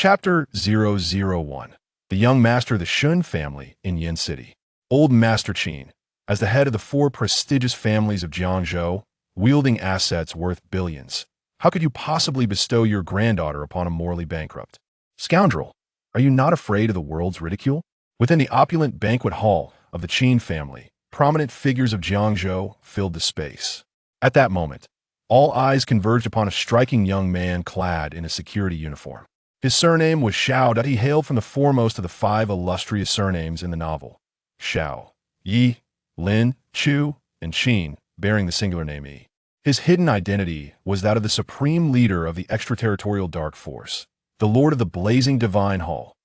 Chapter 001. The Young Master of the Shen family in Yin City. Old Master Qin, as the head of the four prestigious families of Jiangzhou, wielding assets worth billions, how could you possibly bestow your granddaughter upon a morally bankrupt scoundrel? Are you not afraid of the world's ridicule? Within the opulent banquet hall of the Qin family, prominent figures of Jiangzhou filled the space. At that moment, all eyes converged upon a striking young man clad in a security uniform. His surname was Xiao. He hailed from the foremost of the five illustrious surnames in the novel: Xiao, Yi, Lin, Chu, and Qin, bearing the singular name Yi. His hidden identity was that of the supreme leader of the extraterritorial dark force, the lord of the blazing divine hall.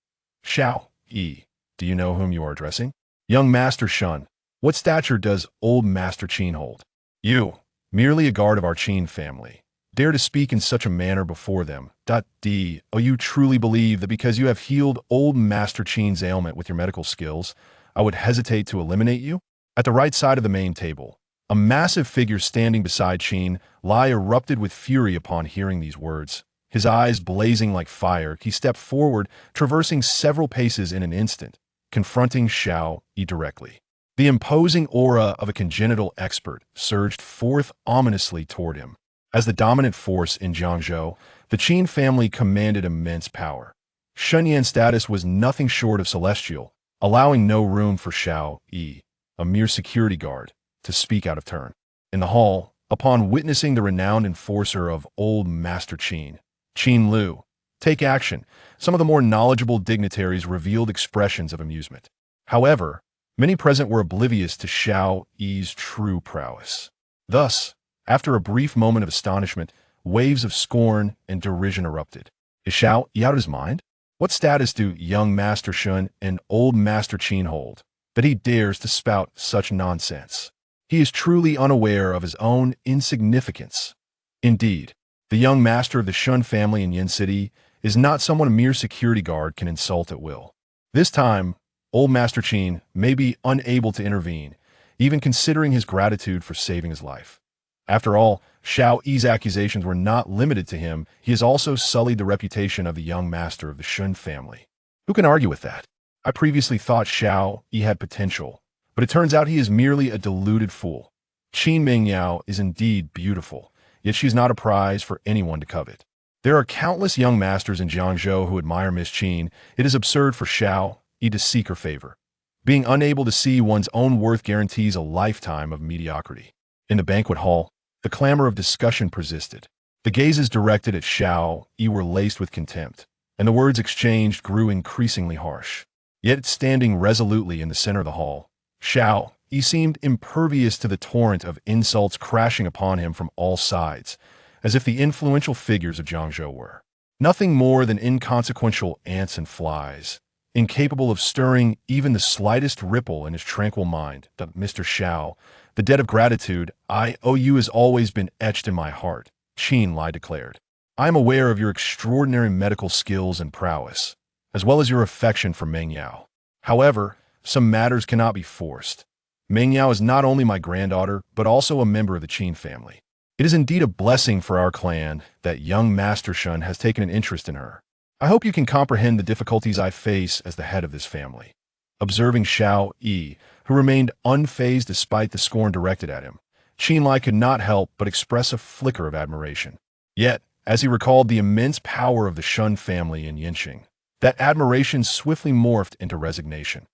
Xiao, Yi, do you know whom you are addressing? Young Master Shen, what stature does old Master Qin hold? You, merely a guard of our Qin family, dare to speak in such a manner before them. Oh, you truly believe that because you have healed old Master Qin's ailment with your medical skills, I would hesitate to eliminate you? At the right side of the main table, a massive figure standing beside Qin Lai erupted with fury upon hearing these words. His eyes blazing like fire, he stepped forward, traversing several paces in an instant, confronting Xiao Yi directly. The imposing aura of a congenital expert surged forth ominously toward him. As the dominant force in Jiangzhou, the Qin family commanded immense power. Shen Yan's status was nothing short of celestial, allowing no room for Xiao Yi, a mere security guard, to speak out of turn. In the hall, upon witnessing the renowned enforcer of old Master Qin, Qin Lu, take action, some of the more knowledgeable dignitaries revealed expressions of amusement. However, many present were oblivious to Xiao Yi's true prowess. Thus, after a brief moment of astonishment, waves of scorn and derision erupted. Is Xiao Yi out of his mind? What status do young Master Shen and old Master Qin hold, that he dares to spout such nonsense? He is truly unaware of his own insignificance. Indeed, the young master of the Shen family in Yin City is not someone a mere security guard can insult at will. This time, old Master Qin may be unable to intervene, even considering his gratitude for saving his life. After all, Xiao Yi's accusations were not limited to him. He has also sullied the reputation of the young master of the Shen family. Who can argue with that? I previously thought Xiao Yi had potential, but it turns out he is merely a deluded fool. Qin Mingyao is indeed beautiful, yet she is not a prize for anyone to covet. There are countless young masters in Jiangzhou who admire Miss Qin. It is absurd for Xiao Yi to seek her favor. Being unable to see one's own worth guarantees a lifetime of mediocrity. In the banquet hall, the clamor of discussion persisted. The gazes directed at Xiao Yi were laced with contempt, and the words exchanged grew increasingly harsh. Yet standing resolutely in the center of the hall, Xiao Yi seemed impervious to the torrent of insults crashing upon him from all sides, as if the influential figures of Jiangzhou were nothing more than inconsequential ants and flies, incapable of stirring even the slightest ripple in his tranquil mind. Mr. Xiao, the debt of gratitude I owe you has always been etched in my heart, Qin Lai declared. I am aware of your extraordinary medical skills and prowess, as well as your affection for Mingyao. However, some matters cannot be forced. Mingyao is not only my granddaughter, but also a member of the Qin family. It is indeed a blessing for our clan that young Master Shen has taken an interest in her. I hope you can comprehend the difficulties I face as the head of this family. Observing Xiao Yi, who remained unfazed despite the scorn directed at him, Qin Lai could not help but express a flicker of admiration. Yet, as he recalled the immense power of the Shen family in Yinqing, that admiration swiftly morphed into resignation.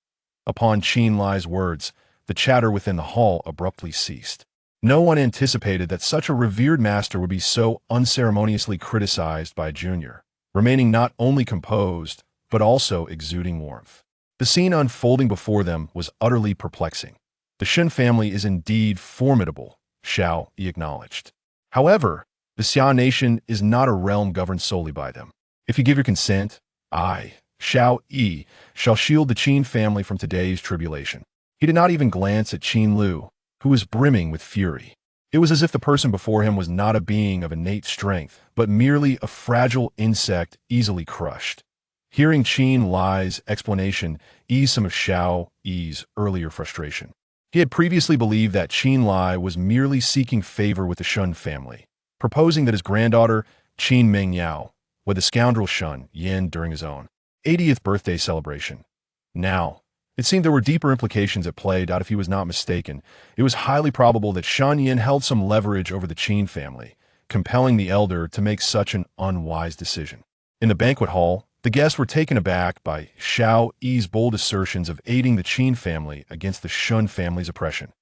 Upon Qin Lai's words, the chatter within the hall abruptly ceased. No one anticipated that such a revered master would be so unceremoniously criticized by a junior, remaining not only composed, but also exuding warmth. The scene unfolding before them was utterly perplexing. The Shen family is indeed formidable, Xiao Yi acknowledged. However, the Xia nation is not a realm governed solely by them. If you give your consent, I, Xiao Yi, shall shield the Qin family from today's tribulation. He did not even glance at Qin Lu, who was brimming with fury. It was as if the person before him was not a being of innate strength, but merely a fragile insect easily crushed. Hearing Qin Lai's explanation eased some of Xiao Yi's earlier frustration. He had previously believed that Qin Lai was merely seeking favor with the Shen family, proposing that his granddaughter, Qin Mingyao, with the scoundrel Shen Yan during his own 80th birthday celebration. Now, it seemed there were deeper implications at play. If he was not mistaken, it was highly probable that Shen Yan held some leverage over the Qin family, compelling the elder to make such an unwise decision. In the banquet hall, the guests were taken aback by Xiao Yi's bold assertions of aiding the Qin family against the Shun family's oppression.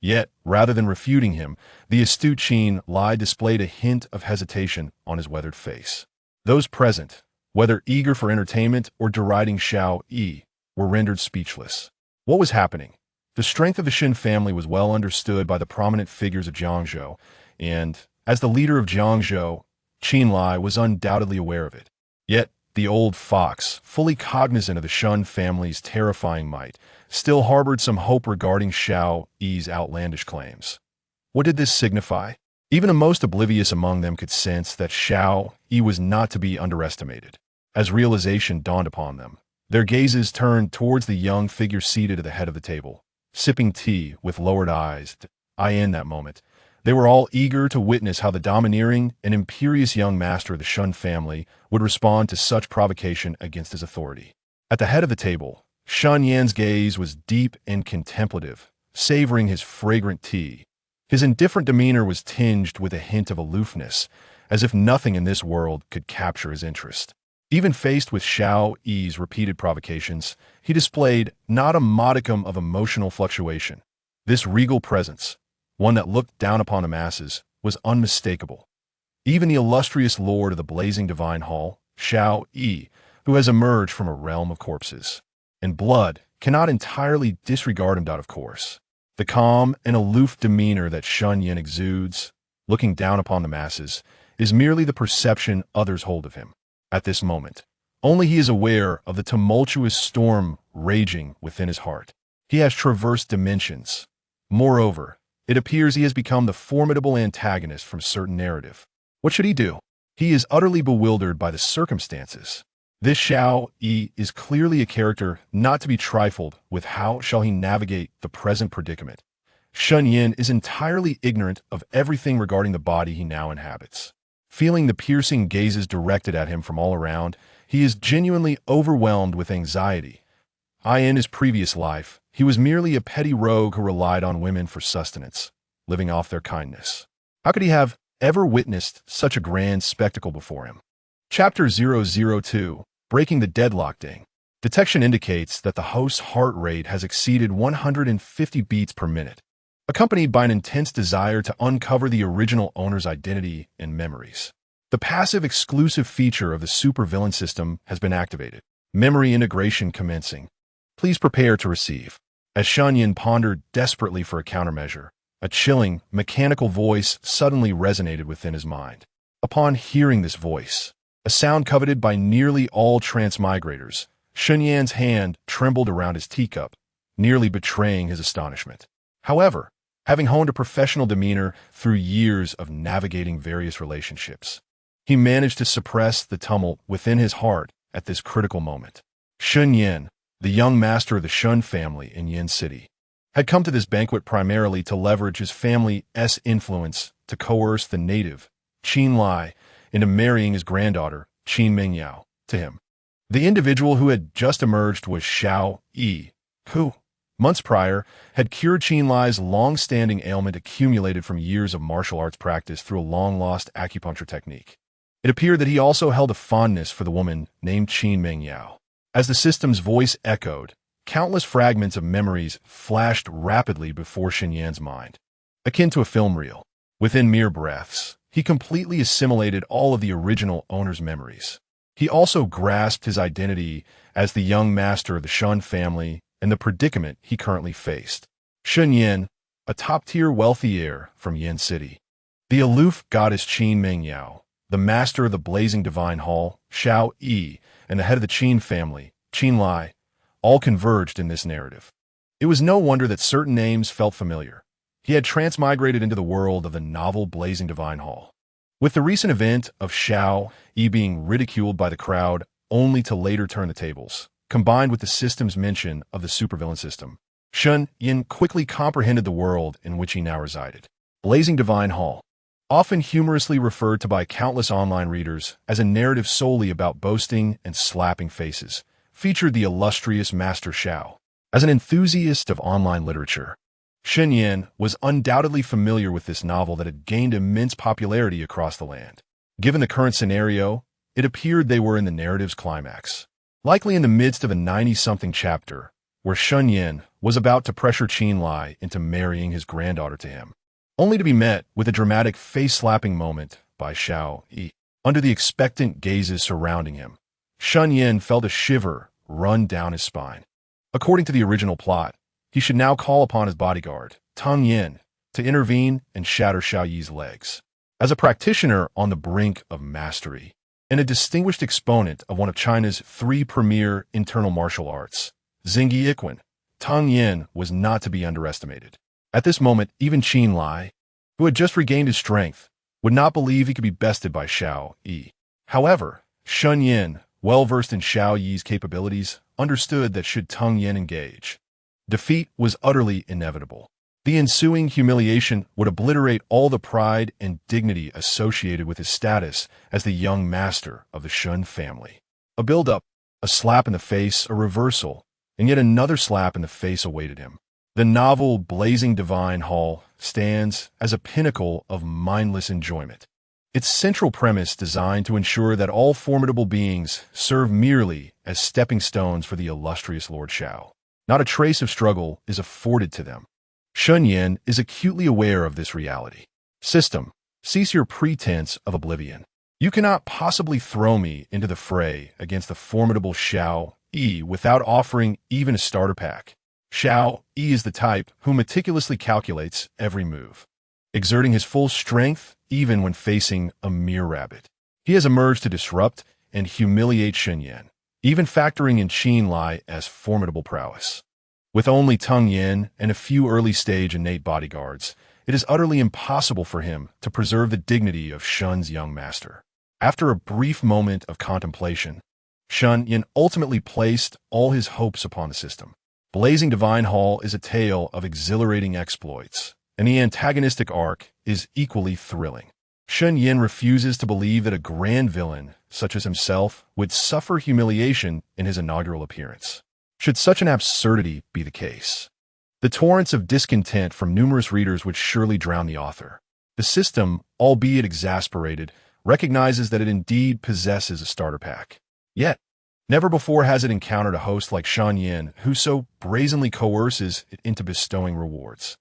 Yet, rather than refuting him, the astute Qin Lai displayed a hint of hesitation on his weathered face. Those present, whether eager for entertainment or deriding Xiao Yi, were rendered speechless. What was happening? The strength of the Shen family was well understood by the prominent figures of Jiangzhou, and, as the leader of Jiangzhou, Qin Lai was undoubtedly aware of it. Yet, the old fox, fully cognizant of the Shun family's terrifying might, still harbored some hope regarding Xiao Yi's outlandish claims. What did this signify? Even the most oblivious among them could sense that Xiao Yi was not to be underestimated. As realization dawned upon them, their gazes turned towards the young figure seated at the head of the table, sipping tea with lowered eyes. In that moment, they were all eager to witness how the domineering and imperious young master of the Shun family would respond to such provocation against his authority. At the head of the table, Shen Yan's gaze was deep and contemplative, savoring his fragrant tea. His indifferent demeanor was tinged with a hint of aloofness, as if nothing in this world could capture his interest. Even faced with Xiao Yi's repeated provocations, he displayed not a modicum of emotional fluctuation. This regal presence, one that looked down upon the masses, was unmistakable. Even the illustrious lord of the blazing divine hall, Xiao Yi, who has emerged from a realm of corpses and blood, cannot entirely disregard him. Of course, the calm and aloof demeanor that Shen Yan exudes, looking down upon the masses, is merely the perception others hold of him. At this moment, only he is aware of the tumultuous storm raging within his heart. He has traversed dimensions. Moreover, it appears he has become the formidable antagonist from a certain narrative. What should he do? He is utterly bewildered by the circumstances. This Xiao Yi is clearly a character not to be trifled with. How shall he navigate the present predicament? Shen Yan is entirely ignorant of everything regarding the body he now inhabits. Feeling the piercing gazes directed at him from all around, he is genuinely overwhelmed with anxiety. In his previous life, he was merely a petty rogue who relied on women for sustenance, living off their kindness. How could he have ever witnessed such a grand spectacle before him? Chapter 002, Breaking the Deadlock Ding. Detection indicates that the host's heart rate has exceeded 150 beats per minute, accompanied by an intense desire to uncover the original owner's identity and memories. The passive exclusive feature of the supervillain system has been activated. Memory integration commencing. Please prepare to receive. As Shen Yan pondered desperately for a countermeasure, a chilling, mechanical voice suddenly resonated within his mind. Upon hearing this voice, a sound coveted by nearly all transmigrators, Shen Yan's hand trembled around his teacup, nearly betraying his astonishment. However, having honed a professional demeanor through years of navigating various relationships, he managed to suppress the tumult within his heart at this critical moment. Shen Yan, the young master of the Shun family in Yin City, had come to this banquet primarily to leverage his family's influence to coerce the native, Qin Lai, into marrying his granddaughter, Qin Mengyao, to him. The individual who had just emerged was Xiao Yi, who, months prior, had cured Qin Lai's long-standing ailment accumulated from years of martial arts practice through a long-lost acupuncture technique. It appeared that he also held a fondness for the woman named Qin Mengyao. As the system's voice echoed, countless fragments of memories flashed rapidly before Shen Yan's mind. Akin to a film reel, within mere breaths, he completely assimilated all of the original owner's memories. He also grasped his identity as the young master of the Shun family and the predicament he currently faced. Shen Yan, a top-tier wealthy heir from Yin City. The aloof goddess Qin Mengyao, the master of the blazing divine hall, Xiao Yi, and the head of the Qin family, Qin Lai, all converged in this narrative. It was no wonder that certain names felt familiar. He had transmigrated into the world of the novel blazing divine hall. With the recent event of Xiao Yi being ridiculed by the crowd only to later turn the tables, combined with the system's mention of the supervillain system, Shen Yan quickly comprehended the world in which he now resided. Blazing divine hall. often humorously referred to by countless online readers as a narrative solely about boasting and slapping faces, featured the illustrious Master Xiao. As an enthusiast of online literature, Shen Yan was undoubtedly familiar with this novel that had gained immense popularity across the land. Given the current scenario, it appeared they were in the narrative's climax, likely in the midst of a 90-something chapter, where Shen Yan was about to pressure Qin Lai into marrying his granddaughter to him, only to be met with a dramatic face-slapping moment by Xiao Yi. Under the expectant gazes surrounding him, Shen Yan felt a shiver run down his spine. According to the original plot, he should now call upon his bodyguard, Tang Yin, to intervene and shatter Xiao Yi's legs. As a practitioner on the brink of mastery, and a distinguished exponent of one of China's 3 premier internal martial arts, Xingyi Iquan, Tang Yin was not to be underestimated. At this moment, even Qin Lai, who had just regained his strength, would not believe he could be bested by Xiao Yi. However, Shen Yan, well-versed in Xiao Yi's capabilities, understood that should Tang Yin engage, defeat was utterly inevitable. The ensuing humiliation would obliterate all the pride and dignity associated with his status as the young master of the Shen family. A build-up, a slap in the face, a reversal, and yet another slap in the face awaited him. The novel Blazing Divine Hall stands as a pinnacle of mindless enjoyment. Its central premise designed to ensure that all formidable beings serve merely as stepping stones for the illustrious Lord Xiao. Not a trace of struggle is afforded to them. Shen Yan is acutely aware of this reality. System, cease your pretense of oblivion. You cannot possibly throw me into the fray against the formidable Xiao Yi without offering even a starter pack. Xiao Yi is the type who meticulously calculates every move, exerting his full strength even when facing a mere rabbit. He has emerged to disrupt and humiliate Shen Yan, even factoring in Qin Lai as formidable prowess. With only Tang Yin and a few early-stage innate bodyguards, it is utterly impossible for him to preserve the dignity of Shen's young master. After a brief moment of contemplation, Shen Yan ultimately placed all his hopes upon the system. Blazing Divine Hall is a tale of exhilarating exploits, and the antagonistic arc is equally thrilling. Shen Yan refuses to believe that a grand villain, such as himself, would suffer humiliation in his inaugural appearance. Should such an absurdity be the case, the torrents of discontent from numerous readers would surely drown the author. The system, albeit exasperated, recognizes that it indeed possesses a starter pack. Yet, never before has it encountered a host like Shen Yan who so brazenly coerces it into bestowing rewards.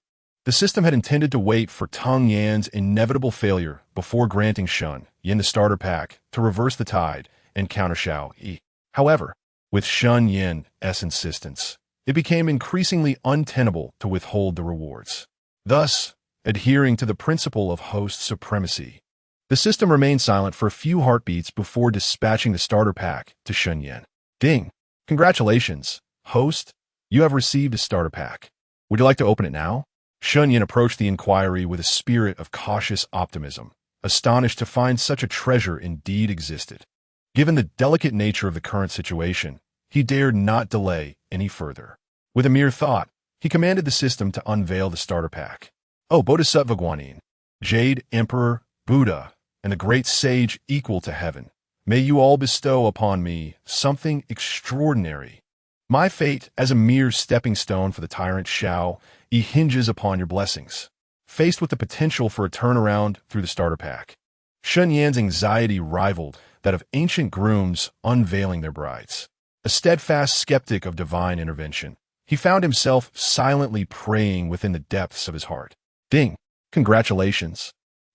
The system had intended to wait for Tang Yan's inevitable failure before granting Shen Yan the starter pack to reverse the tide and counter Xiao Yi. However, with Shen Yan's insistence, it became increasingly untenable to withhold the rewards. Thus, adhering to the principle of host supremacy, the system remained silent for a few heartbeats before dispatching the starter pack to Shen Yan. Ding! Congratulations, host! You have received a starter pack. Would you like to open it now? Shen Yan approached the inquiry with a spirit of cautious optimism, astonished to find such a treasure indeed existed. Given the delicate nature of the current situation, he dared not delay any further. With a mere thought, he commanded the system to unveil the starter pack. O Bodhisattva Guanyin, Jade Emperor, Buddha, and the great sage equal to heaven, may you all bestow upon me something extraordinary. My fate as a mere stepping stone for the tyrant Xiao Yi hinges upon your blessings. Faced with the potential for a turnaround through the starter pack, Shen Yan's anxiety rivaled that of ancient grooms unveiling their brides. A steadfast skeptic of divine intervention, he found himself silently praying within the depths of his heart. Ding! Congratulations,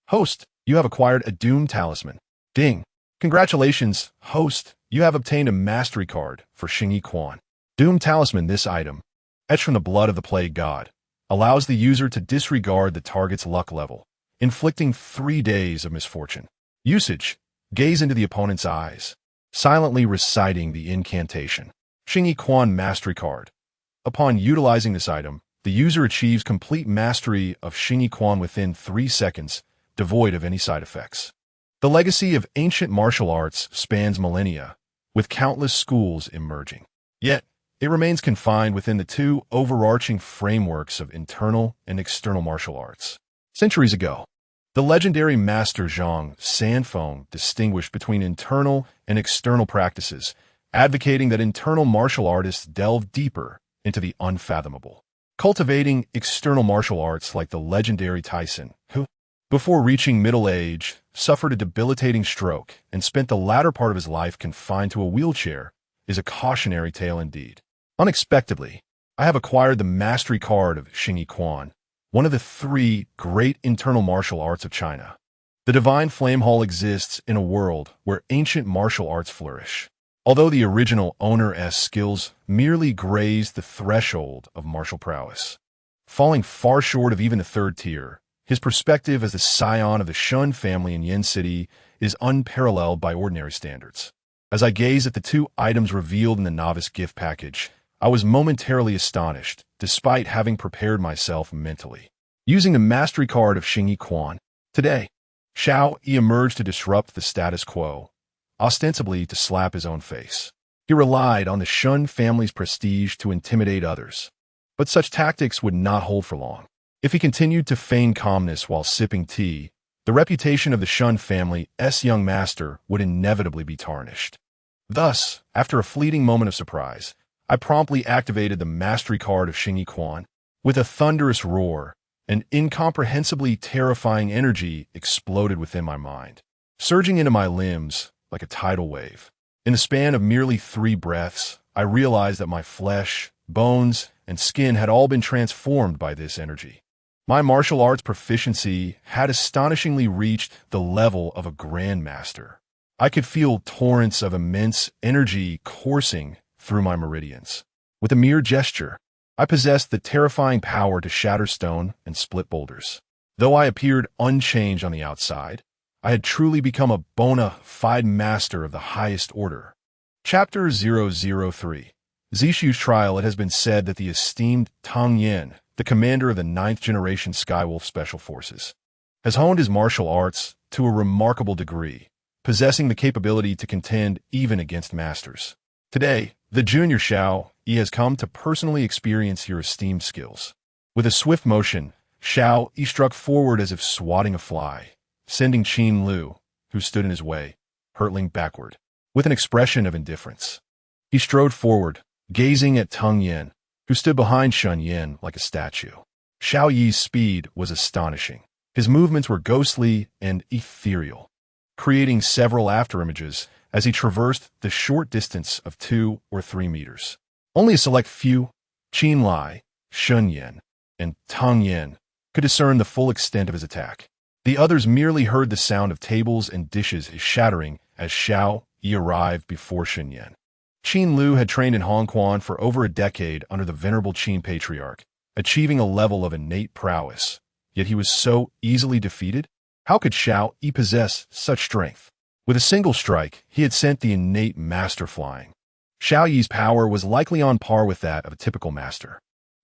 host! You have acquired a Doom Talisman. Ding! Congratulations, host! You have obtained a mastery card for Xingyi Quan. Doom Talisman. This item, etched from the blood of the Plague God, allows the user to disregard the target's luck level, inflicting 3 days of misfortune. Usage: gaze into the opponent's eyes, silently reciting the incantation. Xingyi Quan Mastery Card. Upon utilizing this item, the user achieves complete mastery of Xingyi Quan within 3 seconds, devoid of any side effects. The legacy of ancient martial arts spans millennia, with countless schools emerging. Yet, it remains confined within the 2 overarching frameworks of internal and external martial arts. Centuries ago, The legendary Master Zhang Sanfeng distinguished between internal and external practices, advocating that internal martial artists delve deeper into the unfathomable, cultivating external martial arts like the legendary Tyson, who, before reaching middle age, suffered a debilitating stroke and spent the latter part of his life confined to a wheelchair, is a cautionary tale indeed. Unexpectedly, I have acquired the mastery card of Xingyi Quan, one of the three great internal martial arts of China. The Divine Flame Hall exists in a world where ancient martial arts flourish. Although the original owner's skills merely grazed the threshold of martial prowess, falling far short of even the third tier, his perspective as the scion of the Shen family in Yin City is unparalleled by ordinary standards. As I gaze at the two items revealed in the novice gift package, I was momentarily astonished, despite having prepared myself mentally. Using the mastery card of Xingyi Quan, today, Xiao Yi emerged to disrupt the status quo, ostensibly to slap his own face. He relied on the Shen family's prestige to intimidate others. But such tactics would not hold for long. If he continued to feign calmness while sipping tea, the reputation of the Shen family's young master would inevitably be tarnished. Thus, after a fleeting moment of surprise, I promptly activated the mastery card of Xingyi Quan. With a thunderous roar, an incomprehensibly terrifying energy exploded within my mind, surging into my limbs like a tidal wave. In the span of merely 3 breaths, I realized that my flesh, bones, and skin had all been transformed by this energy. My martial arts proficiency had astonishingly reached the level of a grandmaster. I could feel torrents of immense energy coursing through my meridians. With a mere gesture, I possessed the terrifying power to shatter stone and split boulders. Though I appeared unchanged on the outside, I had truly become a bona fide master of the highest order. Chapter 003. Zishu's trial. It has been said that the esteemed Tang Yan, the commander of the 9th generation Skywolf Special Forces, has honed his martial arts to a remarkable degree, possessing the capability to contend even against masters. Today, the junior Xiao Yi has come to personally experience your esteemed skills. With a swift motion, Xiao Yi struck forward as if swatting a fly, sending Qin Lu, who stood in his way, hurtling backward. With an expression of indifference, he strode forward, gazing at Tang Yan, who stood behind Shen Yan like a statue. Xiao Yi's speed was astonishing. His movements were ghostly and ethereal, creating several afterimages as he traversed the short distance of 2 or 3 meters. Only a select few, Qin Lai, Shen Yan, and Tang Yan, could discern the full extent of his attack. The others merely heard the sound of tables and dishes shattering as Xiao Yi arrived before Shen Yan. Qin Lu had trained in Hongquan for over a decade under the venerable Qin patriarch, achieving a level of innate prowess. Yet he was so easily defeated? How could Xiao Yi possess such strength? With a single strike, he had sent the innate master flying. Xiao Yi's power was likely on par with that of a typical master.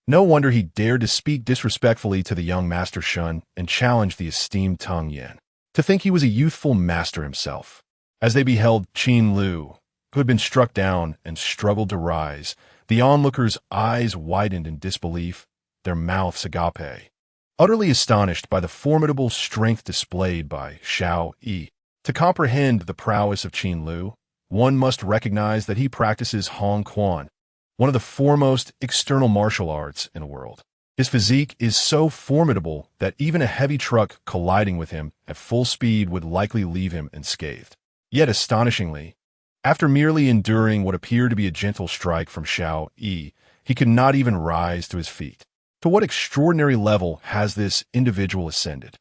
No wonder he dared to speak disrespectfully to the young Master Shen and challenge the esteemed Tang Yan. To think he was a youthful master himself. As they beheld Qin Lu, who had been struck down and struggled to rise, the onlookers' eyes widened in disbelief, their mouths agape. Utterly astonished by the formidable strength displayed by Xiao Yi. To comprehend the prowess of Qin Lu, one must recognize that he practices Hongquan, one of the foremost external martial arts in the world. His physique is so formidable that even a heavy truck colliding with him at full speed would likely leave him unscathed. Yet astonishingly, after merely enduring what appeared to be a gentle strike from Xiao Yi, he could not even rise to his feet. To what extraordinary level has this individual ascended?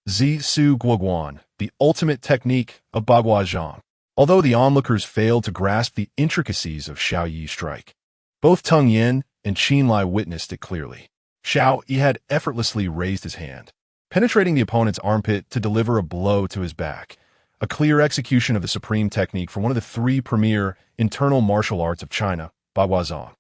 Zisu Guoguan, the ultimate technique of Bagua Zhang. Although the onlookers failed to grasp the intricacies of Xiao Yi's strike, both Tang Yan and Qin Lai witnessed it clearly. Xiao Yi had effortlessly raised his hand, penetrating the opponent's armpit to deliver a blow to his back, a clear execution of the supreme technique for one of the 3 premier internal martial arts of China, Bagua Zhang.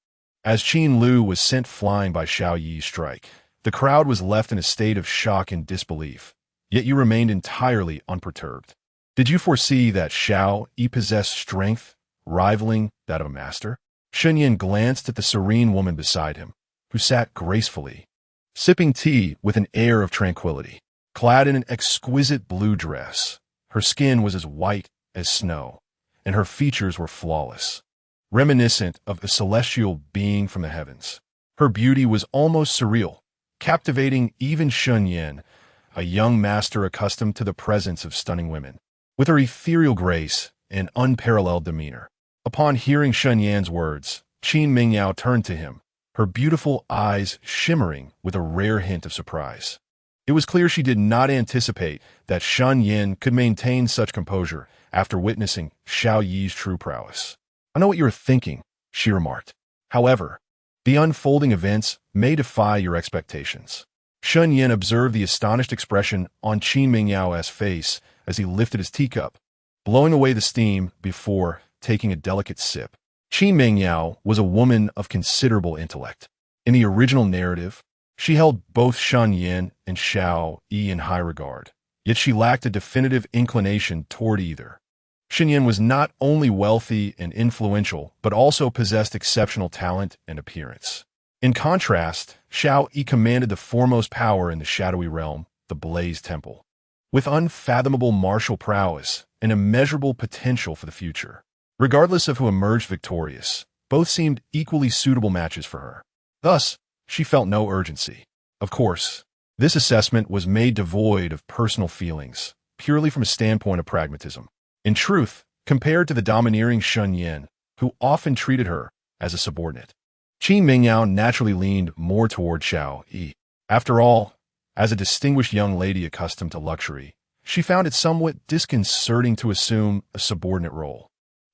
As Qin Lu was sent flying by Xiao Yi's strike, the crowd was left in a state of shock and disbelief, yet you remained entirely unperturbed. Did you foresee that Xiao Yi possessed strength rivaling that of a master? Shen Yan glanced at the serene woman beside him, who sat gracefully, sipping tea with an air of tranquility. Clad in an exquisite blue dress, her skin was as white as snow, and her features were flawless, reminiscent of a celestial being from the heavens. Her beauty was almost surreal, captivating even Shen Yan, a young master accustomed to the presence of stunning women. With her ethereal grace and unparalleled demeanor. Upon hearing Shen Yan's words, Qin Mingyao turned to him, her beautiful eyes shimmering with a rare hint of surprise. It was clear she did not anticipate that Shen Yan could maintain such composure after witnessing Xiao Yi's true prowess. "I know what you are thinking," she remarked. "However, the unfolding events may defy your expectations." Shen Yan observed the astonished expression on Qin Mingyao's face as he lifted his teacup, blowing away the steam before taking a delicate sip. Qin Mingyao was a woman of considerable intellect. In the original narrative, she held both Shen Yan and Xiao Yi in high regard, yet she lacked a definitive inclination toward either. Shen Yan was not only wealthy and influential, but also possessed exceptional talent and appearance. In contrast, Xiao Yi commanded the foremost power in the shadowy realm, the Blaze Temple, with unfathomable martial prowess and immeasurable potential for the future. Regardless of who emerged victorious, both seemed equally suitable matches for her. Thus, she felt no urgency. Of course, this assessment was made devoid of personal feelings, purely from a standpoint of pragmatism. In truth, compared to the domineering Shen Yan, who often treated her as a subordinate, Qin Mingyao naturally leaned more toward Xiao Yi. After all, as a distinguished young lady accustomed to luxury, she found it somewhat disconcerting to assume a subordinate role.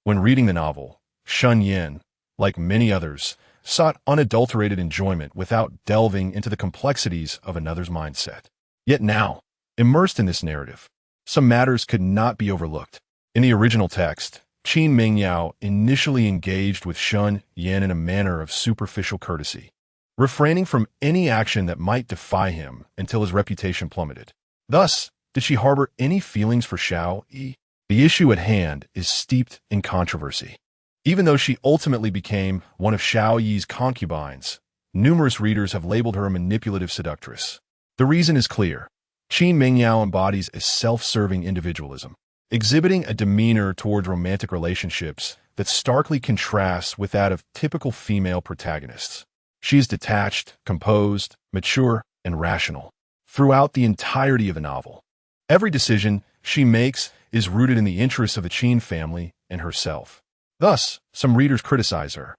When reading the novel, Shen Yan, like many others, sought unadulterated enjoyment without delving into the complexities of another's mindset. Yet now, immersed in this narrative, some matters could not be overlooked. In the original text, Qin Mingyao initially engaged with Shen Yan in a manner of superficial courtesy, refraining from any action that might defy him until his reputation plummeted. Thus, did she harbor any feelings for Xiao Yi? The issue at hand is steeped in controversy. Even though she ultimately became one of Xiao Yi's concubines, numerous readers have labeled her a manipulative seductress. The reason is clear. Qin Mingyao embodies a self-serving individualism, exhibiting a demeanor towards romantic relationships that starkly contrasts with that of typical female protagonists. She is detached, composed, mature, and rational throughout the entirety of the novel. Every decision she makes is rooted in the interests of the Qin family and herself. Thus, some readers criticize her,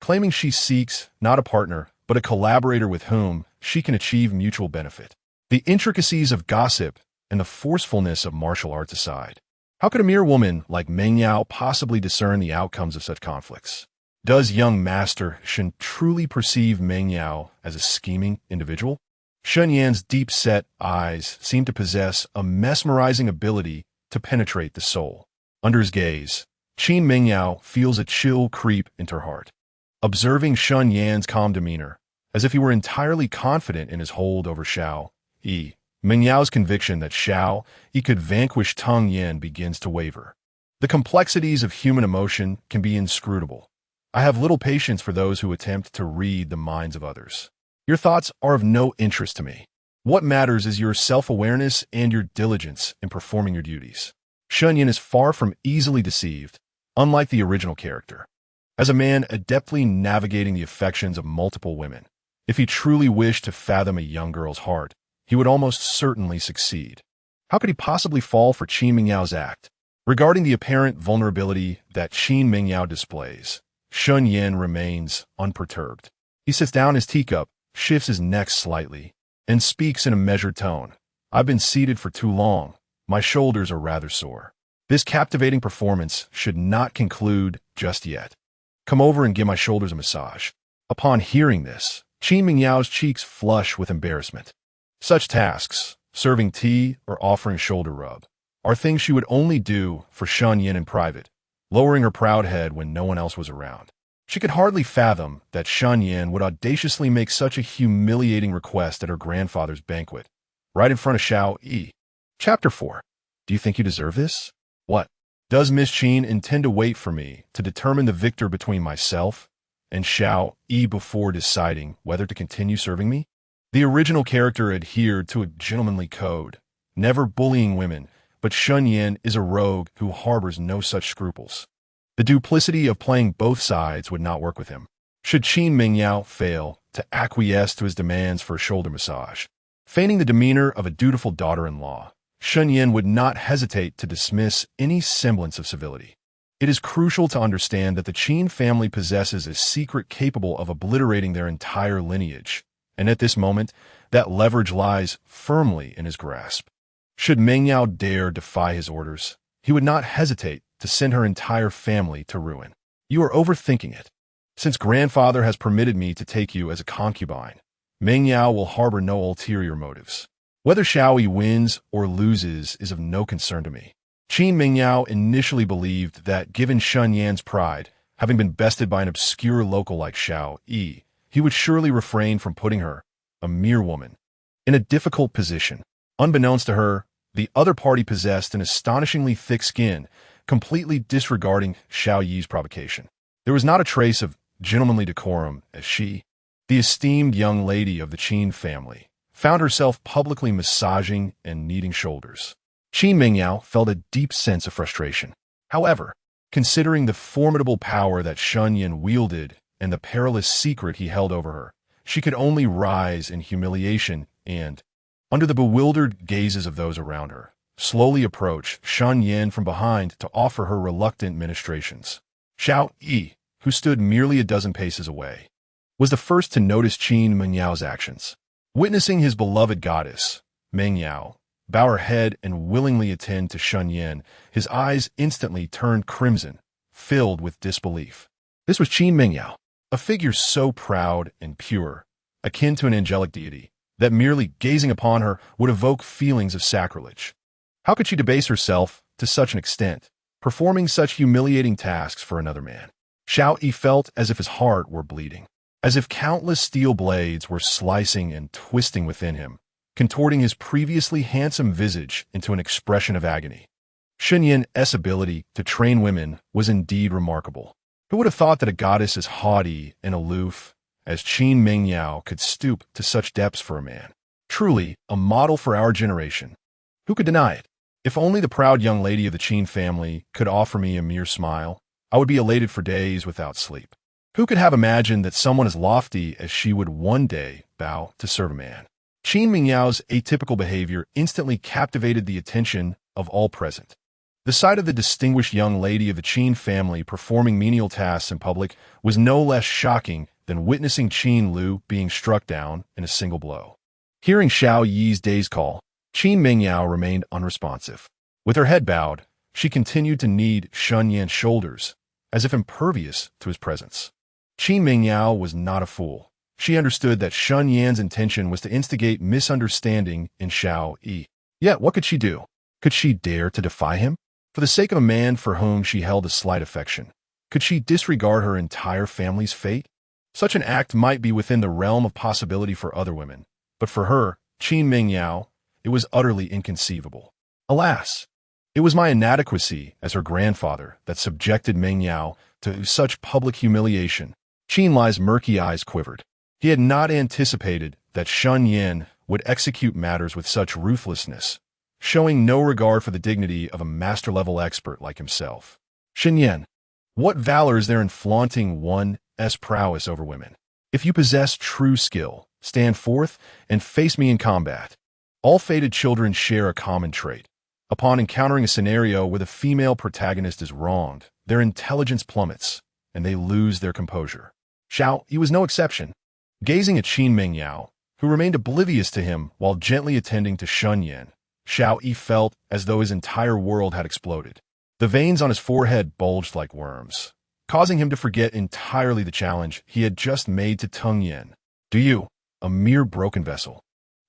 claiming she seeks not a partner, but a collaborator with whom she can achieve mutual benefit. The intricacies of gossip and the forcefulness of martial arts aside, how could a mere woman like Mingyao possibly discern the outcomes of such conflicts? Does young Master Shen truly perceive Mingyao as a scheming individual? Shen Yan's deep-set eyes seem to possess a mesmerizing ability to penetrate the soul. Under his gaze, Qin Mingyao feels a chill creep into her heart. Observing Shen Yan's calm demeanor, as if he were entirely confident in his hold over Xiao Yi, Mingyao's conviction that Xiao Yi could vanquish Teng Yan begins to waver. The complexities of human emotion can be inscrutable. I have little patience for those who attempt to read the minds of others. Your thoughts are of no interest to me. What matters is your self-awareness and your diligence in performing your duties. Shen Yan is far from easily deceived, unlike the original character. As a man adeptly navigating the affections of multiple women, if he truly wished to fathom a young girl's heart, he would almost certainly succeed. How could he possibly fall for Qin Mingyao's act? Regarding the apparent vulnerability that Qin Mingyao displays, Shen Yan remains unperturbed. He sits down his teacup, shifts his neck slightly, and speaks in a measured tone. "I've been seated for too long. My shoulders are rather sore. This captivating performance should not conclude just yet. Come over and give my shoulders a massage." Upon hearing this, Qin Mingyao's cheeks flush with embarrassment. Such tasks, serving tea or offering shoulder rub, are things she would only do for Shen Yan in private, lowering her proud head when no one else was around. She could hardly fathom that Shen Yan would audaciously make such a humiliating request at her grandfather's banquet, right in front of Xiao Yi. Chapter 4. Do you think you deserve this? What? Does Miss Qin intend to wait for me to determine the victor between myself and Xiao Yi before deciding whether to continue serving me? The original character adhered to a gentlemanly code, never bullying women, but Shen Yan is a rogue who harbors no such scruples. The duplicity of playing both sides would not work with him. Should Qin Mingyao fail to acquiesce to his demands for a shoulder massage, feigning the demeanor of a dutiful daughter-in-law, Shen Yan would not hesitate to dismiss any semblance of civility. It is crucial to understand that the Qin family possesses a secret capable of obliterating their entire lineage, and at this moment, that leverage lies firmly in his grasp. Should Mingyao dare defy his orders, he would not hesitate to send her entire family to ruin. You are overthinking it. Since grandfather has permitted me to take you as a concubine, Mingyao will harbor no ulterior motives. Whether Xiaoyi wins or loses is of no concern to me. Qin Mingyao initially believed that given Shen Yan's pride, having been bested by an obscure local like Xiaoyi, he would surely refrain from putting her, a mere woman, in a difficult position. Unbeknownst to her, the other party possessed an astonishingly thick skin, completely disregarding Xiaoyi's provocation. There was not a trace of gentlemanly decorum as she, the esteemed young lady of the Qin family, found herself publicly massaging and kneading shoulders. Qin Mingyao felt a deep sense of frustration. However, considering the formidable power that Shen Yan wielded and the perilous secret he held over her, she could only rise in humiliation and, under the bewildered gazes of those around her, slowly approach Shen Yan from behind to offer her reluctant ministrations. Xiaoyi, who stood merely a dozen paces away, was the first to notice Qin Mingyao's actions. Witnessing his beloved goddess, Mingyao, bow her head and willingly attend to Shen Yan, his eyes instantly turned crimson, filled with disbelief. This was Qin Mingyao, a figure so proud and pure, akin to an angelic deity, that merely gazing upon her would evoke feelings of sacrilege. How could she debase herself to such an extent, performing such humiliating tasks for another man? Xiaoyi felt as if his heart were bleeding, as if countless steel blades were slicing and twisting within him, contorting his previously handsome visage into an expression of agony. Shen Yan's ability to train women was indeed remarkable. Who would have thought that a goddess as haughty and aloof as Qin Mingyao could stoop to such depths for a man? Truly, a model for our generation. Who could deny it? If only the proud young lady of the Qin family could offer me a mere smile, I would be elated for days without sleep. Who could have imagined that someone as lofty as she would one day bow to serve a man? Qin Mingyao's atypical behavior instantly captivated the attention of all present. The sight of the distinguished young lady of the Qin family performing menial tasks in public was no less shocking than witnessing Qin Lu being struck down in a single blow. Hearing Xiaoyi's day's call, Qin Mingyao remained unresponsive. With her head bowed, she continued to knead Shen Yan's shoulders, as if impervious to his presence. Qin Mingyao was not a fool. She understood that Shen Yan's intention was to instigate misunderstanding in Xiaoyi. Yet what could she do? Could she dare to defy him? For the sake of a man for whom she held a slight affection, could she disregard her entire family's fate? Such an act might be within the realm of possibility for other women, but for her, Qin Mingyao, it was utterly inconceivable. Alas, it was my inadequacy as her grandfather that subjected Mingyao to such public humiliation. Qin Lai's murky eyes quivered. He had not anticipated that Shen Yan would execute matters with such ruthlessness, showing no regard for the dignity of a master-level expert like himself. Shen Yan, what valor is there in flaunting one's prowess over women? If you possess true skill, stand forth and face me in combat. All fated children share a common trait. Upon encountering a scenario where the female protagonist is wronged, their intelligence plummets, and they lose their composure. Xiaoyi was no exception. Gazing at Qin Mingyao, who remained oblivious to him while gently attending to Shen Yan, Xiaoyi felt as though his entire world had exploded. The veins on his forehead bulged like worms, causing him to forget entirely the challenge he had just made to Tung Yen. Do you, a mere broken vessel,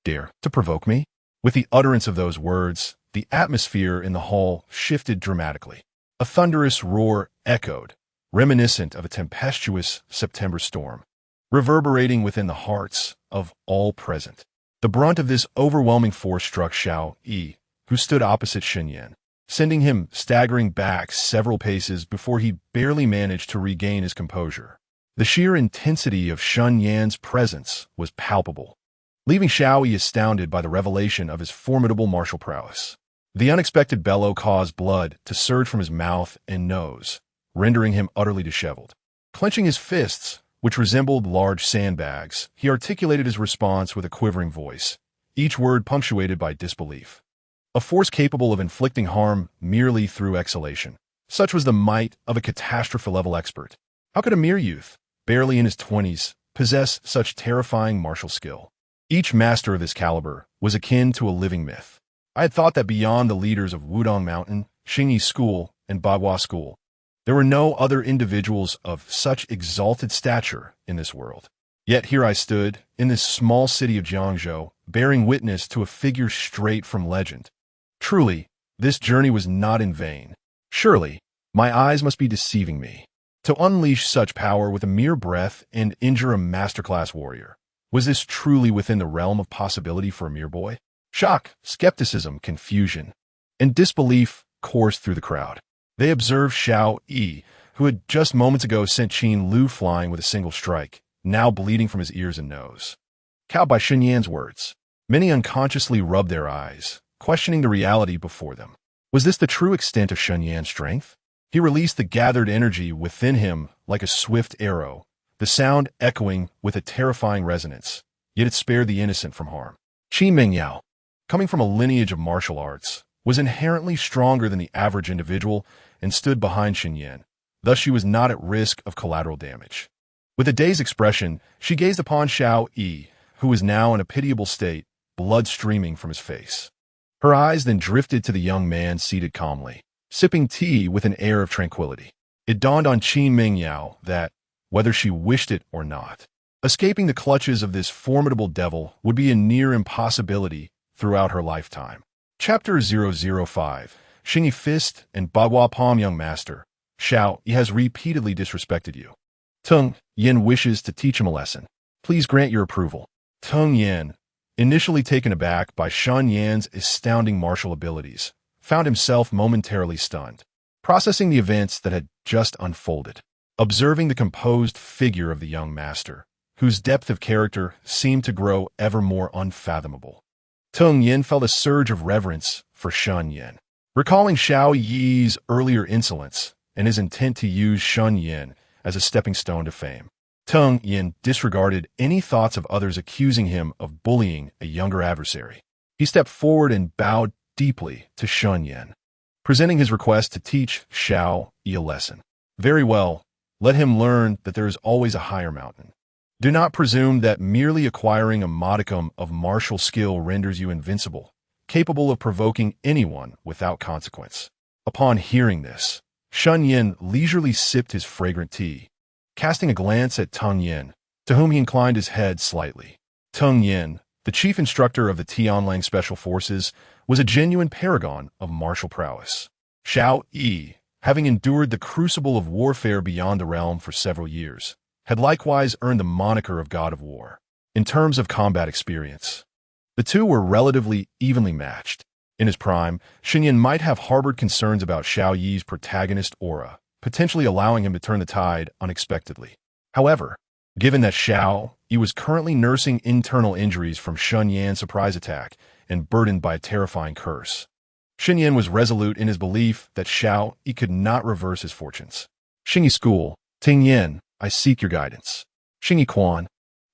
dare to provoke me? With the utterance of those words, the atmosphere in the hall shifted dramatically. A thunderous roar echoed, reminiscent of a tempestuous September storm, reverberating within the hearts of all present. The brunt of this overwhelming force struck Xiaoyi, who stood opposite Shen Yan, sending him staggering back several paces before he barely managed to regain his composure. The sheer intensity of Shen Yan's presence was palpable. leaving Xiao Yi astounded by the revelation of his formidable martial prowess. The unexpected bellow caused blood to surge from his mouth and nose, rendering him utterly disheveled. Clenching his fists, which resembled large sandbags, he articulated his response with a quivering voice, each word punctuated by disbelief. A force capable of inflicting harm merely through exhalation. Such was the might of a catastrophe-level expert. How could a mere youth, barely in his 20s, possess such terrifying martial skill? Each master of this caliber was akin to a living myth. I had thought that beyond the leaders of Wudong Mountain, Xingyi School, and Bagua School, there were no other individuals of such exalted stature in this world. Yet here I stood, in this small city of Jiangzhou, bearing witness to a figure straight from legend. Truly, this journey was not in vain. Surely, my eyes must be deceiving me. To unleash such power with a mere breath and injure a masterclass warrior, was this truly within the realm of possibility for a mere boy? Shock, skepticism, confusion, and disbelief coursed through the crowd. They observed Xiao Yi, who had just moments ago sent Qin Lu flying with a single strike, now bleeding from his ears and nose. Cowed by Shen Yan's words, many unconsciously rubbed their eyes, questioning the reality before them. Was this the true extent of Shen Yan's strength? He released the gathered energy within him like a swift arrow, the sound echoing with a terrifying resonance, yet it spared the innocent from harm. Qi Mingyao, coming from a lineage of martial arts, was inherently stronger than the average individual and stood behind Shen Yan. Thus she was not at risk of collateral damage. With a dazed expression, she gazed upon Xiao Yi, who was now in a pitiable state, blood streaming from his face. Her eyes then drifted to the young man seated calmly, sipping tea with an air of tranquility. It dawned on Qi Mingyao that, whether she wished it or not, escaping the clutches of this formidable devil would be a near impossibility throughout her lifetime. Chapter 005. Xingyi Fist and Bagua Palm. Young Master, Xiao Yi has repeatedly disrespected you. Tung Yin wishes to teach him a lesson. Please grant your approval. Tung Yin, initially taken aback by Shen Yan's astounding martial abilities, found himself momentarily stunned, processing the events that had just unfolded. Observing the composed figure of the young master, whose depth of character seemed to grow ever more unfathomable, Tung Yin felt a surge of reverence for Shen Yan. Recalling Xiao Yi's earlier insolence and his intent to use Shen Yan as a stepping stone to fame, Tung Yin disregarded any thoughts of others accusing him of bullying a younger adversary. He stepped forward and bowed deeply to Shen Yan, presenting his request to teach Xiao Yi a lesson. Very well, let him learn that there is always a higher mountain. Do not presume that merely acquiring a modicum of martial skill renders you invincible, capable of provoking anyone without consequence. Upon hearing this, Shen Yan leisurely sipped his fragrant tea, casting a glance at Tung Yin, to whom he inclined his head slightly. Tung Yin, the chief instructor of the Tianlang Special Forces, was a genuine paragon of martial prowess. Xiao Yi, having endured the crucible of warfare beyond the realm for several years, had likewise earned the moniker of God of War. In terms of combat experience, the two were relatively evenly matched. In his prime, Shen Yan might have harbored concerns about Xiao Yi's protagonist aura, potentially allowing him to turn the tide unexpectedly. However, given that Xiao Yi was currently nursing internal injuries from Shen Yan's surprise attack and burdened by a terrifying curse, Shen Yan was resolute in his belief that Xiao Yi could not reverse his fortunes. Xingyi School, Ting Yin, I seek your guidance. Xingyi Quan,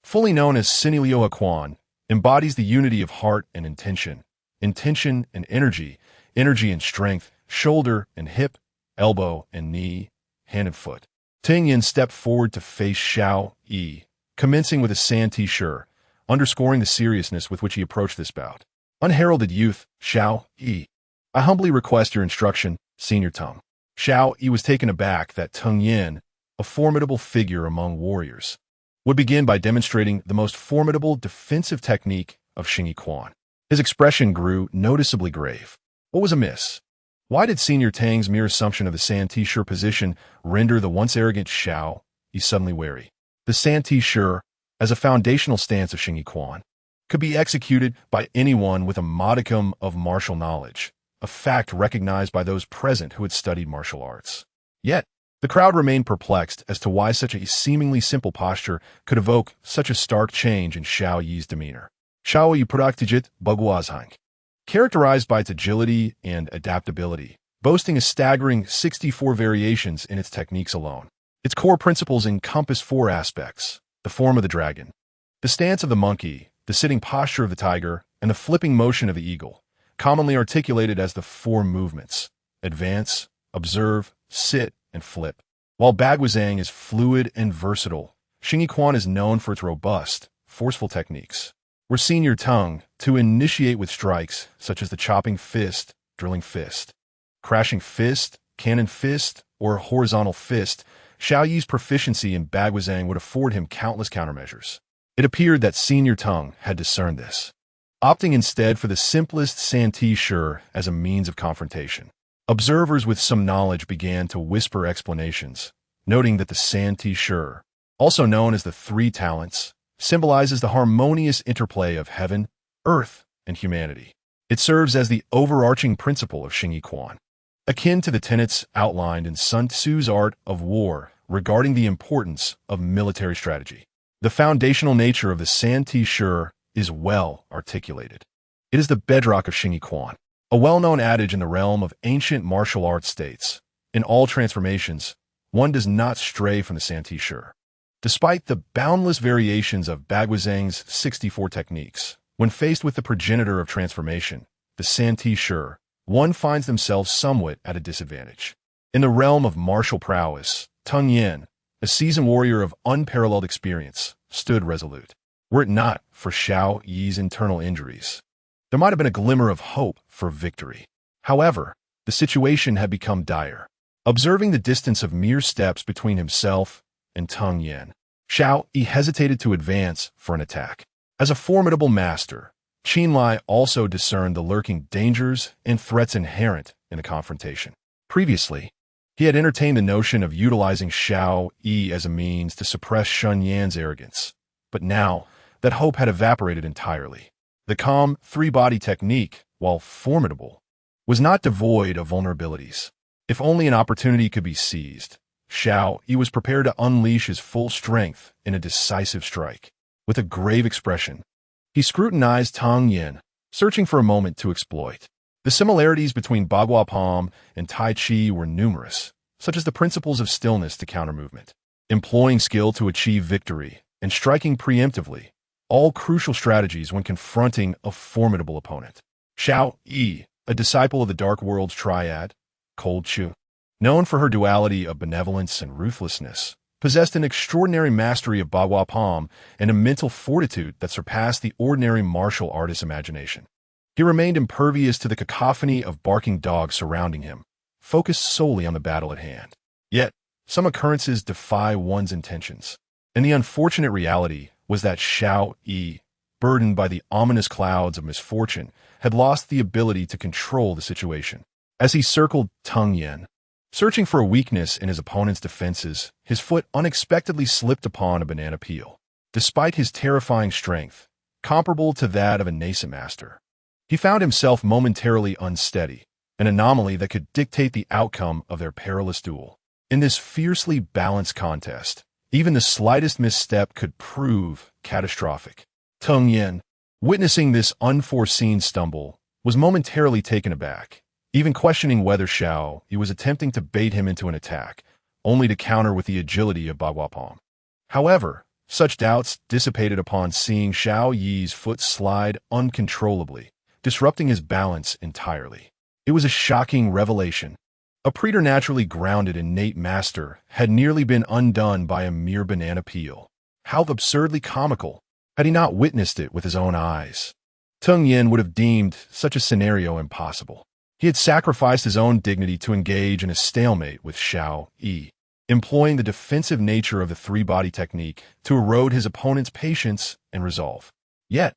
fully known as Sinilioa Quan, embodies the unity of heart and intention and energy, energy and strength, shoulder and hip, elbow and knee, hand and foot. Ting Yin stepped forward to face Xiao Yi, commencing with a Santee Shi, underscoring the seriousness with which he approached this bout. Unheralded youth, Xiao Yi, I humbly request your instruction, Senior Tung. Xiao Yi was taken aback that Tung Yin, a formidable figure among warriors, would begin by demonstrating the most formidable defensive technique of Xingyi Quan. His expression grew noticeably grave. What was amiss? Why did Senior Tang's mere assumption of the Santee Shi position render the once arrogant Xiao Yi suddenly wary? The Santee Shi, as a foundational stance of Xingyi Quan, could be executed by anyone with a modicum of martial knowledge, a fact recognized by those present who had studied martial arts. Yet, the crowd remained perplexed as to why such a seemingly simple posture could evoke such a stark change in Xiao Yi's demeanor. Xiao Yi Productigit Bugwazhang. Characterized by its agility and adaptability, boasting a staggering 64 variations in its techniques alone. Its core principles encompass four aspects: the form of the dragon, the stance of the monkey, the sitting posture of the tiger, and the flipping motion of the eagle, commonly articulated as the four movements: advance, observe, sit, and flip. While Bagwazhang is fluid and versatile, Xingyi Quan is known for its robust, forceful techniques. We're senior tongue to initiate with strikes such as the chopping fist, drilling fist, crashing fist, cannon fist, or horizontal fist. Xiao Yi's proficiency in Bagwazhang would afford him countless countermeasures. It appeared that senior tongue had discerned this, opting instead for the simplest Santee Shi as a means of confrontation. Observers with some knowledge began to whisper explanations, noting that the Santee Shi, also known as the three talents, symbolizes the harmonious interplay of heaven, earth, and humanity. It serves as the overarching principle of Xingyi Quan, akin to the tenets outlined in Sun Tzu's Art of War regarding the importance of military strategy. The foundational nature of the Santee Shi is well articulated. It is the bedrock of Xingyi Quan. A well-known adage in the realm of ancient martial arts states, in all transformations, one does not stray from the Santee Shi. Despite the boundless variations of Bagwazhang's 64 techniques, when faced with the progenitor of transformation, the Santee Shi, one finds themselves somewhat at a disadvantage. In the realm of martial prowess, Shen Yan, a seasoned warrior of unparalleled experience, stood resolute. Were it not for Xiao Yi's internal injuries, there might have been a glimmer of hope for victory. However, the situation had become dire. Observing the distance of mere steps between himself and Shen Yan, Xiao Yi hesitated to advance for an attack. As a formidable master, Qin Lai also discerned the lurking dangers and threats inherent in a confrontation. Previously, he had entertained the notion of utilizing Xiao Yi as a means to suppress Shen Yan's arrogance, but now that hope had evaporated entirely. The calm, three-body technique, while formidable, was not devoid of vulnerabilities. If only an opportunity could be seized, Xiao Yi was prepared to unleash his full strength in a decisive strike. With a grave expression, he scrutinized Shen Yan, searching for a moment to exploit. The similarities between Bagua Palm and Tai Chi were numerous, such as the principles of stillness to counter-movement, employing skill to achieve victory, and striking preemptively, all crucial strategies when confronting a formidable opponent. Xiao Yi, a disciple of the Dark World's triad, Cold Chu, known for her duality of benevolence and ruthlessness, possessed an extraordinary mastery of Bagua Palm and a mental fortitude that surpassed the ordinary martial artist's imagination. He remained impervious to the cacophony of barking dogs surrounding him, focused solely on the battle at hand. Yet, some occurrences defy one's intentions, and the unfortunate reality was that Xiao Yi, burdened by the ominous clouds of misfortune, had lost the ability to control the situation. As he circled Shen Yan, searching for a weakness in his opponent's defenses, his foot unexpectedly slipped upon a banana peel. Despite his terrifying strength, comparable to that of a nascent master, he found himself momentarily unsteady, an anomaly that could dictate the outcome of their perilous duel. In this fiercely balanced contest, even the slightest misstep could prove catastrophic. Shen Yan, witnessing this unforeseen stumble, was momentarily taken aback, even questioning whether Xiao Yi was attempting to bait him into an attack, only to counter with the agility of Bagua Palm. However, such doubts dissipated upon seeing Xiao Yi's foot slide uncontrollably, disrupting his balance entirely. It was a shocking revelation. A preternaturally grounded innate master had nearly been undone by a mere banana peel. How absurdly comical, had he not witnessed it with his own eyes. Shen Yan would have deemed such a scenario impossible. He had sacrificed his own dignity to engage in a stalemate with Xiao Yi, employing the defensive nature of the three-body technique to erode his opponent's patience and resolve. Yet,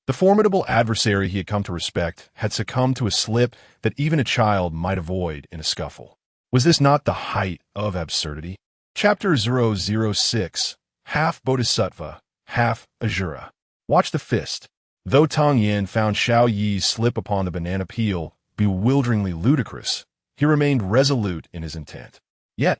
the formidable adversary he had come to respect had succumbed to a slip that even a child might avoid in a scuffle. Was this not the height of absurdity? Chapter 006, Half Bodhisattva, Half Asura. Watch the fist. Though Shen Yan found Xiao Yi's slip upon the banana peel bewilderingly ludicrous, he remained resolute in his intent. Yet,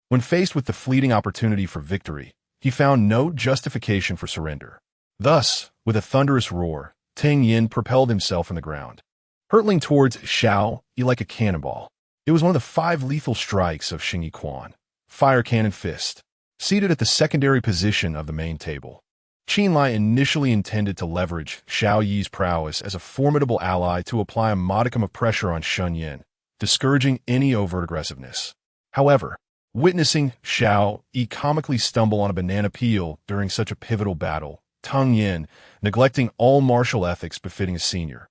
when faced with the fleeting opportunity for victory, he found no justification for surrender. Thus, With a thunderous roar, Tang Yin propelled himself from the ground, hurtling towards Xiao Yi like a cannonball. It was one of the 5 lethal strikes of Xing Yi Quan, Fire Cannon Fist. Seated at the secondary position of the main table, Qin Lai initially intended to leverage Xiao Yi's prowess as a formidable ally to apply a modicum of pressure on Shen Yan, discouraging any overt aggressiveness. However, witnessing Xiao Yi comically stumble on a banana peel during such a pivotal battle, Tang Yin, neglecting all martial ethics befitting a senior,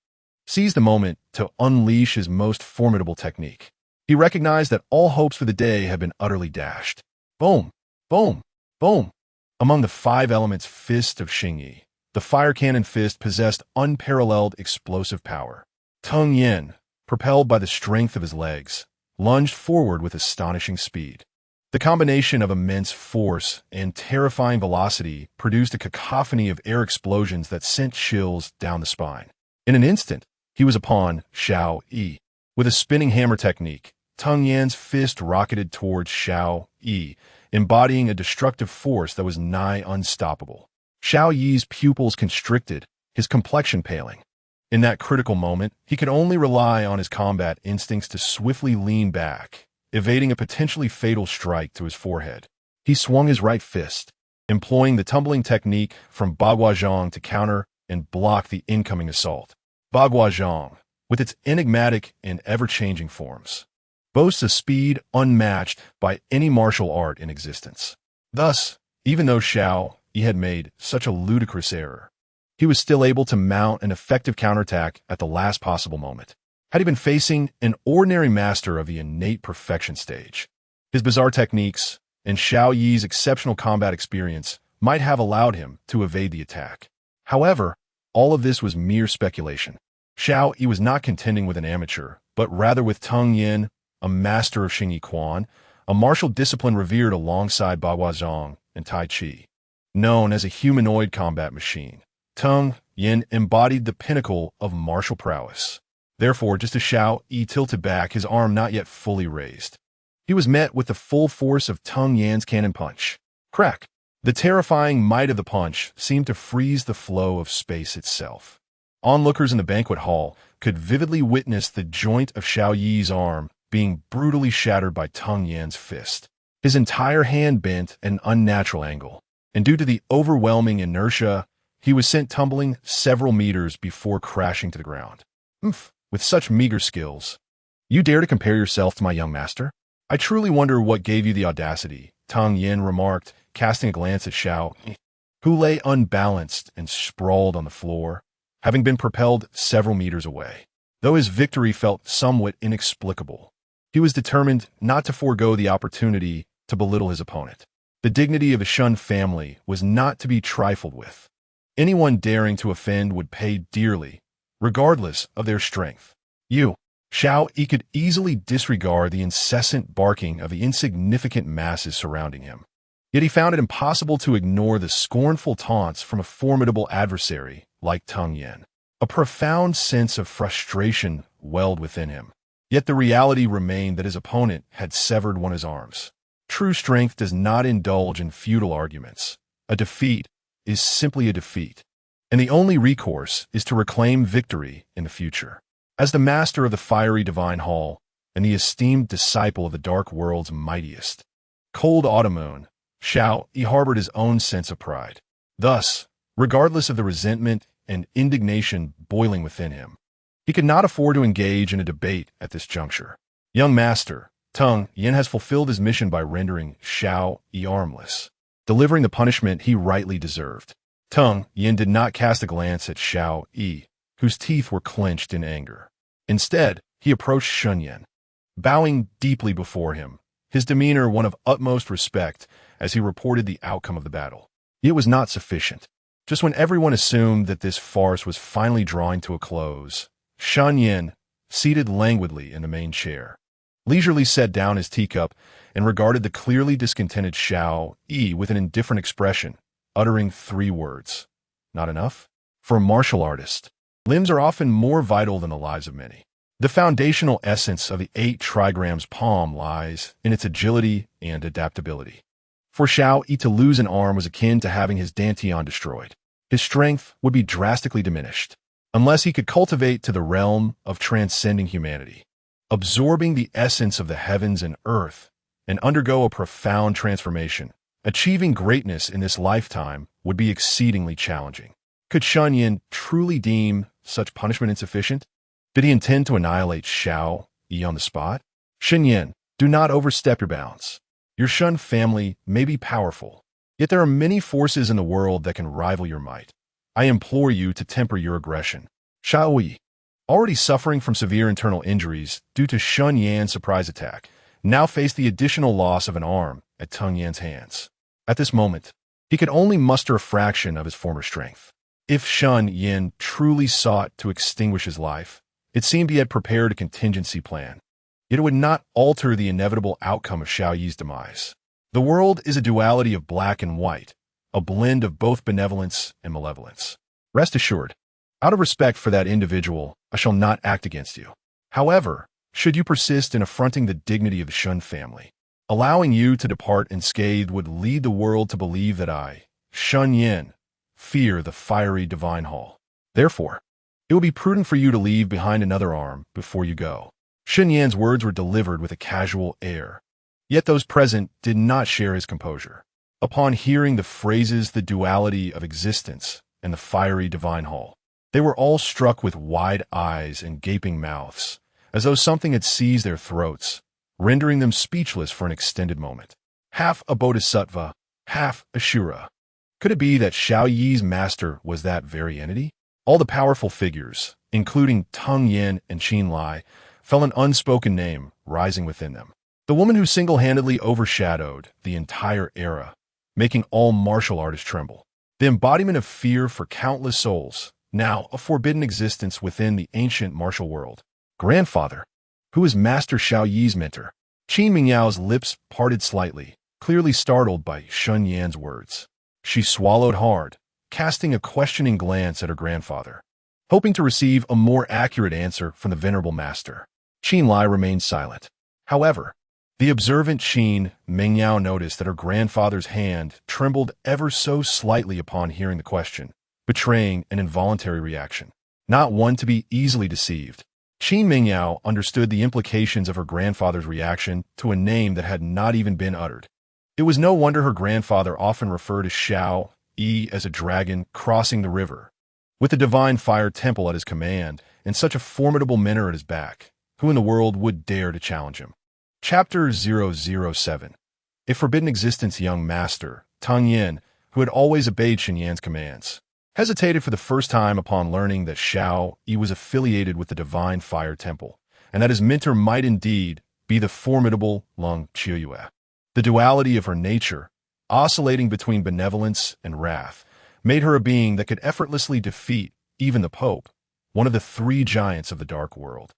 seized the moment to unleash his most formidable technique. He recognized that all hopes for the day had been utterly dashed. Boom! Boom! Boom! Among the 5 elements fist of Xing Yi, the fire cannon fist possessed unparalleled explosive power. Tang Yin, propelled by the strength of his legs, lunged forward with astonishing speed. The combination of immense force and terrifying velocity produced a cacophony of air explosions that sent chills down the spine. In an instant, he was upon Xiao Yi. With a spinning hammer technique, Tang Yan's fist rocketed towards Xiao Yi, embodying a destructive force that was nigh unstoppable. Xiao Yi's pupils constricted, his complexion paling. In that critical moment, he could only rely on his combat instincts to swiftly lean back, evading a potentially fatal strike to his forehead. He swung his right fist, employing the tumbling technique from Bagua Zhang to counter and block the incoming assault. Bagua Zhang, with its enigmatic and ever-changing forms, boasts a speed unmatched by any martial art in existence. Thus, even though Xiao Yi had made such a ludicrous error, he was still able to mount an effective counterattack at the last possible moment. Had he been facing an ordinary master of the innate perfection stage, his bizarre techniques and Xiao Yi's exceptional combat experience might have allowed him to evade the attack. However, all of this was mere speculation. Xiao Yi was not contending with an amateur, but rather with Tang Yin, a master of Xing Yi Quan, a martial discipline revered alongside Bagua Zhang and Tai Chi. Known as a humanoid combat machine, Tang Yin embodied the pinnacle of martial prowess. Therefore, just as Xiao Yi tilted back, his arm not yet fully raised, he was met with the full force of Tang Yan's cannon punch. Crack! The terrifying might of the punch seemed to freeze the flow of space itself. Onlookers in the banquet hall could vividly witness the joint of Xiao Yi's arm being brutally shattered by Tang Yan's fist. His entire hand bent at an unnatural angle, and due to the overwhelming inertia, he was sent tumbling several meters before crashing to the ground. With such meager skills, you dare to compare yourself to my young master? I truly wonder what gave you the audacity, Tang Yin remarked, casting a glance at Xiao Yi, who lay unbalanced and sprawled on the floor, having been propelled several meters away. Though his victory felt somewhat inexplicable, he was determined not to forego the opportunity to belittle his opponent. The dignity of the Shun family was not to be trifled with. Anyone daring to offend would pay dearly, regardless of their strength. Xiao Yi could easily disregard the incessant barking of the insignificant masses surrounding him. Yet he found it impossible to ignore the scornful taunts from a formidable adversary like Tang Yin. A profound sense of frustration welled within him. Yet the reality remained that his opponent had severed one of his arms. True strength does not indulge in futile arguments. A defeat is simply a defeat, and the only recourse is to reclaim victory in the future. As the master of the fiery divine hall and the esteemed disciple of the dark world's mightiest, cold autumn moon, Xiao Yi harbored his own sense of pride. Thus, regardless of the resentment and indignation boiling within him, he could not afford to engage in a debate at this juncture. Young master, Tang Yin has fulfilled his mission by rendering Xiao Yi armless, delivering the punishment he rightly deserved. Tang Yin did not cast a glance at Xiao Yi, whose teeth were clenched in anger. Instead, he approached Shen Yan, bowing deeply before him, his demeanor one of utmost respect as he reported the outcome of the battle. It was not sufficient. Just when everyone assumed that this farce was finally drawing to a close, Shen Yan, seated languidly in the main chair, leisurely set down his teacup and regarded the clearly discontented Xiao Yi with an indifferent expression, uttering 3 words. Not enough? For a martial artist, limbs are often more vital than the lives of many. The foundational essence of the 8 trigrams palm lies in its agility and adaptability. For Xiao Yi to lose an arm was akin to having his dantian destroyed. his strength would be drastically diminished, unless he could cultivate to the realm of transcending humanity, absorbing the essence of the heavens and earth, and undergo a profound transformation. Achieving greatness in this lifetime would be exceedingly challenging. Could Shen Yan truly deem such punishment insufficient? Did he intend to annihilate Xiao Yi on the spot? Shen Yan, do not overstep your bounds. Your Shen family may be powerful, yet there are many forces in the world that can rival your might. I implore you to temper your aggression. Xiao Yi, already suffering from severe internal injuries due to Shen Yan's surprise attack, now faced the additional loss of an arm at Teng Yan's hands. At this moment, he could only muster a fraction of his former strength. If Shen Yan truly sought to extinguish his life, it seemed he had prepared a contingency plan. Yet it would not alter the inevitable outcome of Xiao Yi's demise. The world is a duality of black and white, a blend of both benevolence and malevolence. Rest assured, out of respect for that individual, I shall not act against you. However, should you persist in affronting the dignity of the Shen family, allowing you to depart unscathed would lead the world to believe that I, Shen Yan, fear the fiery divine hall. Therefore, it will be prudent for you to leave behind another arm before you go. Shen Yan's words were delivered with a casual air, yet those present did not share his composure. Upon hearing the phrases the duality of existence and the fiery divine hall, they were all struck with wide eyes and gaping mouths, as though something had seized their throats, rendering them speechless for an extended moment. Half a bodhisattva, half a Shura. Could it be that Xiao Yi's master was that very entity? All the powerful figures, including Teng Yan and Qin Lai, felt an unspoken name rising within them. The woman who single-handedly overshadowed the entire era, making all martial artists tremble. The embodiment of fear for countless souls, now a forbidden existence within the ancient martial world. Grandfather, who is Master Xiao Yi's mentor? Qin Mingyao's lips parted slightly, clearly startled by Shen Yan's words. She swallowed hard, casting a questioning glance at her grandfather, hoping to receive a more accurate answer from the venerable master. Qin Lai remained silent. However, the observant Qin Mingyao noticed that her grandfather's hand trembled ever so slightly upon hearing the question, betraying an involuntary reaction. Not one to be easily deceived, Qin Mingyao understood the implications of her grandfather's reaction to a name that had not even been uttered. It was no wonder her grandfather often referred to Xiao Yi as a dragon crossing the river, with the divine fire temple at his command and such a formidable mentor at his back. Who in the world would dare to challenge him? Chapter 007. A forbidden existence young master, Teng Yan, who had always obeyed Shen Yan's commands, hesitated for the first time upon learning that Xiao Yi was affiliated with the Divine Fire Temple, and that his mentor might indeed be the formidable Lung Qiuyue. The duality of her nature, oscillating between benevolence and wrath, made her a being that could effortlessly defeat even the Pope, one of the three giants of the dark world,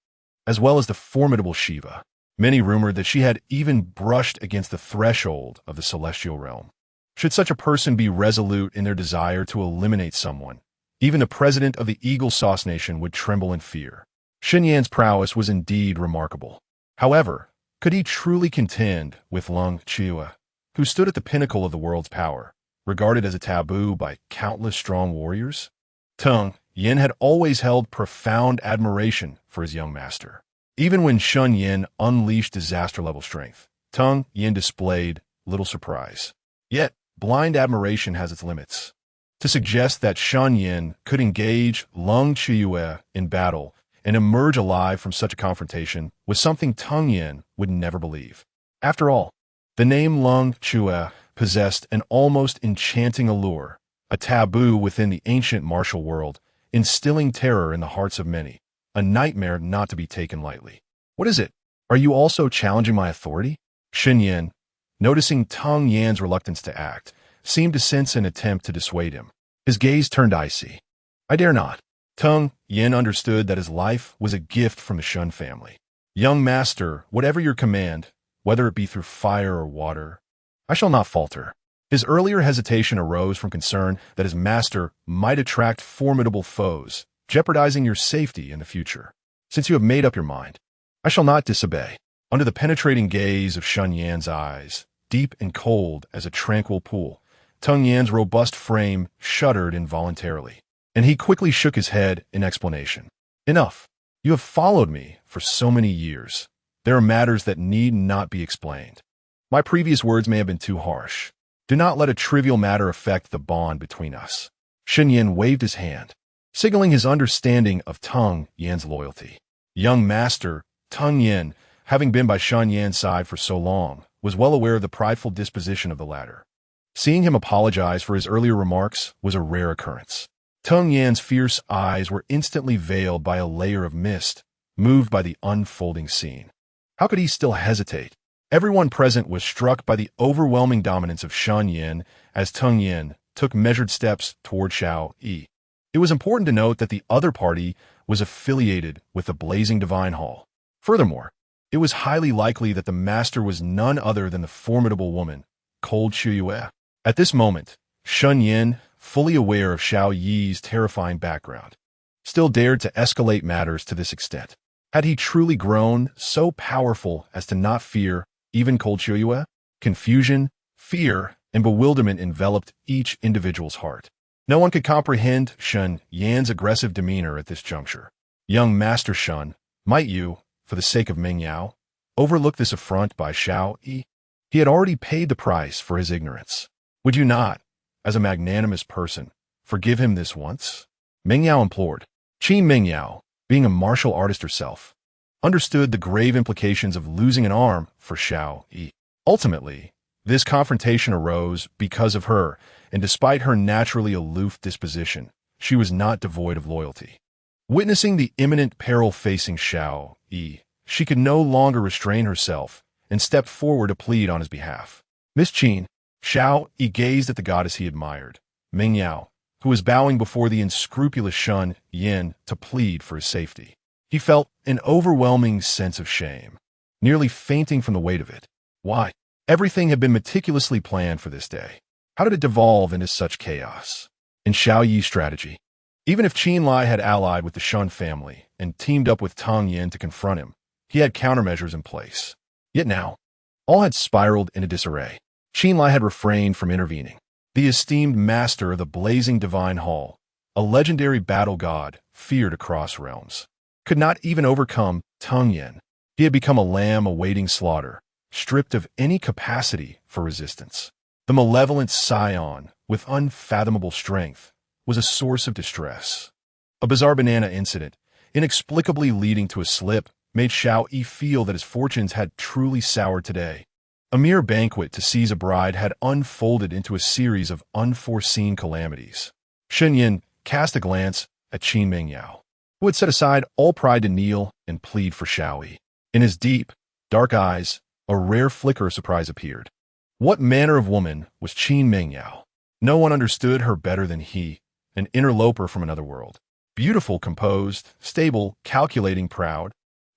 as well as the formidable Shiva. Many rumored that she had even brushed against the threshold of the celestial realm. Should such a person be resolute in their desire to eliminate someone, even the president of the Eagle Sauce Nation would tremble in fear. Shen Yan's prowess was indeed remarkable. However, could he truly contend with Lung Qiuyue, who stood at the pinnacle of the world's power, regarded as a taboo by countless strong warriors? Teng Yan had always held profound admiration for his young master. Even when Shen Yan unleashed disaster-level strength, Teng Yan displayed little surprise. Yet, blind admiration has its limits. To suggest that Shen Yan could engage Lung Qiuyue in battle and emerge alive from such a confrontation was something Teng Yan would never believe. After all, the name Lung Qiuyue possessed an almost enchanting allure, a taboo within the ancient martial world, instilling terror in the hearts of many, a nightmare not to be taken lightly. What is it? Are you also challenging my authority? Shen Yan, noticing Teng Yan's reluctance to act, seemed to sense an attempt to dissuade him. His gaze turned icy. I dare not. Teng Yan understood that his life was a gift from the Shen family. Young master, whatever your command, whether it be through fire or water, I shall not falter. His earlier hesitation arose from concern that his master might attract formidable foes, jeopardizing your safety in the future. Since you have made up your mind, I shall not disobey. Under the penetrating gaze of Shen Yan's eyes, deep and cold as a tranquil pool, Tung Yan's robust frame shuddered involuntarily, and he quickly shook his head in explanation. Enough. You have followed me for so many years. There are matters that need not be explained. My previous words may have been too harsh. Do not let a trivial matter affect the bond between us. Shen Yan waved his hand, signaling his understanding of Tung Yan's loyalty. Young master Tung Yan, having been by Shen Yan's side for so long, was well aware of the prideful disposition of the latter. Seeing him apologize for his earlier remarks was a rare occurrence. Tung Yan's fierce eyes were instantly veiled by a layer of mist, moved by the unfolding scene. How could he still hesitate? Everyone present was struck by the overwhelming dominance of Shen Yan as Tung Yan took measured steps toward Xiao Yi. It was important to note that the other party was affiliated with the Blazing Divine Hall. Furthermore, it was highly likely that the master was none other than the formidable woman, Cold Shuyue. At this moment, Shen Yan, fully aware of Xiao Yi's terrifying background, still dared to escalate matters to this extent. Had he truly grown so powerful as to not fear even Cold Shuyue? Confusion, fear, and bewilderment enveloped each individual's heart. No one could comprehend Shen Yan's aggressive demeanor at this juncture. Young Master Shen, might you, for the sake of Meng Yao, overlook this affront by Xiao Yi? He had already paid the price for his ignorance. Would you not, as a magnanimous person, forgive him this once? Meng Yao implored. Qin Meng Yao, being a martial artist herself, understood the grave implications of losing an arm for Xiao Yi. Ultimately, this confrontation arose because of her, and despite her naturally aloof disposition, she was not devoid of loyalty. Witnessing the imminent peril facing Xiao Yi, she could no longer restrain herself and stepped forward to plead on his behalf. Miss Qin, Xiao Yi gazed at the goddess he admired, Meng Yao, who was bowing before the unscrupulous Shen Yan to plead for his safety. He felt an overwhelming sense of shame, nearly fainting from the weight of it. Why? Everything had been meticulously planned for this day. How did it devolve into such chaos? In Xiao Yi's strategy, even if Qin Lai had allied with the Shen family and teamed up with Tung Yan to confront him, he had countermeasures in place. Yet now, all had spiraled into disarray. Qin Lai had refrained from intervening. The esteemed master of the Blazing Divine Hall, a legendary battle god feared across realms, could not even overcome Tung Yan. He had become a lamb awaiting slaughter, stripped of any capacity for resistance. The malevolent scion, with unfathomable strength, was a source of distress. A bizarre banana incident, inexplicably leading to a slip, made Xiao Yi feel that his fortunes had truly soured today. A mere banquet to seize a bride had unfolded into a series of unforeseen calamities. Shen Yan cast a glance at Qin Meng Yao, who had set aside all pride to kneel and plead for Xiao Yi. In his deep, dark eyes, a rare flicker of surprise appeared. What manner of woman was Qin Meng Yao? No one understood her better than he, an interloper from another world. Beautiful, composed, stable, calculating, proud,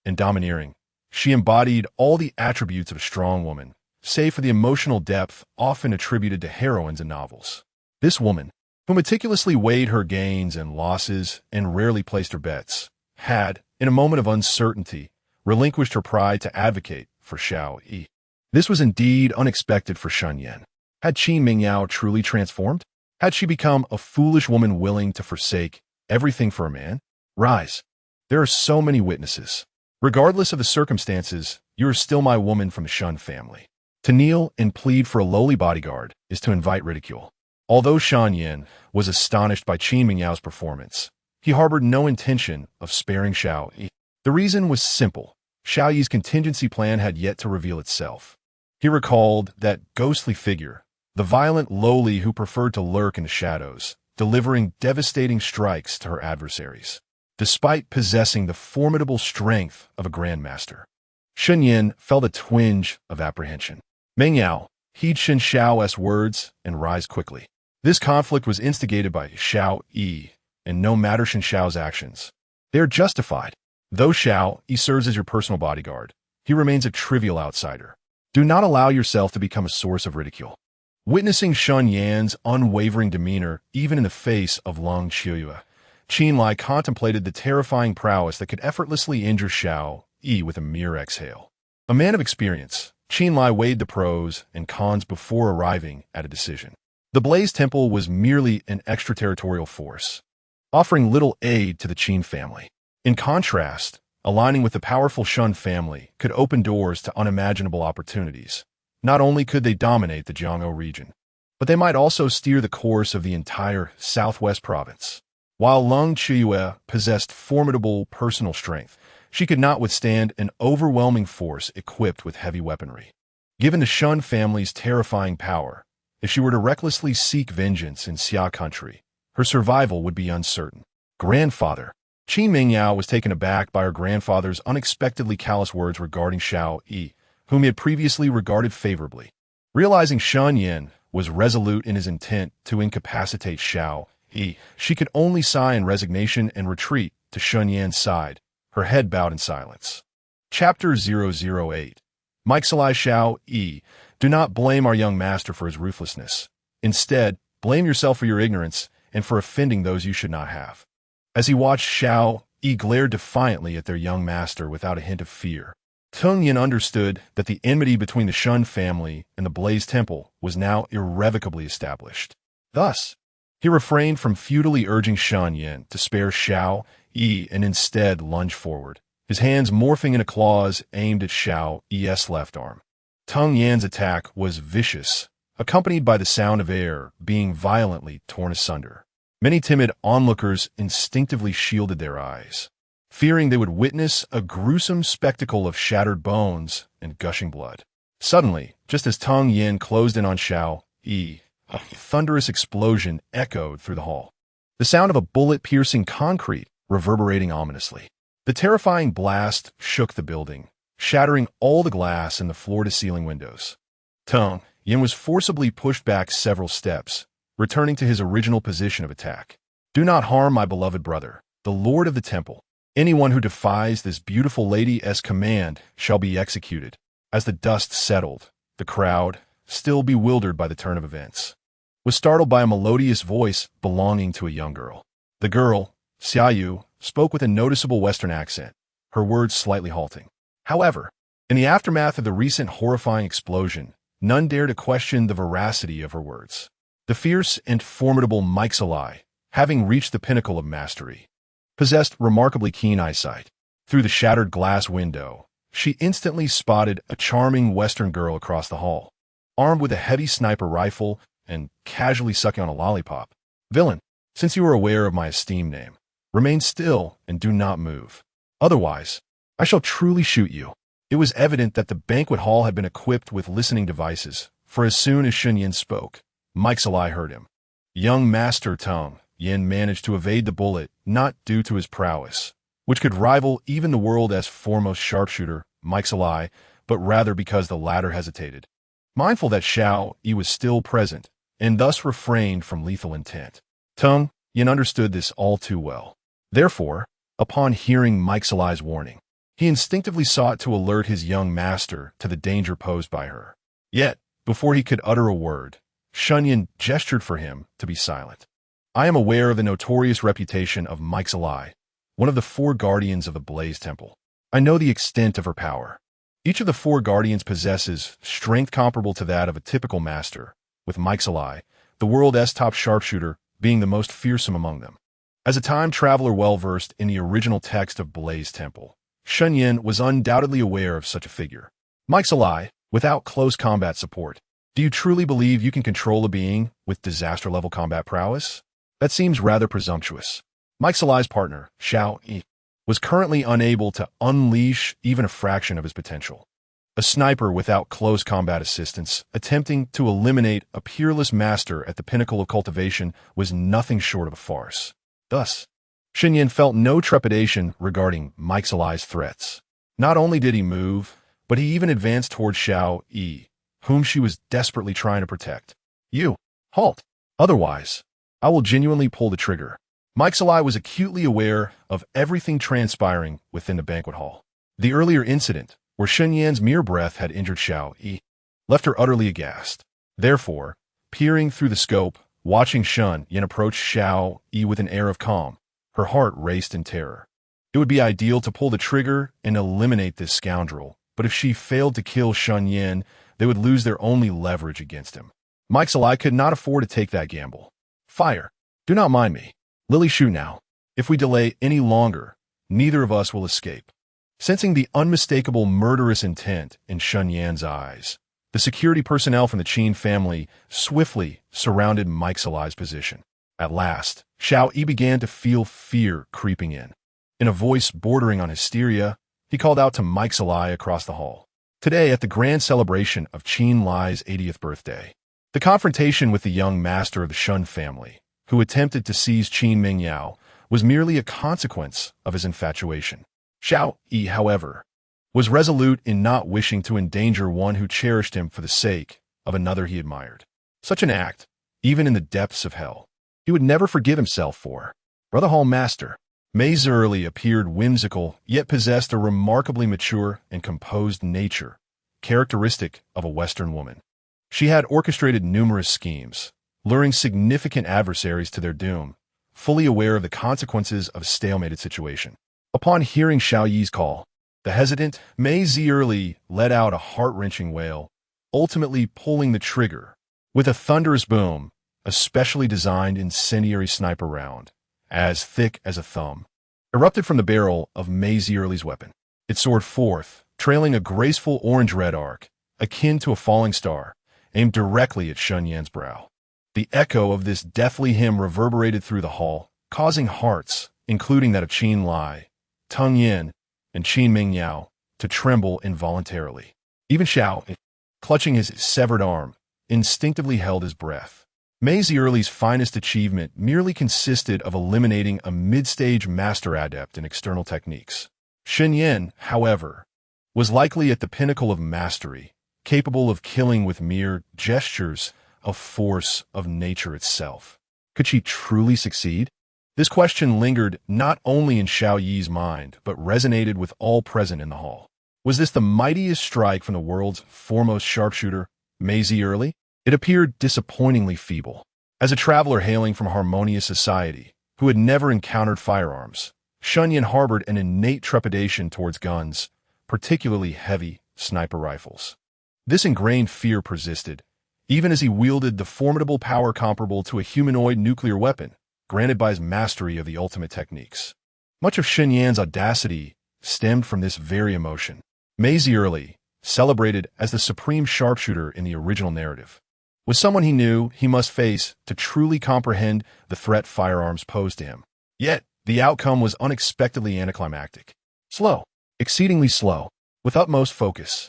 and domineering, she embodied all the attributes of a strong woman, save for the emotional depth often attributed to heroines in novels. This woman, who meticulously weighed her gains and losses and rarely placed her bets, had, in a moment of uncertainty, relinquished her pride to advocate for Xiao Yi. This was indeed unexpected for Shen Yan. Had Qin Meng Yao truly transformed? Had she become a foolish woman willing to forsake everything for a man? Rise. There are so many witnesses. Regardless of the circumstances, you are still my woman from the Shen family. To kneel and plead for a lowly bodyguard is to invite ridicule. Although Shen Yan was astonished by Qin Meng Yao's performance, he harbored no intention of sparing Xiao Yi. The reason was simple. Xiao Yi's contingency plan had yet to reveal itself. He recalled that ghostly figure, the violent lowly who preferred to lurk in the shadows, delivering devastating strikes to her adversaries, despite possessing the formidable strength of a grandmaster. Shen Yan felt a twinge of apprehension. Meng Yao, heed Shen Xiao's words and rise quickly. This conflict was instigated by Xiao Yi, and no matter Shen Xiao's actions. They are justified. Though Xiao Yi serves as your personal bodyguard, he remains a trivial outsider. Do not allow yourself to become a source of ridicule. Witnessing Shen Yan's unwavering demeanor, even in the face of Long Shuyue, Qin Lai contemplated the terrifying prowess that could effortlessly injure Xiao Yi with a mere exhale. A man of experience, Qin Lai weighed the pros and cons before arriving at a decision. The Blaze Temple was merely an extraterritorial force, offering little aid to the Qin family. In contrast, aligning with the powerful Shen family could open doors to unimaginable opportunities. Not only could they dominate the Jianghu region, but they might also steer the course of the entire southwest province. While Leng Qiyue possessed formidable personal strength, she could not withstand an overwhelming force equipped with heavy weaponry. Given the Shen family's terrifying power, if she were to recklessly seek vengeance in Xia country, her survival would be uncertain. Grandfather. Qin Mingyao was taken aback by her grandfather's unexpectedly callous words regarding Xiao Yi, whom he had previously regarded favorably. Realizing Shen Yan was resolute in his intent to incapacitate Xiao Yi, she could only sigh in resignation and retreat to Shen Yan's side, her head bowed in silence. Chapter 008. Meixilai Xiao Yi. Do not blame our young master for his ruthlessness. Instead, blame yourself for your ignorance and for offending those you should not have. As he watched Xiao Yi glare defiantly at their young master without a hint of fear, Tung Yin understood that the enmity between the Shen family and the Blaze Temple was now irrevocably established. Thus, he refrained from futilely urging Shen Yan to spare Xiao Yi and instead lunged forward, his hands morphing into claws aimed at Xiao Yi's left arm. Tung Yan's attack was vicious, accompanied by the sound of air being violently torn asunder. Many timid onlookers instinctively shielded their eyes, fearing they would witness a gruesome spectacle of shattered bones and gushing blood. Suddenly, just as Tung Yan closed in on Xiao Yi, a thunderous explosion echoed through the hall. The sound of a bullet piercing concrete, reverberating ominously. The terrifying blast shook the building, shattering all the glass in the floor-to-ceiling windows. Tung Yan was forcibly pushed back several steps, returning to his original position of attack. Do not harm my beloved brother, the Lord of the Temple. Anyone who defies this beautiful lady's command shall be executed. As the dust settled, the crowd, still bewildered by the turn of events, was startled by a melodious voice belonging to a young girl. The girl, Xiaoyu, spoke with a noticeable Western accent, her words slightly halting. However, in the aftermath of the recent horrifying explosion, none dared to question the veracity of her words. The fierce and formidable Meixilai, having reached the pinnacle of mastery, possessed remarkably keen eyesight. Through the shattered glass window, she instantly spotted a charming Western girl across the hall, armed with a heavy sniper rifle and casually sucking on a lollipop. Villain, since you are aware of my esteemed name, remain still and do not move. Otherwise, I shall truly shoot you. It was evident that the banquet hall had been equipped with listening devices, for as soon as Shen Yan spoke, Meixilai heard him. Young Master Tung Yan managed to evade the bullet, not due to his prowess, which could rival even the world's foremost sharpshooter, Meixilai, but rather because the latter hesitated, mindful that Xiao Yi was still present, and thus refrained from lethal intent. Tung Yan understood this all too well. Therefore, upon hearing Meixilai's warning, he instinctively sought to alert his young master to the danger posed by her. Yet, before he could utter a word, Shen Yan gestured for him to be silent. I am aware of the notorious reputation of Meixilai, one of the 4 guardians of the Blaze Temple. I know the extent of her power. Each of the 4 guardians possesses strength comparable to that of a typical master, with Meixilai, the world's top sharpshooter, being the most fearsome among them. As a time traveler well-versed in the original text of Blaze Temple, Shen Yan was undoubtedly aware of such a figure. Meixilai, without close combat support, do you truly believe you can control a being with disaster-level combat prowess? That seems rather presumptuous. Meixilai's partner, Xiao Yi, was currently unable to unleash even a fraction of his potential. A sniper without close combat assistance, attempting to eliminate a peerless master at the pinnacle of cultivation, was nothing short of a farce. Thus, Shen Yan felt no trepidation regarding Meixilai's threats. Not only did he move, but he even advanced toward Xiao Yi, whom she was desperately trying to protect. You, halt. Otherwise, I will genuinely pull the trigger. Meixilai was acutely aware of everything transpiring within the banquet hall. The earlier incident, where Shen Yan's mere breath had injured Xiao Yi, left her utterly aghast. Therefore, peering through the scope, watching Shen Yan approach Xiao Yi with an air of calm, her heart raced in terror. It would be ideal to pull the trigger and eliminate this scoundrel, but if she failed to kill Shen Yan, they would lose their only leverage against him. Mike's ally could not afford to take that gamble. Fire. Do not mind me. Lily, shoot now. If we delay any longer, neither of us will escape. Sensing the unmistakable murderous intent in Shen Yan's eyes, the security personnel from the Qin family swiftly surrounded Mike's ally's position. At last, Xiao Yi began to feel fear creeping in. In a voice bordering on hysteria, he called out to Mike's ally across the hall. Today, at the grand celebration of Qin Lai's 80th birthday, the confrontation with the young master of the Shun family, who attempted to seize Qin Mingyao, was merely a consequence of his infatuation. Xiao Yi, however, was resolute in not wishing to endanger one who cherished him for the sake of another he admired. Such an act, even in the depths of hell, he would never forgive himself for. Brother Hall Master Mei Zerli appeared whimsical, yet possessed a remarkably mature and composed nature, characteristic of a Western woman. She had orchestrated numerous schemes, luring significant adversaries to their doom, fully aware of the consequences of a stalemated situation. Upon hearing Xiao Yi's call, the hesitant Mei Zerli let out a heart-wrenching wail, ultimately pulling the trigger. With a thunderous boom, a specially designed incendiary sniper round, as thick as a thumb, erupted from the barrel of Mei Zerli's weapon. It soared forth, trailing a graceful orange-red arc, akin to a falling star, aimed directly at Shen Yan's brow. The echo of this deathly hymn reverberated through the hall, causing hearts, including that of Qin Lai, Teng Yin, and Qin Mingyao, to tremble involuntarily. Even Xiao, clutching his severed arm, instinctively held his breath. Mei Zerli's finest achievement merely consisted of eliminating a mid-stage master adept in external techniques. Shen Yan, however, was likely at the pinnacle of mastery, capable of killing with mere gestures of force of nature itself. Could she truly succeed? This question lingered not only in Xiao Yi's mind, but resonated with all present in the hall. Was this the mightiest strike from the world's foremost sharpshooter, Mei Zerli? It appeared disappointingly feeble. As a traveler hailing from harmonious society, who had never encountered firearms, Shen Yan harbored an innate trepidation towards guns, particularly heavy sniper rifles. This ingrained fear persisted, even as he wielded the formidable power comparable to a humanoid nuclear weapon, granted by his mastery of the ultimate techniques. Much of Shen Yan's audacity stemmed from this very emotion. Mei Zerli, celebrated as the supreme sharpshooter in the original narrative, was someone he knew he must face to truly comprehend the threat firearms posed to him. Yet, the outcome was unexpectedly anticlimactic. Slow, exceedingly slow, with utmost focus.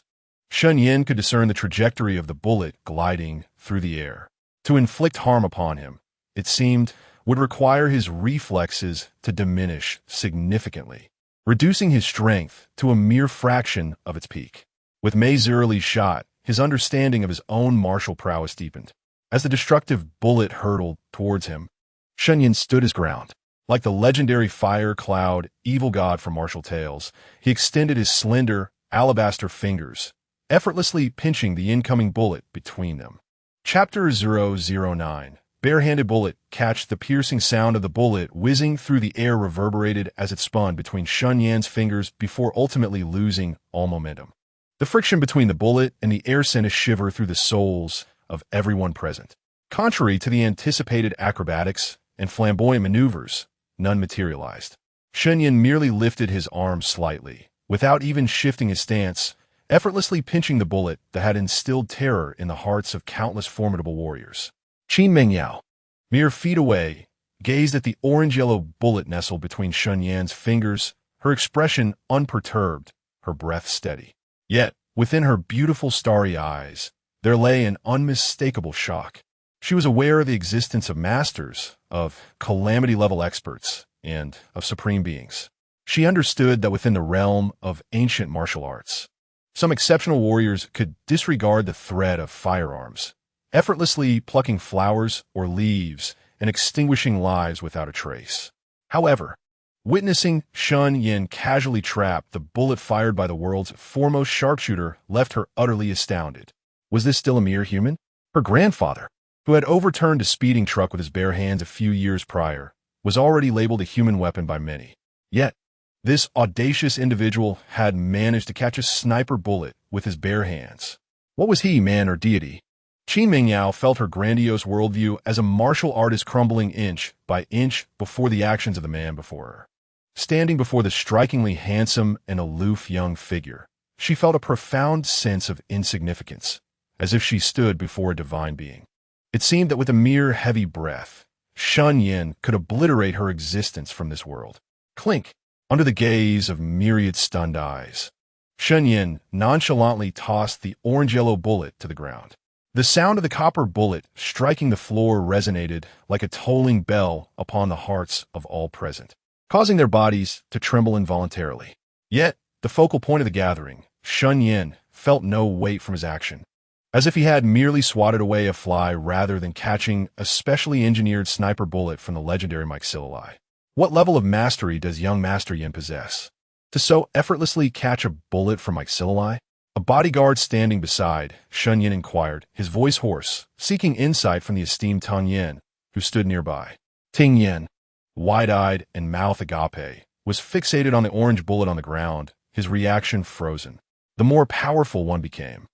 Shen Yan could discern the trajectory of the bullet gliding through the air. To inflict harm upon him, it seemed, would require his reflexes to diminish significantly, reducing his strength to a mere fraction of its peak. With Mei Zerli's shot, his understanding of his own martial prowess deepened. As the destructive bullet hurtled towards him, Shen Yan stood his ground. Like the legendary fire cloud evil god from martial tales, he extended his slender, alabaster fingers, effortlessly pinching the incoming bullet between them. Chapter 009. Barehanded bullet. Catch. The piercing sound of the bullet whizzing through the air reverberated as it spun between Shen Yan's fingers before ultimately losing all momentum. The friction between the bullet and the air sent a shiver through the souls of everyone present. Contrary to the anticipated acrobatics and flamboyant maneuvers, none materialized. Shen Yan merely lifted his arm slightly, without even shifting his stance, effortlessly pinching the bullet that had instilled terror in the hearts of countless formidable warriors. Qin Mingyao, mere feet away, gazed at the orange-yellow bullet nestled between Shen Yan's fingers, her expression unperturbed, her breath steady. Yet, within her beautiful starry eyes, there lay an unmistakable shock. She was aware of the existence of masters, of calamity-level experts, and of supreme beings. She understood that within the realm of ancient martial arts, some exceptional warriors could disregard the threat of firearms, effortlessly plucking flowers or leaves and extinguishing lives without a trace. However, witnessing Shen Yan casually trap the bullet fired by the world's foremost sharpshooter left her utterly astounded. Was this still a mere human? Her grandfather, who had overturned a speeding truck with his bare hands a few years prior, was already labeled a human weapon by many. Yet, this audacious individual had managed to catch a sniper bullet with his bare hands. What was he, man or deity? Qin Mingyao felt her grandiose worldview as a martial artist crumbling inch by inch before the actions of the man before her. Standing before the strikingly handsome and aloof young figure, she felt a profound sense of insignificance, as if she stood before a divine being. It seemed that with a mere heavy breath, Shen Yan could obliterate her existence from this world. Clink! Under the gaze of myriad stunned eyes, Shen Yan nonchalantly tossed the orange-yellow bullet to the ground. The sound of the copper bullet striking the floor resonated like a tolling bell upon the hearts of all present, causing their bodies to tremble involuntarily. Yet, the focal point of the gathering, Shen Yan felt no weight from his action, as if he had merely swatted away a fly rather than catching a specially engineered sniper bullet from the legendary Myxilli. What level of mastery does young Master Yan possess to so effortlessly catch a bullet from Myxilli? A bodyguard standing beside Shen Yan inquired, his voice hoarse, seeking insight from the esteemed Tang Yan, who stood nearby. Ting Yan, wide-eyed and mouth agape, was fixated on the orange bullet on the ground, his reaction frozen. The more powerful one became,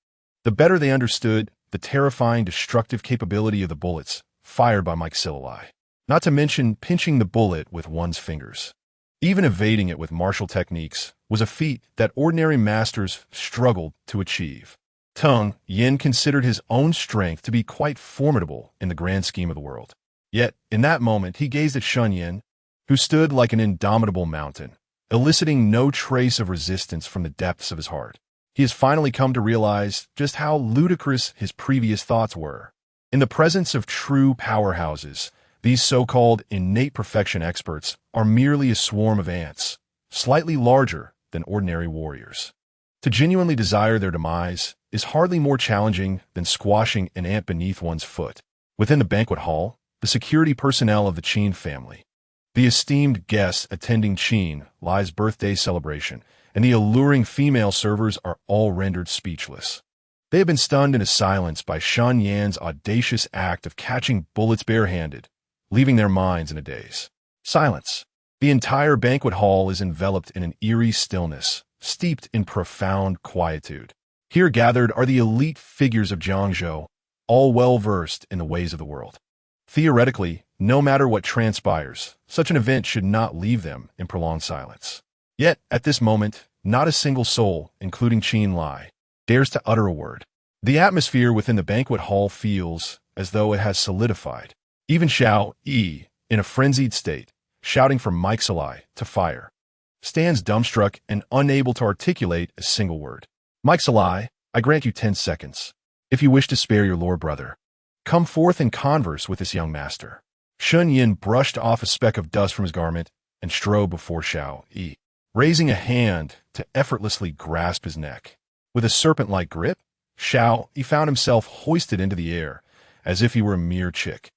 the better they understood the terrifying destructive capability of the bullets fired by Myxilli, not to mention pinching the bullet with one's fingers. Even evading it with martial techniques was a feat that ordinary masters struggled to achieve. Tang Yan considered his own strength to be quite formidable in the grand scheme of the world. Yet, in that moment, he gazed at Shen Yan, who stood like an indomitable mountain, eliciting no trace of resistance from the depths of his heart. He has finally come to realize just how ludicrous his previous thoughts were. In the presence of true powerhouses, these so-called innate perfection experts are merely a swarm of ants, slightly larger than ordinary warriors. To genuinely desire their demise is hardly more challenging than squashing an ant beneath one's foot. Within the banquet hall, the security personnel of the Qin family, the esteemed guests attending Qin Li's birthday celebration, and the alluring female servers are all rendered speechless. They have been stunned into silence by Shen Yan's audacious act of catching bullets barehanded, leaving their minds in a daze. Silence. The entire banquet hall is enveloped in an eerie stillness, steeped in profound quietude. Here gathered are the elite figures of Jiangzhou, all well-versed in the ways of the world. Theoretically, no matter what transpires, such an event should not leave them in prolonged silence. Yet, at this moment, not a single soul, including Qin Li, dares to utter a word. The atmosphere within the banquet hall feels as though it has solidified. Even Xiao Yi, in a frenzied state, shouting for Myxilli to fire, stands dumbstruck and unable to articulate a single word. Myxilli, I grant you 10 seconds. If you wish to spare your lord brother, come forth and converse with this young master. Shen Yan brushed off a speck of dust from his garment and strode before Xiao Yi, raising a hand to effortlessly grasp his neck. With a serpent-like grip, Xiao Yi found himself hoisted into the air as if he were a mere chick.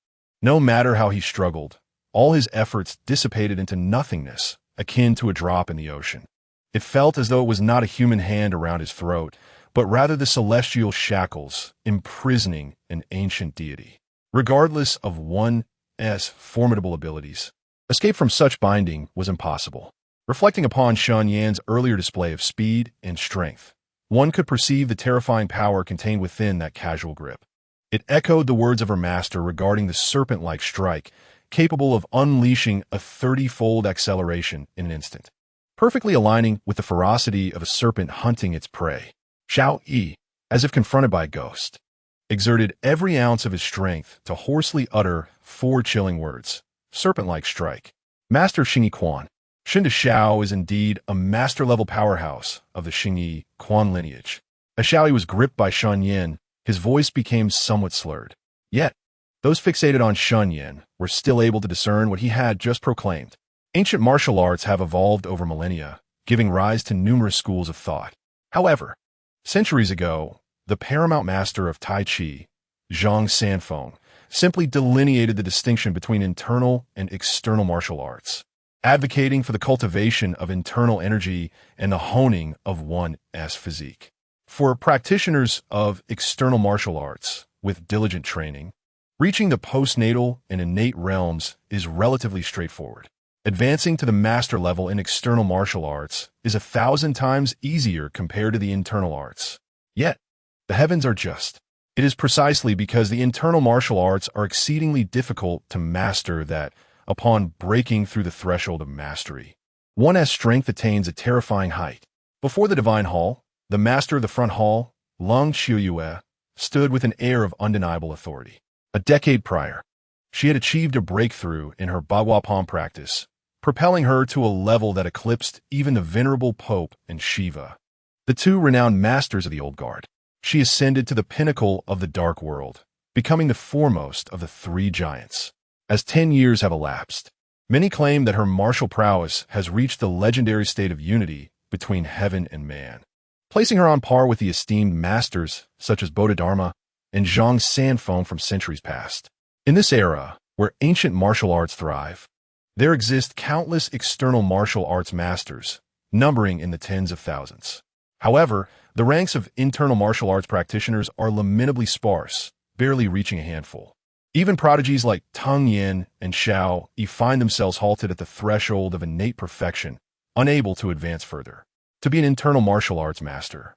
No matter how he struggled, all his efforts dissipated into nothingness, akin to a drop in the ocean. It felt as though it was not a human hand around his throat, but rather the celestial shackles imprisoning an ancient deity. Regardless of one's formidable abilities, escape from such binding was impossible. Reflecting upon Shen Yan's earlier display of speed and strength, one could perceive the terrifying power contained within that casual grip. It echoed the words of her master regarding the serpent-like strike, capable of unleashing a 30-fold acceleration in an instant, perfectly aligning with the ferocity of a serpent hunting its prey. Xiao Yi, as if confronted by a ghost, exerted every ounce of his strength to hoarsely utter 4 chilling words. Serpent-like strike. Master Xingyi Quan. Shen Xiao is indeed a master-level powerhouse of the Xingyi Quan lineage. As Xiao Yi was gripped by Shen Yan, his voice became somewhat slurred. Yet, those fixated on Shen Yan were still able to discern what he had just proclaimed. Ancient martial arts have evolved over millennia, giving rise to numerous schools of thought. However, centuries ago, the paramount master of Tai Chi, Zhang Sanfeng, simply delineated the distinction between internal and external martial arts, advocating for the cultivation of internal energy and the honing of one's physique. For practitioners of external martial arts with diligent training, reaching the postnatal and innate realms is relatively straightforward. Advancing to the master level in external martial arts is 1,000 times easier compared to the internal arts. Yet, the heavens are just. It is precisely because the internal martial arts are exceedingly difficult to master that, upon breaking through the threshold of mastery, one's strength attains a terrifying height. Before the Divine Hall, the master of the front hall, Lung Qiuyue, stood with an air of undeniable authority. A decade prior, she had achieved a breakthrough in her Bagua Palm practice, propelling her to a level that eclipsed even the venerable Pope and Shiva, the two renowned masters of the old guard. She ascended to the pinnacle of the dark world, becoming the foremost of the three giants. As 10 years have elapsed, many claim that her martial prowess has reached the legendary state of unity between heaven and man, placing her on par with the esteemed masters such as Bodhidharma and Zhang Sanfeng from centuries past. In this era, where ancient martial arts thrive, there exist countless external martial arts masters, numbering in the tens of thousands. However, the ranks of internal martial arts practitioners are lamentably sparse, barely reaching a handful. Even prodigies like Tang Yin and Xiao Yi find themselves halted at the threshold of innate perfection, unable to advance further. To be an internal martial arts master,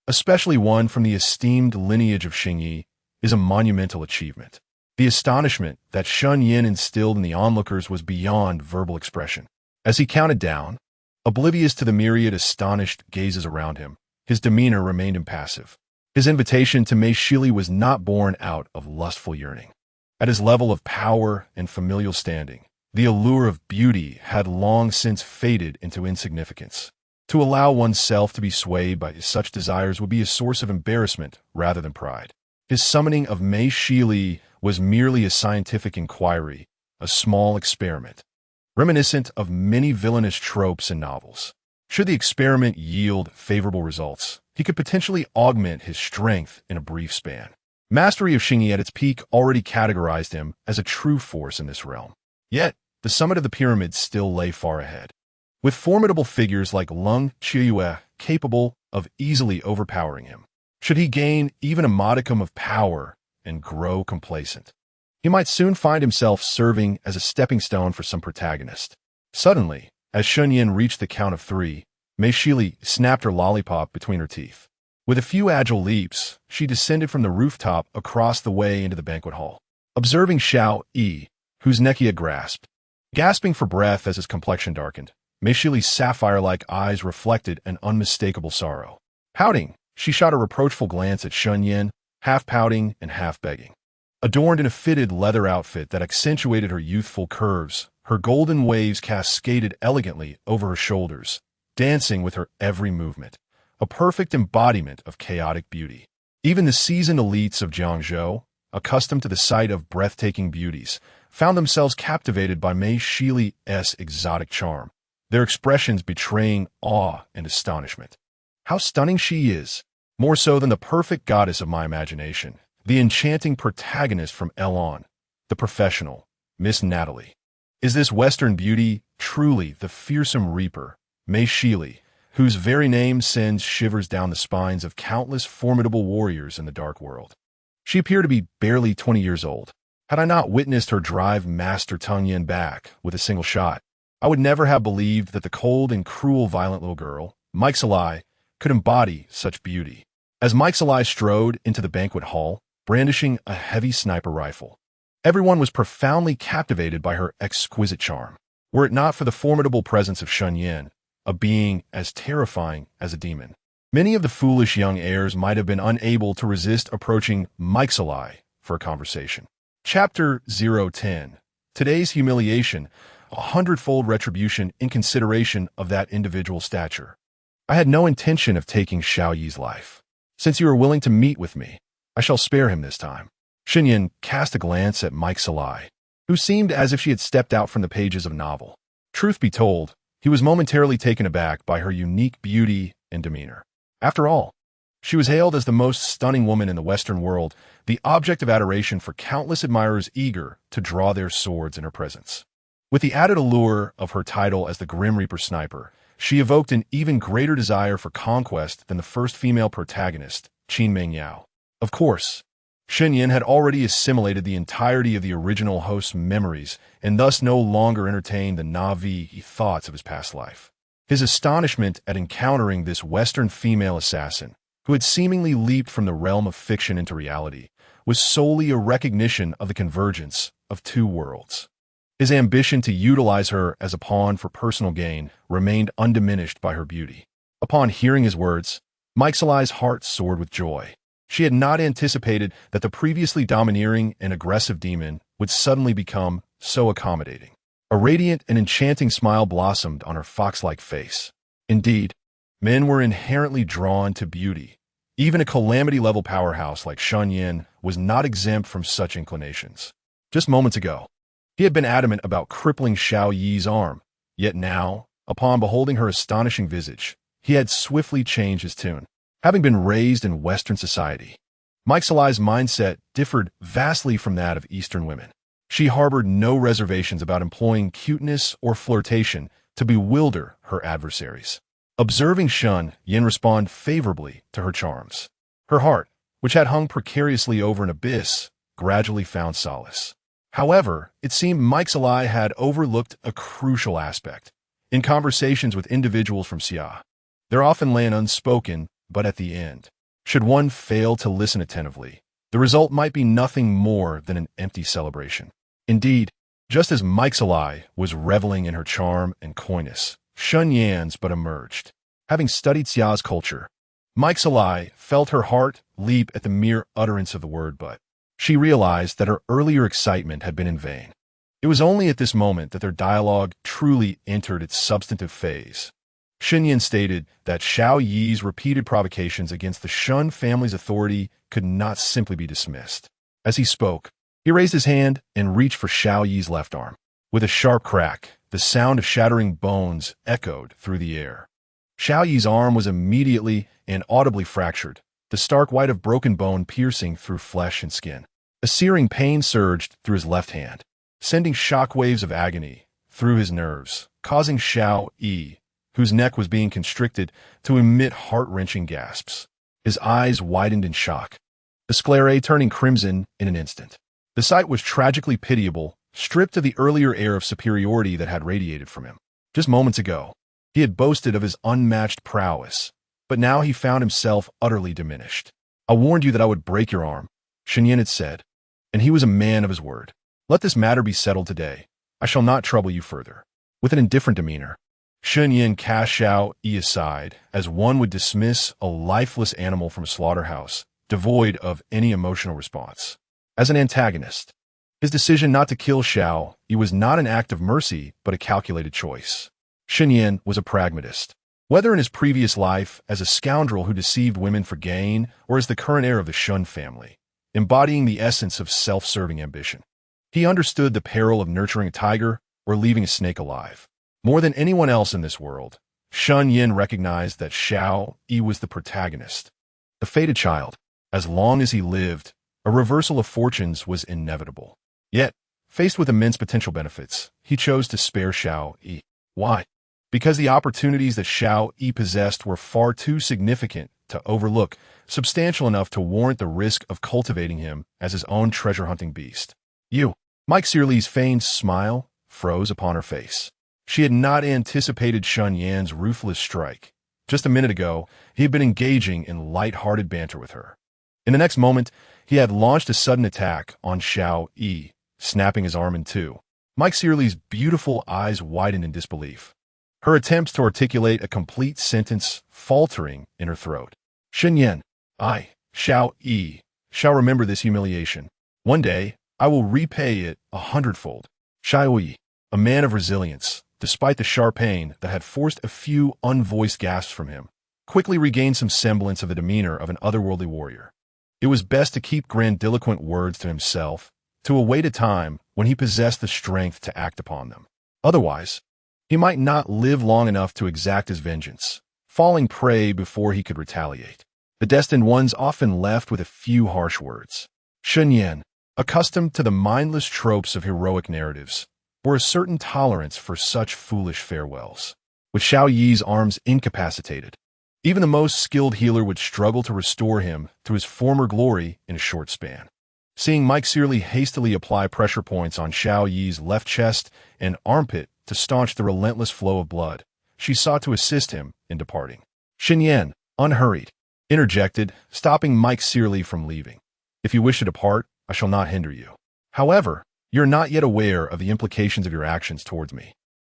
especially one from the esteemed lineage of Xingyi, is a monumental achievement. The astonishment that Shen Yan instilled in the onlookers was beyond verbal expression. As he counted down, oblivious to the myriad astonished gazes around him, his demeanor remained impassive. His invitation to Mei Shili was not born out of lustful yearning. At his level of power and familial standing, the allure of beauty had long since faded into insignificance. To allow oneself to be swayed by such desires would be a source of embarrassment rather than pride. His summoning of Mei Shili was merely a scientific inquiry, a small experiment, reminiscent of many villainous tropes in novels. Should the experiment yield favorable results, he could potentially augment his strength in a brief span. Mastery of Xingyi at its peak already categorized him as a true force in this realm. Yet, the summit of the pyramid still lay far ahead. With formidable figures like Lung Qiuyue capable of easily overpowering him, should he gain even a modicum of power and grow complacent, he might soon find himself serving as a stepping stone for some protagonist. Suddenly, as Shen Yan reached the count of 3, Mei Shili snapped her lollipop between her teeth. With a few agile leaps, she descended from the rooftop across the way into the banquet hall. Observing Xiao Yi, whose neck he had grasped, gasping for breath as his complexion darkened, Mei Shili's sapphire-like eyes reflected an unmistakable sorrow. Pouting, she shot a reproachful glance at Shen Yan, half pouting and half begging. Adorned in a fitted leather outfit that accentuated her youthful curves, her golden waves cascaded elegantly over her shoulders, dancing with her every movement, a perfect embodiment of chaotic beauty. Even the seasoned elites of Jiangzhou, accustomed to the sight of breathtaking beauties, found themselves captivated by Mei Shili's exotic charm, their expressions betraying awe and astonishment. How stunning she is! More so than the perfect goddess of my imagination, the enchanting protagonist from Elon, the professional, Miss Natalie. Is this Western beauty truly the fearsome reaper, Mei Shili, whose very name sends shivers down the spines of countless formidable warriors in the dark world? She appeared to be barely 20 years old. Had I not witnessed her drive Master Tang Yin back with a single shot, I would never have believed that the cold and cruel violent little girl, Mike Salai, could embody such beauty. As Mike Salai strode into the banquet hall, brandishing a heavy sniper rifle, everyone was profoundly captivated by her exquisite charm. Were it not for the formidable presence of Shen Yan, a being as terrifying as a demon, many of the foolish young heirs might have been unable to resist approaching Mike Salai for a conversation. Chapter 010. Today's humiliation, 100-fold retribution in consideration of that individual stature. I had no intention of taking Xiao Yi's life. Since you are willing to meet with me, I shall spare him this time. Shen Yan cast a glance at Mike Salai, who seemed as if she had stepped out from the pages of a novel. Truth be told, he was momentarily taken aback by her unique beauty and demeanor. After all, she was hailed as the most stunning woman in the Western world, the object of adoration for countless admirers eager to draw their swords in her presence. With the added allure of her title as the Grim Reaper Sniper, she evoked an even greater desire for conquest than the first female protagonist, Qin Mengyao. Of course, Shen Yan had already assimilated the entirety of the original host's memories and thus no longer entertained the naive thoughts of his past life. His astonishment at encountering this Western female assassin, who had seemingly leaped from the realm of fiction into reality, was solely a recognition of the convergence of two worlds. His ambition to utilize her as a pawn for personal gain remained undiminished by her beauty. Upon hearing his words, Meixalai's heart soared with joy. She had not anticipated that the previously domineering and aggressive demon would suddenly become so accommodating. A radiant and enchanting smile blossomed on her fox-like face. Indeed, men were inherently drawn to beauty. Even a calamity-level powerhouse like Shen Yan was not exempt from such inclinations. Just moments ago, he had been adamant about crippling Xiao Yi's arm, yet now, upon beholding her astonishing visage, he had swiftly changed his tune. Having been raised in Western society, Meixalai's mindset differed vastly from that of Eastern women. She harbored no reservations about employing cuteness or flirtation to bewilder her adversaries. Observing Shen Yan respond favorably to her charms, her heart, which had hung precariously over an abyss, gradually found solace. However, it seemed Meixalai had overlooked a crucial aspect. In conversations with individuals from Xia, there often lay an unspoken, but at the end, should one fail to listen attentively, the result might be nothing more than an empty celebration. Indeed, just as Meixalai was reveling in her charm and coyness, Shen Yan's but emerged. Having studied Xia's culture, Meixalai felt her heart leap at the mere utterance of the word but. She realized that her earlier excitement had been in vain. It was only at this moment that their dialogue truly entered its substantive phase. Shen Yan stated that Xiao Yi's repeated provocations against the Shen family's authority could not simply be dismissed. As he spoke, he raised his hand and reached for Xiao Yi's left arm. With a sharp crack, the sound of shattering bones echoed through the air. Xiao Yi's arm was immediately and audibly fractured, the stark white of broken bone piercing through flesh and skin. A searing pain surged through his left hand, sending shockwaves of agony through his nerves, causing Xiao Yi, whose neck was being constricted, to emit heart-wrenching gasps. His eyes widened in shock, the sclerae turning crimson in an instant. The sight was tragically pitiable, stripped of the earlier air of superiority that had radiated from him. Just moments ago, he had boasted of his unmatched prowess, but now he found himself utterly diminished. "I warned you that I would break your arm," Shen Yan had said, and he was a man of his word. "Let this matter be settled today. I shall not trouble you further." With an indifferent demeanor, Shen Yan cast Xiao Yi aside as one would dismiss a lifeless animal from a slaughterhouse, devoid of any emotional response. As an antagonist, his decision not to kill Xiao Yi was not an act of mercy but a calculated choice. Shen Yan was a pragmatist. Whether in his previous life as a scoundrel who deceived women for gain or as the current heir of the Shen family, embodying the essence of self-serving ambition, he understood the peril of nurturing a tiger or leaving a snake alive. More than anyone else in this world, Shen Yan recognized that Xiao Yi was the protagonist, the fated child. As long as he lived, a reversal of fortunes was inevitable. Yet, faced with immense potential benefits, he chose to spare Xiao Yi. Why? Because the opportunities that Xiao Yi possessed were far too significant to overlook, substantial enough to warrant the risk of cultivating him as his own treasure-hunting beast. "You." Meixalai's feigned smile froze upon her face. She had not anticipated Shen Yan's ruthless strike. Just a minute ago, he had been engaging in light-hearted banter with her. In the next moment, he had launched a sudden attack on Xiao Yi, snapping his arm in two. Meixalai's beautiful eyes widened in disbelief, her attempts to articulate a complete sentence faltering in her throat. "Shen Yan, I, Xiao Yi, shall remember this humiliation. One day, I will repay it 100-fold." Xiao Yi, a man of resilience, despite the sharp pain that had forced a few unvoiced gasps from him, quickly regained some semblance of the demeanor of an otherworldly warrior. It was best to keep grandiloquent words to himself, to await a time when he possessed the strength to act upon them. Otherwise, he might not live long enough to exact his vengeance, falling prey before he could retaliate. The destined ones often left with a few harsh words. Shen Yan, accustomed to the mindless tropes of heroic narratives, bore a certain tolerance for such foolish farewells. With Xiao Yi's arms incapacitated, even the most skilled healer would struggle to restore him to his former glory in a short span. Seeing Meixalai hastily apply pressure points on Xiao Yi's left chest and armpit to staunch the relentless flow of blood, she sought to assist him in departing. Shen Yan, unhurried, interjected, stopping Mike Searly from leaving. If you wish to depart, I shall not hinder you. However, you're not yet aware of the implications of your actions towards me.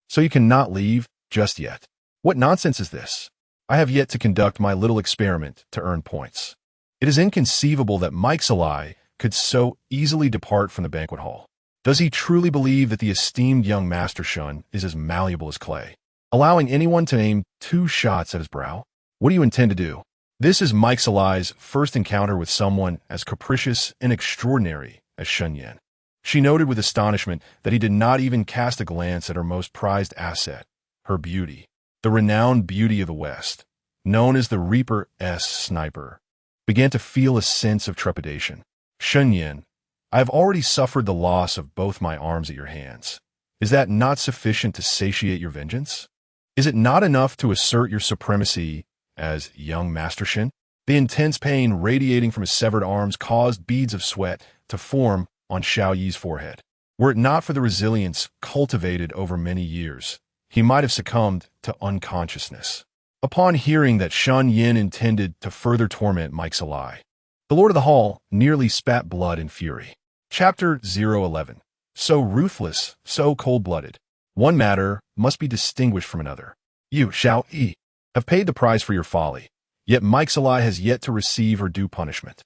So you cannot leave just yet. What nonsense is this? I have yet to conduct my little experiment to earn points. It is inconceivable that Mike Searly could so easily depart from the banquet hall. Does he truly believe that the esteemed young Master Shun is as malleable as clay, allowing anyone to aim 2 shots at his brow? What do you intend to do? This is Mike Searly's first encounter with someone as capricious and extraordinary as Shen Yan. She noted with astonishment that he did not even cast a glance at her most prized asset, her beauty. The renowned beauty of the West, known as the Reaper's sniper, began to feel a sense of trepidation. Shen Yan, I have already suffered the loss of both my arms at your hands. Is that not sufficient to satiate your vengeance? Is it not enough to assert your supremacy as young Master Shen? The intense pain radiating from his severed arms caused beads of sweat to form on Xiao Yi's forehead. Were it not for the resilience cultivated over many years, he might have succumbed to unconsciousness. Upon hearing that Shen Yan intended to further torment Mike Searly, the Lord of the Hall nearly spat blood in fury. Chapter 011. So ruthless, so cold-blooded. One matter must be distinguished from another. You, Xiao Yi, have paid the price for your folly, yet Mike Searly has yet to receive her due punishment.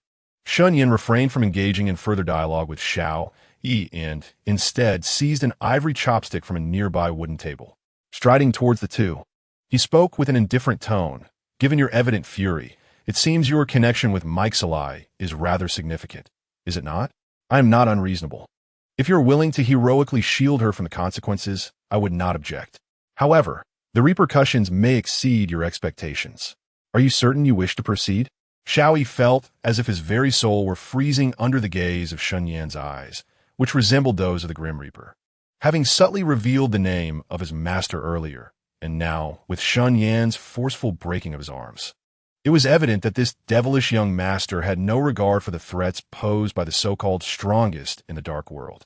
Shen Yan refrained from engaging in further dialogue with Xiao Yi and, instead, seized an ivory chopstick from a nearby wooden table. Striding towards the two, he spoke with an indifferent tone. Given your evident fury, it seems your connection with Mike Searly is rather significant, is it not? I am not unreasonable. If you're willing to heroically shield her from the consequences, I would not object. However, the repercussions may exceed your expectations. Are you certain you wish to proceed? Xiao Yi felt as if his very soul were freezing under the gaze of Shen Yan's eyes, which resembled those of the Grim Reaper. Having subtly revealed the name of his master earlier, and now with Shen Yan's forceful breaking of his arms, it was evident that this devilish young master had no regard for the threats posed by the so-called strongest in the dark world.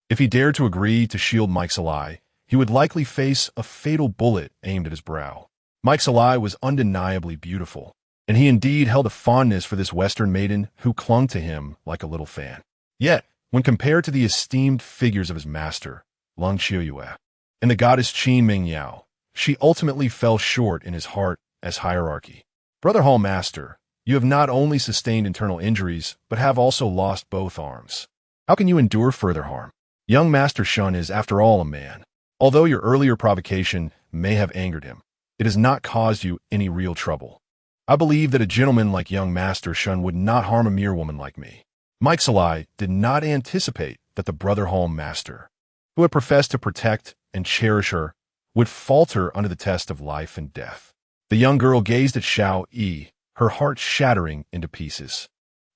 If he dared to agree to shield Mike Searly, he would likely face a fatal bullet aimed at his brow. Mike Searly was undeniably beautiful, and he indeed held a fondness for this Western maiden who clung to him like a little fan. Yet, when compared to the esteemed figures of his master, Lung Qiuyue, and the goddess Qin Mingyao, she ultimately fell short in his heart as hierarchy. Brother Hall Master, you have not only sustained internal injuries, but have also lost both arms. How can you endure further harm? Young Master Shun is, after all, a man. Although your earlier provocation may have angered him, it has not caused you any real trouble. I believe that a gentleman like young Master Shun would not harm a mere woman like me. Mike Searly did not anticipate that the Brother Hall Master, who had professed to protect and cherish her, would falter under the test of life and death. The young girl gazed at Xiao Yi, her heart shattering into pieces.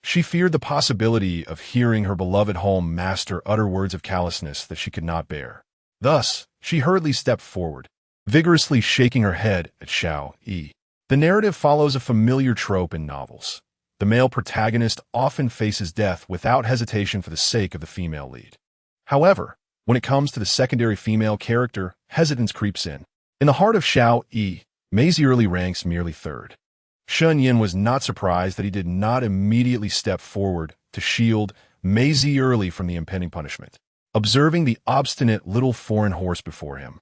She feared the possibility of hearing her beloved Hall Master utter words of callousness that she could not bear. Thus, she hurriedly stepped forward, vigorously shaking her head at Xiao Yi. The narrative follows a familiar trope in novels. The male protagonist often faces death without hesitation for the sake of the female lead. However, when it comes to the secondary female character, hesitance creeps in. In the heart of Xiao Yi, Mei Zierli ranks merely third. Shen Yan was not surprised that he did not immediately step forward to shield Mei Zierli from the impending punishment. Observing the obstinate little foreign horse before him,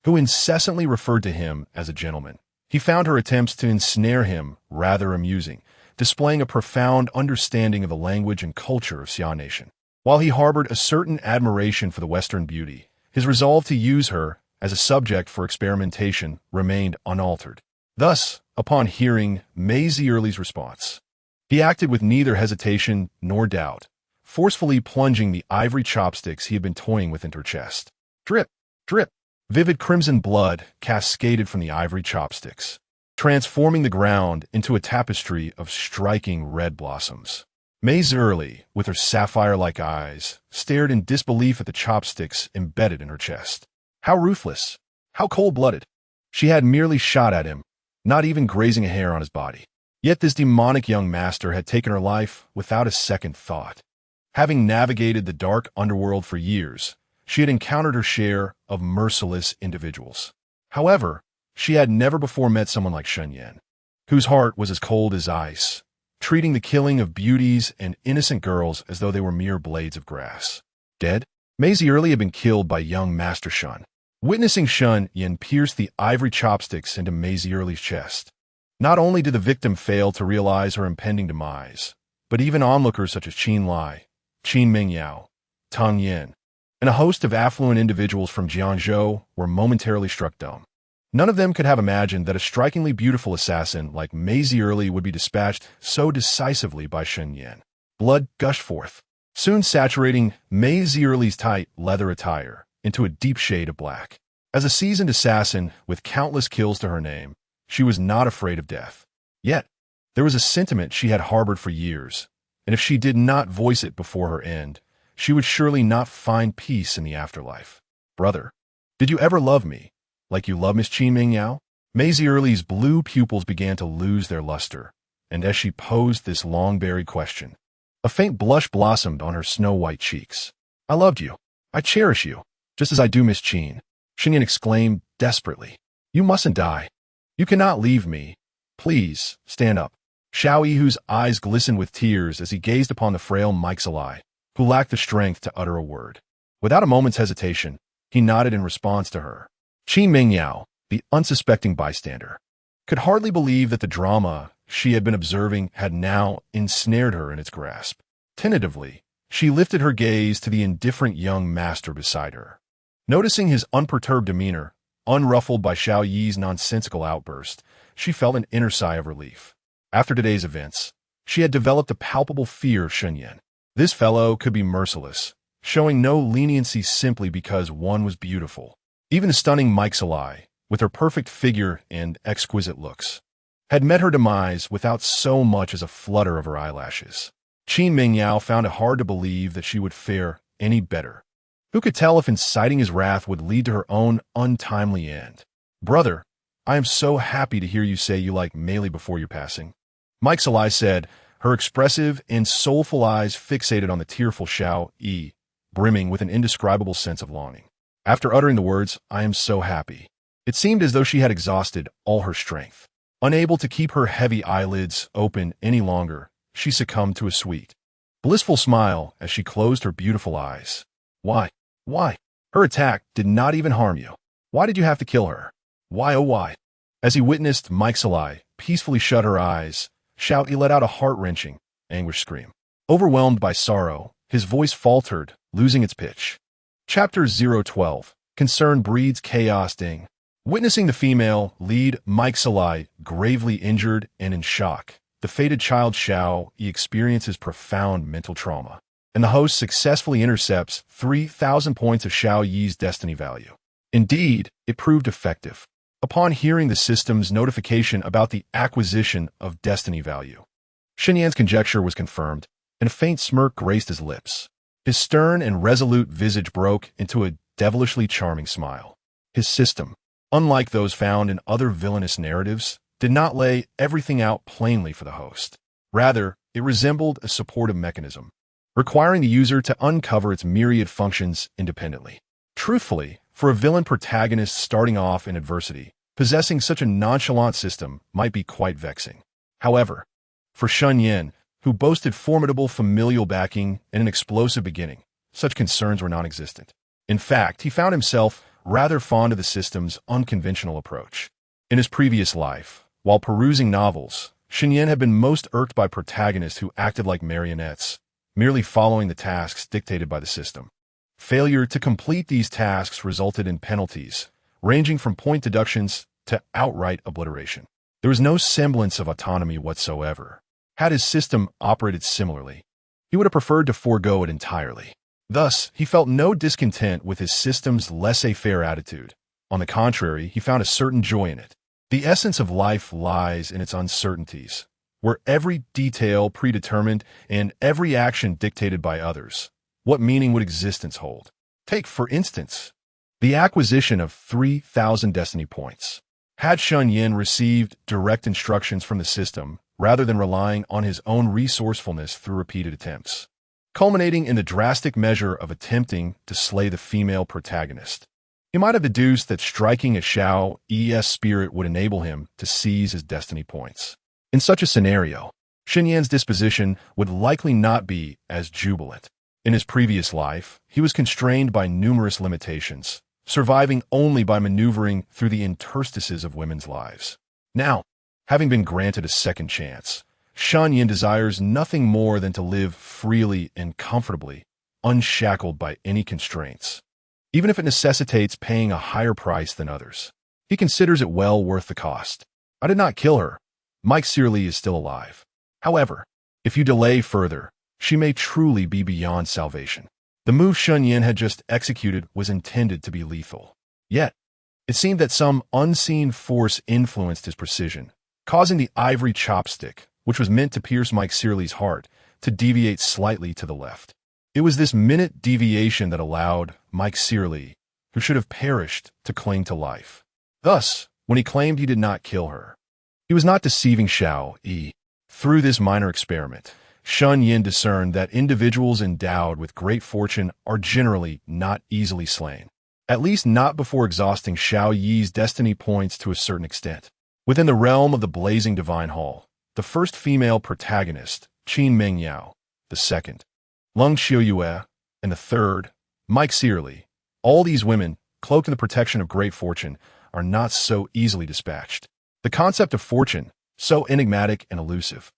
who incessantly referred to him as a gentleman, he found her attempts to ensnare him rather amusing, displaying a profound understanding of the language and culture of Xia Nation. While he harbored a certain admiration for the Western beauty, his resolve to use her as a subject for experimentation remained unaltered. Thus, upon hearing Mei Zierli's response, he acted with neither hesitation nor doubt, forcefully plunging the ivory chopsticks he had been toying with into her chest. Drip, drip, vivid crimson blood cascaded from the ivory chopsticks, transforming the ground into a tapestry of striking red blossoms. Mei Zierli, with her sapphire-like eyes, stared in disbelief at the chopsticks embedded in her chest. How ruthless! How cold-blooded! She had merely shot at him, not even grazing a hair on his body. Yet this demonic young master had taken her life without a second thought. Having navigated the dark underworld for years, she had encountered her share of merciless individuals. However, she had never before met someone like Shen Yan, whose heart was as cold as ice, treating the killing of beauties and innocent girls as though they were mere blades of grass. Dead? Maisie Early had been killed by young Master Shen. Witnessing Shen Yan pierce the ivory chopsticks into Maisie Early's chest. Not only did the victim fail to realize her impending demise, but even onlookers such as Qin Lai, Qin Mingyao, Tang Yin, and a host of affluent individuals from Jiangzhou were momentarily struck dumb. None of them could have imagined that a strikingly beautiful assassin like Maisie Early would be dispatched so decisively by Shen Yan. Blood gushed forth, soon saturating Maisie Early's tight leather attire into a deep shade of black. As a seasoned assassin with countless kills to her name, she was not afraid of death. Yet, there was a sentiment she had harbored for years, and if she did not voice it before her end, she would surely not find peace in the afterlife. Brother, did you ever love me like you love Miss Qin Mingyao? Maisie Early's blue pupils began to lose their luster, and as she posed this long-buried question, a faint blush blossomed on her snow-white cheeks. I loved you. I cherish you, just as I do Miss Qin. Shen Yan exclaimed desperately. You mustn't die. You cannot leave me. Please, stand up. Xiao Yi, whose eyes glistened with tears as he gazed upon the frail Meixalai, who lacked the strength to utter a word. Without a moment's hesitation, he nodded in response to her. Qin Mingyao, the unsuspecting bystander, could hardly believe that the drama she had been observing had now ensnared her in its grasp. Tentatively, she lifted her gaze to the indifferent young master beside her. Noticing his unperturbed demeanor, unruffled by Xiao Yi's nonsensical outburst, she felt an inner sigh of relief. After today's events, she had developed a palpable fear of Shen Yan. This fellow could be merciless, showing no leniency simply because one was beautiful. Even the stunning Meixalai, with her perfect figure and exquisite looks, had met her demise without so much as a flutter of her eyelashes. Qin Mingyao found it hard to believe that she would fare any better. Who could tell if inciting his wrath would lead to her own untimely end? Brother, I am so happy to hear you say you like Meili before your passing. Meixalai said, her expressive and soulful eyes fixated on the tearful Xiao Yi, brimming with an indescribable sense of longing. After uttering the words, I am so happy, it seemed as though she had exhausted all her strength. Unable to keep her heavy eyelids open any longer, she succumbed to a sweet, blissful smile as she closed her beautiful eyes. Why? Why? Her attack did not even harm you. Why did you have to kill her? Why, oh why? As he witnessed Meixalai peacefully shut her eyes, Xiao Yi let out a heart-wrenching, anguished scream. Overwhelmed by sorrow, his voice faltered, losing its pitch. Chapter 012. Concern breeds chaos. Ding. Witnessing the female lead Meixalai gravely injured and in shock, the fated child Xiao Yi experiences profound mental trauma, and the host successfully intercepts 3,000 points of Xiao Yi's destiny value. Indeed, it proved effective. Upon hearing the system's notification about the acquisition of destiny value, Shen Yan's conjecture was confirmed, and a faint smirk graced his lips. His stern and resolute visage broke into a devilishly charming smile. His system, unlike those found in other villainous narratives, did not lay everything out plainly for the host. Rather, it resembled a supportive mechanism, requiring the user to uncover its myriad functions independently. Truthfully, for a villain protagonist starting off in adversity, possessing such a nonchalant system might be quite vexing. However, for Shen Yan, who boasted formidable familial backing and an explosive beginning, such concerns were non-existent. In fact, he found himself rather fond of the system's unconventional approach. In his previous life, while perusing novels, Shen Yan had been most irked by protagonists who acted like marionettes, merely following the tasks dictated by the system. Failure to complete these tasks resulted in penalties, ranging from point deductions to outright obliteration. There was no semblance of autonomy whatsoever. Had his system operated similarly, he would have preferred to forego it entirely. Thus, he felt no discontent with his system's laissez-faire attitude. On the contrary, he found a certain joy in it. The essence of life lies in its uncertainties, where every detail predetermined and every action dictated by others. What meaning would existence hold? Take, for instance, the acquisition of 3,000 destiny points. Had Shen Yan received direct instructions from the system, rather than relying on his own resourcefulness through repeated attempts, culminating in the drastic measure of attempting to slay the female protagonist, he might have deduced that striking a Xiao Yi's spirit would enable him to seize his destiny points. In such a scenario, Shen Yan's disposition would likely not be as jubilant. In his previous life, he was constrained by numerous limitations, surviving only by maneuvering through the interstices of women's lives. Now, having been granted a second chance, Shen Yan desires nothing more than to live freely and comfortably, unshackled by any constraints. Even if it necessitates paying a higher price than others, he considers it well worth the cost. I did not kill her. Mike Searly is still alive. However, if you delay further, she may truly be beyond salvation. The move Shen Yan had just executed was intended to be lethal. Yet, it seemed that some unseen force influenced his precision, causing the ivory chopstick, which was meant to pierce Mike Searly's heart, to deviate slightly to the left. It was this minute deviation that allowed Mike Searly, who should have perished, to cling to life. Thus, when he claimed he did not kill her, he was not deceiving Xiao Yi. Through this minor experiment, Shen Yan discerned that individuals endowed with great fortune are generally not easily slain, at least not before exhausting Xiao Yi's destiny points to a certain extent. Within the realm of the blazing divine hall, the first female protagonist, Qin Mengyao, the second, Lung Xiuyue, and the third, Mike Searly, all these women, cloaked in the protection of great fortune, are not so easily dispatched. The concept of fortune, so enigmatic and elusive,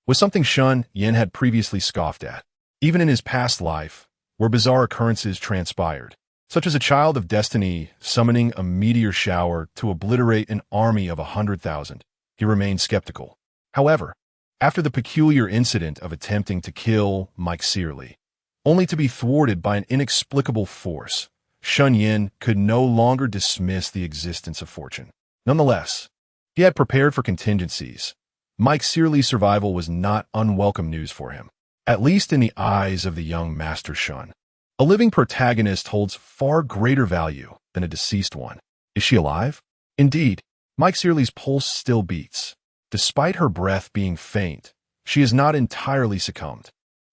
was something Shen Yan had previously scoffed at, even in his past life, where bizarre occurrences transpired, such as a child of destiny summoning a meteor shower to obliterate an army of 100,000. He remained skeptical. However, after the peculiar incident of attempting to kill Mike Searly, only to be thwarted by an inexplicable force, Shen Yan could no longer dismiss the existence of fortune. Nonetheless, he had prepared for contingencies. Mike Searly's survival was not unwelcome news for him, at least in the eyes of the young Master Shen. A living protagonist holds far greater value than a deceased one. Is she alive? Indeed, Mike Searly's pulse still beats. Despite her breath being faint, she has not entirely succumbed.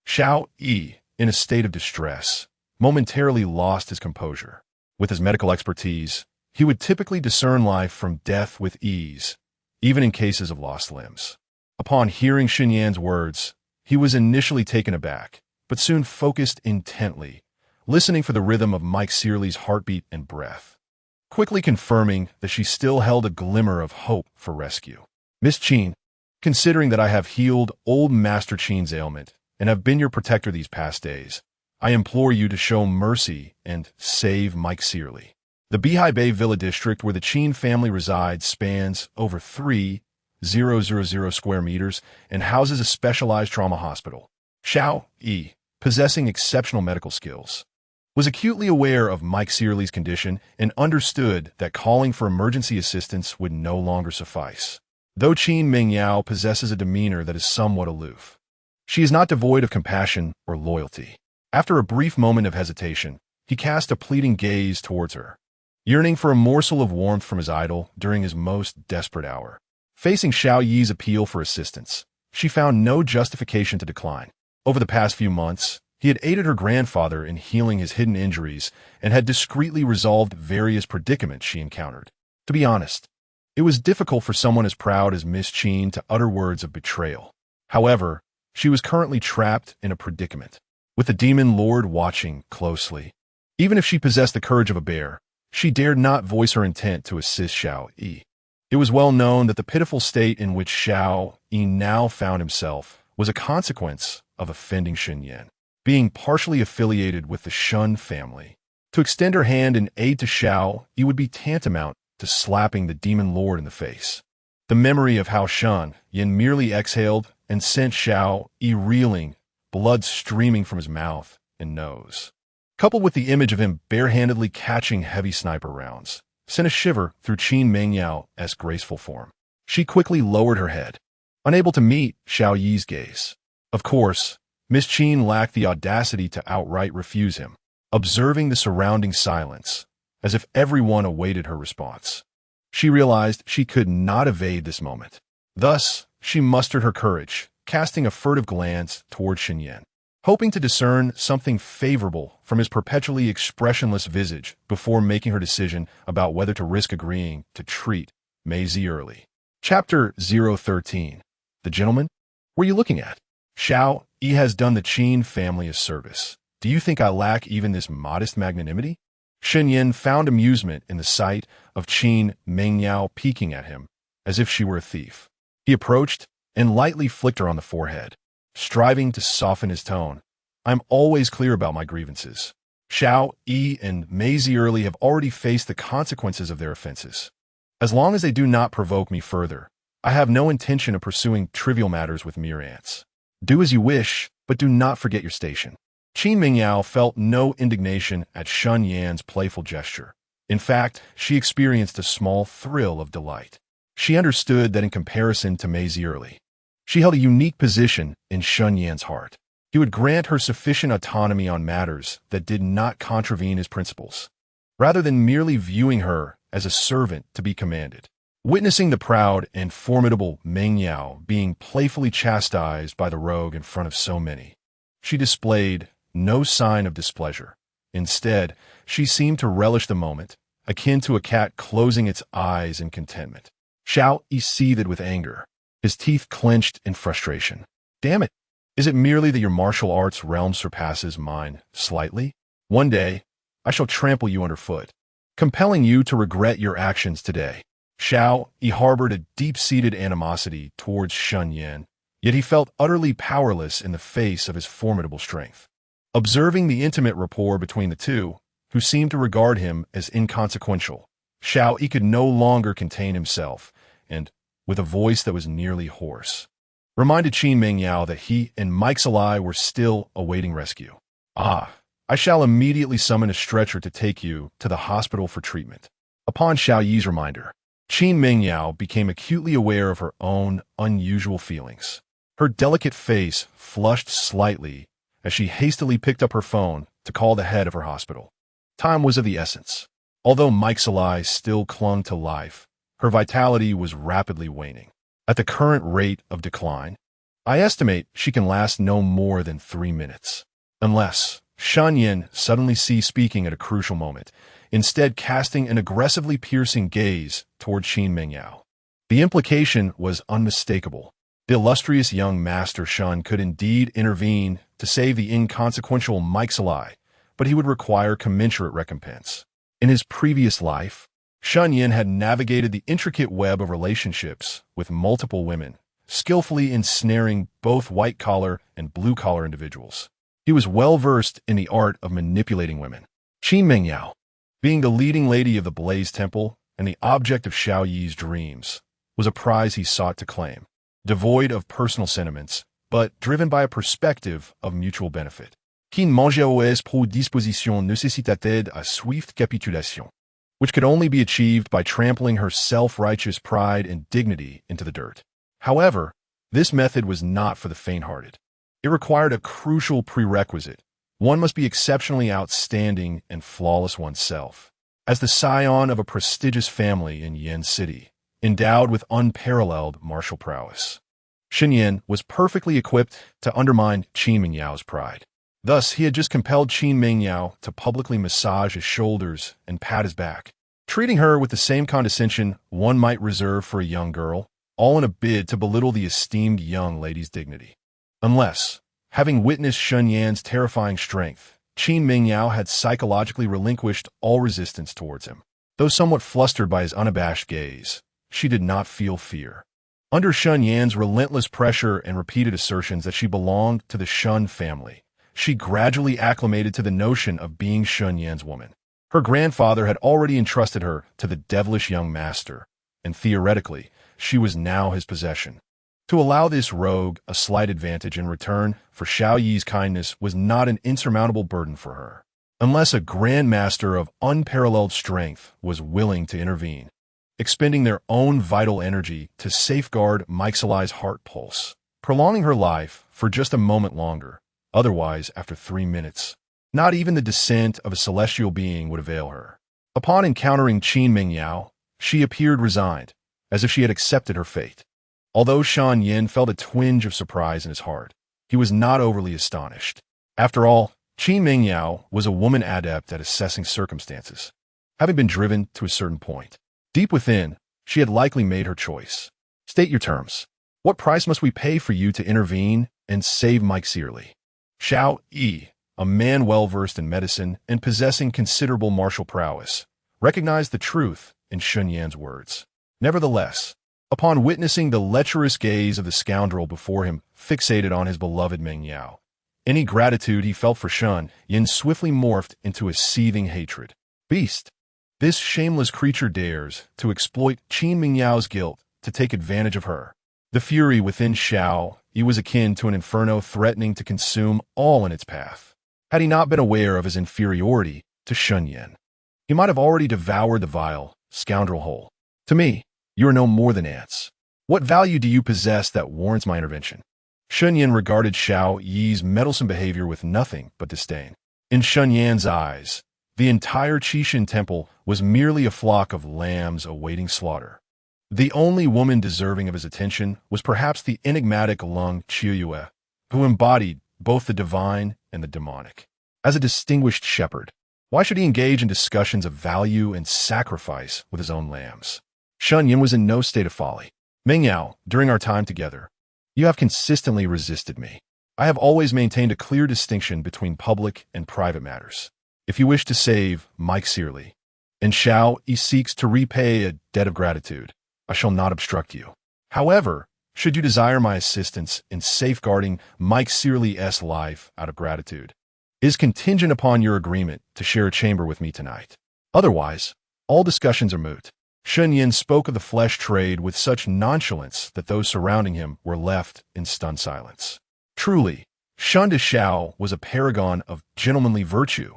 Xiao Yi, in a state of distress, momentarily lost his composure. With his medical expertise, he would typically discern life from death with ease, even in cases of lost limbs. Upon hearing Shen Yan's words, he was initially taken aback, but soon focused intently, listening for the rhythm of Mike Searly's heartbeat and breath, quickly confirming that she still held a glimmer of hope for rescue. Miss Qin, considering that I have healed old Master Qin's ailment and have been your protector these past days, I implore you to show mercy and save Mike Searly. The Bihai Bay Villa district where the Qin family resides spans over 3,000 square meters and houses a specialized trauma hospital. Xiao Yi, possessing exceptional medical skills, was acutely aware of Mike Searly's condition and understood that calling for emergency assistance would no longer suffice. Though Qin Mengyao possesses a demeanor that is somewhat aloof, she is not devoid of compassion or loyalty. After a brief moment of hesitation, he cast a pleading gaze towards her, yearning for a morsel of warmth from his idol during his most desperate hour. Facing Xiao Yi's appeal for assistance, she found no justification to decline. Over the past few months, he had aided her grandfather in healing his hidden injuries and had discreetly resolved various predicaments she encountered. To be honest, it was difficult for someone as proud as Miss Qin to utter words of betrayal. However, she was currently trapped in a predicament, with the demon lord watching closely. Even if she possessed the courage of a bear, she dared not voice her intent to assist Xiao Yi. It was well known that the pitiful state in which Xiao Yi now found himself was a consequence of offending Shen Yan, being partially affiliated with the Shen family. To extend her hand in aid to Xiao Yi would be tantamount to slapping the demon lord in the face. The memory of how Shen Yan merely exhaled and sent Xiao Yi reeling, blood streaming from his mouth and nose, coupled with the image of him barehandedly catching heavy sniper rounds, sent a shiver through Qin Mengyao's graceful form. She quickly lowered her head, unable to meet Xiao Yi's gaze. Of course, Miss Qin lacked the audacity to outright refuse him, observing the surrounding silence, as if everyone awaited her response. She realized she could not evade this moment. Thus, she mustered her courage, casting a furtive glance toward Shen Yan, hoping to discern something favorable from his perpetually expressionless visage before making her decision about whether to risk agreeing to treat Mei Zi early. Chapter 013. The gentleman? What are you looking at? Xiao Yi has done the Qin family a service. Do you think I lack even this modest magnanimity? Shen Yan found amusement in the sight of Qin Mengyao peeking at him, as if she were a thief. He approached and lightly flicked her on the forehead, striving to soften his tone. I'm always clear about my grievances. Xiao Yi and Maisie Early have already faced the consequences of their offenses. As long as they do not provoke me further, I have no intention of pursuing trivial matters with mere ants. Do as you wish, but do not forget your station. Qin Mingyao felt no indignation at Shen Yan's playful gesture. In fact, she experienced a small thrill of delight. She understood that in comparison to Maisie Early, she held a unique position in Shen Yan's heart. He would grant her sufficient autonomy on matters that did not contravene his principles, rather than merely viewing her as a servant to be commanded. Witnessing the proud and formidable Meng Yao being playfully chastised by the rogue in front of so many, she displayed no sign of displeasure. Instead, she seemed to relish the moment, akin to a cat closing its eyes in contentment. Xiao Yi seethed with anger, his teeth clenched in frustration. Damn it! Is it merely that your martial arts realm surpasses mine slightly? One day, I shall trample you underfoot, compelling you to regret your actions today. Xiao Yi harbored a deep-seated animosity towards Shen Yan, yet he felt utterly powerless in the face of his formidable strength. Observing the intimate rapport between the two, who seemed to regard him as inconsequential, Xiao Yi could no longer contain himself, and, with a voice that was nearly hoarse, reminded Qin Mengyao that he and Mike's ally were still awaiting rescue. I shall immediately summon a stretcher to take you to the hospital for treatment. Upon Xiao Yi's reminder, Qin Mengyao became acutely aware of her own unusual feelings. Her delicate face flushed slightly as she hastily picked up her phone to call the head of her hospital. Time was of the essence. Although Mike's ally still clung to life, her vitality was rapidly waning. At the current rate of decline, I estimate she can last no more than 3 minutes. Unless Shen Yan suddenly ceased speaking at a crucial moment, instead casting an aggressively piercing gaze toward Qin Mengyao. The implication was unmistakable. The illustrious young master Shen could indeed intervene to save the inconsequential Mike's ally, but he would require commensurate recompense. In his previous life, Shen Yan had navigated the intricate web of relationships with multiple women, skillfully ensnaring both white-collar and blue-collar individuals. He was well-versed in the art of manipulating women. Qin Mengyao, being the leading lady of the Blaze Temple and the object of Xiao Yi's dreams, was a prize he sought to claim, devoid of personal sentiments, but driven by a perspective of mutual benefit. Qin Mengyao pour disposition nécessitait a swift capitulation, which could only be achieved by trampling her self-righteous pride and dignity into the dirt. However, this method was not for the faint-hearted. It required a crucial prerequisite. One must be exceptionally outstanding and flawless oneself. As the scion of a prestigious family in Yan City, endowed with unparalleled martial prowess, Shen Yan was perfectly equipped to undermine Qin Mengyao's pride. Thus, he had just compelled Qin Mengyao to publicly massage his shoulders and pat his back, treating her with the same condescension one might reserve for a young girl, all in a bid to belittle the esteemed young lady's dignity. Unless, having witnessed Shen Yan's terrifying strength, Qin Mengyao had psychologically relinquished all resistance towards him. Though somewhat flustered by his unabashed gaze, she did not feel fear. Under Shen Yan's relentless pressure and repeated assertions that she belonged to the Shen family, she gradually acclimated to the notion of being Shen Yan's woman. Her grandfather had already entrusted her to the devilish young master, and theoretically, she was now his possession. To allow this rogue a slight advantage in return for Xiao Yi's kindness was not an insurmountable burden for her, unless a grandmaster of unparalleled strength was willing to intervene, expending their own vital energy to safeguard Mike's ally's heart pulse, prolonging her life for just a moment longer. Otherwise, after 3 minutes, not even the descent of a celestial being would avail her. Upon encountering Qin Mengyao, she appeared resigned, as if she had accepted her fate. Although Shen Yan felt a twinge of surprise in his heart, he was not overly astonished. After all, Qin Mengyao was a woman adept at assessing circumstances, having been driven to a certain point. Deep within, she had likely made her choice. State your terms. What price must we pay for you to intervene and save Mike Searly? Xiao Yi, a man well-versed in medicine and possessing considerable martial prowess, recognized the truth in Shen Yan's words. Nevertheless, upon witnessing the lecherous gaze of the scoundrel before him fixated on his beloved Meng Yao, any gratitude he felt for Shen Yan swiftly morphed into a seething hatred. Beast! This shameless creature dares to exploit Qin Mingyao's guilt to take advantage of her. The fury within Xiao Yi was akin to an inferno threatening to consume all in its path. Had he not been aware of his inferiority to Shen Yan, he might have already devoured the vile scoundrel whole. To me, you are no more than ants. What value do you possess that warrants my intervention? Shen Yan regarded Xiao Yi's meddlesome behavior with nothing but disdain. In Shen Yan's eyes, the entire Qishan temple was merely a flock of lambs awaiting slaughter. The only woman deserving of his attention was perhaps the enigmatic Lung Qiuyue, who embodied both the divine and the demonic. As a distinguished shepherd, why should he engage in discussions of value and sacrifice with his own lambs? Shen Yan was in no state of folly. Meng Yao, during our time together, you have consistently resisted me. I have always maintained a clear distinction between public and private matters. If you wish to save Mike Searly, and Xiao Yi seeks to repay a debt of gratitude, I shall not obstruct you. However, should you desire my assistance in safeguarding Mike Searly's life out of gratitude, it is contingent upon your agreement to share a chamber with me tonight. Otherwise, all discussions are moot. Shen Yan spoke of the flesh trade with such nonchalance that those surrounding him were left in stunned silence. Truly, Shen de Xiao was a paragon of gentlemanly virtue.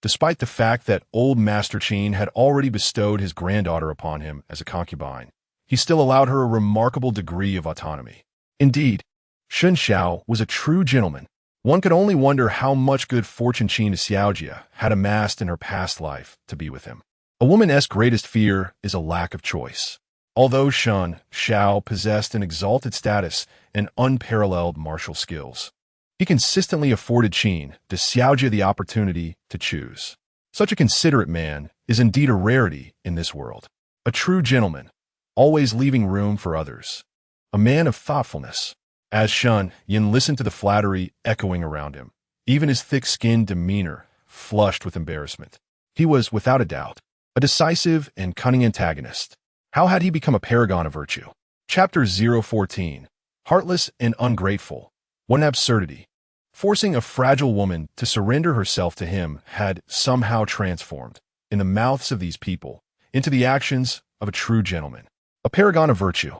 Despite the fact that old Master Qin had already bestowed his granddaughter upon him as a concubine, he still allowed her a remarkable degree of autonomy. Indeed, Shen Xiao was a true gentleman. One could only wonder how much good fortune Qin de Xiaojia had amassed in her past life to be with him. A woman's greatest fear is a lack of choice. Although Shen Xiao possessed an exalted status and unparalleled martial skills, he consistently afforded Qin de Xiaojia the opportunity to choose. Such a considerate man is indeed a rarity in this world. A true gentleman, always leaving room for others. A man of thoughtfulness. As Shen Yan listened to the flattery echoing around him, even his thick-skinned demeanor flushed with embarrassment. He was, without a doubt, a decisive and cunning antagonist. How had he become a paragon of virtue? Chapter 014. Heartless and ungrateful. What an absurdity. Forcing a fragile woman to surrender herself to him had somehow transformed, in the mouths of these people, into the actions of a true gentleman. A paragon of virtue.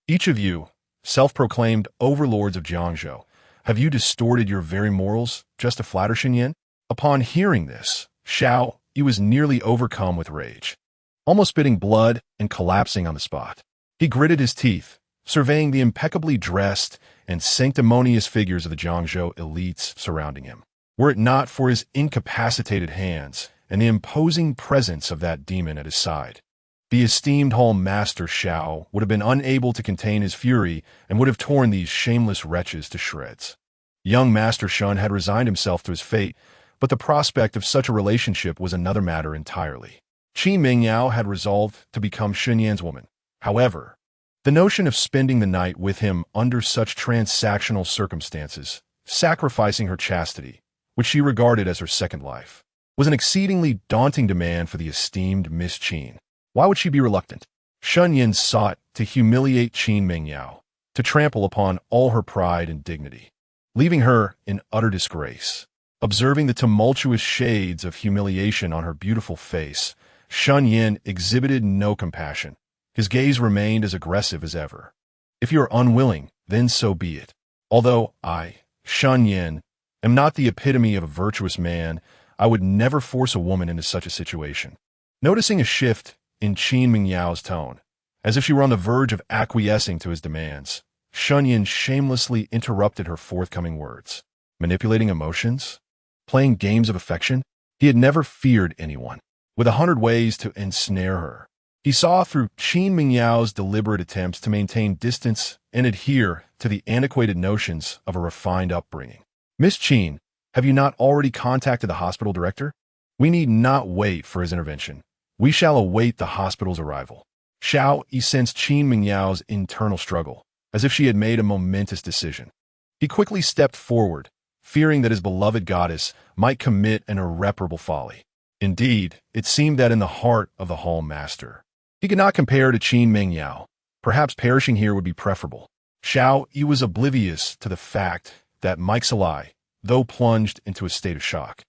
Each of you, self-proclaimed overlords of Jiangzhou, have you distorted your very morals just to flatter Shen Yan? Upon hearing this, Xiao Yi was nearly overcome with rage, almost spitting blood and collapsing on the spot. He gritted his teeth, surveying the impeccably dressed and sanctimonious figures of the Jiangzhou elites surrounding him. Were it not for his incapacitated hands and the imposing presence of that demon at his side, the esteemed Hall Master Xiao would have been unable to contain his fury and would have torn these shameless wretches to shreds. Young Master Shen had resigned himself to his fate, but the prospect of such a relationship was another matter entirely. Qin Mingyao had resolved to become Shen Yan's woman. However, the notion of spending the night with him under such transactional circumstances, sacrificing her chastity, which she regarded as her second life, was an exceedingly daunting demand for the esteemed Miss Qin. Why would she be reluctant? Shen Yan sought to humiliate Qin Mingyao, to trample upon all her pride and dignity, leaving her in utter disgrace. Observing the tumultuous shades of humiliation on her beautiful face, Shen Yan exhibited no compassion. His gaze remained as aggressive as ever. If you are unwilling, then so be it. Although I, Shen Yan, am not the epitome of a virtuous man, I would never force a woman into such a situation. Noticing a shift in Qin Mingyao's tone, as if she were on the verge of acquiescing to his demands, Shen Yan shamelessly interrupted her forthcoming words. Manipulating emotions? Playing games of affection? He had never feared anyone, with 100 ways to ensnare her. He saw through Qin Mingyao's deliberate attempts to maintain distance and adhere to the antiquated notions of a refined upbringing. Miss Qin, have you not already contacted the hospital director? We need not wait for his intervention. We shall await the hospital's arrival. Xiao Yi sensed Qin Mingyao's internal struggle, as if she had made a momentous decision. He quickly stepped forward, fearing that his beloved goddess might commit an irreparable folly. Indeed, it seemed that in the heart of the Hall Master, he could not compare to Qin Mengyao. Perhaps perishing here would be preferable. Xiao Yi was oblivious to the fact that Mike Salai, though plunged into a state of shock,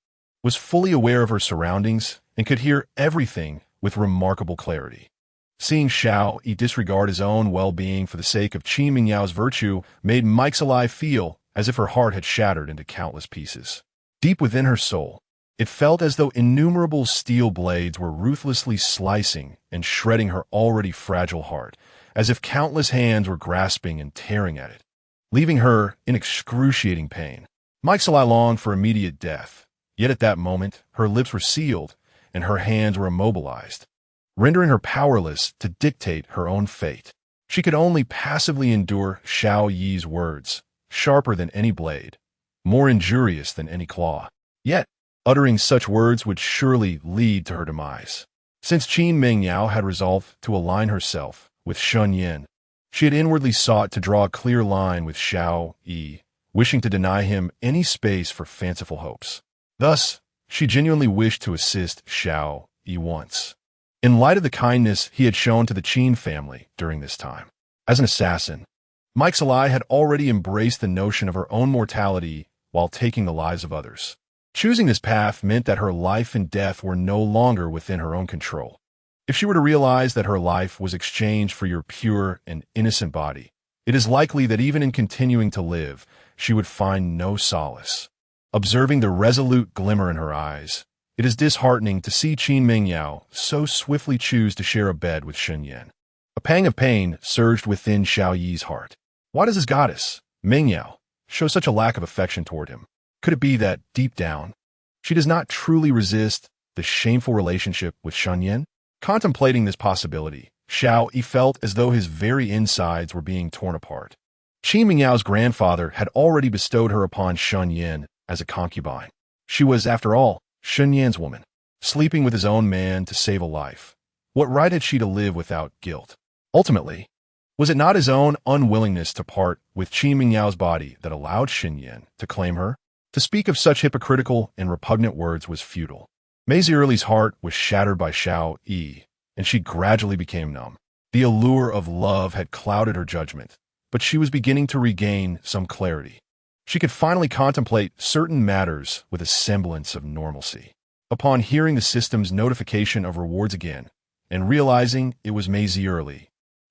was fully aware of her surroundings and could hear everything with remarkable clarity. Seeing Xiao Yi disregard his own well-being for the sake of Qin Mingyao's virtue made Mike Salai feel as if her heart had shattered into countless pieces. Deep within her soul, it felt as though innumerable steel blades were ruthlessly slicing and shredding her already fragile heart, as if countless hands were grasping and tearing at it, leaving her in excruciating pain. Mike Salai longed for immediate death, yet at that moment her lips were sealed and her hands were immobilized, rendering her powerless to dictate her own fate. She could only passively endure Xiao Yi's words, sharper than any blade, more injurious than any claw. Yet, uttering such words would surely lead to her demise. Since Qin Mengyao had resolved to align herself with Shen Yan, she had inwardly sought to draw a clear line with Xiao Yi, wishing to deny him any space for fanciful hopes. Thus, she genuinely wished to assist Xiao Yi once, in light of the kindness he had shown to the Qin family during this time. As an assassin, Mike Salai had already embraced the notion of her own mortality while taking the lives of others. Choosing this path meant that her life and death were no longer within her own control. If she were to realize that her life was exchanged for your pure and innocent body, it is likely that even in continuing to live, she would find no solace. Observing the resolute glimmer in her eyes, it is disheartening to see Qin Mengyao so swiftly choose to share a bed with Shen Yan. A pang of pain surged within Xiao Yi's heart. Why does his goddess, Mengyao, show such a lack of affection toward him? Could it be that, deep down, she does not truly resist the shameful relationship with Shen Yan? Contemplating this possibility, Xiao Yi felt as though his very insides were being torn apart. Qin Mingyao's grandfather had already bestowed her upon Shen Yan as a concubine. She was, after all, Shen Yan's woman, sleeping with his own man to save a life. What right had she to live without guilt? Ultimately, was it not his own unwillingness to part with Qin Mingyao's body that allowed Shen Yan to claim her? To speak of such hypocritical and repugnant words was futile. Mei Ziyerli's heart was shattered by Xiao Yi, and she gradually became numb. The allure of love had clouded her judgment, but she was beginning to regain some clarity. She could finally contemplate certain matters with a semblance of normalcy. Upon hearing the system's notification of rewards again, and realizing it was Mei Ziyerli,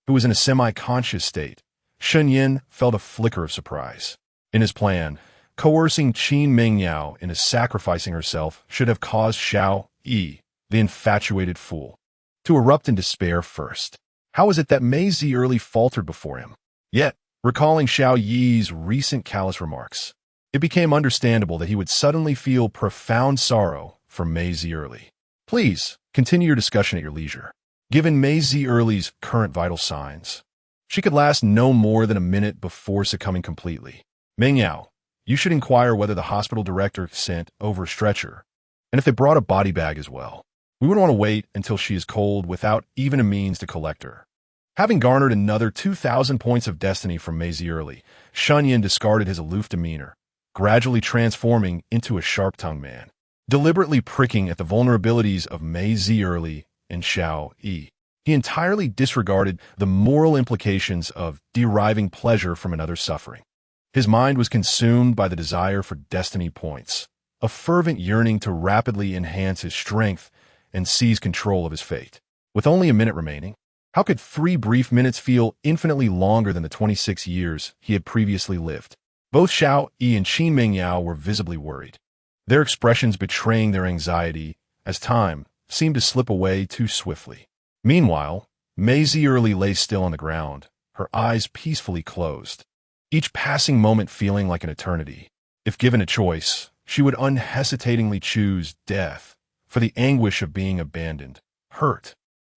who was in a semi-conscious state, Shen Yan felt a flicker of surprise. In his plan, coercing Qin Mengyao into sacrificing herself should have caused Xiao Yi, the infatuated fool, to erupt in despair first. How was it that Mei Ziyerli faltered before him? Yet, recalling Xiao Yi's recent callous remarks, it became understandable that he would suddenly feel profound sorrow for Mei Ziyerli. Please, continue your discussion at your leisure. Given Mei Ziyerli's current vital signs, she could last no more than a minute before succumbing completely. Mengyao, you should inquire whether the hospital director sent over a stretcher, and if they brought a body bag as well. We wouldn't want to wait until she is cold without even a means to collect her. Having garnered another 2,000 points of destiny from Mei Ziyerli, Shen Yan discarded his aloof demeanor, gradually transforming into a sharp-tongued man, deliberately pricking at the vulnerabilities of Mei Ziyerli and Xiao Yi. He entirely disregarded the moral implications of deriving pleasure from another's suffering. His mind was consumed by the desire for destiny points, a fervent yearning to rapidly enhance his strength and seize control of his fate. With only a minute remaining, how could 3 brief minutes feel infinitely longer than the 26 years he had previously lived? Both Xiao Yi and Qin Mengyao were visibly worried, their expressions betraying their anxiety as time seemed to slip away too swiftly. Meanwhile, Mei Ziyerli lay still on the ground, her eyes peacefully closed, each passing moment feeling like an eternity. If given a choice, she would unhesitatingly choose death, for the anguish of being abandoned, hurt,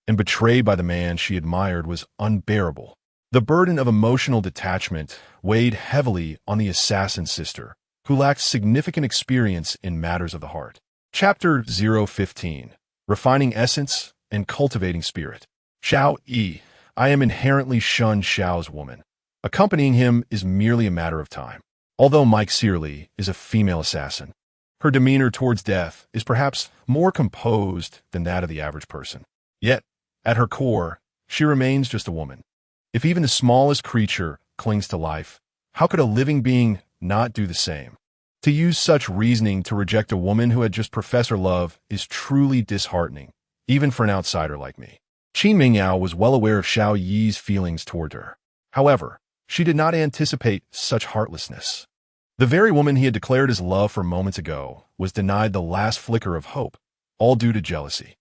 and betrayed by the man she admired was unbearable. The burden of emotional detachment weighed heavily on the assassin's sister, who lacked significant experience in matters of the heart. Chapter 015: Refining Essence and Cultivating Spirit. Xiao Yi, I am inherently Shun Xiao's woman. Accompanying him is merely a matter of time. Although Mike Searly is a female assassin, her demeanor towards death is perhaps more composed than that of the average person. Yet, at her core, she remains just a woman. If even the smallest creature clings to life, how could a living being not do the same? To use such reasoning to reject a woman who had just professed her love is truly disheartening, even for an outsider like me. Qin Mingyao was well aware of Xiao Yi's feelings toward her. However, she did not anticipate such heartlessness. The very woman he had declared his love for moments ago was denied the last flicker of hope, all due to jealousy.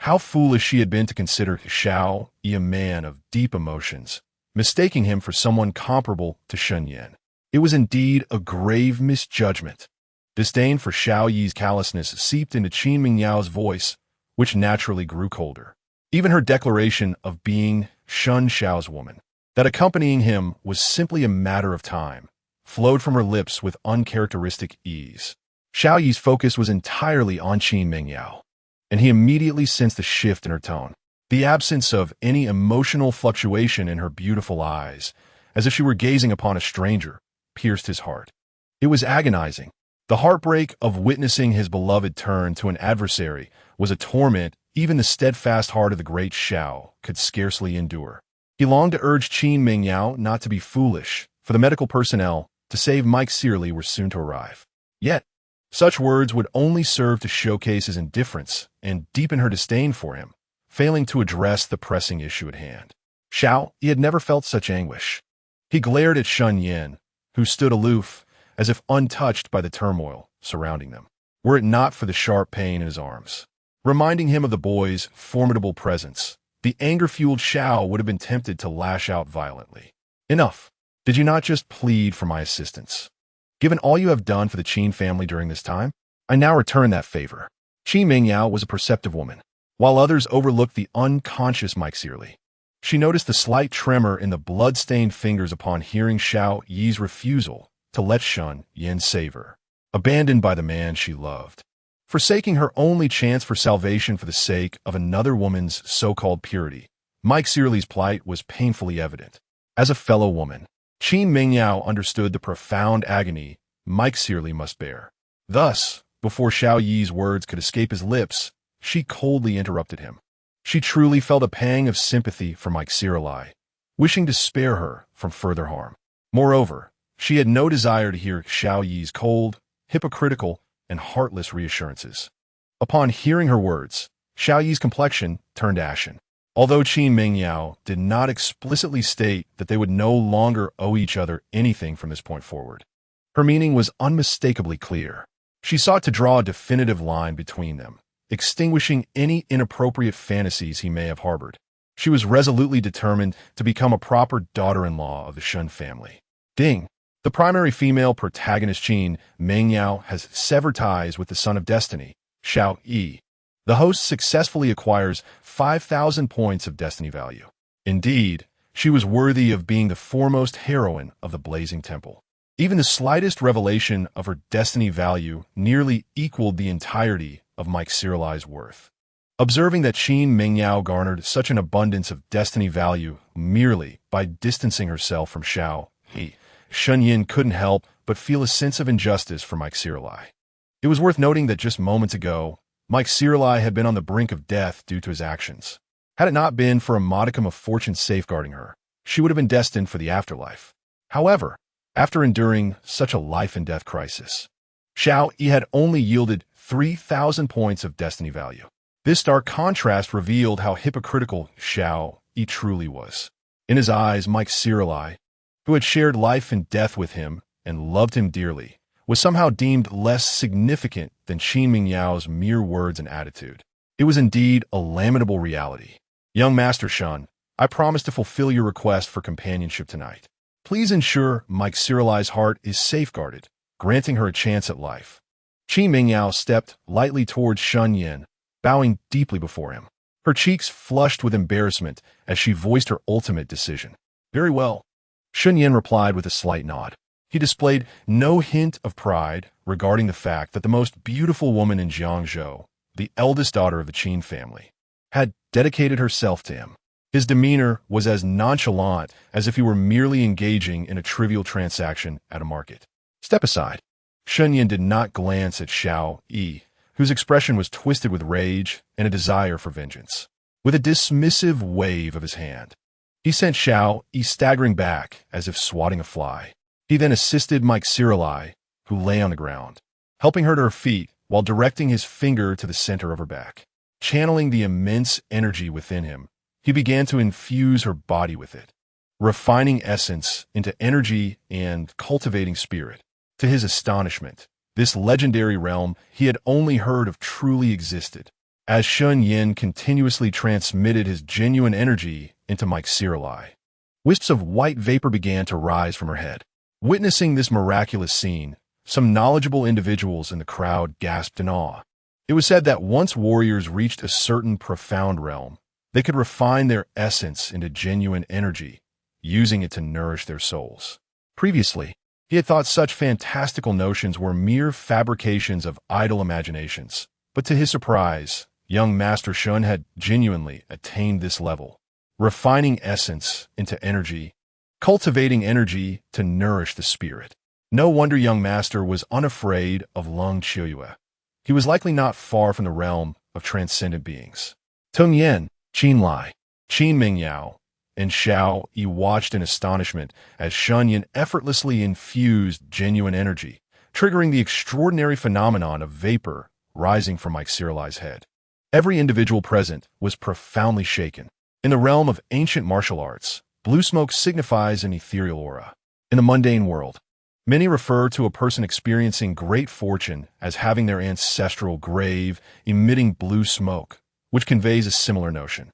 How foolish she had been to consider Xiao Yi a man of deep emotions, mistaking him for someone comparable to Shen Yan. It was indeed a grave misjudgment. Disdain for Xiao Yi's callousness seeped into Qin Mingyao's voice, which naturally grew colder. Even her declaration of being Shun Xiao's woman, that accompanying him was simply a matter of time, flowed from her lips with uncharacteristic ease. Xiao Yi's focus was entirely on Qin Mingyao, and he immediately sensed the shift in her tone. The absence of any emotional fluctuation in her beautiful eyes, as if she were gazing upon a stranger, pierced his heart. It was agonizing. The heartbreak of witnessing his beloved turn to an adversary was a torment even the steadfast heart of the great Xiao could scarcely endure. He longed to urge Qin Mingyao not to be foolish, for the medical personnel to save Mike Searly were soon to arrive. Yet, such words would only serve to showcase his indifference and deepen her disdain for him, failing to address the pressing issue at hand. Xiao, he had never felt such anguish. He glared at Shen Yan, who stood aloof, as if untouched by the turmoil surrounding them, were it not for the sharp pain in his arms. Reminding him of the boy's formidable presence, the anger-fueled Xiao would have been tempted to lash out violently. Enough! Did you not just plead for my assistance? Given all you have done for the Qin family during this time, I now return that favor. Qin Mingyao was a perceptive woman, while others overlooked the unconscious Mike Searly. She noticed the slight tremor in the blood-stained fingers upon hearing Xiao Yi's refusal to let Shen Yan save her, abandoned by the man she loved. Forsaking her only chance for salvation for the sake of another woman's so-called purity, Mike Searly's plight was painfully evident. As a fellow woman, Qin Mingyao understood the profound agony Mike Searly must bear. Thus, before Xiao Yi's words could escape his lips, she coldly interrupted him. She truly felt a pang of sympathy for Mike Searly, wishing to spare her from further harm. Moreover, she had no desire to hear Xiao Yi's cold, hypocritical, and heartless reassurances. Upon hearing her words, Xiao Yi's complexion turned ashen. Although Qin Mingyao did not explicitly state that they would no longer owe each other anything from this point forward, her meaning was unmistakably clear. She sought to draw a definitive line between them, extinguishing any inappropriate fantasies he may have harbored. She was resolutely determined to become a proper daughter-in-law of the Shen family. Ding! The primary female protagonist Qin Mingyao has severed ties with the Son of Destiny, Xiao Yi. The host successfully acquires 5,000 points of destiny value. Indeed, she was worthy of being the foremost heroine of the Blazing Temple. Even the slightest revelation of her destiny value nearly equaled the entirety of Mike Searly's worth. Observing that Qin Mingyao garnered such an abundance of destiny value merely by distancing herself from Xiao Yi, Shen Yan couldn't help but feel a sense of injustice for Mike Searly. It was worth noting that just moments ago, Mike Searly had been on the brink of death due to his actions. Had it not been for a modicum of fortune safeguarding her, she would have been destined for the afterlife. However, after enduring such a life-and-death crisis, Xiao Yi had only yielded 3,000 points of destiny value. This stark contrast revealed how hypocritical Xiao Yi truly was. In his eyes, Mike Searly, who had shared life and death with him and loved him dearly, was somehow deemed less significant than Qin Mingyao's mere words and attitude. It was indeed a lamentable reality. Young Master Shen, I promise to fulfill your request for companionship tonight. Please ensure Mike Searly's heart is safeguarded, granting her a chance at life. Qin Mingyao stepped lightly towards Shen Yan, bowing deeply before him. Her cheeks flushed with embarrassment as she voiced her ultimate decision. Very well. Shen Yan replied with a slight nod. He displayed no hint of pride regarding the fact that the most beautiful woman in Jiangzhou, the eldest daughter of the Qin family, had dedicated herself to him. His demeanor was as nonchalant as if he were merely engaging in a trivial transaction at a market. Step aside. Shen Yan did not glance at Xiao Yi, whose expression was twisted with rage and a desire for vengeance. With a dismissive wave of his hand, he sent Xiao Yi staggering back as if swatting a fly. He then assisted Mike Cirili, who lay on the ground, helping her to her feet while directing his finger to the center of her back. Channeling the immense energy within him, he began to infuse her body with it, refining essence into energy and cultivating spirit. To his astonishment, this legendary realm he had only heard of truly existed, as Shen Yan continuously transmitted his genuine energy into Mike Cirili. Wisps of white vapor began to rise from her head. Witnessing this miraculous scene, some knowledgeable individuals in the crowd gasped in awe. It was said that once warriors reached a certain profound realm, they could refine their essence into genuine energy, using it to nourish their souls. Previously, he had thought such fantastical notions were mere fabrications of idle imaginations, but to his surprise, young Master Shen had genuinely attained this level, refining essence into energy, cultivating energy to nourish the spirit. No wonder young Master was unafraid of Lung Qiuyue. He was likely not far from the realm of transcendent beings. Tung Yan, Qin Lai, Qin Mingyao, and Xiao Yi watched in astonishment as Shen Yan effortlessly infused genuine energy, triggering the extraordinary phenomenon of vapor rising from Mike Cirili's head. Every individual present was profoundly shaken. In the realm of ancient martial arts, blue smoke signifies an ethereal aura. In the mundane world, many refer to a person experiencing great fortune as having their ancestral grave emitting blue smoke, which conveys a similar notion.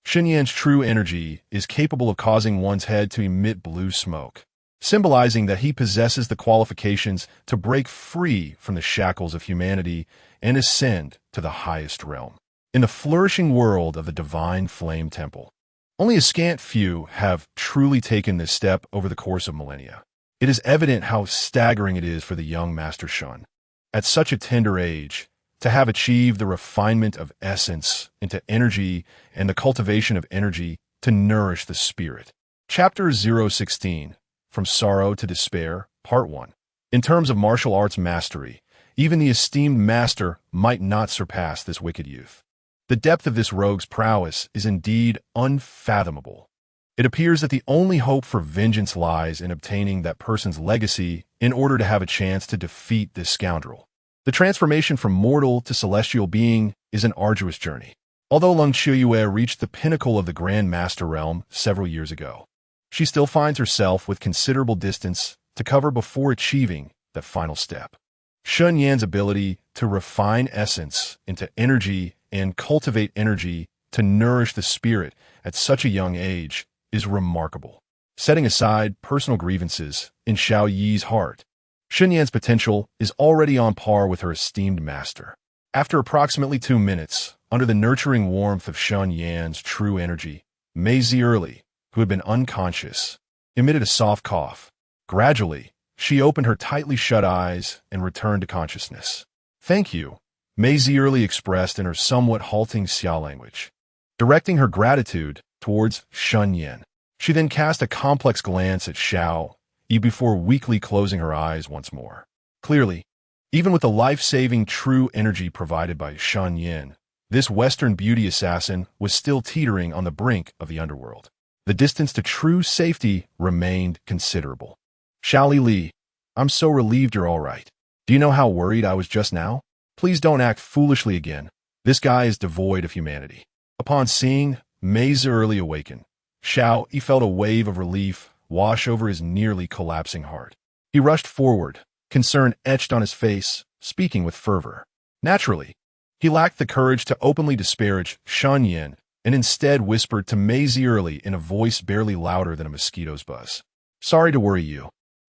Shen Yan's true energy is capable of causing one's head to emit blue smoke, symbolizing that he possesses the qualifications to break free from the shackles of humanity and ascend to the highest realm. In the flourishing world of the divine flame temple, only a scant few have truly taken this step over the course of millennia. It is evident how staggering it is for the young Master Shen, at such a tender age, to have achieved the refinement of essence into energy and the cultivation of energy to nourish the spirit. Chapter 016, From Sorrow to Despair, Part 1. In terms of martial arts mastery, even the esteemed master might not surpass this wicked youth. The depth of this rogue's prowess is indeed unfathomable. It appears that the only hope for vengeance lies in obtaining that person's legacy in order to have a chance to defeat this scoundrel. The transformation from mortal to celestial being is an arduous journey. Although Lung Qiuyue reached the pinnacle of the Grand Master realm several years ago, she still finds herself with considerable distance to cover before achieving that final step. Shen Yan's ability to refine essence into energy and cultivate energy to nourish the spirit at such a young age is remarkable. Setting aside personal grievances in Xiao Yi's heart, Shen Yan's potential is already on par with her esteemed master. After approximately 2 minutes, under the nurturing warmth of Shen Yan's true energy, Mei Zierli, who had been unconscious, emitted a soft cough. Gradually, she opened her tightly shut eyes and returned to consciousness. "Thank you," Mei Zierli expressed in her somewhat halting Xia language, directing her gratitude towards Shen Yan. She then cast a complex glance at Xiao Yi before weakly closing her eyes once more. Clearly, even with the life-saving true energy provided by Shen Yan, this Western beauty assassin was still teetering on the brink of the underworld. The distance to true safety remained considerable. "Xiaoli Li, I'm so relieved you're all right. Do you know how worried I was just now? Please don't act foolishly again. This guy is devoid of humanity." Upon seeing Mei Zierli awaken, Xiao Yi felt a wave of relief wash over his nearly collapsing heart. He rushed forward, concern etched on his face, speaking with fervor. Naturally, he lacked the courage to openly disparage Shen Yan and instead whispered to Mei Zierli in a voice barely louder than a mosquito's buzz. "Sorry to worry you,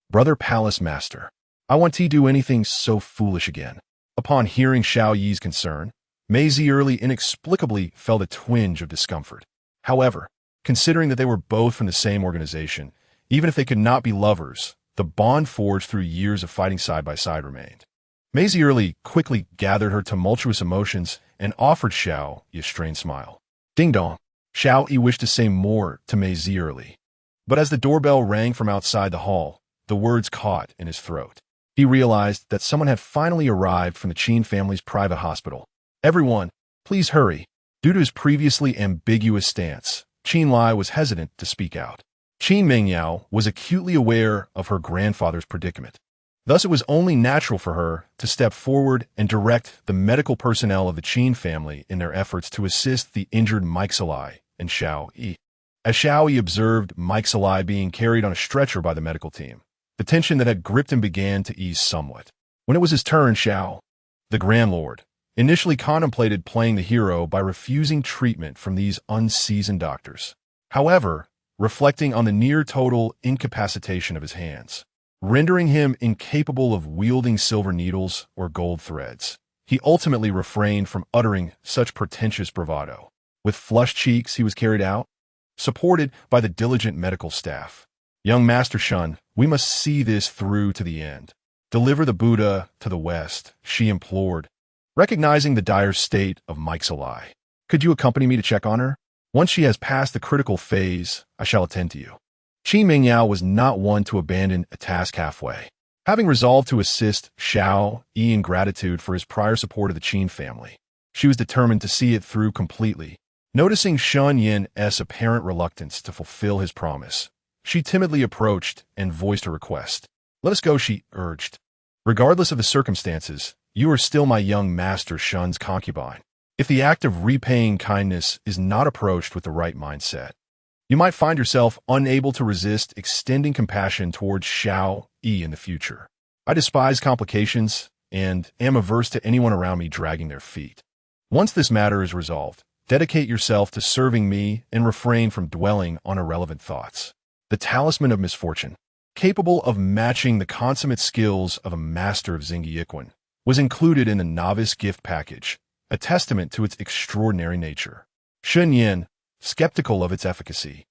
Brother Palace Master. I won't do anything so foolish again." Upon hearing Xiao Yi's concern, Mei Zierli inexplicably felt a twinge of discomfort. However, considering that they were both from the same organization, even if they could not be lovers, the bond forged through years of fighting side by side remained. Mei Zierli quickly gathered her tumultuous emotions and offered Xiao a strained smile. "Ding dong. Xiao Yi wished to say more to Mei Zi early, but as the doorbell rang from outside the hall, the words caught in his throat. He realized that someone had finally arrived from the Qin family's private hospital. "Everyone, please hurry." Due to his previously ambiguous stance, Qin Lai was hesitant to speak out. Qin Mingyao was acutely aware of her grandfather's predicament. Thus, it was only natural for her to step forward and direct the medical personnel of the Qin family in their efforts to assist the injured Mike Salai and Xiao Yi. As Xiao Yi observed Mike Salai being carried on a stretcher by the medical team, the tension that had gripped him began to ease somewhat. When it was his turn, Xiao, the Grand Lord, initially contemplated playing the hero by refusing treatment from these unseasoned doctors. However, reflecting on the near-total incapacitation of his hands, rendering him incapable of wielding silver needles or gold threads, he ultimately refrained from uttering such pretentious bravado. With flushed cheeks, he was carried out, supported by the diligent medical staff. "Young Master Shen, we must see this through to the end. Deliver the Buddha to the West," she implored, recognizing the dire state of Mike Salai. "Could you accompany me to check on her? Once she has passed the critical phase, I shall attend to you." Qin Mingyao was not one to abandon a task halfway. Having resolved to assist Xiao Yi in gratitude for his prior support of the Qin family, she was determined to see it through completely. Noticing Shen Yan's apparent reluctance to fulfill his promise, she timidly approached and voiced a request. "Let us go," she urged. "Regardless of the circumstances, you are still my young master Shen's concubine. If the act of repaying kindness is not approached with the right mindset, you might find yourself unable to resist extending compassion towards Xiao Yi in the future. I despise complications and am averse to anyone around me dragging their feet. Once this matter is resolved, dedicate yourself to serving me and refrain from dwelling on irrelevant thoughts." The talisman of misfortune, capable of matching the consummate skills of a master of Xingyiquan, was included in the novice gift package, a testament to its extraordinary nature. Shen Yan, skeptical of its efficacy,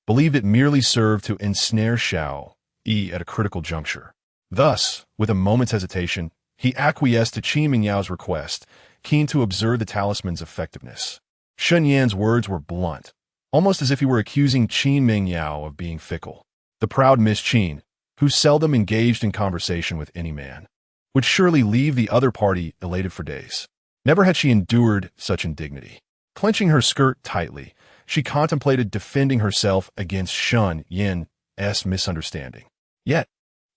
believed it merely served to ensnare Xiao Yi at a critical juncture. Thus, with a moment's hesitation, he acquiesced to Qin Mingyao's request, keen to observe the talisman's effectiveness. Shen Yan's words were blunt, almost as if he were accusing Qin Mingyao of being fickle. The proud Miss Qin, who seldom engaged in conversation with any man, would surely leave the other party elated for days. Never had she endured such indignity. Clenching her skirt tightly, she contemplated defending herself against Shen Yan's misunderstanding. Yet,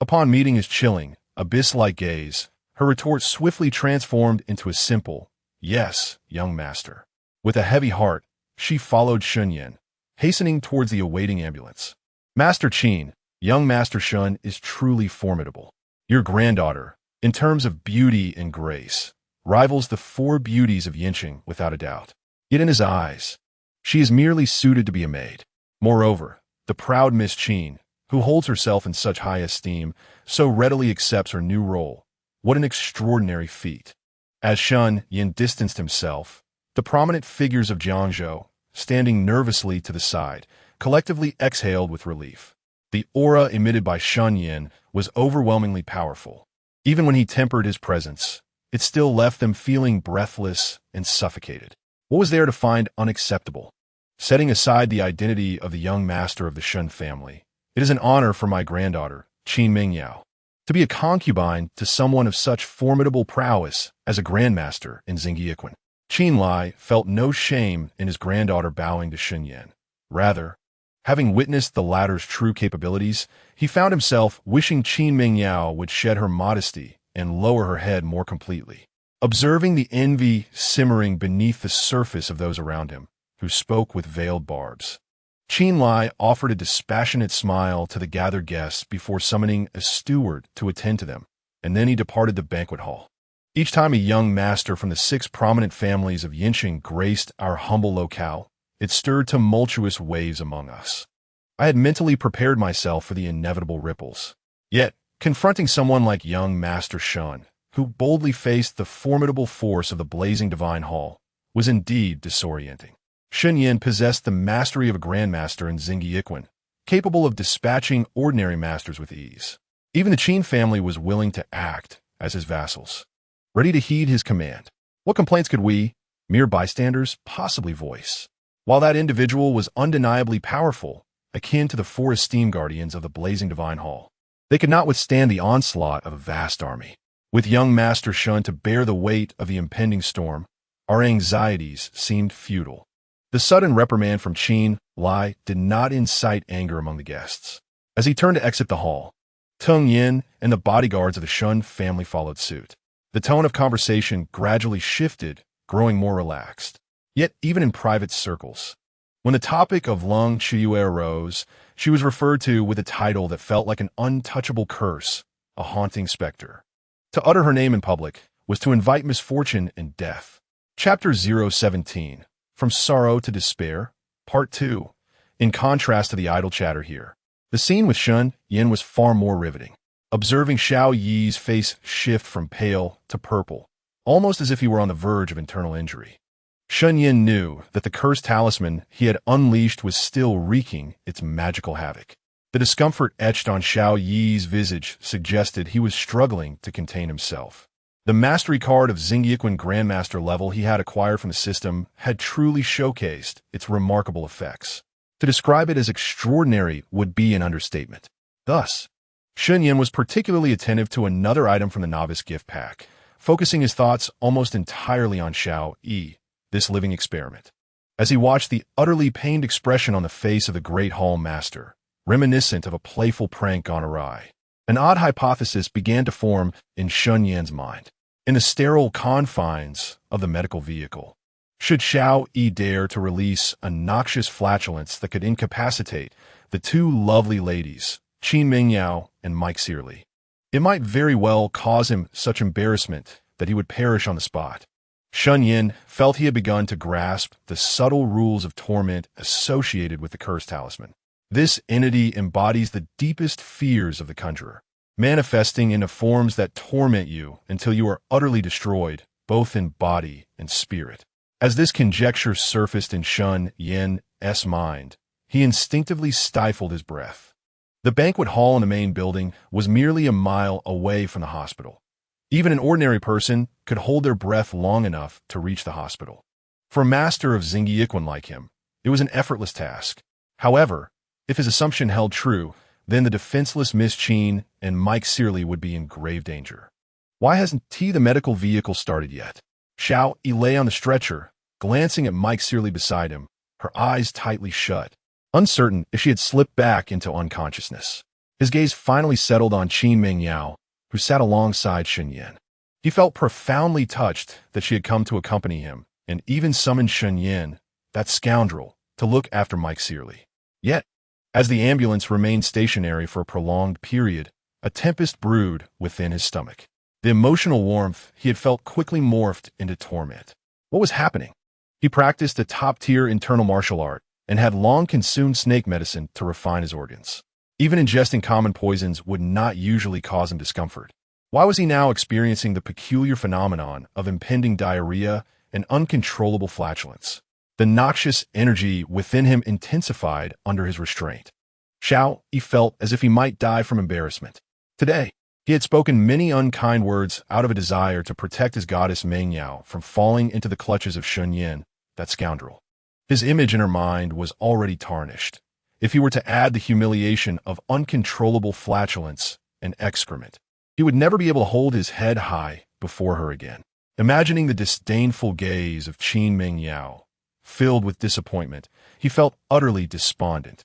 upon meeting his chilling, abyss-like gaze, her retort swiftly transformed into a simple, "Yes, young master." With a heavy heart, she followed Shen Yan, hastening towards the awaiting ambulance. "Master Qin, young Master Shen is truly formidable. Your granddaughter, in terms of beauty and grace, rivals the four beauties of Yinqing without a doubt. Yet in his eyes, she is merely suited to be a maid. Moreover, the proud Miss Qin, who holds herself in such high esteem, so readily accepts her new role. What an extraordinary feat." As Shen Yan distanced himself, the prominent figures of Jiangzhou, standing nervously to the side, collectively exhaled with relief. The aura emitted by Shen Yan was overwhelmingly powerful. Even when he tempered his presence, it still left them feeling breathless and suffocated. What was there to find unacceptable? Setting aside the identity of the young master of the Shen family, it is an honor for my granddaughter, Qin Mingyao, to be a concubine to someone of such formidable prowess as a grandmaster in Xingyiquan. Qin Lai felt no shame in his granddaughter bowing to Shen Yan. Rather, having witnessed the latter's true capabilities, he found himself wishing Qin Mingyao would shed her modesty and lower her head more completely. Observing the envy simmering beneath the surface of those around him, who spoke with veiled barbs, Qin Lai offered a dispassionate smile to the gathered guests before summoning a steward to attend to them, and then he departed the banquet hall. Each time a young master from the 6 prominent families of Yinqing graced our humble locale, it stirred tumultuous waves among us. I had mentally prepared myself for the inevitable ripples. Yet, confronting someone like young Master Shen, who boldly faced the formidable force of the blazing divine hall, was indeed disorienting. Shen Yan possessed the mastery of a grandmaster in Xingyiquan, capable of dispatching ordinary masters with ease. Even the Qin family was willing to act as his vassals, ready to heed his command. What complaints could we, mere bystanders, possibly voice? While that individual was undeniably powerful, akin to the four esteemed guardians of the blazing divine hall, they could not withstand the onslaught of a vast army. With young Master Shen to bear the weight of the impending storm, our anxieties seemed futile. The sudden reprimand from Qin Lai did not incite anger among the guests. As he turned to exit the hall, Tung Yin and the bodyguards of the Shen family followed suit. The tone of conversation gradually shifted, growing more relaxed. Yet, even in private circles, when the topic of Lung Chiyue arose, she was referred to with a title that felt like an untouchable curse, a haunting specter. To utter her name in public was to invite misfortune and death. Chapter 017, From Sorrow to Despair, Part 2. In contrast to the idle chatter here, the scene with Shen Yan was far more riveting. Observing Xiao Yi's face shift from pale to purple, almost as if he were on the verge of internal injury, Shen Yan knew that the cursed talisman he had unleashed was still wreaking its magical havoc. The discomfort etched on Xiao Yi's visage suggested he was struggling to contain himself. The mastery card of Xingyiquan Grandmaster level he had acquired from the system had truly showcased its remarkable effects. To describe it as extraordinary would be an understatement. Thus, Shen Yan was particularly attentive to another item from the novice gift pack, focusing his thoughts almost entirely on Xiao Yi, this living experiment. As he watched the utterly pained expression on the face of the Great Hall Master, reminiscent of a playful prank gone awry, an odd hypothesis began to form in Shen Yan's mind. In the sterile confines of the medical vehicle, should Xiao Yi dare to release a noxious flatulence that could incapacitate the two lovely ladies, Qin Mingyao and Mike Searly, it might very well cause him such embarrassment that he would perish on the spot. Shen Yan felt he had begun to grasp the subtle rules of torment associated with the cursed talisman. This entity embodies the deepest fears of the conjurer, manifesting into forms that torment you until you are utterly destroyed, both in body and spirit. As this conjecture surfaced in Shen Yan's mind, he instinctively stifled his breath. The banquet hall in the main building was merely a mile away from the hospital. Even an ordinary person could hold their breath long enough to reach the hospital. For a master of Xingyiquan like him, it was an effortless task. However, if his assumption held true, then the defenseless Miss Qin and Mike Searly would be in grave danger. Why hasn't the medical vehicle started yet? Xiao Yi lay on the stretcher, glancing at Mike Searly beside him, her eyes tightly shut, uncertain if she had slipped back into unconsciousness. His gaze finally settled on Qin Mingyao, who sat alongside Shen Yan. He felt profoundly touched that she had come to accompany him, and even summoned Shen Yan, that scoundrel, to look after Mike Searly. Yet, as the ambulance remained stationary for a prolonged period, a tempest brewed within his stomach. The emotional warmth he had felt quickly morphed into torment. What was happening? He practiced a top-tier internal martial art and had long consumed snake medicine to refine his organs. Even ingesting common poisons would not usually cause him discomfort. Why was he now experiencing the peculiar phenomenon of impending diarrhea and uncontrollable flatulence? The noxious energy within him intensified under his restraint. Xiao Yi felt as if he might die from embarrassment. Today, he had spoken many unkind words out of a desire to protect his goddess Mingyao from falling into the clutches of Shen Yan, that scoundrel. His image in her mind was already tarnished. If he were to add the humiliation of uncontrollable flatulence and excrement, he would never be able to hold his head high before her again. Imagining the disdainful gaze of Qin Mingyao, filled with disappointment, he felt utterly despondent.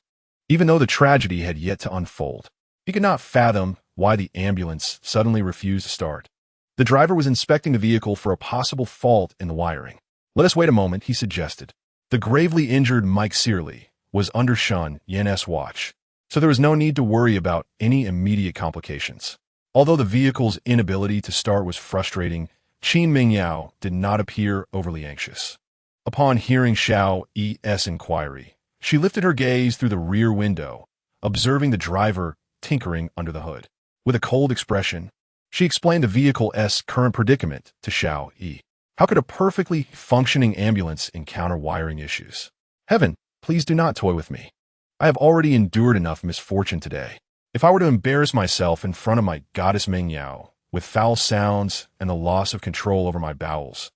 Even though the tragedy had yet to unfold, he could not fathom why the ambulance suddenly refused to start. The driver was inspecting the vehicle for a possible fault in the wiring. "Let us wait a moment," he suggested. The gravely injured Mike Searly was under Shen Yan's watch, so there was no need to worry about any immediate complications. Although the vehicle's inability to start was frustrating, Qin Mingyao did not appear overly anxious. Upon hearing Xiao Yi's inquiry, she lifted her gaze through the rear window, observing the driver tinkering under the hood. With a cold expression, she explained the vehicle's current predicament to Xiao Yi. How could a perfectly functioning ambulance encounter wiring issues? Heaven, please do not toy with me. I have already endured enough misfortune today. If I were to embarrass myself in front of my goddess Mingyao, with foul sounds and the loss of control over my bowels,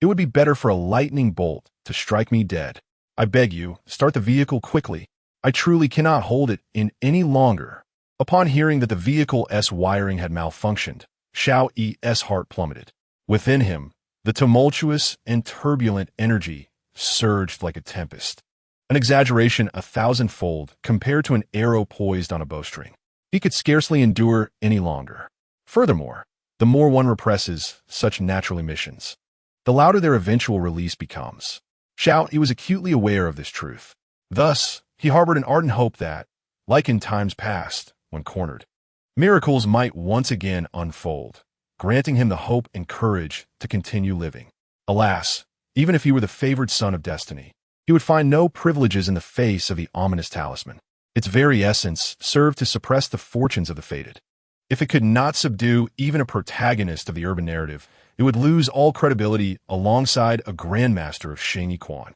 it would be better for a lightning bolt to strike me dead I beg you, start the vehicle quickly. I truly cannot hold it in any longer. Upon hearing that the vehicle's wiring had malfunctioned, Xiao Yi's heart plummeted. Within him, the tumultuous and turbulent energy surged like a tempest. An exaggeration 1,000-fold compared to an arrow poised on a bowstring. He could scarcely endure any longer. Furthermore, the more one represses such natural emissions, the louder their eventual release becomes. Xiao Yi was acutely aware of this truth. Thus, he harbored an ardent hope that, like in times past, when cornered, miracles might once again unfold, granting him the hope and courage to continue living. Alas, even if he were the favored son of destiny, he would find no privileges in the face of the ominous talisman. Its very essence served to suppress the fortunes of the fated. If it could not subdue even a protagonist of the urban narrative, it would lose all credibility alongside a grandmaster of Shen Yan.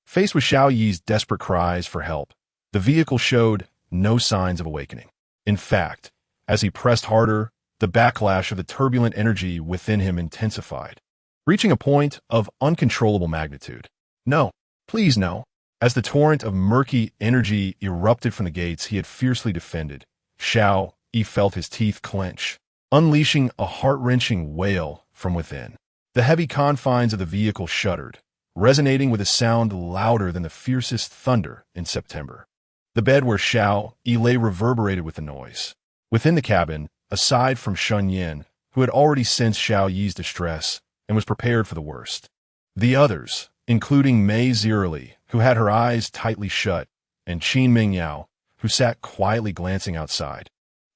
Faced with Xiao Yi's desperate cries for help, the vehicle showed no signs of awakening. In fact, as he pressed harder, the backlash of the turbulent energy within him intensified, reaching a point of uncontrollable magnitude. No, please no. As the torrent of murky energy erupted from the gates he had fiercely defended, Xiao Yi felt his teeth clench, unleashing a heart-wrenching wail from within. The heavy confines of the vehicle shuddered, resonating with a sound louder than the fiercest thunder in September. The bed where Xiao Yi lay reverberated with the noise. Within the cabin, aside from Shen Yan, who had already sensed Xiao Yi's distress and was prepared for the worst, the others, including Mei Zierli, who had her eyes tightly shut, and Qin Mingyao, who sat quietly glancing outside,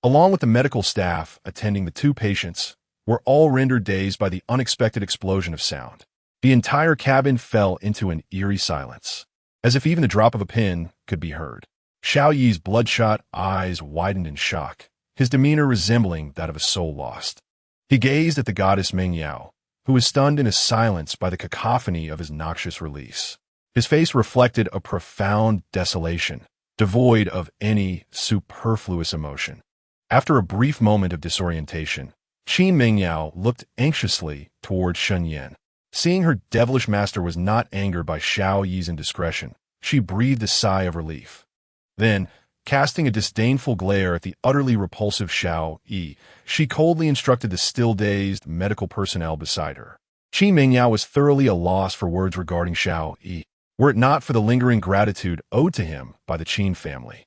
along with the medical staff attending the two patients, were all rendered dazed by the unexpected explosion of sound. The entire cabin fell into an eerie silence, as if even the drop of a pin could be heard. Xiao Yi's bloodshot eyes widened in shock, his demeanor resembling that of a soul lost. He gazed at the goddess Mingyao, who was stunned into silence by the cacophony of his noxious release. His face reflected a profound desolation, devoid of any superfluous emotion. After a brief moment of disorientation, Qin Mingyao looked anxiously toward Shen Yan. Seeing her devilish master was not angered by Xiao Yi's indiscretion, she breathed a sigh of relief. Then, casting a disdainful glare at the utterly repulsive Xiao Yi, she coldly instructed the still-dazed medical personnel beside her. Qin Mingyao was thoroughly a loss for words regarding Xiao Yi, were it not for the lingering gratitude owed to him by the Qin family.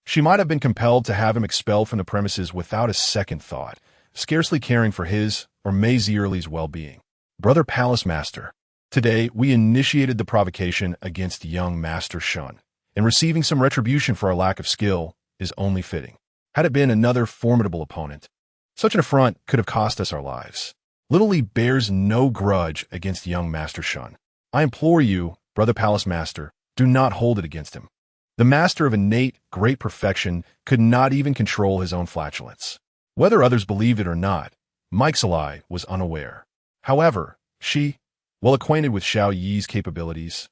She might have been compelled to have him expelled from the premises without a second thought, scarcely caring for his or Mei Zierli's well-being. Brother Palace Master, today we initiated the provocation against young Master Shun, and receiving some retribution for our lack of skill is only fitting. Had it been another formidable opponent, such an affront could have cost us our lives. Little Li bears no grudge against young Master Shun. I implore you, Brother Palace Master, do not hold it against him. The master of innate great perfection could not even control his own flatulence. Whether others believed it or not, Meixalai was unaware. However, she, well acquainted with Xiao Yi's capabilities,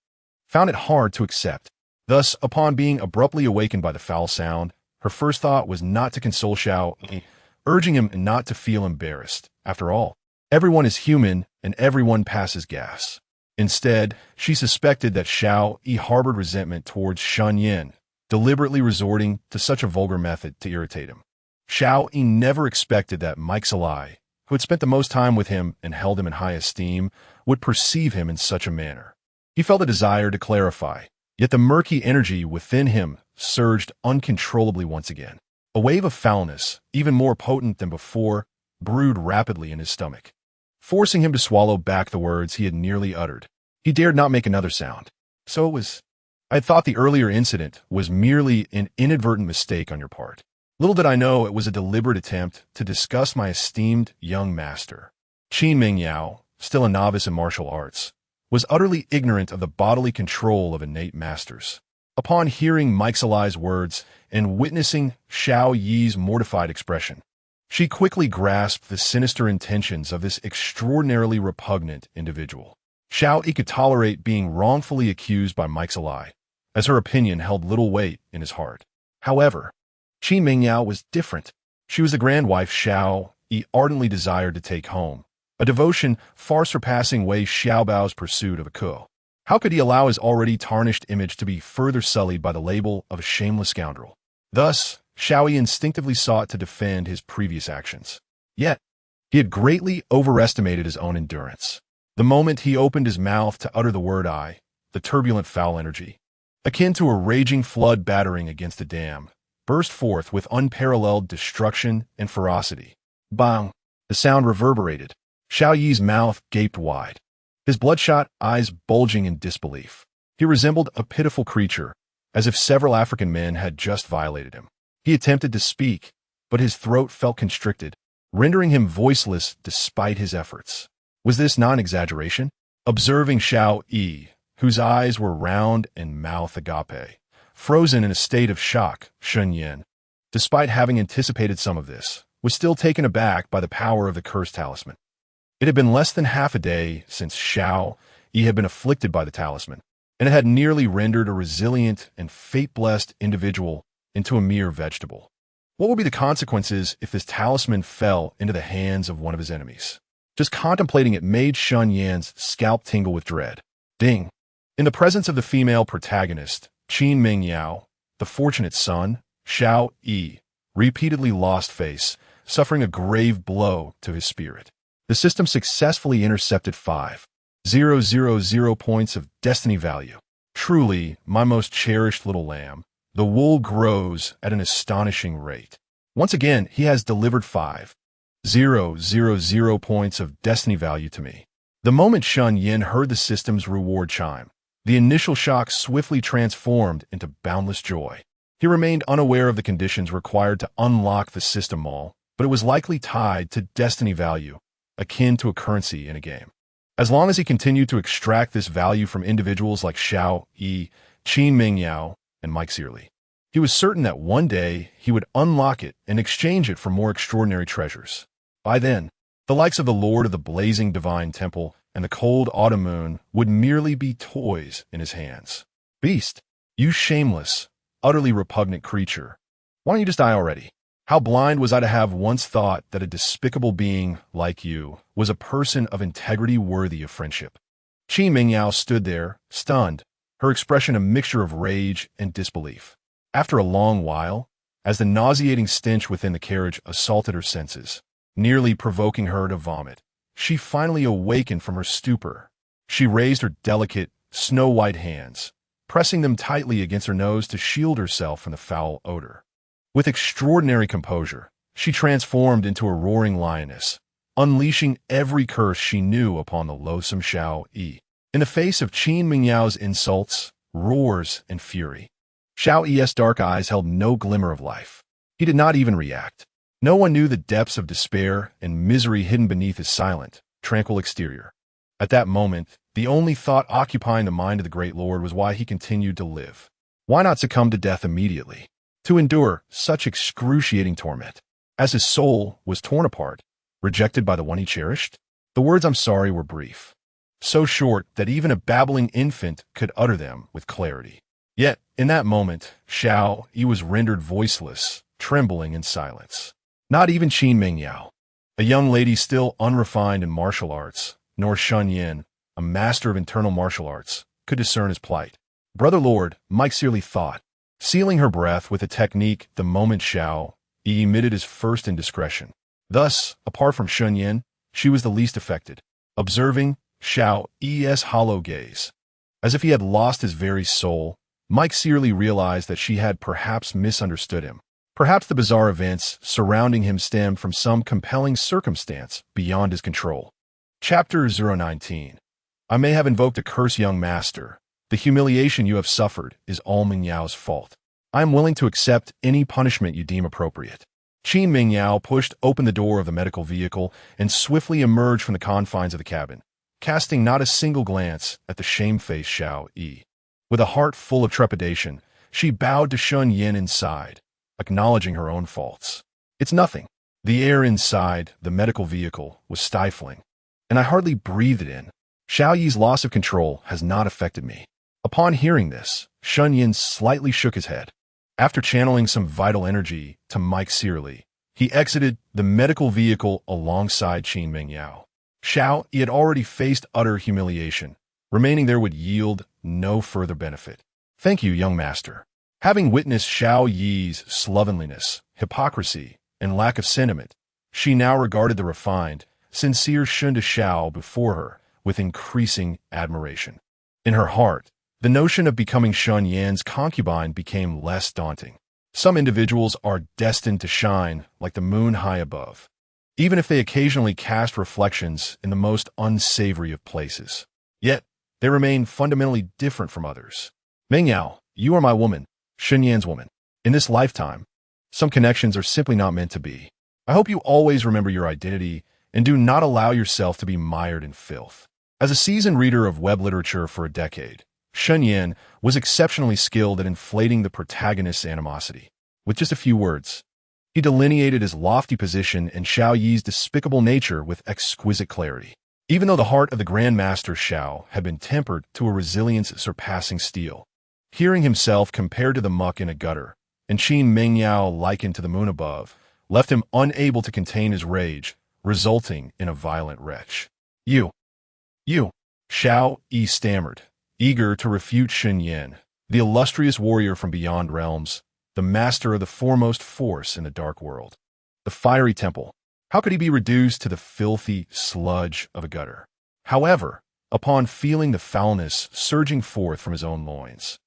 found it hard to accept. Thus, upon being abruptly awakened by the foul sound, her first thought was not to console Xiao Yi, urging him not to feel embarrassed. After all, everyone is human and everyone passes gas. Instead, she suspected that Xiao Yi harbored resentment towards Shen Yan, deliberately resorting to such a vulgar method to irritate him. Xiao Yi never expected that Meixalai, who had spent the most time with him and held him in high esteem, would perceive him in such a manner. He felt a desire to clarify, yet the murky energy within him surged uncontrollably once again. A wave of foulness, even more potent than before, brewed rapidly in his stomach, forcing him to swallow back the words he had nearly uttered. He dared not make another sound. So it was. I had thought the earlier incident was merely an inadvertent mistake on your part. Little did I know it was a deliberate attempt to disgust my esteemed young master. Qin Mingyao, still a novice in martial arts, was utterly ignorant of the bodily control of innate masters. Upon hearing Meixalai's words and witnessing Xiao Yi's mortified expression, she quickly grasped the sinister intentions of this extraordinarily repugnant individual. Xiao Yi could tolerate being wrongfully accused by Meixalai, as her opinion held little weight in his heart. However, Qin Mingyao was different. She was the grand wife Xiao Yi ardently desired to take home, a devotion far surpassing Wei Xiaobao's pursuit of a coup. How could he allow his already tarnished image to be further sullied by the label of a shameless scoundrel? Thus, Xiao Yi instinctively sought to defend his previous actions. Yet, he had greatly overestimated his own endurance. The moment he opened his mouth to utter the word "I," the turbulent foul energy, akin to a raging flood battering against a dam, burst forth with unparalleled destruction and ferocity. Bang! The sound reverberated. Xiao Yi's mouth gaped wide, his bloodshot eyes bulging in disbelief. He resembled a pitiful creature, as if several African men had just violated him. He attempted to speak, but his throat felt constricted, rendering him voiceless despite his efforts. Was this not an exaggeration? Observing Xiao Yi, whose eyes were round and mouth agape, frozen in a state of shock, Shen Yan, despite having anticipated some of this, was still taken aback by the power of the cursed talisman. It had been less than half a day since Xiao Yi had been afflicted by the talisman, and it had nearly rendered a resilient and fate-blessed individual into a mere vegetable. What would be the consequences if this talisman fell into the hands of one of his enemies? Just contemplating it made Shen Yan's scalp tingle with dread. Ding! In the presence of the female protagonist, Qin Mingyao, the fortunate son, Xiao Yi repeatedly lost face, suffering a grave blow to his spirit. The system successfully intercepted 5,000 points of destiny value. Truly, my most cherished little lamb, the wool grows at an astonishing rate. Once again, he has delivered 5,000 points of destiny value to me. The moment Shen Yan heard the system's reward chime, the initial shock swiftly transformed into boundless joy. He remained unaware of the conditions required to unlock the system mall, but it was likely tied to destiny value, akin to a currency in a game. As long as he continued to extract this value from individuals like Xiao Yi, Qin Mingyao, and Mike Searly, he was certain that one day he would unlock it and exchange it for more extraordinary treasures. By then, the likes of the Lord of the Blazing Divine Temple and the cold autumn moon would merely be toys in his hands. Beast, you shameless, utterly repugnant creature. Why don't you just die already? How blind was I to have once thought that a despicable being like you was a person of integrity worthy of friendship? Qin Mingyao stood there, stunned, her expression a mixture of rage and disbelief. After a long while, as the nauseating stench within the carriage assaulted her senses, nearly provoking her to vomit, she finally awakened from her stupor. She raised her delicate, snow-white hands, pressing them tightly against her nose to shield herself from the foul odor. With extraordinary composure, she transformed into a roaring lioness, unleashing every curse she knew upon the loathsome Xiao Yi. In the face of Qin Mingyao's insults, roars, and fury, Xiao Yi's dark eyes held no glimmer of life. He did not even react. No one knew the depths of despair and misery hidden beneath his silent, tranquil exterior. At that moment, the only thought occupying the mind of the great lord was why he continued to live. Why not succumb to death immediately? To endure such excruciating torment, as his soul was torn apart, rejected by the one he cherished? The words "I'm sorry" were brief, so short that even a babbling infant could utter them with clarity. Yet, in that moment, Xiao Yi was rendered voiceless, trembling in silence. Not even Qin Mingyao, a young lady still unrefined in martial arts, nor Shen Yan, a master of internal martial arts, could discern his plight. Brother Lord, Mike Searly thought, sealing her breath with a technique the moment Xiao Yi emitted his first indiscretion. Thus, apart from Shen Yan, she was the least affected, observing Xiao Yi's hollow gaze. As if he had lost his very soul, Mike Searly realized that she had perhaps misunderstood him. Perhaps the bizarre events surrounding him stemmed from some compelling circumstance beyond his control. Chapter 019. I may have invoked a curse, young master. The humiliation you have suffered is all Mingyao's fault. I am willing to accept any punishment you deem appropriate. Qin Mingyao pushed open the door of the medical vehicle and swiftly emerged from the confines of the cabin, casting not a single glance at the shamefaced Xiao Yi. With a heart full of trepidation, she bowed to Shen Yan inside, acknowledging her own faults. It's nothing. The air inside the medical vehicle was stifling, and I hardly breathed it in. Xiao Yi's loss of control has not affected me. Upon hearing this, Shen Yan slightly shook his head. After channeling some vital energy to Mike Searly, he exited the medical vehicle alongside Qin Mingyao. Xiao Yi had already faced utter humiliation. Remaining there would yield no further benefit. Thank you, young master. Having witnessed Xiao Yi's slovenliness, hypocrisy, and lack of sentiment, she now regarded the refined, sincere Shen Xiao before her with increasing admiration. In her heart, the notion of becoming Shen Yan's concubine became less daunting. Some individuals are destined to shine like the moon high above, even if they occasionally cast reflections in the most unsavory of places. Yet, they remain fundamentally different from others. Mengyao, you are my woman, Shen Yan's woman. In this lifetime, some connections are simply not meant to be. I hope you always remember your identity and do not allow yourself to be mired in filth. As a seasoned reader of web literature for a decade, Shen Yan was exceptionally skilled at inflating the protagonist's animosity. With just a few words, he delineated his lofty position and Xiao Yi's despicable nature with exquisite clarity. Even though the heart of the Grand Master Xiao had been tempered to a resilience surpassing steel, hearing himself compared to the muck in a gutter, and Qin Mengyao likened to the moon above, left him unable to contain his rage, resulting in a violent retch. You, Xiao Yi stammered, eager to refute Shen Yan, the illustrious warrior from beyond realms, the master of the foremost force in the dark world. The fiery temple. How could he be reduced to the filthy sludge of a gutter? However, upon feeling the foulness surging forth from his own loins,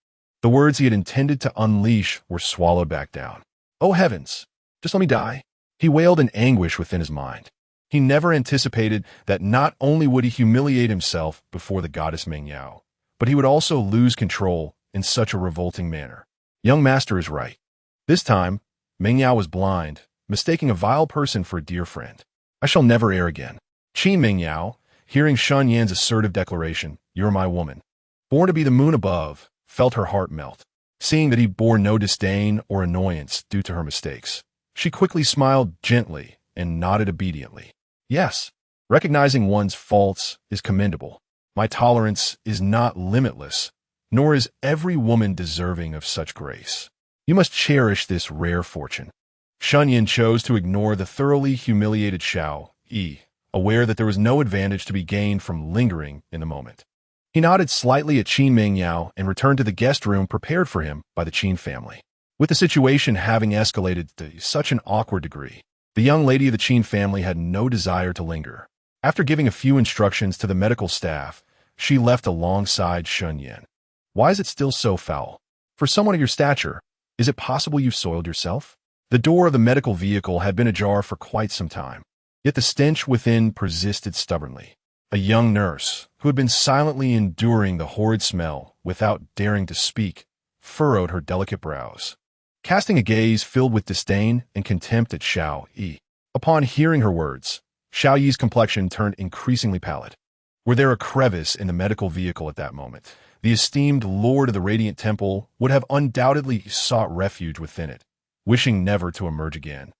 the words he had intended to unleash were swallowed back down. Oh heavens, just let me die, he wailed in anguish within his mind. He never anticipated that not only would he humiliate himself before the goddess Mengyao, but he would also lose control in such a revolting manner. Young master is right. This time, Mengyao was blind, mistaking a vile person for a dear friend. I shall never err again. Qin Mengyao, hearing Shen Yan's assertive declaration, "You're my woman," born to be the moon above, felt her heart melt. Seeing that he bore no disdain or annoyance due to her mistakes, she quickly smiled gently and nodded obediently. Yes, recognizing one's faults is commendable. My tolerance is not limitless, nor is every woman deserving of such grace. You must cherish this rare fortune. Shen Yan chose to ignore the thoroughly humiliated Xiao Yi, aware that there was no advantage to be gained from lingering in the moment. He nodded slightly at Qin Mengyao and returned to the guest room prepared for him by the Qin family. With the situation having escalated to such an awkward degree, the young lady of the Qin family had no desire to linger. After giving a few instructions to the medical staff, she left alongside Shen Yan. Why is it still so foul? For someone of your stature, is it possible you've soiled yourself? The door of the medical vehicle had been ajar for quite some time, yet the stench within persisted stubbornly. A young nurse, who had been silently enduring the horrid smell without daring to speak, furrowed her delicate brows, casting a gaze filled with disdain and contempt at Xiao Yi. Upon hearing her words, Xiao Yi's complexion turned increasingly pallid. Were there a crevice in the medical vehicle at that moment, the esteemed lord of the Radiant Temple would have undoubtedly sought refuge within it, wishing never to emerge again.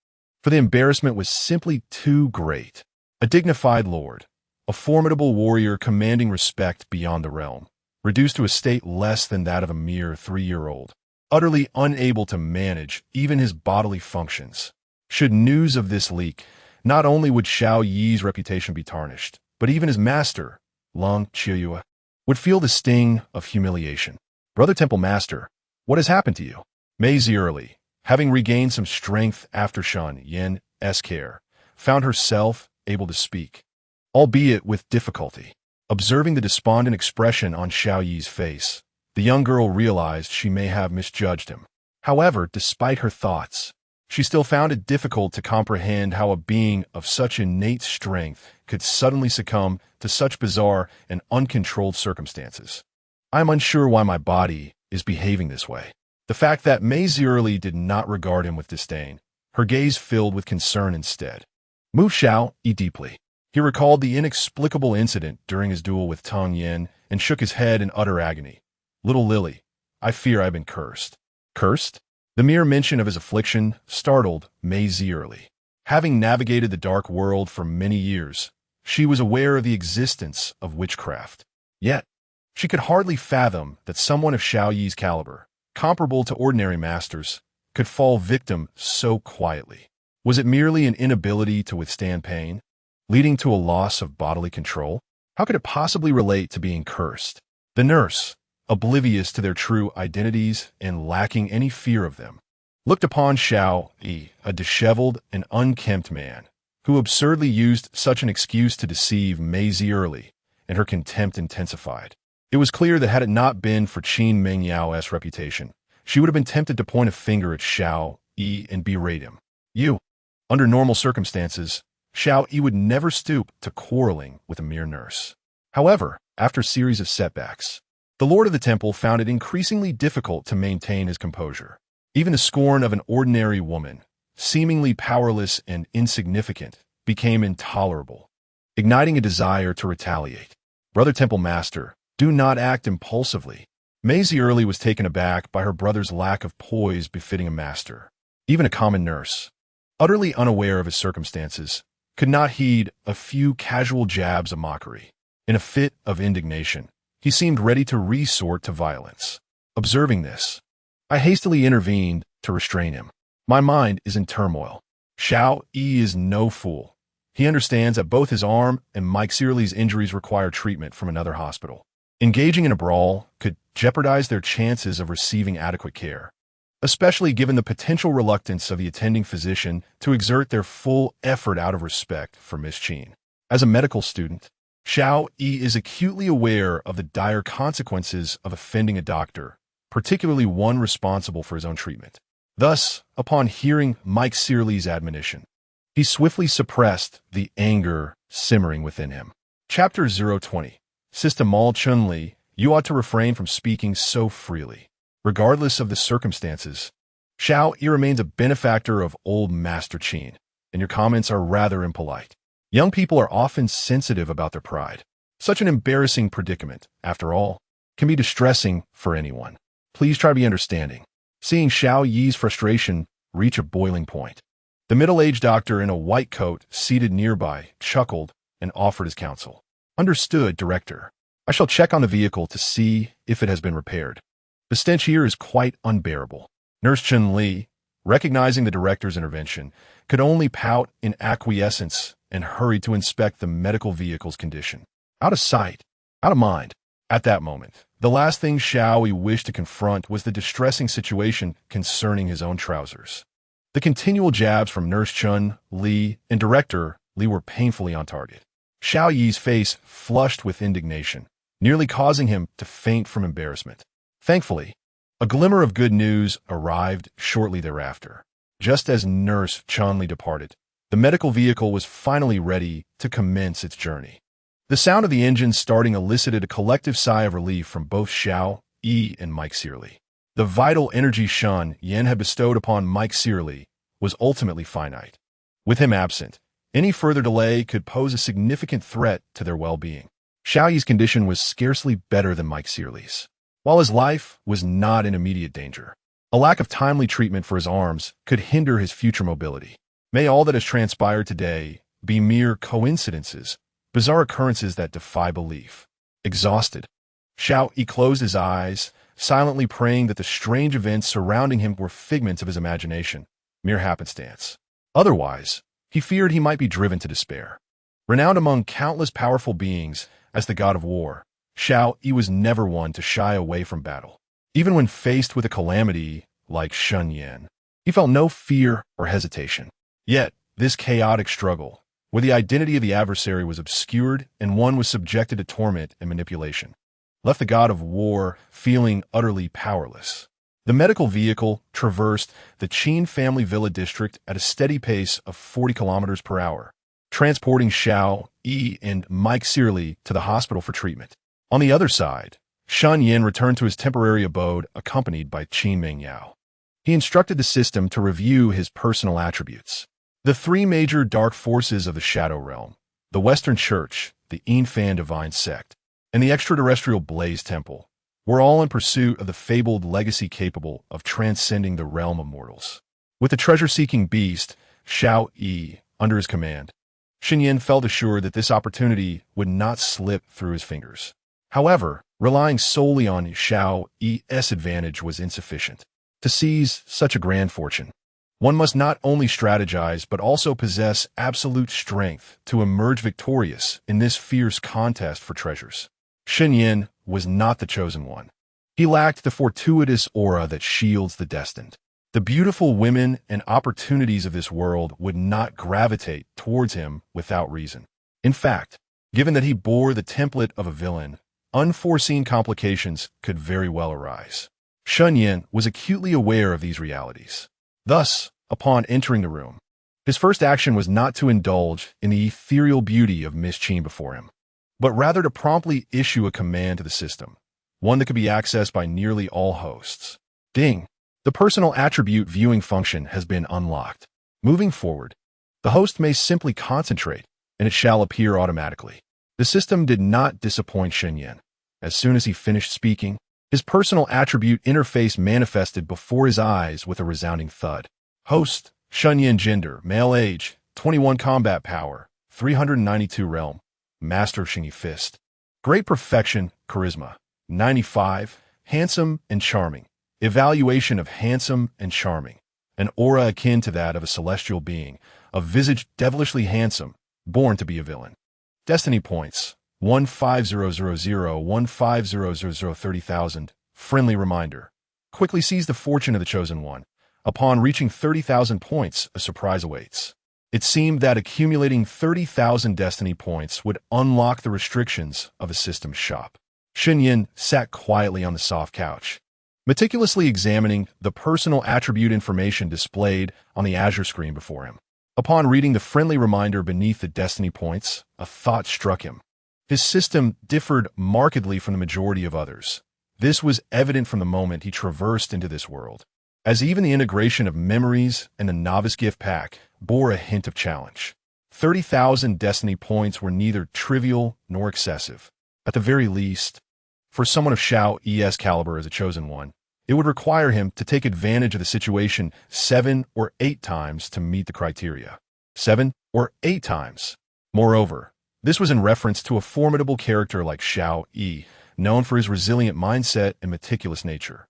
For the embarrassment was simply too great. A dignified lord, a formidable warrior commanding respect beyond the realm, reduced to a state less than that of a mere 3-year-old, utterly unable to manage even his bodily functions. Should news of this leak, not only would Xiao Yi's reputation be tarnished, but even his master, Long Qiuyue, would feel the sting of humiliation. Brother Temple Master, what has happened to you? Mei Zierli, having regained some strength after Shen Yan's care, found herself able to speak, albeit with difficulty. Observing the despondent expression on Xiao Yi's face, the young girl realized she may have misjudged him. However, despite her thoughts, she still found it difficult to comprehend how a being of such innate strength could suddenly succumb to such bizarre and uncontrolled circumstances. I am unsure why my body is behaving this way. The fact that Mei Zierli did not regard him with disdain, her gaze filled with concern instead, moved Xiao Yi deeply. He recalled the inexplicable incident during his duel with Tang Yin and shook his head in utter agony. Little Lily, I fear I've been cursed. Cursed? The mere mention of his affliction startled Mei Zierli. Having navigated the dark world for many years, she was aware of the existence of witchcraft. Yet, she could hardly fathom that someone of Xiao Yi's caliber, comparable to ordinary masters, could fall victim so quietly. Was it merely an inability to withstand pain, leading to a loss of bodily control? How could it possibly relate to being cursed? The nurse, oblivious to their true identities and lacking any fear of them, looked upon Xiao Yi, a disheveled and unkempt man, who absurdly used such an excuse to deceive Maisie early, and her contempt intensified. It was clear that had it not been for Qin Mengyao's reputation, she would have been tempted to point a finger at Xiao Yi and berate him. Under normal circumstances, Xiao Yi would never stoop to quarreling with a mere nurse. However, after a series of setbacks, the Lord of the Temple found it increasingly difficult to maintain his composure. Even the scorn of an ordinary woman, seemingly powerless and insignificant, became intolerable, igniting a desire to retaliate. Brother Temple Master, do not act impulsively. Maisie Early was taken aback by her brother's lack of poise befitting a master. Even a common nurse, utterly unaware of his circumstances, could not heed a few casual jabs of mockery. In a fit of indignation, he seemed ready to resort to violence. Observing this, I hastily intervened to restrain him. My mind is in turmoil. Xiao Yi is no fool. He understands that both his arm and Mike Searly's injuries require treatment from another hospital. Engaging in a brawl could jeopardize their chances of receiving adequate care, especially given the potential reluctance of the attending physician to exert their full effort out of respect for Miss Qin. As a medical student, Xiao Yi is acutely aware of the dire consequences of offending a doctor, particularly one responsible for his own treatment. Thus, upon hearing Mike Searly's admonition, he swiftly suppressed the anger simmering within him. Chapter 020. Sister Mal Chun-Li, you ought to refrain from speaking so freely. Regardless of the circumstances, Xiao Yi remains a benefactor of old Master Qin, and your comments are rather impolite. Young people are often sensitive about their pride. Such an embarrassing predicament, after all, can be distressing for anyone. Please try to be understanding. Seeing Xiao Yi's frustration reach a boiling point, the middle-aged doctor in a white coat seated nearby chuckled and offered his counsel. Understood, Director. I shall check on the vehicle to see if it has been repaired. The stench here is quite unbearable. Nurse Chun-Li, recognizing the director's intervention, could only pout in acquiescence and hurry to inspect the medical vehicle's condition. Out of sight, out of mind. At that moment, the last thing Xiao Yi wished to confront was the distressing situation concerning his own trousers. The continual jabs from Nurse Chun-Li and Director Li were painfully on target. Xiao Yi's face flushed with indignation, nearly causing him to faint from embarrassment. Thankfully, a glimmer of good news arrived shortly thereafter. Just as Nurse Chun-Li departed, the medical vehicle was finally ready to commence its journey. The sound of the engine starting elicited a collective sigh of relief from both Xiao Yi and Mike Searly. The vital energy Shen Yan had bestowed upon Mike Searly was ultimately finite. With him absent, any further delay could pose a significant threat to their well-being. Xiao Yi's condition was scarcely better than Mike Searly's. While his life was not in immediate danger, a lack of timely treatment for his arms could hinder his future mobility. May all that has transpired today be mere coincidences, bizarre occurrences that defy belief. Exhausted, Xiao Yi closed his eyes, silently praying that the strange events surrounding him were figments of his imagination, mere happenstance. Otherwise, he feared he might be driven to despair. Renowned among countless powerful beings as the god of war, Xiao Yi was never one to shy away from battle. Even when faced with a calamity like Shen Yan, he felt no fear or hesitation. Yet, this chaotic struggle, where the identity of the adversary was obscured and one was subjected to torment and manipulation, left the god of war feeling utterly powerless. The medical vehicle traversed the Qin family villa district at a steady pace of 40 kilometers per hour, transporting Xiao Yi and Mike Searly to the hospital for treatment. On the other side, Shen Yan returned to his temporary abode accompanied by Qin Mengyao. He instructed the system to review his personal attributes. The three major dark forces of the Shadow Realm, the Western Church, the Yinfan Divine Sect, and the extraterrestrial Blaze Temple, were all in pursuit of the fabled legacy capable of transcending the realm of mortals. With the treasure-seeking beast, Xiao Yi, under his command, Shen Yan felt assured that this opportunity would not slip through his fingers. However, relying solely on Xiao Yi's advantage was insufficient. To seize such a grand fortune, one must not only strategize but also possess absolute strength to emerge victorious in this fierce contest for treasures. Shen Yan was not the chosen one. He lacked the fortuitous aura that shields the destined. The beautiful women and opportunities of this world would not gravitate towards him without reason. In fact, given that he bore the template of a villain, unforeseen complications could very well arise. Shen Yan was acutely aware of these realities. Thus, upon entering the room, his first action was not to indulge in the ethereal beauty of Miss Qin before him, but rather to promptly issue a command to the system, one that could be accessed by nearly all hosts. Ding! The personal attribute viewing function has been unlocked. Moving forward, the host may simply concentrate, and it shall appear automatically. The system did not disappoint Shen Yan. As soon as he finished speaking, his personal attribute interface manifested before his eyes with a resounding thud. Host, Shen Yan, gender, male, age, 21, combat power, 392 realm, master of Xingyi fist. Great perfection, charisma, 95, handsome and charming. Evaluation of handsome and charming. An aura akin to that of a celestial being, a visage devilishly handsome, born to be a villain. Destiny points, 15000, 30,000. Friendly reminder. Quickly seize the fortune of the chosen one. Upon reaching 30,000 points, a surprise awaits. It seemed that accumulating 30,000 destiny points would unlock the restrictions of a system's shop. Shen Yan sat quietly on the soft couch, meticulously examining the personal attribute information displayed on the Azure screen before him. Upon reading the friendly reminder beneath the destiny points, a thought struck him. His system differed markedly from the majority of others. This was evident from the moment he traversed into this world, as even the integration of memories and the novice gift pack bore a hint of challenge. 30,000 destiny points were neither trivial nor excessive. At the very least, for someone of Shao Yi's caliber as a chosen one, it would require him to take advantage of the situation 7 or 8 times to meet the criteria. 7 or 8 times. Moreover, this was in reference to a formidable character like Shao Yi, known for his resilient mindset and meticulous nature.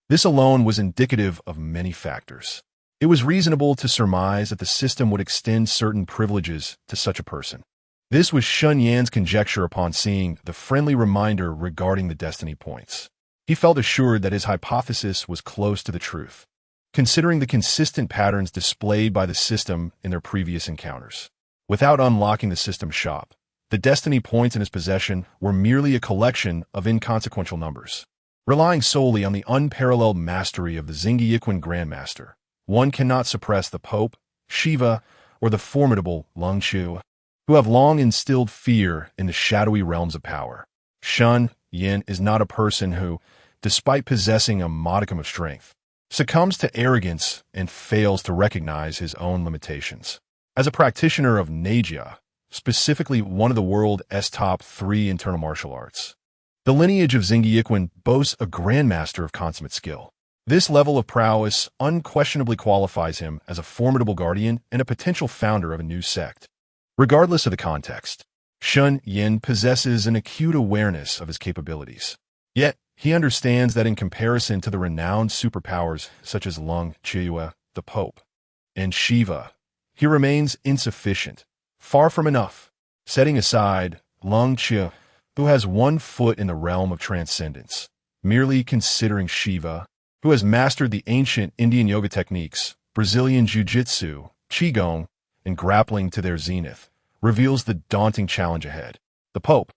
This alone was indicative of many factors. It was reasonable to surmise that the system would extend certain privileges to such a person. This was Shen Yan's conjecture upon seeing the friendly reminder regarding the destiny points. He felt assured that his hypothesis was close to the truth, considering the consistent patterns displayed by the system in their previous encounters. Without unlocking the system shop, the destiny points in his possession were merely a collection of inconsequential numbers. Relying solely on the unparalleled mastery of the Xingyi Grandmaster, one cannot suppress the Pope, Shiva, or the formidable Lung Chu, who have long instilled fear in the shadowy realms of power. Shen Yan is not a person who, despite possessing a modicum of strength, succumbs to arrogance and fails to recognize his own limitations. As a practitioner of Nejia, specifically one of the world's top 3 internal martial arts, the lineage of Xingyi boasts a grandmaster of consummate skill. This level of prowess unquestionably qualifies him as a formidable guardian and a potential founder of a new sect. Regardless of the context, Shen Yan possesses an acute awareness of his capabilities. Yet, he understands that in comparison to the renowned superpowers such as Lung Chu, the Pope, and Shiva, he remains insufficient, far from enough. Setting aside Lung Chu, who has 1 foot in the realm of transcendence, merely considering Shiva, who has mastered the ancient Indian yoga techniques, Brazilian jiu-jitsu, qigong, and grappling to their zenith, reveals the daunting challenge ahead. The Pope,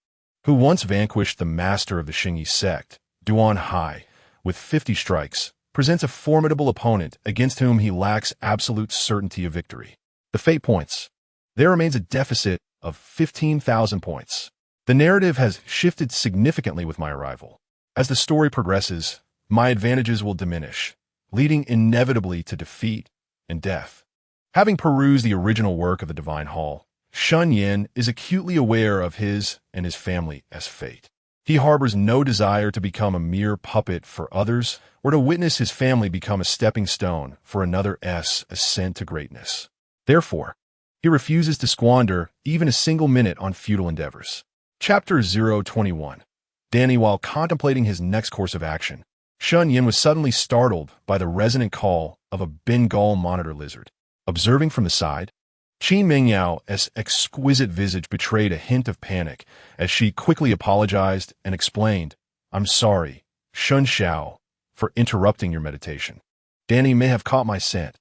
who once vanquished the master of the Xingyi sect, Duan Hai, with 50 strikes, presents a formidable opponent against whom he lacks absolute certainty of victory. The fate points. There remains a deficit of 15,000 points. The narrative has shifted significantly with my arrival. As the story progresses, my advantages will diminish, leading inevitably to defeat and death. Having perused the original work of the Divine Hall, Shen Yan is acutely aware of his and his family's fate. He harbors no desire to become a mere puppet for others or to witness his family become a stepping stone for another's ascent to greatness. Therefore, he refuses to squander even a single minute on futile endeavors. Chapter 021. Danny, while contemplating his next course of action, Shen Yan was suddenly startled by the resonant call of a Bengal monitor lizard. Observing from the side, Qin Mengyao's exquisite visage betrayed a hint of panic as she quickly apologized and explained, "I'm sorry, Shun Xiao, for interrupting your meditation. Danny may have caught my scent.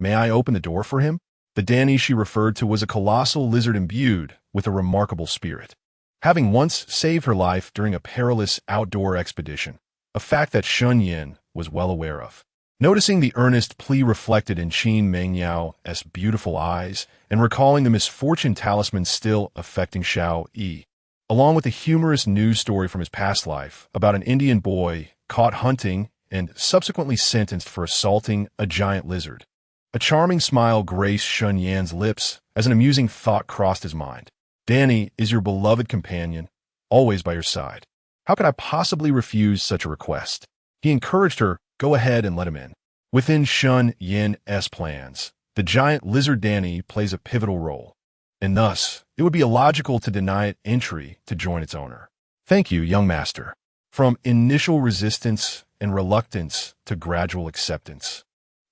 May I open the door for him? The Danny she referred to was a colossal lizard imbued with a remarkable spirit, having once saved her life during a perilous outdoor expedition, a fact that Shen Yan was well aware of. Noticing the earnest plea reflected in Qin Mengyao's beautiful eyes and recalling the misfortune talisman still affecting Xiao Yi, along with a humorous news story from his past life about an Indian boy caught hunting and subsequently sentenced for assaulting a giant lizard, a charming smile graced Shen Yan's lips as an amusing thought crossed his mind. Danny is your beloved companion, always by your side. How could I possibly refuse such a request? He encouraged her, go ahead and let him in. Within Shen Yan's plans, the giant lizard Danny plays a pivotal role, and thus, it would be illogical to deny it entry to join its owner. Thank you, young master. From initial resistance and reluctance to gradual acceptance,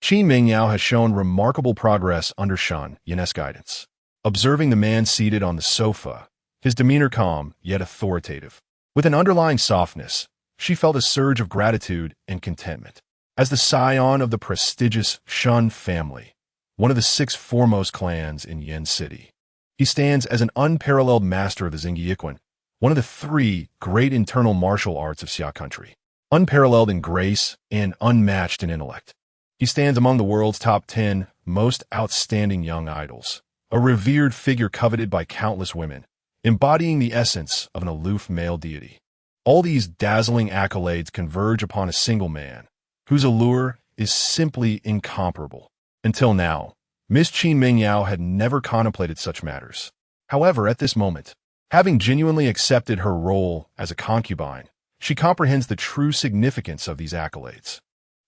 Qin Mingyao has shown remarkable progress under Shen Yan's guidance. Observing the man seated on the sofa, his demeanor calm yet authoritative, with an underlying softness, she felt a surge of gratitude and contentment. As the scion of the prestigious Shen family, one of the 6 foremost clans in Yen City, he stands as an unparalleled master of the Xingyiquan, one of the 3 great internal martial arts of Xia country, unparalleled in grace and unmatched in intellect. He stands among the world's top 10 most outstanding young idols, a revered figure coveted by countless women, embodying the essence of an aloof male deity. All these dazzling accolades converge upon a single man, whose allure is simply incomparable. Until now, Miss Qin Mingyao had never contemplated such matters. However, at this moment, having genuinely accepted her role as a concubine, she comprehends the true significance of these accolades.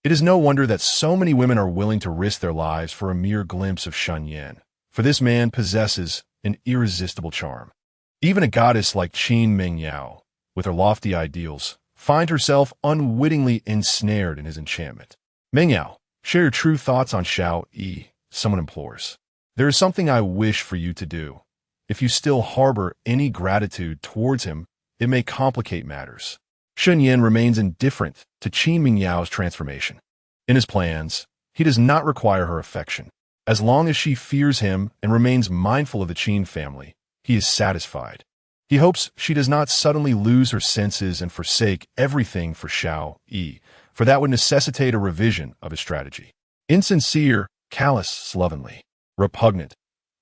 It is no wonder that so many women are willing to risk their lives for a mere glimpse of Shen Yan, for this man possesses an irresistible charm. Even a goddess like Qin Mingyao, with her lofty ideals, find herself unwittingly ensnared in his enchantment. Mingyao, share your true thoughts on Xiao Yi, someone implores. There is something I wish for you to do. If you still harbor any gratitude towards him, it may complicate matters. Shen Yan remains indifferent to Qin Mingyao's transformation. In his plans, he does not require her affection. As long as she fears him and remains mindful of the Qin family, he is satisfied. He hopes she does not suddenly lose her senses and forsake everything for Xiao Yi, for that would necessitate a revision of his strategy. Insincere, callous, slovenly, repugnant.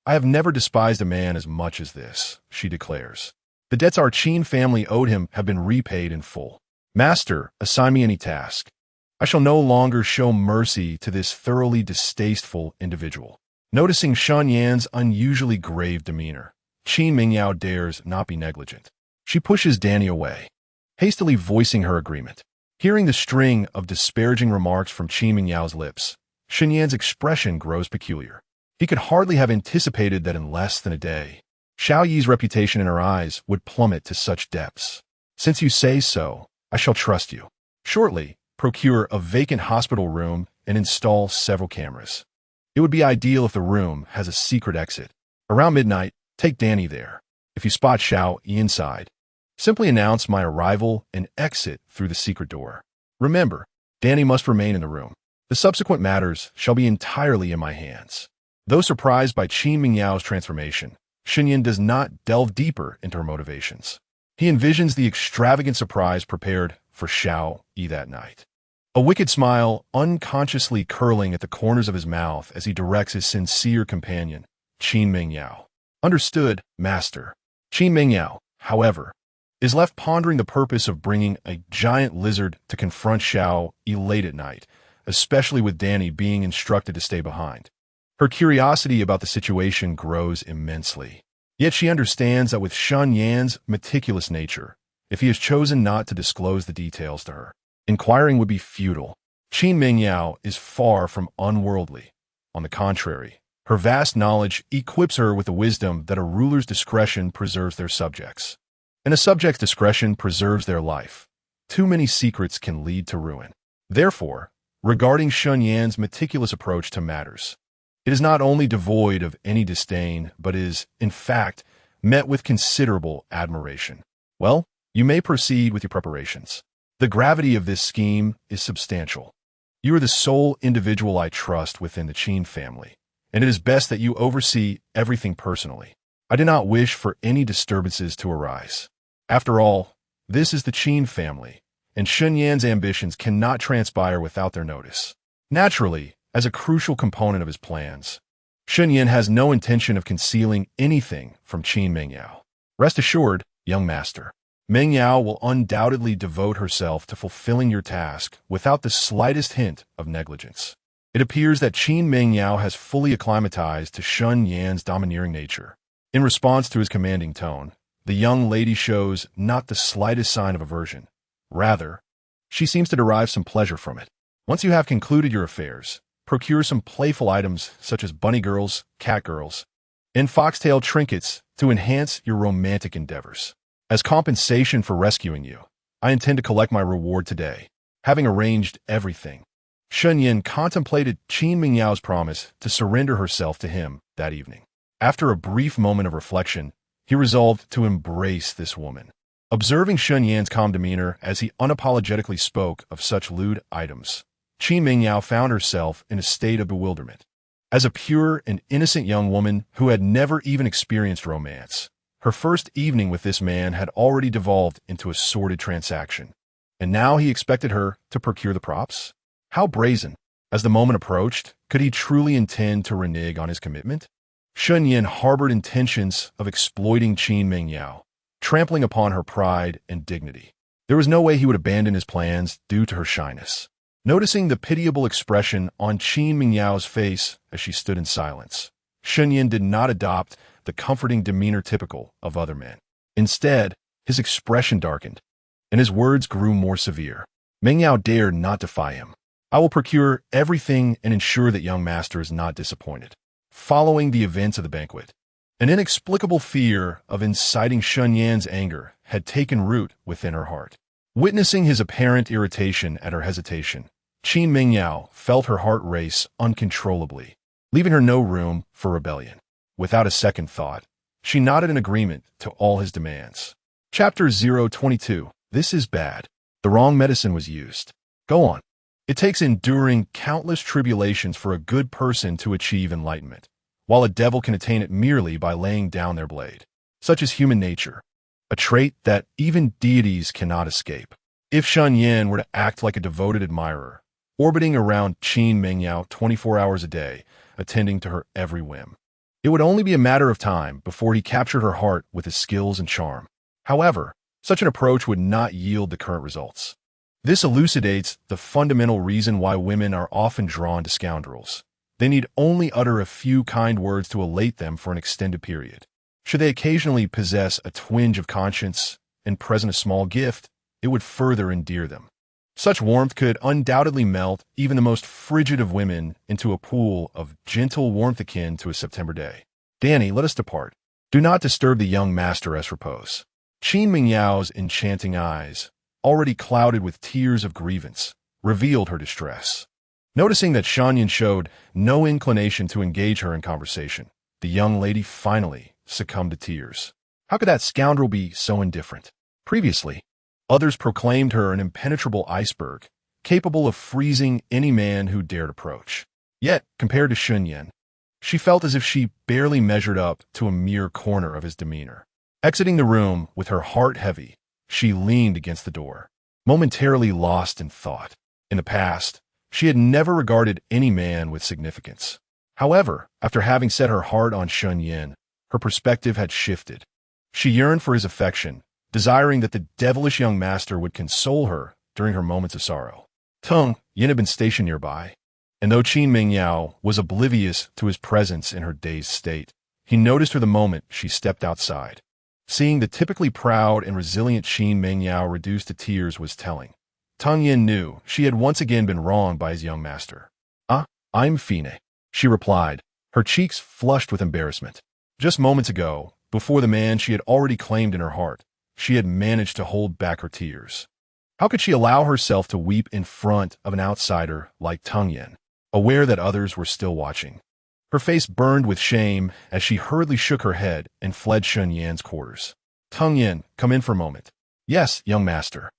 I have never despised a man as much as this, she declares. The debts our Qin family owed him have been repaid in full. Master, assign me any task. I shall no longer show mercy to this thoroughly distasteful individual. Noticing Shen Yan's unusually grave demeanor, Qin Mingyao dares not be negligent. She pushes Danny away, hastily voicing her agreement. Hearing the string of disparaging remarks from Qin Mingyao's lips, Shen Yan's expression grows peculiar. He could hardly have anticipated that in less than a day, Xiao Yi's reputation in her eyes would plummet to such depths. Since you say so, I shall trust you. Shortly, procure a vacant hospital room and install several cameras. It would be ideal if the room has a secret exit. Around midnight, take Danny there. If you spot Xiao Yi inside, simply announce my arrival and exit through the secret door. Remember, Danny must remain in the room. The subsequent matters shall be entirely in my hands. Though surprised by Qin Mingyao's transformation, Shen Yan does not delve deeper into her motivations. He envisions the extravagant surprise prepared for Xiao Yi that night. A wicked smile unconsciously curling at the corners of his mouth as he directs his sincere companion, Qin Mingyao. Understood, master. Qin Mingyao, however, is left pondering the purpose of bringing a giant lizard to confront Xiao Yi late at night, especially with Danny being instructed to stay behind. Her curiosity about the situation grows immensely. Yet she understands that with Shen Yan's meticulous nature, if he has chosen not to disclose the details to her, inquiring would be futile. Qin Mingyao is far from unworldly. On the contrary, her vast knowledge equips her with the wisdom that a ruler's discretion preserves their subjects, and a subject's discretion preserves their life. Too many secrets can lead to ruin. Therefore, regarding Shen Yan's meticulous approach to matters, it is not only devoid of any disdain, but is, in fact, met with considerable admiration. Well, you may proceed with your preparations. The gravity of this scheme is substantial. You are the sole individual I trust within the Qin family, and it is best that you oversee everything personally. I do not wish for any disturbances to arise. After all, this is the Qin family, and Shen Yan's ambitions cannot transpire without their notice. Naturally, as a crucial component of his plans, Shen Yan has no intention of concealing anything from Qin Mengyao. Rest assured, young master, Mengyao will undoubtedly devote herself to fulfilling your task without the slightest hint of negligence. It appears that Qin Mengyao has fully acclimatized to Shen Yan's domineering nature. In response to his commanding tone, the young lady shows not the slightest sign of aversion. Rather, she seems to derive some pleasure from it. Once you have concluded your affairs, procure some playful items such as bunny girls, cat girls, and foxtail trinkets to enhance your romantic endeavors. As compensation for rescuing you, I intend to collect my reward today. Having arranged everything, Shen Yan contemplated Qin Mingyao's promise to surrender herself to him that evening. After a brief moment of reflection, he resolved to embrace this woman. Observing Shen Yan's calm demeanor as he unapologetically spoke of such lewd items, Qin Mingyao found herself in a state of bewilderment. As a pure and innocent young woman who had never even experienced romance, her first evening with this man had already devolved into a sordid transaction. And now he expected her to procure the props? How brazen! As the moment approached, could he truly intend to renege on his commitment? Shen Yan harbored intentions of exploiting Qin Mingyao, trampling upon her pride and dignity. There was no way he would abandon his plans due to her shyness. Noticing the pitiable expression on Qin Mingyao's face as she stood in silence, Shen Yan did not adopt the comforting demeanor typical of other men. Instead, his expression darkened, and his words grew more severe. Mingyao dared not defy him. I will procure everything and ensure that young master is not disappointed. Following the events of the banquet, an inexplicable fear of inciting Shen Yan's anger had taken root within her heart. Witnessing his apparent irritation at her hesitation, Qin Mingyao felt her heart race uncontrollably, leaving her no room for rebellion. Without a second thought, she nodded in agreement to all his demands. Chapter 022. This is bad. The wrong medicine was used. Go on. It takes enduring countless tribulations for a good person to achieve enlightenment, while a devil can attain it merely by laying down their blade. Such is human nature, a trait that even deities cannot escape. If Shen Yan were to act like a devoted admirer, orbiting around Qin Mingyao 24 hours a day, attending to her every whim, it would only be a matter of time before he captured her heart with his skills and charm. However, such an approach would not yield the current results. This elucidates the fundamental reason why women are often drawn to scoundrels. They need only utter a few kind words to elate them for an extended period. Should they occasionally possess a twinge of conscience and present a small gift, it would further endear them. Such warmth could undoubtedly melt even the most frigid of women into a pool of gentle warmth akin to a September day. Danny, let us depart. Do not disturb the young master as repose. Qin Mingyao's enchanting eyes, already clouded with tears of grievance, revealed her distress. Noticing that Shen Yan showed no inclination to engage her in conversation, the young lady finally succumbed to tears. How could that scoundrel be so indifferent? Previously, others proclaimed her an impenetrable iceberg, capable of freezing any man who dared approach. Yet, compared to Shen Yan, she felt as if she barely measured up to a mere corner of his demeanor. Exiting the room with her heart heavy, she leaned against the door, momentarily lost in thought. In the past, she had never regarded any man with significance. However, after having set her heart on Shen Yan, her perspective had shifted. She yearned for his affection, desiring that the devilish young master would console her during her moments of sorrow. Tung Yin had been stationed nearby, and though Qin Mingyao was oblivious to his presence in her dazed state, he noticed her the moment she stepped outside. Seeing the typically proud and resilient Qin Mingyao reduced to tears was telling. Tung Yin knew she had once again been wronged by his young master. I'm Fine, she replied, her cheeks flushed with embarrassment. Just moments ago, before the man she had already claimed in her heart, she had managed to hold back her tears. How could she allow herself to weep in front of an outsider like Tung Yin, aware that others were still watching? Her face burned with shame as she hurriedly shook her head and fled Shen Yan's quarters. Tung Yin, come in for a moment. Yes, young master.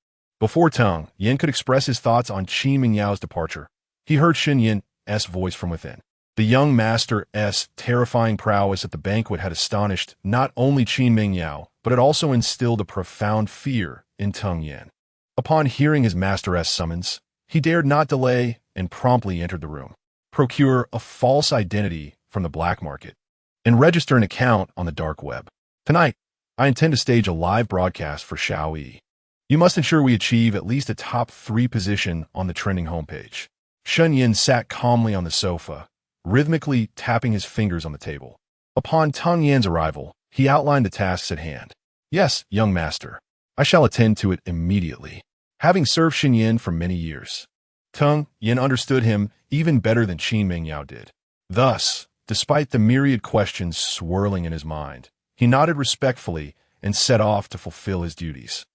Before Yan could express his thoughts on Qin Mingyao's departure, he heard Shen Yan's voice from within. The young master's terrifying prowess at the banquet had astonished not only Qin Mingyao, but it also instilled a profound fear in Yan. Upon hearing his master's summons, he dared not delay and promptly entered the room, procure a false identity from the black market, and register an account on the dark web. Tonight, I intend to stage a live broadcast for Xiao Yi. You must ensure we achieve at least a top 3 position on the trending homepage. Shen Yan sat calmly on the sofa, rhythmically tapping his fingers on the table. Upon Yan's arrival, he outlined the tasks at hand. Yes, young master, I shall attend to it immediately. Having served Shen Yan for many years, Yan understood him even better than Qin Mingyao did. Thus, despite the myriad questions swirling in his mind, he nodded respectfully and set off to fulfill his duties.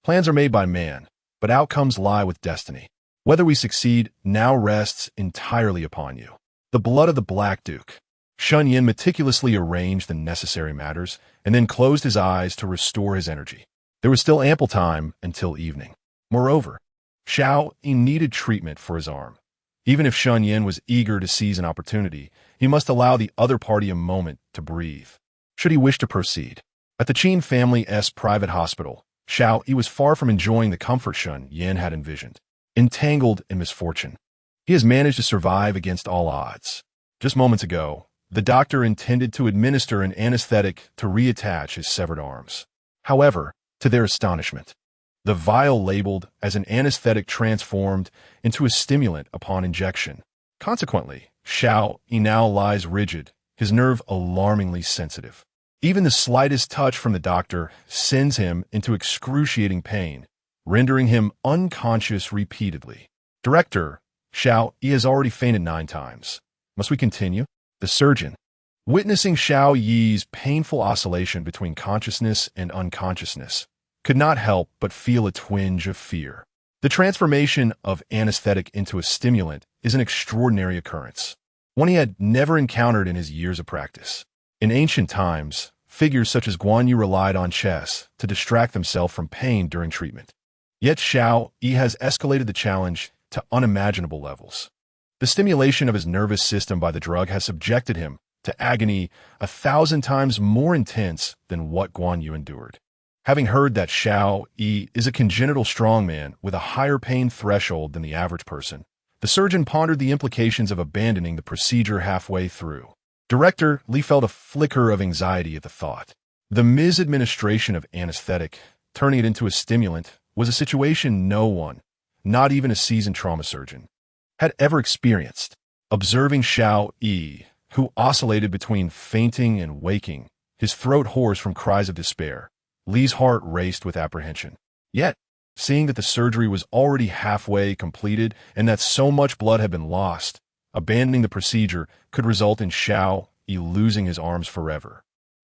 Plans are made by man, but outcomes lie with destiny. Whether we succeed now rests entirely upon you. The blood of the Black Duke. Shen Yan meticulously arranged the necessary matters and then closed his eyes to restore his energy. There was still ample time until evening. Moreover, Xiao Yi needed treatment for his arm. Even if Shen Yan was eager to seize an opportunity, he must allow the other party a moment to breathe, should he wish to proceed. At the Qin family's private hospital, Xiao Yi was far from enjoying the comfort Shen Yan had envisioned. Entangled in misfortune, he has managed to survive against all odds. Just moments ago, the doctor intended to administer an anesthetic to reattach his severed arms. However, to their astonishment, the vial labeled as an anesthetic transformed into a stimulant upon injection. Consequently, Xiao Yi now lies rigid, his nerve alarmingly sensitive. Even the slightest touch from the doctor sends him into excruciating pain, rendering him unconscious repeatedly. Director, Xiao Yi has already fainted 9 times. Must we continue? The surgeon, witnessing Xiao Yi's painful oscillation between consciousness and unconsciousness, could not help but feel a twinge of fear. The transformation of anesthetic into a stimulant is an extraordinary occurrence, one he had never encountered in his years of practice. In ancient times, figures such as Guan Yu relied on chess to distract themselves from pain during treatment. Yet Xiao Yi has escalated the challenge to unimaginable levels. The stimulation of his nervous system by the drug has subjected him to agony 1,000 times more intense than what Guan Yu endured. Having heard that Xiao Yi is a congenital strongman with a higher pain threshold than the average person, the surgeon pondered the implications of abandoning the procedure halfway through. Director Li felt a flicker of anxiety at the thought. The misadministration of anesthetic, turning it into a stimulant, was a situation no one, not even a seasoned trauma surgeon, had ever experienced. Observing Xiao Yi, who oscillated between fainting and waking, his throat hoarse from cries of despair, Li's heart raced with apprehension. Yet, seeing that the surgery was already halfway completed and that so much blood had been lost, abandoning the procedure could result in Xiao Yi losing his arms forever.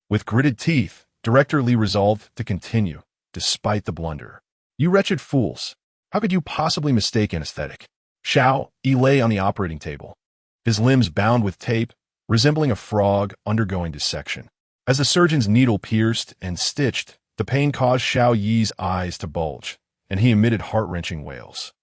With gritted teeth, Director Li resolved to continue, despite the blunder. You wretched fools! How could you possibly mistake anesthetic? Xiao Yi lay on the operating table, his limbs bound with tape, resembling a frog undergoing dissection. As the surgeon's needle pierced and stitched, the pain caused Xiao Yi's eyes to bulge, and he emitted heart-wrenching wails.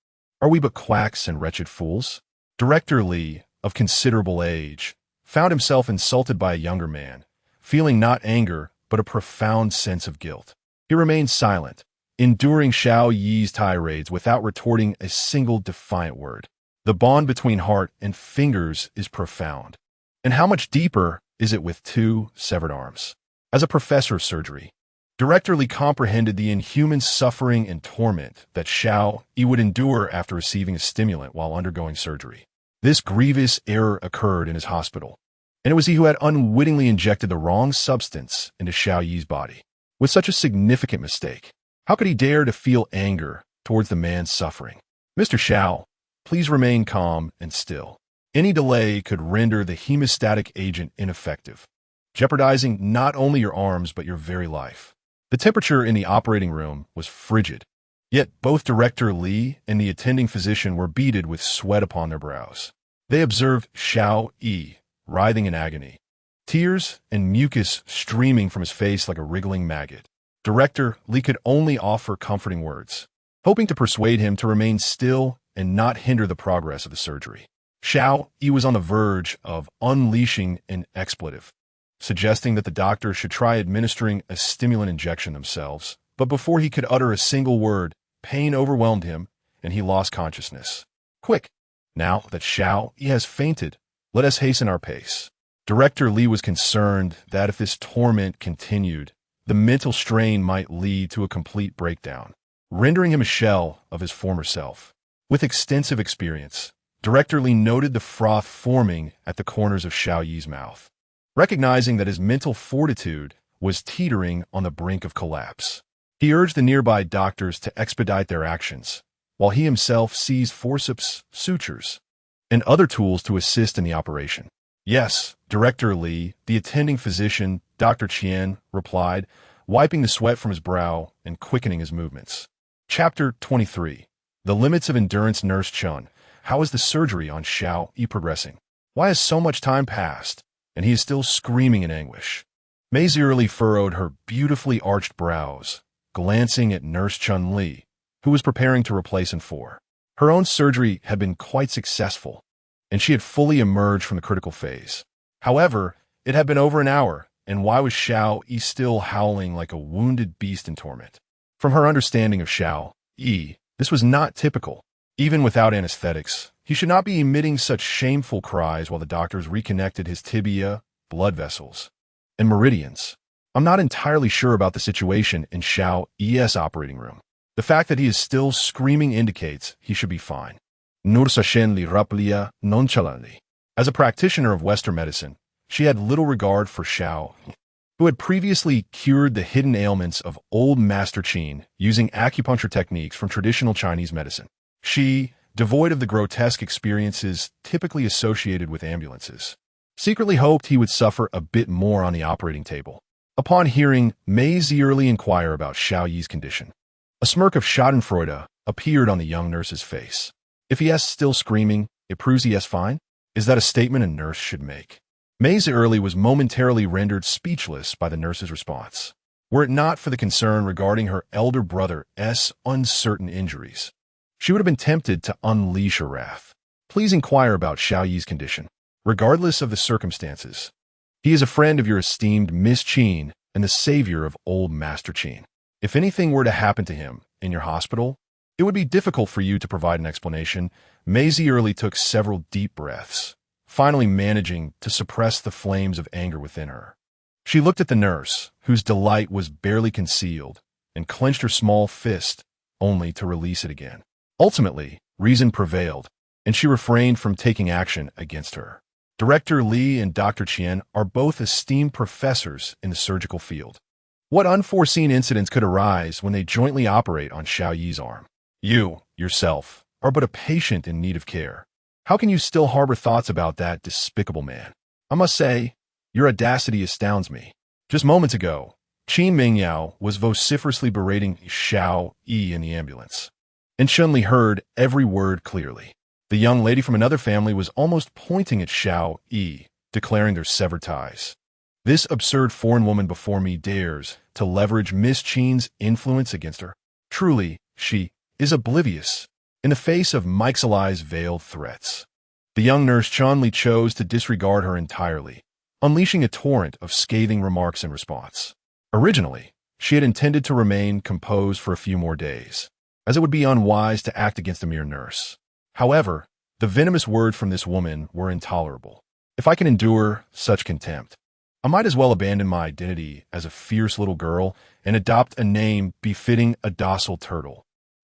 Are we but quacks and wretched fools? Director Li, of considerable age, found himself insulted by a younger man, feeling not anger but a profound sense of guilt. He remained silent, enduring Xiao Yi's tirades without retorting a single defiant word. The bond between heart and fingers is profound. And how much deeper is it with 2 severed arms? As a professor of surgery, Director Li comprehended the inhuman suffering and torment that Xiao Yi would endure after receiving a stimulant while undergoing surgery. This grievous error occurred in his hospital, and it was he who had unwittingly injected the wrong substance into Xiao Yi's body. With such a significant mistake, how could he dare to feel anger towards the man suffering? Mr. Xiao, please remain calm and still. Any delay could render the hemostatic agent ineffective, jeopardizing not only your arms but your very life. The temperature in the operating room was frigid, yet both Director Li and the attending physician were beaded with sweat upon their brows. They observed Xiao Yi writhing in agony, tears and mucus streaming from his face like a wriggling maggot. Director Li could only offer comforting words. hoping to persuade him to remain still and not hinder the progress of the surgery. Xiao Yi was on the verge of unleashing an expletive, suggesting that the doctor should try administering a stimulant injection themselves. But before he could utter a single word, pain overwhelmed him, and he lost consciousness. Quick! Now that Xiao Yi has fainted, let us hasten our pace. Director Li was concerned that if this torment continued, the mental strain might lead to a complete breakdown, rendering him a shell of his former self. With extensive experience, Director Li noted the froth forming at the corners of Xiao Yi's mouth, recognizing that his mental fortitude was teetering on the brink of collapse. He urged the nearby doctors to expedite their actions, while he himself seized forceps, sutures, and other tools to assist in the operation. Yes, Director Li, the attending physician, Dr. Qian, replied, wiping the sweat from his brow and quickening his movements. Chapter 23. The Limits of Endurance. Nurse Chun, how is the surgery on Xiao Yi progressing? Why has so much time passed, and he is still screaming in anguish? Mei Zierli furrowed her beautifully arched brows, glancing at Nurse Chun Li, who was preparing to replace In-4. Her own surgery had been quite successful, and she had fully emerged from the critical phase. However, it had been over an hour, and why was Xiao Yi still howling like a wounded beast in torment? From her understanding of Xiao Yi, this was not typical. Even without anesthetics, he should not be emitting such shameful cries while the doctors reconnected his tibia, blood vessels, and meridians. I'm not entirely sure about the situation in Xiao Yi's operating room. The fact that he is still screaming indicates he should be fine. Nurse Shen Li rappelia nonchalantly. As a practitioner of Western medicine, she had little regard for Xiao, who had previously cured the hidden ailments of old Master Qin using acupuncture techniques from traditional Chinese medicine. She, devoid of the grotesque experiences typically associated with ambulances, secretly hoped he would suffer a bit more on the operating table. Upon hearing Mei Zierli inquire about Xiao Yi's condition, a smirk of schadenfreude appeared on the young nurse's face. If he is still screaming, it proves he is fine? Is that a statement a nurse should make? Mei Zierli was momentarily rendered speechless by the nurse's response. Were it not for the concern regarding her elder brother's uncertain injuries, she would have been tempted to unleash her wrath. Please inquire about Xiao Yi's condition, regardless of the circumstances. He is a friend of your esteemed Miss Qin and the savior of old Master Qin. If anything were to happen to him in your hospital, it would be difficult for you to provide an explanation. Mei Zierli took several deep breaths, finally managing to suppress the flames of anger within her. She looked at the nurse, whose delight was barely concealed, and clenched her small fist, only to release it again. Ultimately, reason prevailed, and she refrained from taking action against her. Director Li and Dr. Qian are both esteemed professors in the surgical field. What unforeseen incidents could arise when they jointly operate on Xiao Yi's arm? You, yourself, are but a patient in need of care. How can you still harbor thoughts about that despicable man? I must say, your audacity astounds me. Just moments ago, Qin Mingyao was vociferously berating Xiao Yi in the ambulance, and Shunli heard every word clearly. The young lady from another family was almost pointing at Xiao Yi, declaring their severed ties. This absurd foreign woman before me dares to leverage Miss Qin's influence against her. Truly, she is oblivious in the face of Meixeli's veiled threats. The young nurse Chunli chose to disregard her entirely, unleashing a torrent of scathing remarks in response. Originally, she had intended to remain composed for a few more days, as it would be unwise to act against a mere nurse. However, the venomous words from this woman were intolerable. If I can endure such contempt, I might as well abandon my identity as a fierce little girl and adopt a name befitting a docile turtle.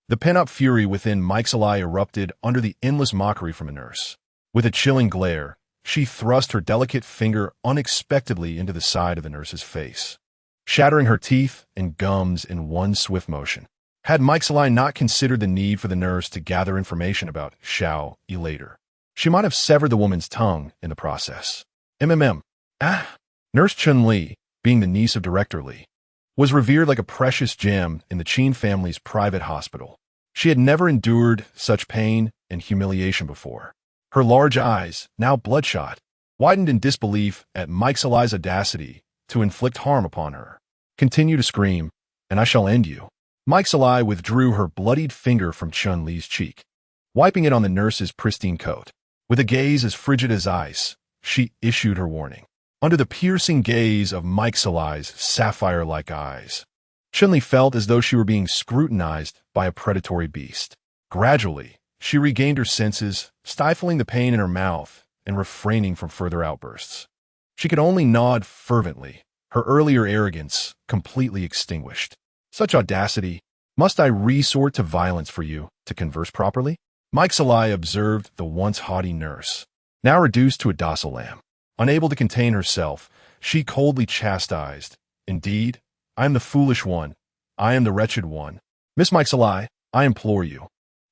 The pent-up fury within Meixeli erupted under the endless mockery from a nurse. With a chilling glare, she thrust her delicate finger unexpectedly into the side of the nurse's face, shattering her teeth and gums in one swift motion. Had Meixeli not considered the need for the nurse to gather information about Xiao Yi later, she might have severed the woman's tongue in the process. Nurse Chun Li, being the niece of Director Li, was revered like a precious gem in the Qin family's private hospital. She had never endured such pain and humiliation before. Her large eyes, now bloodshot, widened in disbelief at Meixeli's audacity to inflict harm upon her. Continue to scream, and I shall end you. Mike withdrew her bloodied finger from Chun-Li's cheek, wiping it on the nurse's pristine coat. With a gaze as frigid as ice, she issued her warning. Under the piercing gaze of Mike's sapphire-like eyes, Chun-Li felt as though she were being scrutinized by a predatory beast. Gradually, she regained her senses, stifling the pain in her mouth and refraining from further outbursts. She could only nod fervently, her earlier arrogance completely extinguished. Such audacity! Must I resort to violence for you to converse properly? Mike observed the once haughty nurse, now reduced to a docile lamb. Unable to contain herself, she coldly chastised. Indeed, I am the foolish one. I am the wretched one. Miss Mike, I implore you,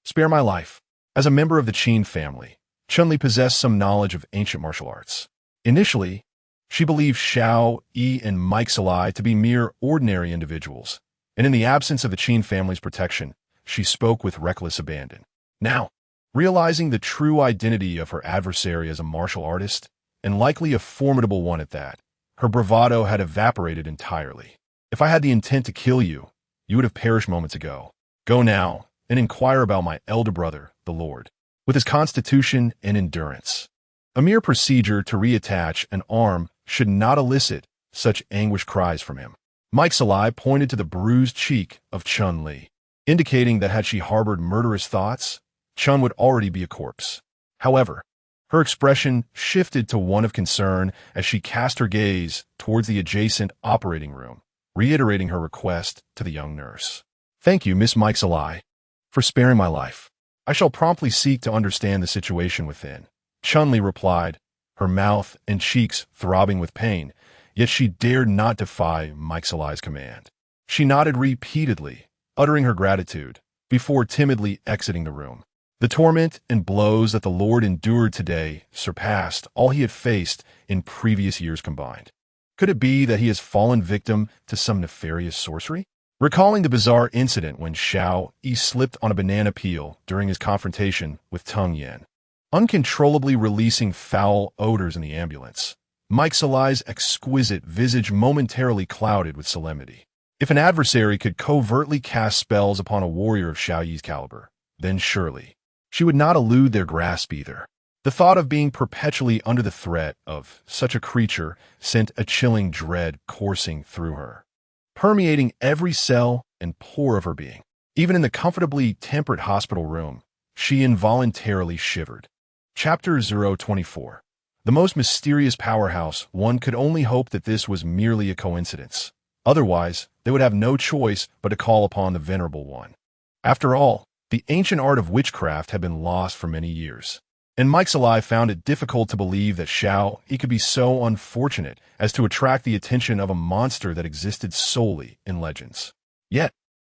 spare my life. As a member of the Qin family, Chun-Li possessed some knowledge of ancient martial arts. Initially, she believed Xiao Yi and Mike to be mere ordinary individuals, and in the absence of the Qin family's protection, she spoke with reckless abandon. Now, realizing the true identity of her adversary as a martial artist, and likely a formidable one at that, her bravado had evaporated entirely. If I had the intent to kill you, you would have perished moments ago. Go now and inquire about my elder brother, the Lord, with his constitution and endurance. A mere procedure to reattach an arm should not elicit such anguished cries from him. Mike pointed to the bruised cheek of Chun-Li, indicating that had she harbored murderous thoughts, Chun would already be a corpse. However, her expression shifted to one of concern as she cast her gaze towards the adjacent operating room, reiterating her request to the young nurse. Thank you, Miss Mike, for sparing my life. I shall promptly seek to understand the situation within. Chun-Li replied, her mouth and cheeks throbbing with pain, yet she dared not defy Mike's command. She nodded repeatedly, uttering her gratitude, before timidly exiting the room. The torment and blows that the Lord endured today surpassed all he had faced in previous years combined. Could it be that he has fallen victim to some nefarious sorcery? Recalling the bizarre incident when Xiao Yi slipped on a banana peel during his confrontation with Tung Yan, uncontrollably releasing foul odors in the ambulance, Mike's exquisite visage momentarily clouded with solemnity. If an adversary could covertly cast spells upon a warrior of Xiao Yi's caliber, then surely she would not elude their grasp either. The thought of being perpetually under the threat of such a creature sent a chilling dread coursing through her, permeating every cell and pore of her being. Even in the comfortably tempered hospital room, she involuntarily shivered. Chapter 024. The most mysterious powerhouse. One could only hope that this was merely a coincidence. Otherwise, they would have no choice but to call upon the Venerable One. After all, the ancient art of witchcraft had been lost for many years, and Mike's found it difficult to believe that Xiao Yi could be so unfortunate as to attract the attention of a monster that existed solely in legends. Yet,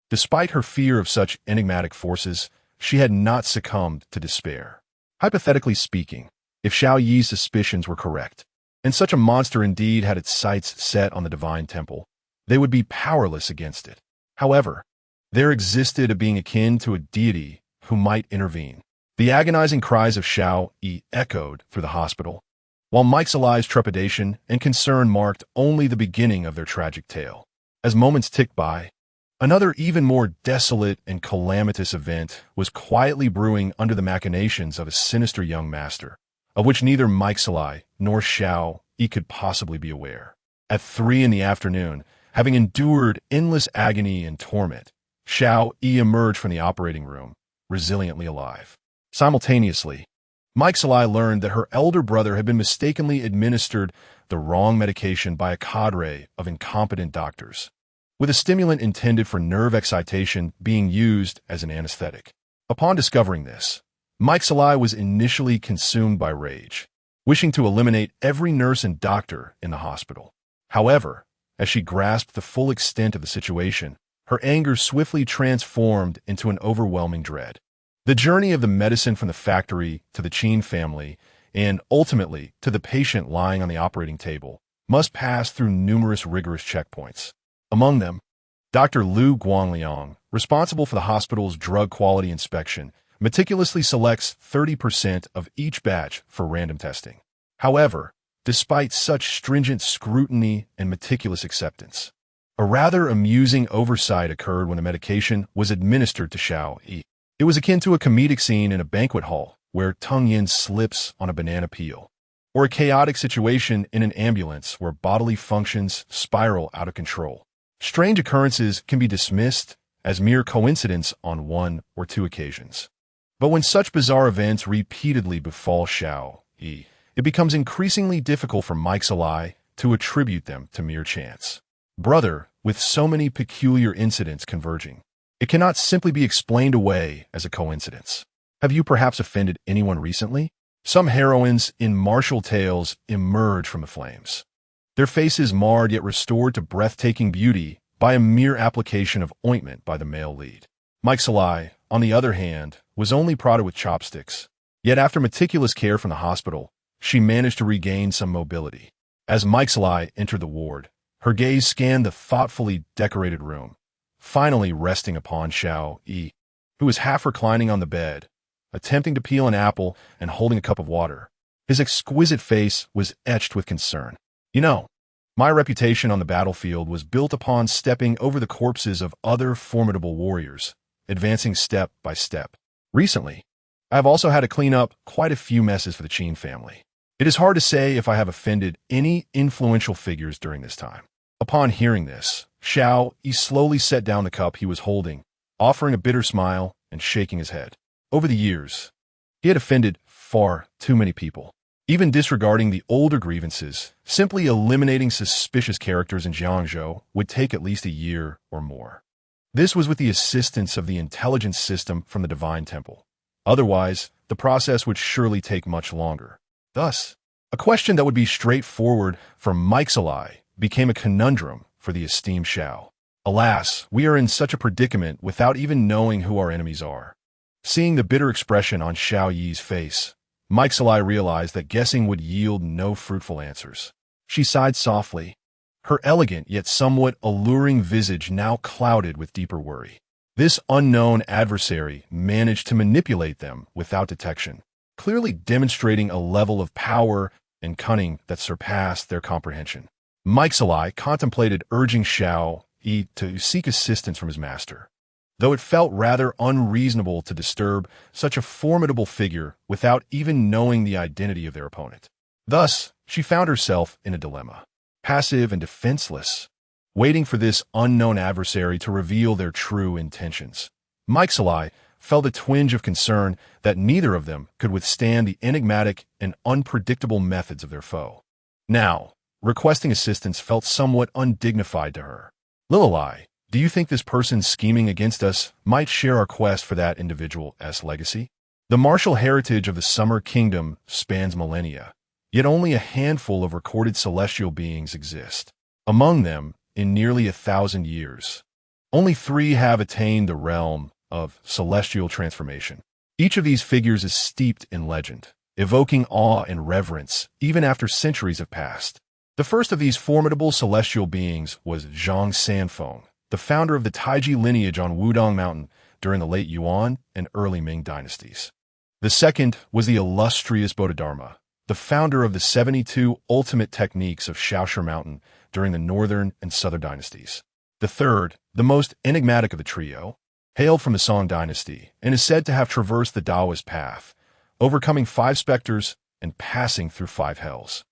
despite her fear of such enigmatic forces, she had not succumbed to despair. Hypothetically speaking, if Xiao Yi's suspicions were correct, and such a monster indeed had its sights set on the divine temple, they would be powerless against it. However, there existed a being akin to a deity who might intervene. The agonizing cries of Xiao Yi echoed through the hospital, while Mike's trepidation and concern marked only the beginning of their tragic tale. As moments ticked by, another even more desolate and calamitous event was quietly brewing under the machinations of a sinister young master, of which neither Mike's nor Xiao Yi could possibly be aware. At 3 in the afternoon, having endured endless agony and torment, Xiao Yi emerged from the operating room, resiliently alive. Simultaneously, Mike's learned that her elder brother had been mistakenly administered the wrong medication by a cadre of incompetent doctors, with a stimulant intended for nerve excitation being used as an anesthetic. Upon discovering this, Mike's was initially consumed by rage, wishing to eliminate every nurse and doctor in the hospital. However, as she grasped the full extent of the situation, her anger swiftly transformed into an overwhelming dread. The journey of the medicine from the factory to the Qin family, and ultimately to the patient lying on the operating table, must pass through numerous rigorous checkpoints. Among them, Dr. Lu Guangliang, responsible for the hospital's drug quality inspection, meticulously selects 30% of each batch for random testing. However, despite such stringent scrutiny and meticulous acceptance, A rather amusing oversight occurred when the medication was administered to Xiao Yi. It was akin to a comedic scene in a banquet hall where Teng Yin slips on a banana peel, or a chaotic situation in an ambulance where bodily functions spiral out of control. Strange occurrences can be dismissed as mere coincidence on one or two occasions. But when such bizarre events repeatedly befall Xiao Yi, it becomes increasingly difficult for Mike's ally to attribute them to mere chance. Brother, with so many peculiar incidents converging, it cannot simply be explained away as a coincidence. Have you perhaps offended anyone recently? Some heroines in martial tales emerge from the flames, their faces marred yet restored to breathtaking beauty by a mere application of ointment by the male lead. Mike's ally, on the other hand, was only prodded with chopsticks, yet after meticulous care from the hospital, she managed to regain some mobility. As Mike's ally entered the ward, her gaze scanned the thoughtfully decorated room, finally resting upon Xiao Yi, who was half reclining on the bed, attempting to peel an apple and holding a cup of water. His exquisite face was etched with concern. You know, my reputation on the battlefield was built upon stepping over the corpses of other formidable warriors, advancing step by step. Recently, I have also had to clean up quite a few messes for the Qin family. It is hard to say if I have offended any influential figures during this time. Upon hearing this, Xiao Yi slowly set down the cup he was holding, offering a bitter smile and shaking his head. Over the years, he had offended far too many people. Even disregarding the older grievances, simply eliminating suspicious characters in Jiangzhou would take at least a year or more. This was with the assistance of the intelligence system from the Divine Temple. Otherwise, the process would surely take much longer. Thus, a question that would be straightforward for Mike's ally became a conundrum for the esteemed Xiao. Alas, we are in such a predicament without even knowing who our enemies are. Seeing the bitter expression on Xiao Yi's face, Mike's ally realized that guessing would yield no fruitful answers. She sighed softly, her elegant yet somewhat alluring visage now clouded with deeper worry. This unknown adversary managed to manipulate them without detection, clearly demonstrating a level of power and cunning that surpassed their comprehension. Mike's ally contemplated urging Xiao Yi to seek assistance from his master, though it felt rather unreasonable to disturb such a formidable figure without even knowing the identity of their opponent. Thus, she found herself in a dilemma, passive and defenseless, waiting for this unknown adversary to reveal their true intentions. Mike's ally felt a twinge of concern that neither of them could withstand the enigmatic and unpredictable methods of their foe. Now, requesting assistance felt somewhat undignified to her. Lililai, do you think this person scheming against us might share our quest for that individual's legacy? The martial heritage of the Summer Kingdom spans millennia, yet only a handful of recorded celestial beings exist. Among them, in nearly 1,000 years, only 3 have attained the realm of celestial transformation. Each of these figures is steeped in legend, evoking awe and reverence even after centuries have passed. The first of these formidable celestial beings was Zhang Sanfeng, the founder of the Taiji lineage on Wudong Mountain during the late Yuan and early Ming dynasties. The second was the illustrious Bodhidharma, the founder of the 72 ultimate techniques of Shaoshi Mountain during the northern and southern dynasties. The third, the most enigmatic of the trio, hailed from the Song dynasty and is said to have traversed the Taoist path, overcoming 5 specters and passing through 5 hells.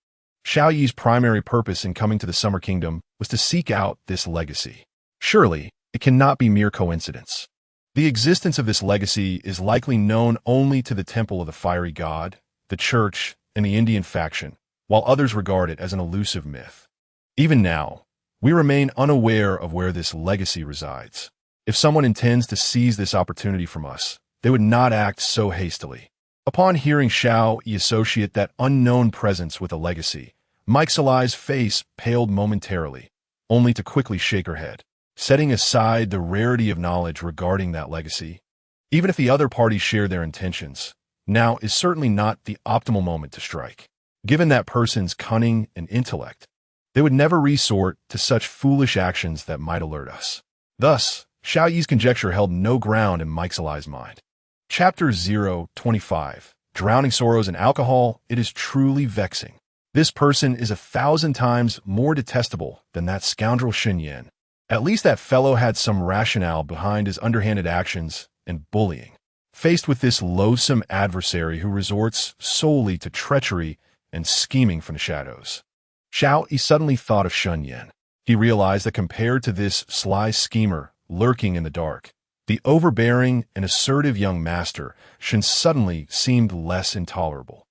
Xiao Yi's primary purpose in coming to the Summer Kingdom was to seek out this legacy. Surely, it cannot be mere coincidence. The existence of this legacy is likely known only to the Temple of the Fiery God, the Church, and the Indian faction, while others regard it as an elusive myth. Even now, we remain unaware of where this legacy resides. If someone intends to seize this opportunity from us, they would not act so hastily. Upon hearing Xiao Yi associate that unknown presence with a legacy, Mike's ally's face paled momentarily, only to quickly shake her head. Setting aside the rarity of knowledge regarding that legacy, even if the other parties share their intentions, now is certainly not the optimal moment to strike. Given that person's cunning and intellect, they would never resort to such foolish actions that might alert us. Thus, Xiao Yi's conjecture held no ground in Mike's ally's mind. Chapter 025. Drowning sorrows in alcohol, it is truly vexing. This person is 1,000 times more detestable than that scoundrel Shen Yan. At least that fellow had some rationale behind his underhanded actions and bullying. Faced with this loathsome adversary who resorts solely to treachery and scheming from the shadows, Xiao Yi suddenly thought of Shen Yan. He realized that compared to this sly schemer lurking in the dark, the overbearing and assertive young master Shen suddenly seemed less intolerable.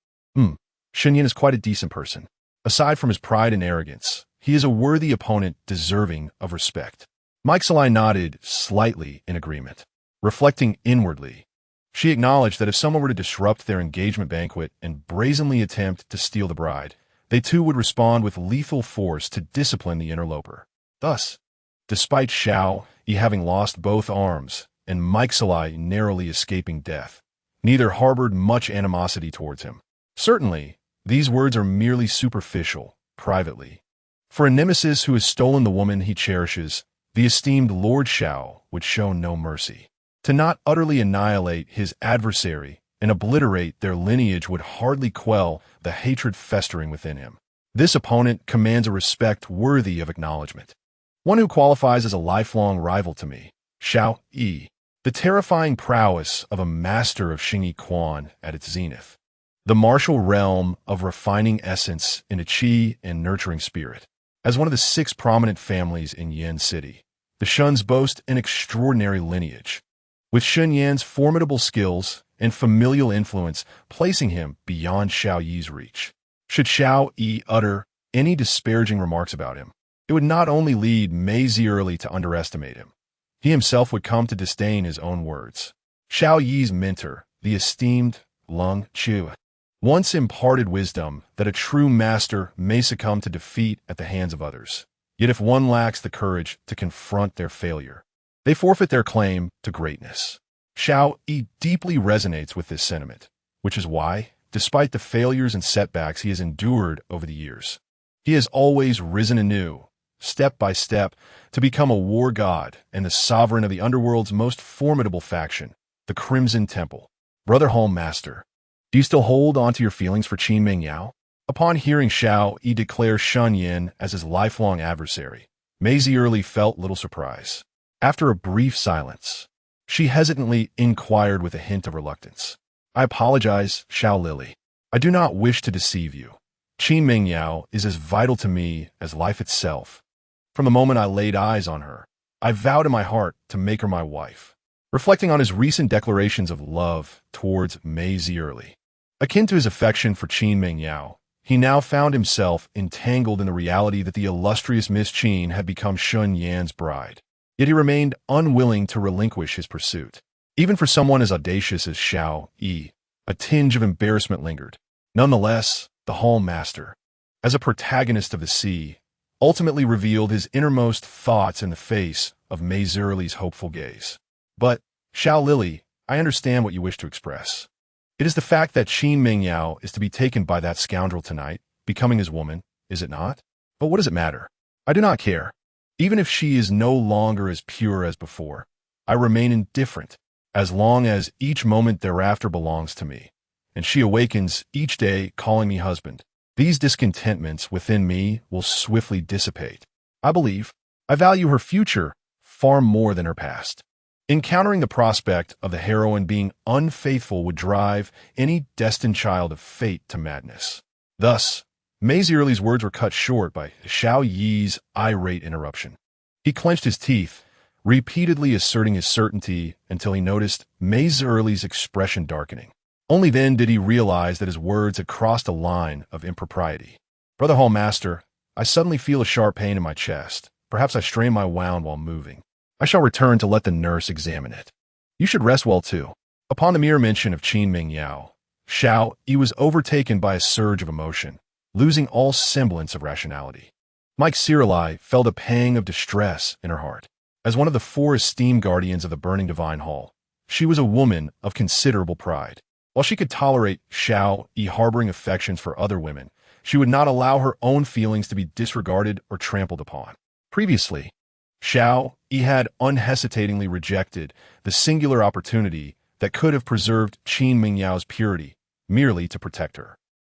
Shen Yan is quite a decent person. Aside from his pride and arrogance, he is a worthy opponent deserving of respect. Meixelai nodded slightly in agreement. Reflecting inwardly, she acknowledged that if someone were to disrupt their engagement banquet and brazenly attempt to steal the bride, they too would respond with lethal force to discipline the interloper. Thus, despite Xiao Yi having lost both arms and Meixelai narrowly escaping death, neither harbored much animosity towards him. Certainly, these words are merely superficial, privately. For a nemesis who has stolen the woman he cherishes, the esteemed Lord Xiao would show no mercy. To not utterly annihilate his adversary and obliterate their lineage would hardly quell the hatred festering within him. This opponent commands a respect worthy of acknowledgement. One who qualifies as a lifelong rival to me, Xiao Yi, the terrifying prowess of a master of Xingyi Quan at its zenith, the martial realm of refining essence in a qi and nurturing spirit. As one of the 6 prominent families in Yan City, the Shuns boast an extraordinary lineage, with Shen Yan's formidable skills and familial influence placing him beyond Xiao Yi's reach. Should Xiao Yi utter any disparaging remarks about him, it would not only lead Mei Zierli to underestimate him, he himself would come to disdain his own words. Xiao Yi's mentor, the esteemed Lung Chu, once imparted wisdom that a true master may succumb to defeat at the hands of others. Yet if one lacks the courage to confront their failure, they forfeit their claim to greatness. Xiao Yi deeply resonates with this sentiment, which is why, despite the failures and setbacks he has endured over the years, he has always risen anew, step by step, to become a war god and the sovereign of the underworld's most formidable faction, the Crimson Temple. Brother Home Master, do you still hold on to your feelings for Qin Mingyao? Upon hearing Xiao Yi declare Shen Yan as his lifelong adversary, Mei Zierli felt little surprise. After a brief silence, she hesitantly inquired with a hint of reluctance. I apologize, Xiao Lily. I do not wish to deceive you. Qin Mingyao is as vital to me as life itself. From the moment I laid eyes on her, I vowed in my heart to make her my wife. Reflecting on his recent declarations of love towards Mei Zierli, akin to his affection for Qin Mingyao, he now found himself entangled in the reality that the illustrious Miss Qin had become Shen Yan's bride. Yet he remained unwilling to relinquish his pursuit. Even for someone as audacious as Xiao Yi, a tinge of embarrassment lingered. Nonetheless, the Hall Master, as a protagonist of the sea, ultimately revealed his innermost thoughts in the face of Mei Zierli's hopeful gaze. But, Xiao Lily, I understand what you wish to express. It is the fact that Qin Mingyao is to be taken by that scoundrel tonight, becoming his woman, is it not? But what does it matter? I do not care. Even if she is no longer as pure as before, I remain indifferent, as long as each moment thereafter belongs to me, and she awakens each day calling me husband. These discontentments within me will swiftly dissipate. I value her future far more than her past. Encountering the prospect of the heroine being unfaithful would drive any destined child of fate to madness. Thus, Mei Zierli's words were cut short by Xiao Yi's irate interruption. He clenched his teeth, repeatedly asserting his certainty until he noticed Mei Zierli's expression darkening. Only then did he realize that his words had crossed a line of impropriety. Brother Hall Master, I suddenly feel a sharp pain in my chest. Perhaps I strained my wound while moving. I shall return to let the nurse examine it. You should rest well too. Upon the mere mention of Qin Mingyao, Xiao Yi was overtaken by a surge of emotion, losing all semblance of rationality. Mike Zierli felt a pang of distress in her heart. As one of the 4 esteemed guardians of the Burning Divine Hall, she was a woman of considerable pride. While she could tolerate Xiao Yi harboring affections for other women, she would not allow her own feelings to be disregarded or trampled upon. Previously, Xiao Yi had unhesitatingly rejected the singular opportunity that could have preserved Qin Mingyao's purity merely to protect her.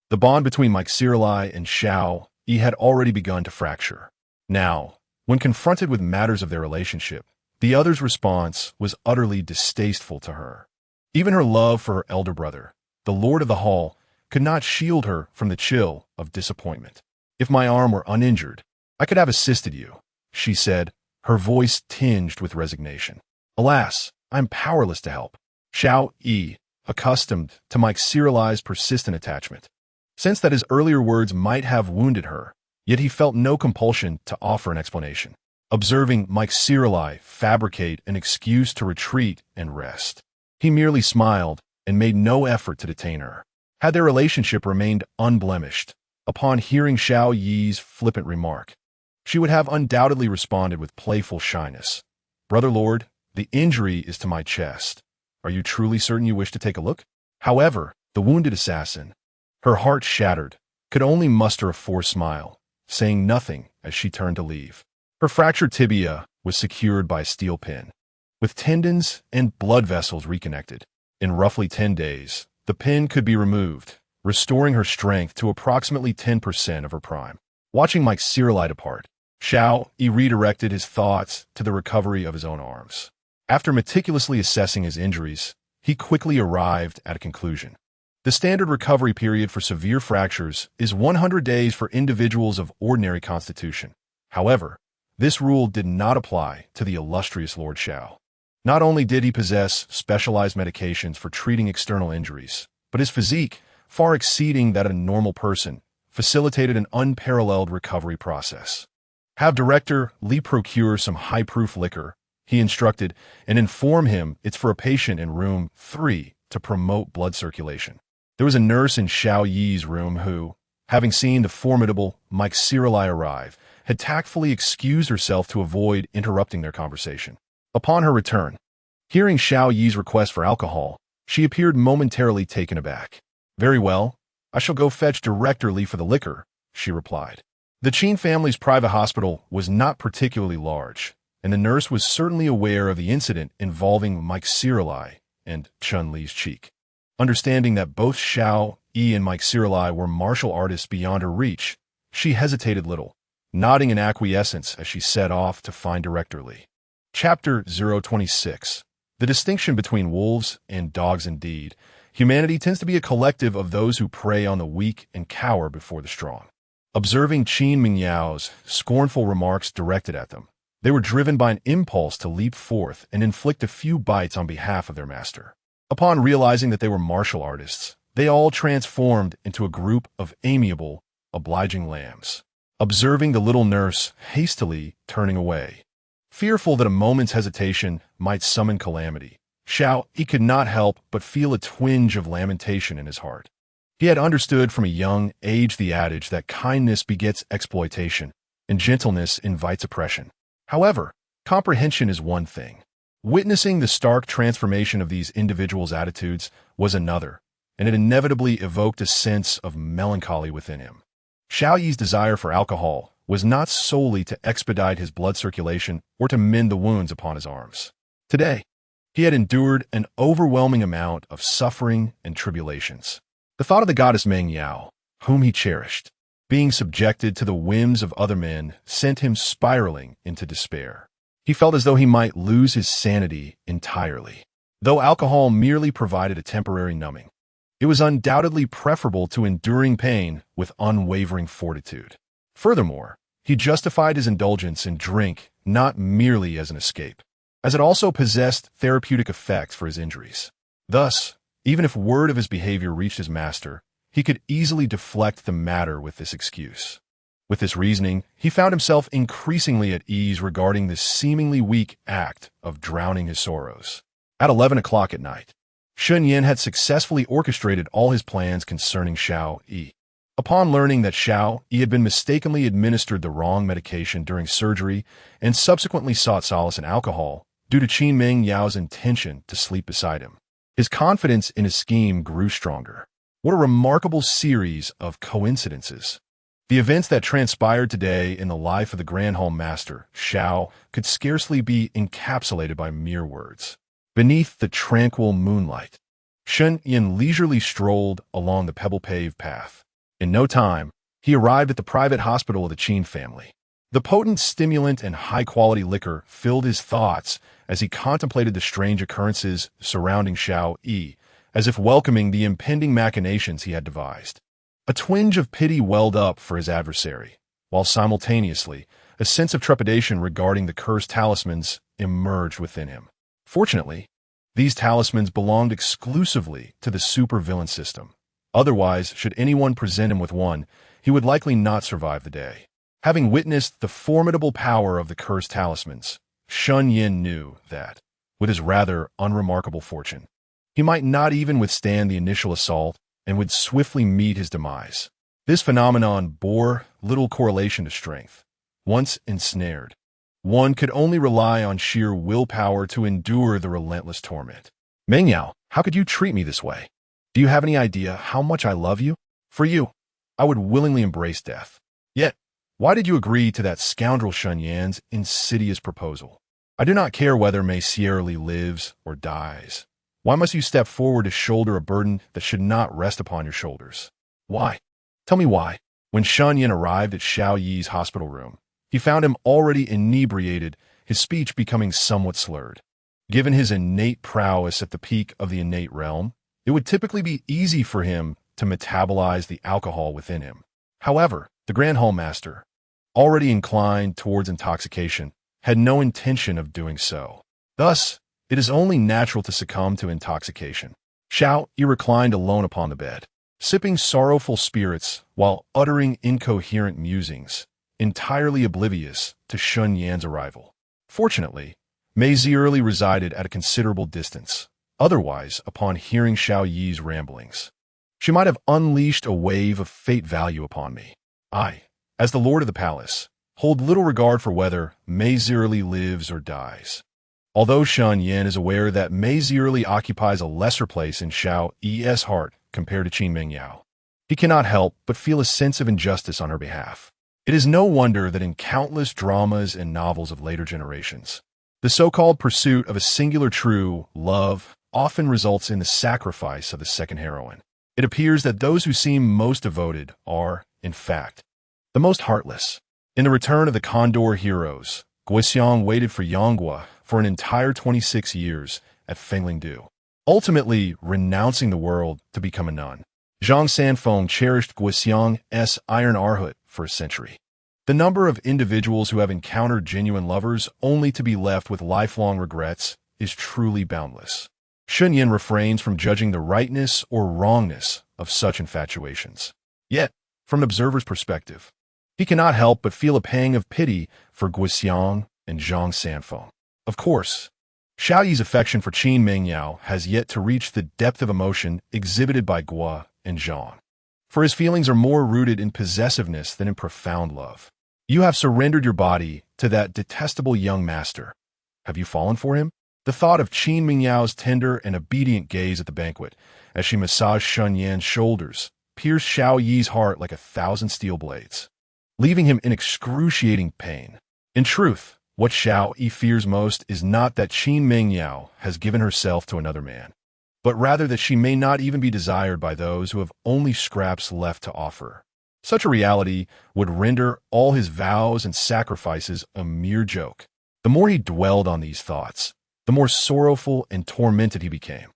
The bond between Mike Zierli and Xiao Yi had already begun to fracture. Now, When confronted with matters of their relationship, the other's response was utterly distasteful to her. Even her love for her elder brother, the Lord of the Hall, could not shield her from the chill of disappointment. "If my arm were uninjured, I could have assisted you," she said, her voice tinged with resignation. "Alas, I am powerless to help." Xiao Yi, accustomed to Mike Sirlai's persistent attachment, sensed that his earlier words might have wounded her, yet he felt no compulsion to offer an explanation. Observing Mike Sirlai fabricate an excuse to retreat and rest, he merely smiled and made no effort to detain her. Had their relationship remained unblemished, upon hearing Xiao Yi's flippant remark, she would have undoubtedly responded with playful shyness. "Brother Lord, the injury is to my chest. Are you truly certain you wish to take a look?" However, the wounded assassin, her heart shattered, could only muster a forced smile, saying nothing as she turned to leave. Her fractured tibia was secured by a steel pin, with tendons and blood vessels reconnected. In roughly 10 days, the pin could be removed, restoring her strength to approximately 10% of her prime. Watching Mike Sirlai depart, Xiao Yi redirected his thoughts to the recovery of his own arms. After meticulously assessing his injuries, he quickly arrived at a conclusion. The standard recovery period for severe fractures is 100 days for individuals of ordinary constitution. However, this rule did not apply to the illustrious Lord Xiao. Not only did he possess specialized medications for treating external injuries, but his physique, far exceeding that of a normal person, facilitated an unparalleled recovery process. "Have Director Li procure some high-proof liquor," he instructed, "and inform him it's for a patient in room 3 to promote blood circulation." There was a nurse in Xiao Yi's room who, having seen the formidable Mike Sirlai arrive, had tactfully excused herself to avoid interrupting their conversation. Upon her return, hearing Xiao Yi's request for alcohol, she appeared momentarily taken aback. "Very well, I shall go fetch Director Li for the liquor," she replied. The Qin family's private hospital was not particularly large, and the nurse was certainly aware of the incident involving Mike Sirlai and Chun Li's cheek. Understanding that both Xiao Yi and Mike Sirlai were martial artists beyond her reach, she hesitated little, nodding in acquiescence as she set off to find Director Li. Chapter 026. The distinction between wolves and dogs. Indeed, humanity tends to be a collective of those who prey on the weak and cower before the strong. Observing Qin Mingyao's scornful remarks directed at them, they were driven by an impulse to leap forth and inflict a few bites on behalf of their master. Upon realizing that they were martial artists, they all transformed into a group of amiable, obliging lambs. Observing the little nurse hastily turning away, fearful that a moment's hesitation might summon calamity, Xiao Yi could not help but feel a twinge of lamentation in his heart. He had understood from a young age the adage that kindness begets exploitation and gentleness invites oppression. However, comprehension is one thing. Witnessing the stark transformation of these individuals' attitudes was another, and it inevitably evoked a sense of melancholy within him. Xiao Yi's desire for alcohol was not solely to expedite his blood circulation or to mend the wounds upon his arms. Today, he had endured an overwhelming amount of suffering and tribulations. The thought of the goddess Meng Yao, whom he cherished, being subjected to the whims of other men sent him spiraling into despair. He felt as though he might lose his sanity entirely. Though alcohol merely provided a temporary numbing, it was undoubtedly preferable to enduring pain with unwavering fortitude. Furthermore, he justified his indulgence in drink not merely as an escape, as it also possessed therapeutic effects for his injuries. Thus, even if word of his behavior reached his master, he could easily deflect the matter with this excuse. With this reasoning, he found himself increasingly at ease regarding this seemingly weak act of drowning his sorrows. At 11 o'clock at night, Shen Yan had successfully orchestrated all his plans concerning Xiao Yi. Upon learning that Xiao Yi had been mistakenly administered the wrong medication during surgery and subsequently sought solace in alcohol due to Qin Meng Yao's intention to sleep beside him, his confidence in his scheme grew stronger. What a remarkable series of coincidences! The events that transpired today in the life of the Grand Hall Master, Xiao, could scarcely be encapsulated by mere words. Beneath the tranquil moonlight, Shen Yan leisurely strolled along the pebble-paved path. In no time, he arrived at the private hospital of the Qin family. The potent stimulant and high-quality liquor filled his thoughts as he contemplated the strange occurrences surrounding Xiao Yi, as if welcoming the impending machinations he had devised. A twinge of pity welled up for his adversary, while simultaneously a sense of trepidation regarding the cursed talismans emerged within him. Fortunately, these talismans belonged exclusively to the supervillain system. Otherwise, should anyone present him with one, he would likely not survive the day. Having witnessed the formidable power of the cursed talismans, Shen Yan knew that, with his rather unremarkable fortune, he might not even withstand the initial assault and would swiftly meet his demise. This phenomenon bore little correlation to strength. Once ensnared, one could only rely on sheer willpower to endure the relentless torment. Mengyao, how could you treat me this way? Do you have any idea how much I love you? For you, I would willingly embrace death. Yet, why did you agree to that scoundrel Shen Yan's insidious proposal? I do not care whether Monsieur Li lives or dies. Why must you step forward to shoulder a burden that should not rest upon your shoulders? Why? Tell me why. When Shen Yan arrived at Xiao Yi's hospital room, he found him already inebriated, his speech becoming somewhat slurred. Given his innate prowess at the peak of the innate realm, it would typically be easy for him to metabolize the alcohol within him. However, the Grand Hall Master, already inclined towards intoxication, had no intention of doing so. Thus, it is only natural to succumb to intoxication. Xiao Yi reclined alone upon the bed, sipping sorrowful spirits while uttering incoherent musings, entirely oblivious to Shen Yan's arrival. Fortunately, Mei Zierli resided at a considerable distance. Otherwise, upon hearing Xiao Yi's ramblings, she might have unleashed a wave of fate value upon me. I, as the lord of the palace, hold little regard for whether Mei Zierli lives or dies. Although Shen Yan is aware that Mei Zierli occupies a lesser place in Xiao Yi's heart compared to Qin Mengyao, he cannot help but feel a sense of injustice on her behalf. It is no wonder that in countless dramas and novels of later generations, the so-called pursuit of a singular true love often results in the sacrifice of the second heroine. It appears that those who seem most devoted are, in fact, the most heartless. In the return of the Condor heroes, Guixiang waited for Yanghua for an entire 26 years at Fenglingdu, ultimately renouncing the world to become a nun. Zhang Sanfeng cherished Guixiang's iron arhut for a century. The number of individuals who have encountered genuine lovers only to be left with lifelong regrets is truly boundless. Shen Yan refrains from judging the rightness or wrongness of such infatuations. Yet, from an observer's perspective, he cannot help but feel a pang of pity for Guixiang and Zhang Sanfeng. Of course, Xiao Yi's affection for Qin Mengyao has yet to reach the depth of emotion exhibited by Gua and Zhang, for his feelings are more rooted in possessiveness than in profound love. You have surrendered your body to that detestable young master. Have you fallen for him? The thought of Qin Mingyao's tender and obedient gaze at the banquet, as she massaged Shen Yan's shoulders, pierced Xiao Yi's heart like 1,000 steel blades, leaving him in excruciating pain. In truth, what Xiao Yi fears most is not that Qin Mengyao has given herself to another man, but rather that she may not even be desired by those who have only scraps left to offer. Such a reality would render all his vows and sacrifices a mere joke. The more he dwelled on these thoughts, the more sorrowful and tormented he became.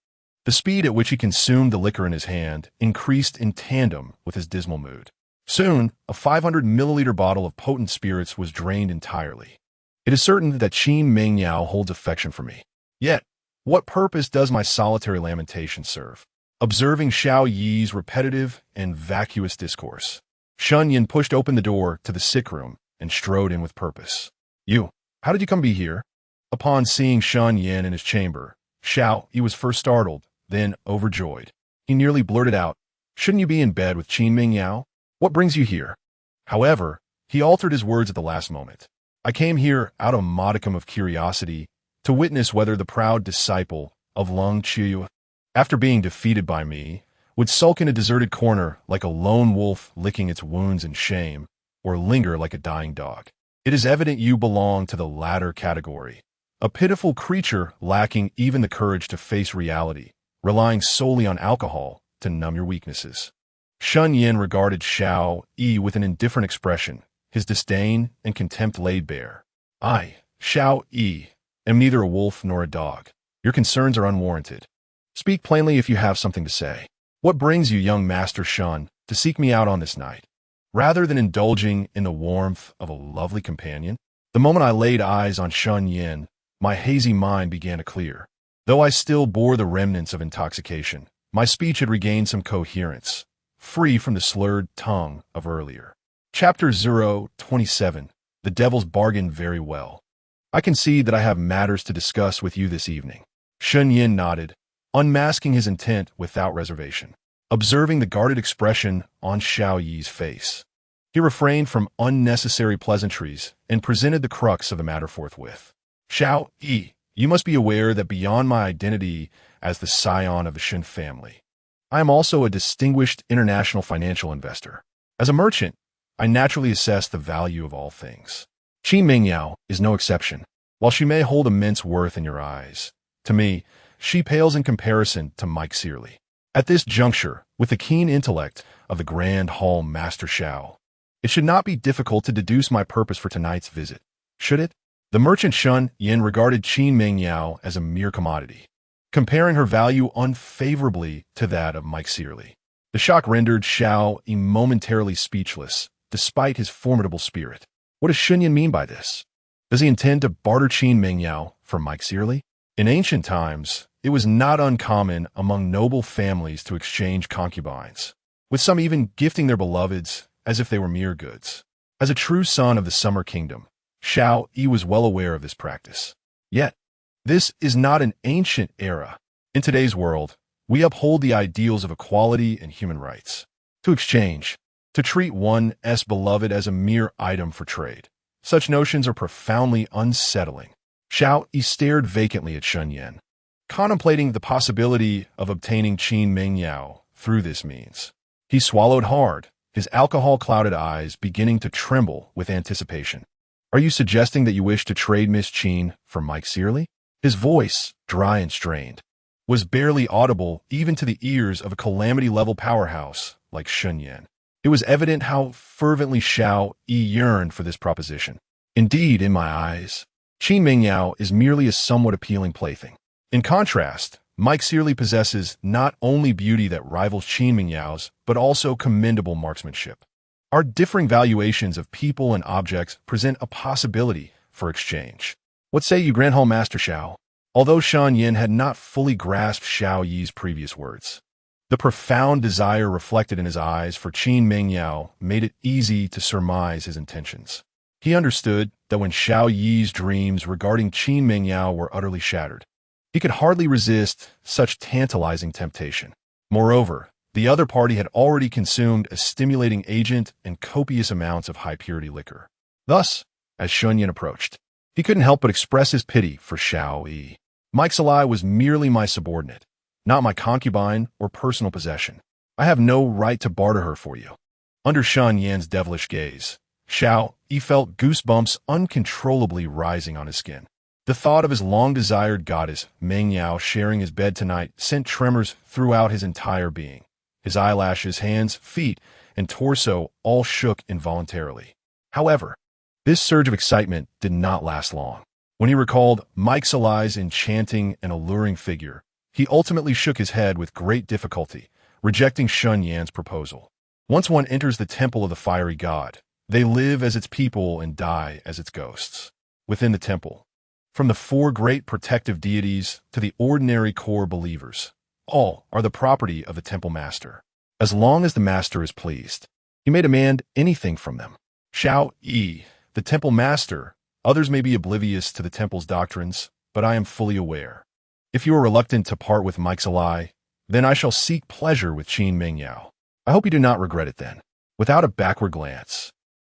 The speed at which he consumed the liquor in his hand increased in tandem with his dismal mood. Soon, a 500-milliliter bottle of potent spirits was drained entirely. It is certain that Qin Mengyao holds affection for me. Yet, what purpose does my solitary lamentation serve? Observing Xiao Yi's repetitive and vacuous discourse, Shen Yan pushed open the door to the sick room and strode in with purpose. How did you come to be here? Upon seeing Shen Yan in his chamber, Xiao Yi was first startled, then overjoyed. He nearly blurted out, "Shouldn't you be in bed with Qin Mengyao? What brings you here?" However, he altered his words at the last moment. "I came here out of a modicum of curiosity to witness whether the proud disciple of Lung Qiu, after being defeated by me, would sulk in a deserted corner like a lone wolf licking its wounds in shame, or linger like a dying dog. It is evident you belong to the latter category, a pitiful creature lacking even the courage to face reality, relying solely on alcohol to numb your weaknesses." Shen Yan regarded Xiao Yi with an indifferent expression, his disdain and contempt laid bare. I, Xiao Yi, am neither a wolf nor a dog. Your concerns are unwarranted. Speak plainly if you have something to say. What brings you, young Master Shen, to seek me out on this night? Rather than indulging in the warmth of a lovely companion, the moment I laid eyes on Shen Yan, my hazy mind began to clear. Though I still bore the remnants of intoxication, my speech had regained some coherence, free from the slurred tongue of earlier. Chapter 027. The Devil's Bargain. Very well. I concede that I have matters to discuss with you this evening. Shen Yan nodded, unmasking his intent without reservation. Observing the guarded expression on Xiao Yi's face, he refrained from unnecessary pleasantries and presented the crux of the matter forthwith. Xiao Yi, you must be aware that beyond my identity as the scion of the Shen family, I am also a distinguished international financial investor. As a merchant, I naturally assess the value of all things. Qin Mingyao is no exception. While she may hold immense worth in your eyes, to me, she pales in comparison to Mike Searley. At this juncture, with the keen intellect of the Grand Hall Master Xiao, it should not be difficult to deduce my purpose for tonight's visit, should it? The merchant Shen Yan regarded Qin Mingyao as a mere commodity, comparing her value unfavorably to that of Mike Searley. The shock rendered Xiao Yi momentarily speechless, despite his formidable spirit. What does Shen Yan mean by this? Does he intend to barter Qin Mingyao for Mike Searley? In ancient times, it was not uncommon among noble families to exchange concubines, with some even gifting their beloveds as if they were mere goods. As a true son of the Summer Kingdom, Xiao Yi was well aware of this practice. Yet, this is not an ancient era. In today's world, we uphold the ideals of equality and human rights. To exchange, to treat one's beloved as a mere item for trade, such notions are profoundly unsettling. Xiao Yi stared vacantly at Shen Yan, contemplating the possibility of obtaining Qin Mingyao through this means. He swallowed hard, his alcohol-clouded eyes beginning to tremble with anticipation. Are you suggesting that you wish to trade Miss Qin for Mike Searley? His voice, dry and strained, was barely audible even to the ears of a calamity-level powerhouse like Shen Yan. It was evident how fervently Xiao Yi yearned for this proposition. Indeed, in my eyes, Qin Mingyao is merely a somewhat appealing plaything. In contrast, Mike Searley possesses not only beauty that rivals Qin Mingyao's, but also commendable marksmanship. Our differing valuations of people and objects present a possibility for exchange. What say you, Grand Hall Master Xiao? Although Shen Yan had not fully grasped Xiao Yi's previous words, the profound desire reflected in his eyes for Qin Mingyao made it easy to surmise his intentions. He understood that when Xiao Yi's dreams regarding Qin Mingyao were utterly shattered, he could hardly resist such tantalizing temptation. Moreover, the other party had already consumed a stimulating agent and copious amounts of high-purity liquor. Thus, as Shen Yan approached, he couldn't help but express his pity for Xiao Yi. Mike Searley was merely my subordinate, not my concubine or personal possession. I have no right to barter her for you. Under Shen Yan's devilish gaze, Xiao Yi felt goosebumps uncontrollably rising on his skin. The thought of his long-desired goddess, Mingyao, sharing his bed tonight sent tremors throughout his entire being. His eyelashes, hands, feet, and torso all shook involuntarily. However, this surge of excitement did not last long. When he recalled Mike Searley's enchanting and alluring figure, he ultimately shook his head with great difficulty, rejecting Shen Yan's proposal. Once one enters the temple of the fiery god, they live as its people and die as its ghosts. Within the temple, from the four great protective deities to the ordinary core believers, all are the property of the temple master. As long as the master is pleased, he may demand anything from them. Xiao Yi, the temple master, others may be oblivious to the temple's doctrines, but I am fully aware. If you are reluctant to part with Mike Searley, then I shall seek pleasure with Qin Mingyao. I hope you do not regret it then. Without a backward glance,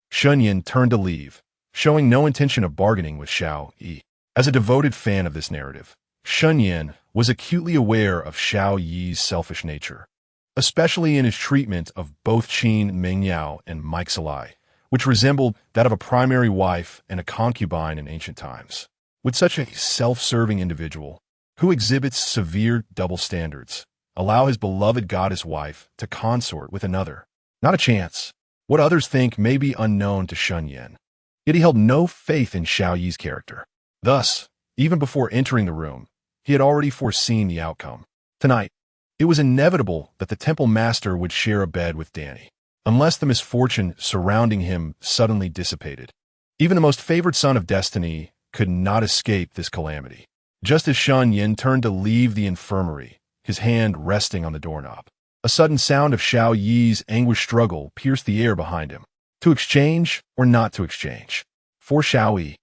Shen Yan turned to leave, showing no intention of bargaining with Xiao Yi. As a devoted fan of this narrative, Shen Yan was acutely aware of Xiao Yi's selfish nature, especially in his treatment of both Qin Mingyao and Mike Searley, which resembled that of a primary wife and a concubine in ancient times. Would such a self-serving individual, who exhibits severe double standards, allow his beloved goddess wife to consort with another? Not a chance. what others think may be unknown to Shen Yan. Yet he held no faith in Xiao Yi's character. Thus, even before entering the room, he had already foreseen the outcome. Tonight, it was inevitable that the temple master would share a bed with Danny, unless the misfortune surrounding him suddenly dissipated. Even the most favored son of destiny could not escape this calamity. Just as Shen Yan turned to leave the infirmary, his hand resting on the doorknob, a sudden sound of Xiao Yi's anguished struggle pierced the air behind him. To exchange or not to exchange? For Xiao Yi,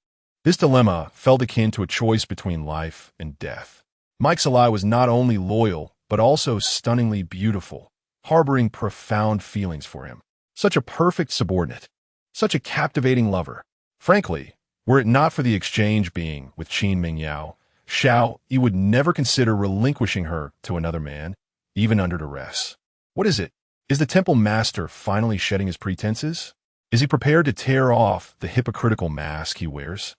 this dilemma felt akin to a choice between life and death. Mike's ally was not only loyal, but also stunningly beautiful, harboring profound feelings for him. Such a perfect subordinate. Such a captivating lover. Frankly, were it not for the exchange being with Qin Mingyao, Xiao Yi would never consider relinquishing her to another man, even under duress. What is it? Is the temple master finally shedding his pretenses? Is he prepared to tear off the hypocritical mask he wears?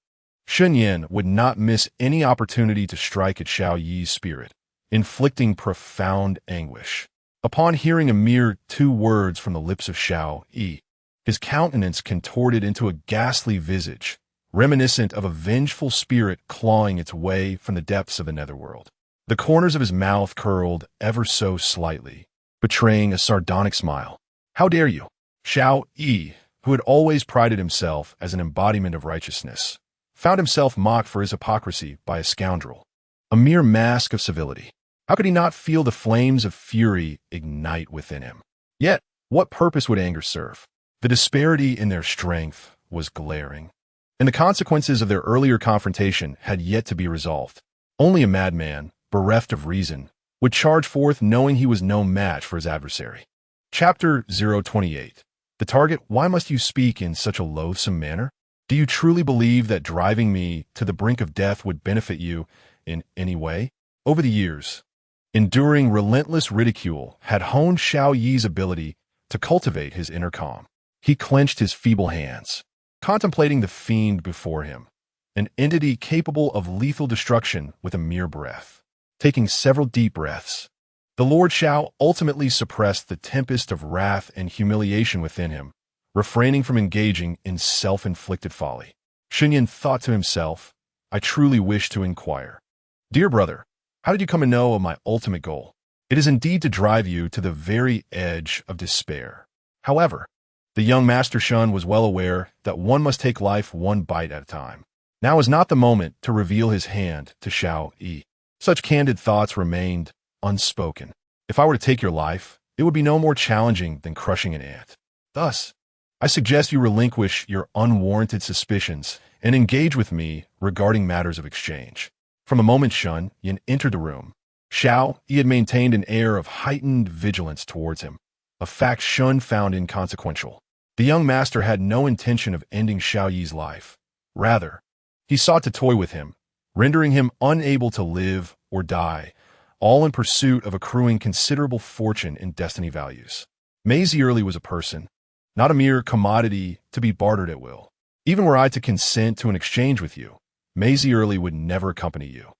Shen Yan would not miss any opportunity to strike at Xiao Yi's spirit, inflicting profound anguish. Upon hearing a mere 2 words from the lips of Xiao Yi, his countenance contorted into a ghastly visage, reminiscent of a vengeful spirit clawing its way from the depths of the netherworld. The corners of his mouth curled ever so slightly, betraying a sardonic smile. How dare you? Xiao Yi, who had always prided himself as an embodiment of righteousness, found himself mocked for his hypocrisy by a scoundrel, a mere mask of civility. How could he not feel the flames of fury ignite within him? Yet, what purpose would anger serve? The disparity in their strength was glaring, and the consequences of their earlier confrontation had yet to be resolved. Only a madman, bereft of reason, would charge forth knowing he was no match for his adversary. Chapter 028. The target, why must you speak in such a loathsome manner? Do you truly believe that driving me to the brink of death would benefit you in any way? Over the years, enduring relentless ridicule had honed Xiao Yi's ability to cultivate his inner calm. He clenched his feeble hands, contemplating the fiend before him, an entity capable of lethal destruction with a mere breath. Taking several deep breaths, the Lord Xiao ultimately suppressed the tempest of wrath and humiliation within him, refraining from engaging in self-inflicted folly. Shen Yan thought to himself, I truly wish to inquire. Dear brother, how did you come to know of my ultimate goal? It is indeed to drive you to the very edge of despair. However, the young Master Shun was well aware that one must take life one bite at a time. Now is not the moment to reveal his hand to Xiao Yi. Such candid thoughts remained unspoken. If I were to take your life, it would be no more challenging than crushing an ant. Thus, I suggest you relinquish your unwarranted suspicions and engage with me regarding matters of exchange. From the moment Shen Yan entered the room, Xiao Yi had maintained an air of heightened vigilance towards him, a fact Shun found inconsequential. The young master had no intention of ending Xiao Yi's life. Rather, he sought to toy with him, rendering him unable to live or die, all in pursuit of accruing considerable fortune in destiny values. Maisie Early was a person, not a mere commodity to be bartered at will. Even were I to consent to an exchange with you, Maisie Early would never accompany you.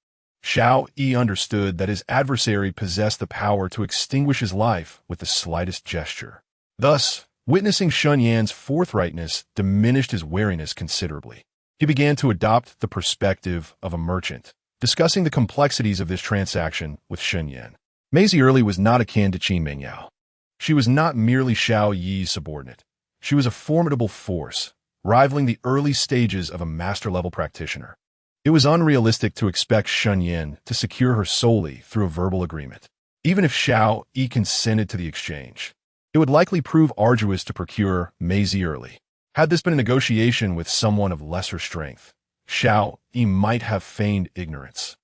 Xiao Yi understood that his adversary possessed the power to extinguish his life with the slightest gesture. Thus, witnessing Shen Yan's forthrightness diminished his wariness considerably. He began to adopt the perspective of a merchant, discussing the complexities of this transaction with Shen Yan. Maisie Early was not akin to Qin Mingyao. She was not merely Xiao Yi's subordinate. She was a formidable force, rivaling the early stages of a master-level practitioner. It was unrealistic to expect Shen Yan to secure her solely through a verbal agreement. Even if Xiao Yi consented to the exchange, it would likely prove arduous to procure Maisie Early. Had this been a negotiation with someone of lesser strength, Xiao Yi might have feigned ignorance,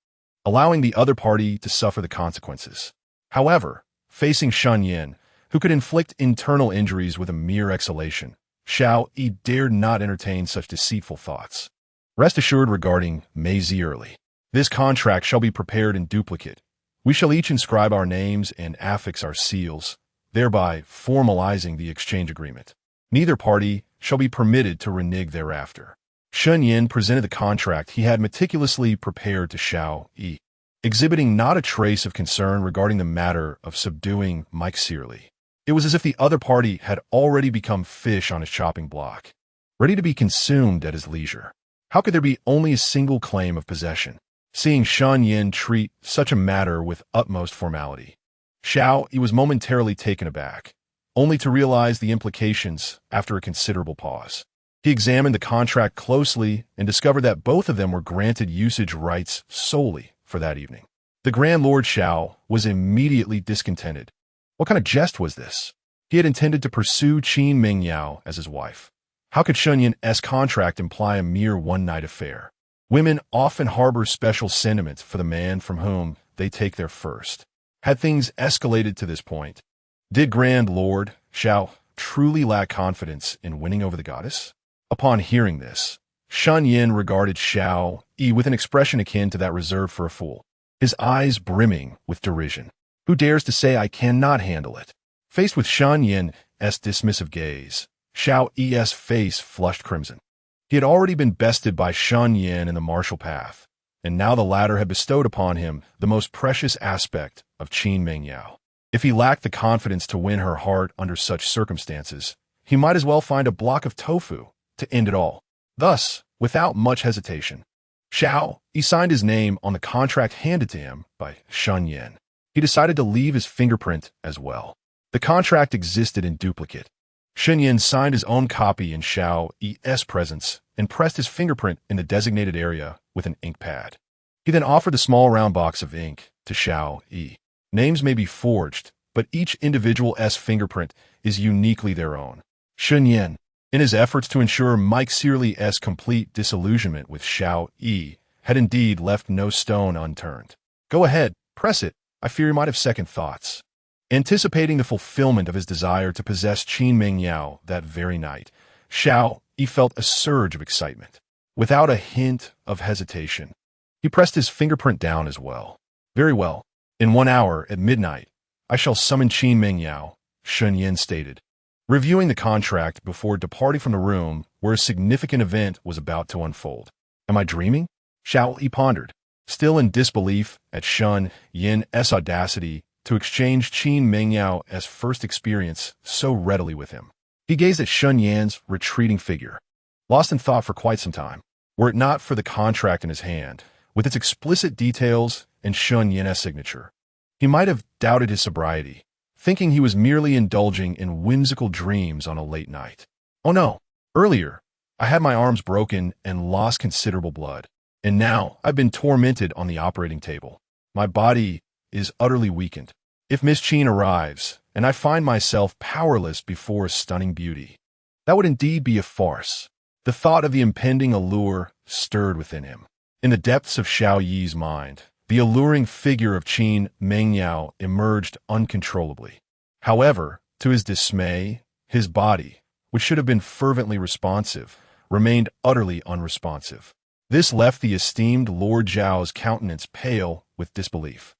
allowing the other party to suffer the consequences. However, facing Shen Yan, who could inflict internal injuries with a mere exhalation, Xiao Yi dared not entertain such deceitful thoughts. Rest assured regarding Maisie Early, this contract shall be prepared in duplicate. We shall each inscribe our names and affix our seals, thereby formalizing the exchange agreement. Neither party shall be permitted to renege thereafter. Shen Yan presented the contract he had meticulously prepared to Xiao Yi, exhibiting not a trace of concern regarding the matter of subduing Mike Searly. It was as if the other party had already become fish on his chopping block, ready to be consumed at his leisure. How could there be only a single claim of possession? Seeing Shen Yan treat such a matter with utmost formality, Xiao Yi was momentarily taken aback, only to realize the implications after a considerable pause. He examined the contract closely and discovered that both of them were granted usage rights solely for that evening. The Grand Lord Xiao was immediately discontented. What kind of jest was this? He had intended to pursue Qin Mingyao as his wife. How could Shen Yan's contract imply a mere one-night affair? Women often harbor special sentiments for the man from whom they take their first. Had things escalated to this point, did Grand Lord Xiao truly lack confidence in winning over the goddess? Upon hearing this, Shen Yan regarded Xiao Yi with an expression akin to that reserved for a fool, his eyes brimming with derision. Who dares to say I cannot handle it? Faced with Shen Yan's dismissive gaze, Xiao Yi's face flushed crimson. He had already been bested by Shen Yan in the martial path, and now the latter had bestowed upon him the most precious aspect of Qin Mingyao. If he lacked the confidence to win her heart under such circumstances, he might as well find a block of tofu to end it all. Thus, without much hesitation, Xiao Yi signed his name on the contract handed to him by Shen Yan. He decided to leave his fingerprint as well. The contract existed in duplicate. Shen Yan signed his own copy in Xiao Yi's presence and pressed his fingerprint in the designated area with an ink pad. He then offered the small round box of ink to Xiao Yi. Names may be forged, but each individual's fingerprint is uniquely their own. Shen Yan, in his efforts to ensure Mike Searley's complete disillusionment with Xiao Yi, had indeed left no stone unturned. Go ahead, press it. I fear he might have second thoughts. Anticipating the fulfillment of his desire to possess Qin Mingyao that very night, Xiao Yi felt a surge of excitement. Without a hint of hesitation, he pressed his fingerprint down as well. Very well. In 1 hour, at midnight, I shall summon Qin Mingyao, Shen Yan stated, reviewing the contract before departing from the room where a significant event was about to unfold. Am I dreaming? Xiao Yi pondered, still in disbelief at Shen Yan's audacity to exchange Qin Mingyao's first experience so readily with him. He gazed at Shen Yan's retreating figure, lost in thought for quite some time. Were it not for the contract in his hand, with its explicit details and Shen Yan's signature, he might have doubted his sobriety, thinking he was merely indulging in whimsical dreams on a late night. Oh no, earlier, I had my arms broken and lost considerable blood, and now I've been tormented on the operating table. My body is utterly weakened. If Miss Qin arrives, and I find myself powerless before a stunning beauty, that would indeed be a farce. The thought of the impending allure stirred within him. In the depths of Xiao Yi's mind, the alluring figure of Qin Mingyao emerged uncontrollably. However, to his dismay, his body, which should have been fervently responsive, remained utterly unresponsive. This left the esteemed Lord Zhao's countenance pale with disbelief.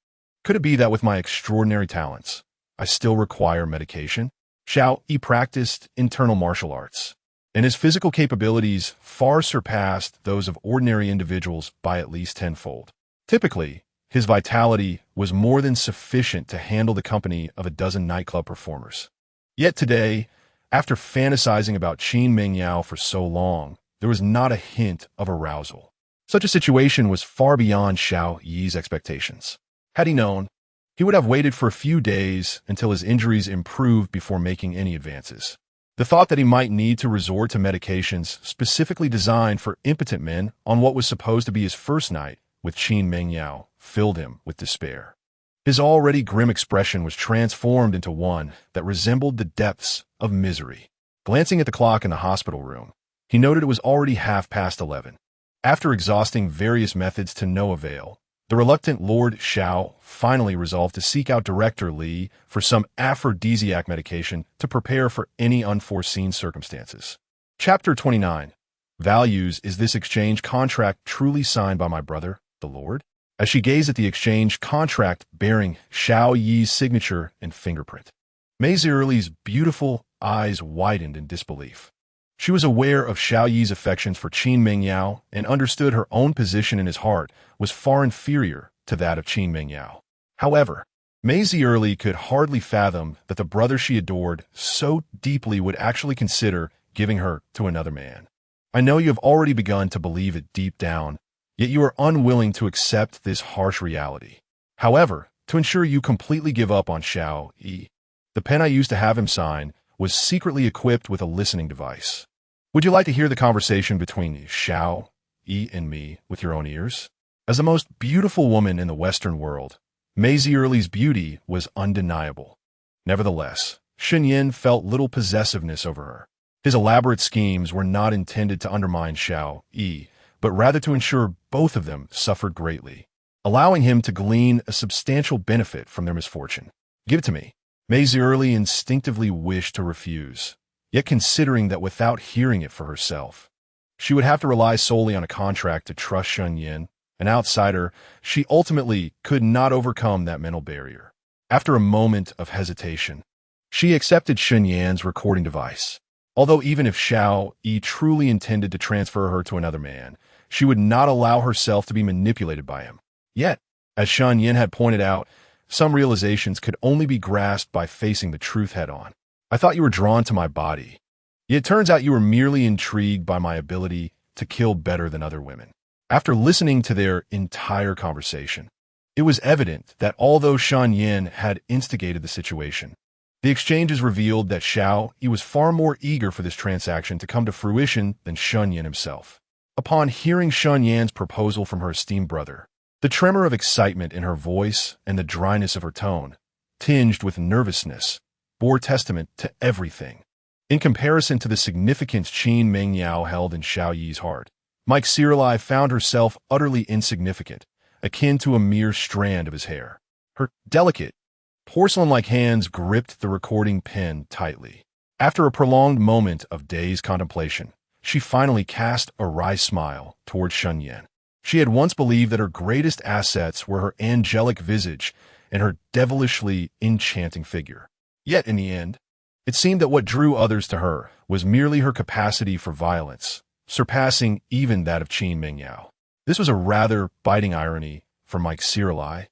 Could it be that with my extraordinary talents, I still require medication? Xiao Yi practiced internal martial arts, and his physical capabilities far surpassed those of ordinary individuals by at least tenfold. Typically, his vitality was more than sufficient to handle the company of a dozen nightclub performers. Yet today, after fantasizing about Qin Mingyao for so long, there was not a hint of arousal. Such a situation was far beyond Xiao Yi's expectations. Had he known, he would have waited for a few days until his injuries improved before making any advances. The thought that he might need to resort to medications specifically designed for impotent men on what was supposed to be his first night with Qin Mingyao filled him with despair. His already grim expression was transformed into one that resembled the depths of misery. Glancing at the clock in the hospital room, he noted it was already 11:30. After exhausting various methods to no avail, the reluctant Lord Xiao finally resolved to seek out Director Li for some aphrodisiac medication to prepare for any unforeseen circumstances. Chapter 29. Values. Is this exchange contract truly signed by my brother, the Lord? As she gazed at the exchange contract bearing Xiao Yi's signature and fingerprint, Mei Zierli's beautiful eyes widened in disbelief. She was aware of Xiao Yi's affections for Qin Mingyao and understood her own position in his heart was far inferior to that of Qin Mingyao. However, Maisie Early could hardly fathom that the brother she adored so deeply would actually consider giving her to another man. I know you have already begun to believe it deep down, yet you are unwilling to accept this harsh reality. However, to ensure you completely give up on Xiao Yi, the pen I used to have him sign was secretly equipped with a listening device. Would you like to hear the conversation between Xiao Yi and me with your own ears? As the most beautiful woman in the Western world, Maisie Early's beauty was undeniable. Nevertheless, Shen Yan felt little possessiveness over her. His elaborate schemes were not intended to undermine Xiao Yi, but rather to ensure both of them suffered greatly, allowing him to glean a substantial benefit from their misfortune. Give it to me. Maisie Early instinctively wished to refuse, yet considering that without hearing it for herself, she would have to rely solely on a contract to trust Shen Yan, an outsider, she ultimately could not overcome that mental barrier. After a moment of hesitation, she accepted Shen Yan's recording device. Although even if Xiao Yi truly intended to transfer her to another man, she would not allow herself to be manipulated by him. Yet, as Shen Yan had pointed out, some realizations could only be grasped by facing the truth head-on. I thought you were drawn to my body. Yet it turns out you were merely intrigued by my ability to kill better than other women. After listening to their entire conversation, it was evident that although Shen Yan had instigated the situation, the exchanges revealed that Xiao Yi was far more eager for this transaction to come to fruition than Shen Yan himself. Upon hearing Shen Yan's proposal from her esteemed brother, the tremor of excitement in her voice and the dryness of her tone, tinged with nervousness, bore testament to everything. In comparison to the significance Qin Mengyao held in Xiao Yi's heart, Mike Sirlai found herself utterly insignificant, akin to a mere strand of his hair. Her delicate, porcelain-like hands gripped the recording pen tightly. After a prolonged moment of dazed contemplation, she finally cast a wry smile toward Shen Yan. She had once believed that her greatest assets were her angelic visage and her devilishly enchanting figure. Yet in the end, it seemed that what drew others to her was merely her capacity for violence, surpassing even that of Qin Mengyao. This was a rather biting irony for Mike Sirlai,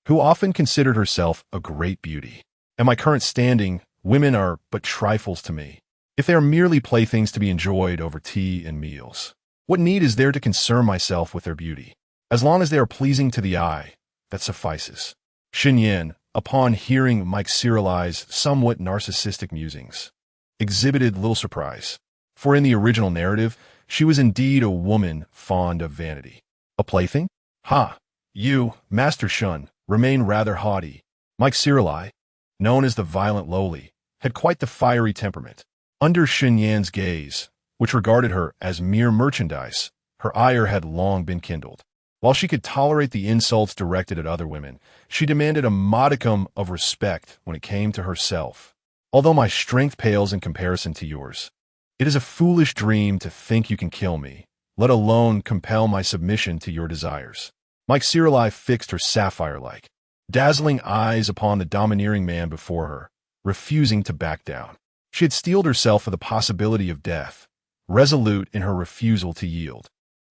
who often considered herself a great beauty. At my current standing, women are but trifles to me, if they are merely playthings to be enjoyed over tea and meals. What need is there to concern myself with their beauty? As long as they are pleasing to the eye, that suffices. Shen Yan, upon hearing Mike Sirlai's somewhat narcissistic musings, exhibited little surprise, for in the original narrative, she was indeed a woman fond of vanity. A plaything? Ha! You, Master Shun, remain rather haughty. Mike Sirlai, known as the violent lowly, had quite the fiery temperament. Under Shen Yan's gaze, which regarded her as mere merchandise, her ire had long been kindled. While she could tolerate the insults directed at other women, she demanded a modicum of respect when it came to herself. Although my strength pales in comparison to yours, it is a foolish dream to think you can kill me, let alone compel my submission to your desires. Mike Sirlai fixed her sapphire-like, dazzling eyes upon the domineering man before her, refusing to back down. She had steeled herself for the possibility of death, resolute in her refusal to yield.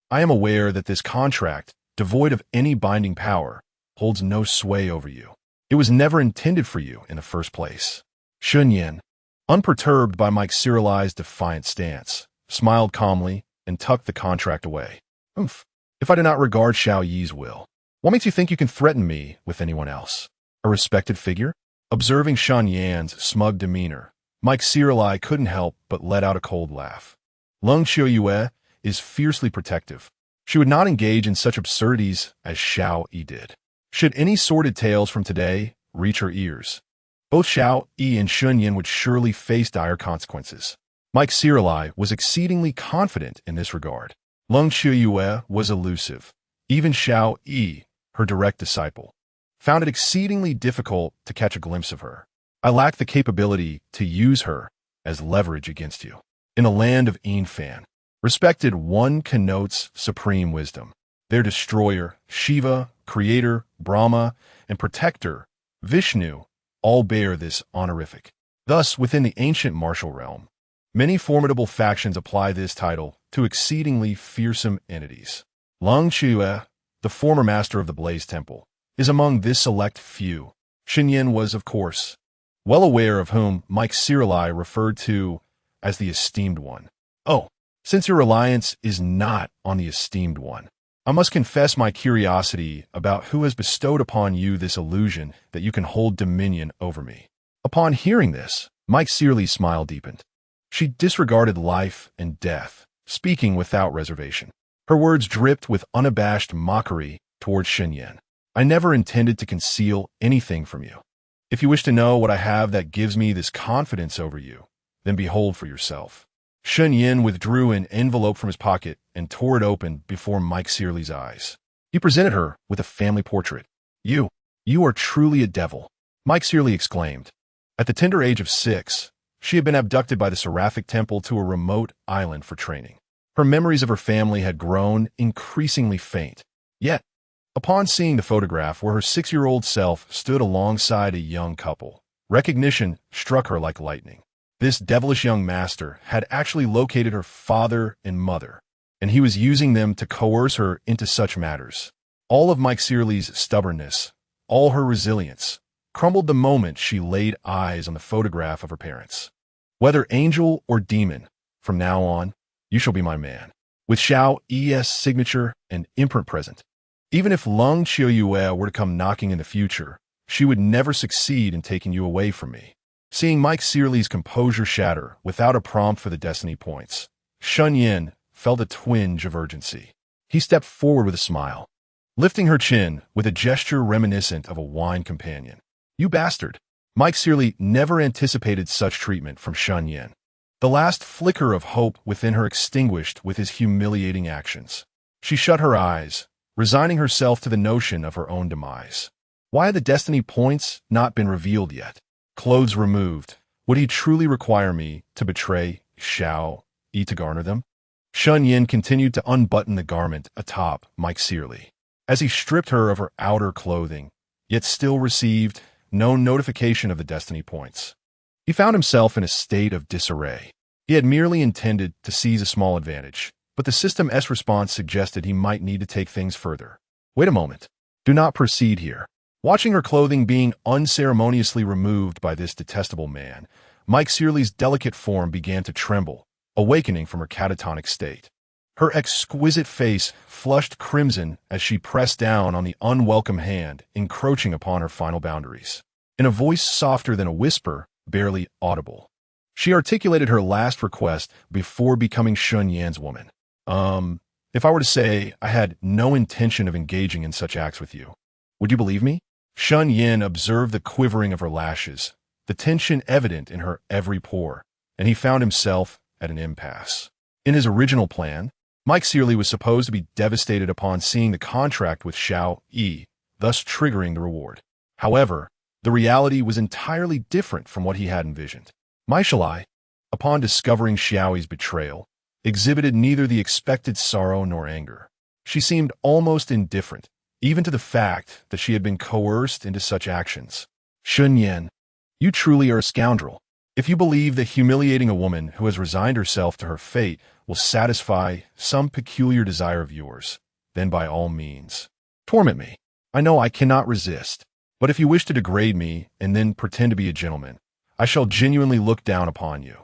I am aware that this contract, devoid of any binding power, holds no sway over you. It was never intended for you in the first place. Shen Yan, unperturbed by Mike Sirlai's defiant stance, smiled calmly and tucked the contract away. If I do not regard Xiao Yi's will, what makes you think you can threaten me with anyone else? A respected figure? Observing Shen Yan's smug demeanor, Mike Sirlai couldn't help but let out a cold laugh. Lung Qiuyue is fiercely protective. She would not engage in such absurdities as Xiao Yi did. Should any sordid tales from today reach her ears, both Xiao Yi and Shen Yan would surely face dire consequences. Mike Sirlai was exceedingly confident in this regard. Lung Qiuyue was elusive. Even Xiao Yi, her direct disciple, found it exceedingly difficult to catch a glimpse of her. I lack the capability to use her as leverage against you. In the land of Infan, respected one connotes supreme wisdom. Their destroyer, Shiva, creator, Brahma, and protector, Vishnu, all bear this honorific. Thus, within the ancient martial realm, many formidable factions apply this title to exceedingly fearsome entities. Lung Qiuyue, the former master of the Blaze Temple, is among this select few. Shen Yan was, of course, well aware of whom Mike Searle referred to as the esteemed one. Oh, since your reliance is not on the esteemed one, I must confess my curiosity about who has bestowed upon you this illusion that you can hold dominion over me. Upon hearing this, Mike Searle's smile deepened. She disregarded life and death, speaking without reservation. Her words dripped with unabashed mockery towards Shen Yan. I never intended to conceal anything from you. If you wish to know what I have that gives me this confidence over you, then behold for yourself. Shen Yan withdrew an envelope from his pocket and tore it open before Mike Searle's eyes. He presented her with a family portrait. You are truly a devil, Mike Searle exclaimed. At the tender age of 6, she had been abducted by the Seraphic Temple to a remote island for training. Her memories of her family had grown increasingly faint. Yet, upon seeing the photograph where her 6-year-old self stood alongside a young couple, recognition struck her like lightning. This devilish young master had actually located her father and mother, and he was using them to coerce her into such matters. All of Mike Searle's stubbornness, all her resilience, crumbled the moment she laid eyes on the photograph of her parents. Whether angel or demon, from now on, you shall be my man. With Xiao Yi's signature and imprint present. Even if Lung Qiuyue were to come knocking in the future, she would never succeed in taking you away from me. Seeing Mike Searle's composure shatter without a prompt for the destiny points, Shen Yan felt a twinge of urgency. He stepped forward with a smile, lifting her chin with a gesture reminiscent of a wine companion. You bastard! Mike Searle never anticipated such treatment from Shen Yan. The last flicker of hope within her extinguished with his humiliating actions. She shut her eyes, resigning herself to the notion of her own demise. Why had the destiny points not been revealed yet? Clothes removed, would he truly require me to betray Xiao Yi to garner them? Shen Yan continued to unbutton the garment atop Mike Searle, as he stripped her of her outer clothing, yet still received no notification of the destiny points. He found himself in a state of disarray. He had merely intended to seize a small advantage, but the System S response suggested he might need to take things further. Wait a moment. Do not proceed here. Watching her clothing being unceremoniously removed by this detestable man, Mike Searle's delicate form began to tremble, awakening from her catatonic state. Her exquisite face flushed crimson as she pressed down on the unwelcome hand, encroaching upon her final boundaries. In a voice softer than a whisper, barely audible, she articulated her last request before becoming Shen Yan's woman. If I were to say I had no intention of engaging in such acts with you, would you believe me? Shen Yan observed the quivering of her lashes, the tension evident in her every pore, and he found himself at an impasse. In his original plan, Mike Searle was supposed to be devastated upon seeing the contract with Xiao Yi, thus triggering the reward. However, the reality was entirely different from what he had envisioned. Maishalai, upon discovering Xiao Yi's betrayal, exhibited neither the expected sorrow nor anger. She seemed almost indifferent, even to the fact that she had been coerced into such actions. Shen Yan, you truly are a scoundrel. If you believe that humiliating a woman who has resigned herself to her fate will satisfy some peculiar desire of yours, then by all means, torment me. I know I cannot resist, but if you wish to degrade me and then pretend to be a gentleman, I shall genuinely look down upon you.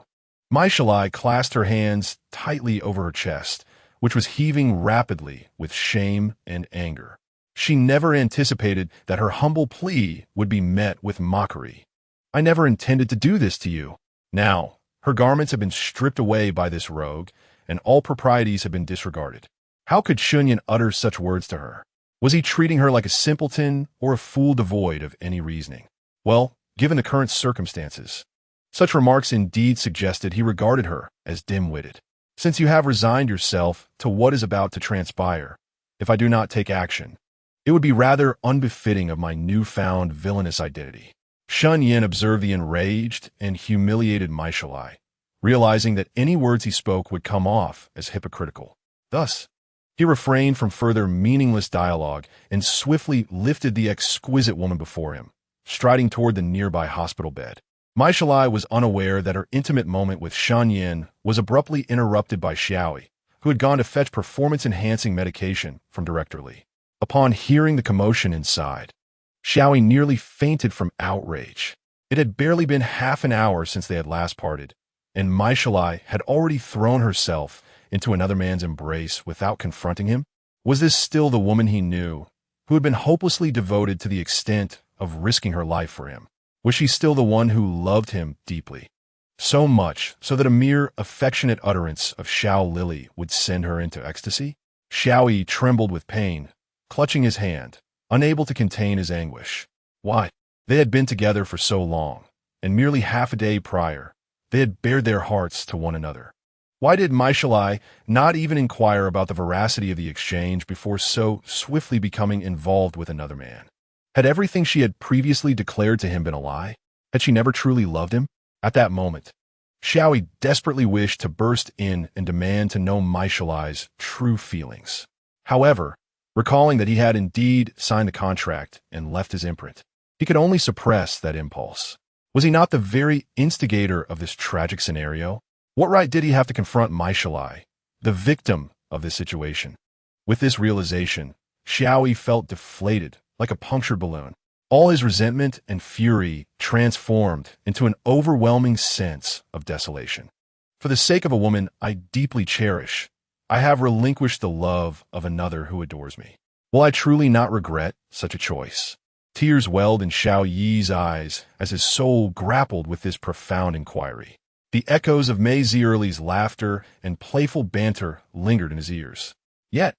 Maishalai clasped her hands tightly over her chest, which was heaving rapidly with shame and anger. She never anticipated that her humble plea would be met with mockery. I never intended to do this to you. Now, her garments have been stripped away by this rogue, and all proprieties have been disregarded. How could Shen Yan utter such words to her? Was he treating her like a simpleton or a fool devoid of any reasoning? Well, given the current circumstances, such remarks indeed suggested he regarded her as dim-witted. Since you have resigned yourself to what is about to transpire, if I do not take action, it would be rather unbefitting of my newfound villainous identity. Shen Yan observed the enraged and humiliated Maishalai, realizing that any words he spoke would come off as hypocritical. Thus, he refrained from further meaningless dialogue and swiftly lifted the exquisite woman before him, striding toward the nearby hospital bed. Maishalai was unaware that her intimate moment with Shen Yan was abruptly interrupted by Xiao Yi, who had gone to fetch performance-enhancing medication from Director Li. Upon hearing the commotion inside, Xiaoyi nearly fainted from outrage. It had barely been half an hour since they had last parted, and Mai Shalai had already thrown herself into another man's embrace without confronting him. Was this still the woman he knew, who had been hopelessly devoted to the extent of risking her life for him? Was she still the one who loved him deeply? So much so that a mere affectionate utterance of Xiao Lily would send her into ecstasy? Xiaoyi trembled with pain, clutching his hand, unable to contain his anguish. Why? They had been together for so long, and merely half a day prior, they had bared their hearts to one another. Why did Mai Shalai not even inquire about the veracity of the exchange before so swiftly becoming involved with another man? Had everything she had previously declared to him been a lie? Had she never truly loved him? At that moment, Xiaoyi desperately wished to burst in and demand to know Mai Shalai's true feelings. However, recalling that he had indeed signed the contract and left his imprint, he could only suppress that impulse. Was he not the very instigator of this tragic scenario? What right did he have to confront Mai Shalai, the victim of this situation? With this realization, Xiaoyi felt deflated, like a punctured balloon. All his resentment and fury transformed into an overwhelming sense of desolation. For the sake of a woman I deeply cherish, I have relinquished the love of another who adores me. Will I truly not regret such a choice? Tears welled in Xiao Yi's eyes as his soul grappled with this profound inquiry. The echoes of Mei Zierli's laughter and playful banter lingered in his ears. Yet,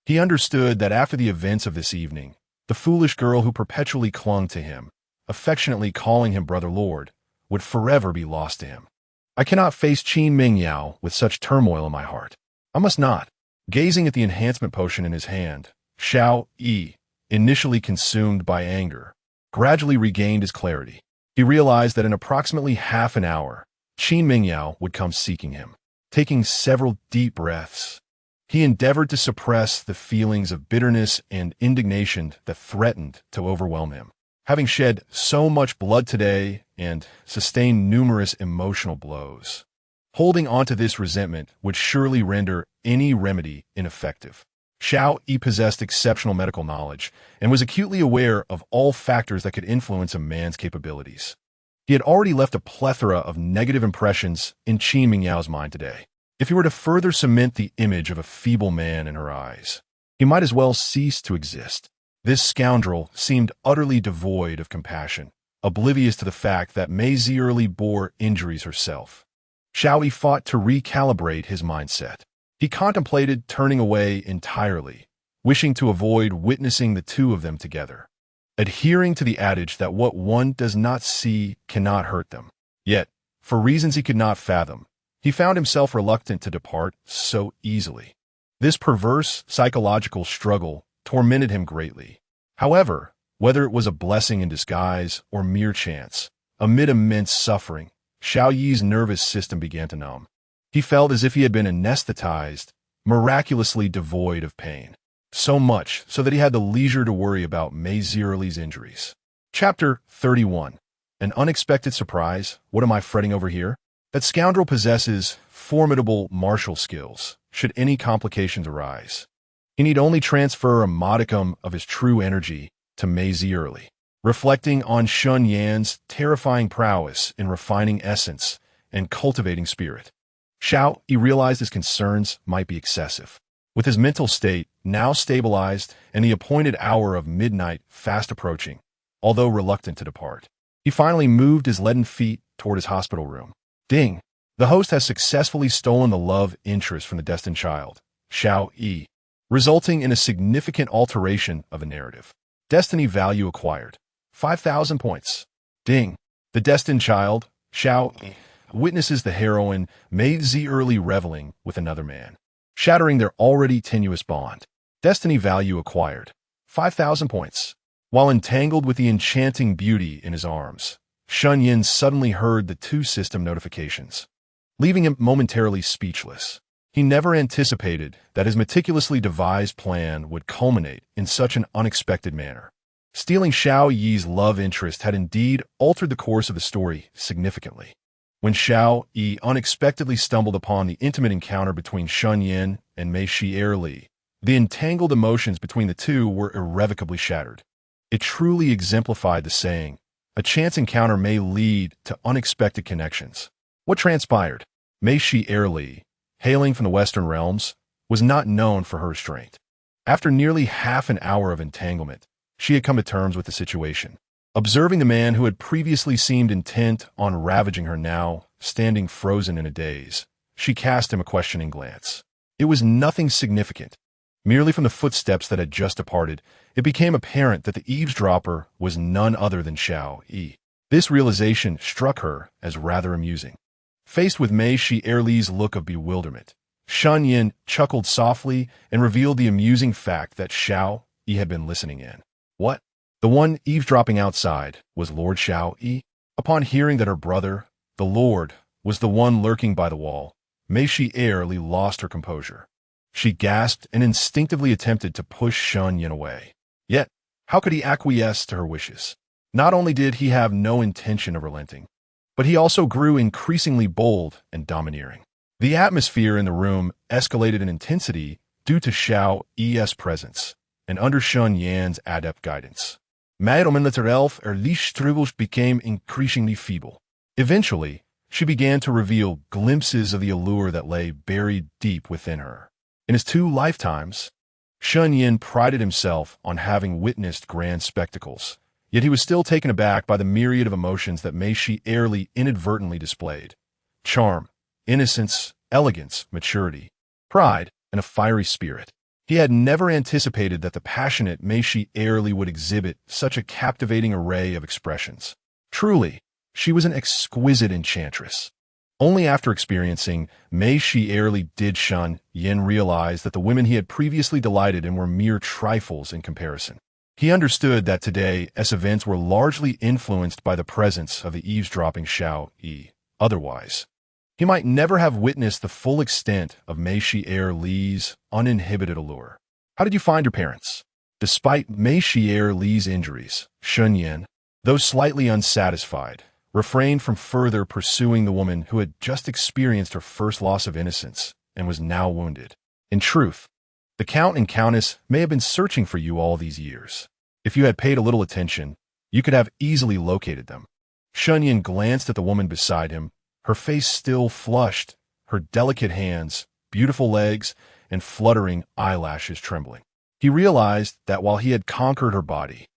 he understood that after the events of this evening, the foolish girl who perpetually clung to him, affectionately calling him brother lord, would forever be lost to him. I cannot face Qin Mingyao with such turmoil in my heart. I must not. Gazing at the enhancement potion in his hand, Xiao Yi, initially consumed by anger, gradually regained his clarity. He realized that in approximately half an hour, Qin Mingyao would come seeking him. Taking several deep breaths, he endeavored to suppress the feelings of bitterness and indignation that threatened to overwhelm him. Having shed so much blood today and sustained numerous emotional blows, holding onto this resentment would surely render any remedy ineffective. Xiao Yi possessed exceptional medical knowledge and was acutely aware of all factors that could influence a man's capabilities. He had already left a plethora of negative impressions in Qin Mingyao's mind today. If he were to further cement the image of a feeble man in her eyes, he might as well cease to exist. This scoundrel seemed utterly devoid of compassion, oblivious to the fact that Mei Zierli bore injuries herself. Xiaoyi fought to recalibrate his mindset. He contemplated turning away entirely, wishing to avoid witnessing the two of them together, adhering to the adage that what one does not see cannot hurt them. Yet, for reasons he could not fathom, he found himself reluctant to depart so easily. This perverse psychological struggle tormented him greatly. However, whether it was a blessing in disguise or mere chance, amid immense suffering, Xiao Yi's nervous system began to numb. He felt as if he had been anesthetized, miraculously devoid of pain. So much so that he had the leisure to worry about Mei Zierli's injuries. Chapter 31. An unexpected surprise. What am I fretting over here? That scoundrel possesses formidable martial skills, should any complications arise. He need only transfer a modicum of his true energy to Mei Zierli. Reflecting on Shen Yan's terrifying prowess in refining essence and cultivating spirit, Xiao Yi realized his concerns might be excessive. With his mental state now stabilized and the appointed hour of midnight fast approaching, although reluctant to depart, he finally moved his leaden feet toward his hospital room. Ding! The host has successfully stolen the love interest from the destined child, Xiao Yi, resulting in a significant alteration of the narrative. Destiny value acquired. 5,000 points. Ding! The destined child, Xiao Yi, witnesses the heroine Mei Zierli reveling with another man, shattering their already tenuous bond. Destiny value acquired. 5,000 points. While entangled with the enchanting beauty in his arms, Shen Yan suddenly heard the two system notifications, leaving him momentarily speechless. He never anticipated that his meticulously devised plan would culminate in such an unexpected manner. Stealing Xiao Yi's love interest had indeed altered the course of the story significantly. When Xiao Yi unexpectedly stumbled upon the intimate encounter between Shen Yan and Mei Zierli, the entangled emotions between the two were irrevocably shattered. It truly exemplified the saying, a chance encounter may lead to unexpected connections. What transpired? Mei Shi Heir, hailing from the Western realms, was not known for her restraint. After nearly half an hour of entanglement, she had come to terms with the situation. Observing the man who had previously seemed intent on ravaging her now, standing frozen in a daze, she cast him a questioning glance. It was nothing significant. Merely from the footsteps that had just departed, it became apparent that the eavesdropper was none other than Xiao Yi. This realization struck her as rather amusing. Faced with Mei Shi Heir's look of bewilderment, Shen Yan chuckled softly and revealed the amusing fact that Xiao Yi had been listening in. What? The one eavesdropping outside was Lord Xiao Yi? Upon hearing that her brother, the Lord, was the one lurking by the wall, Mei Shi Heir lost her composure. She gasped and instinctively attempted to push Shen Yan away. Yet, how could he acquiesce to her wishes? Not only did he have no intention of relenting, but he also grew increasingly bold and domineering. The atmosphere in the room escalated in intensity due to Xiao Yi's presence, and under Shen Yan's adept guidance. Madame Elf Strubles became increasingly feeble. Eventually, she began to reveal glimpses of the allure that lay buried deep within her. In his 2 lifetimes, Shen Yan prided himself on having witnessed grand spectacles, yet he was still taken aback by the myriad of emotions that Mei Shi Heir inadvertently displayed. Charm, innocence, elegance, maturity, pride, and a fiery spirit. He had never anticipated that the passionate Mei Shi Heir would exhibit such a captivating array of expressions. Truly, she was an exquisite enchantress. Only after experiencing Mei Shi Heir did Shen Yan realize that the women he had previously delighted in were mere trifles in comparison. He understood that today's events were largely influenced by the presence of the eavesdropping Xiao Yi. Otherwise, he might never have witnessed the full extent of Mei Shi Heir's uninhibited allure. How did you find your parents? Despite Mei Shi Heir's injuries, Shen Yan, though slightly unsatisfied, refrained from further pursuing the woman who had just experienced her first loss of innocence and was now wounded. In truth, the Count and Countess may have been searching for you all these years. If you had paid a little attention, you could have easily located them. Shen Yan glanced at the woman beside him, her face still flushed, her delicate hands, beautiful legs, and fluttering eyelashes trembling. He realized that while he had conquered her body,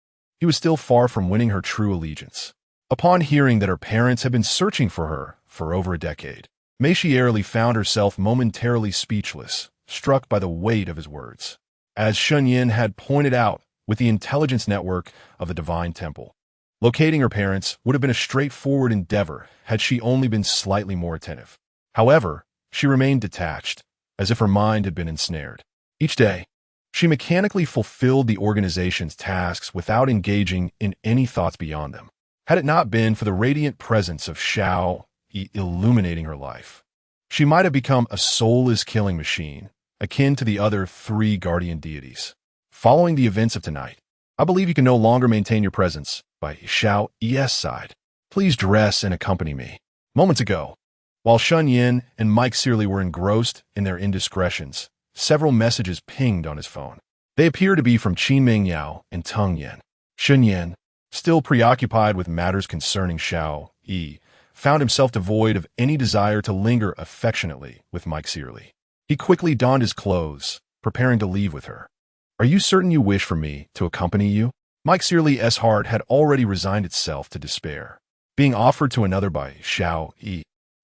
he was still far from winning her true allegiance. Upon hearing that her parents had been searching for her for over a decade, Mei Shi Heir found herself momentarily speechless, struck by the weight of his words. As Shen Yan had pointed out with the intelligence network of the Divine Temple, locating her parents would have been a straightforward endeavor had she only been slightly more attentive. However, she remained detached, as if her mind had been ensnared. Each day, she mechanically fulfilled the organization's tasks without engaging in any thoughts beyond them. Had it not been for the radiant presence of Xiao Yi illuminating her life, she might have become a soulless killing machine, akin to the other 3 guardian deities. Following the events of tonight, I believe you can no longer maintain your presence by Xiao Yi's side. Please dress and accompany me. Moments ago, while Shen Yan and Mike Searly were engrossed in their indiscretions, several messages pinged on his phone. They appear to be from Qin Ming Yao and Teng Yan. Shen Yan, still preoccupied with matters concerning Xiao Yi, found himself devoid of any desire to linger affectionately with Mike Searly. He quickly donned his clothes, preparing to leave with her. Are you certain you wish for me to accompany you? Mike Searly's heart had already resigned itself to despair. Being offered to another by Xiao Yi,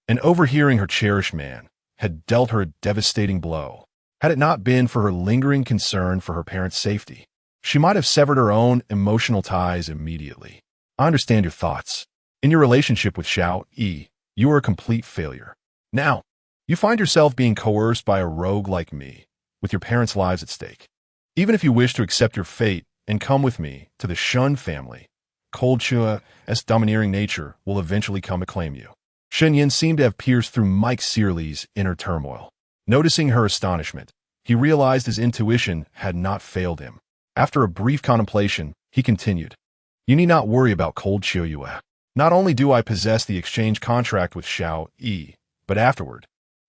and overhearing her cherished man, had dealt her a devastating blow. Had it not been for her lingering concern for her parents' safety, she might have severed her own emotional ties immediately. I understand your thoughts. In your relationship with Xiao Yi, you are a complete failure. Now, you find yourself being coerced by a rogue like me, with your parents' lives at stake. Even if you wish to accept your fate and come with me to the Shun family, Cold Chua's domineering nature will eventually come to claim you. Shen Yan seemed to have pierced through Mike Searly's inner turmoil. Noticing her astonishment, he realized his intuition had not failed him. After a brief contemplation, he continued, You need not worry about Cold Chua. Not only do I possess the exchange contract with Xiao Yi, but afterward,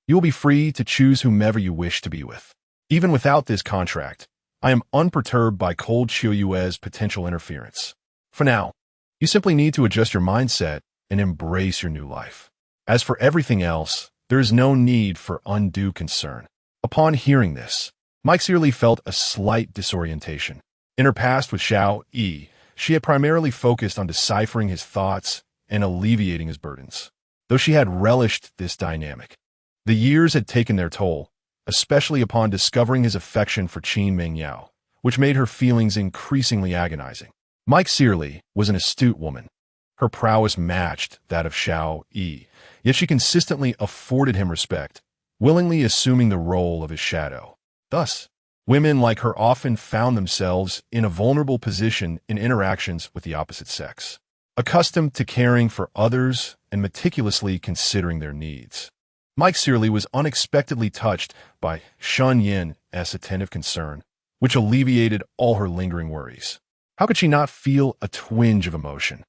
you will be free to choose whomever you wish to be with. Even without this contract, I am unperturbed by cold Qiuyue's potential interference. For now, you simply need to adjust your mindset and embrace your new life. As for everything else, there is no need for undue concern. Upon hearing this, Mike Searly felt a slight disorientation. In her past with Xiao Yi, she had primarily focused on deciphering his thoughts and alleviating his burdens. Though she had relished this dynamic, the years had taken their toll, especially upon discovering his affection for Qin Mengyao, which made her feelings increasingly agonizing. Mike Searly was an astute woman. Her prowess matched that of Xiao Yi, yet she consistently afforded him respect, willingly assuming the role of his shadow. Thus, women like her often found themselves in a vulnerable position in interactions with the opposite sex, accustomed to caring for others and meticulously considering their needs. Mike Searly was unexpectedly touched by Shen Yan's attentive concern, which alleviated all her lingering worries. How could she not feel a twinge of emotion?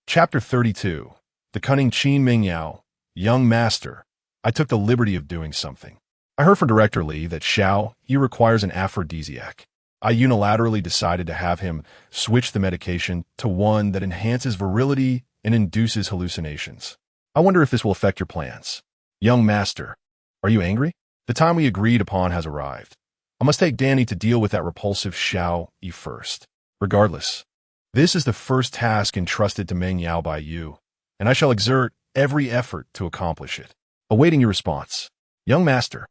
Chapter 32. The Cunning Qin Mengyao. Young Master, I took the liberty of doing something. I heard from Director Li that Xiao Yi requires an aphrodisiac. I unilaterally decided to have him switch the medication to one that enhances virility and induces hallucinations. I wonder if this will affect your plans. Young Master, are you angry? The time we agreed upon has arrived. I must take Danny to deal with that repulsive Xiao Yi first. Regardless, this is the first task entrusted to Meng Yao by you, and I shall exert every effort to accomplish it. Awaiting your response. Young Master,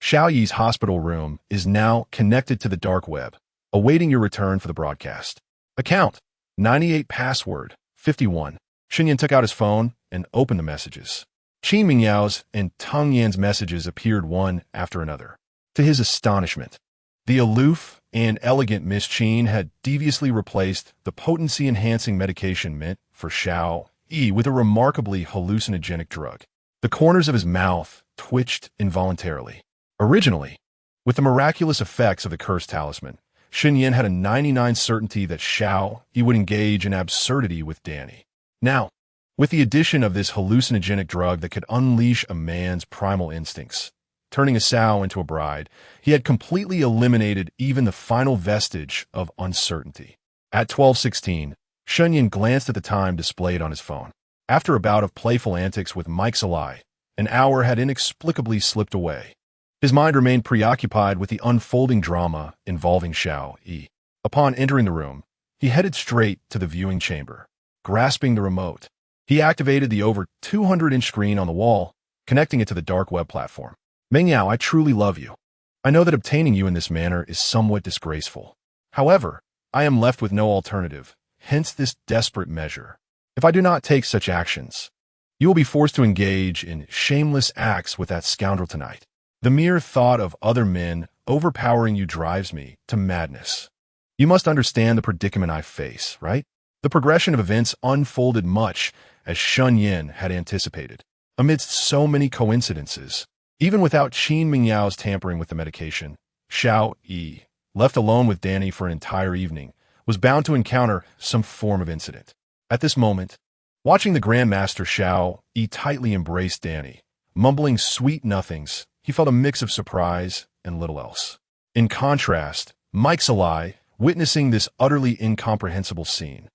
Xiao Yi's hospital room is now connected to the dark web, awaiting your return for the broadcast. Account, 98 password, 51. Shen Yan took out his phone and opened the messages. Qin Mingyao's and Tang Yan's messages appeared one after another. To his astonishment, the aloof and elegant Miss Qin had deviously replaced the potency-enhancing medication meant for Xiao Yi with a remarkably hallucinogenic drug. The corners of his mouth twitched involuntarily. Originally, with the miraculous effects of the cursed talisman, Shen Yan had a 99% certainty that Xiao Yi would engage in absurdity with Danny. Now, with the addition of this hallucinogenic drug that could unleash a man's primal instincts, turning a sow into a bride, he had completely eliminated even the final vestige of uncertainty. At 12:16, Shen Yan glanced at the time displayed on his phone. After a bout of playful antics with Mike Searly, an hour had inexplicably slipped away. His mind remained preoccupied with the unfolding drama involving Xiao Yi. Upon entering the room, he headed straight to the viewing chamber. Grasping the remote, he activated the over 200-inch screen on the wall, connecting it to the dark web platform. Meng Yao, I truly love you. I know that obtaining you in this manner is somewhat disgraceful. However, I am left with no alternative, hence this desperate measure. If I do not take such actions, you will be forced to engage in shameless acts with that scoundrel tonight. The mere thought of other men overpowering you drives me to madness. You must understand the predicament I face, right? The progression of events unfolded much as Shen Yan had anticipated. Amidst so many coincidences, even without Qin Mingyao's tampering with the medication, Xiao Yi, left alone with Danny for an entire evening, was bound to encounter some form of incident. At this moment, watching the Grandmaster Xiao Yi tightly embrace Danny, mumbling sweet nothings, he felt a mix of surprise and little else. In contrast, Mike Searly, witnessing this utterly incomprehensible scene,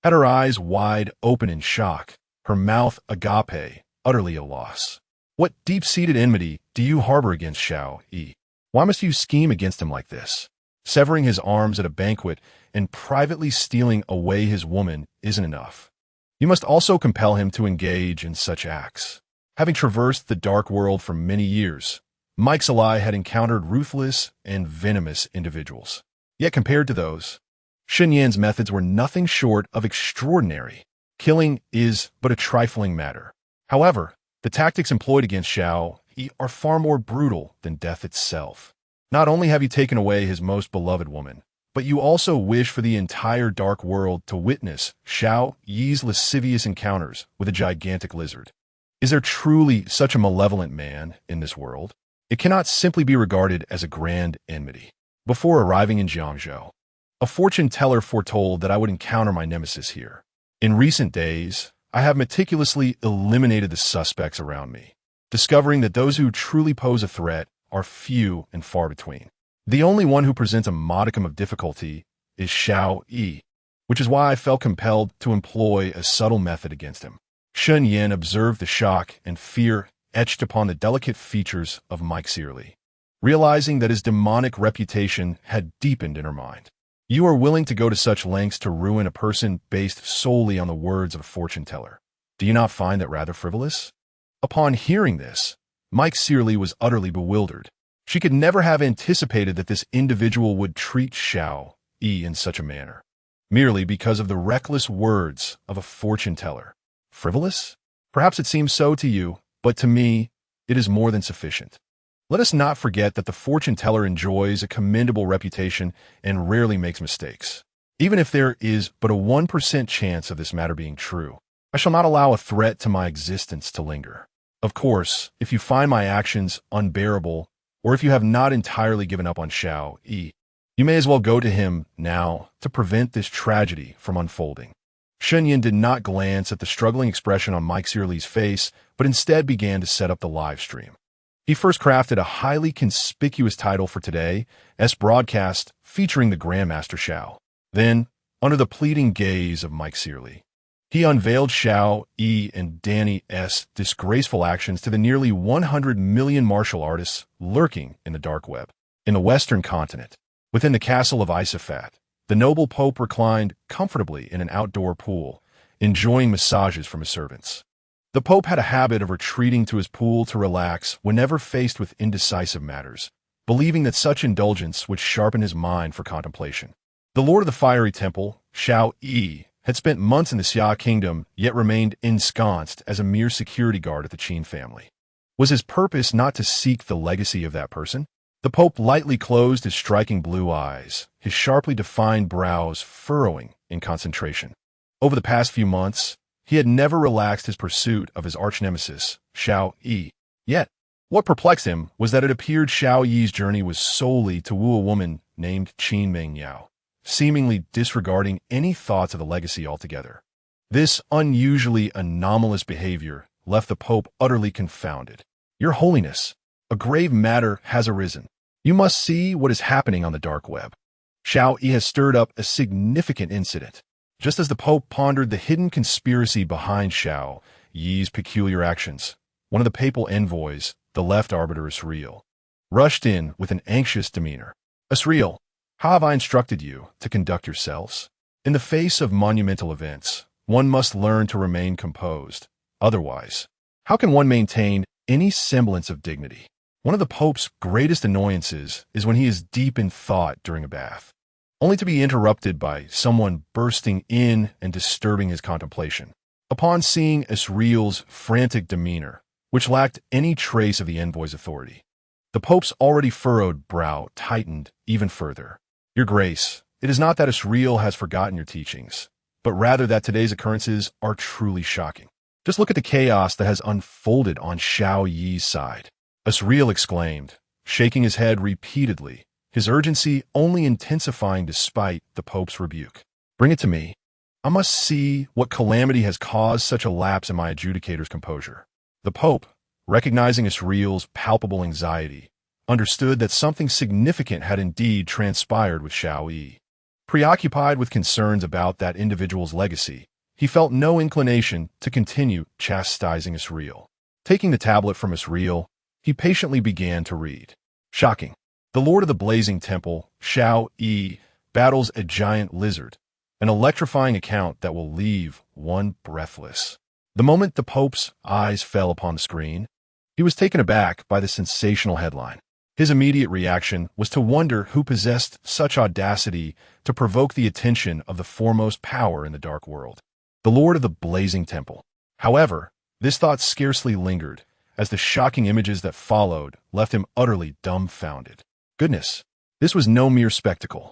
had her eyes wide open in shock, her mouth agape, utterly at a loss. What deep-seated enmity do you harbor against Xiao Yi? Why must you scheme against him like this? Severing his arms at a banquet and privately stealing away his woman isn't enough. You must also compel him to engage in such acts. Having traversed the dark world for many years, Mike Searly had encountered ruthless and venomous individuals. Yet compared to those, Shen Yan's methods were nothing short of extraordinary. Killing is but a trifling matter. However, the tactics employed against Xiao Yi are far more brutal than death itself. Not only have you taken away his most beloved woman, but you also wish for the entire dark world to witness Xiao Yi's lascivious encounters with a gigantic lizard. Is there truly such a malevolent man in this world? It cannot simply be regarded as a grand enmity. Before arriving in Jiangzhou, a fortune teller foretold that I would encounter my nemesis here. In recent days, I have meticulously eliminated the suspects around me, discovering that those who truly pose a threat are few and far between. The only one who presents a modicum of difficulty is Xiao Yi, which is why I felt compelled to employ a subtle method against him. Shen Yan observed the shock and fear etched upon the delicate features of Mike Searly, realizing that his demonic reputation had deepened in her mind. You are willing to go to such lengths to ruin a person based solely on the words of a fortune-teller. Do you not find that rather frivolous? Upon hearing this, Mike Searly was utterly bewildered. She could never have anticipated that this individual would treat Xiao Yi in such a manner, merely because of the reckless words of a fortune-teller. Frivolous? Perhaps it seems so to you, but to me, it is more than sufficient. Let us not forget that the fortune-teller enjoys a commendable reputation and rarely makes mistakes. Even if there is but a 1% chance of this matter being true, I shall not allow a threat to my existence to linger. Of course, if you find my actions unbearable, or if you have not entirely given up on Xiao Yi, you may as well go to him now to prevent this tragedy from unfolding. Shen Yan did not glance at the struggling expression on Mike Searly's face, but instead began to set up the live stream. He first crafted a highly conspicuous title for today's broadcast featuring the Grandmaster Xiao. Then, under the pleading gaze of Mike Searly, he unveiled Xiao Yi and Danny's disgraceful actions to the nearly 100 million martial artists lurking in the dark web. In the Western continent, within the castle of Isafat, the noble Pope reclined comfortably in an outdoor pool, enjoying massages from his servants. The Pope had a habit of retreating to his pool to relax whenever faced with indecisive matters, believing that such indulgence would sharpen his mind for contemplation. The Lord of the Fiery Temple, Xiao Yi, had spent months in the Xia kingdom, yet remained ensconced as a mere security guard at the Qin family. Was his purpose not to seek the legacy of that person? The Pope lightly closed his striking blue eyes, his sharply defined brows furrowing in concentration. Over the past few months, he had never relaxed his pursuit of his arch-nemesis, Xiao Yi. Yet, what perplexed him was that it appeared Xiao Yi's journey was solely to woo a woman named Qin Mengyao, seemingly disregarding any thoughts of the legacy altogether. This unusually anomalous behavior left the Pope utterly confounded. Your Holiness, a grave matter has arisen. You must see what is happening on the dark web. Xiao Yi has stirred up a significant incident. Just as the Pope pondered the hidden conspiracy behind Xiao Yi's peculiar actions, one of the papal envoys, the left arbiter Israel, rushed in with an anxious demeanor. Israel, how have I instructed you to conduct yourselves? In the face of monumental events, one must learn to remain composed. Otherwise, how can one maintain any semblance of dignity? One of the Pope's greatest annoyances is when he is deep in thought during a bath, only to be interrupted by someone bursting in and disturbing his contemplation. Upon seeing Israel's frantic demeanor, which lacked any trace of the envoy's authority, the Pope's already furrowed brow tightened even further. Your Grace, it is not that Israel has forgotten your teachings, but rather that today's occurrences are truly shocking. Just look at the chaos that has unfolded on Xiao Yi's side. Israel exclaimed, shaking his head repeatedly, his urgency only intensifying despite the Pope's rebuke. Bring it to me. I must see what calamity has caused such a lapse in my adjudicator's composure. The Pope, recognizing Israel's palpable anxiety, understood that something significant had indeed transpired with Xiao Yi. Preoccupied with concerns about that individual's legacy, he felt no inclination to continue chastising Israel. Taking the tablet from Israel, he patiently began to read. Shocking. The Lord of the Blazing Temple, Xiao Yi, battles a giant lizard, an electrifying account that will leave one breathless. The moment the Pope's eyes fell upon the screen, he was taken aback by the sensational headline. His immediate reaction was to wonder who possessed such audacity to provoke the attention of the foremost power in the dark world, the Lord of the Blazing Temple. However, this thought scarcely lingered, as the shocking images that followed left him utterly dumbfounded. Goodness, this was no mere spectacle.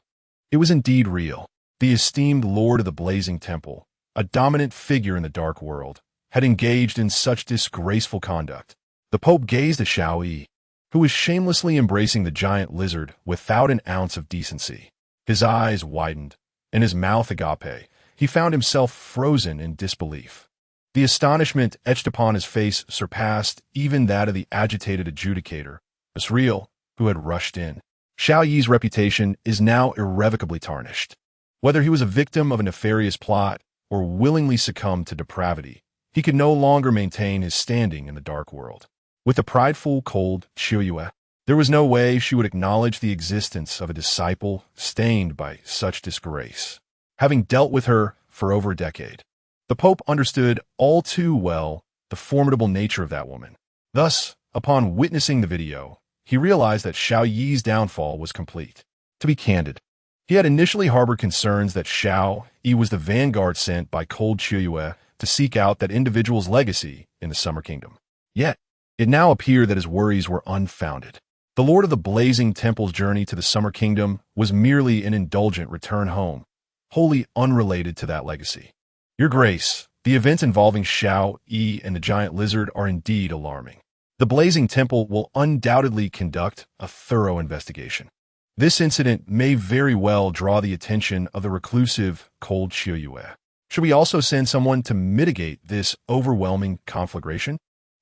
It was indeed real. The esteemed Lord of the Blazing Temple, a dominant figure in the dark world, had engaged in such disgraceful conduct. The Pope gazed at Xiao Yi, who was shamelessly embracing the giant lizard without an ounce of decency. His eyes widened, and his mouth agape. He found himself frozen in disbelief. The astonishment etched upon his face surpassed even that of the agitated adjudicator, Israel, who had rushed in. Xiao Yi's reputation is now irrevocably tarnished. Whether he was a victim of a nefarious plot or willingly succumbed to depravity, he could no longer maintain his standing in the dark world. With the prideful, cold Qiuyue, there was no way she would acknowledge the existence of a disciple stained by such disgrace. Having dealt with her for over a decade, the Pope understood all too well the formidable nature of that woman. Thus, upon witnessing the video, he realized that Xiao Yi's downfall was complete. To be candid, he had initially harbored concerns that Xiao Yi was the vanguard sent by cold Qiuyue to seek out that individual's legacy in the Summer Kingdom. Yet, it now appeared that his worries were unfounded. The Lord of the Blazing Temple's journey to the Summer Kingdom was merely an indulgent return home, wholly unrelated to that legacy. Your Grace, the events involving Xiao Yi and the giant lizard are indeed alarming. The Blazing Temple will undoubtedly conduct a thorough investigation. This incident may very well draw the attention of the reclusive cold Qiuyue. Should we also send someone to mitigate this overwhelming conflagration?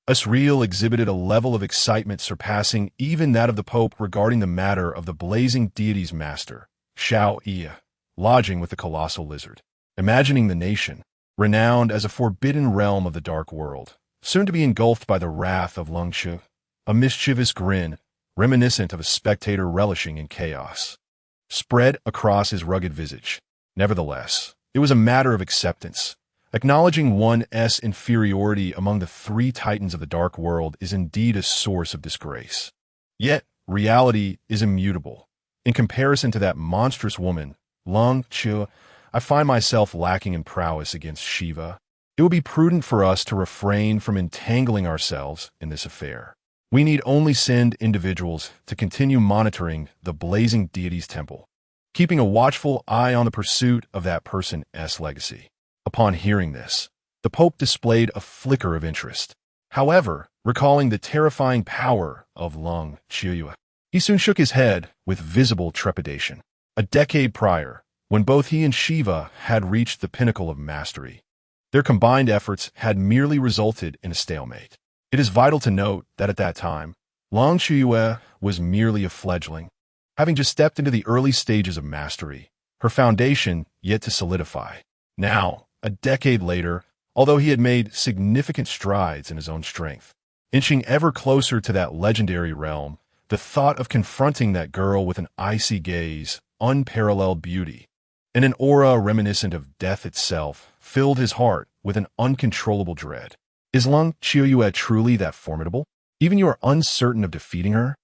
Asriel exhibited a level of excitement surpassing even that of the Pope regarding the matter of the blazing deity's master, Xiao Yi, lodging with the colossal lizard. Imagining the nation, renowned as a forbidden realm of the dark world, soon to be engulfed by the wrath of Lungxu, a mischievous grin, reminiscent of a spectator relishing in chaos, spread across his rugged visage. Nevertheless, it was a matter of acceptance. Acknowledging one's inferiority among the three titans of the dark world is indeed a source of disgrace. Yet, reality is immutable. In comparison to that monstrous woman, Lungxu, I find myself lacking in prowess against Shiva. It would be prudent for us to refrain from entangling ourselves in this affair. We need only send individuals to continue monitoring the blazing deity's temple, keeping a watchful eye on the pursuit of that person's legacy. Upon hearing this, the Pope displayed a flicker of interest. However, recalling the terrifying power of Lungxu, he soon shook his head with visible trepidation. A decade prior, when both he and Shiva had reached the pinnacle of mastery, their combined efforts had merely resulted in a stalemate. It is vital to note that at that time, Lungxu was merely a fledgling, having just stepped into the early stages of mastery, her foundation yet to solidify. Now, a decade later, although he had made significant strides in his own strength, inching ever closer to that legendary realm, the thought of confronting that girl with an icy gaze, unparalleled beauty, and an aura reminiscent of death itself filled his heart with an uncontrollable dread. Is Lungxu truly that formidable? Even you are uncertain of defeating her?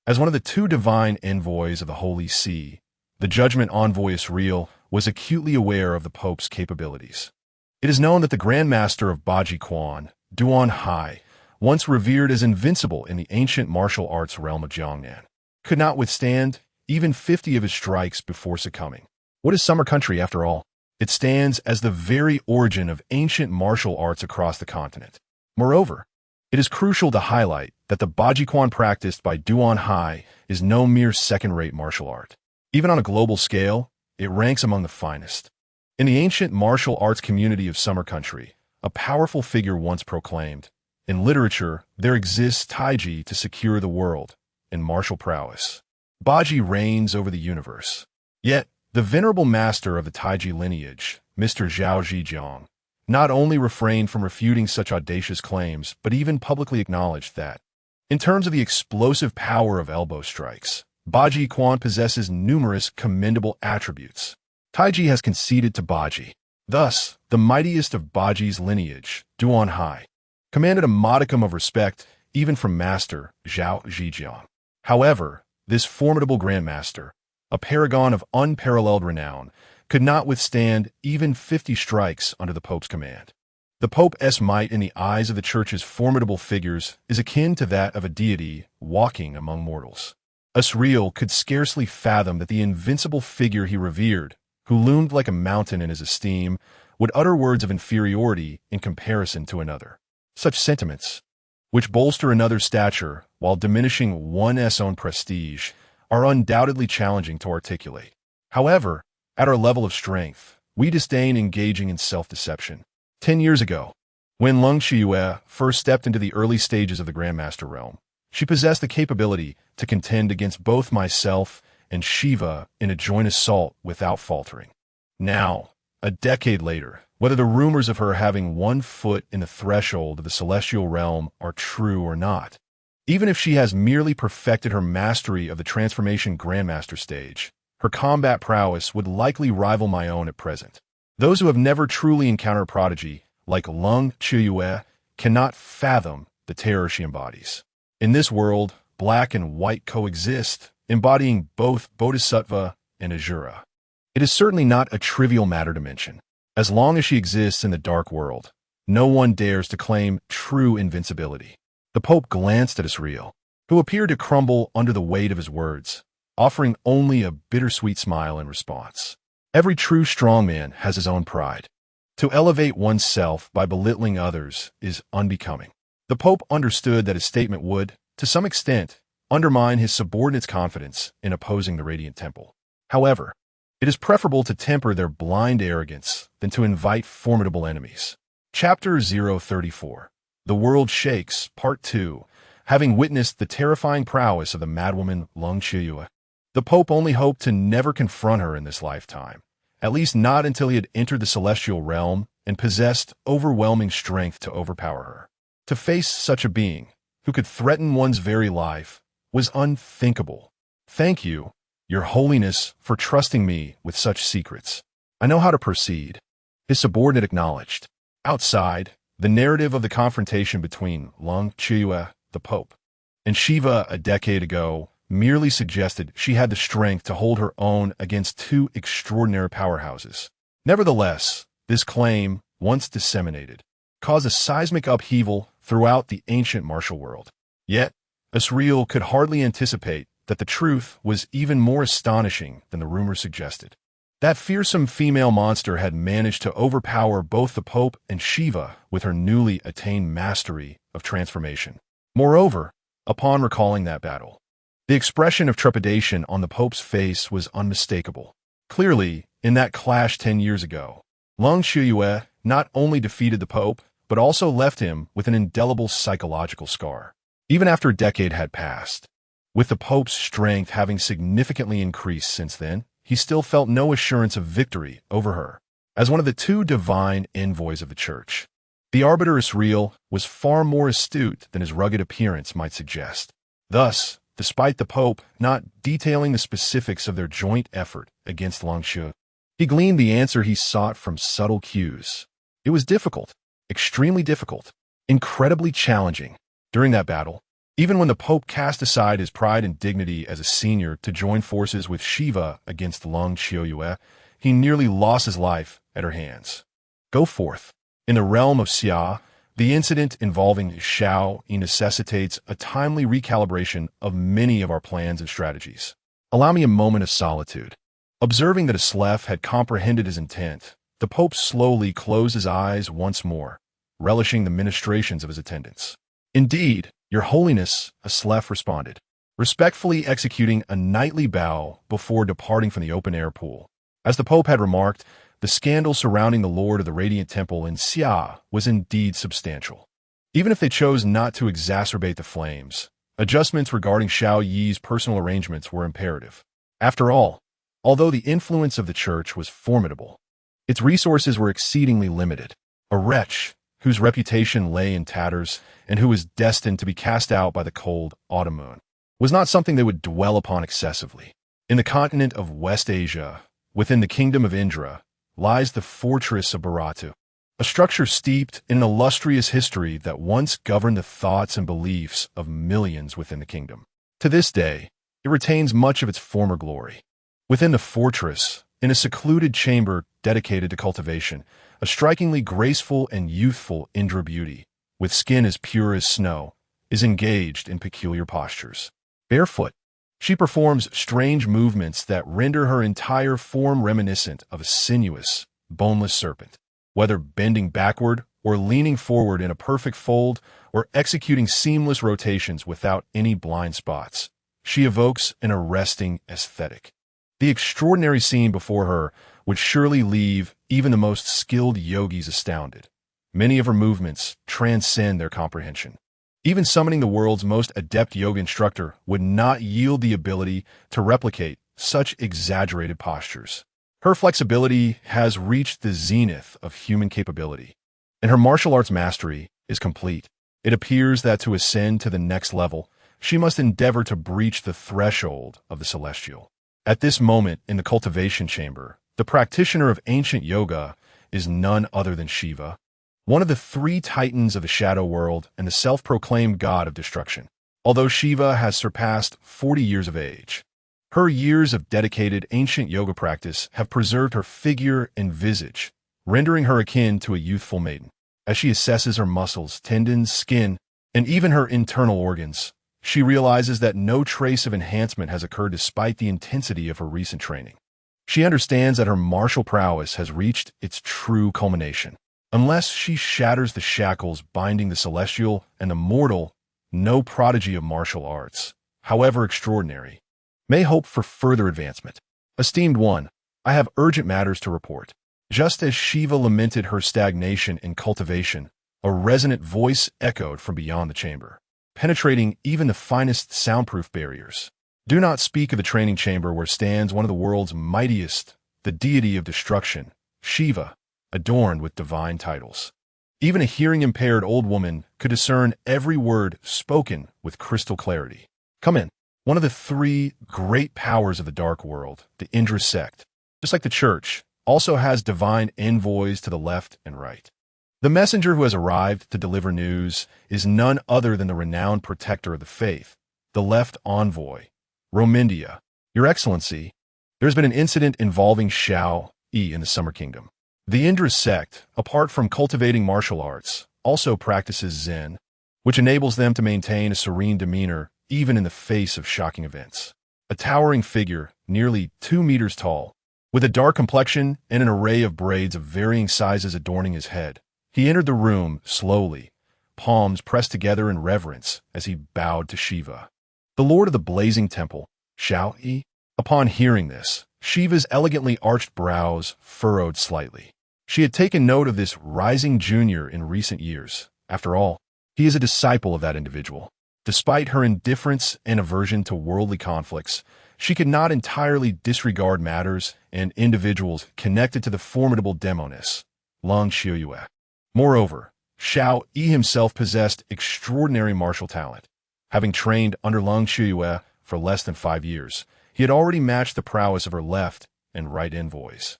As one of the two divine envoys of the Holy See, the judgment envoy Asriel was acutely aware of the Pope's capabilities. It is known that the Grand Master of Baji Quan, Duan Hai, once revered as invincible in the ancient martial arts realm of Jiangnan, could not withstand even 50 of his strikes before succumbing. What is Summer Country, after all? It stands as the very origin of ancient martial arts across the continent. Moreover, it is crucial to highlight that the Baji Quan practiced by Duan Hai is no mere second-rate martial art. Even on a global scale, it ranks among the finest. In the ancient martial arts community of Summer Country, a powerful figure once proclaimed, "In literature, there exists Taiji to secure the world. In martial prowess, Baji reigns over the universe." Yet, the venerable master of the Taiji lineage, Mr. Zhao Zhijiang, not only refrained from refuting such audacious claims, but even publicly acknowledged that, in terms of the explosive power of elbow strikes, Baji Quan possesses numerous commendable attributes. Taiji has conceded to Baji. Thus, the mightiest of Baji's lineage, Duan Hai, commanded a modicum of respect even from Master Zhao Zhijiang. However, this formidable grandmaster, a paragon of unparalleled renown, could not withstand even 50 strikes under the Pope's command. The Pope's might in the eyes of the Church's formidable figures is akin to that of a deity walking among mortals. Asriel could scarcely fathom that the invincible figure he revered, who loomed like a mountain in his esteem, would utter words of inferiority in comparison to another. Such sentiments, which bolster another's stature while diminishing one's own prestige, are undoubtedly challenging to articulate. However, at our level of strength, we disdain engaging in self-deception. 10 years ago, when Lungxu first stepped into the early stages of the Grandmaster realm, She possessed the capability to contend against both myself and Shiva in a joint assault without faltering. Now, a decade later, whether the rumors of her having one foot in the threshold of the celestial realm are true or not, even if she has merely perfected her mastery of the transformation grandmaster stage, her combat prowess would likely rival my own at present. Those who have never truly encountered prodigy, like Lung Chiyue, cannot fathom the terror she embodies. In this world, black and white coexist, embodying both Bodhisattva and Asura. It is certainly not a trivial matter to mention. As long as she exists in the dark world, no one dares to claim true invincibility. The Pope glanced at Asriel, who appeared to crumble under the weight of his words, offering only a bittersweet smile in response. Every true strongman has his own pride. To elevate oneself by belittling others is unbecoming. The Pope understood that his statement would, to some extent, undermine his subordinates' confidence in opposing the Radiant Temple. However, it is preferable to temper their blind arrogance than to invite formidable enemies. Chapter 034. The World Shakes, Part 2. Having witnessed the terrifying prowess of the madwoman Lung Chiyue, the Pope only hoped to never confront her in this lifetime, at least not until he had entered the celestial realm and possessed overwhelming strength to overpower her. To face such a being, who could threaten one's very life, was unthinkable. Thank you, Your Holiness, for trusting me with such secrets. I know how to proceed, his subordinate acknowledged. Outside, the narrative of the confrontation between Lung Chiyue, the Pope, and Shiva a decade ago merely suggested she had the strength to hold her own against two extraordinary powerhouses. Nevertheless, this claim, once disseminated, caused a seismic upheaval throughout the ancient martial world. Yet, Asriel could hardly anticipate that the truth was even more astonishing than the rumor suggested. That fearsome female monster had managed to overpower both the Pope and Shiva with her newly attained mastery of transformation. Moreover, upon recalling that battle, the expression of trepidation on the Pope's face was unmistakable. Clearly, in that clash 10 years ago, Lung Chiyue not only defeated the Pope, but also left him with an indelible psychological scar. Even after a decade had passed, with the Pope's strength having significantly increased since then, he still felt no assurance of victory over her. As one of the two divine envoys of the Church, the arbiter Asriel was far more astute than his rugged appearance might suggest. Thus, despite the Pope not detailing the specifics of their joint effort against Lung Chiyue, he gleaned the answer he sought from subtle cues. It was difficult, extremely difficult, incredibly challenging. During that battle, even when the Pope cast aside his pride and dignity as a senior to join forces with Shiva against Lung Chiyue, he nearly lost his life at her hands. Go forth. In the realm of Xia, the incident involving Shao necessitates a timely recalibration of many of our plans and strategies. Allow me a moment of solitude. Observing that Aslef had comprehended his intent, the Pope slowly closed his eyes once more, relishing the ministrations of his attendants. Indeed, Your Holiness, Aslef responded, respectfully executing a knightly bow before departing from the open-air pool. As the Pope had remarked, the scandal surrounding the Lord of the Radiant Temple in Xia was indeed substantial. Even if they chose not to exacerbate the flames, adjustments regarding Shao Yi's personal arrangements were imperative. After all, although the influence of the Church was formidable, its resources were exceedingly limited. A wretch whose reputation lay in tatters and who was destined to be cast out by the cold autumn moon was not something they would dwell upon excessively. In the continent of West Asia, within the kingdom of Indra, lies the fortress of Bharatu, a structure steeped in an illustrious history that once governed the thoughts and beliefs of millions within the kingdom. To this day, it retains much of its former glory. Within the fortress, in a secluded chamber dedicated to cultivation, a strikingly graceful and youthful Indra beauty, with skin as pure as snow, is engaged in peculiar postures. Barefoot, she performs strange movements that render her entire form reminiscent of a sinuous, boneless serpent. Whether bending backward or leaning forward in a perfect fold or executing seamless rotations without any blind spots, she evokes an arresting aesthetic. The extraordinary scene before her would surely leave even the most skilled yogis astounded. Many of her movements transcend their comprehension. Even summoning the world's most adept yoga instructor would not yield the ability to replicate such exaggerated postures. Her flexibility has reached the zenith of human capability, and her martial arts mastery is complete. It appears that to ascend to the next level, she must endeavor to breach the threshold of the celestial. At this moment in the cultivation chamber, the practitioner of ancient yoga is none other than Shiva, one of the three titans of the shadow world and the self-proclaimed god of destruction. Although Shiva has surpassed 40 years of age, her years of dedicated ancient yoga practice have preserved her figure and visage, rendering her akin to a youthful maiden. As she assesses her muscles, tendons, skin, and even her internal organs, she realizes that no trace of enhancement has occurred despite the intensity of her recent training. She understands that her martial prowess has reached its true culmination. Unless she shatters the shackles binding the celestial and the mortal, no prodigy of martial arts, however extraordinary, may hope for further advancement. Esteemed one, I have urgent matters to report. Just as Shiva lamented her stagnation in cultivation, a resonant voice echoed from beyond the chamber, penetrating even the finest soundproof barriers. Do not speak of the training chamber where stands one of the world's mightiest, the deity of destruction, Shiva, adorned with divine titles. Even a hearing-impaired old woman could discern every word spoken with crystal clarity. Come in. One of the three great powers of the dark world, the Indra sect, just like the church, also has divine envoys to the left and right. The messenger who has arrived to deliver news is none other than the renowned protector of the faith, the left envoy, Romindia. Your Excellency, there has been an incident involving Shao Yi in the Summer Kingdom. The Indra sect, apart from cultivating martial arts, also practices Zen, which enables them to maintain a serene demeanor even in the face of shocking events. A towering figure, nearly 2 meters tall, with a dark complexion and an array of braids of varying sizes adorning his head, he entered the room slowly, palms pressed together in reverence as he bowed to Shiva, the lord of the blazing temple, Shao Yi. Upon hearing this, Shiva's elegantly arched brows furrowed slightly. She had taken note of this rising junior in recent years. After all, he is a disciple of that individual. Despite her indifference and aversion to worldly conflicts, she could not entirely disregard matters and individuals connected to the formidable demoness, Long Xiuyue. Moreover, Shao Yi himself possessed extraordinary martial talent. Having trained under Long Xiuyue for less than 5 years, he had already matched the prowess of her left and right envoys,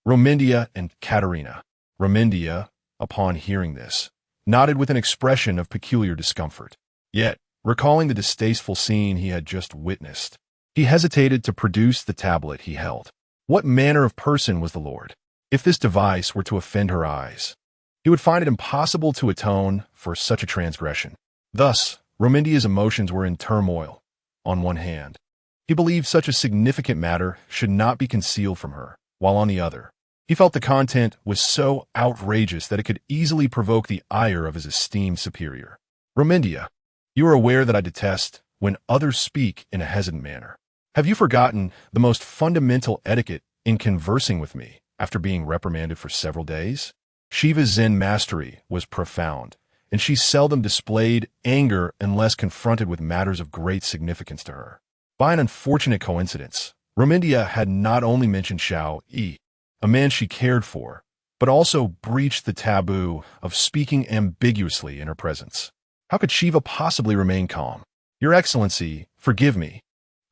Romindia and Katerina. Romindia, upon hearing this, nodded with an expression of peculiar discomfort. Yet, recalling the distasteful scene he had just witnessed, he hesitated to produce the tablet he held. What manner of person was the Lord? If this device were to offend her eyes, he would find it impossible to atone for such a transgression. Thus, Romindia's emotions were in turmoil. On one hand, he believed such a significant matter should not be concealed from her, while on the other, he felt the content was so outrageous that it could easily provoke the ire of his esteemed superior. Romindia, you are aware that I detest when others speak in a hesitant manner. Have you forgotten the most fundamental etiquette in conversing with me after being reprimanded for several days? Shiva's Zen mastery was profound, and she seldom displayed anger unless confronted with matters of great significance to her. By an unfortunate coincidence, Romindia had not only mentioned Shao Yi, a man she cared for, but also breached the taboo of speaking ambiguously in her presence. How could Shiva possibly remain calm? Your Excellency, forgive me.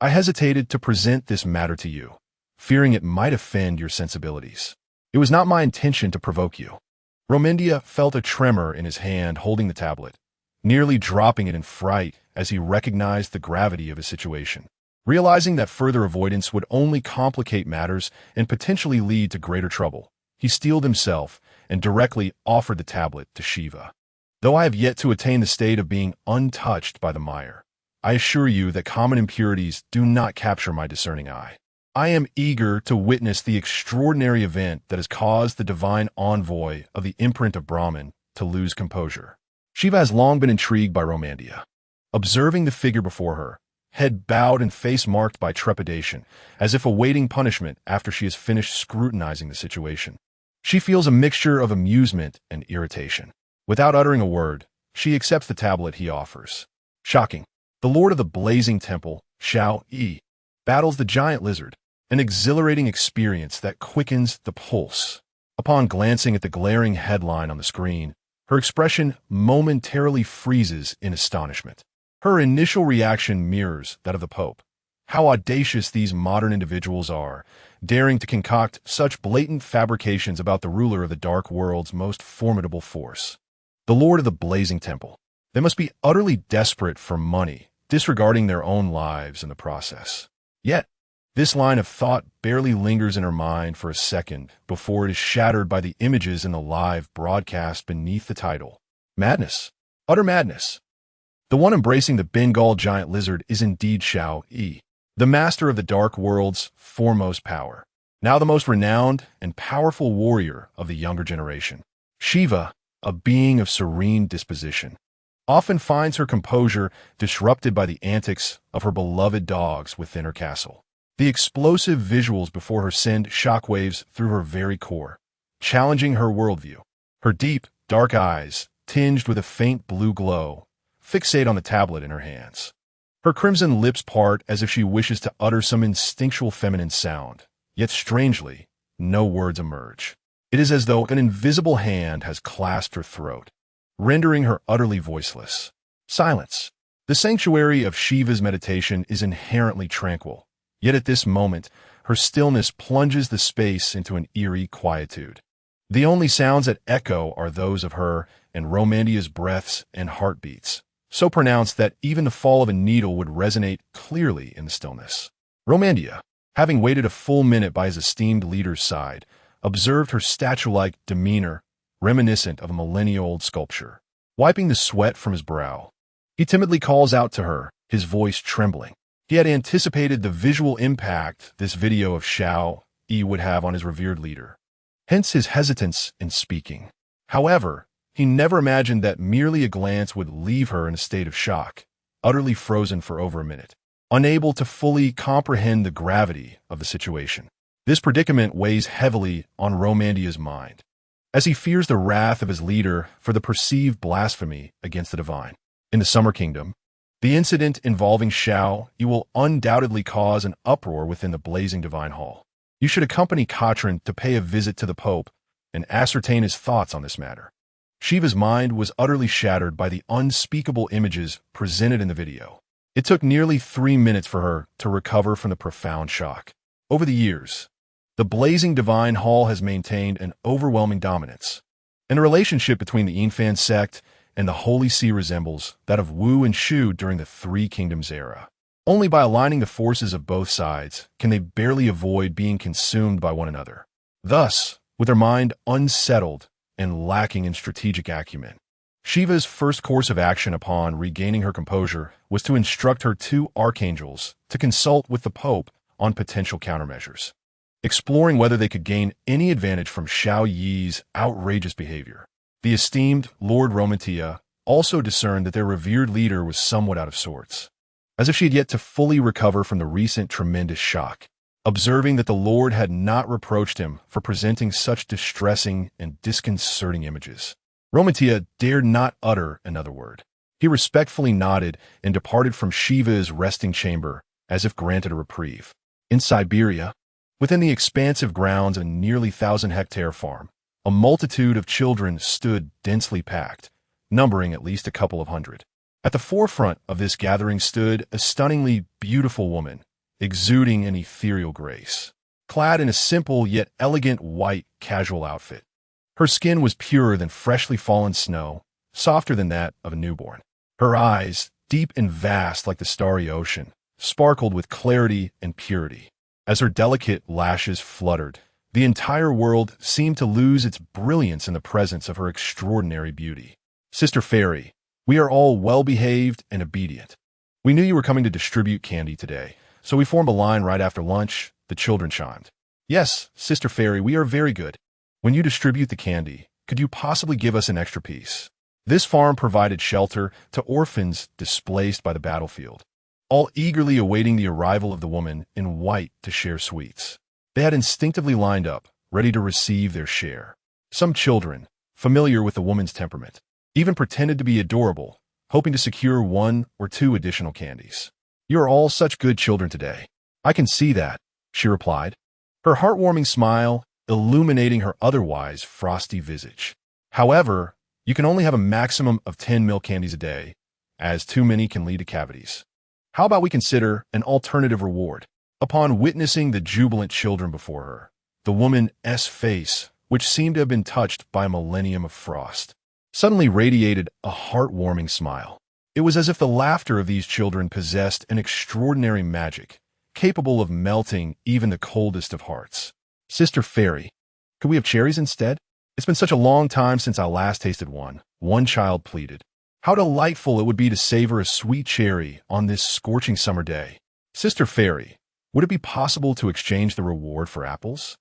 I hesitated to present this matter to you, fearing it might offend your sensibilities. It was not my intention to provoke you. Romindia felt a tremor in his hand holding the tablet, nearly dropping it in fright as he recognized the gravity of his situation. Realizing that further avoidance would only complicate matters and potentially lead to greater trouble, he steeled himself and directly offered the tablet to Shiva. Though I have yet to attain the state of being untouched by the mire, I assure you that common impurities do not capture my discerning eye. I am eager to witness the extraordinary event that has caused the divine envoy of the imprint of Brahman to lose composure. Shiva has long been intrigued by Romindia. Observing the figure before her, head bowed and face marked by trepidation, as if awaiting punishment after she has finished scrutinizing the situation, she feels a mixture of amusement and irritation. Without uttering a word, she accepts the tablet he offers. Shocking. The Lord of the Blazing Temple, Xiao Yi, battles the giant lizard, an exhilarating experience that quickens the pulse. Upon glancing at the glaring headline on the screen, her expression momentarily freezes in astonishment. Her initial reaction mirrors that of the Pope. How audacious these modern individuals are, daring to concoct such blatant fabrications about the ruler of the dark world's most formidable force. The Lord of the Blazing Temple. They must be utterly desperate for money, disregarding their own lives in the process. Yet, this line of thought barely lingers in her mind for a second before it is shattered by the images in the live broadcast beneath the title. Madness. Utter madness. The one embracing the Bengal giant lizard is indeed Xiao Yi, the master of the dark world's foremost power, now the most renowned and powerful warrior of the younger generation. Shiva, a being of serene disposition, often finds her composure disrupted by the antics of her beloved dogs within her castle. The explosive visuals before her send shockwaves through her very core, challenging her worldview. Her deep, dark eyes, tinged with a faint blue glow, fixate on the tablet in her hands. Her crimson lips part as if she wishes to utter some instinctual feminine sound, yet strangely, no words emerge. It is as though an invisible hand has clasped her throat, rendering her utterly voiceless. Silence. The sanctuary of Shiva's meditation is inherently tranquil, yet at this moment, her stillness plunges the space into an eerie quietude. The only sounds that echo are those of her and Romandia's breaths and heartbeats, so pronounced that even the fall of a needle would resonate clearly in the stillness. Romandia, having waited a full minute by his esteemed leader's side, observed her statue-like demeanor reminiscent of a millennia-old sculpture. Wiping the sweat from his brow, he timidly calls out to her, his voice trembling. He had anticipated the visual impact this video of Xiao Yi would have on his revered leader, hence his hesitance in speaking. However, he never imagined that merely a glance would leave her in a state of shock, utterly frozen for over a minute, unable to fully comprehend the gravity of the situation. This predicament weighs heavily on Romandia's mind, as he fears the wrath of his leader for the perceived blasphemy against the divine. In the Summer Kingdom, the incident involving Xiao Yi will undoubtedly cause an uproar within the blazing divine hall. You should accompany Katrin to pay a visit to the Pope and ascertain his thoughts on this matter. Shiva's mind was utterly shattered by the unspeakable images presented in the video. It took nearly 3 minutes for her to recover from the profound shock. Over the years, the blazing divine hall has maintained an overwhelming dominance, and the relationship between the Yinfan sect and the Holy See resembles that of Wu and Shu during the Three Kingdoms era. Only by aligning the forces of both sides can they barely avoid being consumed by one another. Thus, with their mind unsettled and lacking in strategic acumen, Shiva's first course of action upon regaining her composure was to instruct her two archangels to consult with the Pope on potential countermeasures, exploring whether they could gain any advantage from Xiao Yi's outrageous behavior. The esteemed Lord Romantia also discerned that their revered leader was somewhat out of sorts, as if she had yet to fully recover from the recent tremendous shock. Observing that the Lord had not reproached him for presenting such distressing and disconcerting images, Romantia dared not utter another word. He respectfully nodded and departed from Shiva's resting chamber as if granted a reprieve. In Siberia, within the expansive grounds of a nearly 1,000-hectare farm, a multitude of children stood densely packed, numbering at least a couple of hundred. At the forefront of this gathering stood a stunningly beautiful woman, exuding an ethereal grace, clad in a simple yet elegant white casual outfit. Her skin was purer than freshly fallen snow, softer than that of a newborn. Her eyes, deep and vast like the starry ocean, sparkled with clarity and purity. As her delicate lashes fluttered, the entire world seemed to lose its brilliance in the presence of her extraordinary beauty. Sister Fairy, we are all well-behaved and obedient. We knew you were coming to distribute candy today, so we formed a line right after lunch. The children chimed. Yes, Sister Fairy, we are very good. When you distribute the candy, could you possibly give us an extra piece? This farm provided shelter to orphans displaced by the battlefield, all eagerly awaiting the arrival of the woman in white to share sweets. They had instinctively lined up, ready to receive their share. Some children, familiar with the woman's temperament, even pretended to be adorable, hoping to secure 1 or 2 additional candies. "You are all such good children today." "I can see that," she replied, her heartwarming smile illuminating her otherwise frosty visage. "However, you can only have a maximum of 10 milk candies a day, as too many can lead to cavities. How about we consider an alternative reward?" Upon witnessing the jubilant children before her, the woman's face, which seemed to have been touched by a millennium of frost, suddenly radiated a heartwarming smile. It was as if the laughter of these children possessed an extraordinary magic, capable of melting even the coldest of hearts. "Sister Fairy, could we have cherries instead? It's been such a long time since I last tasted one child pleaded. "How delightful it would be to savor a sweet cherry on this scorching summer day." "Sister Fairy, would it be possible to exchange the reward for apples?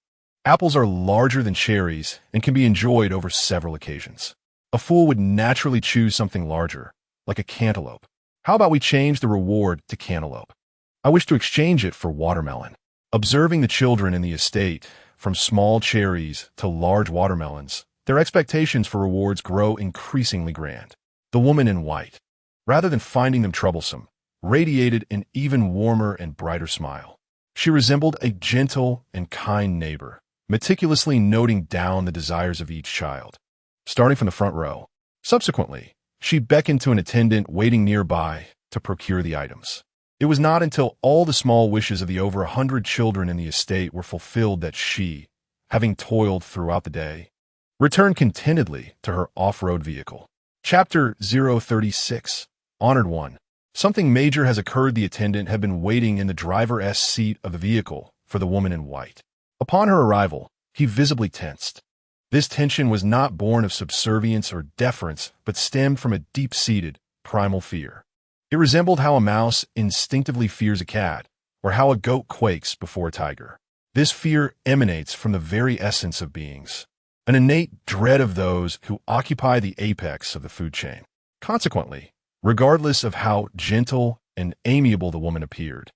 Apples are larger than cherries and can be enjoyed over several occasions. A fool would naturally choose something larger, like a cantaloupe. How about we change the reward to cantaloupe? I wish to exchange it for watermelon." Observing the children in the estate, from small cherries to large watermelons, their expectations for rewards grow increasingly grand. The woman in white, rather than finding them troublesome, radiated an even warmer and brighter smile. She resembled a gentle and kind neighbor, meticulously noting down the desires of each child, starting from the front row. Subsequently, she beckoned to an attendant waiting nearby to procure the items. It was not until all the small wishes of the over 100 children in the estate were fulfilled that she, having toiled throughout the day, returned contentedly to her off-road vehicle. Chapter 036. Honored One. Something major has occurred. The attendant had been waiting in the driver's seat of the vehicle for the woman in white. Upon her arrival, he visibly tensed. This tension was not born of subservience or deference, but stemmed from a deep-seated, primal fear. It resembled how a mouse instinctively fears a cat, or how a goat quakes before a tiger. This fear emanates from the very essence of beings, an innate dread of those who occupy the apex of the food chain. Consequently, regardless of how gentle and amiable the woman appeared,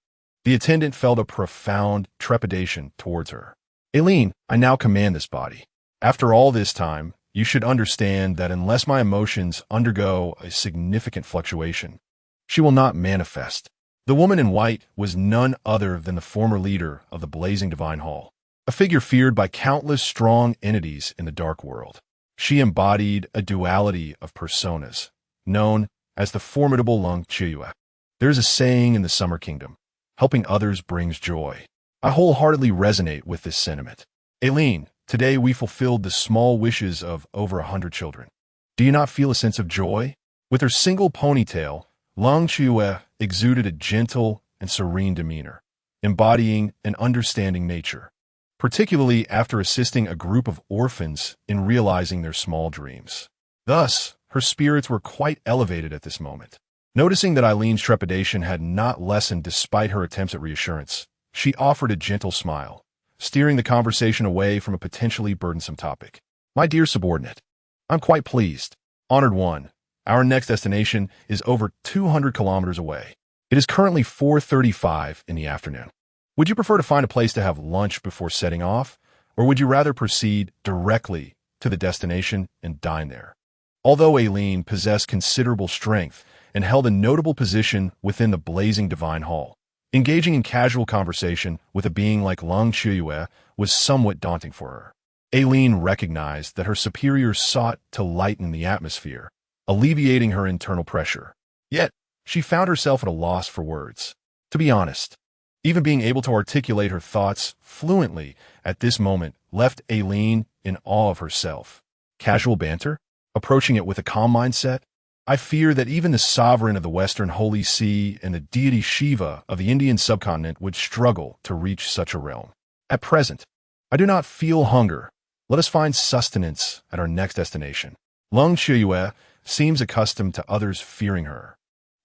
the attendant felt a profound trepidation towards her. "Aileen, I now command this body. After all this time, you should understand that unless my emotions undergo a significant fluctuation, she will not manifest." The woman in white was none other than the former leader of the blazing divine hall, a figure feared by countless strong entities in the dark world. She embodied a duality of personas, known as the formidable Lung Chiyue. There is a saying in the Summer Kingdom, "Helping others brings joy." I wholeheartedly resonate with this sentiment. Aileen, today we fulfilled the small wishes of over 100 children. Do you not feel a sense of joy? With her single ponytail, Lung Chiyue exuded a gentle and serene demeanor, embodying an understanding nature, particularly after assisting a group of orphans in realizing their small dreams. Thus, her spirits were quite elevated at this moment. Noticing that Eileen's trepidation had not lessened despite her attempts at reassurance, she offered a gentle smile, steering the conversation away from a potentially burdensome topic. "My dear subordinate, I'm quite pleased. Honored One, our next destination is over 200 kilometers away. It is currently 4:35 in the afternoon. Would you prefer to find a place to have lunch before setting off, or would you rather proceed directly to the destination and dine there?" Although Aileen possessed considerable strength and held a notable position within the blazing divine hall, engaging in casual conversation with a being like Lung Chiyue was somewhat daunting for her. Aileen recognized that her superiors sought to lighten the atmosphere, alleviating her internal pressure. Yet, she found herself at a loss for words. To be honest, even being able to articulate her thoughts fluently at this moment left Aileen in awe of herself. Casual banter? Approaching it with a calm mindset? I fear that even the sovereign of the Western Holy See and the deity Shiva of the Indian subcontinent would struggle to reach such a realm. At present, I do not feel hunger. Let us find sustenance at our next destination. Lung Chiyue seems accustomed to others fearing her.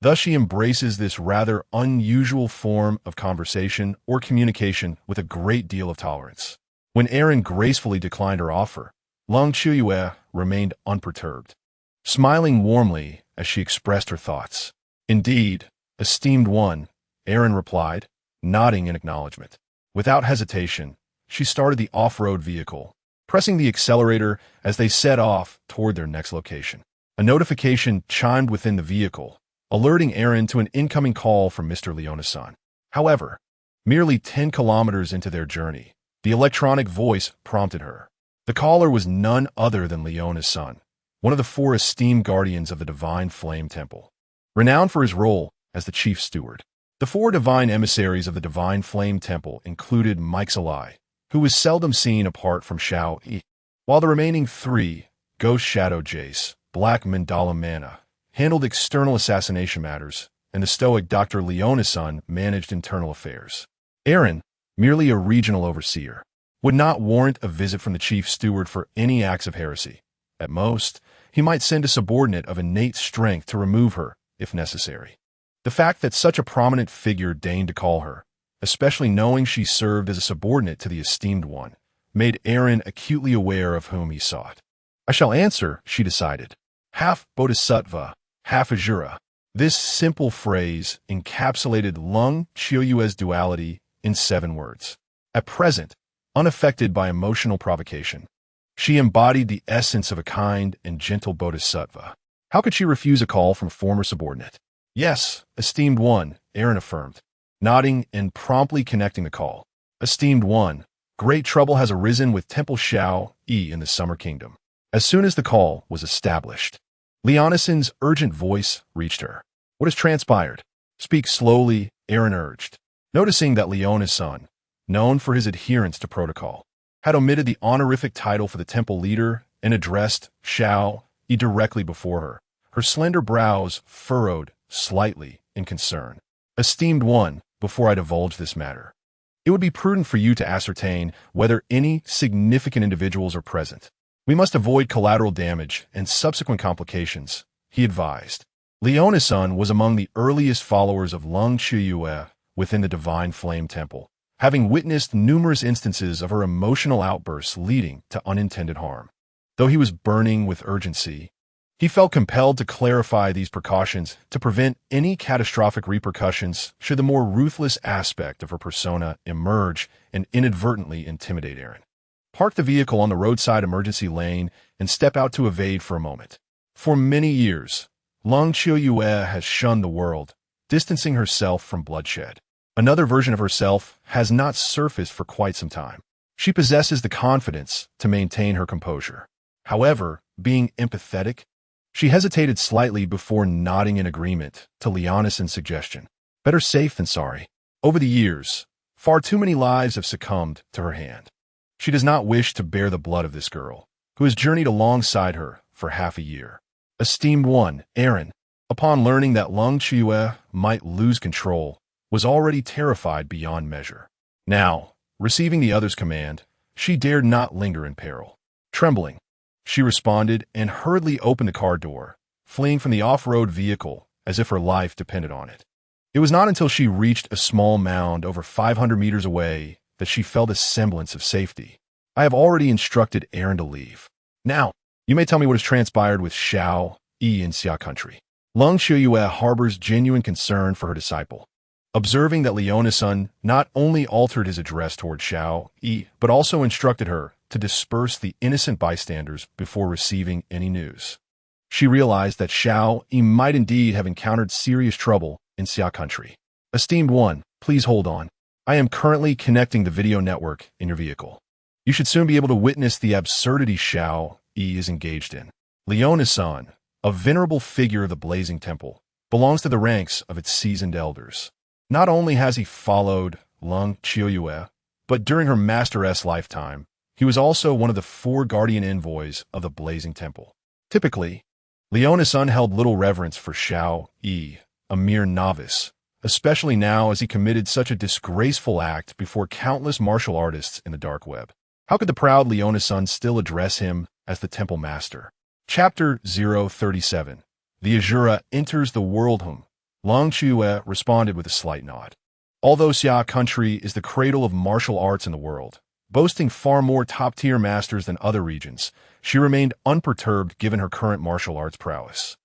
Thus she embraces this rather unusual form of conversation or communication with a great deal of tolerance. When Aaron gracefully declined her offer, Lung Chiyue remained unperturbed, smiling warmly as she expressed her thoughts. "Indeed, esteemed one," Aaron replied, nodding in acknowledgement. Without hesitation, she started the off-road vehicle, pressing the accelerator as they set off toward their next location. A notification chimed within the vehicle, alerting Aaron to an incoming call from Mr. Leonis-san. However, merely 10 kilometers into their journey, the electronic voice prompted her. The caller was none other than Leonis-san, one of the 4 esteemed guardians of the Divine Flame Temple, renowned for his role as the chief steward. The 4 divine emissaries of the Divine Flame Temple included Mike Salai, who was seldom seen apart from Xiao Yi, while the remaining 3, Ghost Shadow Jace, Black Mandala Mana, handled external assassination matters, and the stoic Dr. Leonis-san managed internal affairs. Aaron, merely a regional overseer, would not warrant a visit from the chief steward for any acts of heresy. At most, he might send a subordinate of innate strength to remove her, if necessary. The fact that such a prominent figure deigned to call her, especially knowing she served as a subordinate to the esteemed one, made Aaron acutely aware of whom he sought. I shall answer, she decided. Half Bodhisattva, half Asura. This simple phrase encapsulated Lung Qiuyue's duality in 7 words. At present, unaffected by emotional provocation, she embodied the essence of a kind and gentle bodhisattva. How could she refuse a call from a former subordinate? Yes, esteemed one, Aaron affirmed, nodding and promptly connecting the call. Esteemed one, great trouble has arisen with Temple Xiao Yi in the Summer Kingdom. As soon as the call was established, Leonison's urgent voice reached her. What has transpired? Speak slowly, Aaron urged, noticing that Leonis-san, known for his adherence to protocol, had omitted the honorific title for the temple leader and addressed Xiao Yi directly before her, her slender brows furrowed slightly in concern. Esteemed one, before I divulge this matter, it would be prudent for you to ascertain whether any significant individuals are present. We must avoid collateral damage and subsequent complications, he advised. Leonis-san was among the earliest followers of Lung Qiuyue within the Divine Flame Temple, having witnessed numerous instances of her emotional outbursts leading to unintended harm. Though he was burning with urgency, he felt compelled to clarify these precautions to prevent any catastrophic repercussions should the more ruthless aspect of her persona emerge and inadvertently intimidate Aaron. Park the vehicle on the roadside emergency lane and step out to evade for a moment. For many years, Lung Qiuyue has shunned the world, distancing herself from bloodshed. Another version of herself has not surfaced for quite some time. She possesses the confidence to maintain her composure. However, being empathetic, she hesitated slightly before nodding in agreement to Leonison's suggestion. Better safe than sorry. Over the years, far too many lives have succumbed to her hand. She does not wish to bear the blood of this girl, who has journeyed alongside her for half a year. Esteemed one, Aaron, upon learning that Lung Qiuyue might lose control, was already terrified beyond measure. Now, receiving the other's command, she dared not linger in peril. Trembling, she responded and hurriedly opened the car door, fleeing from the off-road vehicle as if her life depended on it. It was not until she reached a small mound over 500 meters away that she felt a semblance of safety. I have already instructed Aaron to leave. Now, you may tell me what has transpired with Xiao Yi in Xia country. Lung Qiuyue harbors genuine concern for her disciple. Observing that Leonis-san not only altered his address toward Xiao Yi, but also instructed her to disperse the innocent bystanders before receiving any news. She realized that Xiao Yi might indeed have encountered serious trouble in Xia country. Esteemed one, please hold on. I am currently connecting the video network in your vehicle. You should soon be able to witness the absurdity Xiao Yi is engaged in. Leonis-san, a venerable figure of the Blazing Temple, belongs to the ranks of its seasoned elders. Not only has he followed Lung Qiuyue, but during her Master-S lifetime, he was also one of the 4 guardian envoys of the Blazing Temple. Typically, Leonis-san held little reverence for Xiao Yi, a mere novice, especially now as he committed such a disgraceful act before countless martial artists in the dark web. How could the proud Leonis-san still address him as the Temple Master? Chapter 037. The Asura enters the world home. Lung Qiuyue responded with a slight nod. Although Xia country is the cradle of martial arts in the world, boasting far more top-tier masters than other regions, she remained unperturbed given her current martial arts prowess.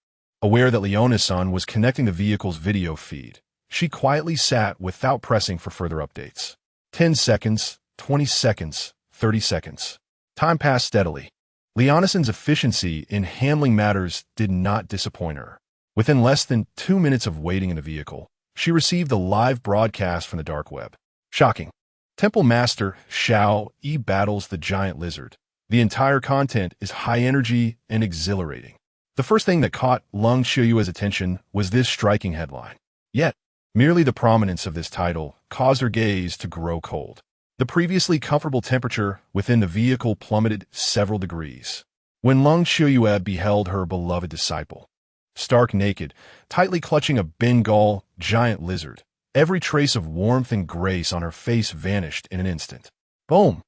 Aware that Leonis-san was connecting the vehicle's video feed, she quietly sat without pressing for further updates. 10 seconds, 20 seconds, 30 seconds. Time passed steadily. Lianison's efficiency in handling matters did not disappoint her. Within less than 2 minutes of waiting in the vehicle, she received a live broadcast from the dark web. Shocking. Temple Master Xiao Yi battles the giant lizard. The entire content is high energy and exhilarating. The first thing that caught Lung Xiuyue's attention was this striking headline. Yet, merely the prominence of this title caused her gaze to grow cold. The previously comfortable temperature within the vehicle plummeted several degrees. When Lung Xiuyue beheld her beloved disciple, stark naked, tightly clutching a Bengal giant lizard, every trace of warmth and grace on her face vanished in an instant. Boom!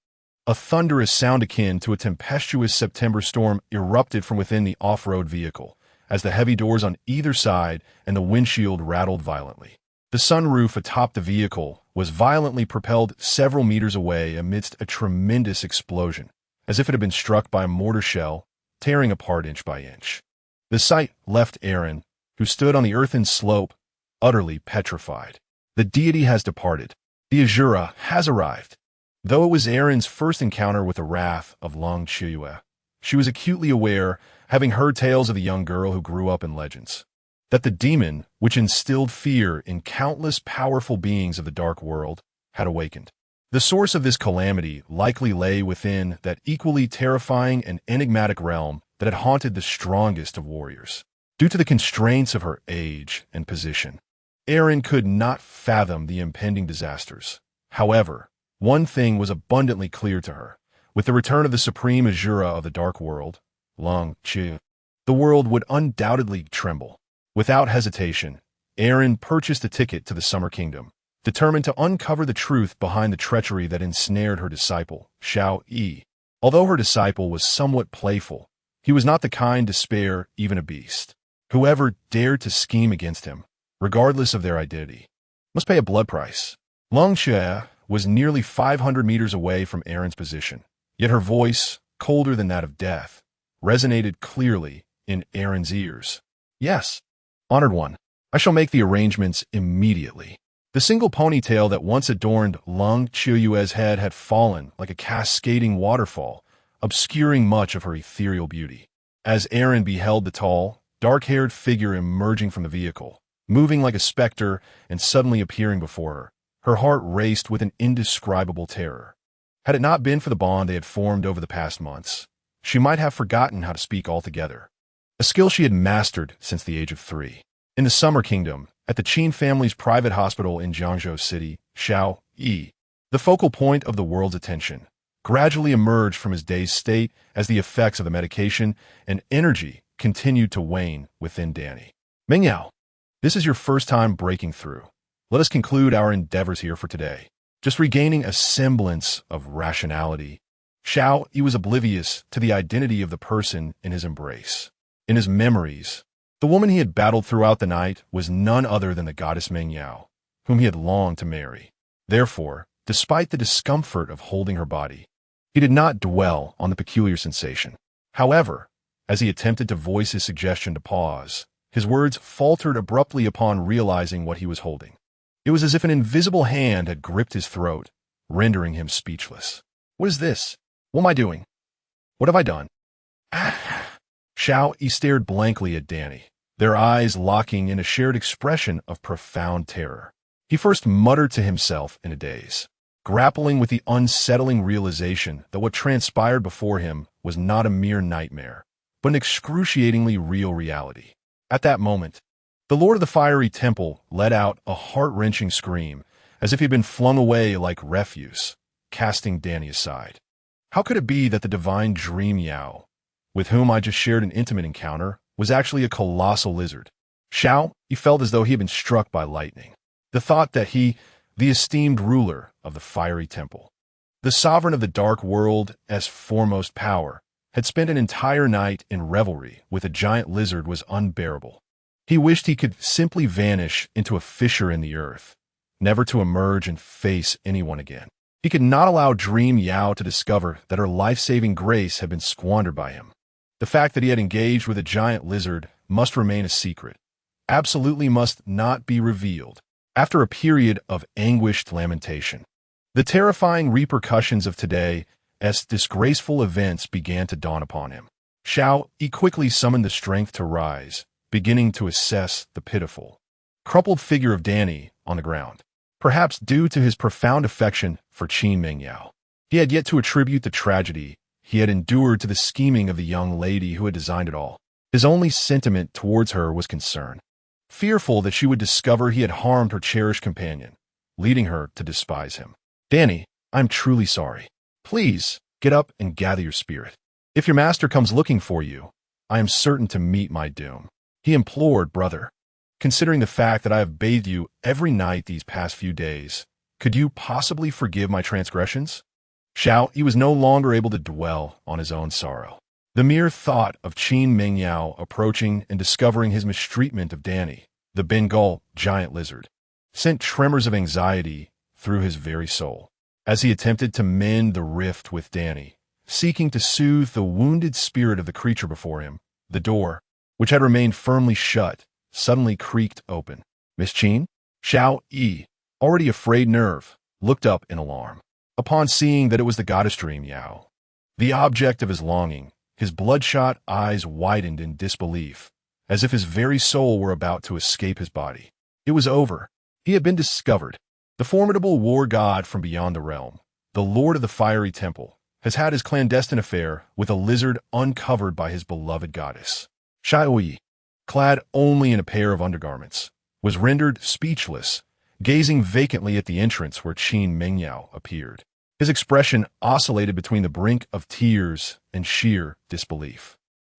A thunderous sound akin to a tempestuous September storm erupted from within the off-road vehicle, as the heavy doors on either side and the windshield rattled violently. The sunroof atop the vehicle was violently propelled several meters away amidst a tremendous explosion, as if it had been struck by a mortar shell, tearing apart inch by inch. The sight left Aaron, who stood on the earthen slope, utterly petrified. The deity has departed. The Azura has arrived. Though it was Aaron's first encounter with the wrath of Lung Xiuyue, she was acutely aware, having heard tales of the young girl who grew up in legends, that the demon, which instilled fear in countless powerful beings of the dark world, had awakened. The source of this calamity likely lay within that equally terrifying and enigmatic realm that had haunted the strongest of warriors. Due to the constraints of her age and position, Aaron could not fathom the impending disasters. However, one thing was abundantly clear to her. With the return of the supreme Azura of the dark world, Lung Xiuyue, the world would undoubtedly tremble. Without hesitation, Aaron purchased a ticket to the Summer Kingdom, determined to uncover the truth behind the treachery that ensnared her disciple, Xiao Yi. Although her disciple was somewhat playful, he was not the kind to spare even a beast. Whoever dared to scheme against him, regardless of their identity, must pay a blood price. Lung Xiuyue was nearly 500 meters away from Aaron's position, yet her voice, colder than that of death, resonated clearly in Aaron's ears. Yes, honored one, I shall make the arrangements immediately. The single ponytail that once adorned Lung Xiuyue's head had fallen like a cascading waterfall, obscuring much of her ethereal beauty. As Aaron beheld the tall, dark-haired figure emerging from the vehicle, moving like a specter and suddenly appearing before her, her heart raced with an indescribable terror. Had it not been for the bond they had formed over the past months, she might have forgotten how to speak altogether, a skill she had mastered since the age of 3. In the Summer Kingdom, at the Qin family's private hospital in Jiangzhou City, Xiao Yi, the focal point of the world's attention, gradually emerged from his dazed state as the effects of the medication and energy continued to wane within Danny. Mingyao, this is your first time breaking through. Let us conclude our endeavors here for today. Just regaining a semblance of rationality, Xiao Yi was oblivious to the identity of the person in his embrace. In his memories, the woman he had battled throughout the night was none other than the goddess Mingyao, whom he had longed to marry. Therefore, despite the discomfort of holding her body, he did not dwell on the peculiar sensation. However, as he attempted to voice his suggestion to pause, his words faltered abruptly upon realizing what he was holding. It was as if an invisible hand had gripped his throat, rendering him speechless. What is this? What am I doing? What have I done? Xiao Yi stared blankly at Danny, their eyes locking in a shared expression of profound terror. He first muttered to himself in a daze, grappling with the unsettling realization that what transpired before him was not a mere nightmare, but an excruciatingly real reality. At that moment, the Lord of the Fiery Temple let out a heart-wrenching scream, as if he had been flung away like refuse, casting Danny aside. How could it be that the divine Dream Yao, with whom I just shared an intimate encounter, was actually a colossal lizard? He felt as though he had been struck by lightning. The thought that he, the esteemed ruler of the Fiery Temple, the sovereign of the dark world's foremost power, had spent an entire night in revelry with a giant lizard was unbearable. He wished he could simply vanish into a fissure in the earth, never to emerge and face anyone again. He could not allow Dream Yao to discover that her life-saving grace had been squandered by him. The fact that he had engaged with a giant lizard must remain a secret, absolutely must not be revealed. After a period of anguished lamentation, the terrifying repercussions of today as disgraceful events began to dawn upon him. Xiao Yi quickly summoned the strength to rise, beginning to assess the pitiful, crumpled figure of Danny on the ground. Perhaps due to his profound affection for Qin Mingyao, he had yet to attribute the tragedy he had endured to the scheming of the young lady who had designed it all. His only sentiment towards her was concern, fearful that she would discover he had harmed her cherished companion, leading her to despise him. "Danny, I'm truly sorry. Please, get up and gather your spirit. If your master comes looking for you, I am certain to meet my doom," he implored. "Brother, considering the fact that I have bathed you every night these past few days, could you possibly forgive my transgressions?" Xiao Yi was no longer able to dwell on his own sorrow. The mere thought of Qin Mingyao approaching and discovering his mistreatment of Danny, the Bengal giant lizard, sent tremors of anxiety through his very soul. As he attempted to mend the rift with Danny, seeking to soothe the wounded spirit of the creature before him, the door, which had remained firmly shut, suddenly creaked open. "Miss Qin?" Xiao Yi, already a frayed nerve, looked up in alarm. Upon seeing that it was the goddess Dream Yao, the object of his longing, his bloodshot eyes widened in disbelief, as if his very soul were about to escape his body. It was over. He had been discovered. The formidable war god from beyond the realm, the lord of the fiery temple, has had his clandestine affair with a lizard uncovered by his beloved goddess. Xiao Yi, clad only in a pair of undergarments, was rendered speechless, gazing vacantly at the entrance where Qin Mingyao appeared. His expression oscillated between the brink of tears and sheer disbelief.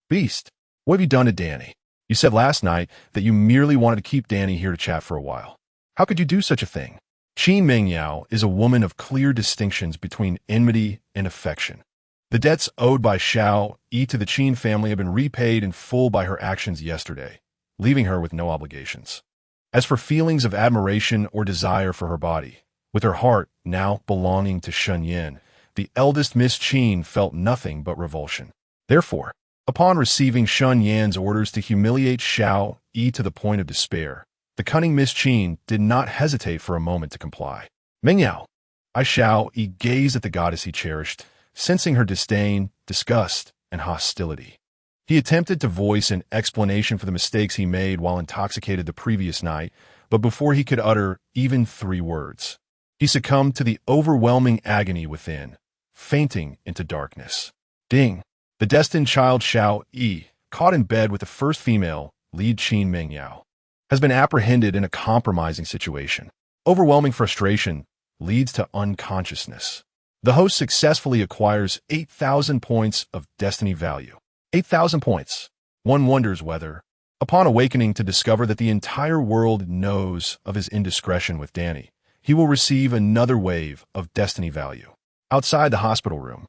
"Beast, what have you done to Danny? You said last night that you merely wanted to keep Danny here to chat for a while. How could you do such a thing?" Qin Mingyao is a woman of clear distinctions between enmity and affection. The debts owed by Xiao Yi to the Qin family have been repaid in full by her actions yesterday, leaving her with no obligations. As for feelings of admiration or desire for her body, with her heart now belonging to Shen Yan, the eldest Miss Qin felt nothing but revulsion. Therefore, upon receiving Shen Yan's orders to humiliate Xiao Yi to the point of despair, the cunning Miss Qin did not hesitate for a moment to comply. "Mingyao." Xiao Yi gazed at the goddess he cherished, sensing her disdain, disgust, and hostility. He attempted to voice an explanation for the mistakes he made while intoxicated the previous night, but before he could utter even 3 words, he succumbed to the overwhelming agony within, fainting into darkness. Ding! The destined child Xiao Yi, caught in bed with the first female, lead Qin Mingyao, has been apprehended in a compromising situation. Overwhelming frustration leads to unconsciousness. The host successfully acquires 8,000 points of destiny value. 8,000 points. One wonders whether, upon awakening to discover that the entire world knows of his indiscretion with Danny, he will receive another wave of destiny value. Outside the hospital room,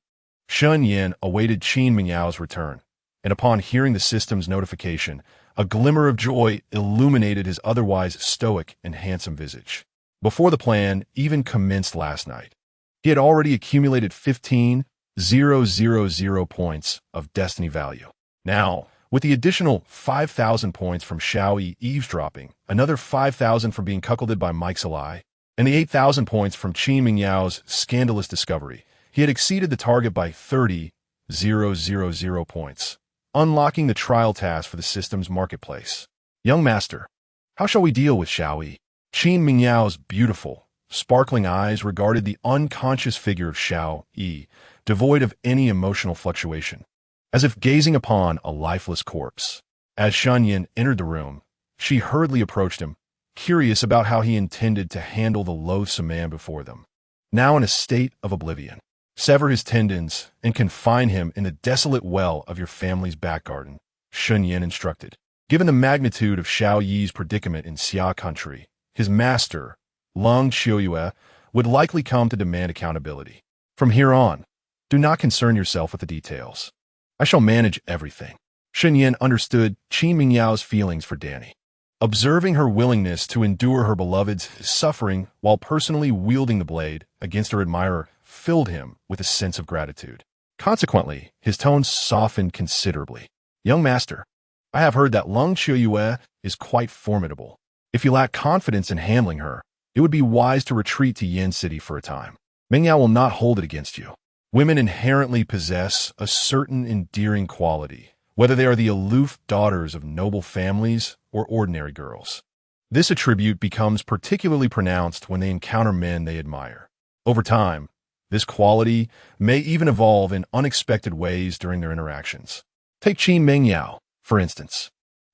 Shen Yan awaited Qin Mingyao's return, and upon hearing the system's notification, a glimmer of joy illuminated his otherwise stoic and handsome visage. Before the plan even commenced last night, he had already accumulated 15,000 points of destiny value. Now, with the additional 5,000 points from Xiao Yi eavesdropping, another 5,000 from being cuckolded by Mike Salai, and the 8,000 points from Qin Mingyao's scandalous discovery, he had exceeded the target by 30,000 points, unlocking the trial task for the system's marketplace. "Young master, how shall we deal with Xiao Yi?" Qin Mingyao's beautiful, sparkling eyes regarded the unconscious figure of Xiao Yi, devoid of any emotional fluctuation, as if gazing upon a lifeless corpse. As Shen Yan entered the room, she hurriedly approached him, curious about how he intended to handle the loathsome man before them. Now in a state of oblivion, sever his tendons and confine him in the desolate well of your family's back garden, Shen Yan instructed. Given the magnitude of Xiao Yi's predicament in Xia country, his master, Lung Qiuyue, would likely come to demand accountability. "From here on, do not concern yourself with the details. I shall manage everything." Shen Yan understood Qin Mingyao's feelings for Danny. Observing her willingness to endure her beloved's suffering while personally wielding the blade against her admirer filled him with a sense of gratitude. Consequently, his tone softened considerably. "Young master, I have heard that Lung Qiuyue is quite formidable. If you lack confidence in handling her, it would be wise to retreat to Yin City for a time. Mingyao will not hold it against you. Women inherently possess a certain endearing quality, whether they are the aloof daughters of noble families or ordinary girls. This attribute becomes particularly pronounced when they encounter men they admire. Over time, this quality may even evolve in unexpected ways during their interactions. Take Qin Mingyao, for instance.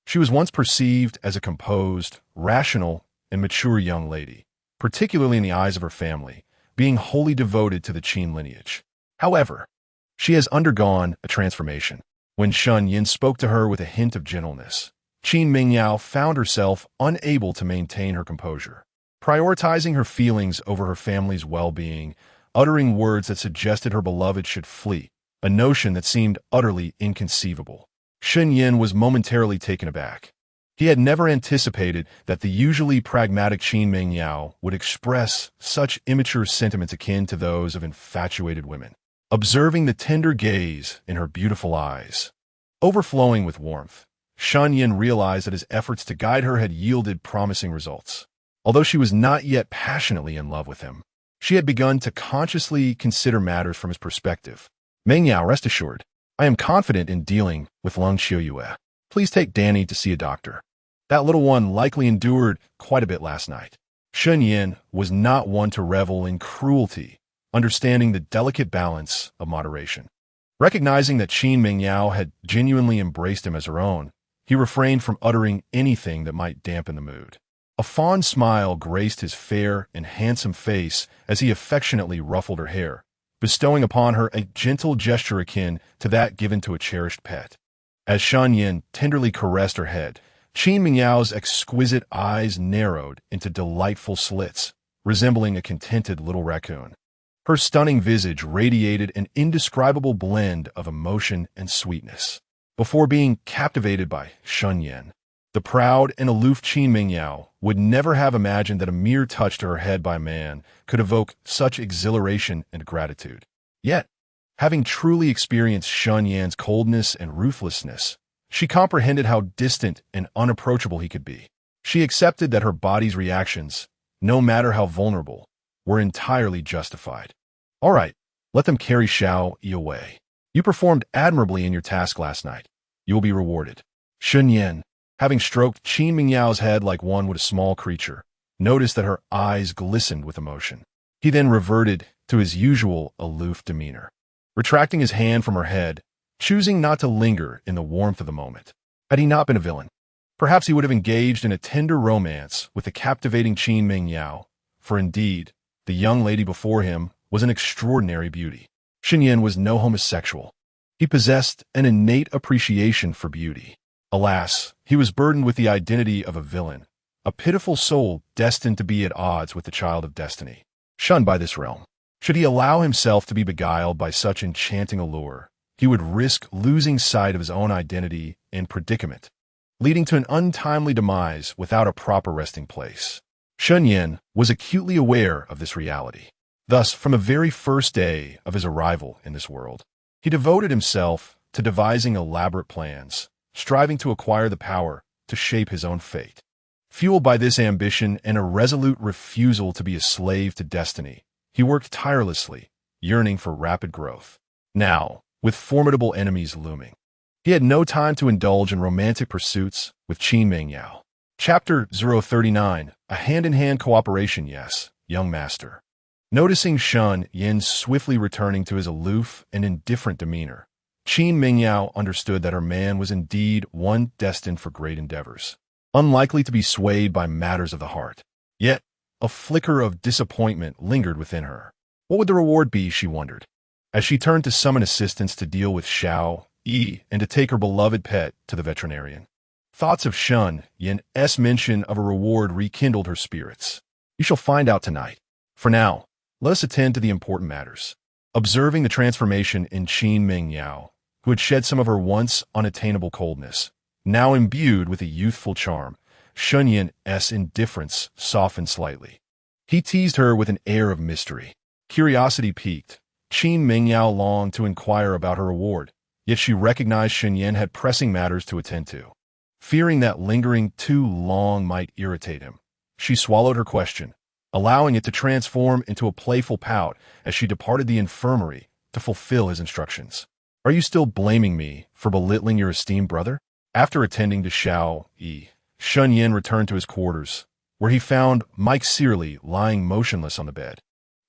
She was once perceived as a composed, rational, and mature young lady, particularly in the eyes of her family, being wholly devoted to the Qin lineage. However, she has undergone a transformation. When Shen Yan spoke to her with a hint of gentleness, Qin Mingyao found herself unable to maintain her composure, prioritizing her feelings over her family's well-being, uttering words that suggested her beloved should flee, a notion that seemed utterly inconceivable. Shen Yan was momentarily taken aback. He had never anticipated that the usually pragmatic Qin Mingyao would express such immature sentiments akin to those of infatuated women. Observing the tender gaze in her beautiful eyes, overflowing with warmth, Shen Yan realized that his efforts to guide her had yielded promising results. Although she was not yet passionately in love with him, she had begun to consciously consider matters from his perspective. Mingyao, rest assured, I am confident in dealing with Lung Qiuyue. Please take Danny to see a doctor. That little one likely endured quite a bit last night. Shen Yan was not one to revel in cruelty, understanding the delicate balance of moderation. Recognizing that Qin Mingyao had genuinely embraced him as her own, he refrained from uttering anything that might dampen the mood. A fond smile graced his fair and handsome face as he affectionately ruffled her hair, bestowing upon her a gentle gesture akin to that given to a cherished pet. As Shen Yan tenderly caressed her head, Qin Mingyao's exquisite eyes narrowed into delightful slits, resembling a contented little raccoon. Her stunning visage radiated an indescribable blend of emotion and sweetness. Before being captivated by Shen Yan, the proud and aloof Qin Mingyao would never have imagined that a mere touch to her head by a man could evoke such exhilaration and gratitude. Yet, having truly experienced Shen Yan's coldness and ruthlessness, she comprehended how distant and unapproachable he could be. She accepted that her body's reactions, no matter how vulnerable, were entirely justified. All right, let them carry Xiao Yi away. You performed admirably in your task last night. You will be rewarded. Shen Yan, having stroked Qin Mingyao's head like one would a small creature, noticed that her eyes glistened with emotion. He then reverted to his usual aloof demeanor, retracting his hand from her head, choosing not to linger in the warmth of the moment. Had he not been a villain, perhaps he would have engaged in a tender romance with the captivating Qin Mingyao, for indeed, the young lady before him was an extraordinary beauty. Shen Yan was no homosexual. He possessed an innate appreciation for beauty. Alas, he was burdened with the identity of a villain, a pitiful soul destined to be at odds with the child of destiny. Shunned by this realm, should he allow himself to be beguiled by such enchanting allure, he would risk losing sight of his own identity and predicament, leading to an untimely demise without a proper resting place. Shen Yan was acutely aware of this reality. Thus, from the very first day of his arrival in this world, he devoted himself to devising elaborate plans, striving to acquire the power to shape his own fate. Fueled by this ambition and a resolute refusal to be a slave to destiny, he worked tirelessly, yearning for rapid growth. Now, with formidable enemies looming, he had no time to indulge in romantic pursuits with Qin Mingyao. Chapter 039, A Hand-in-Hand Cooperation. Yes, young master. Noticing Shen Yan swiftly returning to his aloof and indifferent demeanor, Qin Mingyao understood that her man was indeed one destined for great endeavors, unlikely to be swayed by matters of the heart. Yet, a flicker of disappointment lingered within her. What would the reward be, she wondered, as she turned to summon assistance to deal with Xiao Yi and to take her beloved pet to the veterinarian. Thoughts of Shen Yan's mention of a reward rekindled her spirits. You shall find out tonight. For now, let us attend to the important matters. Observing the transformation in Qin Mingyao, who had shed some of her once unattainable coldness, now imbued with a youthful charm, Shen Yan's indifference softened slightly. He teased her with an air of mystery. Curiosity piqued. Qin Mingyao longed to inquire about her reward, yet she recognized Shen Yan had pressing matters to attend to. Fearing that lingering too long might irritate him, she swallowed her question, allowing it to transform into a playful pout as she departed the infirmary, to fulfill his instructions. Are you still blaming me for belittling your esteemed brother? After attending to Shen Yan returned to his quarters, where he found Mike Searly lying motionless on the bed,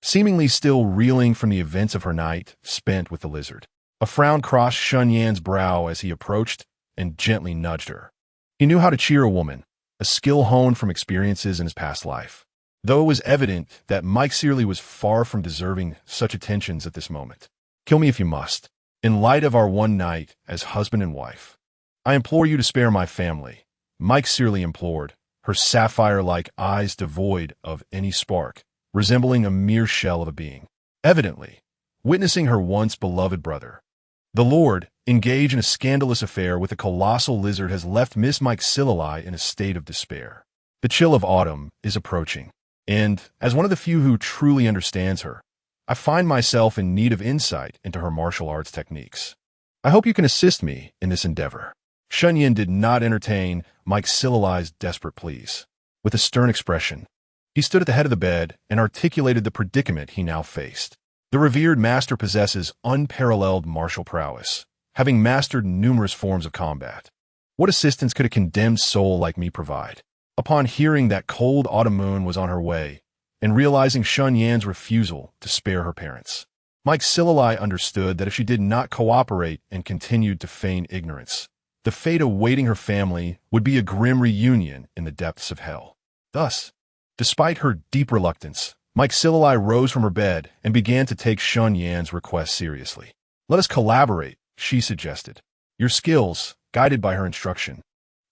seemingly still reeling from the events of her night spent with the lizard. A frown crossed Shen Yan's brow as he approached and gently nudged her. He knew how to cheer a woman, a skill honed from experiences in his past life, though it was evident that Mike Searly was far from deserving such attentions at this moment. Kill me if you must. In light of our one night as husband and wife, I implore you to spare my family, Mike Searly implored, her sapphire-like eyes devoid of any spark, resembling a mere shell of a being, evidently witnessing her once beloved brother. The Lord, engaged in a scandalous affair with a colossal lizard, has left Miss Mike Searly in a state of despair. The chill of autumn is approaching, and, as one of the few who truly understands her, I find myself in need of insight into her martial arts techniques. I hope you can assist me in this endeavor. Shen Yan did not entertain Mike Searly's desperate pleas. With a stern expression, he stood at the head of the bed and articulated the predicament he now faced. The revered master possesses unparalleled martial prowess, having mastered numerous forms of combat. What assistance could a condemned soul like me provide? Upon hearing that cold autumn moon was on her way, and realizing Shen Yan's refusal to spare her parents, Mike Searly understood that if she did not cooperate and continued to feign ignorance, the fate awaiting her family would be a grim reunion in the depths of hell. Thus, despite her deep reluctance, Mike Searly rose from her bed and began to take Shen Yan's request seriously. Let us collaborate, she suggested. Your skills, guided by her instruction,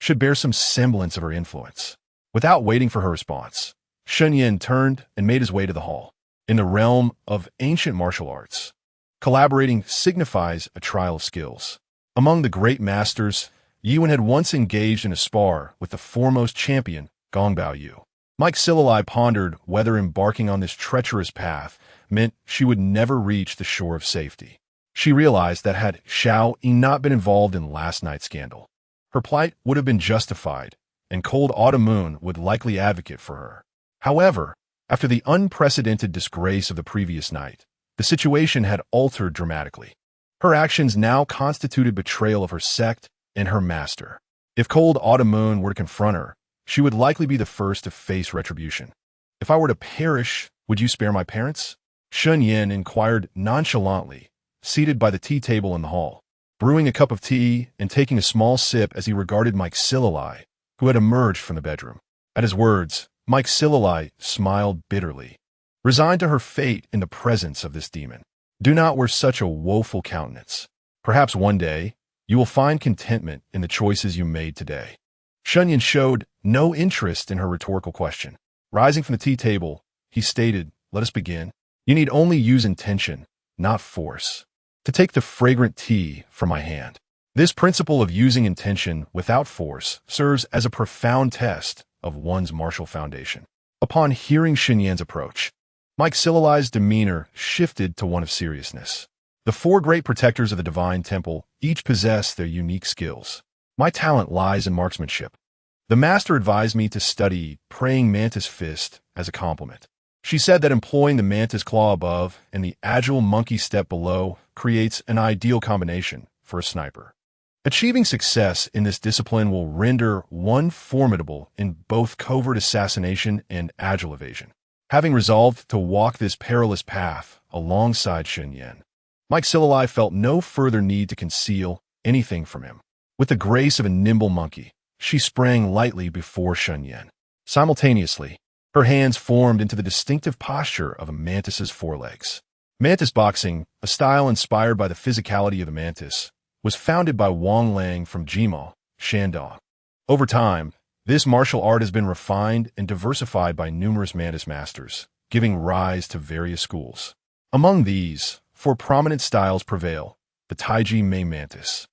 should bear some semblance of her influence. Without waiting for her response, Shen Yan turned and made his way to the hall. In the realm of ancient martial arts, collaborating signifies a trial of skills. Among the great masters, Yuan had once engaged in a spar with the foremost champion, Gongbao Yu. Mike Searly pondered whether embarking on this treacherous path meant she would never reach the shore of safety. She realized that had Xiao Yi not been involved in last night's scandal, her plight would have been justified, and Cold Autumn Moon would likely advocate for her. However, after the unprecedented disgrace of the previous night, the situation had altered dramatically. Her actions now constituted betrayal of her sect and her master. If Cold Autumn Moon were to confront her, she would likely be the first to face retribution. If I were to perish, would you spare my parents? Shen Yan inquired nonchalantly, seated by the tea table in the hall, brewing a cup of tea and taking a small sip as he regarded Mike Searly, who had emerged from the bedroom. At his words, Mike Searly smiled bitterly, resigned to her fate in the presence of this demon. Do not wear such a woeful countenance. Perhaps one day, you will find contentment in the choices you made today. Shen Yan showed no interest in her rhetorical question. Rising from the tea table, he stated, let us begin. You need only use intention, not force, to take the fragrant tea from my hand. This principle of using intention without force serves as a profound test of one's martial foundation. Upon hearing Shen Yan's approach, Mike Searly's demeanor shifted to one of seriousness. The four great protectors of the Divine Temple each possess their unique skills. My talent lies in marksmanship. The master advised me to study Praying Mantis Fist as a compliment. She said that employing the mantis claw above and the agile monkey step below creates an ideal combination for a sniper. Achieving success in this discipline will render one formidable in both covert assassination and agile evasion. Having resolved to walk this perilous path alongside Shen Yan, Mike Searly felt no further need to conceal anything from him. With the grace of a nimble monkey, she sprang lightly before Shen Yan. Simultaneously, her hands formed into the distinctive posture of a mantis's forelegs. Mantis boxing, a style inspired by the physicality of the mantis, was founded by Wang Lang from Jima, Shandong. Over time, this martial art has been refined and diversified by numerous mantis masters, giving rise to various schools. Among these, four prominent styles prevail: the Taiji Mei mantis,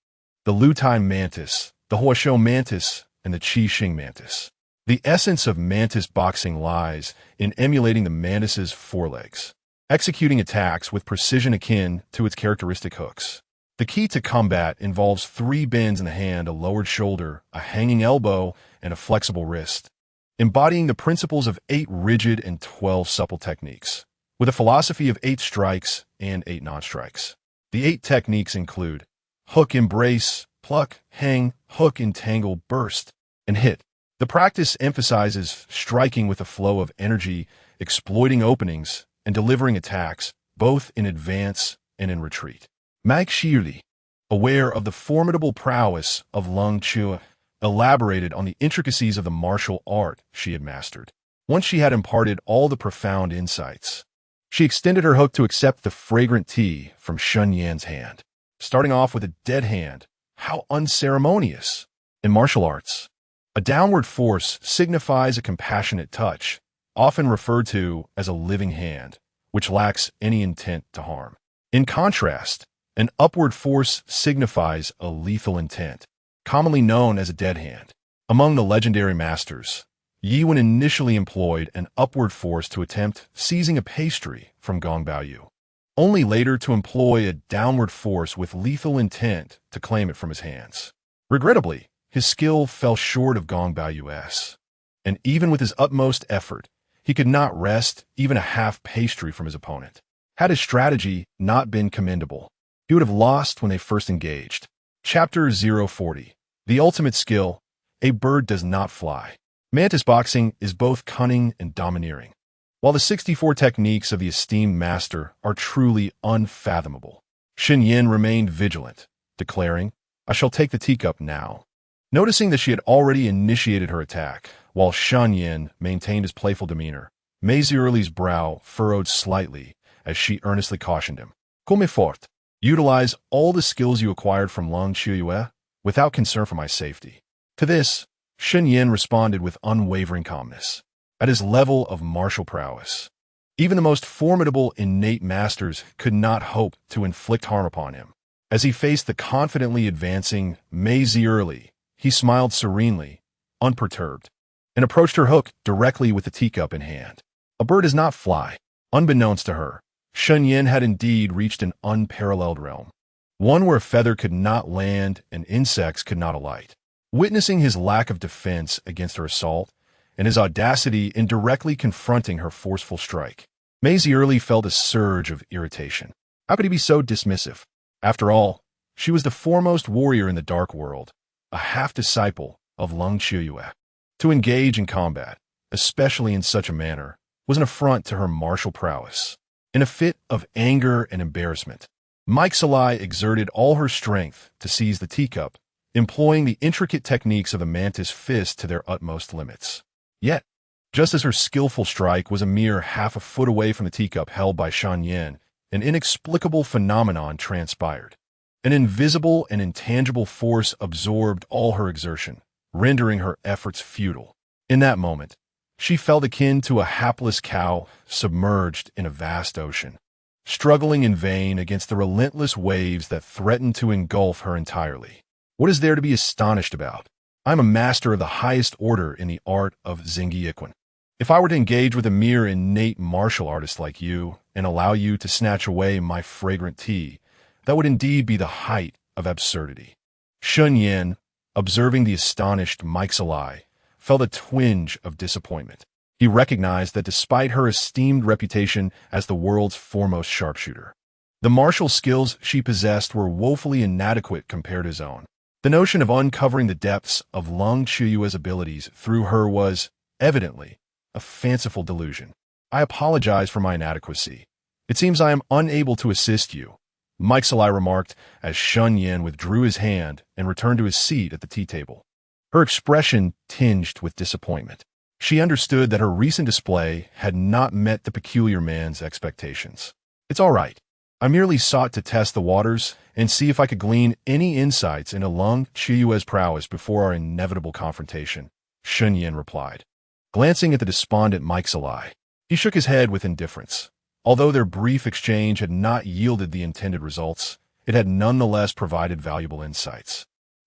the Lutai mantis, the Huashou mantis, and the Qi Xing mantis. The essence of mantis boxing lies in emulating the mantis's forelegs, executing attacks with precision akin to its characteristic hooks. The key to combat involves three bends in the hand: a lowered shoulder, a hanging elbow, and a flexible wrist, embodying the principles of 8 rigid and 12 supple techniques. with a philosophy of 8 strikes and 8 non-strikes. The 8 techniques include hook, embrace, pluck, hang, hook, entangle, burst, and hit. The practice emphasizes striking with a flow of energy, exploiting openings, and delivering attacks, both in advance and in retreat. Mag Shirli, aware of the formidable prowess of Lung Chua, elaborated on the intricacies of the martial art she had mastered. Once she had imparted all the profound insights, she extended her hook to accept the fragrant tea from Shen Yan's hand. Starting off with a dead hand, how unceremonious! In martial arts, a downward force signifies a compassionate touch, often referred to as a living hand, which lacks any intent to harm. In contrast, an upward force signifies a lethal intent, commonly known as a dead hand. Among the legendary masters, Yi Wen initially employed an upward force to attempt seizing a pastry from Gong Baoyu, only later to employ a downward force with lethal intent to claim it from his hands. Regrettably, his skill fell short of Gong Baoyu's, and even with his utmost effort, he could not wrest even a half pastry from his opponent. Had his strategy not been commendable, he would have lost when they first engaged. Chapter 040. The ultimate skill, a bird does not fly. Mantis boxing is both cunning and domineering. While the 64 techniques of the esteemed master are truly unfathomable, Shen Yan remained vigilant, declaring, "I shall take the teacup now." Noticing that she had already initiated her attack, while Shen Yan maintained his playful demeanor, Mei Ziyerli's brow furrowed slightly as she earnestly cautioned him. "Comme fort. Utilize all the skills you acquired from Lung Chiuyue without concern for my safety." To this, Shen Yan responded with unwavering calmness. At his level of martial prowess, even the most formidable innate masters could not hope to inflict harm upon him. As he faced the confidently advancing Mei Ziyerli, he smiled serenely, unperturbed, and approached her hook directly with the teacup in hand. A bird does not fly. Unbeknownst to her, Shen Yan had indeed reached an unparalleled realm, one where a feather could not land and insects could not alight. Witnessing his lack of defense against her assault, and his audacity in directly confronting her forceful strike, Mei Ziyerli felt a surge of irritation. How could he be so dismissive? After all, she was the foremost warrior in the dark world, a half-disciple of Lung Chiuyue. To engage in combat, especially in such a manner, was an affront to her martial prowess. In a fit of anger and embarrassment, Mike Salai exerted all her strength to seize the teacup, employing the intricate techniques of the mantis fist to their utmost limits. Yet, just as her skillful strike was a mere half a foot away from the teacup held by Shen Yan, an inexplicable phenomenon transpired. An invisible and intangible force absorbed all her exertion, rendering her efforts futile. In that moment, she felt akin to a hapless cow submerged in a vast ocean, struggling in vain against the relentless waves that threatened to engulf her entirely. What is there to be astonished about? I am a master of the highest order in the art of Zingyiquan. If I were to engage with a mere innate martial artist like you and allow you to snatch away my fragrant tea, that would indeed be the height of absurdity. Shen Yan, observing the astonished Mike Salai, felt a twinge of disappointment. He recognized that despite her esteemed reputation as the world's foremost sharpshooter, the martial skills she possessed were woefully inadequate compared to his own. The notion of uncovering the depths of Lung Chiuyue's abilities through her was, evidently, a fanciful delusion. "I apologize for my inadequacy. It seems I am unable to assist you," Mike Salai remarked as Shen Yan withdrew his hand and returned to his seat at the tea table. Her expression tinged with disappointment. She understood that her recent display had not met the peculiar man's expectations. "It's all right. I merely sought to test the waters and see if I could glean any insights into Lung Chiuyue's prowess before our inevitable confrontation," Shen Yan replied. Glancing at the despondent Mike Salai, he shook his head with indifference. Although their brief exchange had not yielded the intended results, it had nonetheless provided valuable insights.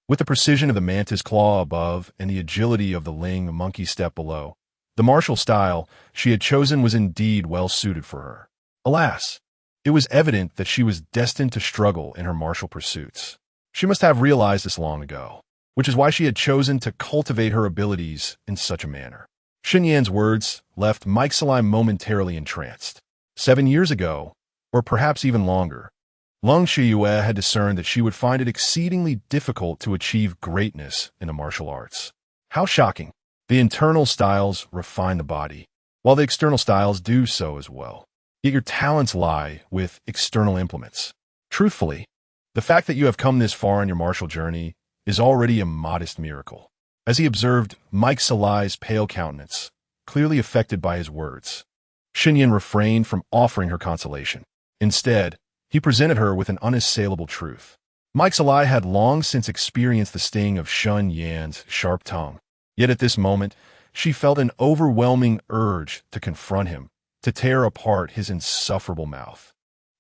With the precision of the mantis claw above and the agility of the Ling monkey step below, the martial style she had chosen was indeed well suited for her. Alas, it was evident that she was destined to struggle in her martial pursuits. She must have realized this long ago, which is why she had chosen to cultivate her abilities in such a manner. Shen Yan's words left Mike Salai momentarily entranced. 7 years ago, or perhaps even longer, Lung Shiyue had discerned that she would find it exceedingly difficult to achieve greatness in the martial arts. How shocking! The internal styles refine the body, while the external styles do so as well. Yet your talents lie with external implements. Truthfully, the fact that you have come this far on your martial journey is already a modest miracle. As he observed Mike Salai's pale countenance, clearly affected by his words, Shen Yan refrained from offering her consolation. Instead, he presented her with an unassailable truth. Mike Salai had long since experienced the sting of Shen Yan's sharp tongue. Yet at this moment, she felt an overwhelming urge to confront him, to tear apart his insufferable mouth.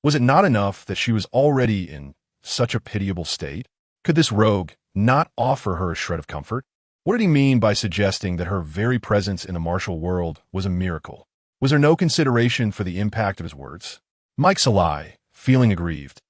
Was it not enough that she was already in such a pitiable state? Could this rogue not offer her a shred of comfort? What did he mean by suggesting that her very presence in the martial world was a miracle? Was there no consideration for the impact of his words? Mike Salai, feeling aggrieved,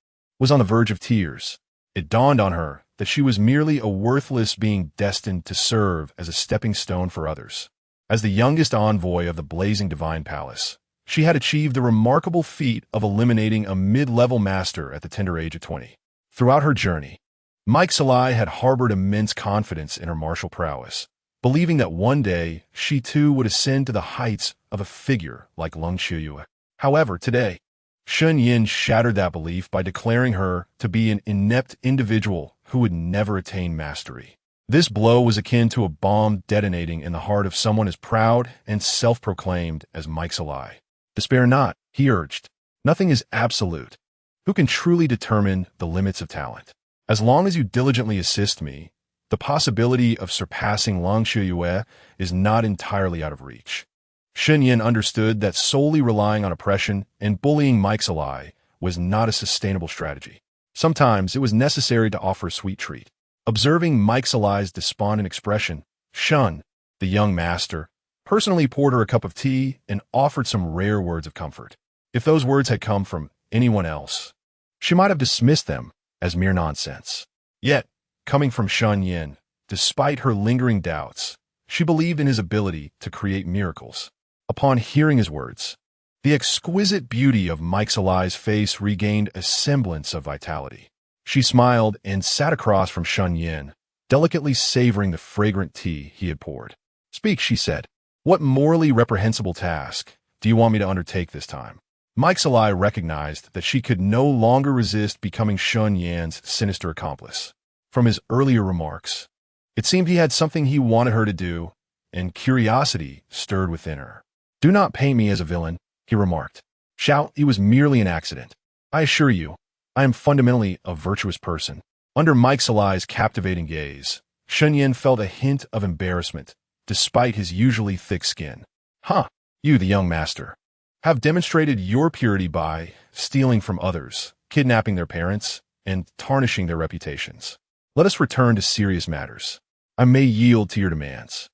was on the verge of tears. It dawned on her that she was merely a worthless being destined to serve as a stepping stone for others. As the youngest envoy of the blazing divine palace, she had achieved the remarkable feat of eliminating a mid-level master at the tender age of 20. Throughout her journey, Mike Salai had harbored immense confidence in her martial prowess, believing that one day she too would ascend to the heights of a figure like Lung Shiyue. However, today, Shen Yan shattered that belief by declaring her to be an inept individual who would never attain mastery. This blow was akin to a bomb detonating in the heart of someone as proud and self-proclaimed as Mike Salai. Despair not, he urged. Nothing is absolute. Who can truly determine the limits of talent? As long as you diligently assist me, the possibility of surpassing Lung Shiyue is not entirely out of reach. Shen Yan understood that solely relying on oppression and bullying Mike Salai was not a sustainable strategy. Sometimes it was necessary to offer a sweet treat. Observing Mike Salai's despondent expression, Shen, the young master, personally poured her a cup of tea and offered some rare words of comfort. If those words had come from anyone else, she might have dismissed them as mere nonsense. Yet, coming from Shen Yan, despite her lingering doubts, she believed in his ability to create miracles. Upon hearing his words, the exquisite beauty of Mike Salai's face regained a semblance of vitality. She smiled and sat across from Shen Yan, delicately savoring the fragrant tea he had poured. "Speak," she said. "What morally reprehensible task do you want me to undertake this time?" Mike Salai recognized that she could no longer resist becoming Shen Yan's sinister accomplice. From his earlier remarks, it seemed he had something he wanted her to do, and curiosity stirred within her. "Do not paint me as a villain," he remarked. "Shout, it was merely an accident. I assure you, I am fundamentally a virtuous person." Under Mike Salai's captivating gaze, Shen Yan felt a hint of embarrassment, despite his usually thick skin. "Huh, you, the young master, have demonstrated your purity by stealing from others, kidnapping their parents, and tarnishing their reputations. Let us return to serious matters. I may yield to your demands.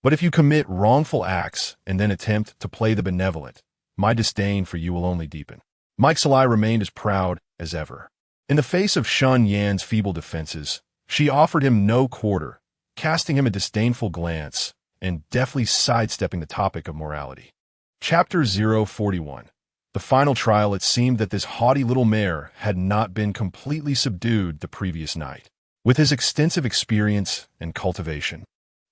But if you commit wrongful acts and then attempt to play the benevolent, my disdain for you will only deepen." Mike Salai remained as proud as ever. In the face of Shen Yan's feeble defenses, she offered him no quarter, casting him a disdainful glance and deftly sidestepping the topic of morality. Chapter 041. The final trial. It seemed that this haughty little mare had not been completely subdued the previous night. With his extensive experience and cultivation,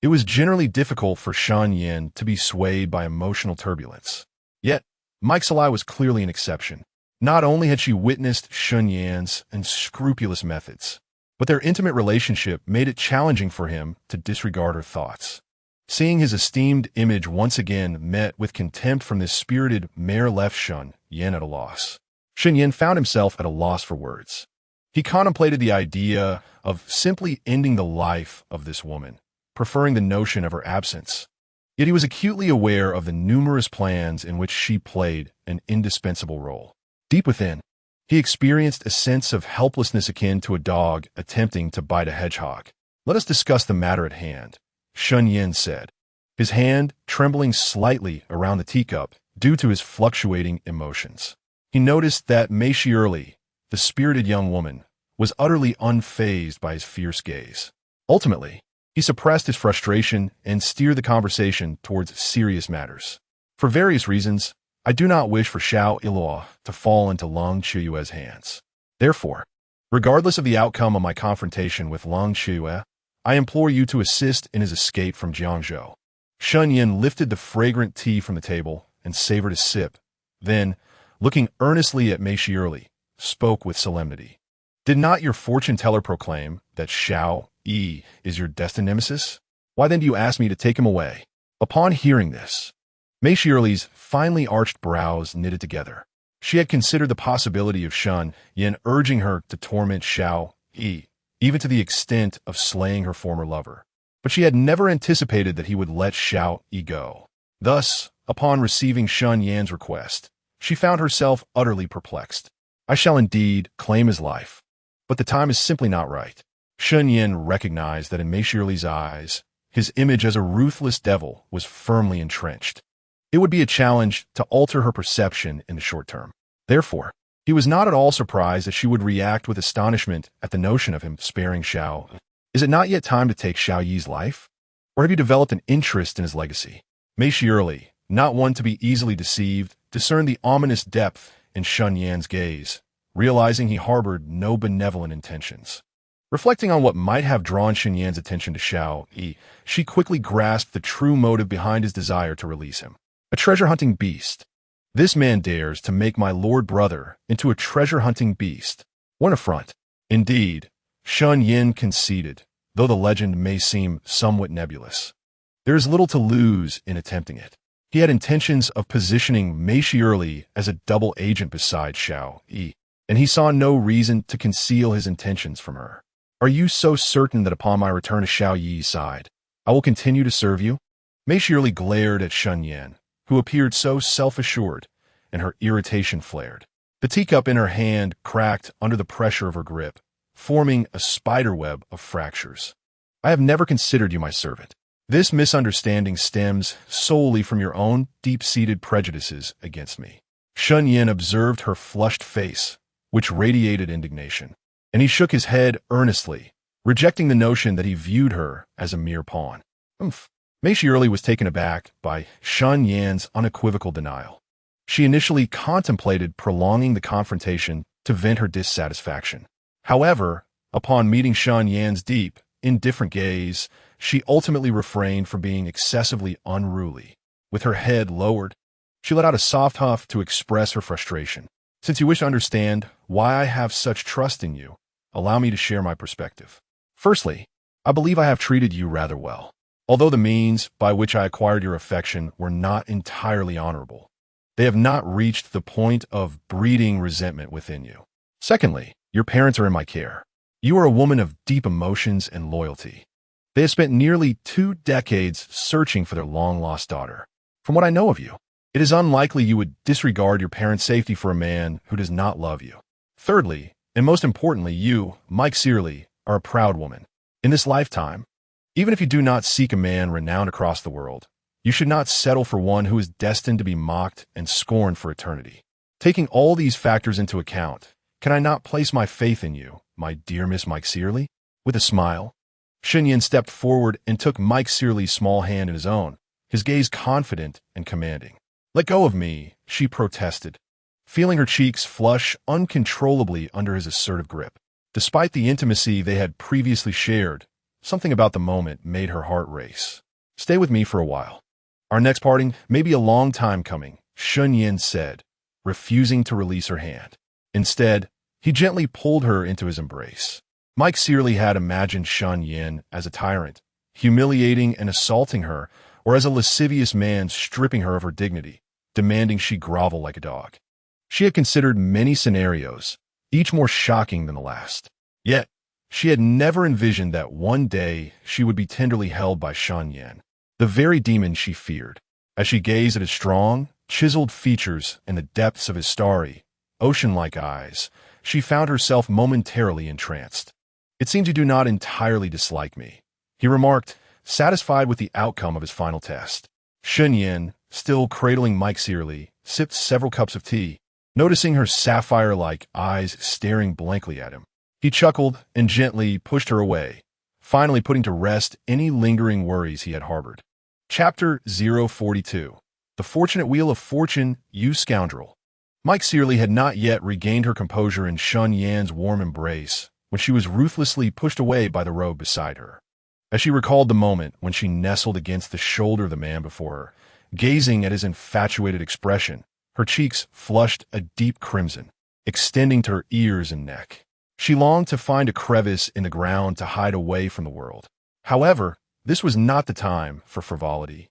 it was generally difficult for Shen Yan to be swayed by emotional turbulence. Yet, Mike Salai was clearly an exception. Not only had she witnessed Shen Yan's unscrupulous methods, but their intimate relationship made it challenging for him to disregard her thoughts. Seeing his esteemed image once again met with contempt from this spirited mare left Shen Yan at a loss. Shen Yan found himself at a loss for words. He contemplated the idea of simply ending the life of this woman, preferring the notion of her absence. Yet he was acutely aware of the numerous plans in which she played an indispensable role. Deep within, he experienced a sense of helplessness akin to a dog attempting to bite a hedgehog. "Let us discuss the matter at hand," Shen Yan said, his hand trembling slightly around the teacup due to his fluctuating emotions. He noticed that Mei Shirley, the spirited young woman, was utterly unfazed by his fierce gaze. Ultimately, he suppressed his frustration and steered the conversation towards serious matters. For various reasons, I do not wish for Xiao Iluo to fall into Long Chuyue's hands. Therefore, regardless of the outcome of my confrontation with Long Chuyue, I implore you to assist in his escape from Jiangzhou. Shen Yan lifted the fragrant tea from the table and savored a sip, then, looking earnestly at Mei Shirley, spoke with solemnity. Did not your fortune-teller proclaim that Xiao Yi is your destined nemesis? Why then do you ask me to take him away? Upon hearing this, Mei Shirley's finely arched brows knitted together. She had considered the possibility of Shen Yan urging her to torment Xiao Yi, even to the extent of slaying her former lover. But she had never anticipated that he would let Xiao Yi go. Thus, upon receiving Shen Yan's request, she found herself utterly perplexed. I shall indeed claim his life, but the time is simply not right. Shen Yan recognized that in Mei Shirley's eyes, his image as a ruthless devil was firmly entrenched. It would be a challenge to alter her perception in the short term. Therefore, he was not at all surprised that she would react with astonishment at the notion of him sparing Xiao. Is it not yet time to take Xiao Yi's life? Or have you developed an interest in his legacy? Mei Shirley, not one to be easily deceived, discerned the ominous depth in Shen Yan's gaze, realizing he harbored no benevolent intentions. Reflecting on what might have drawn Shen Yan's attention to Xiao Yi, she quickly grasped the true motive behind his desire to release him. A treasure-hunting beast. This man dares to make my lord brother into a treasure-hunting beast. What an affront. Indeed, Shen Yan conceded, though the legend may seem somewhat nebulous. There is little to lose in attempting it. He had intentions of positioning Mei Shirley as a double agent beside Xiao Yi, and he saw no reason to conceal his intentions from her. Are you so certain that upon my return to Xiao Yi's side, I will continue to serve you? Mei Shirley glared at Shen Yan, who appeared so self-assured, and her irritation flared. The teacup in her hand cracked under the pressure of her grip, forming a spiderweb of fractures. I have never considered you my servant. This misunderstanding stems solely from your own deep-seated prejudices against me. Shen Yan observed her flushed face, which radiated indignation, and he shook his head earnestly, rejecting the notion that he viewed her as a mere pawn. Mei Shirley was taken aback by Shen Yan's unequivocal denial. She initially contemplated prolonging the confrontation to vent her dissatisfaction. However, upon meeting Shen Yan's deep, indifferent gaze, she ultimately refrained from being excessively unruly. With her head lowered, she let out a soft huff to express her frustration. Since you wish to understand why I have such trust in you, allow me to share my perspective. Firstly, I believe I have treated you rather well, although the means by which I acquired your affection were not entirely honorable. They have not reached the point of breeding resentment within you. Secondly, your parents are in my care. You are a woman of deep emotions and loyalty. They have spent nearly 2 decades searching for their long-lost daughter. From what I know of you, it is unlikely you would disregard your parents' safety for a man who does not love you. Thirdly, and most importantly, you, Mike Searly, are a proud woman. In this lifetime, even if you do not seek a man renowned across the world, you should not settle for one who is destined to be mocked and scorned for eternity. Taking all these factors into account, can I not place my faith in you, my dear Miss Mike Searly? With a smile, Shen Yan stepped forward and took Mike Searly's small hand in his own, his gaze confident and commanding. Let go of me, she protested, feeling her cheeks flush uncontrollably under his assertive grip. Despite the intimacy they had previously shared, something about the moment made her heart race. Stay with me for a while. Our next parting may be a long time coming, Shen Yan said, refusing to release her hand. Instead, he gently pulled her into his embrace. Mike Searly had imagined Shen Yan as a tyrant, humiliating and assaulting her, or as a lascivious man stripping her of her dignity, demanding she grovel like a dog. She had considered many scenarios, each more shocking than the last. Yet, she had never envisioned that one day she would be tenderly held by Shen Yan, the very demon she feared. As she gazed at his strong, chiseled features and the depths of his starry, ocean-like eyes, she found herself momentarily entranced. It seems you do not entirely dislike me, he remarked, satisfied with the outcome of his final test. Shen Yan, still cradling Mike Searly, sipped several cups of tea, noticing her sapphire-like eyes staring blankly at him. He chuckled and gently pushed her away, finally putting to rest any lingering worries he had harbored. Chapter 042. The fortunate wheel of fortune, you scoundrel. Mike Searly had not yet regained her composure in Shen Yan's warm embrace when she was ruthlessly pushed away by the robe beside her. As she recalled the moment when she nestled against the shoulder of the man before her, gazing at his infatuated expression, her cheeks flushed a deep crimson, extending to her ears and neck. She longed to find a crevice in the ground to hide away from the world. However, this was not the time for frivolity.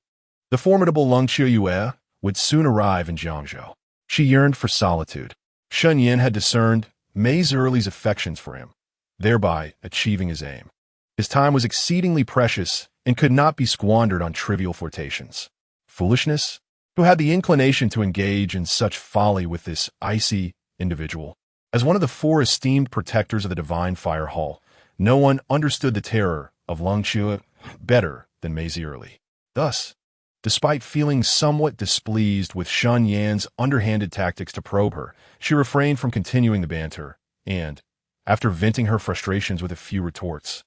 The formidable Lung Qiuyue would soon arrive in Jiangzhou. She yearned for solitude. Shen Yan had discerned Mei Zerli's affections for him, thereby achieving his aim. His time was exceedingly precious and could not be squandered on trivial flirtations. Foolishness? Who had the inclination to engage in such folly with this icy individual? As one of the four esteemed protectors of the Divine Fire Hall, no one understood the terror of Lung Qiuyue better than Mei Zerli. Thus, despite feeling somewhat displeased with Shen Yan's underhanded tactics to probe her, she refrained from continuing the banter and, after venting her frustrations with a few retorts,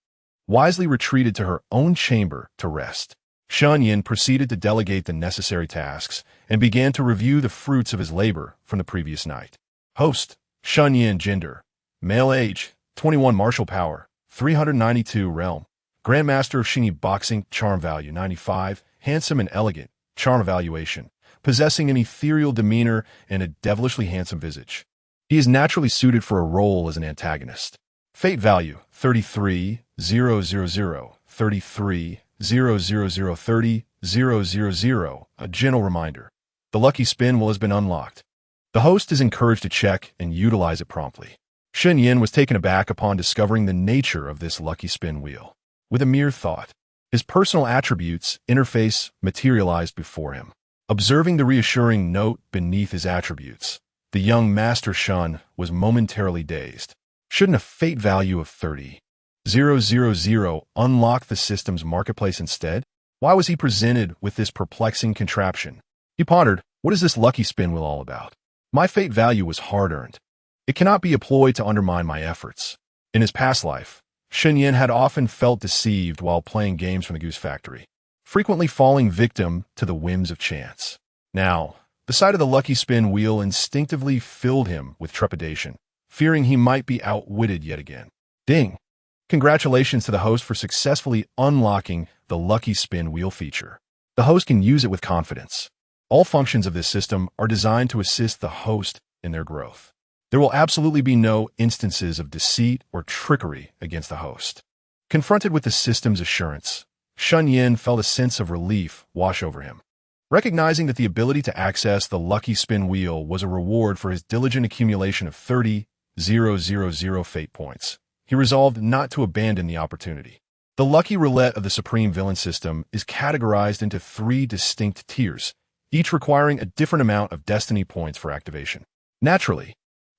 wisely retreated to her own chamber to rest. Shen Yan proceeded to delegate the necessary tasks and began to review the fruits of his labor from the previous night. Host, Shen Yan. Gender, male. Age, 21. Martial power, 392. Realm, Grandmaster of Xingyi Boxing. Charm value, 95. Handsome and elegant. Charm evaluation, possessing an ethereal demeanor and a devilishly handsome visage. He is naturally suited for a role as an antagonist. Fate value, 33,000, 33,000, A gentle reminder. The lucky spin wheel has been unlocked. The host is encouraged to check and utilize it promptly. Shen Yan was taken aback upon discovering the nature of this lucky spin wheel. With a mere thought, his personal attributes interface materialized before him. Observing the reassuring note beneath his attributes, the young Master Shen was momentarily dazed. Shouldn't a fate value of 30,000 unlock the system's marketplace instead? Why was he presented with this perplexing contraption? He pondered, what is this lucky spin wheel all about? My fate value was hard-earned. It cannot be employed to undermine my efforts. In his past life, Shen Yan had often felt deceived while playing games from the Goose Factory, frequently falling victim to the whims of chance. Now, the sight of the lucky spin wheel instinctively filled him with trepidation, fearing he might be outwitted yet again. Ding! Congratulations to the host for successfully unlocking the lucky spin wheel feature. The host can use it with confidence. All functions of this system are designed to assist the host in their growth. There will absolutely be no instances of deceit or trickery against the host. Confronted with the system's assurance, Shen Yan felt a sense of relief wash over him. Recognizing that the ability to access the lucky spin wheel was a reward for his diligent accumulation of 30,000 fate points, he resolved not to abandon the opportunity. The lucky roulette of the Supreme Villain system is categorized into 3 distinct tiers, each requiring a different amount of destiny points for activation. Naturally,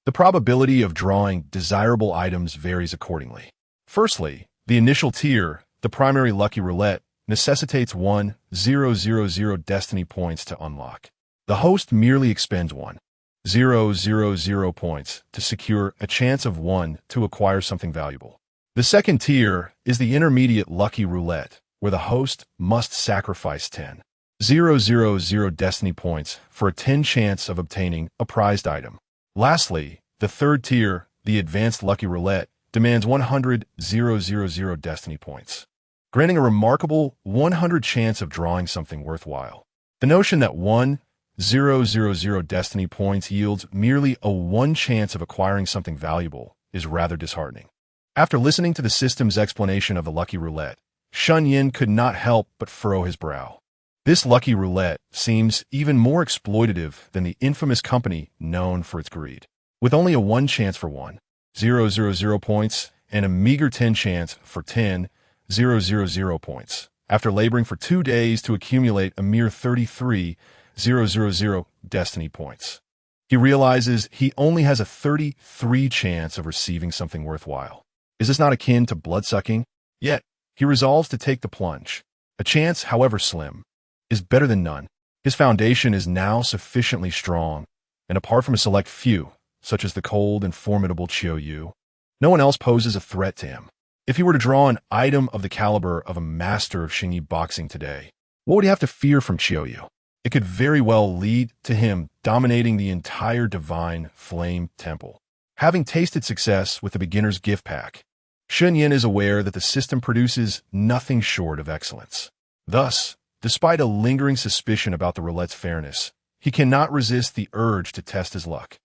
the probability of drawing desirable items varies accordingly. Firstly, the initial tier, the primary lucky roulette, necessitates 1,000 destiny points to unlock. The host merely expends 1,000 points to secure a chance of 1 to acquire something valuable. The second tier is the intermediate lucky roulette, where the host must sacrifice 10,000 destiny points for a 10 chance of obtaining a prized item. Lastly, the third tier, the advanced lucky roulette, demands 100,000 destiny points, granting a remarkable 100 chance of drawing something worthwhile. The notion that 1,000 destiny points yields merely a 1 chance of acquiring something valuable is rather disheartening. After listening to the system's explanation of the lucky roulette, Shen Yan could not help but furrow his brow. This lucky roulette seems even more exploitative than the infamous company known for its greed. With only a 1 chance for 1,000 points and a meager 10 chance for 10,000 points, after laboring for 2 days to accumulate a mere 33,000 destiny points, he realizes he only has a 33 chance of receiving something worthwhile. Is this not akin to blood-sucking? Yet, he resolves to take the plunge. A chance, however slim, is better than none. His foundation is now sufficiently strong, and apart from a select few, such as the cold and formidable Qiuyue, no one else poses a threat to him. If he were to draw an item of the caliber of a master of Xingyi Boxing today, what would he have to fear from Qiuyue? it could very well lead to him dominating the entire Divine Flame Temple. Having tasted success with the beginner's gift pack, Shen Yan is aware that the system produces nothing short of excellence. Thus, despite a lingering suspicion about the roulette's fairness, he cannot resist the urge to test his luck.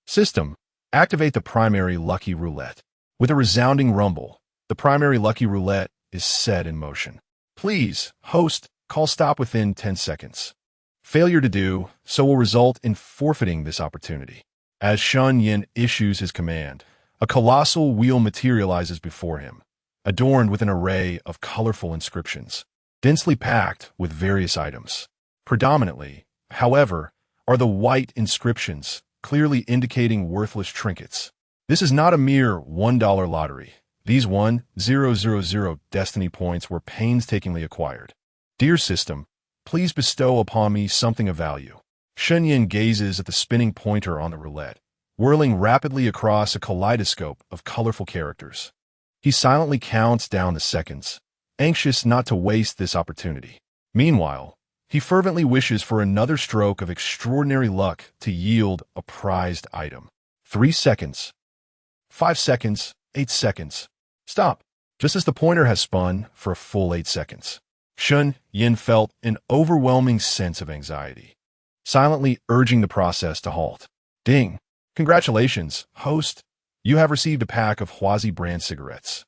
System: activate the primary lucky roulette. With a resounding rumble, the primary lucky roulette is set in motion. Please, host, call stop within 10 seconds. Failure to do so will result in forfeiting this opportunity. As Shen Yan issues his command, a colossal wheel materializes before him, adorned with an array of colorful inscriptions, densely packed with various items. Predominantly, however, are the white inscriptions, clearly indicating worthless trinkets. This is not a mere $1 lottery. These 1,000 destiny points were painstakingly acquired. Dear system, please bestow upon me something of value. Shen Yan gazes at the spinning pointer on the roulette, whirling rapidly across a kaleidoscope of colorful characters. He silently counts down the seconds, anxious not to waste this opportunity. Meanwhile, he fervently wishes for another stroke of extraordinary luck to yield a prized item. 3 seconds. 5 seconds. 8 seconds. Stop. Just as the pointer has spun for a full 8 seconds, Shen Yan felt an overwhelming sense of anxiety, silently urging the process to halt. Ding. Congratulations, host. You have received a pack of Huazi brand cigarettes.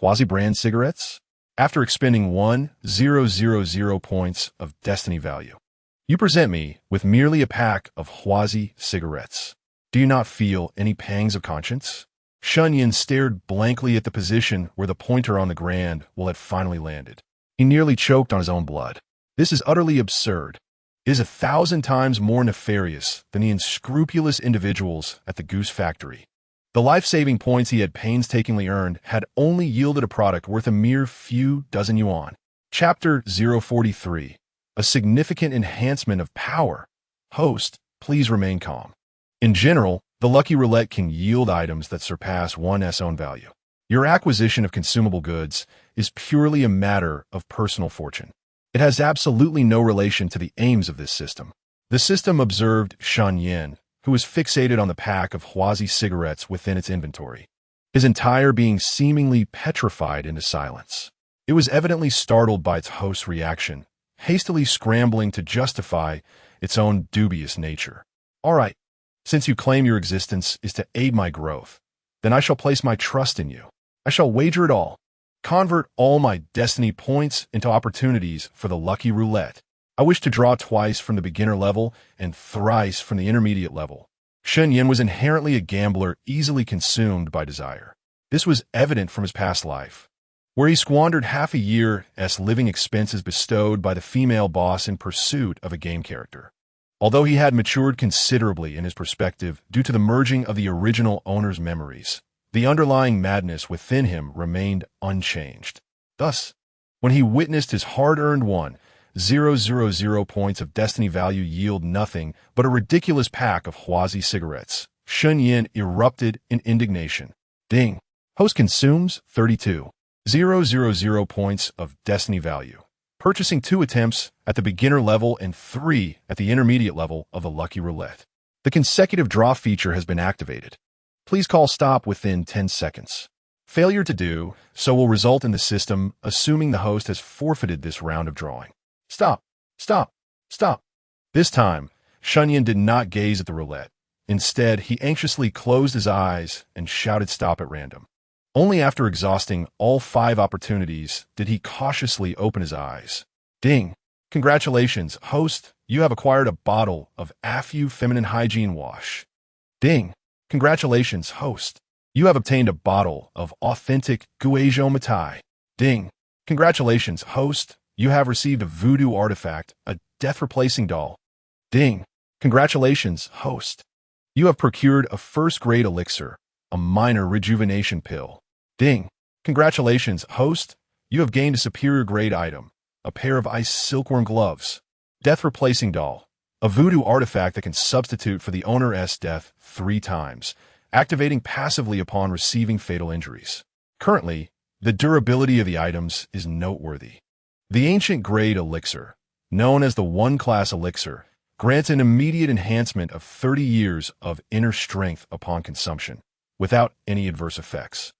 Huazi brand cigarettes? After expending 1,000 points of destiny value, you present me with merely a pack of Huazi cigarettes. Do you not feel any pangs of conscience? Shen Yan stared blankly at the position where the pointer on the grand well had finally landed. He nearly choked on his own blood. This is utterly absurd. It is 1,000 times more nefarious than the unscrupulous individuals at the Goose Factory. The life-saving points he had painstakingly earned had only yielded a product worth a mere few dozen yuan. Chapter 043. A significant enhancement of power. Host, please remain calm. In general, the lucky roulette can yield items that surpass one's own value. Your acquisition of consumable goods is purely a matter of personal fortune. It has absolutely no relation to the aims of this system. The system observed Shen Yan, who was fixated on the pack of Huazi cigarettes within its inventory, his entire being seemingly petrified into silence. It was evidently startled by its host's reaction, hastily scrambling to justify its own dubious nature. All right, since you claim your existence is to aid my growth, then I shall place my trust in you. I shall wager it all. Convert all my destiny points into opportunities for the lucky roulette. I wish to draw twice from the beginner level and thrice from the intermediate level. Shen Yan was inherently a gambler easily consumed by desire. This was evident from his past life, where he squandered half a year's living expenses bestowed by the female boss in pursuit of a game character. Although he had matured considerably in his perspective due to the merging of the original owner's memories, the underlying madness within him remained unchanged. Thus, when he witnessed his hard-earned 1,000 points of destiny value yield nothing but a ridiculous pack of Huazi cigarettes, Shen Yan erupted in indignation. Ding! Host consumes 32,000 points of destiny value, purchasing 2 attempts at the beginner level and 3 at the intermediate level of the lucky roulette. The consecutive draw feature has been activated. Please call stop within 10 seconds. Failure to do so will result in the system assuming the host has forfeited this round of drawing. Stop, stop, stop. This time, Shen Yan did not gaze at the roulette. Instead, he anxiously closed his eyes and shouted stop at random. Only after exhausting all 5 opportunities did he cautiously open his eyes. Ding! Congratulations, host. You have acquired a bottle of Afu Feminine Hygiene Wash. Ding! Congratulations, host. You have obtained a bottle of authentic Guizhou Mitai. Ding! Congratulations, host. You have received a voodoo artifact, a death-replacing doll. Ding! Congratulations, host. You have procured a first-grade elixir, a minor rejuvenation pill. Ding! Congratulations, host. You have gained a superior grade item, a pair of ice silkworm gloves. Death-replacing doll, a voodoo artifact that can substitute for the owner's death 3 times, activating passively upon receiving fatal injuries. Currently, the durability of the items is noteworthy. The ancient grade elixir, known as the one-class elixir, grants an immediate enhancement of 30 years of inner strength upon consumption, without any adverse effects.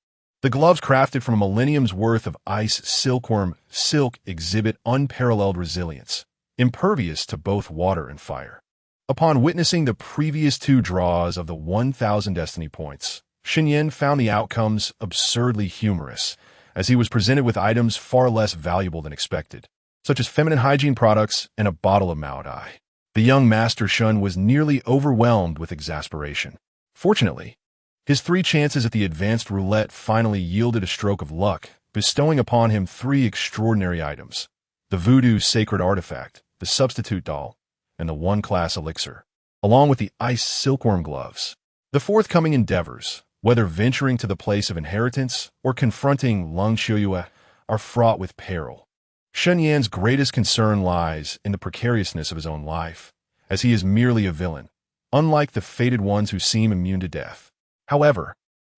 The gloves crafted from a millennium's worth of ice silkworm silk exhibit unparalleled resilience, impervious to both water and fire. Upon witnessing the previous 2 draws of the 1,000 destiny points, Shen Yan found the outcomes absurdly humorous, as he was presented with items far less valuable than expected, such as feminine hygiene products and a bottle of Mao Dai. The young Master Shun was nearly overwhelmed with exasperation. Fortunately, his 3 chances at the advanced roulette finally yielded a stroke of luck, bestowing upon him 3 extraordinary items: the voodoo sacred artifact, the substitute doll, and the one-class elixir, along with the ice silkworm gloves. The forthcoming endeavors, whether venturing to the place of inheritance or confronting Lung Qiuyue, are fraught with peril. Shen Yan's greatest concern lies in the precariousness of his own life, as he is merely a villain, unlike the fated ones who seem immune to death. However,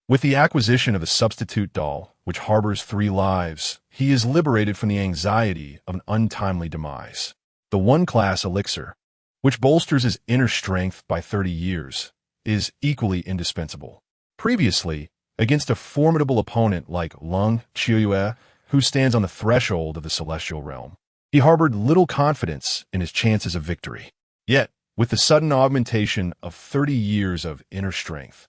with the acquisition of the substitute doll, which harbors 3 lives, he is liberated from the anxiety of an untimely demise. The one-class elixir, which bolsters his inner strength by 30 years, is equally indispensable. Previously, against a formidable opponent like Lung Qiuyue, who stands on the threshold of the celestial realm, he harbored little confidence in his chances of victory. Yet, with the sudden augmentation of 30 years of inner strength,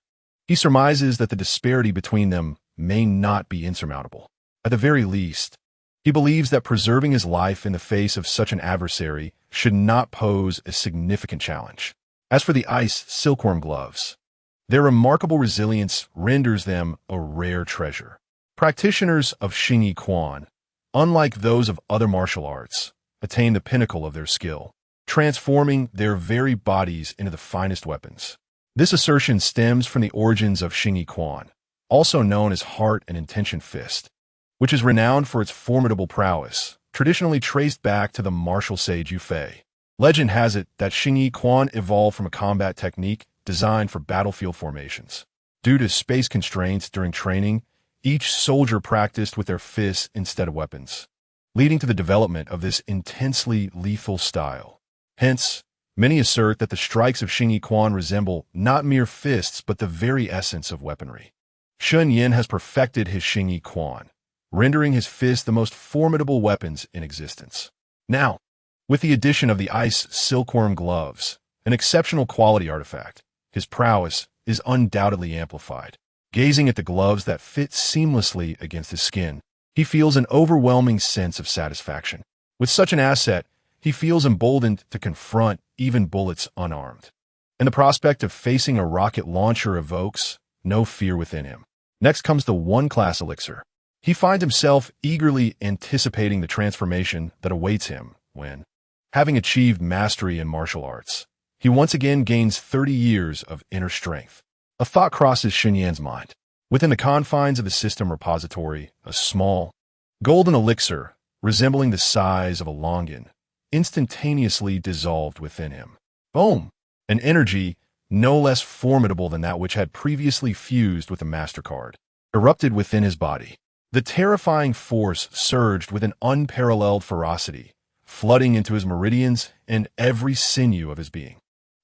he surmises that the disparity between them may not be insurmountable. At the very least, he believes that preserving his life in the face of such an adversary should not pose a significant challenge. As for the ice silkworm gloves, their remarkable resilience renders them a rare treasure. Practitioners of Xingyi Quan, unlike those of other martial arts, attain the pinnacle of their skill, transforming their very bodies into the finest weapons. This assertion stems from the origins of Xingyi Quan, also known as Heart and Intention Fist, which is renowned for its formidable prowess, traditionally traced back to the martial sage Yu Fei. Legend has it that Xingyi Quan evolved from a combat technique designed for battlefield formations. Due to space constraints during training, each soldier practiced with their fists instead of weapons, leading to the development of this intensely lethal style. Hence, many assert that the strikes of Xingyi Quan resemble not mere fists but the very essence of weaponry. Shen Yan has perfected his Xingyi Quan, rendering his fists the most formidable weapons in existence. Now, with the addition of the ice silkworm gloves, an exceptional quality artifact, his prowess is undoubtedly amplified. Gazing at the gloves that fit seamlessly against his skin, he feels an overwhelming sense of satisfaction. With such an asset, he feels emboldened to confront even bullets unarmed. And the prospect of facing a rocket launcher evokes no fear within him. Next comes the one-class elixir. He finds himself eagerly anticipating the transformation that awaits him when, having achieved mastery in martial arts, he once again gains 30 years of inner strength. A thought crosses Shen Yan's mind. Within the confines of the system repository, a small, golden elixir, resembling the size of a longan, instantaneously dissolved within him. Boom! An energy, no less formidable than that which had previously fused with the MasterCard, erupted within his body. The terrifying force surged with an unparalleled ferocity, flooding into his meridians and every sinew of his being.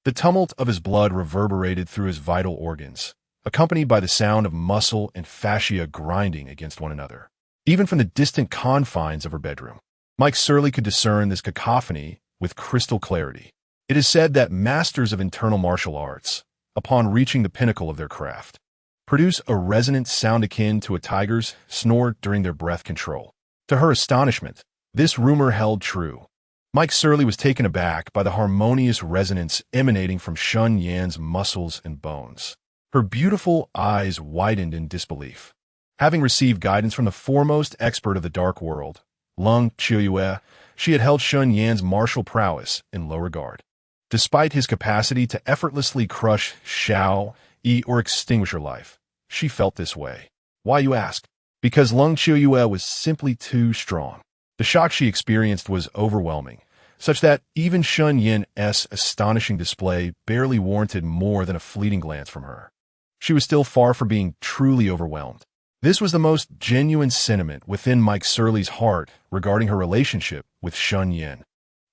The tumult of his blood reverberated through his vital organs, accompanied by the sound of muscle and fascia grinding against one another. Even from the distant confines of her bedroom, Mike Surly could discern this cacophony with crystal clarity. It is said that masters of internal martial arts, upon reaching the pinnacle of their craft, produce a resonant sound akin to a tiger's snore during their breath control. To her astonishment, this rumor held true. Mike Surly was taken aback by the harmonious resonance emanating from Shen Yan's muscles and bones. Her beautiful eyes widened in disbelief. Having received guidance from the foremost expert of the dark world, Lung Qiuyue, she had held Shen Yan's martial prowess in low regard. Despite his capacity to effortlessly crush Xiao, eat, or extinguish her life, she felt this way. Why, you ask? Because Lung Qiuyue was simply too strong. The shock she experienced was overwhelming, such that even Shen Yan's astonishing display barely warranted more than a fleeting glance from her. She was still far from being truly overwhelmed. This was the most genuine sentiment within Mike Surly's heart regarding her relationship with Shen Yan.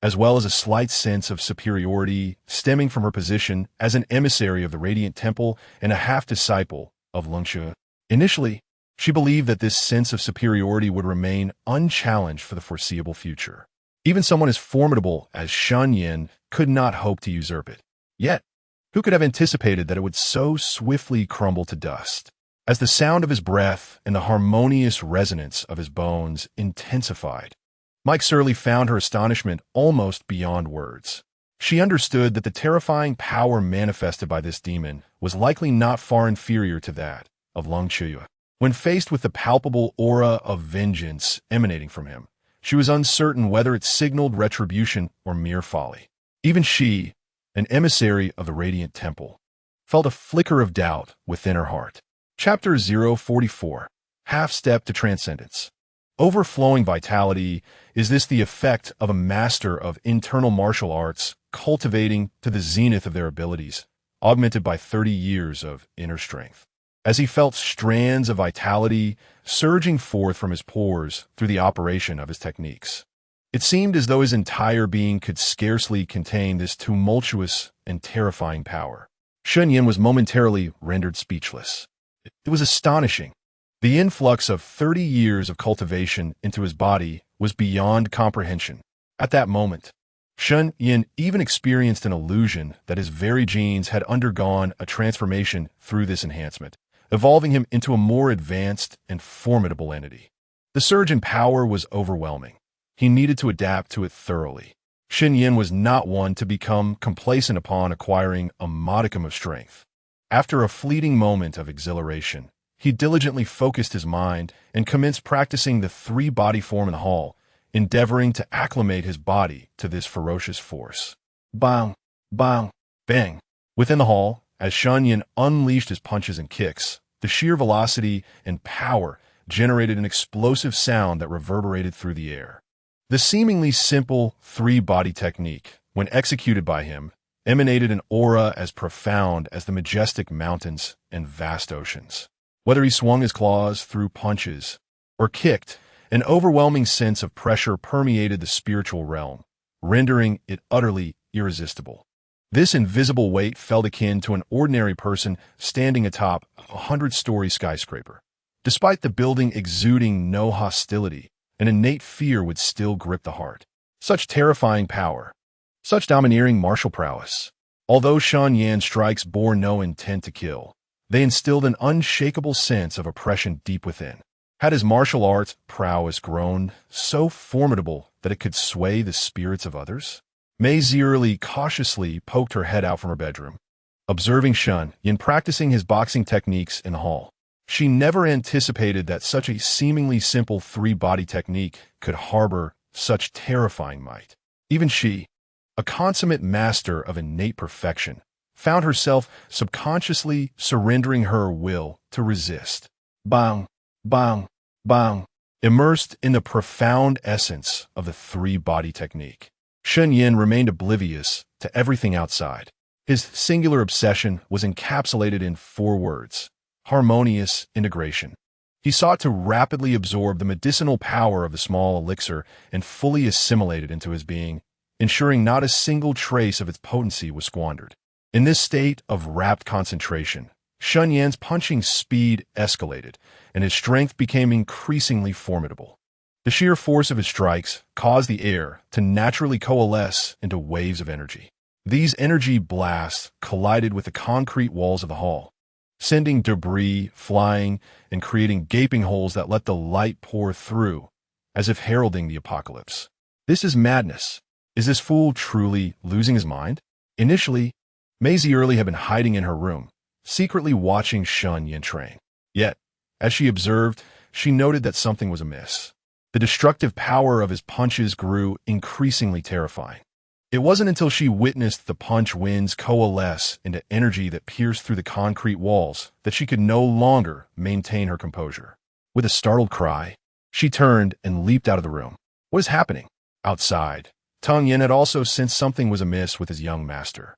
as well as a slight sense of superiority stemming from her position as an emissary of the Radiant Temple and a half-disciple of Lungxue. Initially, she believed that this sense of superiority would remain unchallenged for the foreseeable future. Even someone as formidable as Shen Yan could not hope to usurp it. Yet, who could have anticipated that it would so swiftly crumble to dust? As the sound of his breath and the harmonious resonance of his bones intensified, Mike Surly found her astonishment almost beyond words. She understood that the terrifying power manifested by this demon was likely not far inferior to that of Lungxue. When faced with the palpable aura of vengeance emanating from him, she was uncertain whether it signaled retribution or mere folly. Even she, an emissary of the Radiant Temple, felt a flicker of doubt within her heart. Chapter 044, Half-Step to Transcendence. Overflowing vitality, is this the effect of a master of internal martial arts cultivating to the zenith of their abilities, augmented by 30 years of inner strength? As he felt strands of vitality surging forth from his pores through the operation of his techniques, it seemed as though his entire being could scarcely contain this tumultuous and terrifying power. Shen Yan was momentarily rendered speechless. It was astonishing. The influx of 30 years of cultivation into his body was beyond comprehension. At that moment, Shen Yan even experienced an illusion that his very genes had undergone a transformation through this enhancement, evolving him into a more advanced and formidable entity. The surge in power was overwhelming. He needed to adapt to it thoroughly. Shen Yan was not one to become complacent upon acquiring a modicum of strength. After a fleeting moment of exhilaration, he diligently focused his mind and commenced practicing the three-body form in the hall, endeavoring to acclimate his body to this ferocious force. Bang, bang, bang. Within the hall, as Shen Yan unleashed his punches and kicks, the sheer velocity and power generated an explosive sound that reverberated through the air. The seemingly simple three-body technique, when executed by him, emanated an aura as profound as the majestic mountains and vast oceans. Whether he swung his claws through punches or kicked, an overwhelming sense of pressure permeated the spiritual realm, rendering it utterly irresistible. This invisible weight felt akin to an ordinary person standing atop a 100-story skyscraper. Despite the building exuding no hostility, an innate fear would still grip the heart. Such terrifying power, such domineering martial prowess. Although Shen Yan's strikes bore no intent to kill, they instilled an unshakable sense of oppression deep within. Had his martial arts prowess grown so formidable that it could sway the spirits of others? Mei Zierli cautiously poked her head out from her bedroom, observing Shen Yan practicing his boxing techniques in the hall. She never anticipated that such a seemingly simple three-body technique could harbor such terrifying might. Even she, a consummate master of innate perfection, found herself subconsciously surrendering her will to resist. Bang, bang, bang. Immersed in the profound essence of the three-body technique, Shen Yan remained oblivious to everything outside. His singular obsession was encapsulated in 4 words: harmonious integration. He sought to rapidly absorb the medicinal power of the small elixir and fully assimilate it into his being, ensuring not a single trace of its potency was squandered. In this state of rapt concentration, Shen Yan's punching speed escalated, and his strength became increasingly formidable. The sheer force of his strikes caused the air to naturally coalesce into waves of energy. These energy blasts collided with the concrete walls of the hall, sending debris flying and creating gaping holes that let the light pour through, as if heralding the apocalypse. This is madness. Is this fool truly losing his mind? Initially, Mei Zierli had been hiding in her room, secretly watching Shen Yan train. Yet, as she observed, she noted that something was amiss. The destructive power of his punches grew increasingly terrifying. It wasn't until she witnessed the punch winds coalesce into energy that pierced through the concrete walls that she could no longer maintain her composure. With a startled cry, she turned and leaped out of the room. What is happening? Outside, Tang Yin had also sensed something was amiss with his young master.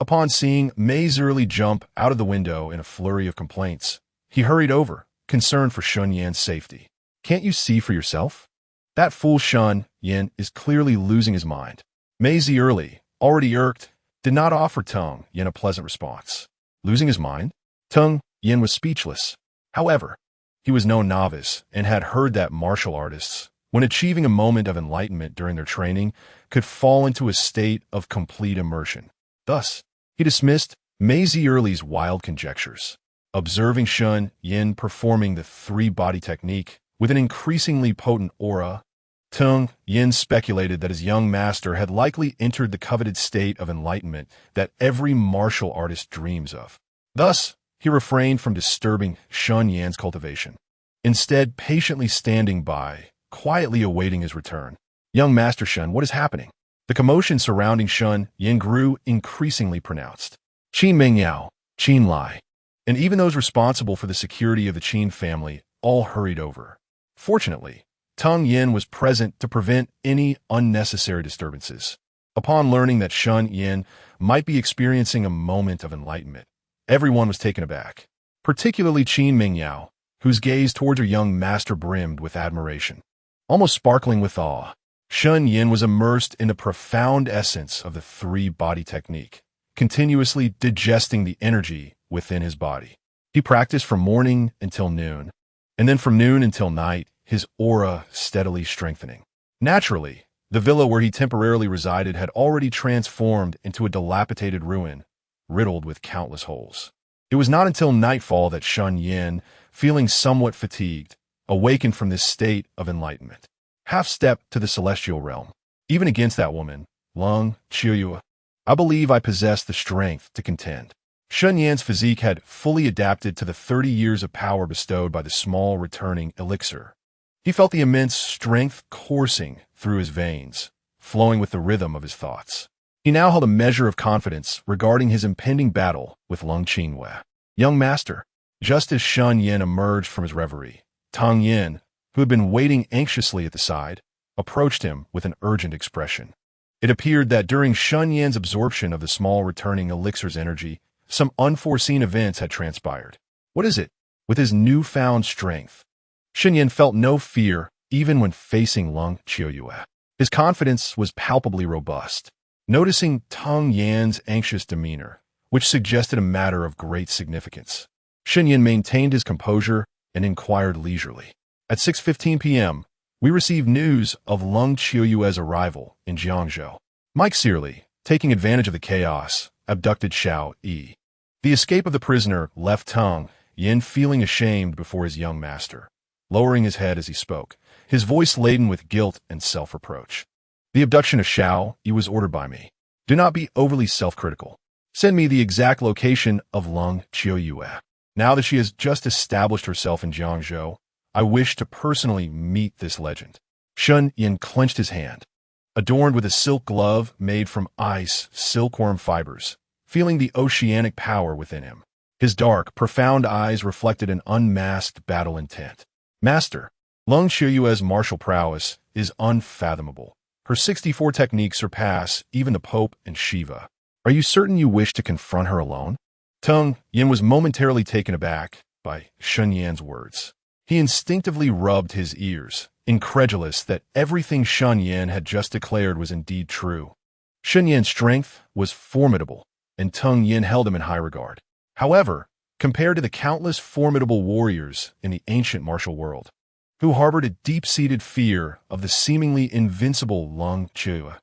Upon seeing Mei Zierli jump out of the window in a flurry of complaints, he hurried over, concerned for Shen Yan's safety. Can't you see for yourself? That fool Shen Yan is clearly losing his mind. Maisie Early, already irked, did not offer Tung Yin a pleasant response. Losing his mind, Tung Yin was speechless. However, he was no novice and had heard that martial artists, when achieving a moment of enlightenment during their training, could fall into a state of complete immersion. Thus, he dismissed Maisie Early's wild conjectures. Observing Shen Yan performing the three-body technique with an increasingly potent aura, Tung Yin speculated that his young master had likely entered the coveted state of enlightenment that every martial artist dreams of. Thus, he refrained from disturbing Shen Yan's cultivation, instead patiently standing by, quietly awaiting his return. Young Master Shen, what is happening? The commotion surrounding Shen Yan grew increasingly pronounced. Qin Mingyao, Qin Lai, and even those responsible for the security of the Qin family all hurried over. Fortunately, Tung Yin was present to prevent any unnecessary disturbances. Upon learning that Shen Yan might be experiencing a moment of enlightenment, everyone was taken aback, particularly Qin Mingyao, whose gaze towards her young master brimmed with admiration. Almost sparkling with awe, Shen Yan was immersed in the profound essence of the three-body technique, continuously digesting the energy within his body. He practiced from morning until noon, and then from noon until night, his aura steadily strengthening. Naturally, the villa where he temporarily resided had already transformed into a dilapidated ruin, riddled with countless holes. It was not until nightfall that Shen Yan, feeling somewhat fatigued, awakened from this state of enlightenment. Half-stepped to the celestial realm. Even against that woman, Lung Qiuyue, I believe I possessed the strength to contend. Shen Yan's physique had fully adapted to the 30 years of power bestowed by the small returning elixir. He felt the immense strength coursing through his veins, flowing with the rhythm of his thoughts. He now held a measure of confidence regarding his impending battle with Lung Qinwei. Young master, just as Shen Yan emerged from his reverie, Tung Yin, who had been waiting anxiously at the side, approached him with an urgent expression. It appeared that during Shen Yan's absorption of the small returning elixir's energy, some unforeseen events had transpired. What is it? With his newfound strength, Shen Yan felt no fear even when facing Lung Qiuyue. His confidence was palpably robust. Noticing Tung Yan's anxious demeanor, which suggested a matter of great significance, Shen Yan maintained his composure and inquired leisurely. At 6:15 p.m., we received news of Lung Qiuyue's arrival in Jiangzhou. Mike Searly, taking advantage of the chaos, abducted Xiao Yi. The escape of the prisoner left Tung Yin feeling ashamed before his young master, lowering his head as he spoke, his voice laden with guilt and self-reproach. The abduction of Xiao Yi was ordered by me. Do not be overly self-critical. Send me the exact location of Lung Qiuyue. Now that she has just established herself in Jiangzhou, I wish to personally meet this legend. Shen Yan clenched his hand, adorned with a silk glove made from ice silkworm fibers, feeling the oceanic power within him. His dark, profound eyes reflected an unmasked battle intent. Master, Lung Qiuyue's martial prowess is unfathomable. Her 64 techniques surpass even the Pope and Shiva. Are you certain you wish to confront her alone? Tung Yin was momentarily taken aback by Shen Yan's words. He instinctively rubbed his ears, incredulous that everything Shen Yan had just declared was indeed true. Shen Yan's strength was formidable, and Tung Yin held him in high regard. However, compared to the countless formidable warriors in the ancient martial world, who harbored a deep-seated fear of the seemingly invincible Lung Qiuyue,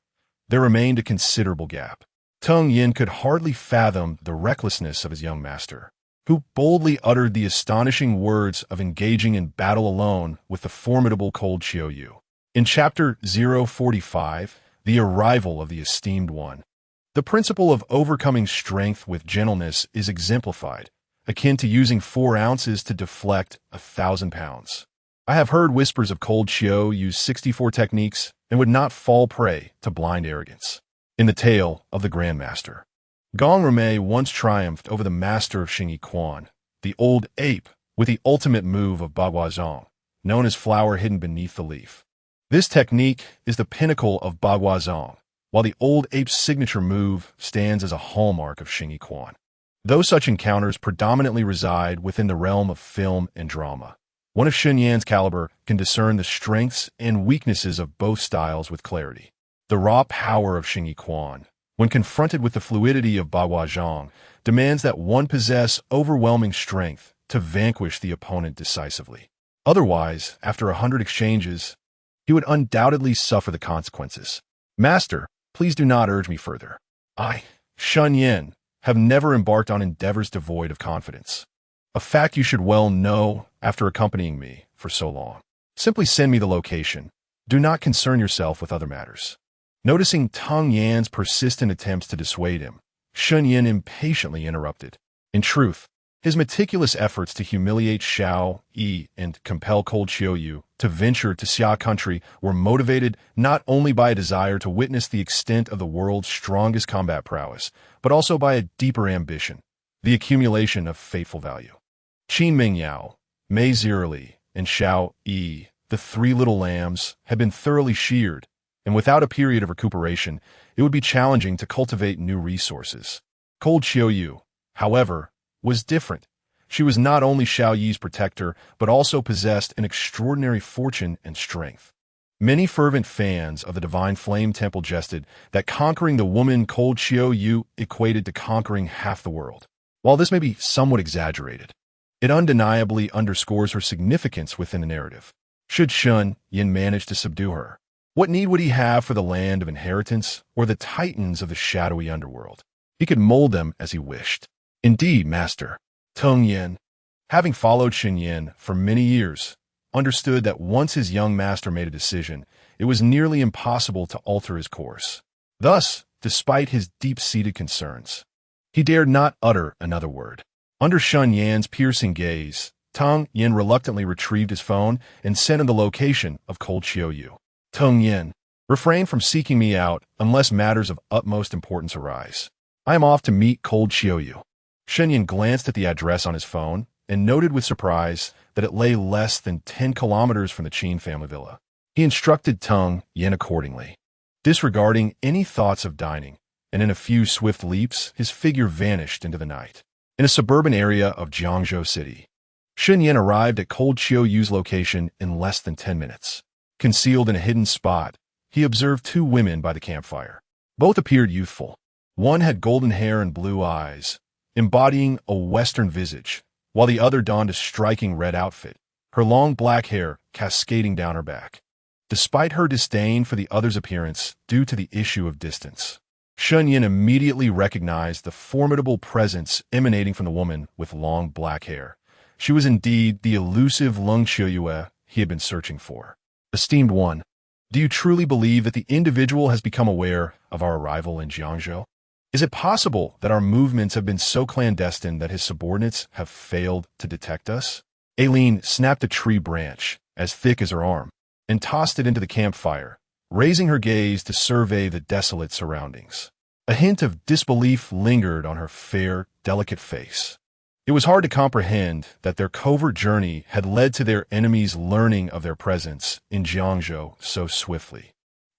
there remained a considerable gap. Tung Yin could hardly fathom the recklessness of his young master, who boldly uttered the astonishing words of engaging in battle alone with the formidable Cold Qiuyue. In Chapter 045, The Arrival of the Esteemed One, the principle of overcoming strength with gentleness is exemplified, akin to using 4 ounces to deflect 1,000 pounds. I have heard whispers of Cold Qiuyue use 64 techniques and would not fall prey to blind arrogance. In the tale of the Grandmaster, Gong Rumei once triumphed over the master of Xingyi Quan, the old ape, with the ultimate move of Baguazhong, known as flower hidden beneath the leaf. This technique is the pinnacle of Baguazhong, while the old ape's signature move stands as a hallmark of Xingyi Quan. Though such encounters predominantly reside within the realm of film and drama, one of Shen Yan's caliber can discern the strengths and weaknesses of both styles with clarity. The raw power of Xing Yiquan, when confronted with the fluidity of Bahua Zhang, demands that one possess overwhelming strength to vanquish the opponent decisively. Otherwise, after 100 exchanges, he would undoubtedly suffer the consequences. Master, please do not urge me further. I, Shen Yan, have never embarked on endeavors devoid of confidence. A fact you should well know after accompanying me for so long. Simply send me the location. Do not concern yourself with other matters. Noticing Tang Yan's persistent attempts to dissuade him, Shen Yan impatiently interrupted. In truth, his meticulous efforts to humiliate Xiao Yi and compel Cold Qiuyu to venture to Xia country were motivated not only by a desire to witness the extent of the world's strongest combat prowess, but also by a deeper ambition, the accumulation of fateful value. Qin Mingyao, Mei Zirli, and Xiao Yi, the three little lambs, had been thoroughly sheared, and without a period of recuperation, it would be challenging to cultivate new resources. Cold Qiuyu, however, was different. She was not only Xiao Yi's protector, but also possessed an extraordinary fortune and strength. Many fervent fans of the Divine Flame Temple jested that conquering the woman Cold Qiuyu equated to conquering half the world. While this may be somewhat exaggerated, it undeniably underscores her significance within the narrative. Should Shen Yan manage to subdue her, what need would he have for the land of inheritance or the titans of the shadowy underworld? He could mold them as he wished. Indeed, Master, Tang Yan, having followed Shen Yan for many years, understood that once his young master made a decision, it was nearly impossible to alter his course. Thus, despite his deep-seated concerns, he dared not utter another word. Under Shen Yan's piercing gaze, Tang Yan reluctantly retrieved his phone and sent him the location of Cold Qiuyu. Tang Yan, refrain from seeking me out unless matters of utmost importance arise. I am off to meet Cold Qiuyu. Shen Yan glanced at the address on his phone and noted with surprise that it lay less than 10 kilometers from the Qin family villa. He instructed Tang Yan accordingly, disregarding any thoughts of dining, and in a few swift leaps, his figure vanished into the night. In a suburban area of Jiangzhou City, Shen Yan arrived at Cold Qiuyu's location in less than 10 minutes. Concealed in a hidden spot, he observed two women by the campfire. Both appeared youthful. One had golden hair and blue eyes, embodying a Western visage, while the other donned a striking red outfit, her long black hair cascading down her back. Despite her disdain for the other's appearance due to the issue of distance, Shen Yan immediately recognized the formidable presence emanating from the woman with long black hair. She was indeed the elusive Leng Qiuyue he had been searching for. Esteemed one, do you truly believe that the individual has become aware of our arrival in Jiangzhou? Is it possible that our movements have been so clandestine that his subordinates have failed to detect us? Aileen snapped a tree branch, as thick as her arm, and tossed it into the campfire, raising her gaze to survey the desolate surroundings. A hint of disbelief lingered on her fair, delicate face. It was hard to comprehend that their covert journey had led to their enemies learning of their presence in Jiangzhou so swiftly.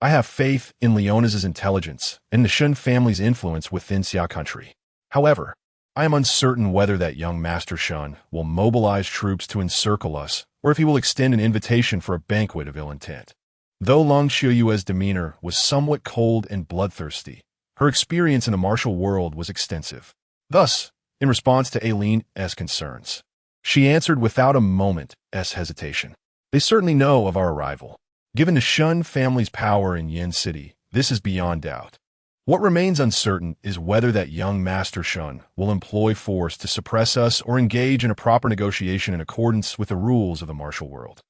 I have faith in Leona's intelligence and the Shen family's influence within Xia country. However, I am uncertain whether that young Master Shen will mobilize troops to encircle us or if he will extend an invitation for a banquet of ill intent. Though Leng Qiuyue's demeanor was somewhat cold and bloodthirsty, her experience in the martial world was extensive. Thus, in response to Aileen's concerns, she answered without a moment's hesitation. They certainly know of our arrival. Given the Shen family's power in Yan City, this is beyond doubt. What remains uncertain is whether that young Master Shen will employ force to suppress us or engage in a proper negotiation in accordance with the rules of the martial world.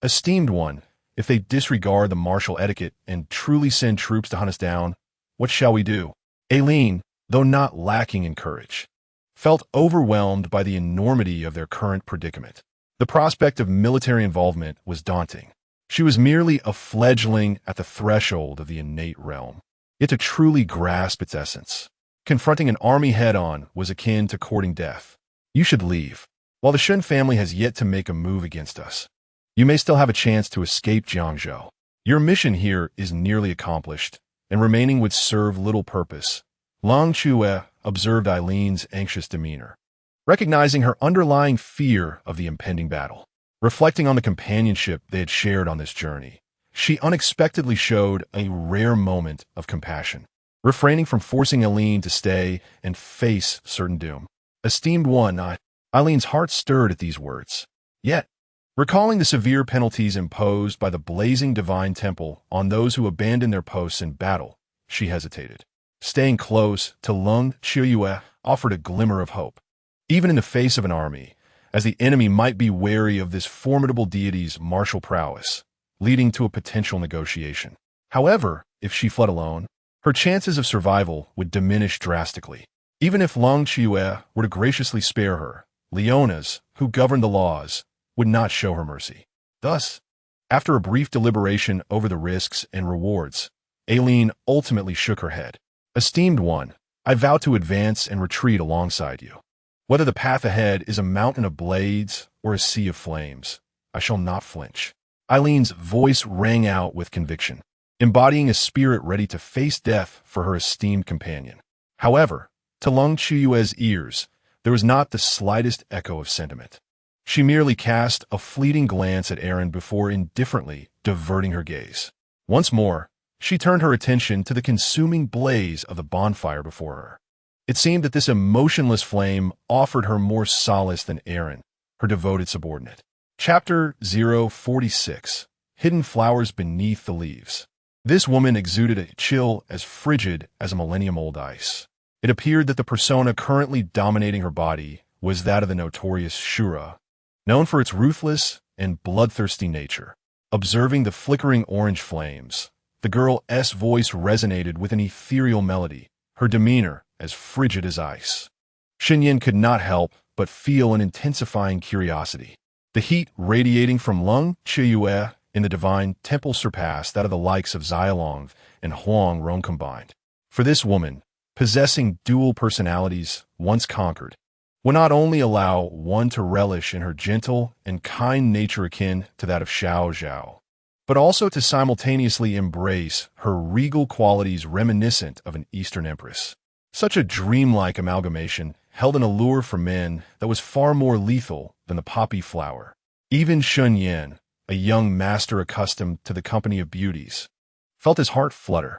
Esteemed one, if they disregard the martial etiquette and truly send troops to hunt us down, what shall we do? Aileen, though not lacking in courage, felt overwhelmed by the enormity of their current predicament. The prospect of military involvement was daunting. She was merely a fledgling at the threshold of the innate realm. Yet to truly grasp its essence, confronting an army head-on was akin to courting death. You should leave. While the Shen family has yet to make a move against us, you may still have a chance to escape Jiangzhou. Your mission here is nearly accomplished, and remaining would serve little purpose. Leng Qiuyue observed Aileen's anxious demeanor, recognizing her underlying fear of the impending battle. Reflecting on the companionship they had shared on this journey, she unexpectedly showed a rare moment of compassion, refraining from forcing Eileen to stay and face certain doom. Esteemed one, Eileen's heart stirred at these words. Yet, recalling the severe penalties imposed by the blazing divine temple on those who abandon their posts in battle, she hesitated. Staying close to Lung Qiuyue offered a glimmer of hope. Even in the face of an army, as the enemy might be wary of this formidable deity's martial prowess, leading to a potential negotiation. However, if she fled alone, her chances of survival would diminish drastically. Even if Lung Qiuyue were to graciously spare her, Leonas, who governed the laws, would not show her mercy. Thus, after a brief deliberation over the risks and rewards, Eileen ultimately shook her head. Esteemed one, I vow to advance and retreat alongside you. Whether the path ahead is a mountain of blades or a sea of flames, I shall not flinch. Eileen's voice rang out with conviction, embodying a spirit ready to face death for her esteemed companion. However, to Lung Qiuyue's ears, there was not the slightest echo of sentiment. She merely cast a fleeting glance at Aaron before indifferently diverting her gaze. Once more, she turned her attention to the consuming blaze of the bonfire before her. It seemed that this emotionless flame offered her more solace than Aaron, her devoted subordinate. Chapter 046. Hidden Flowers Beneath the Leaves. This woman exuded a chill as frigid as a millennium-old ice. It appeared that the persona currently dominating her body was that of the notorious Shura, known for its ruthless and bloodthirsty nature. Observing the flickering orange flames, the girl's voice resonated with an ethereal melody, her demeanor as frigid as ice. Shen Yan could not help but feel an intensifying curiosity. The heat radiating from Lung Qiuyue in the divine temple surpassed that of the likes of Xialong and Huang Rong combined. For this woman, possessing dual personalities once conquered, would not only allow one to relish in her gentle and kind nature akin to that of Xiao Zhao, but also to simultaneously embrace her regal qualities reminiscent of an Eastern empress. Such a dreamlike amalgamation held an allure for men that was far more lethal than the poppy flower. Even Shen Yan, a young master accustomed to the company of beauties, felt his heart flutter.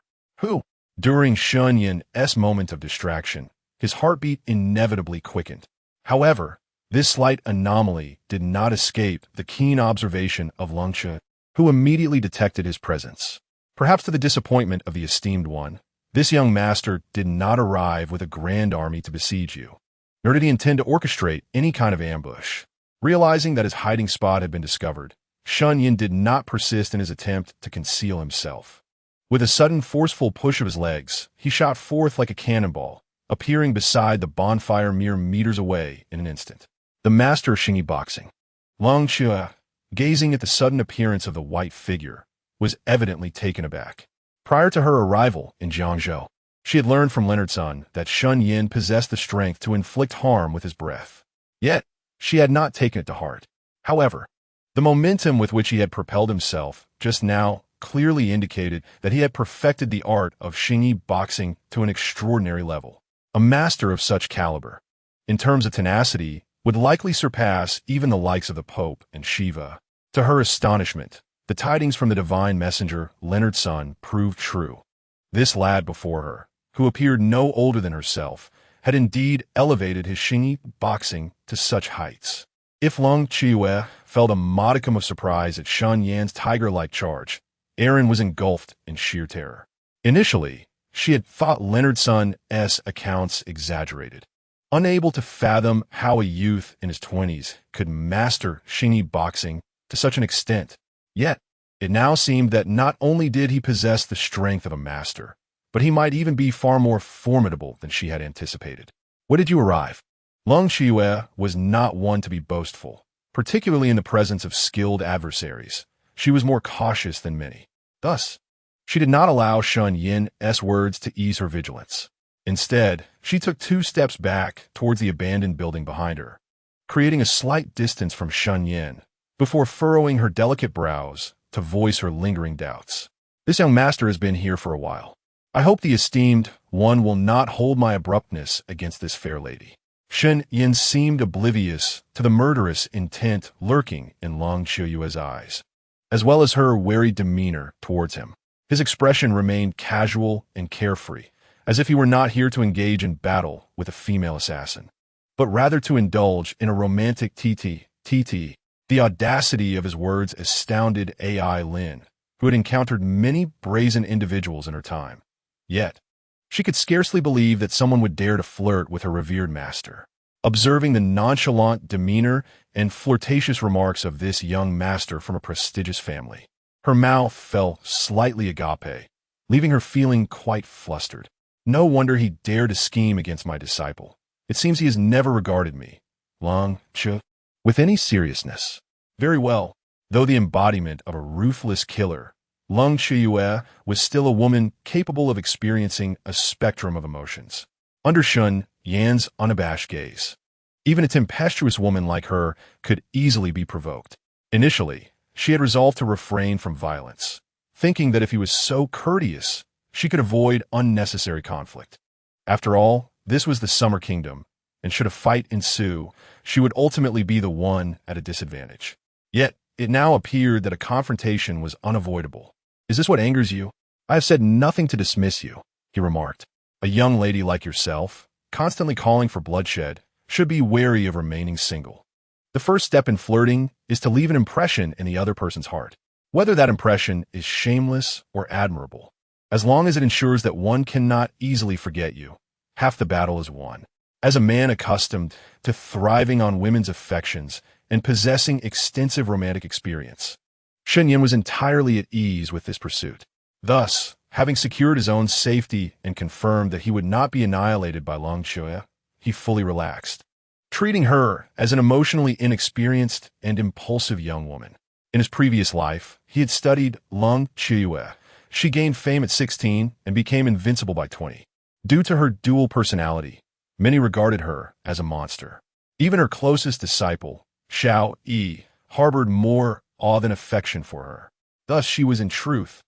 During Shen Yan's moment of distraction, his heartbeat inevitably quickened. However, this slight anomaly did not escape the keen observation of Lung Qiuyue, who immediately detected his presence. Perhaps to the disappointment of the esteemed one, this young master did not arrive with a grand army to besiege you, nor did he intend to orchestrate any kind of ambush. Realizing that his hiding spot had been discovered, Shen Yan did not persist in his attempt to conceal himself. With a sudden forceful push of his legs, he shot forth like a cannonball, appearing beside the bonfire mere meters away in an instant. The master of Xingyi boxing. Lung Qiuyue, gazing at the sudden appearance of the white figure, was evidently taken aback. Prior to her arrival in Jiangzhou, she had learned from Leonard Sun that Shen Yan possessed the strength to inflict harm with his breath. Yet, she had not taken it to heart. However, the momentum with which he had propelled himself just now clearly indicated that he had perfected the art of Xingyi boxing to an extraordinary level. A master of such caliber, in terms of tenacity, would likely surpass even the likes of the Pope and Shiva. To her astonishment, the tidings from the divine messenger, Leonard Sun, proved true. This lad before her, who appeared no older than herself, had indeed elevated his Xingyi boxing to such heights. If Lung Qiuyue felt a modicum of surprise at Shen Yan's tiger-like charge, Aaron was engulfed in sheer terror. Initially, she had thought Leonard Sun's accounts exaggerated, unable to fathom how a youth in his 20s could master Xingyi boxing to such an extent. Yet, it now seemed that not only did he possess the strength of a master, but he might even be far more formidable than she had anticipated. When did you arrive? Lung Qiuyue was not one to be boastful, particularly in the presence of skilled adversaries. She was more cautious than many. Thus, she did not allow Shen Yan's words to ease her vigilance. Instead, she took 2 steps back towards the abandoned building behind her, creating a slight distance from Shen Yan, before furrowing her delicate brows to voice her lingering doubts. This young master has been here for a while. I hope the esteemed one will not hold my abruptness against this fair lady. Shen Yan seemed oblivious to the murderous intent lurking in Lung Qiuyue's eyes. as well as her wary demeanor towards him. His expression remained casual and carefree, as if he were not here to engage in battle with a female assassin, but rather to indulge in a romantic TT. The audacity of his words astounded AI Lin, who had encountered many brazen individuals in her time. Yet, she could scarcely believe that someone would dare to flirt with her revered master. Observing the nonchalant demeanor and flirtatious remarks of this young master from a prestigious family, her mouth fell slightly agape, leaving her feeling quite flustered. No wonder he dared to scheme against my disciple. It seems he has never regarded me, Long Chu, with any seriousness. Very well. Though the embodiment of a ruthless killer, Lung Chiyue was still a woman capable of experiencing a spectrum of emotions. Under Shen Yan's unabashed gaze, even a tempestuous woman like her could easily be provoked. Initially, she had resolved to refrain from violence, thinking that if he was so courteous, she could avoid unnecessary conflict. After all, this was the Summer Kingdom, and should a fight ensue, she would ultimately be the one at a disadvantage. Yet, it now appeared that a confrontation was unavoidable. "Is this what angers you? I have said nothing to dismiss you," he remarked. "A young lady like yourself, constantly calling for bloodshed, should be wary of remaining single. The first step in flirting is to leave an impression in the other person's heart, whether that impression is shameless or admirable. As long as it ensures that one cannot easily forget you, half the battle is won." As a man accustomed to thriving on women's affections and possessing extensive romantic experience, Shen Yan was entirely at ease with this pursuit. Thus, having secured his own safety and confirmed that he would not be annihilated by Long Chiyue, he fully relaxed, treating her as an emotionally inexperienced and impulsive young woman. In his previous life, he had studied Long Chiyue. She gained fame at 16 and became invincible by 20. Due to her dual personality, many regarded her as a monster. Even her closest disciple, Xiao Yi, harbored more awe than affection for her. Thus, she was in truth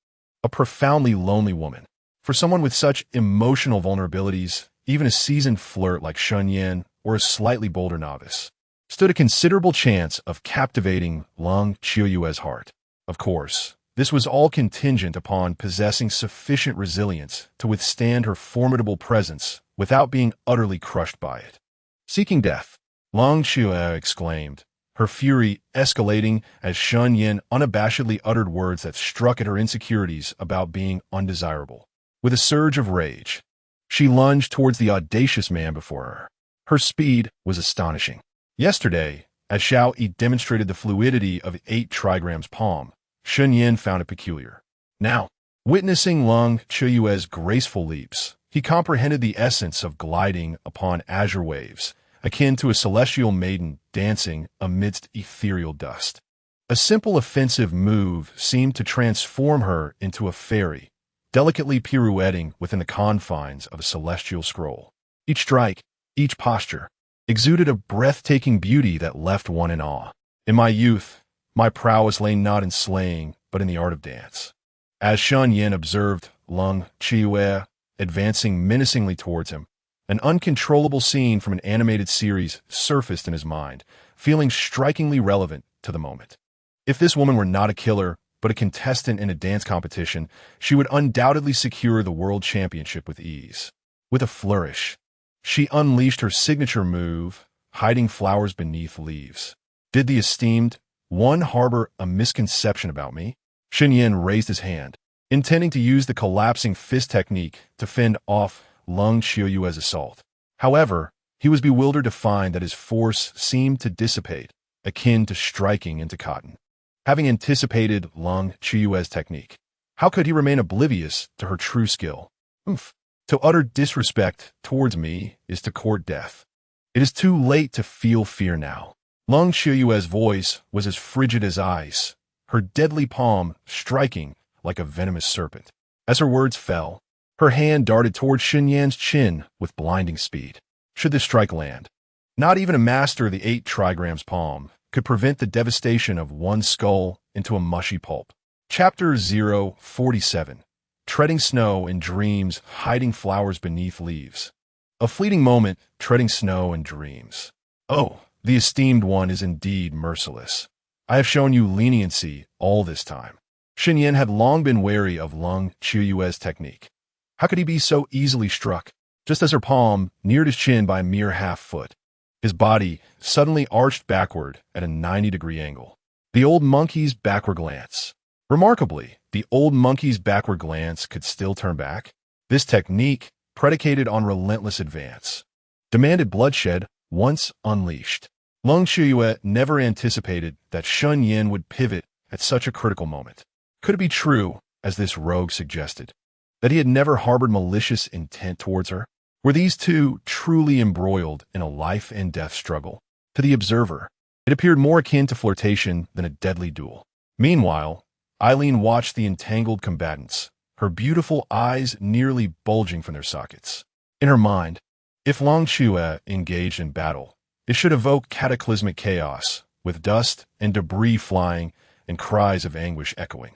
a profoundly lonely woman. For someone with such emotional vulnerabilities, even a seasoned flirt like Shen Yan or a slightly bolder novice stood a considerable chance of captivating Long Chiyue's heart. Of course, this was all contingent upon possessing sufficient resilience to withstand her formidable presence without being utterly crushed by it. "Seeking death," Long Chiyue exclaimed, her fury escalating as Shen Yan unabashedly uttered words that struck at her insecurities about being undesirable. With a surge of rage, she lunged towards the audacious man before her. Her speed was astonishing. Yesterday, as Xiao Yi demonstrated the fluidity of 8 trigrams palm, Shen Yan found it peculiar. Now, witnessing Long Chiyue's graceful leaps, he comprehended the essence of gliding upon azure waves, akin to a celestial maiden dancing amidst ethereal dust. A simple offensive move seemed to transform her into a fairy, delicately pirouetting within the confines of a celestial scroll. Each strike, each posture, exuded a breathtaking beauty that left one in awe. In my youth, my prowess lay not in slaying, but in the art of dance. As Shen Yan observed Long Chiyue advancing menacingly towards him, an uncontrollable scene from an animated series surfaced in his mind, feeling strikingly relevant to the moment. If this woman were not a killer, but a contestant in a dance competition, she would undoubtedly secure the world championship with ease. With a flourish, she unleashed her signature move, hiding flowers beneath leaves. Did the esteemed one harbor a misconception about me? Shen Yan raised his hand, intending to use the collapsing fist technique to fend off Long Chiyue's assault. However, he was bewildered to find that his force seemed to dissipate, akin to striking into cotton. Having anticipated Long Chiyue's technique, how could he remain oblivious to her true skill? To utter disrespect towards me is to court death. It is too late to feel fear now. Long Chiyue's voice was as frigid as ice, her deadly palm striking like a venomous serpent. As her words fell, her hand darted toward Shen Yan's chin with blinding speed. Should this strike land, not even a master of the 8 trigrams palm could prevent the devastation of one skull into a mushy pulp. Chapter 047. Treading snow in dreams, hiding flowers beneath leaves. A fleeting moment, treading snow in dreams. Oh, the esteemed one is indeed merciless. I have shown you leniency all this time. Shen Yan had long been wary of Lung Qiuyue's technique. How could he be so easily struck? Just as her palm neared his chin by a mere half-foot, his body suddenly arched backward at a 90-degree angle. The old monkey's backward glance. Remarkably, the old monkey's backward glance could still turn back. This technique, predicated on relentless advance, demanded bloodshed once unleashed. Lung Qiuyue never anticipated that Shen Yan would pivot at such a critical moment. Could it be true, as this rogue suggested, that he had never harbored malicious intent towards her? Were these two truly embroiled in a life-and-death struggle? To the observer, it appeared more akin to flirtation than a deadly duel. Meanwhile, Eileen watched the entangled combatants, her beautiful eyes nearly bulging from their sockets. In her mind, if Lung Qiuyue engaged in battle, it should evoke cataclysmic chaos, with dust and debris flying and cries of anguish echoing.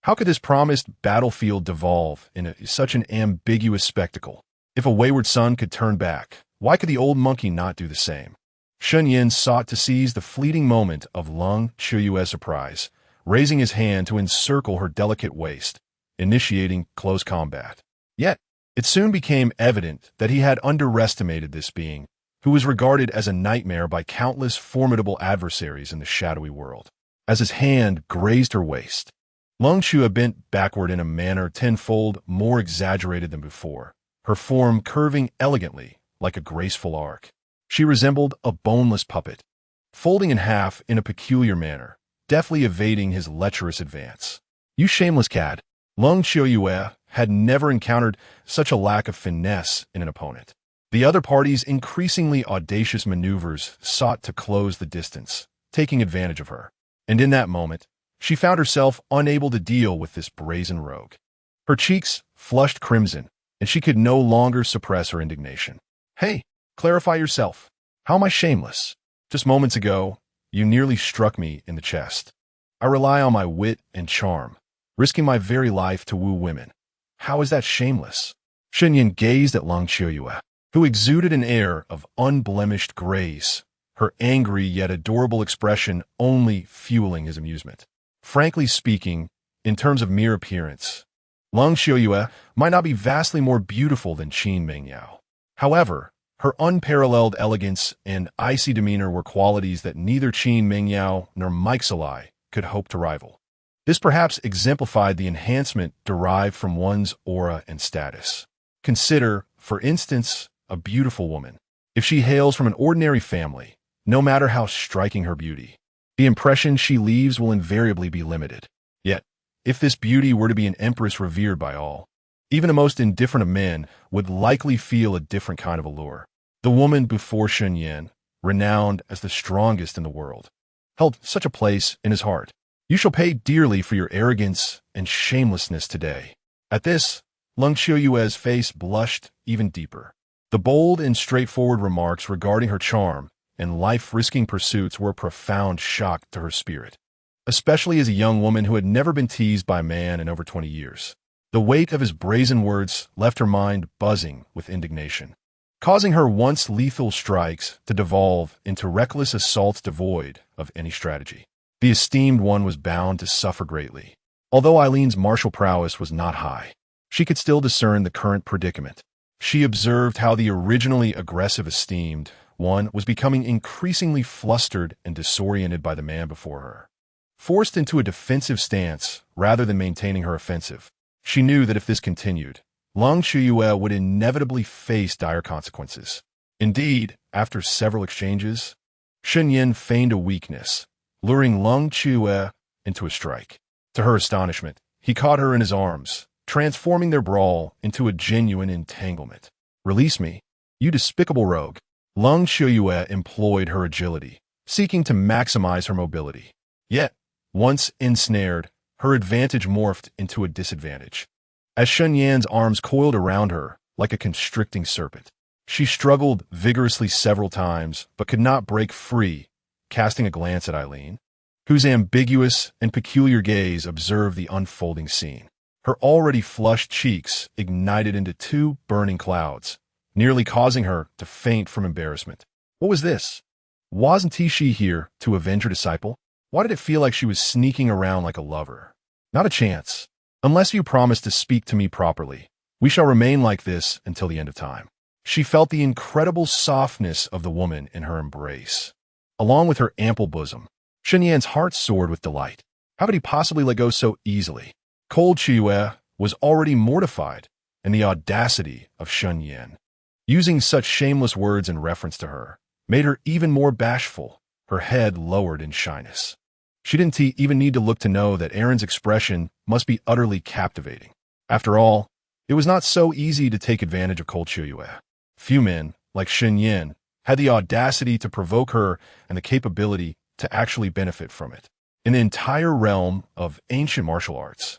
How could this promised battlefield devolve into such an ambiguous spectacle? If a wayward son could turn back, why could the old monkey not do the same? Shen Yan sought to seize the fleeting moment of Lung Qiuyue's surprise, raising his hand to encircle her delicate waist, initiating close combat. Yet, it soon became evident that he had underestimated this being, who was regarded as a nightmare by countless formidable adversaries in the shadowy world. As his hand grazed her waist, Lung Qiuyue bent backward in a manner tenfold more exaggerated than before, her form curving elegantly like a graceful arc. She resembled a boneless puppet, folding in half in a peculiar manner, deftly evading his lecherous advance. You shameless cad! Lung Qiuyue had never encountered such a lack of finesse in an opponent. The other party's increasingly audacious maneuvers sought to close the distance, taking advantage of her. And in that moment, she found herself unable to deal with this brazen rogue. Her cheeks flushed crimson, and she could no longer suppress her indignation. Hey, clarify yourself. How am I shameless? Just moments ago, you nearly struck me in the chest. I rely on my wit and charm, risking my very life to woo women. How is that shameless? Shen Yan gazed at Lung Qiuyue, who exuded an air of unblemished grace, her angry yet adorable expression only fueling his amusement. Frankly speaking, in terms of mere appearance, Lung Qiuyue might not be vastly more beautiful than Qin Mengyao. However, her unparalleled elegance and icy demeanor were qualities that neither Qin Mengyao nor Mike Salai could hope to rival. This perhaps exemplified the enhancement derived from one's aura and status. Consider, for instance, a beautiful woman. If she hails from an ordinary family, no matter how striking her beauty, the impression she leaves will invariably be limited. Yet, if this beauty were to be an empress revered by all, even the most indifferent of men would likely feel a different kind of allure. The woman before Shen Yan, renowned as the strongest in the world, held such a place in his heart. You shall pay dearly for your arrogance and shamelessness today. At this, Lung Qiuyue's face blushed even deeper. The bold and straightforward remarks regarding her charm and life-risking pursuits were a profound shock to her spirit, especially as a young woman who had never been teased by a man in over 20 years. The weight of his brazen words left her mind buzzing with indignation, causing her once lethal strikes to devolve into reckless assaults devoid of any strategy. The esteemed one was bound to suffer greatly. Although Eileen's martial prowess was not high, she could still discern the current predicament. She observed how the originally aggressive esteemed one was becoming increasingly flustered and disoriented by the man before her. Forced into a defensive stance rather than maintaining her offensive, she knew that if this continued, Lung Qiuyue would inevitably face dire consequences. Indeed, after several exchanges, Shen Yan feigned a weakness, luring Lung Qiuyue into a strike. To her astonishment, he caught her in his arms, transforming their brawl into a genuine entanglement. Release me, you despicable rogue. Lung Qiuyue employed her agility, seeking to maximize her mobility. Yet, once ensnared, her advantage morphed into a disadvantage. As Shen Yan's arms coiled around her like a constricting serpent, she struggled vigorously several times but could not break free, casting a glance at Eileen, whose ambiguous and peculiar gaze observed the unfolding scene. Her already flushed cheeks ignited into two burning clouds, nearly causing her to faint from embarrassment. What was this? Wasn't she here to avenge her disciple? Why did it feel like she was sneaking around like a lover? Not a chance. Unless you promise to speak to me properly, we shall remain like this until the end of time. She felt the incredible softness of the woman in her embrace. Along with her ample bosom, Shen Yan's heart soared with delight. How could he possibly let go so easily? Cold Chiyue was already mortified, and the audacity of Shen Yan, using such shameless words in reference to her, made her even more bashful, her head lowered in shyness. She didn't even need to look to know that Aaron's expression must be utterly captivating. After all, it was not so easy to take advantage of Cold Chiyue. Few men, like Shen Yan, had the audacity to provoke her and the capability to actually benefit from it. In the entire realm of ancient martial arts,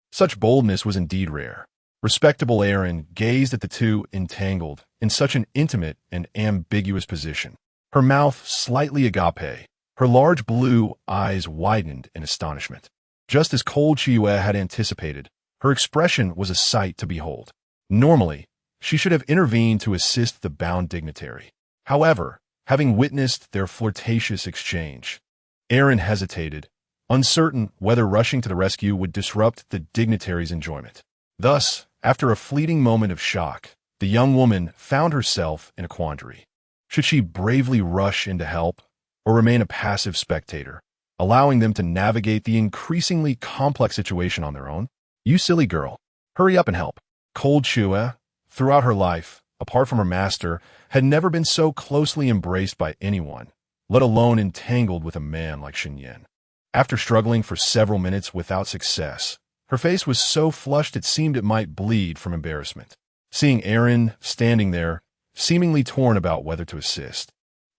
such boldness was indeed rare. Respectable Aaron gazed at the two entangled in such an intimate and ambiguous position. Her mouth slightly agape, her large blue eyes widened in astonishment. Just as Cold Chiyue had anticipated, her expression was a sight to behold. Normally, she should have intervened to assist the bound dignitary. However, having witnessed their flirtatious exchange, Aaron hesitated, uncertain whether rushing to the rescue would disrupt the dignitary's enjoyment. Thus, after a fleeting moment of shock, the young woman found herself in a quandary. Should she bravely rush in to help, or remain a passive spectator, allowing them to navigate the increasingly complex situation on their own? You silly girl, hurry up and help. Cold Chiyue, throughout her life, apart from her master, had never been so closely embraced by anyone, let alone entangled with a man like Shen Yan. After struggling for several minutes without success, her face was so flushed it seemed it might bleed from embarrassment. Seeing Aaron standing there, seemingly torn about whether to assist,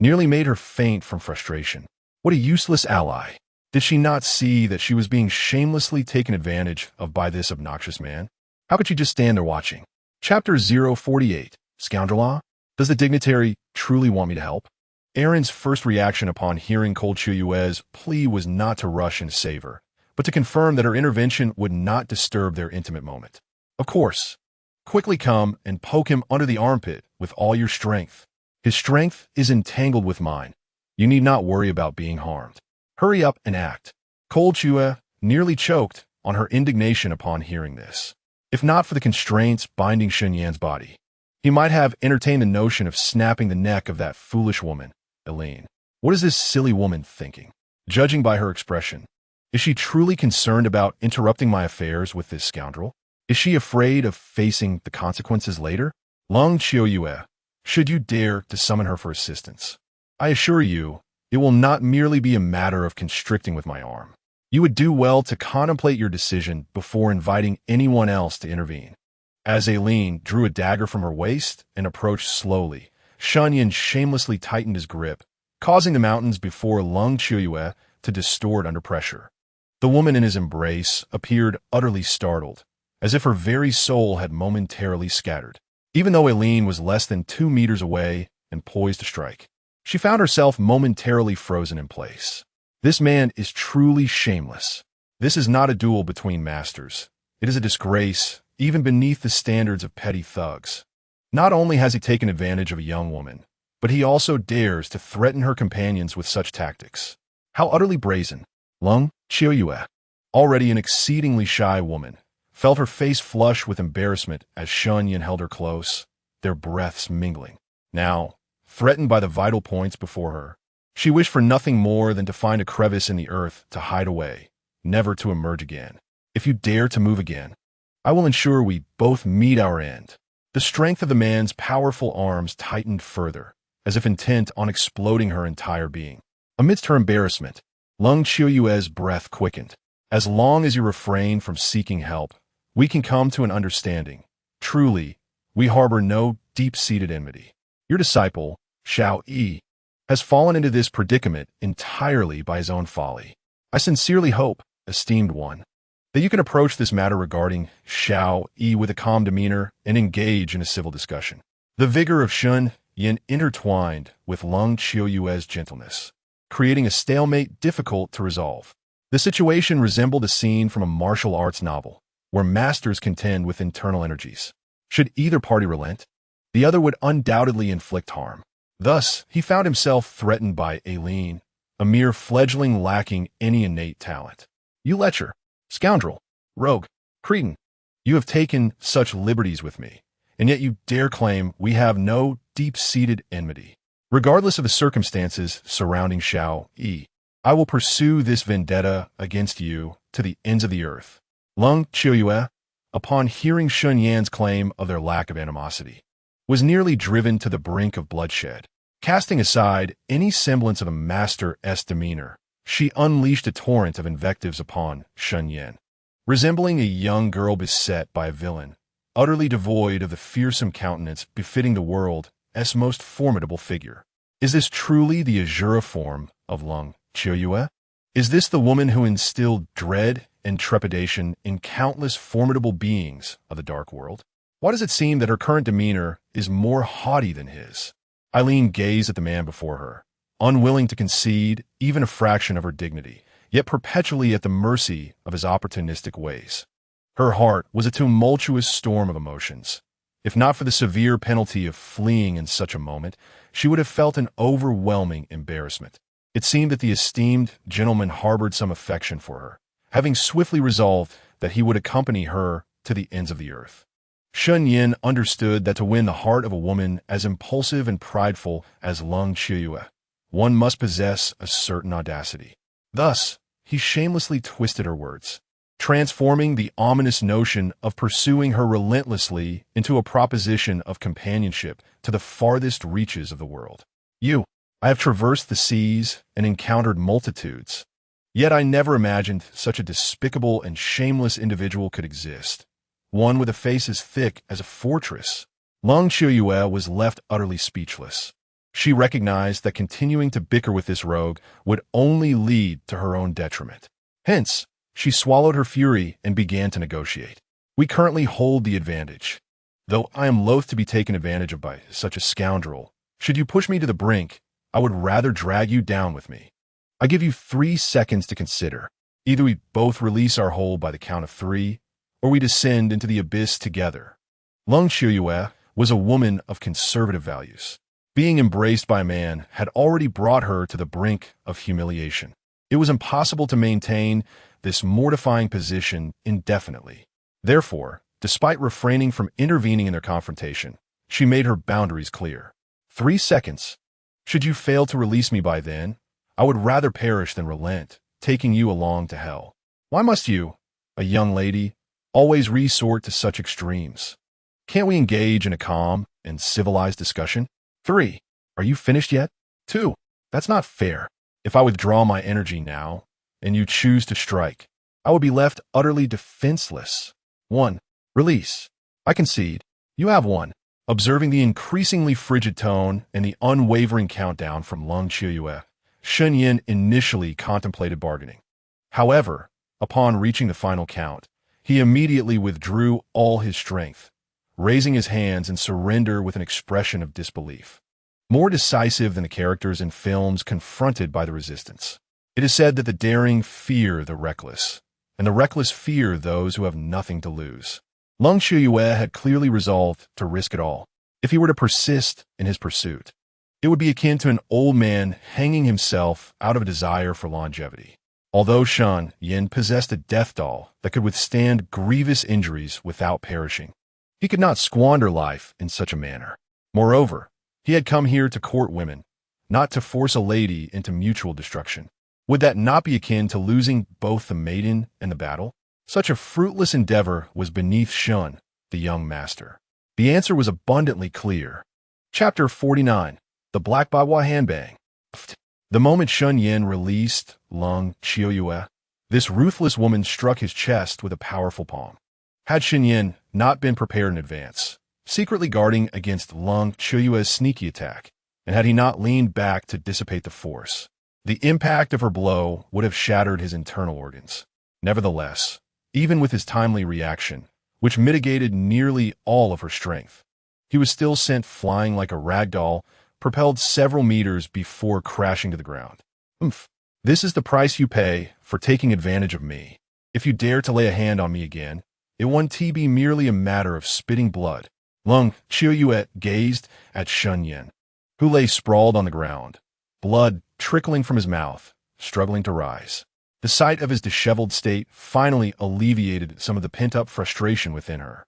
nearly made her faint from frustration. What a useless ally. Did she not see that she was being shamelessly taken advantage of by this obnoxious man? How could she just stand there watching? Chapter 048, Scoundrel. Does the dignitary truly want me to help? Aaron's first reaction upon hearing Cold Chiyue's plea was not to rush and save her, but to confirm that her intervention would not disturb their intimate moment. Of course. Quickly come and poke him under the armpit with all your strength. His strength is entangled with mine. You need not worry about being harmed. Hurry up and act. Cold Chiyue nearly choked on her indignation upon hearing this. If not for the constraints binding Shen Yan's body, he might have entertained the notion of snapping the neck of that foolish woman, Eileen. What is this silly woman thinking? Judging by her expression, is she truly concerned about interrupting my affairs with this scoundrel? Is she afraid of facing the consequences later? Long Chiyue, should you dare to summon her for assistance, I assure you, it will not merely be a matter of constricting with my arm. You would do well to contemplate your decision before inviting anyone else to intervene. As Eileen drew a dagger from her waist and approached slowly, Shen Yan shamelessly tightened his grip, causing the mountains before Long Chiyue to distort under pressure. The woman in his embrace appeared utterly startled, as if her very soul had momentarily scattered. Even though Eileen was less than 2 meters away and poised to strike, she found herself momentarily frozen in place. This man is truly shameless. This is not a duel between masters. It is a disgrace, even beneath the standards of petty thugs. Not only has he taken advantage of a young woman, but he also dares to threaten her companions with such tactics. How utterly brazen. Long Chiyue, already an exceedingly shy woman, felt her face flush with embarrassment as Shen Yan held her close, their breaths mingling. Now, threatened by the vital points before her, she wished for nothing more than to find a crevice in the earth to hide away, never to emerge again. If you dare to move again, I will ensure we both meet our end. The strength of the man's powerful arms tightened further, as if intent on exploding her entire being. Amidst her embarrassment, Long Chiyue's breath quickened. As long as you refrain from seeking help, we can come to an understanding. Truly, we harbor no deep-seated enmity. Your disciple, Xiao Yi, has fallen into this predicament entirely by his own folly. I sincerely hope, esteemed one, that you can approach this matter regarding Xiao Yi with a calm demeanor and engage in a civil discussion. The vigor of Shen Yan intertwined with Long Chiyue's gentleness, creating a stalemate difficult to resolve. The situation resembled a scene from a martial arts novel, where masters contend with internal energies. Should either party relent, the other would undoubtedly inflict harm. Thus, he found himself threatened by Eileen, a mere fledgling lacking any innate talent. You lecher, scoundrel, rogue, cretin, you have taken such liberties with me, and yet you dare claim we have no deep-seated enmity. Regardless of the circumstances surrounding Xiao Yi, I will pursue this vendetta against you to the ends of the earth. Lung Qiuyue, upon hearing Shen Yan's claim of their lack of animosity, was nearly driven to the brink of bloodshed. Casting aside any semblance of a master's demeanor, she unleashed a torrent of invectives upon Shen Yan. Resembling a young girl beset by a villain, utterly devoid of the fearsome countenance befitting the world's most formidable figure. Is this truly the Azura form of Lung Qiuyue? Is this the woman who instilled dread and trepidation in countless formidable beings of the dark world? Why does it seem that her current demeanor is more haughty than his? Eileen gazed at the man before her, unwilling to concede even a fraction of her dignity, yet perpetually at the mercy of his opportunistic ways. Her heart was a tumultuous storm of emotions. If not for the severe penalty of fleeing in such a moment, she would have felt an overwhelming embarrassment. It seemed that the esteemed gentleman harbored some affection for her, having swiftly resolved that he would accompany her to the ends of the earth. Shen Yan understood that to win the heart of a woman as impulsive and prideful as Lung Qiuyue, one must possess a certain audacity. Thus, he shamelessly twisted her words, transforming the ominous notion of pursuing her relentlessly into a proposition of companionship to the farthest reaches of the world. I have traversed the seas and encountered multitudes, yet I never imagined such a despicable and shameless individual could exist. One with a face as thick as a fortress. Lung Qiuyue was left utterly speechless. She recognized that continuing to bicker with this rogue would only lead to her own detriment. Hence, she swallowed her fury and began to negotiate. We currently hold the advantage. Though I am loath to be taken advantage of by such a scoundrel, should you push me to the brink, I would rather drag you down with me. I give you 3 seconds to consider. Either we both release our hold by the count of 3, or we descend into the abyss together. Lung Qiuyue was a woman of conservative values. Being embraced by a man had already brought her to the brink of humiliation. It was impossible to maintain this mortifying position indefinitely. Therefore, despite refraining from intervening in their confrontation, she made her boundaries clear. 3 seconds. Should you fail to release me by then, I would rather perish than relent, taking you along to hell. Why must you, a young lady, always resort to such extremes? Can't we engage in a calm and civilized discussion? 3. Are you finished yet? 2. That's not fair. If I withdraw my energy now, and you choose to strike, I will be left utterly defenseless. 1. Release. I concede. You have 1. Observing the increasingly frigid tone and the unwavering countdown from Lung Qiuyue, Shen Yan initially contemplated bargaining. However, upon reaching the final count, he immediately withdrew all his strength, raising his hands in surrender with an expression of disbelief. More decisive than the characters in films confronted by the resistance. It is said that the daring fear the reckless, and the reckless fear those who have nothing to lose. Lung Qiuyue had clearly resolved to risk it all. If he were to persist in his pursuit, it would be akin to an old man hanging himself out of a desire for longevity. Although Shen Yan possessed a death doll that could withstand grievous injuries without perishing, he could not squander life in such a manner. Moreover, he had come here to court women, not to force a lady into mutual destruction. Would that not be akin to losing both the maiden and the battle? Such a fruitless endeavor was beneath Shen, the young master. The answer was abundantly clear. Chapter 49. The Black Baiwa Handbang. The moment Shen Yan released Lung Qiuyue, this ruthless woman struck his chest with a powerful palm. Had Shen Yan not been prepared in advance, secretly guarding against Lung Qiuyue's sneaky attack, and had he not leaned back to dissipate the force, the impact of her blow would have shattered his internal organs. Nevertheless, even with his timely reaction, which mitigated nearly all of her strength, he was still sent flying like a rag doll, propelled several meters before crashing to the ground. This is the price you pay for taking advantage of me. If you dare to lay a hand on me again, it won't be merely a matter of spitting blood. Lung Qiuyue gazed at Shen Yan, who lay sprawled on the ground, blood trickling from his mouth, struggling to rise. The sight of his disheveled state finally alleviated some of the pent-up frustration within her.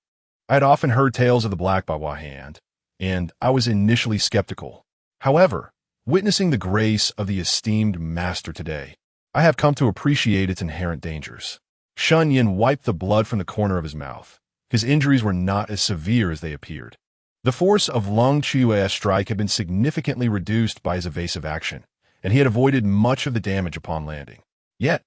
I had often heard tales of the Black Bawa hand, and I was initially skeptical. However, witnessing the grace of the esteemed master today, I have come to appreciate its inherent dangers. Shen Yan wiped the blood from the corner of his mouth. His injuries were not as severe as they appeared. The force of Lung Chue's strike had been significantly reduced by his evasive action, and he had avoided much of the damage upon landing. Yet,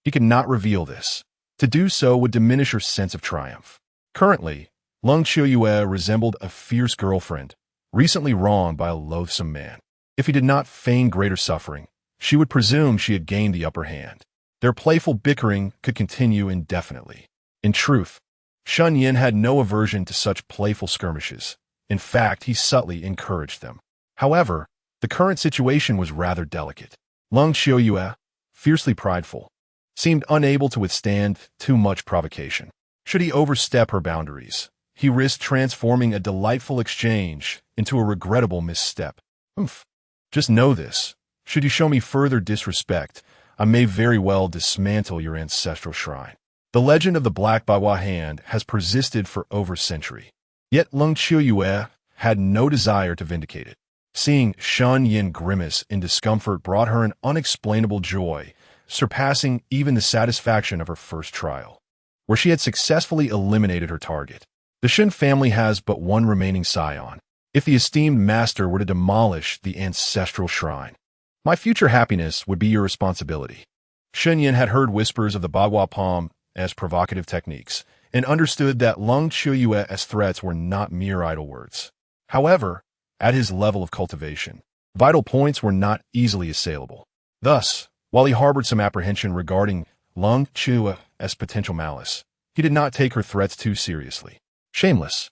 he could not reveal this. To do so would diminish her sense of triumph. Currently, Lung Chue resembled a fierce girlfriend, recently wronged by a loathsome man. If he did not feign greater suffering, she would presume she had gained the upper hand. Their playful bickering could continue indefinitely. In truth, Shen Yan had no aversion to such playful skirmishes. In fact, he subtly encouraged them. However, the current situation was rather delicate. Lung Chue, fiercely prideful, seemed unable to withstand too much provocation. Should he overstep her boundaries, he risked transforming a delightful exchange into a regrettable misstep. Just know this. Should you show me further disrespect, I may very well dismantle your ancestral shrine. The legend of the Black Bawa hand has persisted for over a century. Yet Lung Chue had no desire to vindicate it. Seeing Shen Yan grimace in discomfort brought her an unexplainable joy, surpassing even the satisfaction of her first trial, where she had successfully eliminated her target. The Shen family has but one remaining scion. If the esteemed master were to demolish the ancestral shrine, my future happiness would be your responsibility. Shen Yan had heard whispers of the Bagua Palm as provocative techniques, and understood that Lung Chue's threats were not mere idle words. However, at his level of cultivation, vital points were not easily assailable. Thus, while he harbored some apprehension regarding Lung Chue's potential malice, he did not take her threats too seriously. Shameless.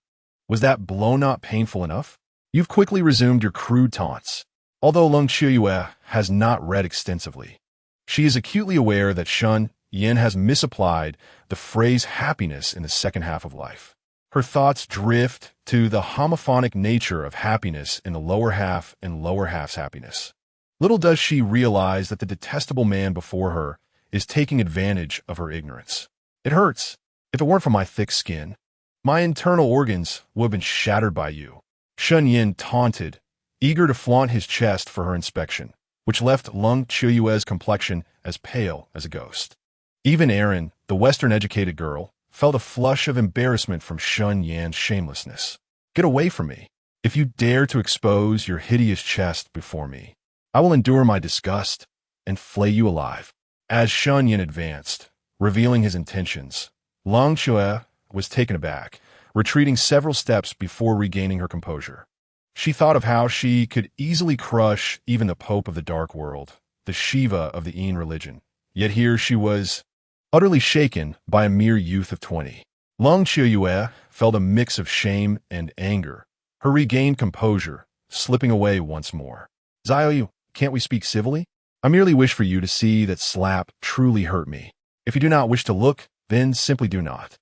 Was that blow not painful enough? You've quickly resumed your crude taunts. Although Lung Chue has not read extensively, she is acutely aware that Shen Yan has misapplied the phrase happiness in the second half of life. Her thoughts drift to the homophonic nature of happiness in the lower half and lower half's happiness. Little does she realize that the detestable man before her is taking advantage of her ignorance. It hurts. If it weren't for my thick skin, my internal organs would have been shattered by you. Shen Yan taunted, eager to flaunt his chest for her inspection, which left Lung Chue's complexion as pale as a ghost. Even Erin, the Western-educated girl, felt a flush of embarrassment from Shen Yan's shamelessness. Get away from me. If you dare to expose your hideous chest before me, I will endure my disgust and flay you alive. As Shen Yan advanced, revealing his intentions, Lung Chue was taken aback, retreating several steps before regaining her composure. She thought of how she could easily crush even the Pope of the Dark World, the Shiva of the Ain religion. Yet here she was, utterly shaken by a mere youth of 20. Lung Chue felt a mix of shame and anger, her regained composure slipping away once more. Xiaoyu, can't we speak civilly? I merely wish for you to see that slap truly hurt me. If you do not wish to look, then simply do not.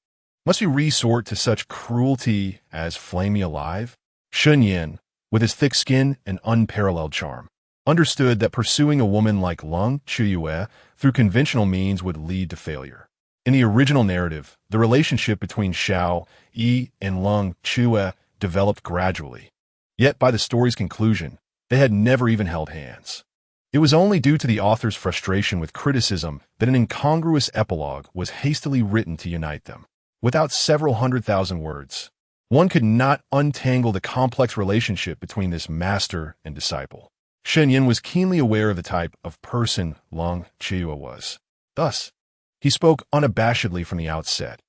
Must we resort to such cruelty as flame me alive? Shen Yan, with his thick skin and unparalleled charm, understood that pursuing a woman like Lung Chue through conventional means would lead to failure. In the original narrative, the relationship between Xiao Yi and Lung Chue developed gradually. Yet by the story's conclusion, they had never even held hands. It was only due to the author's frustration with criticism that an incongruous epilogue was hastily written to unite them. Without several 100,000 words, one could not untangle the complex relationship between this master and disciple. Shen Yan was keenly aware of the type of person Lung Chue was. Thus, he spoke unabashedly from the outset,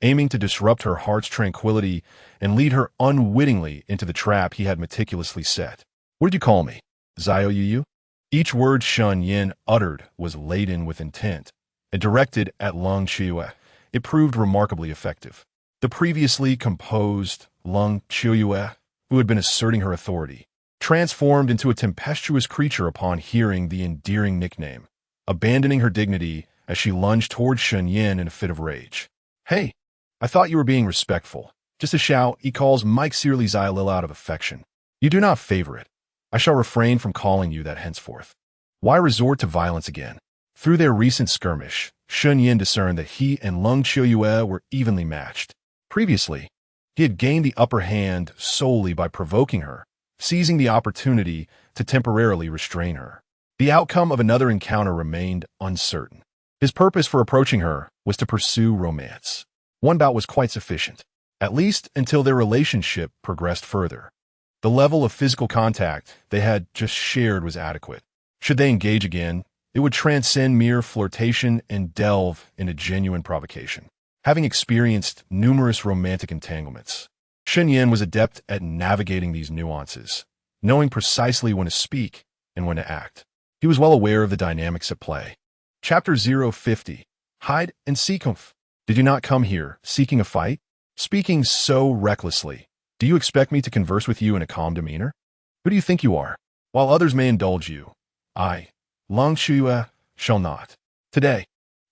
aiming to disrupt her heart's tranquility and lead her unwittingly into the trap he had meticulously set. What did you call me? Xiaoyu? Each word Shen Yan uttered was laden with intent, and directed at Lung Chue. It proved remarkably effective. The previously composed Lung Chue, who had been asserting her authority, transformed into a tempestuous creature upon hearing the endearing nickname, abandoning her dignity as she lunged toward Shen Yan in a fit of rage. Hey, I thought you were being respectful. Just as Xiao Yi calls Mike Searly Xylil out of affection. You do not favor it. I shall refrain from calling you that henceforth. Why resort to violence again? Through their recent skirmish, Shen Yan discerned that he and Lung Qiuyue were evenly matched. Previously, he had gained the upper hand solely by provoking her, seizing the opportunity to temporarily restrain her. The outcome of another encounter remained uncertain. His purpose for approaching her was to pursue romance. One bout was quite sufficient, at least until their relationship progressed further. The level of physical contact they had just shared was adequate. Should they engage again, it would transcend mere flirtation and delve into genuine provocation. Having experienced numerous romantic entanglements, Shen Yan was adept at navigating these nuances, knowing precisely when to speak and when to act. He was well aware of the dynamics at play. Chapter 050. Hide and seek. Did you not come here seeking a fight? Speaking so recklessly, do you expect me to converse with you in a calm demeanor? Who do you think you are? While others may indulge you, I, Lung Qiuyue, shall not. Today,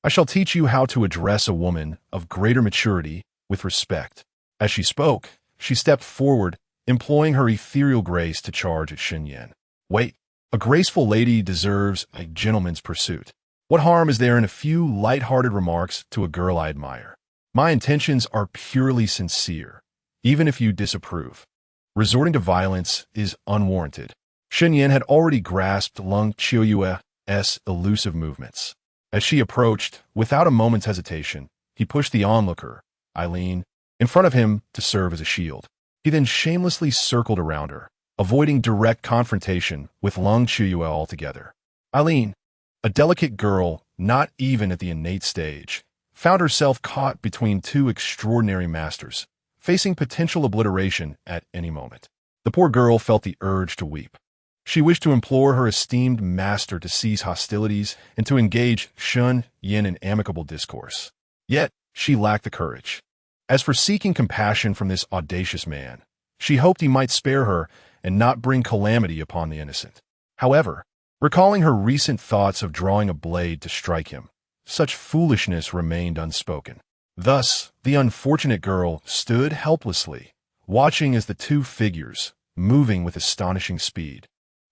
I shall teach you how to address a woman of greater maturity with respect. As she spoke, she stepped forward, employing her ethereal grace to charge at Shen Yan. Wait, a graceful lady deserves a gentleman's pursuit. What harm is there in a few light-hearted remarks to a girl I admire? My intentions are purely sincere, even if you disapprove. Resorting to violence is unwarranted. Shen Yan had already grasped Lung Qiuyue's elusive movements. As she approached, without a moment's hesitation, he pushed the onlooker, Eileen, in front of him to serve as a shield. He then shamelessly circled around her, avoiding direct confrontation with Lung Qiuyue altogether. Eileen, a delicate girl not even at the innate stage, found herself caught between two extraordinary masters, facing potential obliteration at any moment. The poor girl felt the urge to weep. She wished to implore her esteemed master to cease hostilities and to engage Shen Yan in amicable discourse. Yet, she lacked the courage. As for seeking compassion from this audacious man, she hoped he might spare her and not bring calamity upon the innocent. However, recalling her recent thoughts of drawing a blade to strike him, such foolishness remained unspoken. Thus, the unfortunate girl stood helplessly, watching as the two figures, moving with astonishing speed,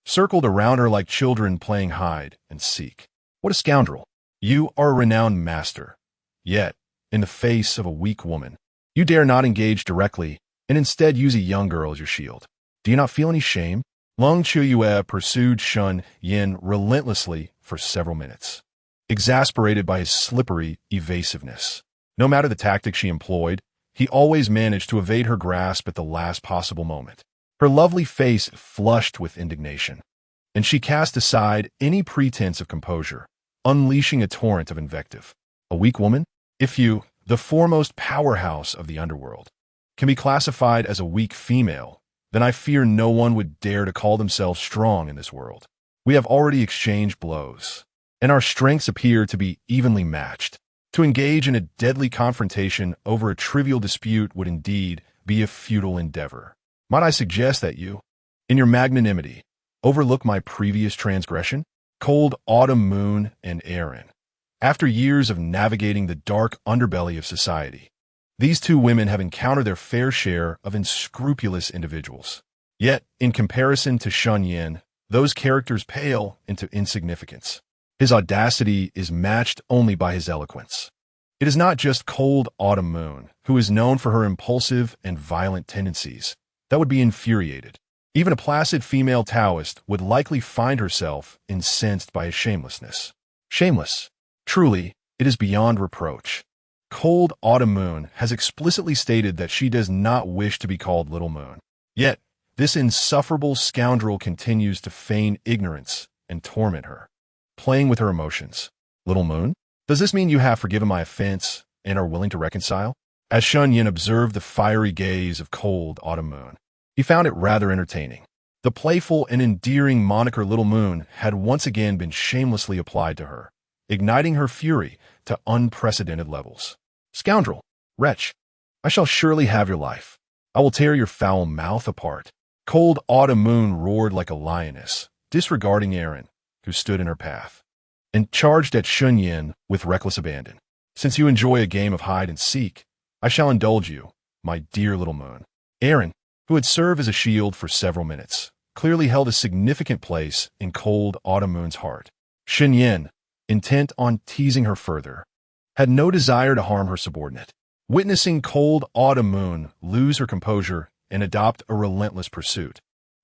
circled around her like children playing hide and seek. What a scoundrel! You are a renowned master. Yet, in the face of a weak woman, you dare not engage directly and instead use a young girl as your shield. Do you not feel any shame? Lung Qiuyue pursued Shen Yan relentlessly for several minutes, exasperated by his slippery evasiveness. No matter the tactic she employed, he always managed to evade her grasp at the last possible moment. Her lovely face flushed with indignation, and she cast aside any pretense of composure, unleashing a torrent of invective. A weak woman? If you, the foremost powerhouse of the underworld, can be classified as a weak female, then I fear no one would dare to call themselves strong in this world. We have already exchanged blows, and our strengths appear to be evenly matched. To engage in a deadly confrontation over a trivial dispute would indeed be a futile endeavor. Might I suggest that you, in your magnanimity, overlook my previous transgression? Cold autumn moon and Aaron. After years of navigating the dark underbelly of society, these two women have encountered their fair share of unscrupulous individuals. Yet, in comparison to Shen Yan, those characters pale into insignificance. His audacity is matched only by his eloquence. It is not just cold autumn moon, who is known for her impulsive and violent tendencies, that would be infuriated. Even a placid female Taoist would likely find herself incensed by his shamelessness. Shameless. Truly, it is beyond reproach. Cold autumn moon has explicitly stated that she does not wish to be called Little Moon. Yet, this insufferable scoundrel continues to feign ignorance and torment her, playing with her emotions. Little Moon? Does this mean you have forgiven my offense and are willing to reconcile? As Shen Yan observed the fiery gaze of cold autumn moon, he found it rather entertaining. The playful and endearing moniker Little Moon had once again been shamelessly applied to her, igniting her fury to unprecedented levels. Scoundrel! Wretch! I shall surely have your life. I will tear your foul mouth apart. Cold autumn moon roared like a lioness, disregarding Aaron, who stood in her path, and charged at Shen Yan with reckless abandon. Since you enjoy a game of hide and seek, I shall indulge you, my dear Little Moon. Aaron, who had served as a shield for several minutes, clearly held a significant place in Cold Autumn Moon's heart. Shen Yan, intent on teasing her further, had no desire to harm her subordinate. Witnessing Cold Autumn Moon lose her composure and adopt a relentless pursuit,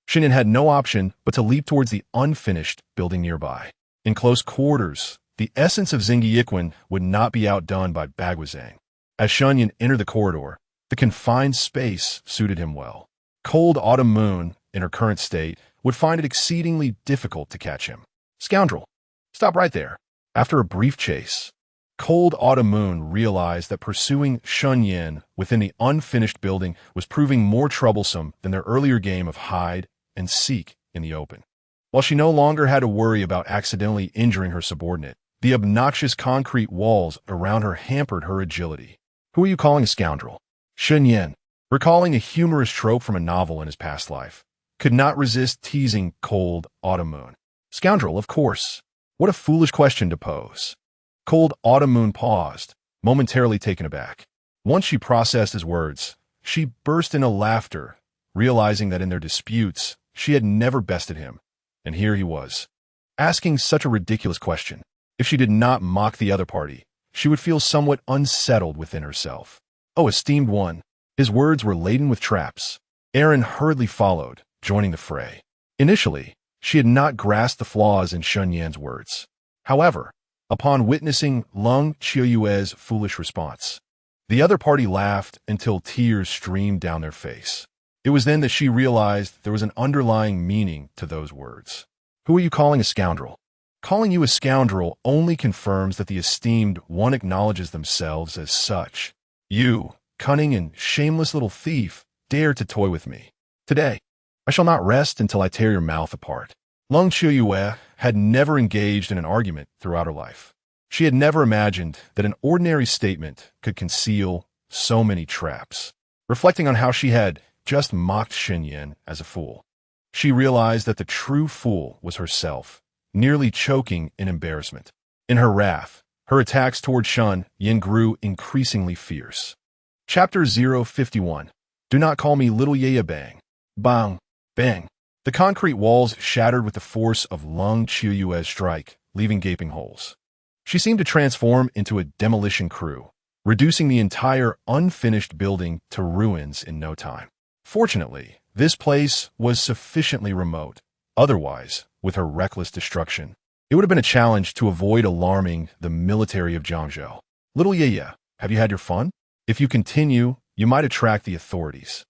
Shen Yan had no option but to leap towards the unfinished building nearby. In close quarters, the essence of Xingyiquan would not be outdone by Baguazhang. As Shen Yan entered the corridor, the confined space suited him well. Cold Autumn Moon, in her current state, would find it exceedingly difficult to catch him. Scoundrel! Stop right there. After a brief chase, Cold Autumn Moon realized that pursuing Shen Yan within the unfinished building was proving more troublesome than their earlier game of hide and seek in the open. While she no longer had to worry about accidentally injuring her subordinate, the obnoxious concrete walls around her hampered her agility. Who are you calling a scoundrel? Shen Yan, recalling a humorous trope from a novel in his past life, could not resist teasing Cold Autumn Moon. Scoundrel, of course. What a foolish question to pose. Cold Autumn Moon paused, momentarily taken aback. Once she processed his words, she burst into laughter, realizing that in their disputes, she had never bested him. And here he was, asking such a ridiculous question. If she did not mock the other party, she would feel somewhat unsettled within herself. Oh, esteemed one. His words were laden with traps. Aaron hurriedly followed, joining the fray. Initially, she had not grasped the flaws in Shen Yan's words. However, upon witnessing Lung Qiuyue's foolish response, the other party laughed until tears streamed down their face. It was then that she realized there was an underlying meaning to those words. Who are you calling a scoundrel? Calling you a scoundrel only confirms that the esteemed one acknowledges themselves as such. You, cunning and shameless little thief, dare to toy with me. Today, I shall not rest until I tear your mouth apart. Lung Qiuyue had never engaged in an argument throughout her life. She had never imagined that an ordinary statement could conceal so many traps. Reflecting on how she had just mocked Shen Yan as a fool, she realized that the true fool was herself, nearly choking in embarrassment. In her wrath, her attacks toward Shen Yan grew increasingly fierce. Chapter 051. Do not call me Little Yaya Bang. Bang. Bang. The concrete walls shattered with the force of Lung Qiuyue's strike, leaving gaping holes. She seemed to transform into a demolition crew, reducing the entire unfinished building to ruins in no time. Fortunately, this place was sufficiently remote. Otherwise, with her reckless destruction, it would have been a challenge to avoid alarming the military of Jiangzhou. Little Yaya, have you had your fun? If you continue, you might attract the authorities.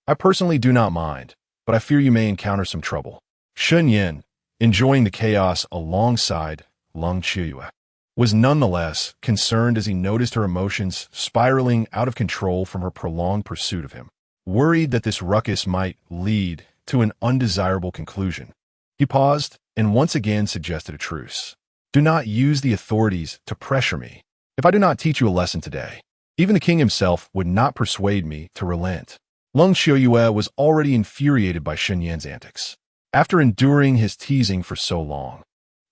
I personally do not mind, but I fear you may encounter some trouble. Shen Yan, enjoying the chaos alongside Lung Qiuyue, was nonetheless concerned as he noticed her emotions spiraling out of control from her prolonged pursuit of him. Worried that this ruckus might lead to an undesirable conclusion, he paused and once again suggested a truce. Do not use the authorities to pressure me. If I do not teach you a lesson today, even the king himself would not persuade me to relent. Lung Qiuyue was already infuriated by Shen Yan's antics. After enduring his teasing for so long,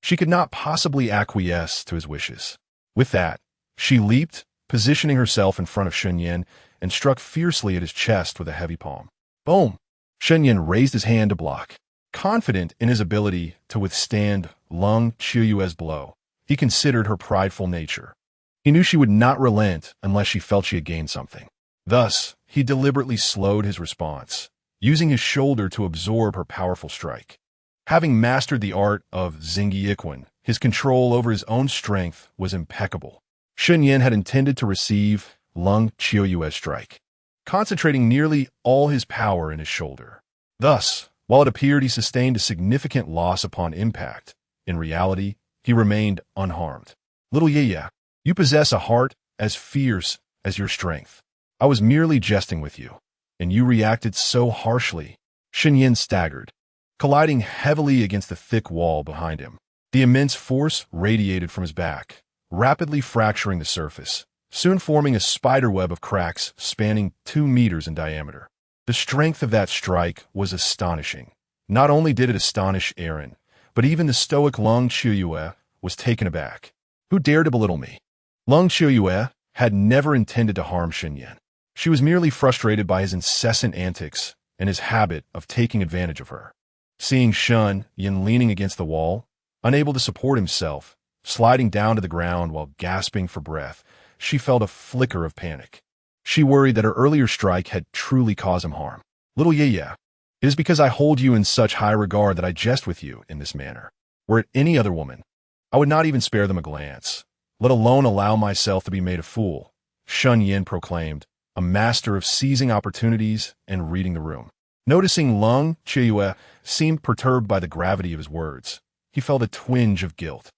she could not possibly acquiesce to his wishes. With that, she leaped, positioning herself in front of Shen Yan, and struck fiercely at his chest with a heavy palm. Boom! Shen Yan raised his hand to block. Confident in his ability to withstand Lung Qiuyue's blow, he considered her prideful nature. He knew she would not relent unless she felt she had gained something. Thus, he deliberately slowed his response, using his shoulder to absorb her powerful strike. Having mastered the art of Xingyiquan, his control over his own strength was impeccable. Shen Yan had intended to receive Lung Qiuyue's strike, concentrating nearly all his power in his shoulder. Thus, while it appeared he sustained a significant loss upon impact, in reality, he remained unharmed. Little Yaya, you possess a heart as fierce as your strength. I was merely jesting with you, and you reacted so harshly. Shen Yan staggered, colliding heavily against the thick wall behind him. The immense force radiated from his back, rapidly fracturing the surface, soon forming a spiderweb of cracks spanning 2 meters in diameter. The strength of that strike was astonishing. Not only did it astonish Aaron, but even the stoic Lung Qiuyue was taken aback. Who dared to belittle me? Lung Qiuyue had never intended to harm Shen Yan. She was merely frustrated by his incessant antics and his habit of taking advantage of her. Seeing Shen Yan leaning against the wall, unable to support himself, sliding down to the ground while gasping for breath, she felt a flicker of panic. She worried that her earlier strike had truly caused him harm. Little Ye, it is because I hold you in such high regard that I jest with you in this manner. Were it any other woman, I would not even spare them a glance, let alone allow myself to be made a fool, Shen Yan proclaimed, a master of seizing opportunities and reading the room. Noticing Lung Chiuyue seemed perturbed by the gravity of his words, he felt a twinge of guilt.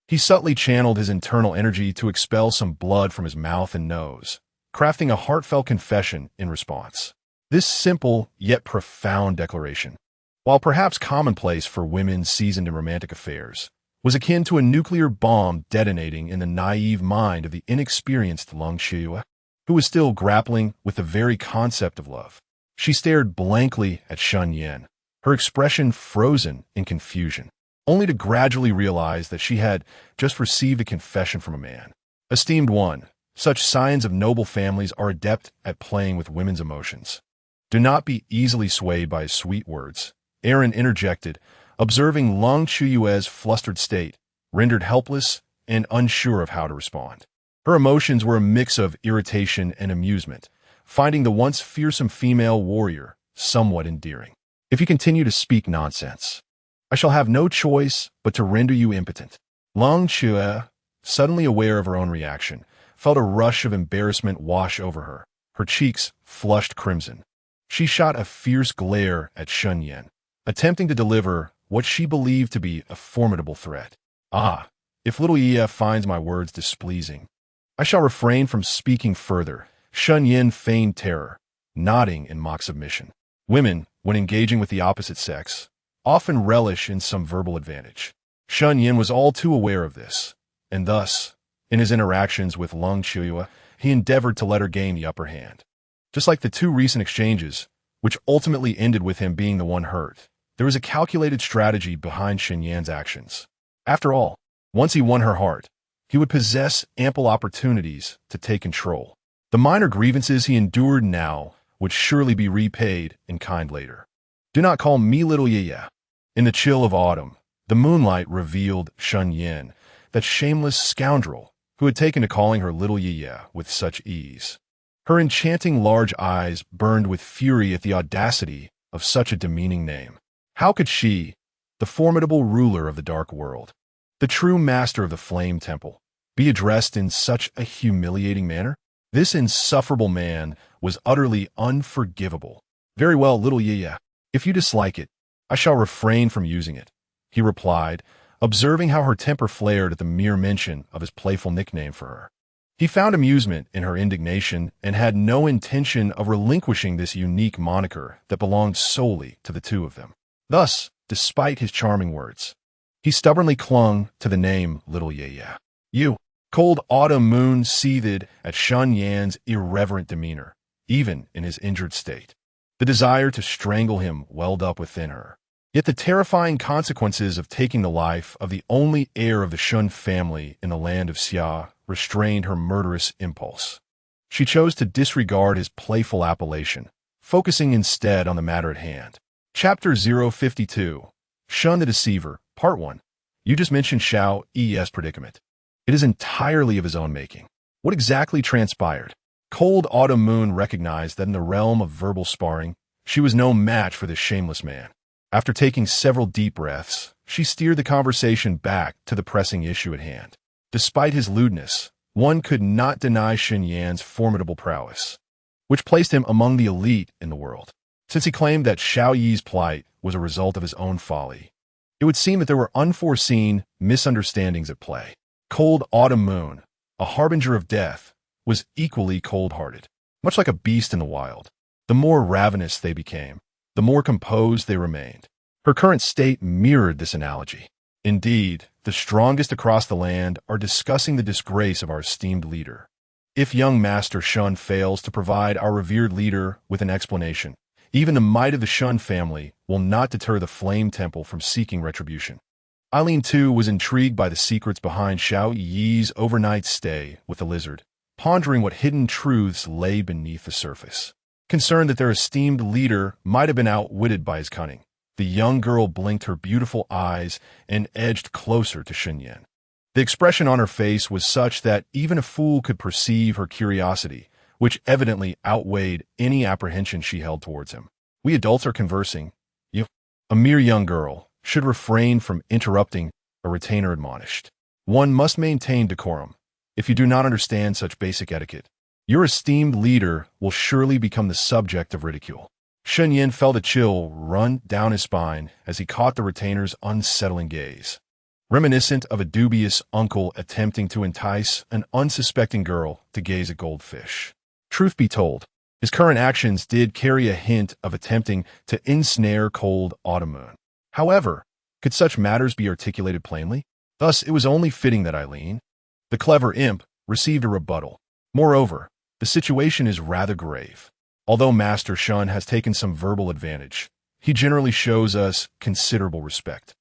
He subtly channeled his internal energy to expel some blood from his mouth and nose, crafting a heartfelt confession in response. This simple yet profound declaration, while perhaps commonplace for women seasoned in romantic affairs, was akin to a nuclear bomb detonating in the naive mind of the inexperienced Lung Chiuyue, who was still grappling with the very concept of love. She stared blankly at Shen Yan, her expression frozen in confusion, only to gradually realize that she had just received a confession from a man. Esteemed one, such scions of noble families are adept at playing with women's emotions. Do not be easily swayed by his sweet words, Aaron interjected, observing Lung Chiuyue's flustered state, rendered helpless and unsure of how to respond. Her emotions were a mix of irritation and amusement, finding the once fearsome female warrior somewhat endearing. If you continue to speak nonsense, I shall have no choice but to render you impotent. Lung Chiuyue, suddenly aware of her own reaction, felt a rush of embarrassment wash over her, her cheeks flushed crimson. She shot a fierce glare at Shen Yan, attempting to deliver what she believed to be a formidable threat. Ah, if little Ye finds my words displeasing, I shall refrain from speaking further. Shen Yan feigned terror, nodding in mock submission. Women, when engaging with the opposite sex, often relish in some verbal advantage. Shen Yan was all too aware of this, and thus, in his interactions with Lung Chiuyue, he endeavored to let her gain the upper hand. Just like the two recent exchanges, which ultimately ended with him being the one hurt, there was a calculated strategy behind Shen Yan's actions. After all, once he won her heart, he would possess ample opportunities to take control. The minor grievances he endured now would surely be repaid in kind later. Do not call me little Ye. In the chill of autumn, the moonlight revealed Shen Yan, that shameless scoundrel who had taken to calling her little Ye with such ease. Her enchanting large eyes burned with fury at the audacity of such a demeaning name. How could she, the formidable ruler of the dark world, the true master of the Flame Temple, be addressed in such a humiliating manner? This insufferable man was utterly unforgivable. Very well, little Ye, if you dislike it, I shall refrain from using it, he replied, observing how her temper flared at the mere mention of his playful nickname for her. He found amusement in her indignation and had no intention of relinquishing this unique moniker that belonged solely to the two of them. Thus, despite his charming words, he stubbornly clung to the name Little Ye. You. Cold autumn moon seethed at Shen Yan's irreverent demeanor, even in his injured state. The desire to strangle him welled up within her. Yet the terrifying consequences of taking the life of the only heir of the Shen family in the land of Xia restrained her murderous impulse. She chose to disregard his playful appellation, focusing instead on the matter at hand. Chapter 052, Shen the Deceiver, Part 1. You just mentioned Xiao Yi's predicament. It is entirely of his own making. What exactly transpired? Cold autumn moon recognized that in the realm of verbal sparring, she was no match for this shameless man. After taking several deep breaths, she steered the conversation back to the pressing issue at hand. Despite his lewdness, one could not deny Shen Yan's formidable prowess, which placed him among the elite in the world. Since he claimed that Xiao Yi's plight was a result of his own folly, it would seem that there were unforeseen misunderstandings at play. Cold autumn moon, a harbinger of death, was equally cold-hearted. Much like a beast in the wild, the more ravenous they became, the more composed they remained. Her current state mirrored this analogy. Indeed, the strongest across the land are discussing the disgrace of our esteemed leader. If young Master Shen fails to provide our revered leader with an explanation, even the might of the Shen family will not deter the Flame Temple from seeking retribution. Eileen, too, was intrigued by the secrets behind Xiao Yi's overnight stay with the lizard, pondering what hidden truths lay beneath the surface. Concerned that their esteemed leader might have been outwitted by his cunning, The young girl blinked her beautiful eyes and edged closer to Shen Yan. The expression on her face was such that even a fool could perceive her curiosity, which evidently outweighed any apprehension she held towards him. "We adults are conversing. You, a mere young girl, should refrain from interrupting," a retainer admonished. "One must maintain decorum. If you do not understand such basic etiquette, your esteemed leader will surely become the subject of ridicule." Shen Yan felt a chill run down his spine as he caught the retainer's unsettling gaze. Reminiscent of a dubious uncle attempting to entice an unsuspecting girl to gaze at goldfish. Truth be told, his current actions did carry a hint of attempting to ensnare cold autumn moon. However, could such matters be articulated plainly? Thus, it was only fitting that Eileen, the clever imp, received a rebuttal. Moreover, the situation is rather grave. Although Master Shen has taken some verbal advantage, he generally shows us considerable respect.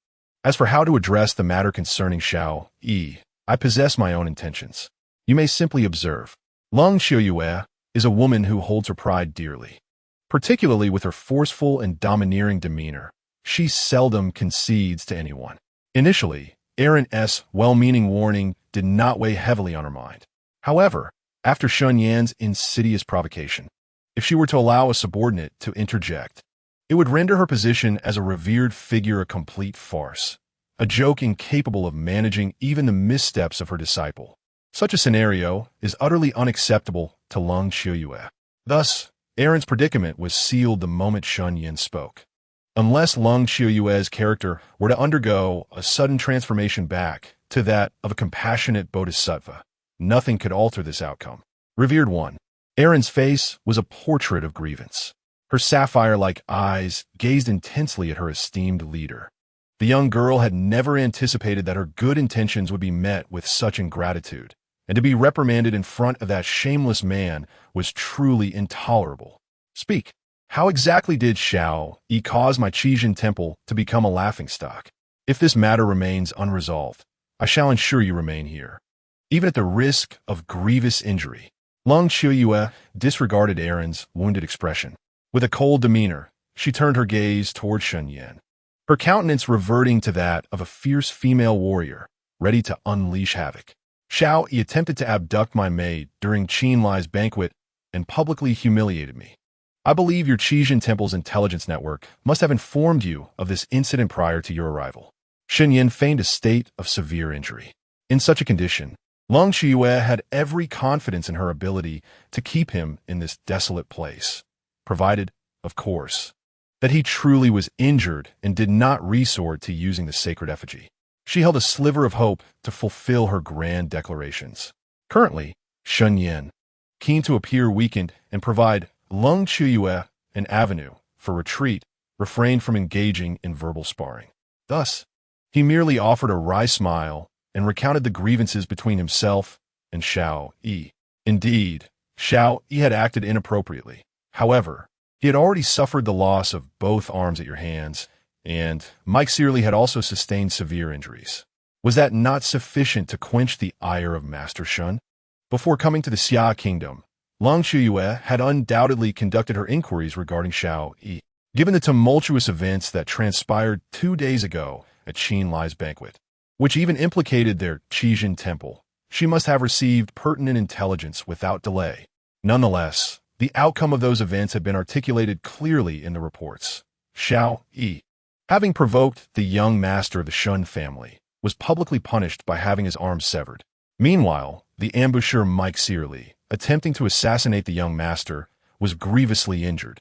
As for how to address the matter concerning Xiao Yi, I possess my own intentions. You may simply observe. Long Xiuyue is a woman who holds her pride dearly. Particularly with her forceful and domineering demeanor, she seldom concedes to anyone. Initially, Aaron's well-meaning warning did not weigh heavily on her mind. However, after Shen Yan's insidious provocation, if she were to allow a subordinate to interject, it would render her position as a revered figure a complete farce, a joke incapable of managing even the missteps of her disciple. Such a scenario is utterly unacceptable to Long Xiuyue. Thus, Aaron's predicament was sealed the moment Shen Yan spoke. Unless Long Xiuyue's character were to undergo a sudden transformation back to that of a compassionate bodhisattva, nothing could alter this outcome. Revered one, Aaron's face was a portrait of grievance. Her sapphire-like eyes gazed intensely at her esteemed leader. The young girl had never anticipated that her good intentions would be met with such ingratitude, and to be reprimanded in front of that shameless man was truly intolerable. "Speak. How exactly did Xiao Yi cause my Qijin temple to become a laughingstock? If this matter remains unresolved, I shall ensure you remain here, even at the risk of grievous injury." Long Xiuyue disregarded Aaron's wounded expression. With a cold demeanor, she turned her gaze toward Shen Yan, her countenance reverting to that of a fierce female warrior, ready to unleash havoc. "Xiao Yi attempted to abduct my maid during Qin Lai's banquet and publicly humiliated me. I believe your Qijin Temple's intelligence network must have informed you of this incident prior to your arrival." Shen Yan feigned a state of severe injury. In such a condition, Long Xiuyue had every confidence in her ability to keep him in this desolate place, provided, of course, that he truly was injured and did not resort to using the sacred effigy. She held a sliver of hope to fulfill her grand declarations. Currently, Shen Yan, keen to appear weakened and provide Long Xiuyue an avenue for retreat, refrained from engaging in verbal sparring. Thus, he merely offered a wry smile and recounted the grievances between himself and Xiao Yi. Indeed, Xiao Yi had acted inappropriately. However, he had already suffered the loss of both arms at your hands, and Mike Searly had also sustained severe injuries. Was that not sufficient to quench the ire of Master Shen? Before coming to the Xia Kingdom, Long Xiuyue had undoubtedly conducted her inquiries regarding Xiao Yi. Given the tumultuous events that transpired 2 days ago at Qin Lai's banquet, which even implicated their Qijin temple, she must have received pertinent intelligence without delay. Nonetheless, the outcome of those events had been articulated clearly in the reports. Xiao Yi, having provoked the young master of the Shen family, was publicly punished by having his arms severed. Meanwhile, the ambusher Mike Searly, attempting to assassinate the young master, was grievously injured.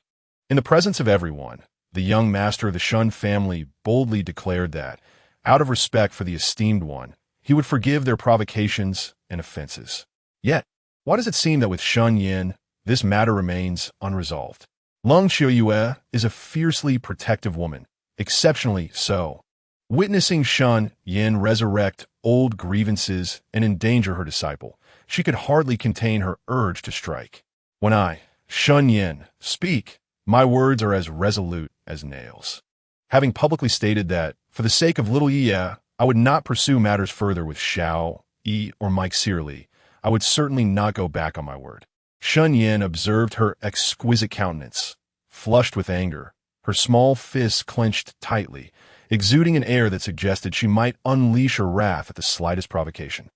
In the presence of everyone, the young master of the Shen family boldly declared that, out of respect for the esteemed one, he would forgive their provocations and offenses. Yet, why does it seem that with Shen Yan, this matter remains unresolved? Long Xiuyue is a fiercely protective woman, exceptionally so. Witnessing Shen Yan resurrect old grievances and endanger her disciple, she could hardly contain her urge to strike. "When I, Shen Yan, speak, my words are as resolute as nails." Having publicly stated that, for the sake of little Yi, I would not pursue matters further with Xiao Yi or Mike Searly, I would certainly not go back on my word. Shen Yan observed her exquisite countenance, flushed with anger, her small fists clenched tightly, exuding an air that suggested she might unleash her wrath at the slightest provocation.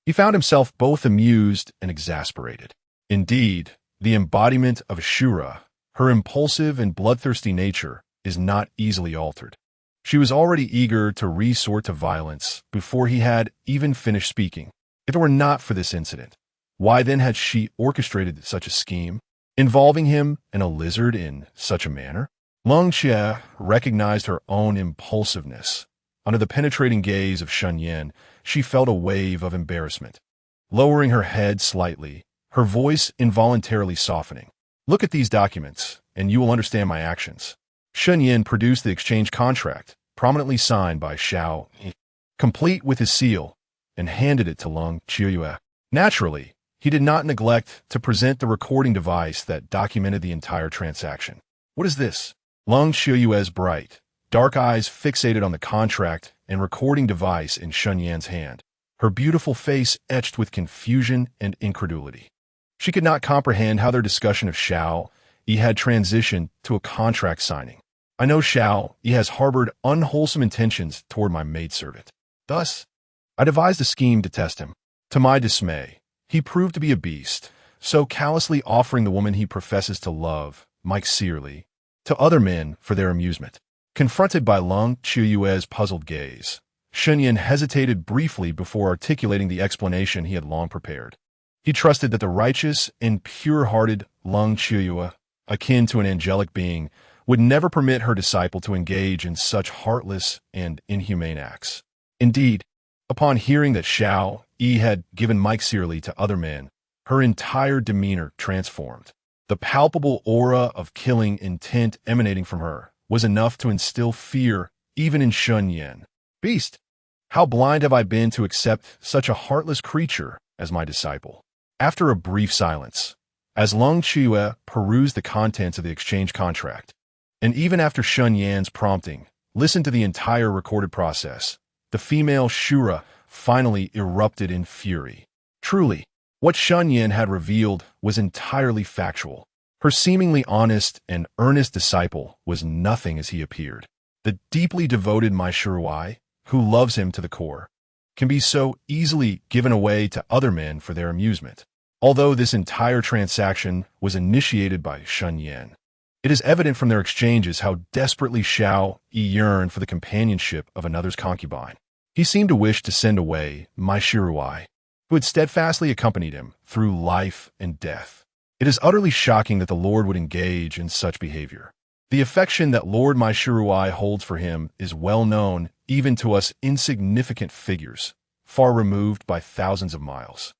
He found himself both amused and exasperated. Indeed, the embodiment of Ashura, her impulsive and bloodthirsty nature, is not easily altered. She was already eager to resort to violence before he had even finished speaking. If it were not for this incident, why then had she orchestrated such a scheme, involving him and a lizard in such a manner? Long Xie recognized her own impulsiveness. Under the penetrating gaze of Shen Yan, she felt a wave of embarrassment. Lowering her head slightly, her voice involuntarily softening. "Look at these documents, and you will understand my actions." Shen Yan produced the exchange contract, prominently signed by Xiao Yi, complete with his seal, and handed it to Long Qiuyue. Naturally, he did not neglect to present the recording device that documented the entire transaction. "What is this?" Long Qiuyue's bright, dark eyes fixated on the contract and recording device in Shen Yan's hand, her beautiful face etched with confusion and incredulity. She could not comprehend how their discussion of Xiao Yi had transitioned to a contract signing. "I know Xiao Yi has harbored unwholesome intentions toward my maidservant. Thus, I devised a scheme to test him. To my dismay, he proved to be a beast, so callously offering the woman he professes to love, Mike Searly, to other men for their amusement." Confronted by Long Qiuyue's puzzled gaze, Shen Yan hesitated briefly before articulating the explanation he had long prepared. He trusted that the righteous and pure-hearted Long Qiuyue, akin to an angelic being, would never permit her disciple to engage in such heartless and inhumane acts. Indeed, upon hearing that Xiao Yi had given Mike Searly to other men, her entire demeanor transformed. The palpable aura of killing intent emanating from her was enough to instill fear even in Shen Yan. "Beast, how blind have I been to accept such a heartless creature as my disciple?" After a brief silence, as Long Qiuyue perused the contents of the exchange contract, and even after Shen Yan's prompting, listened to the entire recorded process, the female Shura finally erupted in fury. Truly, what Shen Yan had revealed was entirely factual. Her seemingly honest and earnest disciple was nothing as he appeared. The deeply devoted Mai Shiruai, who loves him to the core, can be so easily given away to other men for their amusement. Although this entire transaction was initiated by Shen Yan, it is evident from their exchanges how desperately Xiao Yi yearned for the companionship of another's concubine. He seemed to wish to send away Mai Shiruai, who had steadfastly accompanied him through life and death. It is utterly shocking that the Lord would engage in such behavior. The affection that Lord Mai Shiruai holds for him is well known even to us insignificant figures, far removed by thousands of miles.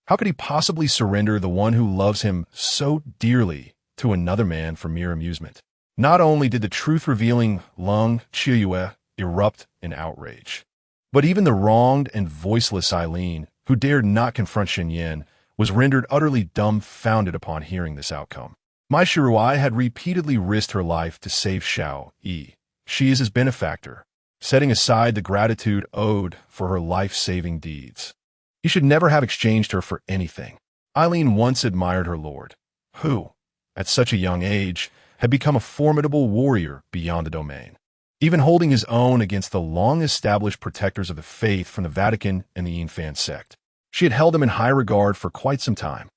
How could he possibly surrender the one who loves him so dearly to another man for mere amusement? Not only did the truth-revealing Long Qiuyue erupt in outrage, but even the wronged and voiceless Eileen, who dared not confront Shen Yan, was rendered utterly dumbfounded upon hearing this outcome. Mai Shiruai had repeatedly risked her life to save Xiao Yi. She is his benefactor, setting aside the gratitude owed for her life-saving deeds. He should never have exchanged her for anything. Eileen once admired her lord, who, at such a young age, had become a formidable warrior beyond the domain, even holding his own against the long-established protectors of the faith from the Vatican and the Yinfan sect. She had held him in high regard for quite some time.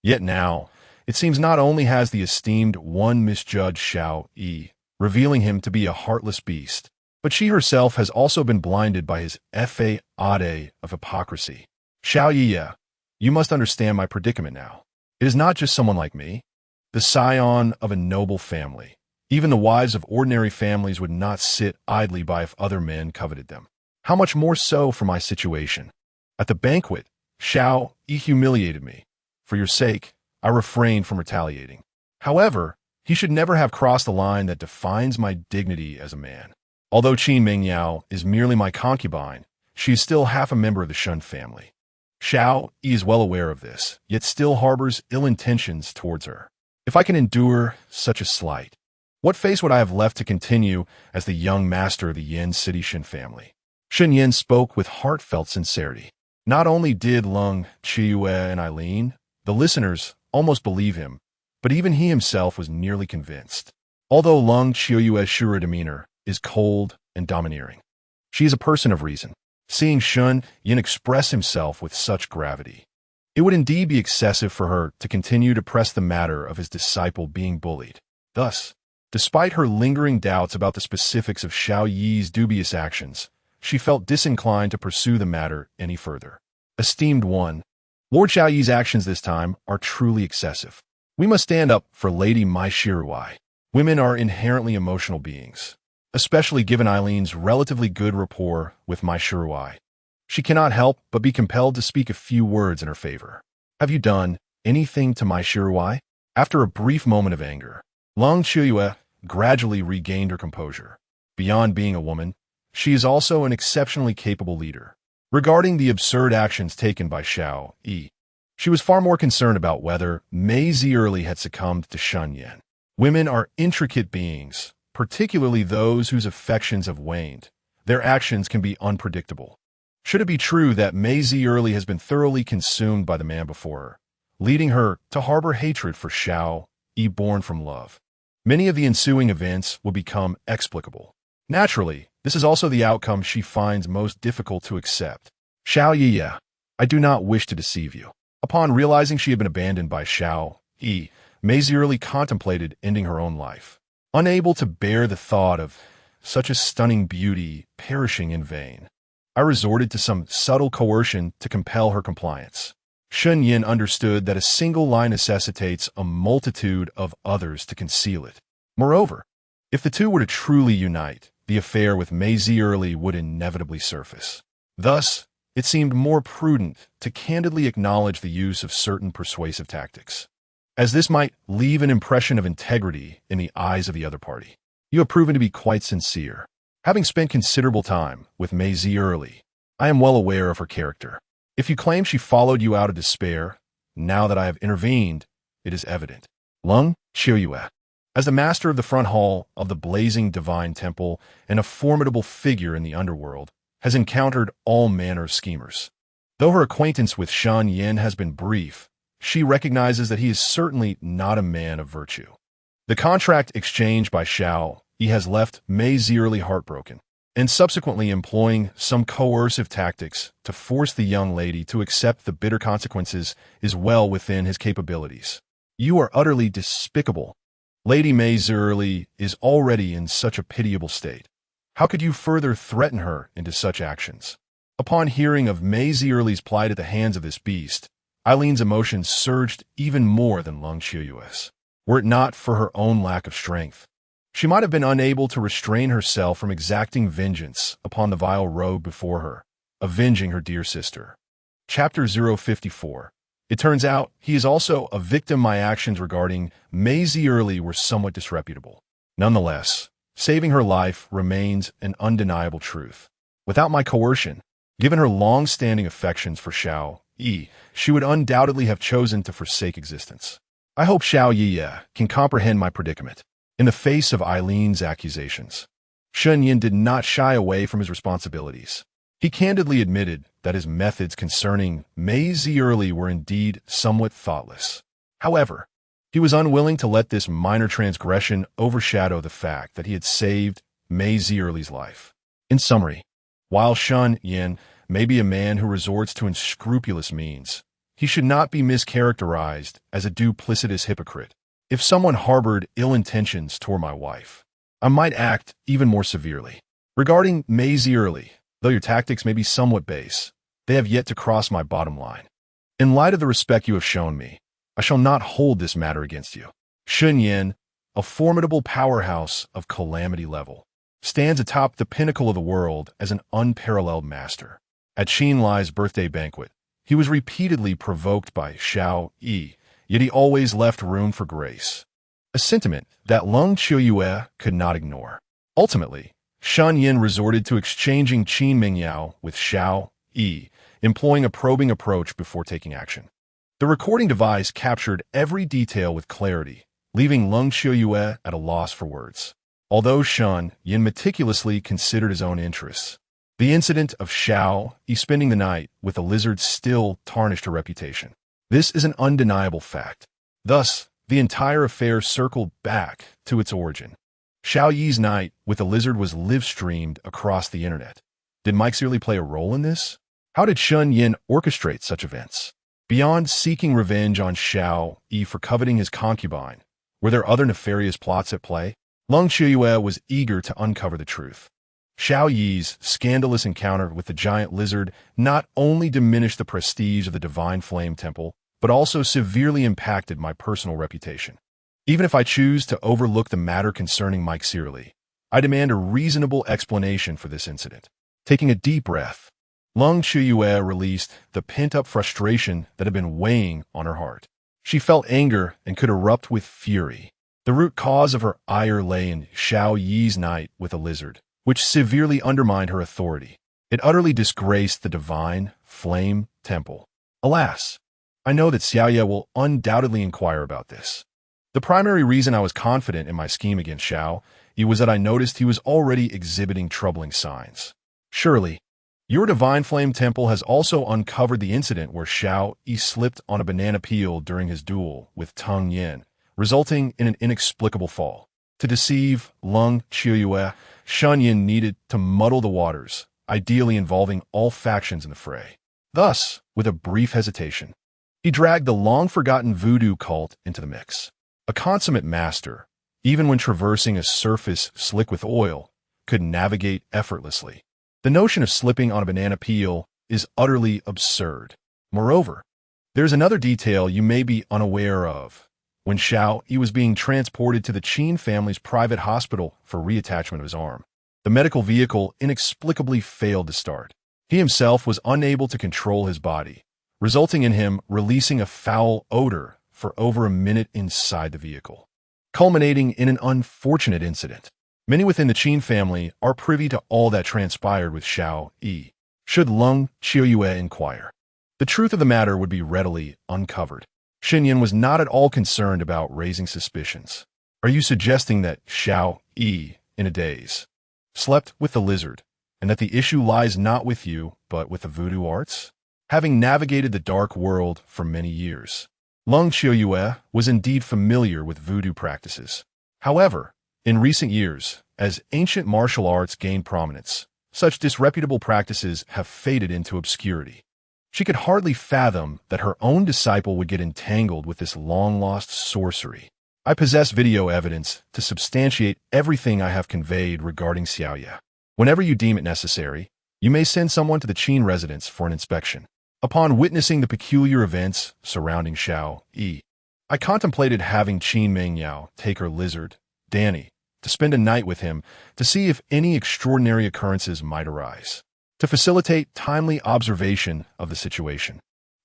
Yet now, it seems not only has the esteemed one misjudged Xiao Yi, revealing him to be a heartless beast, but she herself has also been blinded by his fade of hypocrisy. "Xiao Yi, you must understand my predicament now. It is not just someone like me, the scion of a noble family. Even the wives of ordinary families would not sit idly by if other men coveted them. How much more so for my situation? At the banquet, Xiao Yi humiliated me. For your sake, I refrained from retaliating. However, he should never have crossed the line that defines my dignity as a man. Although Qin Mengyao is merely my concubine, she is still half a member of the Shen family. Xiao Yi is well aware of this, yet still harbors ill intentions towards her. If I can endure such a slight, what face would I have left to continue as the young master of the Yin City Shen family?" Shen Yan spoke with heartfelt sincerity. Not only did Long Qiuyue and Eileen, the listeners, almost believe him, but even he himself was nearly convinced. Although Lung Qiuyue's Shura demeanor is cold and domineering, she is a person of reason. Seeing Shen Yan express himself with such gravity, it would indeed be excessive for her to continue to press the matter of his disciple being bullied. Thus, despite her lingering doubts about the specifics of Xiao Yi's dubious actions, she felt disinclined to pursue the matter any further. Esteemed one, Lord Xiao Yi's actions this time are truly excessive. We must stand up for Lady Mai Shiruai. Women are inherently emotional beings, especially given Eileen's relatively good rapport with Mai Shiruai. She cannot help but be compelled to speak a few words in her favor. Have you done anything to Mai Shiruai? After a brief moment of anger, Lung Qiuyue gradually regained her composure. Beyond being a woman, she is also an exceptionally capable leader. Regarding the absurd actions taken by Xiao Yi, she was far more concerned about whether Mei Zierli had succumbed to Shen Yan. Women are intricate beings, particularly those whose affections have waned. Their actions can be unpredictable. Should it be true that Mei Zierli has been thoroughly consumed by the man before her, leading her to harbor hatred for Xiao Yi born from love, many of the ensuing events will become explicable. Naturally, this is also the outcome she finds most difficult to accept. Xiao Yi, I do not wish to deceive you. Upon realizing she had been abandoned by Xiao Yi, Mei Zierli contemplated ending her own life. Unable to bear the thought of such a stunning beauty perishing in vain, I resorted to some subtle coercion to compel her compliance. Shen Yan understood that a single lie necessitates a multitude of others to conceal it. Moreover, if the two were to truly unite, the affair with Mei Zierli would inevitably surface. Thus, it seemed more prudent to candidly acknowledge the use of certain persuasive tactics, as this might leave an impression of integrity in the eyes of the other party. You have proven to be quite sincere. Having spent considerable time with Mei Zierli, I am well aware of her character. If you claim she followed you out of despair, now that I have intervened, it is evident. Lung Qiuyue, as the master of the front hall of the blazing divine temple and a formidable figure in the underworld, has encountered all manner of schemers. Though her acquaintance with Shen Yan has been brief, she recognizes that he is certainly not a man of virtue. The contract exchanged by Xiao Yi has left Mei Zierli heartbroken, and subsequently employing some coercive tactics to force the young lady to accept the bitter consequences is well within his capabilities. You are utterly despicable. Lady Mei Zierli is already in such a pitiable state. How could you further threaten her into such actions? Upon hearing of Mei Zierli's plight at the hands of this beast, Eileen's emotions surged even more than Lung Qiuyue's. Were it not for her own lack of strength, she might have been unable to restrain herself from exacting vengeance upon the vile rogue before her, avenging her dear sister. Chapter 054. It turns out he is also a victim. My actions regarding Mei Zierli were somewhat disreputable. Nonetheless, saving her life remains an undeniable truth. Without my coercion, given her long-standing affections for Xiao Yi, she would undoubtedly have chosen to forsake existence. I hope Xiao Yi can comprehend my predicament. In the face of Eileen's accusations, Shen Yan did not shy away from his responsibilities. He candidly admitted that his methods concerning Mei Zierli were indeed somewhat thoughtless. However, he was unwilling to let this minor transgression overshadow the fact that he had saved Mei Zierli's life. In summary, while Shen Yan may be a man who resorts to unscrupulous means, he should not be mischaracterized as a duplicitous hypocrite. If someone harbored ill intentions toward my wife, I might act even more severely. Regarding Mei Zierli, though your tactics may be somewhat base, they have yet to cross my bottom line. In light of the respect you have shown me, I shall not hold this matter against you. Shen Yan, a formidable powerhouse of calamity level, stands atop the pinnacle of the world as an unparalleled master. At Xin Lai's birthday banquet, he was repeatedly provoked by Xiao Yi, yet he always left room for grace, a sentiment that Lung Qiuyue could not ignore. Ultimately, Shen Yan resorted to exchanging Qin Mingyao with Xiao Yi, employing a probing approach before taking action. The recording device captured every detail with clarity, leaving Lung Qiuyue at a loss for words. Although Shen Yan meticulously considered his own interests, the incident of Xiao Yi spending the night with the lizard still tarnished her reputation. This is an undeniable fact. Thus, the entire affair circled back to its origin. Xiao Yi's night with the lizard was live-streamed across the internet. Did Mike Searly play a role in this? How did Shen Yan orchestrate such events? Beyond seeking revenge on Xiao Yi for coveting his concubine, were there other nefarious plots at play? Lung Qiuyue was eager to uncover the truth. Xiao Yi's scandalous encounter with the giant lizard not only diminished the prestige of the Divine Flame Temple, but also severely impacted my personal reputation. Even if I choose to overlook the matter concerning Mike Searly, I demand a reasonable explanation for this incident. Taking a deep breath, Lung Qiuyue released the pent-up frustration that had been weighing on her heart. She felt anger and could erupt with fury. The root cause of her ire lay in Xiao Yi's night with a lizard, which severely undermined her authority. It utterly disgraced the Divine Flame Temple. Alas, I know that Xiaoye will undoubtedly inquire about this. The primary reason I was confident in my scheme against Xiao Yi was that I noticed he was already exhibiting troubling signs. Surely, your Divine Flame Temple has also uncovered the incident where Xiao Yi slipped on a banana peel during his duel with Teng Yin, resulting in an inexplicable fall. To deceive Lung Qiuyue, Shen Yan needed to muddle the waters, ideally involving all factions in the fray. Thus, with a brief hesitation, he dragged the long-forgotten voodoo cult into the mix. A consummate master, even when traversing a surface slick with oil, could navigate effortlessly. The notion of slipping on a banana peel is utterly absurd. Moreover, there's another detail you may be unaware of. When Xiao Yi was being transported to the Qin family's private hospital for reattachment of his arm, the medical vehicle inexplicably failed to start. He himself was unable to control his body, resulting in him releasing a foul odor for over a minute inside the vehicle, culminating in an unfortunate incident. Many within the Qin family are privy to all that transpired with Xiao Yi. Should Lung Qiuyue inquire, the truth of the matter would be readily uncovered. Shen Yan was not at all concerned about raising suspicions. Are you suggesting that Xiao Yi, in a daze, slept with the lizard, and that the issue lies not with you, but with the voodoo arts? Having navigated the dark world for many years, Lung Qiuyue was indeed familiar with voodoo practices. However, in recent years, as ancient martial arts gained prominence, such disreputable practices have faded into obscurity. She could hardly fathom that her own disciple would get entangled with this long-lost sorcery. I possess video evidence to substantiate everything I have conveyed regarding Xiaoye. Whenever you deem it necessary, you may send someone to the Qin residence for an inspection. Upon witnessing the peculiar events surrounding Xiao Yi, I contemplated having Qin Mengyao take her lizard, Danny, to spend a night with him to see if any extraordinary occurrences might arise. To facilitate timely observation of the situation,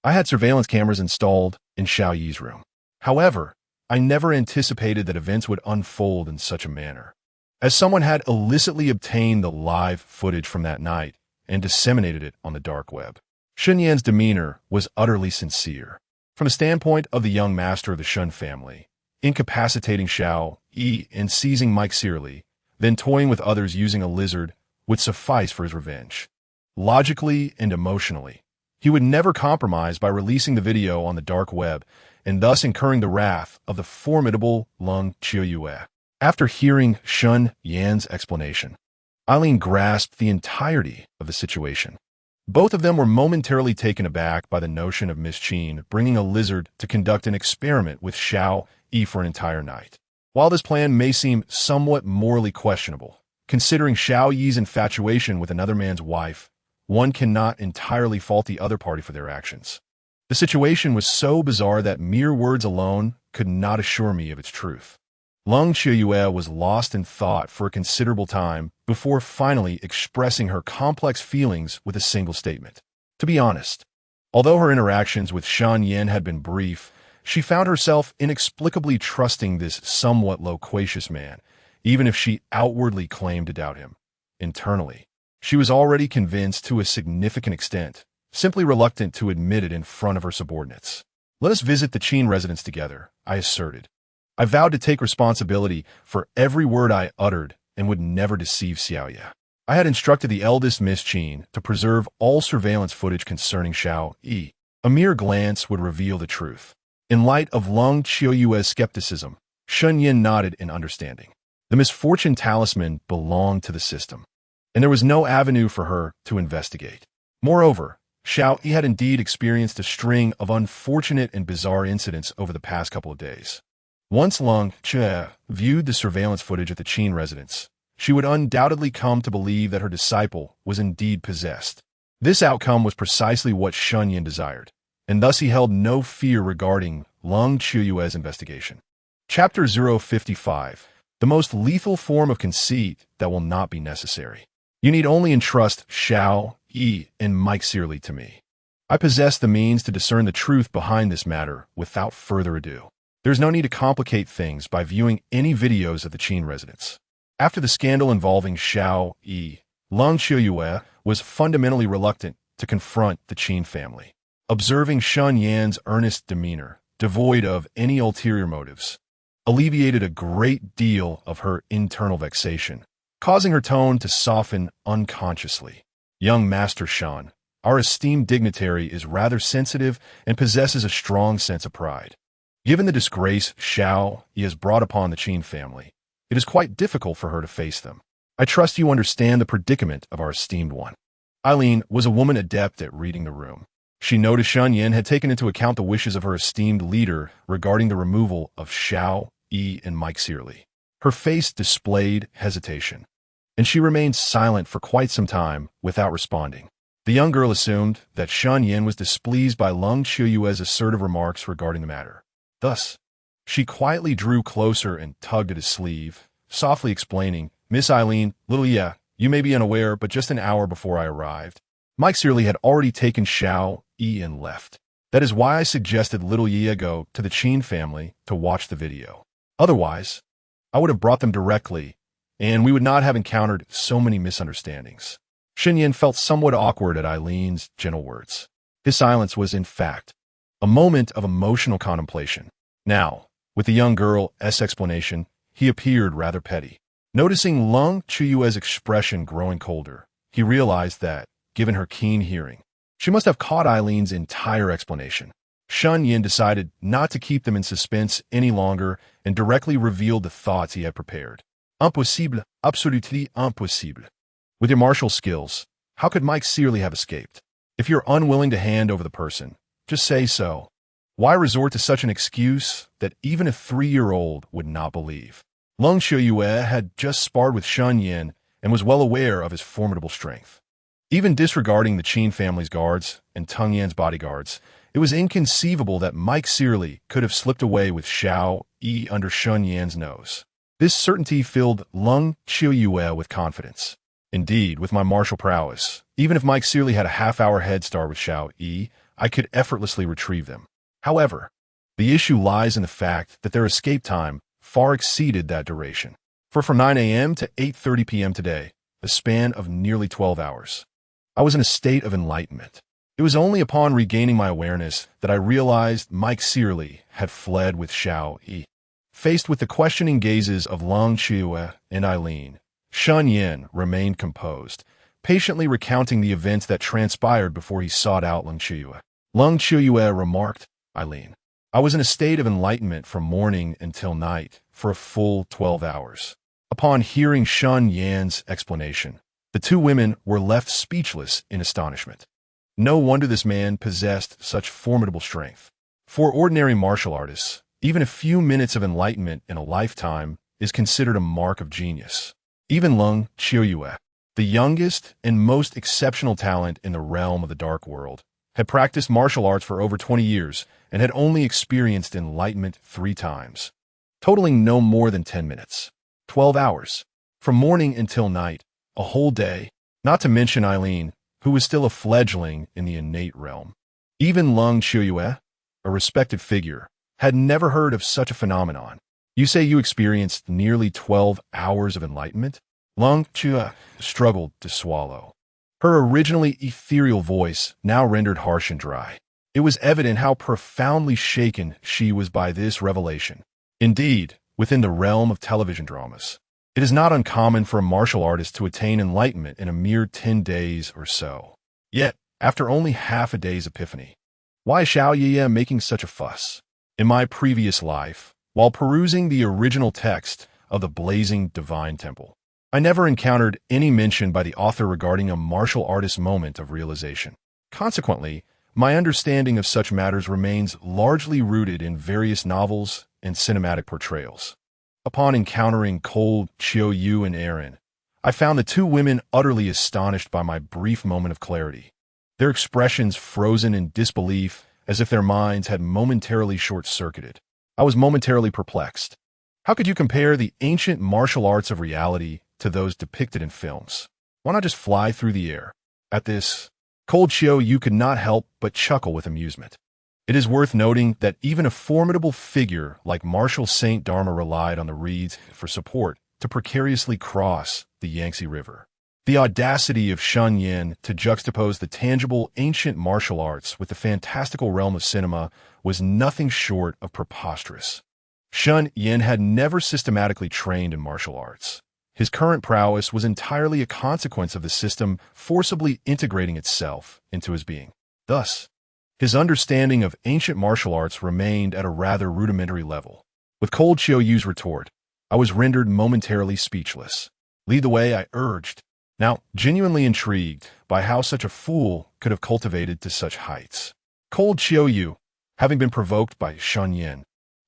I had surveillance cameras installed in Xiao Yi's room. However, I never anticipated that events would unfold in such a manner, as someone had illicitly obtained the live footage from that night and disseminated it on the dark web. Shen Yan's demeanor was utterly sincere. From the standpoint of the young master of the Shun family, incapacitating Xiao Yi and seizing Mike Searly, then toying with others using a lizard would suffice for his revenge. Logically and emotionally, he would never compromise by releasing the video on the dark web and thus incurring the wrath of the formidable Lung Qiuyue. After hearing Shen Yan's explanation, Eileen grasped the entirety of the situation. Both of them were momentarily taken aback by the notion of Miss Qin bringing a lizard to conduct an experiment with Xiao Yi for an entire night. While this plan may seem somewhat morally questionable, considering Xiao Yi's infatuation with another man's wife, one cannot entirely fault the other party for their actions. The situation was so bizarre that mere words alone could not assure me of its truth. Lung Qiuyue was lost in thought for a considerable time before finally expressing her complex feelings with a single statement. To be honest, although her interactions with Shen Yan had been brief, she found herself inexplicably trusting this somewhat loquacious man, even if she outwardly claimed to doubt him. Internally, she was already convinced to a significant extent, simply reluctant to admit it in front of her subordinates. Let us visit the Qin residence together, I asserted. I vowed to take responsibility for every word I uttered and would never deceive Xiaoye. I had instructed the eldest Miss Qin to preserve all surveillance footage concerning Xiao Yi. A mere glance would reveal the truth. In light of Lung Qiuyue's skepticism, Shen Yan nodded in understanding. The misfortune talisman belonged to the system, and there was no avenue for her to investigate. Moreover, Xiao Yi had indeed experienced a string of unfortunate and bizarre incidents over the past couple of days. Once Lung Che viewed the surveillance footage at the Qin residence, she would undoubtedly come to believe that her disciple was indeed possessed. This outcome was precisely what Shen Yan desired, and thus he held no fear regarding Lung Chuyue's investigation. Chapter 055. The most lethal form of conceit that will not be necessary. You need only entrust Xiao Yi and Mike Searly to me. I possess the means to discern the truth behind this matter without further ado. There's no need to complicate things by viewing any videos of the Qin residence. After the scandal involving Xiao Yi, Lung Chuyue was fundamentally reluctant to confront the Qin family. Observing Shen Yan's earnest demeanor, devoid of any ulterior motives, alleviated a great deal of her internal vexation, causing her tone to soften unconsciously. Young Master Shen, our esteemed dignitary is rather sensitive and possesses a strong sense of pride. Given the disgrace Xiao Yi has brought upon the Qin family, it is quite difficult for her to face them. I trust you understand the predicament of our esteemed one. Eileen was a woman adept at reading the room. She noticed Shen Yan had taken into account the wishes of her esteemed leader regarding the removal of Xiao Yi and Mike Searly. Her face displayed hesitation, and she remained silent for quite some time without responding. The young girl assumed that Shen Yan was displeased by Lung Chuyue's assertive remarks regarding the matter. Thus, she quietly drew closer and tugged at his sleeve, softly explaining, "Miss Eileen, little you may be unaware, but just an hour before I arrived, Mike Searly had already taken Xiao Yi and left. That is why I suggested little Yi go to the Qin family to watch the video. Otherwise, I would have brought them directly, and we would not have encountered so many misunderstandings." Shen Yan felt somewhat awkward at Eileen's gentle words. His silence was, in fact, a moment of emotional contemplation. Now, with the young girl's explanation, he appeared rather petty. Noticing Lung Chuyue's expression growing colder, he realized that, given her keen hearing, she must have caught Eileen's entire explanation. Shen Yan decided not to keep them in suspense any longer and directly revealed the thoughts he had prepared. Impossible, absolutely impossible. With your martial skills, how could Mike Searly have escaped? If you're unwilling to hand over the person, just say so. Why resort to such an excuse that even a 3-year-old would not believe? Lung Chuyue had just sparred with Shen Yan and was well aware of his formidable strength. Even disregarding the Qin family's guards and Tung Yan's bodyguards, it was inconceivable that Mike Searly could have slipped away with Xiao Yi under Shen Yan's nose. This certainty filled Lung Chuyue with confidence. Indeed, with my martial prowess, even if Mike Searly had a half-hour head start with Xiao Yi, I could effortlessly retrieve them. However, the issue lies in the fact that their escape time far exceeded that duration. For from 9 a.m. to 8:30 p.m. today, a span of nearly 12 hours, I was in a state of enlightenment. It was only upon regaining my awareness that I realized Mike Searly had fled with Xiao Yi. Faced with the questioning gazes of Lung Chuyue and Eileen, Shen Yan remained composed, patiently recounting the events that transpired before he sought out Lung Chuyue. Lung Chuyue remarked, "Eileen, I was in a state of enlightenment from morning until night for a full 12 hours. Upon hearing Shen Yan's explanation, the two women were left speechless in astonishment. No wonder this man possessed such formidable strength. For ordinary martial artists, even a few minutes of enlightenment in a lifetime is considered a mark of genius. Even Lung Chuyue, the youngest and most exceptional talent in the realm of the dark world, had practiced martial arts for over 20 years and had only experienced enlightenment 3 times, totaling no more than 10 minutes. 12 hours. From morning until night, a whole day, not to mention Eileen, who was still a fledgling in the innate realm. Even Lung Chuyue, a respected figure, had never heard of such a phenomenon. You say you experienced nearly 12 hours of enlightenment? Lung Chuyue struggled to swallow. Her originally ethereal voice now rendered harsh and dry. It was evident how profoundly shaken she was by this revelation. Indeed, within the realm of television dramas, it is not uncommon for a martial artist to attain enlightenment in a mere 10 days or so. Yet, after only half a day's epiphany, why is Xiao Yi making such a fuss? In my previous life, while perusing the original text of the blazing divine temple. I never encountered any mention by the author regarding a martial artist's moment of realization. Consequently, my understanding of such matters remains largely rooted in various novels and cinematic portrayals. Upon encountering Cold, Chiu and Aaron, I found the two women utterly astonished by my brief moment of clarity, their expressions frozen in disbelief as if their minds had momentarily short-circuited. I was momentarily perplexed. How could you compare the ancient martial arts of reality to those depicted in films? Why not just fly through the air? At this, Cold Chiu could not help but chuckle with amusement. It is worth noting that even a formidable figure like Marshal Saint Dharma relied on the reeds for support to precariously cross the Yangtze River. The audacity of Shen Yan to juxtapose the tangible ancient martial arts with the fantastical realm of cinema was nothing short of preposterous. Shen Yan had never systematically trained in martial arts. His current prowess was entirely a consequence of the system forcibly integrating itself into his being. Thus, his understanding of ancient martial arts remained at a rather rudimentary level. With Cold Chiu's retort, I was rendered momentarily speechless. Lead the way, I urged, now genuinely intrigued by how such a fool could have cultivated to such heights. Cold Chiu, having been provoked by Shen Yan,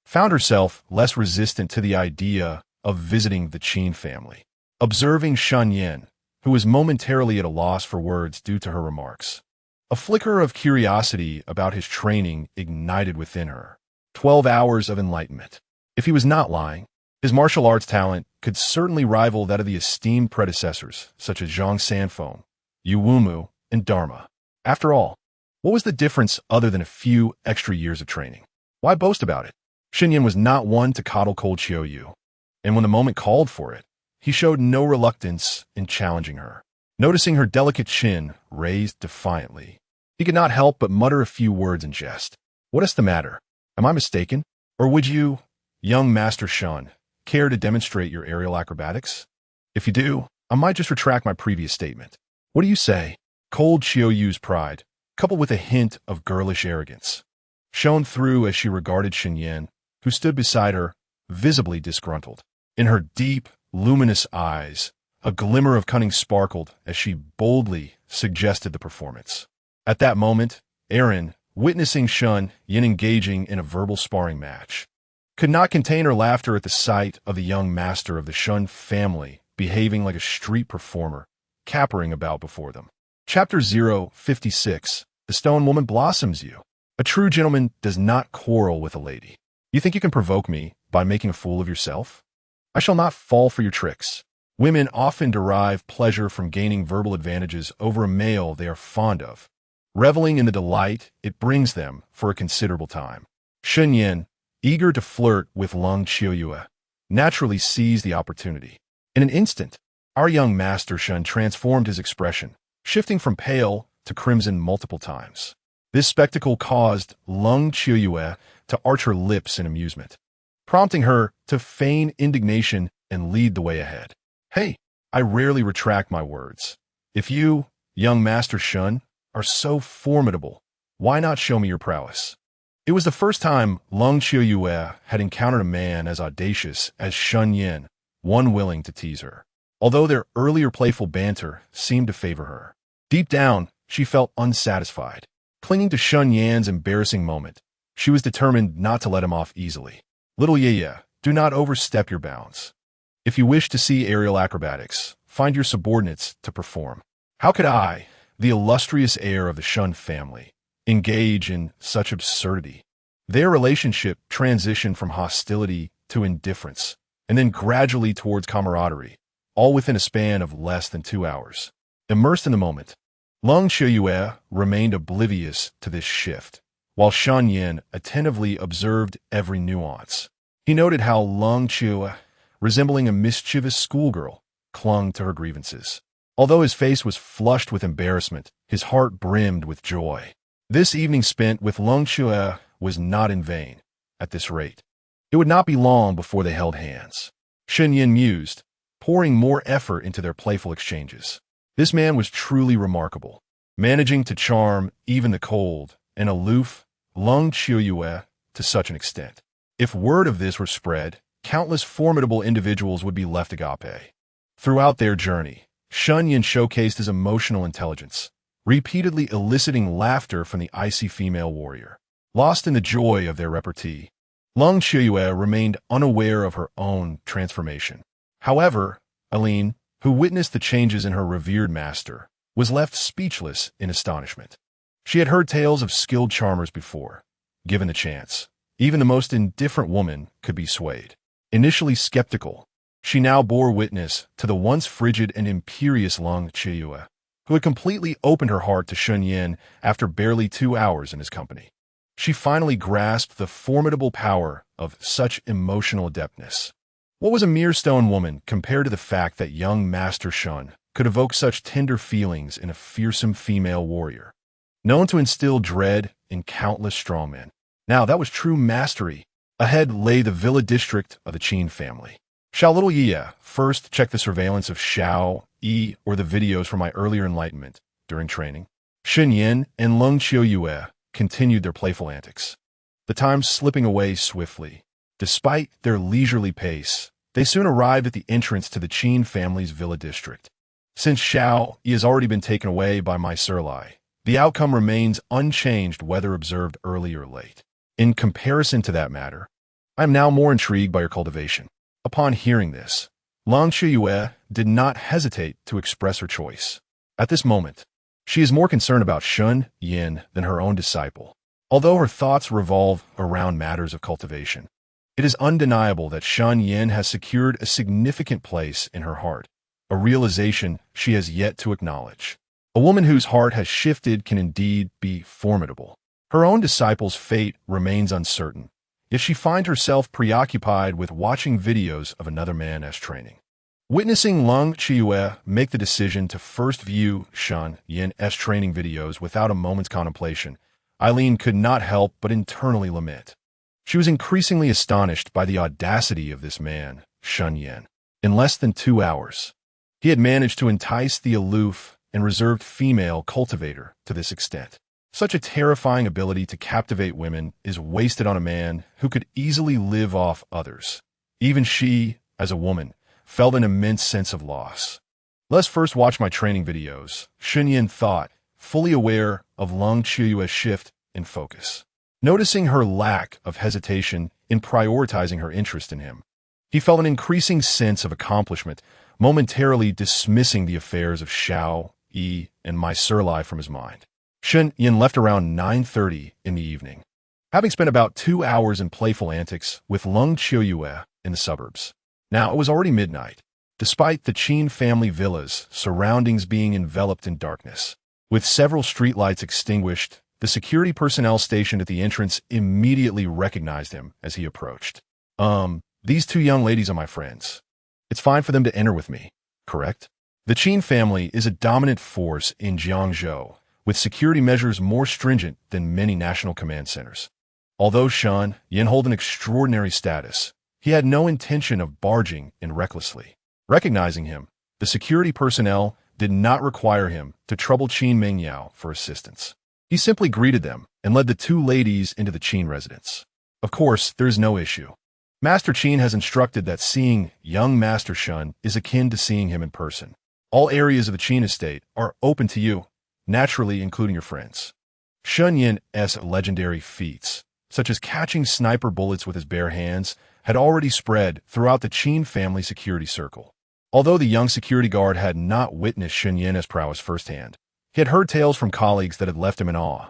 found herself less resistant to the idea of visiting the Qin family. Observing Shen Yan, who was momentarily at a loss for words due to her remarks, a flicker of curiosity about his training ignited within her. 12 hours of enlightenment. If he was not lying, his martial arts talent could certainly rival that of the esteemed predecessors, such as Zhang Sanfeng, Yu Wumu, and Dharma. After all, what was the difference other than a few extra years of training? Why boast about it? Shen Yan was not one to coddle Cold Chiu, and when the moment called for it, he showed no reluctance in challenging her. Noticing her delicate chin raised defiantly, he could not help but mutter a few words in jest. What is the matter? Am I mistaken? Or would you, young Master Shen, care to demonstrate your aerial acrobatics? If you do, I might just retract my previous statement. What do you say? Cold Chiu's pride, coupled with a hint of girlish arrogance, shone through as she regarded Shen Yan, who stood beside her, visibly disgruntled. In her deep, luminous eyes, a glimmer of cunning sparkled as she boldly suggested the performance. At that moment, Aaron, witnessing Shen Yan engaging in a verbal sparring match, could not contain her laughter at the sight of the young master of the Shen family behaving like a street performer, capering about before them. Chapter 056. The Stone Woman Blossoms You. A true gentleman does not quarrel with a lady. You think you can provoke me by making a fool of yourself? I shall not fall for your tricks. Women often derive pleasure from gaining verbal advantages over a male they are fond of, reveling in the delight it brings them for a considerable time. Shen Yan, eager to flirt with Lung Chiu, naturally seized the opportunity. In an instant, our young master Shen transformed his expression, shifting from pale to crimson multiple times. This spectacle caused Lung Chiu to arch her lips in amusement, prompting her to feign indignation and lead the way ahead. Hey, I rarely retract my words. If you, young Master Shen, are so formidable, why not show me your prowess? It was the first time Lung Chiu had encountered a man as audacious as Shen Yan, one willing to tease her. Although their earlier playful banter seemed to favor her, deep down, she felt unsatisfied. Clinging to Shen Yan's embarrassing moment, she was determined not to let him off easily. Little Yaya, do not overstep your bounds. If you wish to see aerial acrobatics, find your subordinates to perform. How could I, the illustrious heir of the Shen family, engage in such absurdity? Their relationship transitioned from hostility to indifference, and then gradually towards camaraderie, all within a span of less than 2 hours. Immersed in the moment, Lung Chiu remained oblivious to this shift, while Shen Yan attentively observed every nuance. He noted how Lung Chiu, resembling a mischievous schoolgirl, clung to her grievances. Although his face was flushed with embarrassment, his heart brimmed with joy. This evening spent with Lung Chiu was not in vain. At this rate, it would not be long before they held hands. Shen Yan mused, pouring more effort into their playful exchanges. This man was truly remarkable, managing to charm even the cold and aloof Lung Chiu to such an extent. If word of this were spread, countless formidable individuals would be left agape. Throughout their journey, Shen Yan showcased his emotional intelligence, repeatedly eliciting laughter from the icy female warrior. Lost in the joy of their repartee, Lung Qiuyue remained unaware of her own transformation. However, Aline, who witnessed the changes in her revered master, was left speechless in astonishment. She had heard tales of skilled charmers before. Given the chance, even the most indifferent woman could be swayed. Initially skeptical, she now bore witness to the once frigid and imperious Lung Qiuyue, who had completely opened her heart to Shen Yan after barely 2 hours in his company. She finally grasped the formidable power of such emotional adeptness. What was a mere stone woman compared to the fact that young Master Shen could evoke such tender feelings in a fearsome female warrior, known to instill dread in countless strongmen? Now that was true mastery. Ahead lay the villa district of the Qin family. Shall little Ye first check the surveillance of Xiao Yi or the videos from my earlier enlightenment during training? Shen Yan and Lung Qiuyue continued their playful antics, the time slipping away swiftly. Despite their leisurely pace, they soon arrived at the entrance to the Qin family's villa district. Since Xiao Yi has already been taken away by my Surlai, the outcome remains unchanged whether observed early or late. In comparison to that matter, I am now more intrigued by your cultivation. Upon hearing this, Lung Qiuyue did not hesitate to express her choice. At this moment, she is more concerned about Shen Yan than her own disciple. Although her thoughts revolve around matters of cultivation, it is undeniable that Shen Yan has secured a significant place in her heart, a realization she has yet to acknowledge. A woman whose heart has shifted can indeed be formidable. Her own disciple's fate remains uncertain, yet she finds herself preoccupied with watching videos of another man's training. Witnessing Lung Qiuyue make the decision to first view Shen Yan's training videos without a moment's contemplation, Eileen could not help but internally lament. She was increasingly astonished by the audacity of this man, Shen Yan. In less than 2 hours, he had managed to entice the aloof and reserved female cultivator to this extent. Such a terrifying ability to captivate women is wasted on a man who could easily live off others. Even she, as a woman, felt an immense sense of loss. Let's first watch my training videos, Shen Yan thought, fully aware of Lung Qiuyue's shift in focus. Noticing her lack of hesitation in prioritizing her interest in him, he felt an increasing sense of accomplishment, momentarily dismissing the affairs of Xiao Yi and my Surlai from his mind. Shen Yan left around 9:30 in the evening, having spent about 2 hours in playful antics with Lung Qiuyue in the suburbs. Now it was already midnight, despite the Qin family villa's surroundings being enveloped in darkness. With several streetlights extinguished, the security personnel stationed at the entrance immediately recognized him as he approached. These 2 young ladies are my friends. It's fine for them to enter with me, correct? The Qin family is a dominant force in Jiangzhou, with security measures more stringent than many national command centers. Although Shen Yan held an extraordinary status, he had no intention of barging in recklessly. Recognizing him, the security personnel did not require him to trouble Qin Mengyao for assistance. He simply greeted them and led the 2 ladies into the Qin residence. Of course, there is no issue. Master Qin has instructed that seeing young Master Shen is akin to seeing him in person. All areas of the Qin estate are open to you, naturally including your friends. Shen Yan's legendary feats, such as catching sniper bullets with his bare hands, had already spread throughout the Qin family security circle. Although the young security guard had not witnessed Shen Yan's prowess firsthand, he had heard tales from colleagues that had left him in awe.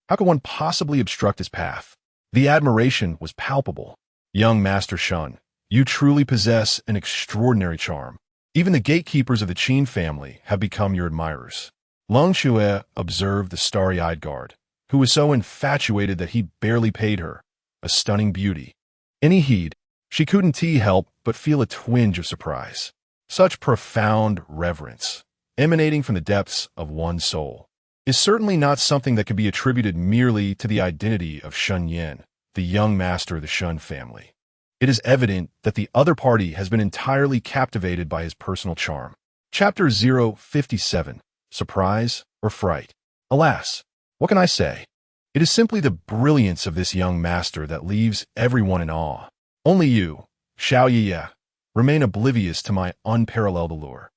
How could one possibly obstruct his path? The admiration was palpable. Young Master Shen, you truly possess an extraordinary charm. Even the gatekeepers of the Qin family have become your admirers. Lung Qiuyue observed the starry-eyed guard, who was so infatuated that he barely paid her, a stunning beauty, any heed. She couldn't help but feel a twinge of surprise. Such profound reverence, emanating from the depths of one's soul, is certainly not something that can be attributed merely to the identity of Shen Yan, the young master of the Shen family. It is evident that the other party has been entirely captivated by his personal charm. Chapter 057, Surprise or Fright? Alas, what can I say? It is simply the brilliance of this young master that leaves everyone in awe. Only you, Xiao Ye, remain oblivious to my unparalleled allure.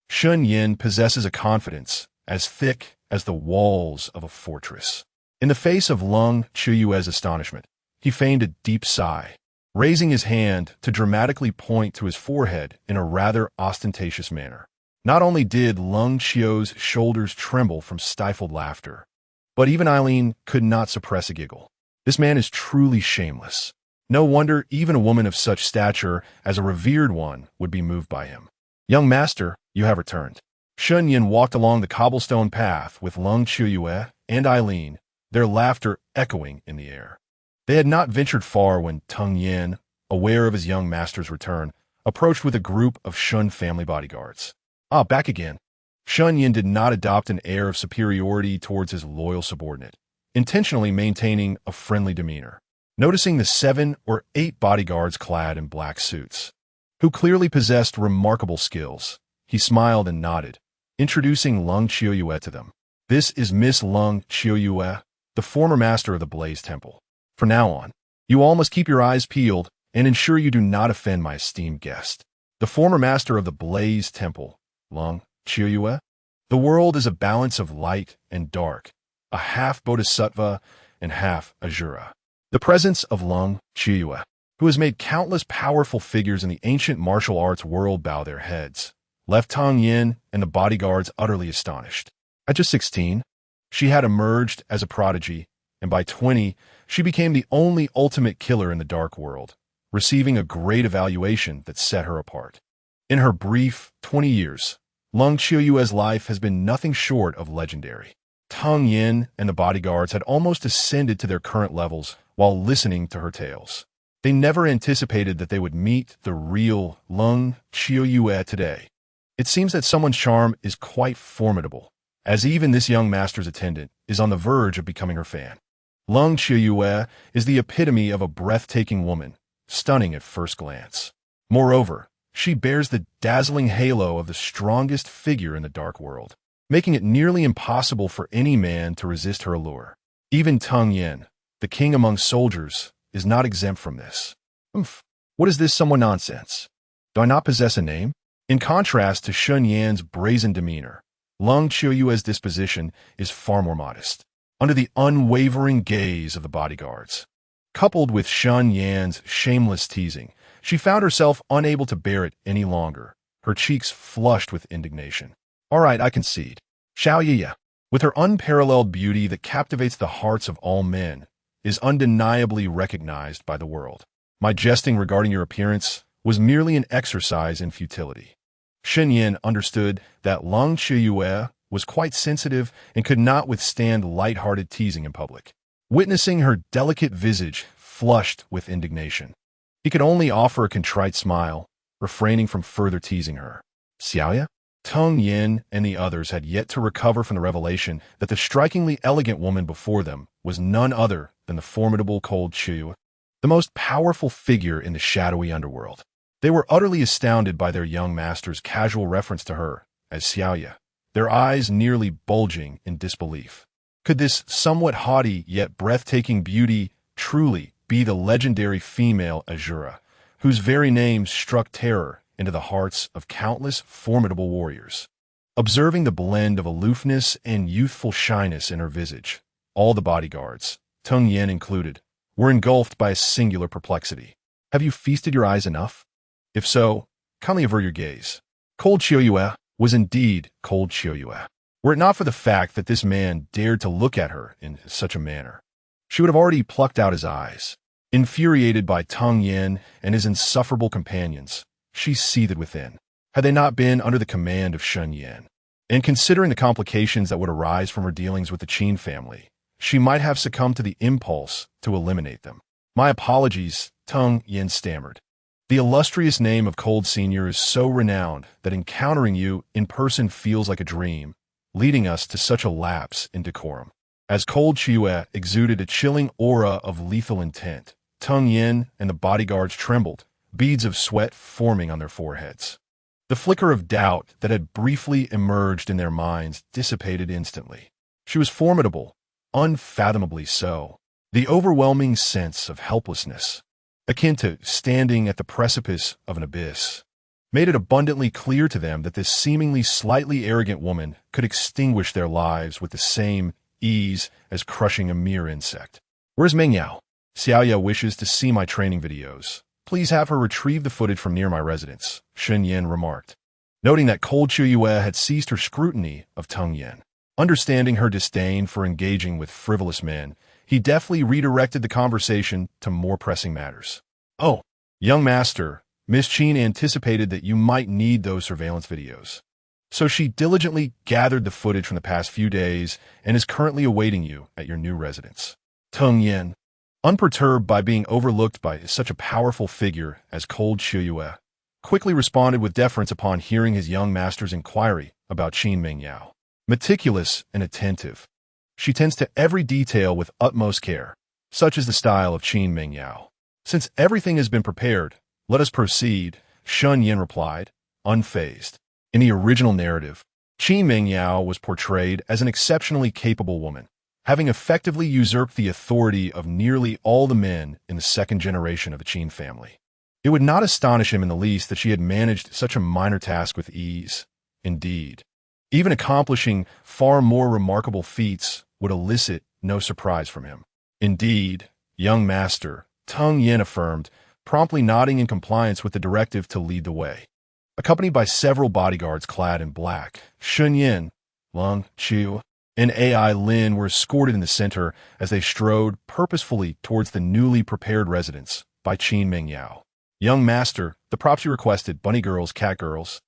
Shen Yan possesses a confidence as thick as the walls of a fortress. In the face of Lung Chuyue's astonishment, he feigned a deep sigh, raising his hand to dramatically point to his forehead in a rather ostentatious manner. Not only did Lung Qiu's shoulders tremble from stifled laughter, but even Eileen could not suppress a giggle. This man is truly shameless. No wonder even a woman of such stature as a revered one would be moved by him. Young master, you have returned. Shen Yan walked along the cobblestone path with Lung Qiu and Eileen, their laughter echoing in the air. They had not ventured far when Teng Yan, aware of his young master's return, approached with a group of Shun family bodyguards. Ah, back again. Shen Yan did not adopt an air of superiority towards his loyal subordinate, intentionally maintaining a friendly demeanor. Noticing the 7 or 8 bodyguards clad in black suits, who clearly possessed remarkable skills, he smiled and nodded, introducing Lung Qiuyue to them. This is Miss Lung Qiuyue, the former master of the Blaze Temple. From now on, you all must keep your eyes peeled and ensure you do not offend my esteemed guest. The former master of the Blaze Temple, Lung Qiuyue. The world is a balance of light and dark, a half bodhisattva and half Asura. The presence of Lung Qiuyue, who has made countless powerful figures in the ancient martial arts world bow their heads, left Teng Yan and the bodyguards utterly astonished. At just 16, she had emerged as a prodigy, and by 20, she became the only ultimate killer in the dark world, receiving a great evaluation that set her apart. In her brief 20 years, Lung Qiuyue's life has been nothing short of legendary. Teng Yan and the bodyguards had almost ascended to their current levels while listening to her tales. They never anticipated that they would meet the real Lung Qiuyue today. It seems that someone's charm is quite formidable, as even this young master's attendant is on the verge of becoming her fan. Lung Qiuyue is the epitome of a breathtaking woman, stunning at first glance. Moreover, she bears the dazzling halo of the strongest figure in the dark world, making it nearly impossible for any man to resist her allure. Even Teng Yan, the king among soldiers, is not exempt from this. Oof, what is this somewhat nonsense? Do I not possess a name? In contrast to Shen Yan's brazen demeanor, Lung Qiuyue's disposition is far more modest. Under the unwavering gaze of the bodyguards, coupled with Shen Yan's shameless teasing, she found herself unable to bear it any longer, her cheeks flushed with indignation. All right, I concede. Xiao Ye, with her unparalleled beauty that captivates the hearts of all men, is undeniably recognized by the world. My jesting regarding your appearance was merely an exercise in futility. Shen Yan understood that Lung Qiuyue was quite sensitive and could not withstand light-hearted teasing in public. Witnessing her delicate visage flushed with indignation, he could only offer a contrite smile, refraining from further teasing her. Xiaoya? Teng Yan and the others had yet to recover from the revelation that the strikingly elegant woman before them was none other than the formidable Cold Qiu, the most powerful figure in the shadowy underworld. They were utterly astounded by their young master's casual reference to her as Xiaoya, their eyes nearly bulging in disbelief. Could this somewhat haughty yet breathtaking beauty truly be the legendary female Asura, whose very name struck terror into the hearts of countless formidable warriors? Observing the blend of aloofness and youthful shyness in her visage, all the bodyguards, Teng Yan included, were engulfed by a singular perplexity. Have you feasted your eyes enough? If so, kindly avert your gaze. Cold Qiuyue was indeed Cold Qiuyue. Were it not for the fact that this man dared to look at her in such a manner, she would have already plucked out his eyes. Infuriated by Teng Yan and his insufferable companions, she seethed within. Had they not been under the command of Shen Yan, and considering the complications that would arise from her dealings with the Qin family, she might have succumbed to the impulse to eliminate them. My apologies, Teng Yan stammered. The illustrious name of Cold Senior is so renowned that encountering you in person feels like a dream, leading us to such a lapse in decorum. As Cold Qiuyue exuded a chilling aura of lethal intent, Teng Yan and the bodyguards trembled, beads of sweat forming on their foreheads. The flicker of doubt that had briefly emerged in their minds dissipated instantly. She was formidable, unfathomably so. The overwhelming sense of helplessness, akin to standing at the precipice of an abyss, made it abundantly clear to them that this seemingly slightly arrogant woman could extinguish their lives with the same ease as crushing a mere insect. "Where's Meng Yao? Xiaoya wishes to see my training videos. Please have her retrieve the footage from near my residence," Shen Yan remarked, noting that Cold Chuyue had ceased her scrutiny of Teng Yan. Understanding her disdain for engaging with frivolous men, he deftly redirected the conversation to more pressing matters. "Oh, young master, Miss Qin anticipated that you might need those surveillance videos. So she diligently gathered the footage from the past few days and is currently awaiting you at your new residence." Teng Yan, unperturbed by being overlooked by such a powerful figure as Cold Chuyue, quickly responded with deference upon hearing his young master's inquiry about Qin Mengyao. Meticulous and attentive, she tends to every detail with utmost care. Such is the style of Qin Mengyao. "Since everything has been prepared, let us proceed," Shen Yan replied, unfazed. In the original narrative, Qin Mengyao was portrayed as an exceptionally capable woman, having effectively usurped the authority of nearly all the men in the second generation of the Qin family. It would not astonish him in the least that she had managed such a minor task with ease. Indeed, even accomplishing far more remarkable feats would elicit no surprise from him. "Indeed, young master," Teng Yan affirmed, promptly nodding in compliance with the directive to lead the way. Accompanied by several bodyguards clad in black, Shen Yan, Lung Chu, and AI Lin were escorted in the center as they strode purposefully towards the newly prepared residence by Qin Mengyao. "Young master, the props you requested, bunny girls, cat girls,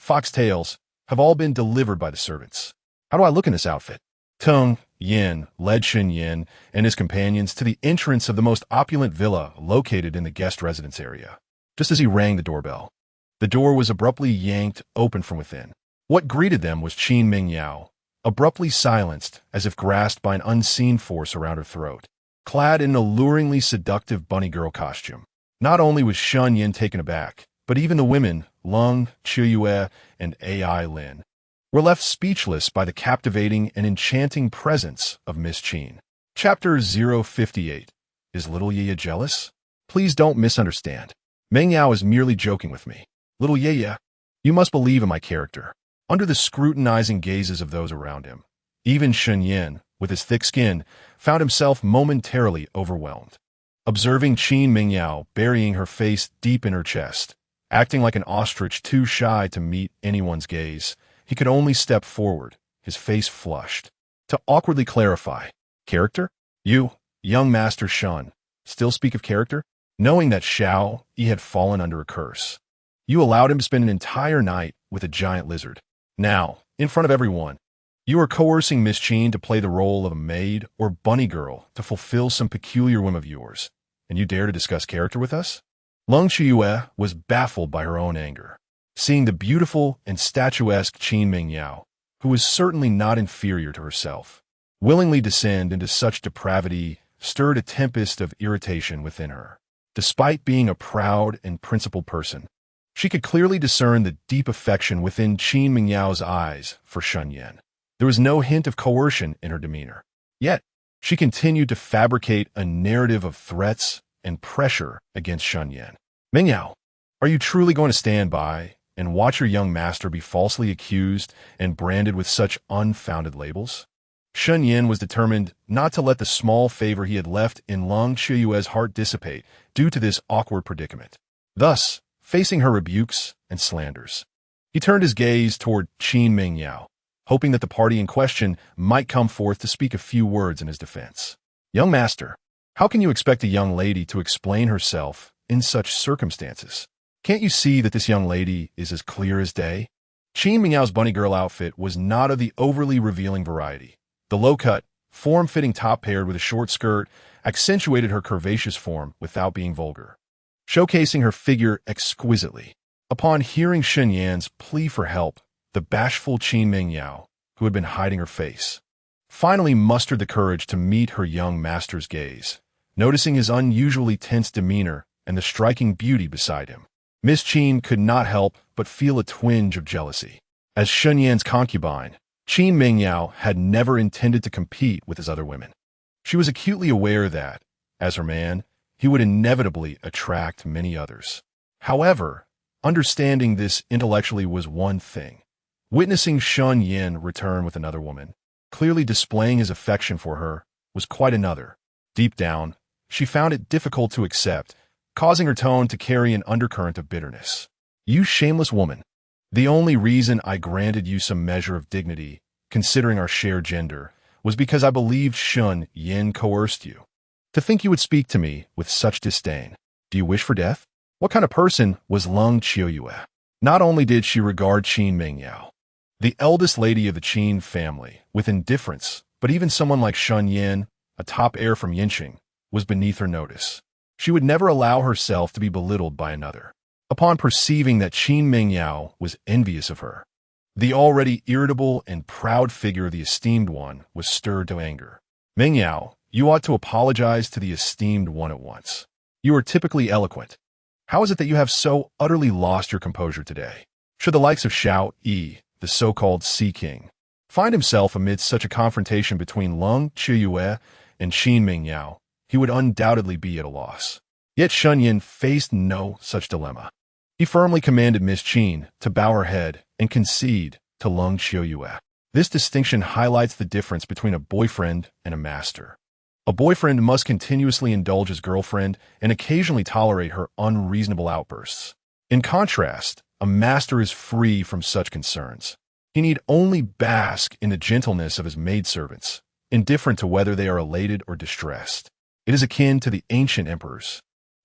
foxtails, have all been delivered by the servants. How do I look in this outfit?" Teng Yan led Shen Yan and his companions to the entrance of the most opulent villa located in the guest residence area. Just as he rang the doorbell, the door was abruptly yanked open from within. What greeted them was Qin Mengyao, abruptly silenced as if grasped by an unseen force around her throat. Clad in an alluringly seductive bunny girl costume, not only was Shen Yan taken aback, but even the women, Lung Chuyue and AI Lin, were left speechless by the captivating and enchanting presence of Miss Qin. Chapter 058. Is little Yaya jealous? Please don't misunderstand. Meng Yao is merely joking with me. Little Yaya, you must believe in my character. Under the scrutinizing gazes of those around him, even Shen Yan, with his thick skin, found himself momentarily overwhelmed. Observing Qin Mengyao burying her face deep in her chest, acting like an ostrich too shy to meet anyone's gaze, he could only step forward, his face flushed, to awkwardly clarify. "Character? You, young master Shen, still speak of character? Knowing that Xiao Yi had fallen under a curse, you allowed him to spend an entire night with a giant lizard. Now, in front of everyone, you are coercing Miss Qin to play the role of a maid or bunny girl to fulfill some peculiar whim of yours, and you dare to discuss character with us?" Lung Chuyue was baffled by her own anger. Seeing the beautiful and statuesque Qin Mengyao, who was certainly not inferior to herself, willingly descend into such depravity stirred a tempest of irritation within her. Despite being a proud and principled person, she could clearly discern the deep affection within Qin Mengyao's eyes for Shen Yan. There was no hint of coercion in her demeanor. Yet, she continued to fabricate a narrative of threats and pressure against Shen Yan. "Mengyao, are you truly going to stand by and watch your young master be falsely accused and branded with such unfounded labels?" Shen Yan was determined not to let the small favor he had left in Lung Chuyue's heart dissipate due to this awkward predicament. Thus, facing her rebukes and slanders, he turned his gaze toward Qin Mengyao, hoping that the party in question might come forth to speak a few words in his defense. "Young master, how can you expect a young lady to explain herself in such circumstances? Can't you see that this young lady is as clear as day?" Qin Mengyao's bunny girl outfit was not of the overly revealing variety. The low-cut, form-fitting top paired with a short skirt accentuated her curvaceous form without being vulgar, showcasing her figure exquisitely. Upon hearing Shen Yan's plea for help, the bashful Qin Mengyao, who had been hiding her face, finally mustered the courage to meet her young master's gaze, noticing his unusually tense demeanor and the striking beauty beside him. Miss Qin could not help but feel a twinge of jealousy. As Shen Yan's concubine, Qin Mengyao had never intended to compete with his other women. She was acutely aware that, as her man, he would inevitably attract many others. However, understanding this intellectually was one thing. Witnessing Shen Yan return with another woman, clearly displaying his affection for her, was quite another. Deep down, she found it difficult to accept, causing her tone to carry an undercurrent of bitterness. "You shameless woman. The only reason I granted you some measure of dignity, considering our shared gender, was because I believed Shen Yan coerced you. To think you would speak to me with such disdain. Do you wish for death?" What kind of person was Lung Qiuyue? Not only did she regard Qin Mingyao, the eldest lady of the Qin family, with indifference, but even someone like Shen Yan, a top heir from Yinqing, was beneath her notice. She would never allow herself to be belittled by another. Upon perceiving that Qin Mingyao was envious of her, the already irritable and proud figure of the esteemed one was stirred to anger. "Mingyao, you ought to apologize to the esteemed one at once. You are typically eloquent. How is it that you have so utterly lost your composure today?" Should the likes of Xiao Yi, the so-called Sea King, find himself amidst such a confrontation between Lung Qiuyue and Qin Mingyao, he would undoubtedly be at a loss. Yet Shen Yan faced no such dilemma. He firmly commanded Miss Qin to bow her head and concede to Lung Qiuyue. This distinction highlights the difference between a boyfriend and a master. A boyfriend must continuously indulge his girlfriend and occasionally tolerate her unreasonable outbursts. In contrast, a master is free from such concerns. He need only bask in the gentleness of his maidservants, indifferent to whether they are elated or distressed. It is akin to the ancient emperors,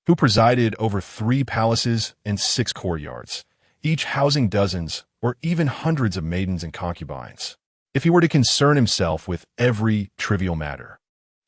who presided over 3 palaces and 6 courtyards, each housing dozens or even hundreds of maidens and concubines. If he were to concern himself with every trivial matter,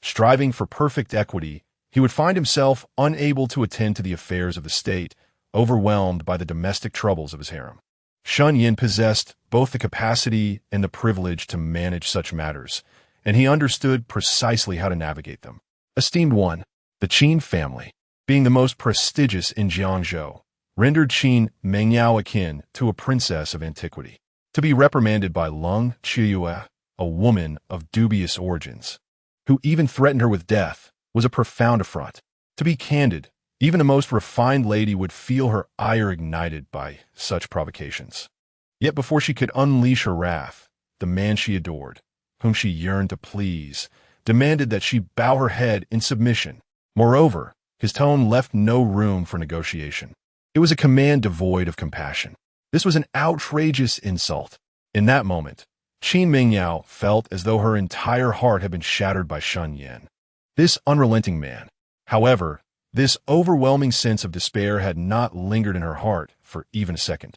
striving for perfect equity, he would find himself unable to attend to the affairs of the state, overwhelmed by the domestic troubles of his harem. Shen Yan possessed both the capacity and the privilege to manage such matters, and he understood precisely how to navigate them. Esteemed one, the Qin family, being the most prestigious in Jiangzhou, rendered Qin Mingyao akin to a princess of antiquity. To be reprimanded by Lung Qiuyue, a woman of dubious origins, who even threatened her with death, was a profound affront. To be candid, even the most refined lady would feel her ire ignited by such provocations. Yet before she could unleash her wrath, the man she adored, whom she yearned to please, demanded that she bow her head in submission. Moreover, his tone left no room for negotiation. It was a command devoid of compassion. This was an outrageous insult. In that moment, Qin Mingyao felt as though her entire heart had been shattered by Shen Yan. This unrelenting man. However, this overwhelming sense of despair had not lingered in her heart for even a second.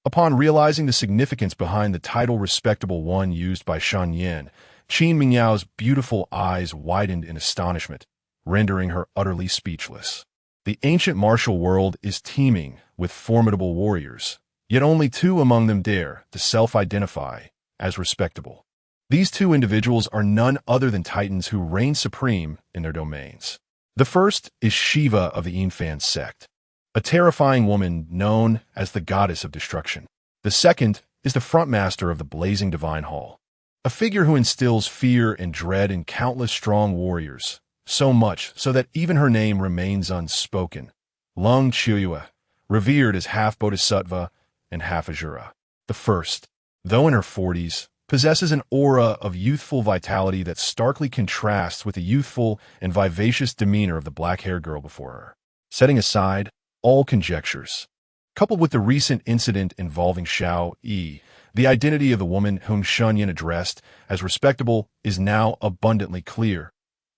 Upon realizing the significance behind the title respectable one used by Shen Yan, Qin Mingyao's beautiful eyes widened in astonishment, rendering her utterly speechless. The ancient martial world is teeming with formidable warriors, yet only 2 among them dare to self-identify as respectable. These 2 individuals are none other than titans who reign supreme in their domains. The first is Shiva of the Yinfan sect, a terrifying woman known as the goddess of destruction. The second is the frontmaster of the blazing divine hall, a figure who instills fear and dread in countless strong warriors, so much so that even her name remains unspoken. Lung Qiuyue, revered as half bodhisattva and half Asura. The first, though in her 40s, possesses an aura of youthful vitality that starkly contrasts with the youthful and vivacious demeanor of the black-haired girl before her. Setting aside all conjectures, coupled with the recent incident involving Xiao Yi, the identity of the woman whom Shen Yan addressed as respectable is now abundantly clear.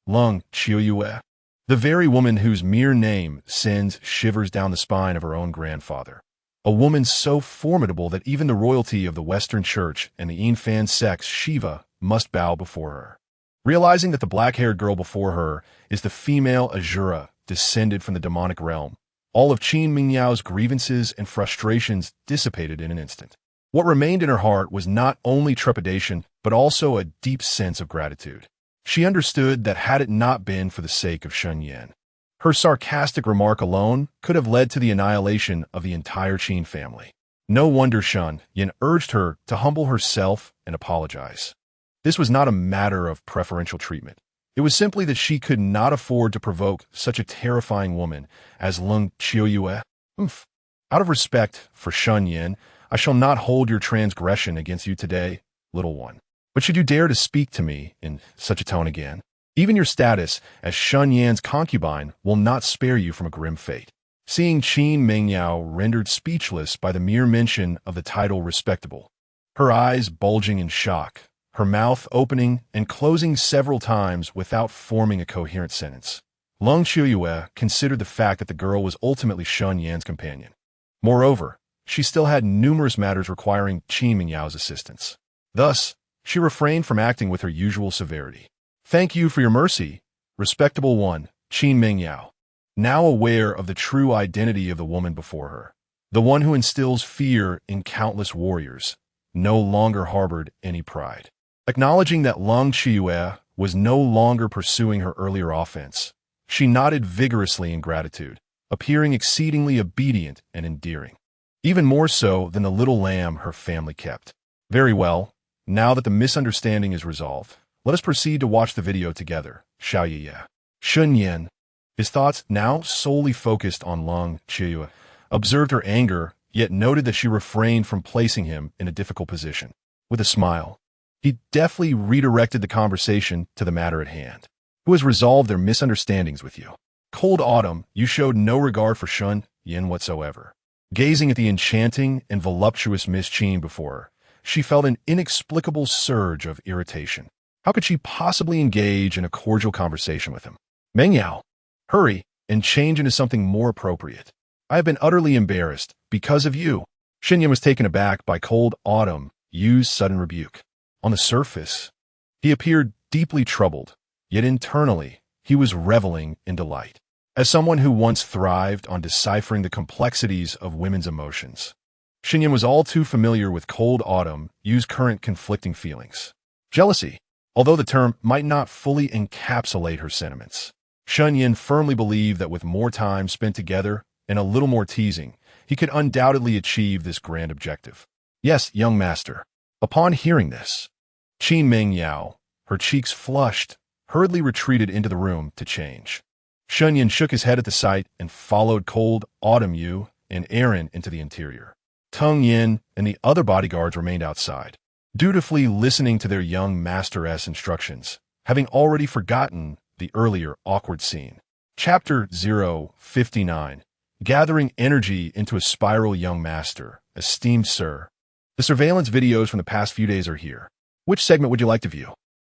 Lung Qiuyue, the very woman whose mere name sends shivers down the spine of her own grandfather. A woman so formidable that even the royalty of the Western Church and the Yinfan sect's Shiva must bow before her. Realizing that the black-haired girl before her is the female Asura descended from the demonic realm, all of Qin Mingyao's grievances and frustrations dissipated in an instant. What remained in her heart was not only trepidation, but also a deep sense of gratitude. She understood that had it not been for the sake of Shen Yan, her sarcastic remark alone could have led to the annihilation of the entire Qin family. No wonder Shen Yan urged her to humble herself and apologize. This was not a matter of preferential treatment. It was simply that she could not afford to provoke such a terrifying woman as Lung Qiuyue. Out of respect for Shen Yan, I shall not hold your transgression against you today, little one. But should you dare to speak to me in such a tone again, even your status as Shen Yan's concubine will not spare you from a grim fate. Seeing Qin Mengyao rendered speechless by the mere mention of the title respectable, her eyes bulging in shock, her mouth opening and closing several times without forming a coherent sentence, Lung Qiuyue considered the fact that the girl was ultimately Shen Yan's companion. Moreover, she still had numerous matters requiring Qin Mengyao's assistance. Thus, she refrained from acting with her usual severity. Thank you for your mercy, respectable one, Qin Mengyao. Now aware of the true identity of the woman before her, the one who instills fear in countless warriors, no longer harbored any pride. Acknowledging that Lung Qiuyue was no longer pursuing her earlier offense, she nodded vigorously in gratitude, appearing exceedingly obedient and endearing, even more so than the little lamb her family kept. Very well, now that the misunderstanding is resolved, let us proceed to watch the video together, Xiaoye. Shen Yan, his thoughts now solely focused on Lung Qiuyue, observed her anger, yet noted that she refrained from placing him in a difficult position. With a smile, he deftly redirected the conversation to the matter at hand. Who has resolved their misunderstandings with you? Cold Autumn, you showed no regard for Shen Yan whatsoever. Gazing at the enchanting and voluptuous Miss Qin before her, she felt an inexplicable surge of irritation. How could she possibly engage in a cordial conversation with him? Mengyao, hurry and change into something more appropriate. I have been utterly embarrassed because of you. Shen Yan was taken aback by Cold Autumn Yu's sudden rebuke. On the surface, he appeared deeply troubled, yet internally, he was reveling in delight. As someone who once thrived on deciphering the complexities of women's emotions, Shen Yan was all too familiar with Cold Autumn Yu's current conflicting feelings. Jealousy, although the term might not fully encapsulate her sentiments. Shen Yan firmly believed that with more time spent together and a little more teasing, he could undoubtedly achieve this grand objective. Yes, young master. Upon hearing this, Qin Mengyao, her cheeks flushed, hurriedly retreated into the room to change. Shen Yan shook his head at the sight and followed Cold Autumn Yu and Aaron into the interior. Tung Yin and the other bodyguards remained outside, dutifully listening to their young master's instructions, having already forgotten the earlier awkward scene. Chapter 059. Gathering energy into a spiral. Young master, esteemed sir. The surveillance videos from the past few days are here. Which segment would you like to view?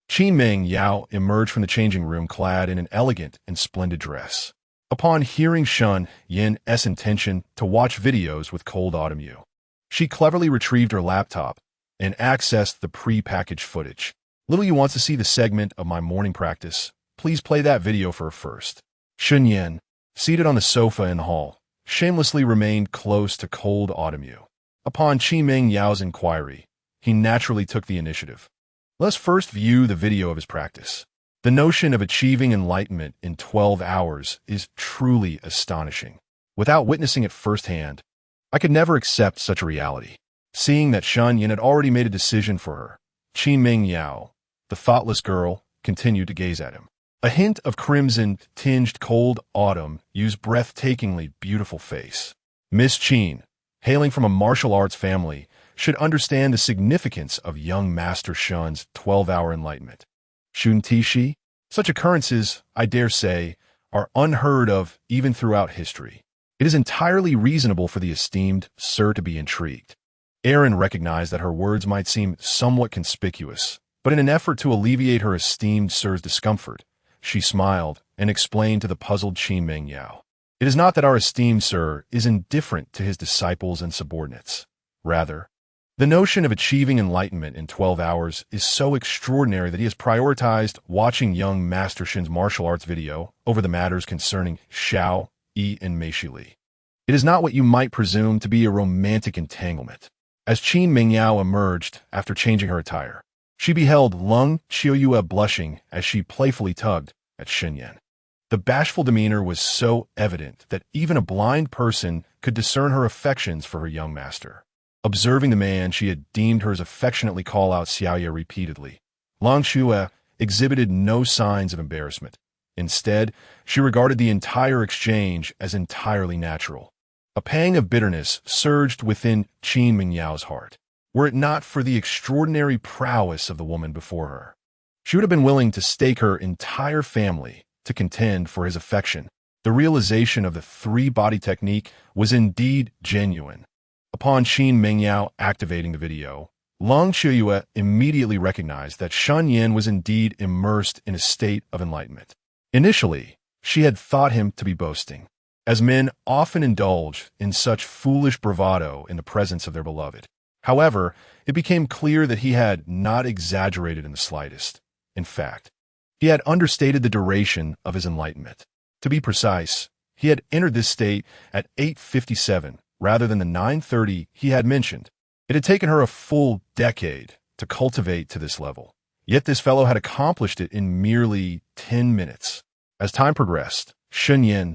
Qin Mengyao emerged from the changing room clad in an elegant and splendid dress. Upon hearing Shen Yan's intention to watch videos with Cold Autumn Yu, she cleverly retrieved her laptop and accessed the pre-packaged footage. Little Yu wants to see the segment of my morning practice. Please play that video for her first. Shen Yan, seated on the sofa in the hall, shamelessly remained close to Cold Autumn Yu. Upon Qin Mengyao's inquiry, he naturally took the initiative. Let's first view the video of his practice. The notion of achieving enlightenment in 12 hours is truly astonishing. Without witnessing it firsthand, I could never accept such a reality. Seeing that Shen Yan had already made a decision for her, Qin Mengyao, the thoughtless girl, continued to gaze at him. A hint of crimson tinged Cold Autumn Yu's breathtakingly beautiful face. Miss Qin, hailing from a martial arts family, should understand the significance of young Master Shen's 12-hour enlightenment. Shouldn't she? Such occurrences, I dare say, are unheard of even throughout history. It is entirely reasonable for the esteemed sir to be intrigued. Aaron recognized that her words might seem somewhat conspicuous, but in an effort to alleviate her esteemed sir's discomfort, she smiled and explained to the puzzled Qin Mengyao. It is not that our esteemed sir is indifferent to his disciples and subordinates. Rather, the notion of achieving enlightenment in 12 hours is so extraordinary that he has prioritized watching young Master Shen's martial arts video over the matters concerning Xiao, Yi, and Meishi Li. It is not what you might presume to be a romantic entanglement. As Qin Mengyao emerged after changing her attire, she beheld Lung Qiuyue blushing as she playfully tugged at Shen Yan. The bashful demeanor was so evident that even a blind person could discern her affections for her young master. Observing the man she had deemed hers affectionately call out Xiaoye repeatedly, Lung Qiuyue exhibited no signs of embarrassment. Instead, she regarded the entire exchange as entirely natural. A pang of bitterness surged within Qin Mingyao's heart. Were it not for the extraordinary prowess of the woman before her, she would have been willing to stake her entire family to contend for his affection. The realization of the three-body technique was indeed genuine. Upon Qin Mingyao activating the video, Leng Qiuyue immediately recognized that Shen Yan was indeed immersed in a state of enlightenment. Initially, she had thought him to be boasting, as men often indulge in such foolish bravado in the presence of their beloved. However, it became clear that he had not exaggerated in the slightest. In fact, he had understated the duration of his enlightenment. To be precise, he had entered this state at 8:57 rather than the 9:30 he had mentioned. It had taken her a full decade to cultivate to this level, yet this fellow had accomplished it in merely 10 minutes. As time progressed, Shen Yan,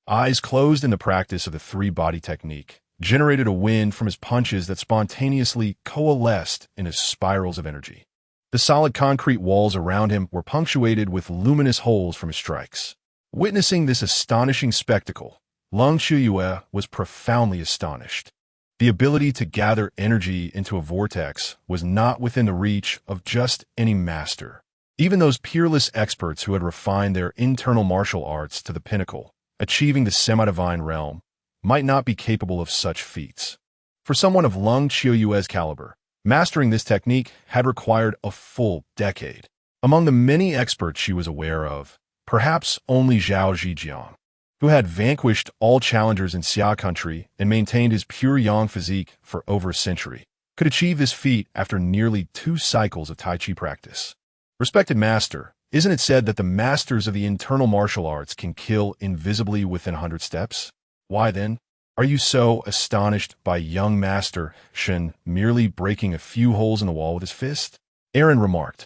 eyes closed in the practice of the three-body technique, generated a wind from his punches that spontaneously coalesced in his spirals of energy. The solid concrete walls around him were punctuated with luminous holes from his strikes. Witnessing this astonishing spectacle, Leng Qiuyue was profoundly astonished. The ability to gather energy into a vortex was not within the reach of just any master. Even those peerless experts who had refined their internal martial arts to the pinnacle, achieving the semi-divine realm, might not be capable of such feats. For someone of Leng Qiuyue's caliber, mastering this technique had required a full decade. Among the many experts she was aware of, perhaps only Zhao Zhijiang, who had vanquished all challengers in Xia country and maintained his pure yang physique for over a century, could achieve this feat after nearly 2 cycles of Tai Chi practice. Respected master, isn't it said that the masters of the internal martial arts can kill invisibly within 100 steps? Why then, are you so astonished by young master Shen merely breaking a few holes in the wall with his fist? Aaron remarked,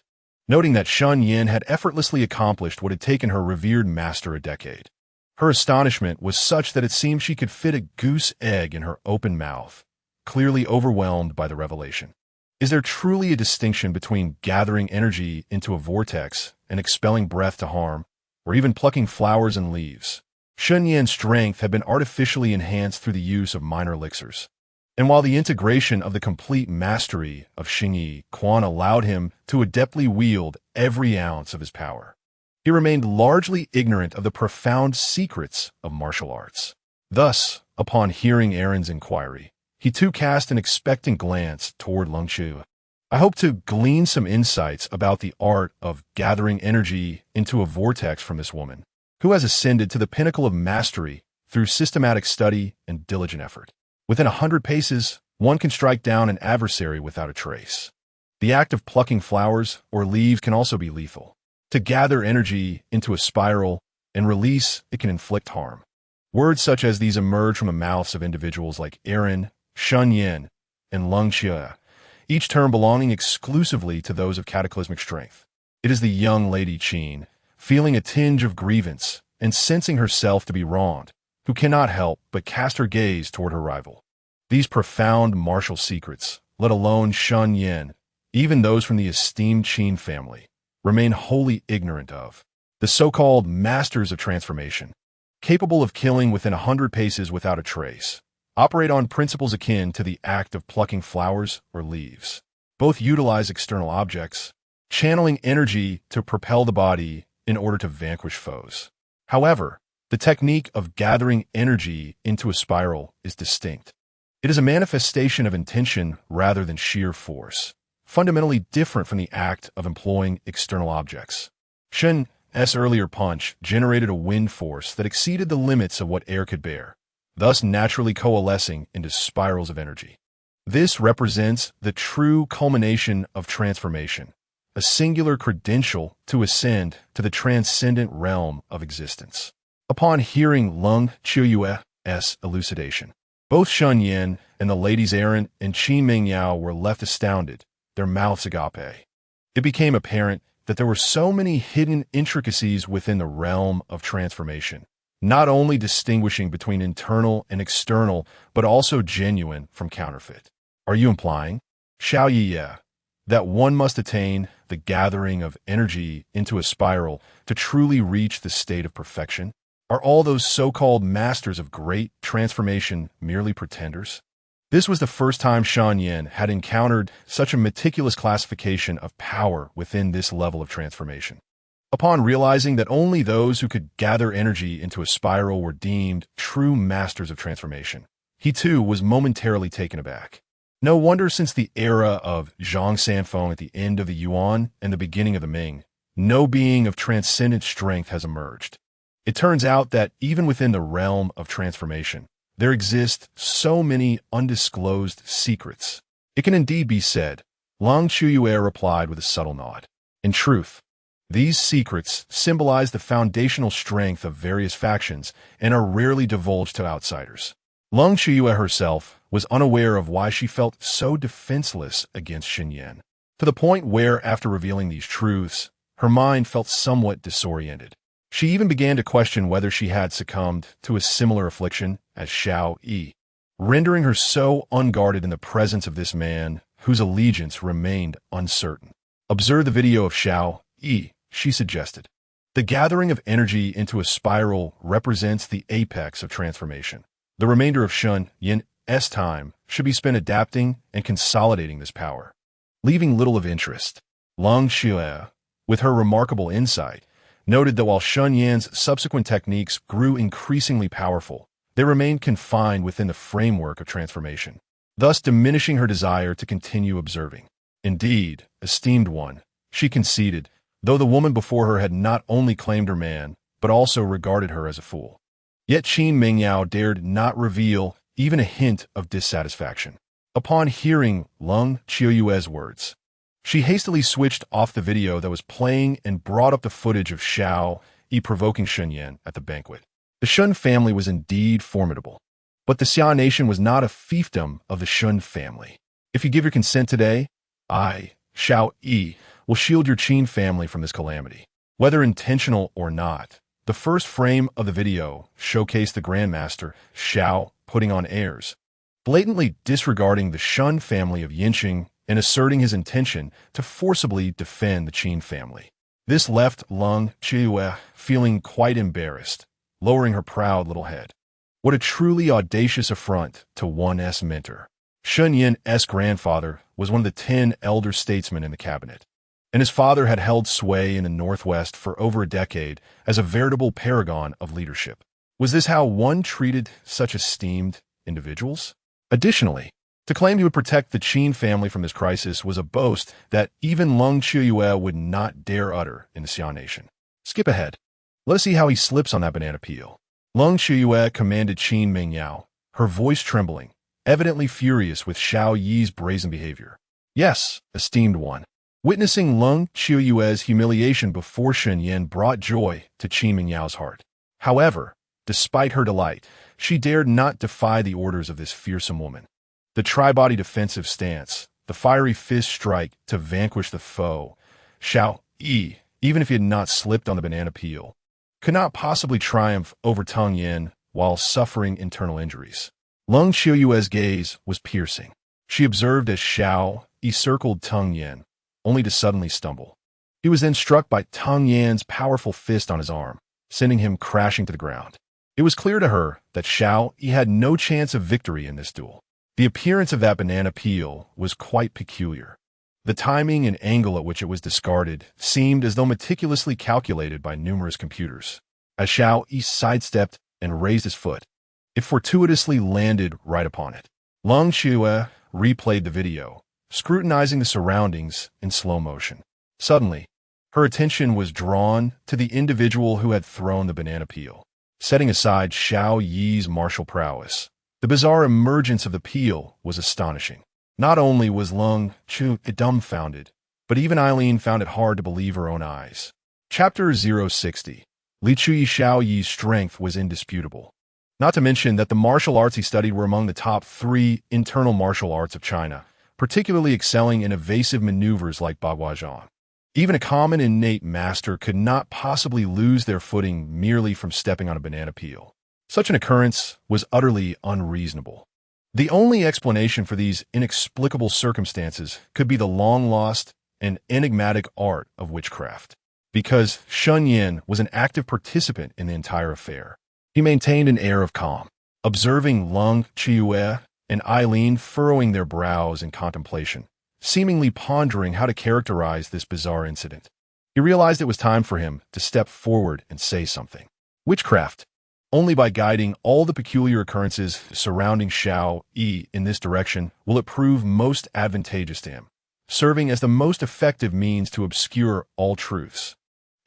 noting that Shen Yan had effortlessly accomplished what had taken her revered master a decade. Her astonishment was such that it seemed she could fit a goose egg in her open mouth, clearly overwhelmed by the revelation. Is there truly a distinction between gathering energy into a vortex and expelling breath to harm, or even plucking flowers and leaves? Shen Yan's strength had been artificially enhanced through the use of minor elixirs. And while the integration of the complete mastery of Xingyi Quan allowed him to adeptly wield every ounce of his power, he remained largely ignorant of the profound secrets of martial arts. Thus, upon hearing Aaron's inquiry, he too cast an expectant glance toward Leng Qiuyue. I hope to glean some insights about the art of gathering energy into a vortex from this woman, who has ascended to the pinnacle of mastery through systematic study and diligent effort. Within 100 paces, one can strike down an adversary without a trace. The act of plucking flowers or leaves can also be lethal. To gather energy into a spiral and release, it can inflict harm. Words such as these emerge from the mouths of individuals like Aaron, Shen Yan, and Leng Qiuyue, each term belonging exclusively to those of cataclysmic strength. It is the young lady Qin, feeling a tinge of grievance and sensing herself to be wronged, who cannot help but cast her gaze toward her rival. These profound martial secrets, let alone Shen Yan, even those from the esteemed Qin family, remain wholly ignorant of. The so-called masters of transformation, capable of killing within 100 paces without a trace, operate on principles akin to the act of plucking flowers or leaves. Both utilize external objects, channeling energy to propel the body in order to vanquish foes. However, the technique of gathering energy into a spiral is distinct. It is a manifestation of intention rather than sheer force, fundamentally different from the act of employing external objects. Shen's earlier punch generated a wind force that exceeded the limits of what air could bear, thus naturally coalescing into spirals of energy. This represents the true culmination of transformation, a singular credential to ascend to the transcendent realm of existence. Upon hearing Leng Qiuyue's elucidation, both Shen Yan and the ladies Aaron and Qin Mingyao were left astounded, their mouths agape. It became apparent that there were so many hidden intricacies within the realm of transformation, not only distinguishing between internal and external, but also genuine from counterfeit. Are you implying, Xiao Yiye, that one must attain the gathering of energy into a spiral to truly reach the state of perfection? Are all those so-called masters of great transformation merely pretenders? This was the first time Shen Yan had encountered such a meticulous classification of power within this level of transformation. Upon realizing that only those who could gather energy into a spiral were deemed true masters of transformation, he too was momentarily taken aback. No wonder, since the era of Zhang Sanfeng at the end of the Yuan and the beginning of the Ming, no being of transcendent strength has emerged. It turns out that even within the realm of transformation, there exist so many undisclosed secrets. It can indeed be said, Long Chuyue replied with a subtle nod. In truth, these secrets symbolize the foundational strength of various factions and are rarely divulged to outsiders. Long Chuyue herself was unaware of why she felt so defenseless against Shen Yan, to the point where, after revealing these truths, her mind felt somewhat disoriented. She even began to question whether she had succumbed to a similar affliction as Xiao Yi, rendering her so unguarded in the presence of this man whose allegiance remained uncertain. Observe the video of Xiao Yi, she suggested. The gathering of energy into a spiral represents the apex of transformation. The remainder of Shen Yan's time should be spent adapting and consolidating this power, leaving little of interest. Long Chuyue, with her remarkable insight, noted that while Shen Yan's subsequent techniques grew increasingly powerful, they remained confined within the framework of transformation, thus diminishing her desire to continue observing. Indeed, esteemed one, she conceded, though the woman before her had not only claimed her man, but also regarded her as a fool. Yet Qin Mingyao dared not reveal even a hint of dissatisfaction. Upon hearing Long Chuyue's words, she hastily switched off the video that was playing and brought up the footage of Xiao Yi provoking Shen Yan at the banquet. The Shen family was indeed formidable, but the Xia nation was not a fiefdom of the Shen family. If you give your consent today, I, Xiao Yi, will shield your Qin family from this calamity. Whether intentional or not, the first frame of the video showcased the Grandmaster, Xiao, putting on airs, blatantly disregarding the Shen family of Yinqing and asserting his intention to forcibly defend the Qin family. This left Long Chuyue feeling quite embarrassed, lowering her proud little head. What a truly audacious affront to one's mentor. Shen Yan's grandfather was one of the 10 elder statesmen in the cabinet, and his father had held sway in the Northwest for over a decade as a veritable paragon of leadership. Was this how one treated such esteemed individuals? Additionally, to claim he would protect the Qin family from this crisis was a boast that even Long Chuyue would not dare utter in the Xia nation. Skip ahead. Let us see how he slips on that banana peel. Long Chuyue commanded Qin Mingyao, her voice trembling, evidently furious with Xiao Yi's brazen behavior. Yes, esteemed one. Witnessing Long Chuyue's humiliation before Shen Yan brought joy to Qin Mingyao's heart. However, despite her delight, she dared not defy the orders of this fearsome woman. The tri-body defensive stance, the fiery fist strike to vanquish the foe, Xiao Yi, even if he had not slipped on the banana peel, could not possibly triumph over Tang Yan while suffering internal injuries. Long Chuyue's gaze was piercing. She observed as Xiao Yi circled Tang Yan, only to suddenly stumble. He was then struck by Tang Yan's powerful fist on his arm, sending him crashing to the ground. It was clear to her that Xiao Yi had no chance of victory in this duel. The appearance of that banana peel was quite peculiar. The timing and angle at which it was discarded seemed as though meticulously calculated by numerous computers. As Xiao Yi sidestepped and raised his foot, it fortuitously landed right upon it. Long Chuyue replayed the video, scrutinizing the surroundings in slow motion. Suddenly, her attention was drawn to the individual who had thrown the banana peel. Setting aside Xiao Yi's martial prowess, the bizarre emergence of the peel was astonishing. Not only was Long Chuyue dumbfounded, but even Eileen found it hard to believe her own eyes. Chapter 060. Li Chui Xiao Yi's strength was indisputable. Not to mention that the martial arts he studied were among the top 3 internal martial arts of China, particularly excelling in evasive maneuvers like Baguazhang. Even a common innate master could not possibly lose their footing merely from stepping on a banana peel. Such an occurrence was utterly unreasonable. The only explanation for these inexplicable circumstances could be the long-lost and enigmatic art of witchcraft. Because Shen Yan was an active participant in the entire affair, he maintained an air of calm, observing Lung Chiue and Eileen furrowing their brows in contemplation, seemingly pondering how to characterize this bizarre incident. He realized it was time for him to step forward and say something. Witchcraft. Only by guiding all the peculiar occurrences surrounding Xiao Yi in this direction will it prove most advantageous to him, serving as the most effective means to obscure all truths.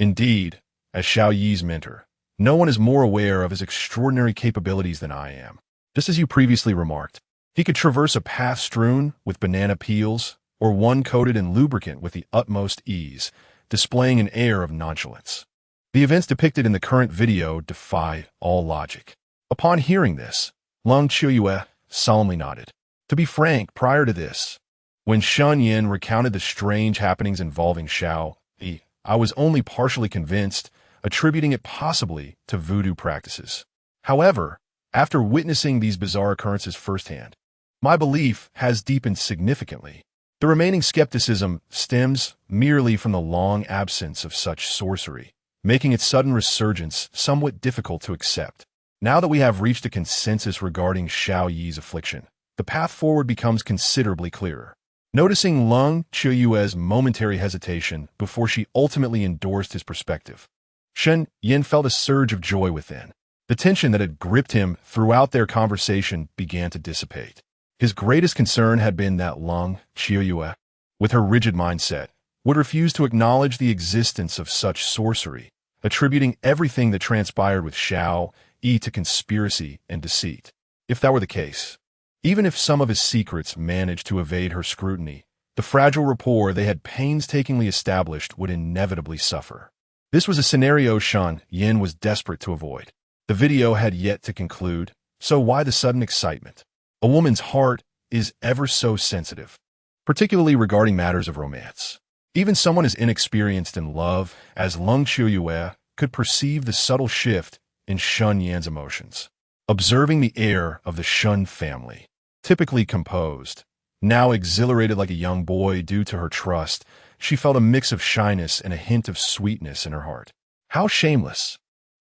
Indeed, as Xiao Yi's mentor, no one is more aware of his extraordinary capabilities than I am. Just as you previously remarked, he could traverse a path strewn with banana peels or one coated in lubricant with the utmost ease, displaying an air of nonchalance. The events depicted in the current video defy all logic. Upon hearing this, Lung Chiuyue solemnly nodded. To be frank, prior to this, when Shen Yan recounted the strange happenings involving Xiao Yi, I was only partially convinced, attributing it possibly to voodoo practices. However, after witnessing these bizarre occurrences firsthand, my belief has deepened significantly. The remaining skepticism stems merely from the long absence of such sorcery, making its sudden resurgence somewhat difficult to accept. Now that we have reached a consensus regarding Xiao Yi's affliction, the path forward becomes considerably clearer. Noticing Lung Chiuyue's momentary hesitation before she ultimately endorsed his perspective, Shen Yan felt a surge of joy within. The tension that had gripped him throughout their conversation began to dissipate. His greatest concern had been that Lung Chiuyue, with her rigid mindset, would refuse to acknowledge the existence of such sorcery, attributing everything that transpired with Xiao Yi to conspiracy and deceit. If that were the case, even if some of his secrets managed to evade her scrutiny, the fragile rapport they had painstakingly established would inevitably suffer. This was a scenario Shen Yan was desperate to avoid. The video had yet to conclude, so why the sudden excitement? A woman's heart is ever so sensitive, particularly regarding matters of romance. Even someone as inexperienced in love as Lung Chiuyue could perceive the subtle shift in Shen Yan's emotions. Observing the air of the Shen family, typically composed, now exhilarated like a young boy due to her trust, she felt a mix of shyness and a hint of sweetness in her heart. How shameless!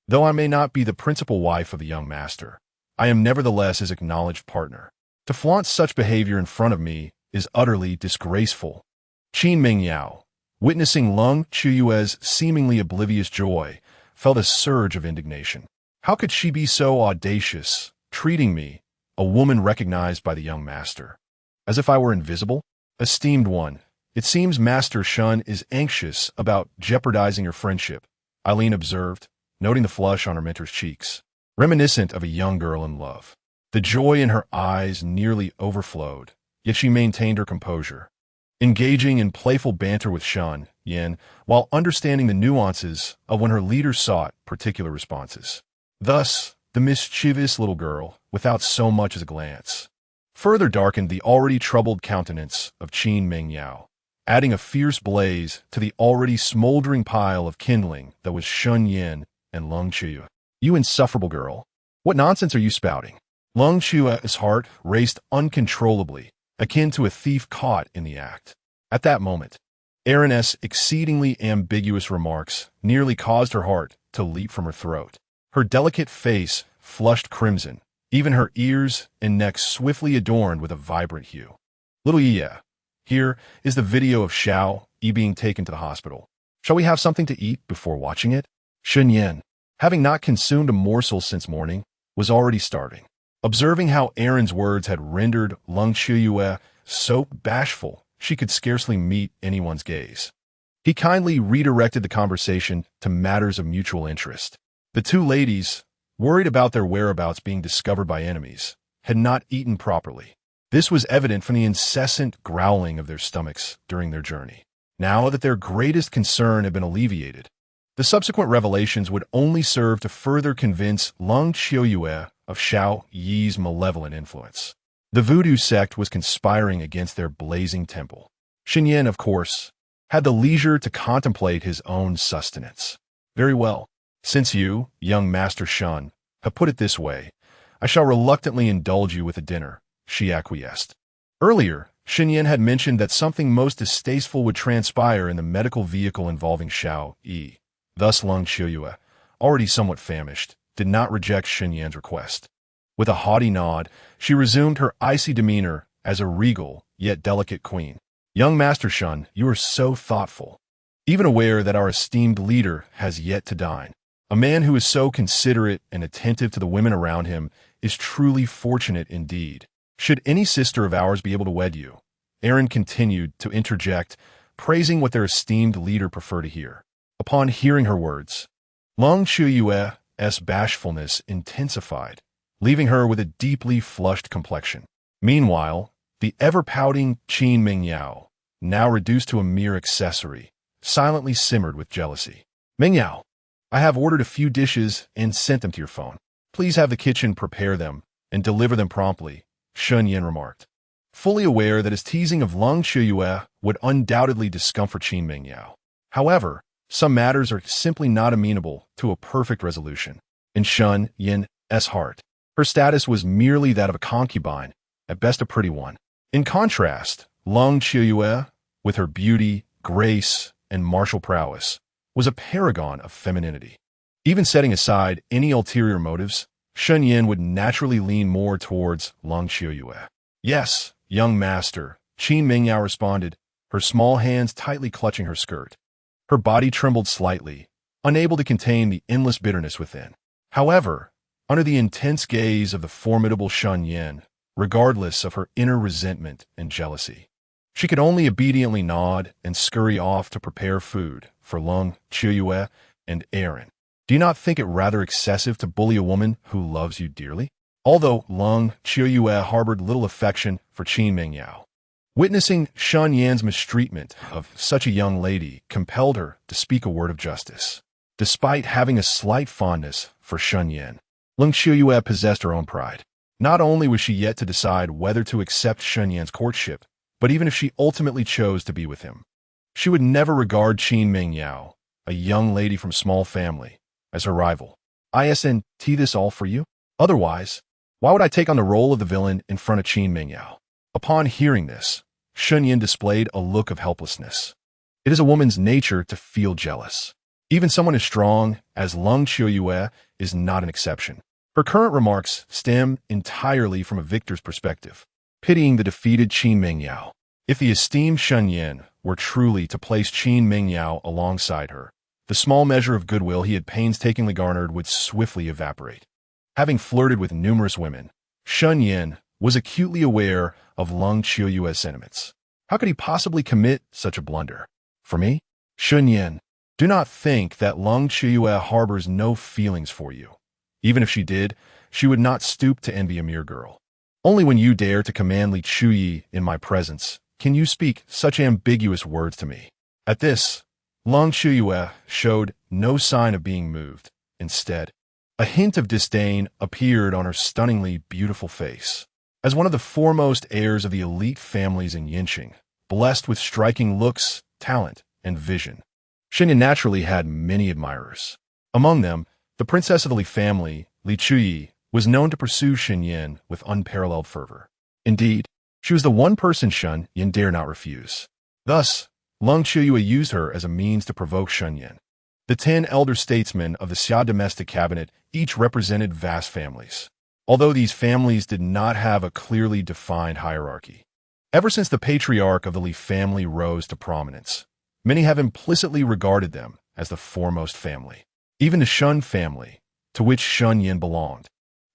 Though I may not be the principal wife of the young master, I am nevertheless his acknowledged partner. To flaunt such behavior in front of me is utterly disgraceful. Qin Mingyao, witnessing Lung Chiuyue's seemingly oblivious joy, felt a surge of indignation. How could she be so audacious, treating me, a woman recognized by the young master, as if I were invisible? Esteemed one, it seems Master Shen is anxious about jeopardizing your friendship, Eileen observed, noting the flush on her mentor's cheeks, reminiscent of a young girl in love. The joy in her eyes nearly overflowed, yet she maintained her composure, engaging in playful banter with Shen Yan while understanding the nuances of when her leader sought particular responses. Thus, the mischievous little girl, without so much as a glance, further darkened the already troubled countenance of Qin Mingyao, adding a fierce blaze to the already smoldering pile of kindling that was Shen Yan and Lung Chiuyue. You insufferable girl! What nonsense are you spouting? Lung Chiuyue's heart raced uncontrollably, akin to a thief caught in the act. At that moment, Erin's exceedingly ambiguous remarks nearly caused her heart to leap from her throat. Her delicate face flushed crimson, even her ears and neck swiftly adorned with a vibrant hue. Little Yi, here is the video of Xiao Yi being taken to the hospital. Shall we have something to eat before watching it? Shen Yan, having not consumed a morsel since morning, was already starving. Observing how Erin's words had rendered Lung Chiuyue so bashful she could scarcely meet anyone's gaze, he kindly redirected the conversation to matters of mutual interest. The two ladies, worried about their whereabouts being discovered by enemies, had not eaten properly. This was evident from the incessant growling of their stomachs during their journey. Now that their greatest concern had been alleviated, the subsequent revelations would only serve to further convince Lung Chiuyue of Xiao Yi's malevolent influence. The voodoo sect was conspiring against their blazing temple. Shen Yan, of course, had the leisure to contemplate his own sustenance. Very well. Since you, young Master Shen, have put it this way, I shall reluctantly indulge you with a dinner, she acquiesced. Earlier, Shen Yan had mentioned that something most distasteful would transpire in the medical vehicle involving Xiao Yi. Thus Lung Qiuyue, already somewhat famished, did not reject Shen Yan's request. With a haughty nod, she resumed her icy demeanor as a regal, yet delicate queen. Young Master Shen, you are so thoughtful. Even aware that our esteemed leader has yet to dine. A man who is so considerate and attentive to the women around him is truly fortunate indeed. Should any sister of ours be able to wed you? Aaron continued to interject, praising what their esteemed leader preferred to hear. Upon hearing her words, Lung Qiuyue's bashfulness intensified, leaving her with a deeply flushed complexion. Meanwhile, the ever-pouting Qin Mingyao, now reduced to a mere accessory, silently simmered with jealousy. Mingyao, I have ordered a few dishes and sent them to your phone. Please have the kitchen prepare them and deliver them promptly, Shen Yan remarked. Fully aware that his teasing of Lung Qiuyue would undoubtedly discomfort Qin Mingyao. However, some matters are simply not amenable to a perfect resolution. In Shen Yan's heart, her status was merely that of a concubine, at best a pretty one. In contrast, Lung Qiuyue, with her beauty, grace, and martial prowess, was a paragon of femininity. Even setting aside any ulterior motives, Shen Yan would naturally lean more towards Lung Qiuyue. Yes, young master, Qin Mingyao responded, her small hands tightly clutching her skirt. Her body trembled slightly, unable to contain the endless bitterness within. However, under the intense gaze of the formidable Shen Yan, regardless of her inner resentment and jealousy, she could only obediently nod and scurry off to prepare food for Lung Qiuyue and Aaron. Do you not think it rather excessive to bully a woman who loves you dearly? Although Lung Qiuyue harbored little affection for Qin Mingyao, witnessing Shen Yan's mistreatment of such a young lady compelled her to speak a word of justice. Despite having a slight fondness for Shen Yan, Lung Qiuyue possessed her own pride. Not only was she yet to decide whether to accept Shen Yan's courtship, but even if she ultimately chose to be with him, she would never regard Qin Mingyao, a young lady from small family, as her rival. Isn't this all for you? Otherwise, why would I take on the role of the villain in front of Qin Mingyao? Upon hearing this, Shen Yan displayed a look of helplessness. It is a woman's nature to feel jealous. Even someone as strong as Lung Qiuyue is not an exception. Her current remarks stem entirely from a victor's perspective, pitying the defeated Qin Mingyao. If the esteemed Shen Yan were truly to place Qin Mingyao alongside her, the small measure of goodwill he had painstakingly garnered would swiftly evaporate. Having flirted with numerous women, Shen Yan was acutely aware of Lung Qiuyue's sentiments. How could he possibly commit such a blunder? For me, Shen Yan, do not think that Lung Qiuyue harbors no feelings for you. Even if she did, she would not stoop to envy a mere girl. Only when you dare to command Li Chuyi in my presence can you speak such ambiguous words to me. At this, Lung Qiuyue showed no sign of being moved. Instead, a hint of disdain appeared on her stunningly beautiful face. As one of the foremost heirs of the elite families in Yinqing, blessed with striking looks, talent, and vision, Shen Yan naturally had many admirers. Among them, the princess of the Li family, Li Chuyi, was known to pursue Shen Yan with unparalleled fervor. Indeed, she was the one person Shen Yan dare not refuse. Thus, Lung Qiuyue used her as a means to provoke Shen Yan. The 10 elder statesmen of the Xia domestic cabinet each represented vast families, although these families did not have a clearly defined hierarchy. Ever since the patriarch of the Li family rose to prominence, many have implicitly regarded them as the foremost family. Even the Shen family, to which Shen Yan belonged,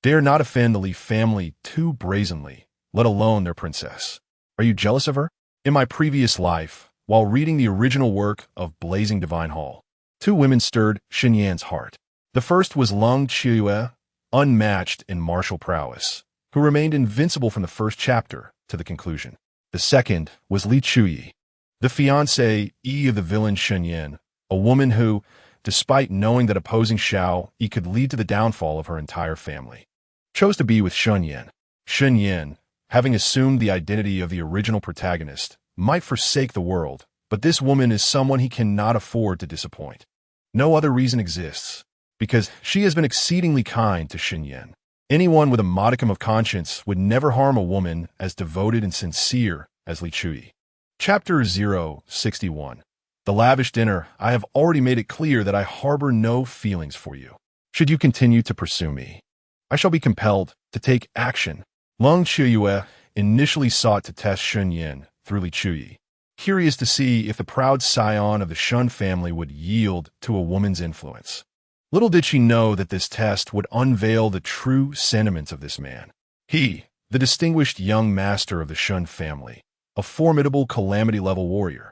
dare not offend the Li family too brazenly, let alone their princess. Are you jealous of her? In my previous life, while reading the original work of Blazing Divine Hall, 2 women stirred Shen Yan's heart. The first was Lung Qiuyue, unmatched in martial prowess, who remained invincible from the first chapter to the conclusion. The second was Li Chuyi, the fiancée of the villain Shen Yan, a woman who, despite knowing that opposing Xiao Yi could lead to the downfall of her entire family, chose to be with Shen Yan. Shen Yan, having assumed the identity of the original protagonist, might forsake the world, but this woman is someone he cannot afford to disappoint. No other reason exists, because she has been exceedingly kind to Shen Yan. Anyone with a modicum of conscience would never harm a woman as devoted and sincere as Li Chui. Chapter 061. The lavish dinner. I have already made it clear that I harbor no feelings for you. Should you continue to pursue me, I shall be compelled to take action. Lung Qiuyue initially sought to test Shen Yan through Li Chui, curious to see if the proud scion of the Shen family would yield to a woman's influence. Little did she know that this test would unveil the true sentiments of this man. He, the distinguished young master of the Shen family, a formidable calamity-level warrior,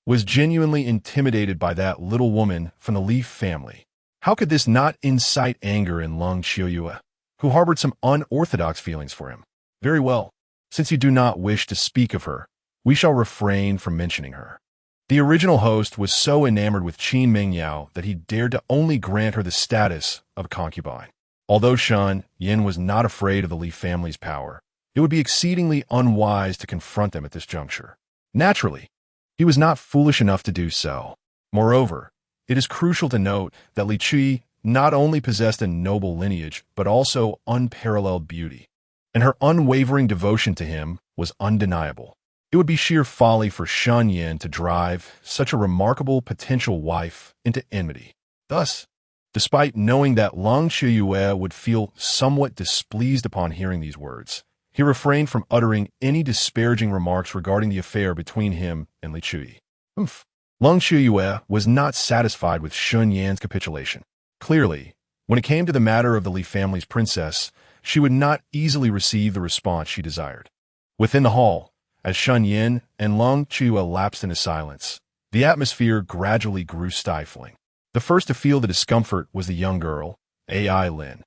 was genuinely intimidated by that little woman from the Li family. How could this not incite anger in Lung Qiuyue, who harbored some unorthodox feelings for him? Very well. Since you do not wish to speak of her, we shall refrain from mentioning her. The original host was so enamored with Qin Mingyao that he dared to only grant her the status of a concubine. Although Shen Yan was not afraid of the Li family's power, it would be exceedingly unwise to confront them at this juncture. Naturally, he was not foolish enough to do so. Moreover, it is crucial to note that Li Chui not only possessed a noble lineage, but also unparalleled beauty, and her unwavering devotion to him was undeniable. It would be sheer folly for Shen Yan to drive such a remarkable potential wife into enmity. Thus, despite knowing that Lung Qiuyue would feel somewhat displeased upon hearing these words, he refrained from uttering any disparaging remarks regarding the affair between him and Li Chui. Lung Qiuyue was not satisfied with Shen Yan's capitulation. Clearly, when it came to the matter of the Li family's princess, she would not easily receive the response she desired. Within the hall, as Shen Yan and Lung Qiuyue lapsed into silence, the atmosphere gradually grew stifling. The first to feel the discomfort was the young girl, Ai Lin.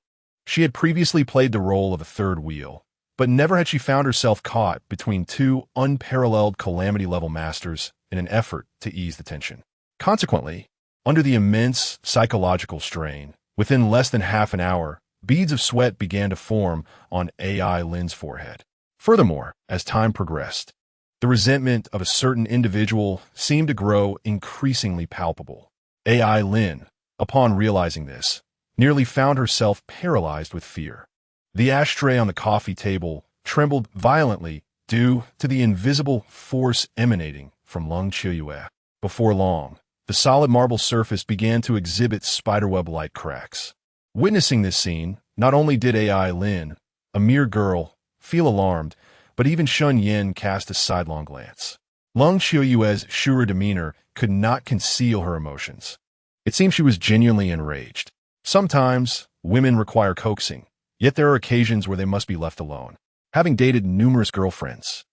She had previously played the role of a third wheel, but never had she found herself caught between two unparalleled calamity-level masters in an effort to ease the tension. Consequently, under the immense psychological strain, within less than half an hour, beads of sweat began to form on Ai Lin's forehead. Furthermore, as time progressed, the resentment of a certain individual seemed to grow increasingly palpable. Ai Lin, upon realizing this, nearly found herself paralyzed with fear. The ashtray on the coffee table trembled violently due to the invisible force emanating from Lung Qiuyue. Before long, the solid marble surface began to exhibit spiderweb-like cracks. Witnessing this scene, not only did Ai Lin, a mere girl, feel alarmed, but even Shen Yan cast a sidelong glance. Lung Qiuyue's sure demeanor could not conceal her emotions. It seemed she was genuinely enraged. Sometimes, women require coaxing, yet there are occasions where they must be left alone. Having dated numerous girlfriends,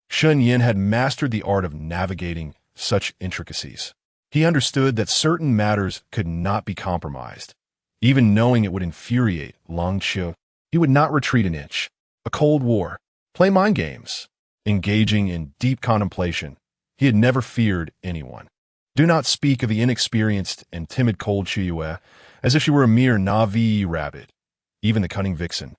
Shen Yan had mastered the art of navigating such intricacies. He understood that certain matters could not be compromised. Even knowing it would infuriate Lung Qiuyue, he would not retreat an inch. A cold war, play mind games, engaging in deep contemplation, he had never feared anyone. Do not speak of the inexperienced and timid cold Qiuyue as if she were a mere Navi rabbit. Even the cunning vixen,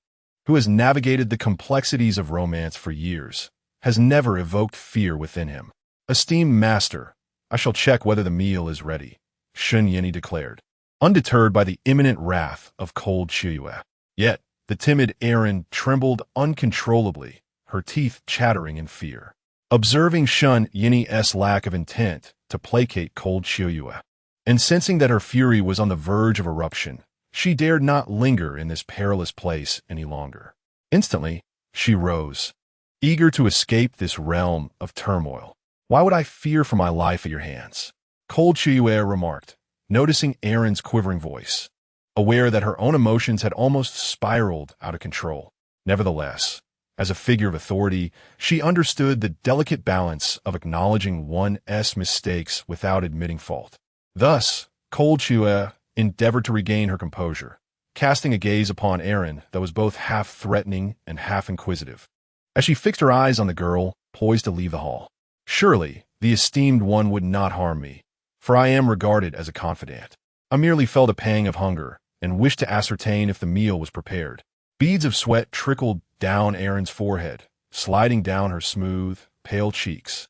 who has navigated the complexities of romance for years, has never evoked fear within him. Esteemed master, I shall check whether the meal is ready, Shen Yan declared, undeterred by the imminent wrath of cold Qiuyue. Yet, the timid Erin trembled uncontrollably, her teeth chattering in fear. Observing Shen Yan's lack of intent to placate cold Qiuyue, and sensing that her fury was on the verge of eruption, she dared not linger in this perilous place any longer. Instantly, she rose, eager to escape this realm of turmoil. Why would I fear for my life at your hands? Cold Qiuyue remarked, noticing Erin's quivering voice, aware that her own emotions had almost spiraled out of control. Nevertheless, as a figure of authority, she understood the delicate balance of acknowledging one's mistakes without admitting fault. Thus, cold Qiuyue endeavored to regain her composure, casting a gaze upon Erin that was both half threatening and half inquisitive. As she fixed her eyes on the girl, poised to leave the hall, surely the esteemed one would not harm me, for I am regarded as a confidant. I merely felt a pang of hunger and wished to ascertain if the meal was prepared. Beads of sweat trickled down Erin's forehead, sliding down her smooth, pale cheeks,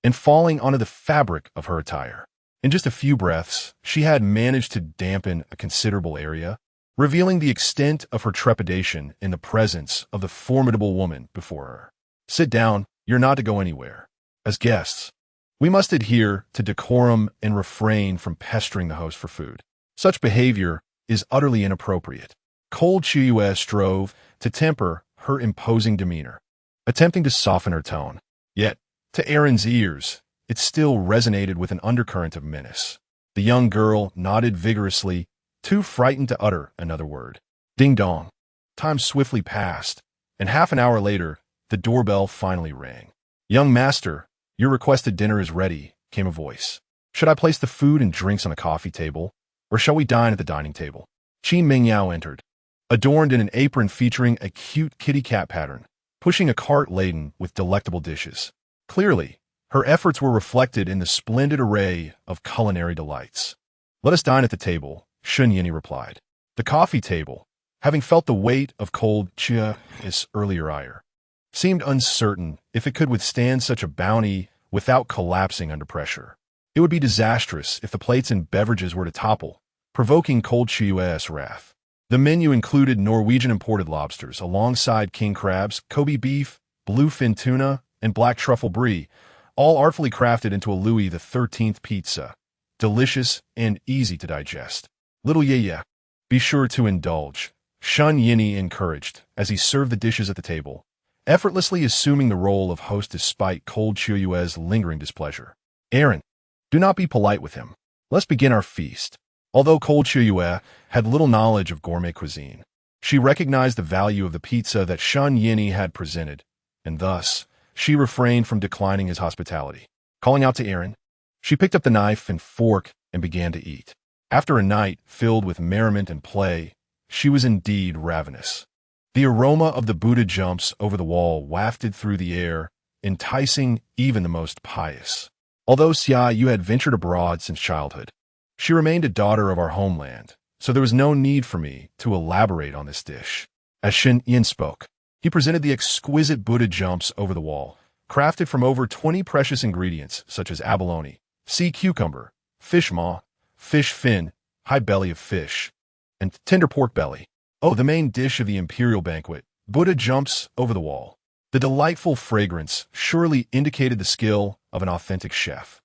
and falling onto the fabric of her attire. In just a few breaths, she had managed to dampen a considerable area, revealing the extent of her trepidation in the presence of the formidable woman before her. Sit down, you're not to go anywhere. As guests, we must adhere to decorum and refrain from pestering the host for food. Such behavior is utterly inappropriate. Cold Chuyue strove to temper her imposing demeanor, attempting to soften her tone. Yet, to Aaron's ears, it still resonated with an undercurrent of menace. The young girl nodded vigorously, too frightened to utter another word. Ding dong. Time swiftly passed, and half an hour later, the doorbell finally rang. "Young master, your requested dinner is ready," came a voice. "Should I place the food and drinks on a coffee table, or shall we dine at the dining table?" Qin Mingyao entered, adorned in an apron featuring a cute kitty cat pattern, pushing a cart laden with delectable dishes. Clearly, her efforts were reflected in the splendid array of culinary delights. "Let us dine at the table," Shen Yan replied. The coffee table, having felt the weight of cold Chuyue's earlier ire, seemed uncertain if it could withstand such a bounty without collapsing under pressure. It would be disastrous if the plates and beverages were to topple, provoking cold Chuyue's wrath. The menu included Norwegian imported lobsters alongside king crabs, Kobe beef, bluefin tuna, and black truffle brie, all artfully crafted into a Louis XIII pizza, delicious and easy to digest. "Little Yaya, be sure to indulge," Shen Yan encouraged as he served the dishes at the table, effortlessly assuming the role of host despite cold Chuyue's lingering displeasure. "Aaron, do not be polite with him. Let's begin our feast." Although cold Chuyue had little knowledge of gourmet cuisine, she recognized the value of the pizza that Shen Yan had presented, and thus, she refrained from declining his hospitality. Calling out to Aaron, she picked up the knife and fork and began to eat. After a night filled with merriment and play, she was indeed ravenous. The aroma of the Buddha jumps over the wall wafted through the air, enticing even the most pious. Although Xia Yu had ventured abroad since childhood, she remained a daughter of our homeland, so there was no need for me to elaborate on this dish. As Shen Yan spoke, he presented the exquisite Buddha jumps over the wall, crafted from over 20 precious ingredients such as abalone, sea cucumber, fish maw, fish fin, high belly of fish, and tender pork belly. Oh, the main dish of the imperial banquet, Buddha jumps over the wall. The delightful fragrance surely indicated the skill of an authentic chef.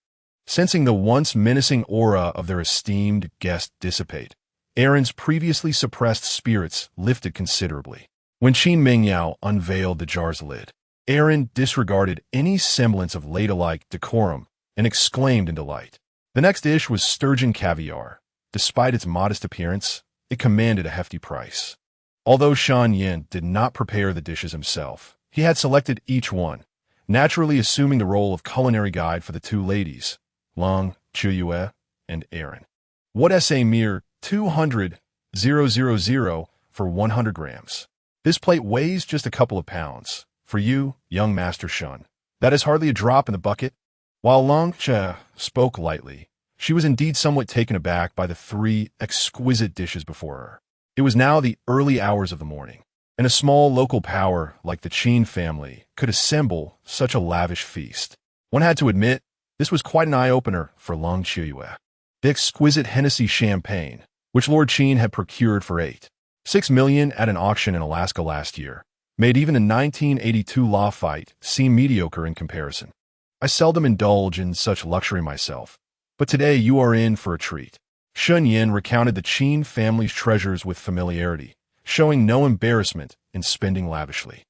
Sensing the once menacing aura of their esteemed guest dissipate, Aaron's previously suppressed spirits lifted considerably. When Qin Mingyao unveiled the jar's lid, Aaron disregarded any semblance of ladylike decorum and exclaimed in delight. The next dish was sturgeon caviar. Despite its modest appearance, it commanded a hefty price. Although Shen Yan did not prepare the dishes himself, he had selected each one, naturally assuming the role of culinary guide for the two ladies, Long, Chuyue, and Aaron. What is a mere 200,000 for 100 grams? This plate weighs just a couple of pounds. For you, young Master Shen, that is hardly a drop in the bucket. While Long Che spoke lightly, she was indeed somewhat taken aback by the three exquisite dishes before her. It was now the early hours of the morning, and a small local power like the Qin family could assemble such a lavish feast. One had to admit, this was quite an eye-opener for Long Chuyue. The exquisite Hennessy champagne, which Lord Qin had procured for $8.6 million at an auction in Alaska last year, made even a 1982 law fight seem mediocre in comparison. I seldom indulge in such luxury myself, but today you are in for a treat. Shen Yan recounted the Qin family's treasures with familiarity, showing no embarrassment in spending lavishly.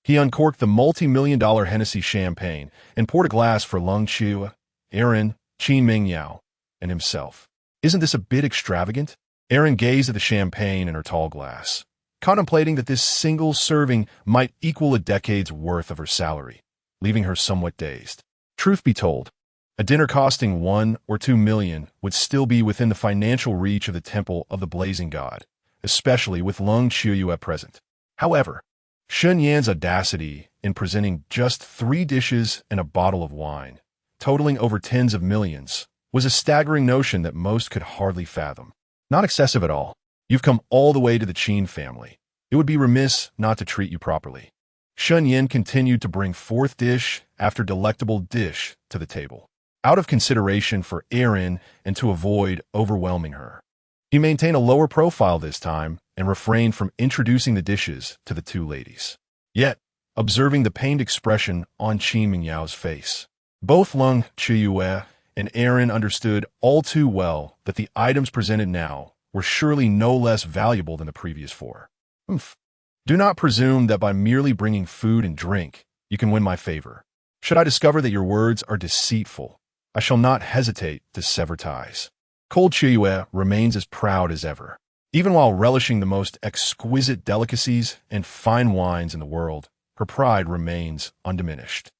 He uncorked the multi-million-dollar Hennessy champagne and poured a glass for Long Chuyue, Aaron, Qin Mingyao, and himself. Isn't this a bit extravagant? Aaron gazed at the champagne in her tall glass, contemplating that this single serving might equal a decade's worth of her salary, leaving her somewhat dazed. Truth be told, a dinner costing $1 or $2 million would still be within the financial reach of the Temple of the Blazing God, especially with Long Chuyue present. However, Shen Yan's audacity in presenting just 3 dishes and a bottle of wine, totaling over tens of millions, was a staggering notion that most could hardly fathom. Not excessive at all. You've come all the way to the Qin family. It would be remiss not to treat you properly. Shen Yan continued to bring forth dish after delectable dish to the table, out of consideration for Aaron and to avoid overwhelming her. He maintained a lower profile this time and refrained from introducing the dishes to the two ladies. Yet, observing the pained expression on Qin Mingyao's face, Both Lung Chiyue and Aaron understood all too well that the items presented now were surely no less valuable than the previous four. Oomph. Do not presume that by merely bringing food and drink, you can win my favor. Should I discover that your words are deceitful, I shall not hesitate to sever ties. Cold Chiyue remains as proud as ever. Even while relishing the most exquisite delicacies and fine wines in the world, her pride remains undiminished.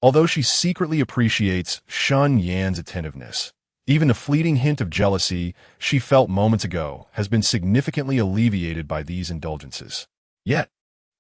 Although she secretly appreciates Shen Yan's attentiveness, even the fleeting hint of jealousy she felt moments ago has been significantly alleviated by these indulgences. Yet,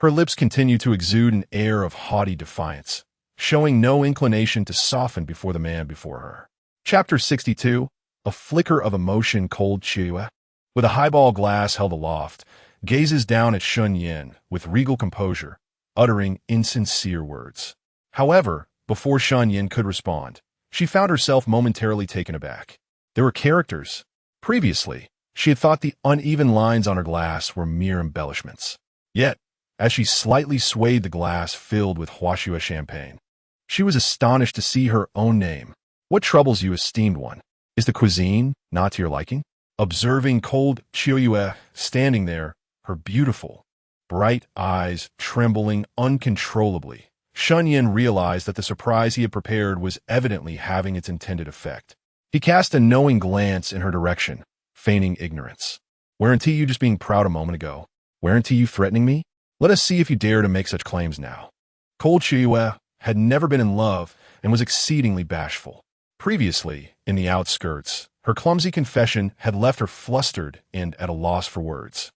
her lips continue to exude an air of haughty defiance, showing no inclination to soften before the man before her. Chapter 62, A Flicker of Emotion. Cold Chiyue, with a highball glass held aloft, gazes down at Shen Yan with regal composure, uttering insincere words. However, before Shen Yan could respond, she found herself momentarily taken aback. There were characters. Previously, she had thought the uneven lines on her glass were mere embellishments. Yet, as she slightly swayed the glass filled with Huashue champagne, she was astonished to see her own name. What troubles you, esteemed one? Is the cuisine not to your liking? Observing Cold Chiyue standing there, her beautiful, bright eyes trembling uncontrollably, Shen Yan realized that the surprise he had prepared was evidently having its intended effect. He cast a knowing glance in her direction, feigning ignorance. Weren't you just being proud a moment ago? Weren't you threatening me? Let us see if you dare to make such claims now. Cold Chiyue had never been in love and was exceedingly bashful. Previously, in the outskirts, her clumsy confession had left her flustered and at a loss for words.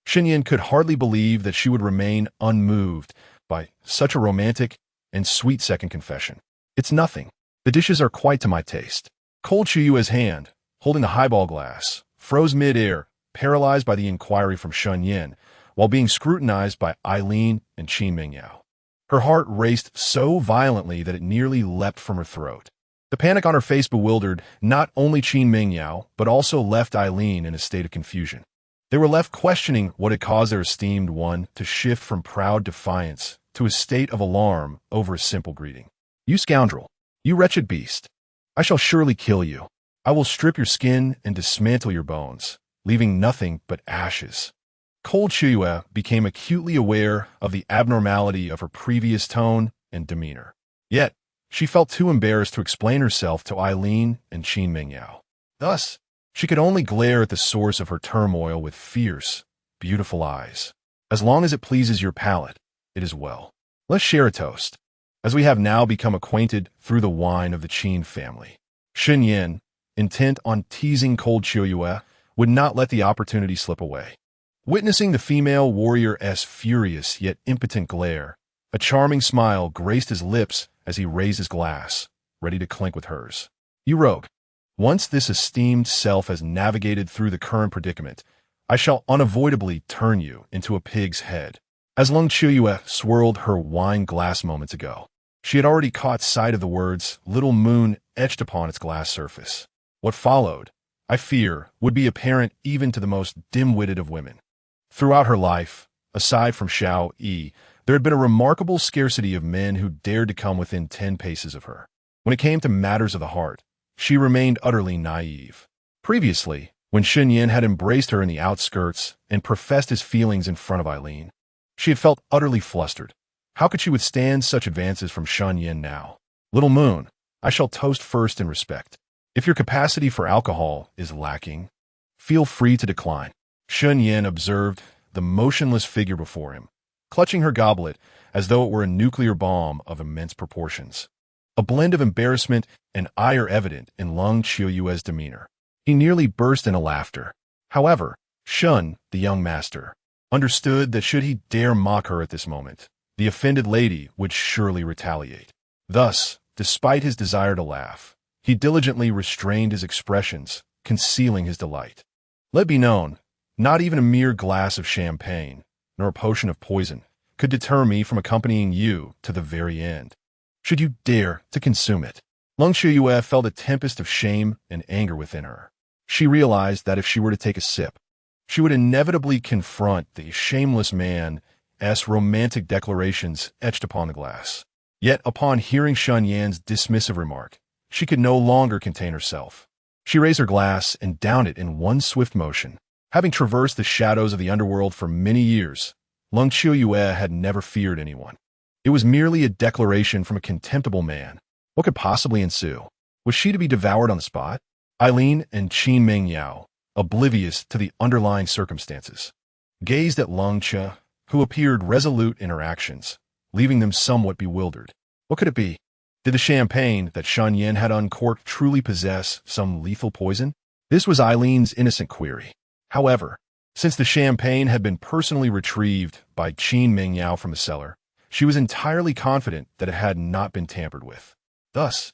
Shen Yan could hardly believe that she would remain unmoved by such a romantic and sweet second confession. It's nothing. The dishes are quite to my taste. Cold Chiyue's hand, holding the highball glass, froze mid-air, paralyzed by the inquiry from Shen Yan, while being scrutinized by Eileen and Qin Mingyao. Her heart raced so violently that it nearly leapt from her throat. The panic on her face bewildered not only Qin Mingyao, but also left Eileen in a state of confusion. They were left questioning what had caused their esteemed one to shift from proud defiance to a state of alarm over a simple greeting. You scoundrel! You wretched beast! I shall surely kill you. I will strip your skin and dismantle your bones, leaving nothing but ashes. Cold Chiyue became acutely aware of the abnormality of her previous tone and demeanor. Yet, she felt too embarrassed to explain herself to Eileen and Qin Mingyao. Thus, she could only glare at the source of her turmoil with fierce, beautiful eyes. As long as it pleases your palate, it is well. Let's share a toast, as we have now become acquainted through the wine of the Qin family. Shen Yan, intent on teasing Cold Chiyue, would not let the opportunity slip away. Witnessing the female warrior's furious yet impotent glare, a charming smile graced his lips as he raised his glass, ready to clink with hers. You rogue! Once this esteemed self has navigated through the current predicament, I shall unavoidably turn you into a pig's head. As Lung Chiyue swirled her wine glass moments ago, she had already caught sight of the words "Little Moon" etched upon its glass surface. What followed, I fear, would be apparent even to the most dim-witted of women. Throughout her life, aside from Xiao Yi, there had been a remarkable scarcity of men who dared to come within 10 paces of her. When it came to matters of the heart, she remained utterly naive. Previously, when Shen Yan had embraced her in the outskirts and professed his feelings in front of Eileen, she had felt utterly flustered. How could she withstand such advances from Shen Yan now? Little Moon, I shall toast first in respect. If your capacity for alcohol is lacking, feel free to decline. Shen Yan observed the motionless figure before him, clutching her goblet as though it were a nuclear bomb of immense proportions. A blend of embarrassment and ire evident in Lung Chiyue's demeanor. He nearly burst into laughter. However, Shen, the young master, understood that should he dare mock her at this moment, the offended lady would surely retaliate. Thus, despite his desire to laugh, he diligently restrained his expressions, concealing his delight. Let it be known, not even a mere glass of champagne, nor a potion of poison, could deter me from accompanying you to the very end, should you dare to consume it. Lung Chiyue felt a tempest of shame and anger within her. She realized that if she were to take a sip, she would inevitably confront the shameless man's romantic declarations etched upon the glass. Yet, upon hearing Shen Yan's dismissive remark, she could no longer contain herself. She raised her glass and downed it in one swift motion. Having traversed the shadows of the underworld for many years, Lung Qiuyue had never feared anyone. It was merely a declaration from a contemptible man. What could possibly ensue? Was she to be devoured on the spot? Eileen and Qin Mingyao, oblivious to the underlying circumstances, gazed at Lung Che, who appeared resolute in her actions, leaving them somewhat bewildered. What could it be? Did the champagne that Shen Yan had uncorked truly possess some lethal poison? This was Eileen's innocent query. However, since the champagne had been personally retrieved by Qin Mingyao from the cellar, she was entirely confident that it had not been tampered with. Thus,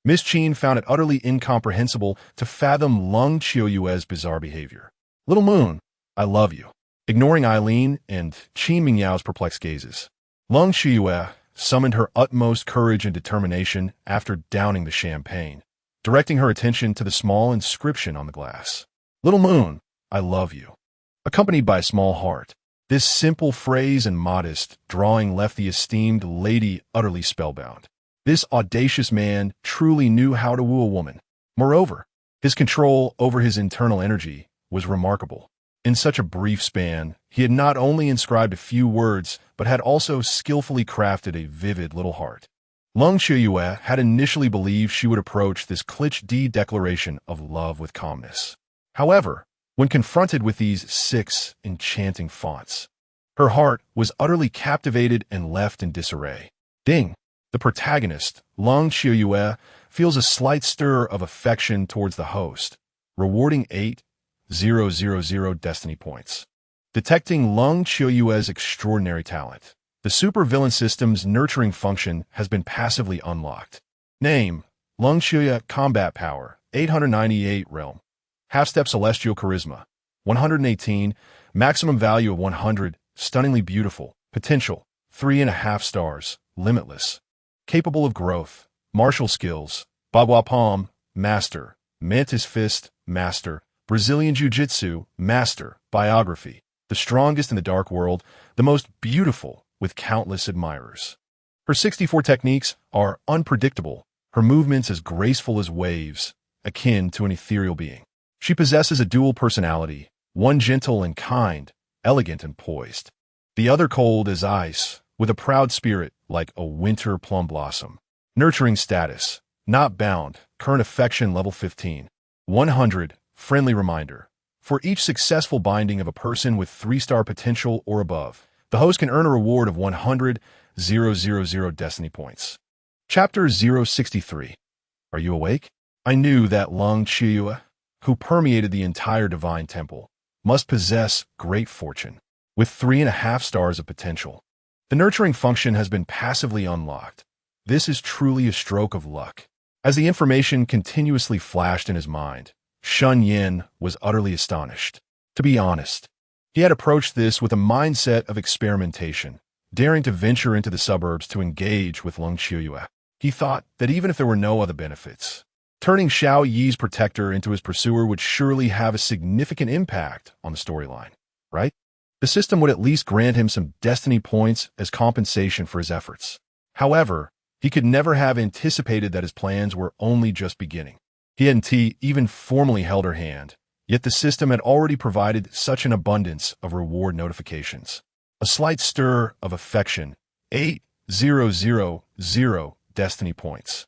Miss Qin found it utterly incomprehensible to fathom Lung Qiuyue's bizarre behavior. Little Moon, I love you. Ignoring Eileen and Qin Mingyao's perplexed gazes, Lung Qiuyue summoned her utmost courage and determination after downing the champagne, directing her attention to the small inscription on the glass. Little Moon, I love you. Accompanied by a small heart. This simple phrase and modest drawing left the esteemed lady utterly spellbound. This audacious man truly knew how to woo a woman. Moreover, his control over his internal energy was remarkable. In such a brief span, he had not only inscribed a few words, but had also skillfully crafted a vivid little heart. Lung Qiuyue had initially believed she would approach this cliché declaration of love with calmness. However, when confronted with these 6 enchanting fonts, her heart was utterly captivated and left in disarray. Ding! The protagonist, Lung Qiuyue, feels a slight stir of affection towards the host, rewarding 8,000 destiny points. Detecting Lung Qiuyue's extraordinary talent, the supervillain system's nurturing function has been passively unlocked. Name, Lung Qiuyue Combat Power, 898 Realm. Half-step Celestial Charisma, 118, maximum value of 100, stunningly beautiful, potential, 3.5 stars, limitless. Capable of growth, martial skills, Bagua Palm, Master, Mantis Fist, Master, Brazilian Jiu-Jitsu, Master, Biography, the strongest in the dark world, the most beautiful with countless admirers. Her 64 techniques are unpredictable, her movements as graceful as waves, akin to an ethereal being. She possesses a dual personality, one gentle and kind, elegant and poised. The other cold as ice, with a proud spirit like a winter plum blossom. Nurturing status, not bound, current affection level 15. 100, friendly reminder. For each successful binding of a person with 3-star potential or above, the host can earn a reward of 100,000 destiny points. Chapter 063. Are you awake? I knew that Lung Qiuyue, who permeated the entire divine temple, must possess great fortune, with 3.5 stars of potential. The nurturing function has been passively unlocked. This is truly a stroke of luck. As the information continuously flashed in his mind, Shen Yan was utterly astonished. To be honest, he had approached this with a mindset of experimentation, daring to venture into the suburbs to engage with Lung Qiuyue. He thought that even if there were no other benefits, turning Xiao Yi's protector into his pursuer would surely have a significant impact on the storyline, right? The system would at least grant him some destiny points as compensation for his efforts. However, he could never have anticipated that his plans were only just beginning. He hadn't even formally held her hand, yet the system had already provided such an abundance of reward notifications. A slight stir of affection, 8,000 destiny points.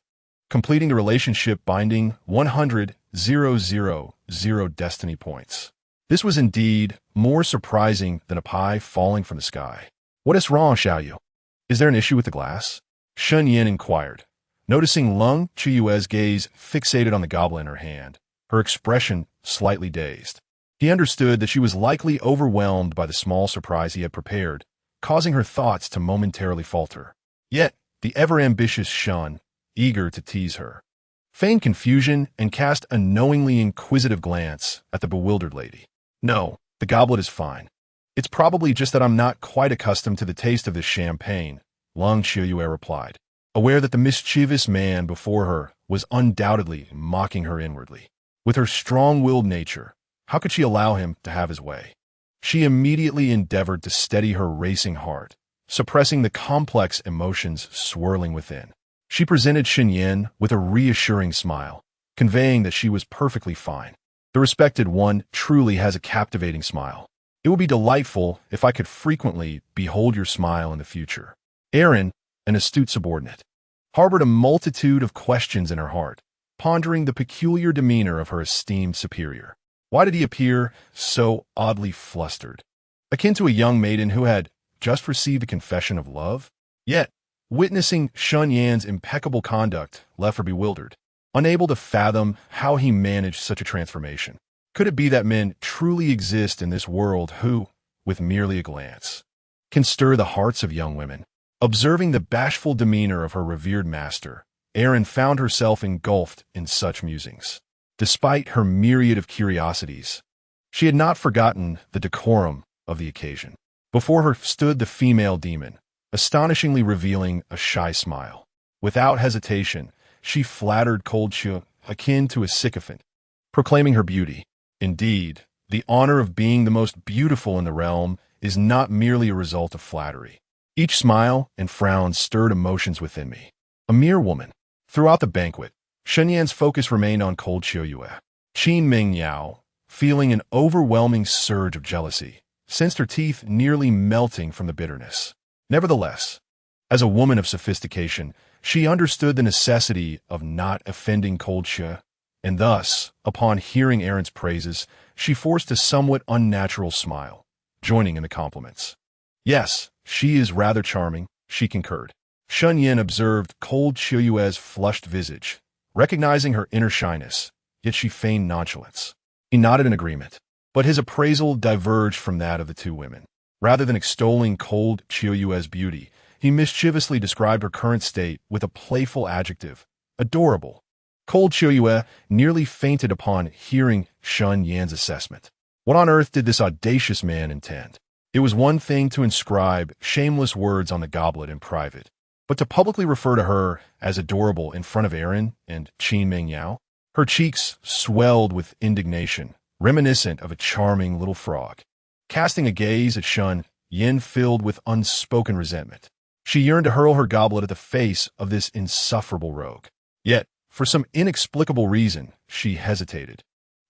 Completing the relationship binding, 100,000 destiny points. This was indeed more surprising than a pie falling from the sky. What is wrong, Xiaoyu? Is there an issue with the glass? Shen Yan inquired, noticing Lung Qiuyue's gaze fixated on the goblet in her hand, her expression slightly dazed. He understood that she was likely overwhelmed by the small surprise he had prepared, causing her thoughts to momentarily falter. Yet, the ever-ambitious Shen, eager to tease her, feigned confusion and cast a knowingly inquisitive glance at the bewildered lady. No, the goblet is fine. It's probably just that I'm not quite accustomed to the taste of this champagne, Lung Qiuyue replied, aware that the mischievous man before her was undoubtedly mocking her inwardly. With her strong-willed nature, how could she allow him to have his way? She immediately endeavored to steady her racing heart, suppressing the complex emotions swirling within. She presented Shen Yan with a reassuring smile, conveying that she was perfectly fine. The respected one truly has a captivating smile. It would be delightful if I could frequently behold your smile in the future. Aaron, an astute subordinate, harbored a multitude of questions in her heart, pondering the peculiar demeanor of her esteemed superior. Why did he appear so oddly flustered? Akin to a young maiden who had just received a confession of love? Yet, witnessing Shen Yan's impeccable conduct left her bewildered, unable to fathom how he managed such a transformation. Could it be that men truly exist in this world who, with merely a glance, can stir the hearts of young women? Observing the bashful demeanor of her revered master, Erin found herself engulfed in such musings. Despite her myriad of curiosities, she had not forgotten the decorum of the occasion. Before her stood the female demon, astonishingly revealing a shy smile. Without hesitation, she flattered Cold Chu, akin to a sycophant, proclaiming her beauty. Indeed, the honor of being the most beautiful in the realm is not merely a result of flattery. Each smile and frown stirred emotions within me. A mere woman. Throughout the banquet, Shen Yan's focus remained on Cold Chiuyue. Qin Ming Yao, feeling an overwhelming surge of jealousy, sensed her teeth nearly melting from the bitterness. Nevertheless, as a woman of sophistication, she understood the necessity of not offending Cold Chiuyue, and thus, upon hearing Aaron's praises, she forced a somewhat unnatural smile, joining in the compliments. Yes, she is rather charming, she concurred. Shen Yan observed Cold Chiuyue's flushed visage, recognizing her inner shyness, yet she feigned nonchalance. He nodded in agreement, but his appraisal diverged from that of the two women. Rather than extolling Cold Chiuyue's beauty, he mischievously described her current state with a playful adjective, adorable. Cold Chiuyue nearly fainted upon hearing Shen Yan's assessment. What on earth did this audacious man intend? It was one thing to inscribe shameless words on the goblet in private, but to publicly refer to her as adorable in front of Aaron and Qin Ming Yao? Her cheeks swelled with indignation, reminiscent of a charming little frog. Casting a gaze at Shen Yan filled with unspoken resentment, she yearned to hurl her goblet at the face of this insufferable rogue. Yet, for some inexplicable reason, she hesitated,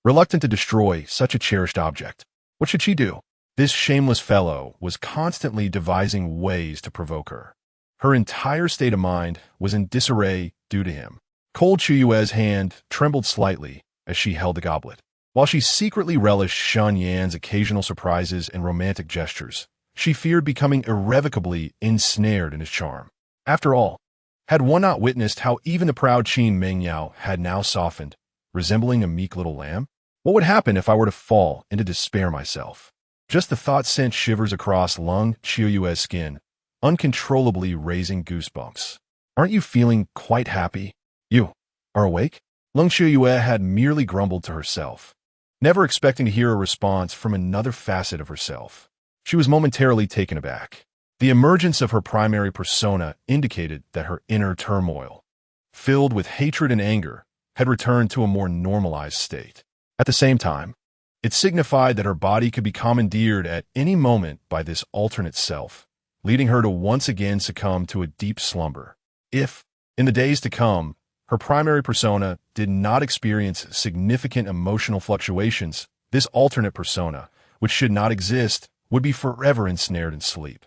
reluctant to destroy such a cherished object. What should she do? This shameless fellow was constantly devising ways to provoke her. Her entire state of mind was in disarray due to him. Cold Chiuyue's hand trembled slightly as she held the goblet. While she secretly relished Shen Yan's occasional surprises and romantic gestures, she feared becoming irrevocably ensnared in his charm. After all, had one not witnessed how even the proud Qin Ming Yao had now softened, resembling a meek little lamb? What would happen if I were to fall into despair myself? Just the thought sent shivers across Lung Chiuyue's skin, uncontrollably raising goosebumps. Aren't you feeling quite happy? You are awake? Lung Chiuyue had merely grumbled to herself, never expecting to hear a response from another facet of herself. She was momentarily taken aback. The emergence of her primary persona indicated that her inner turmoil, filled with hatred and anger, had returned to a more normalized state. At the same time, it signified that her body could be commandeered at any moment by this alternate self, leading her to once again succumb to a deep slumber. If, in the days to come, her primary persona did not experience significant emotional fluctuations, this alternate persona, which should not exist, would be forever ensnared in sleep,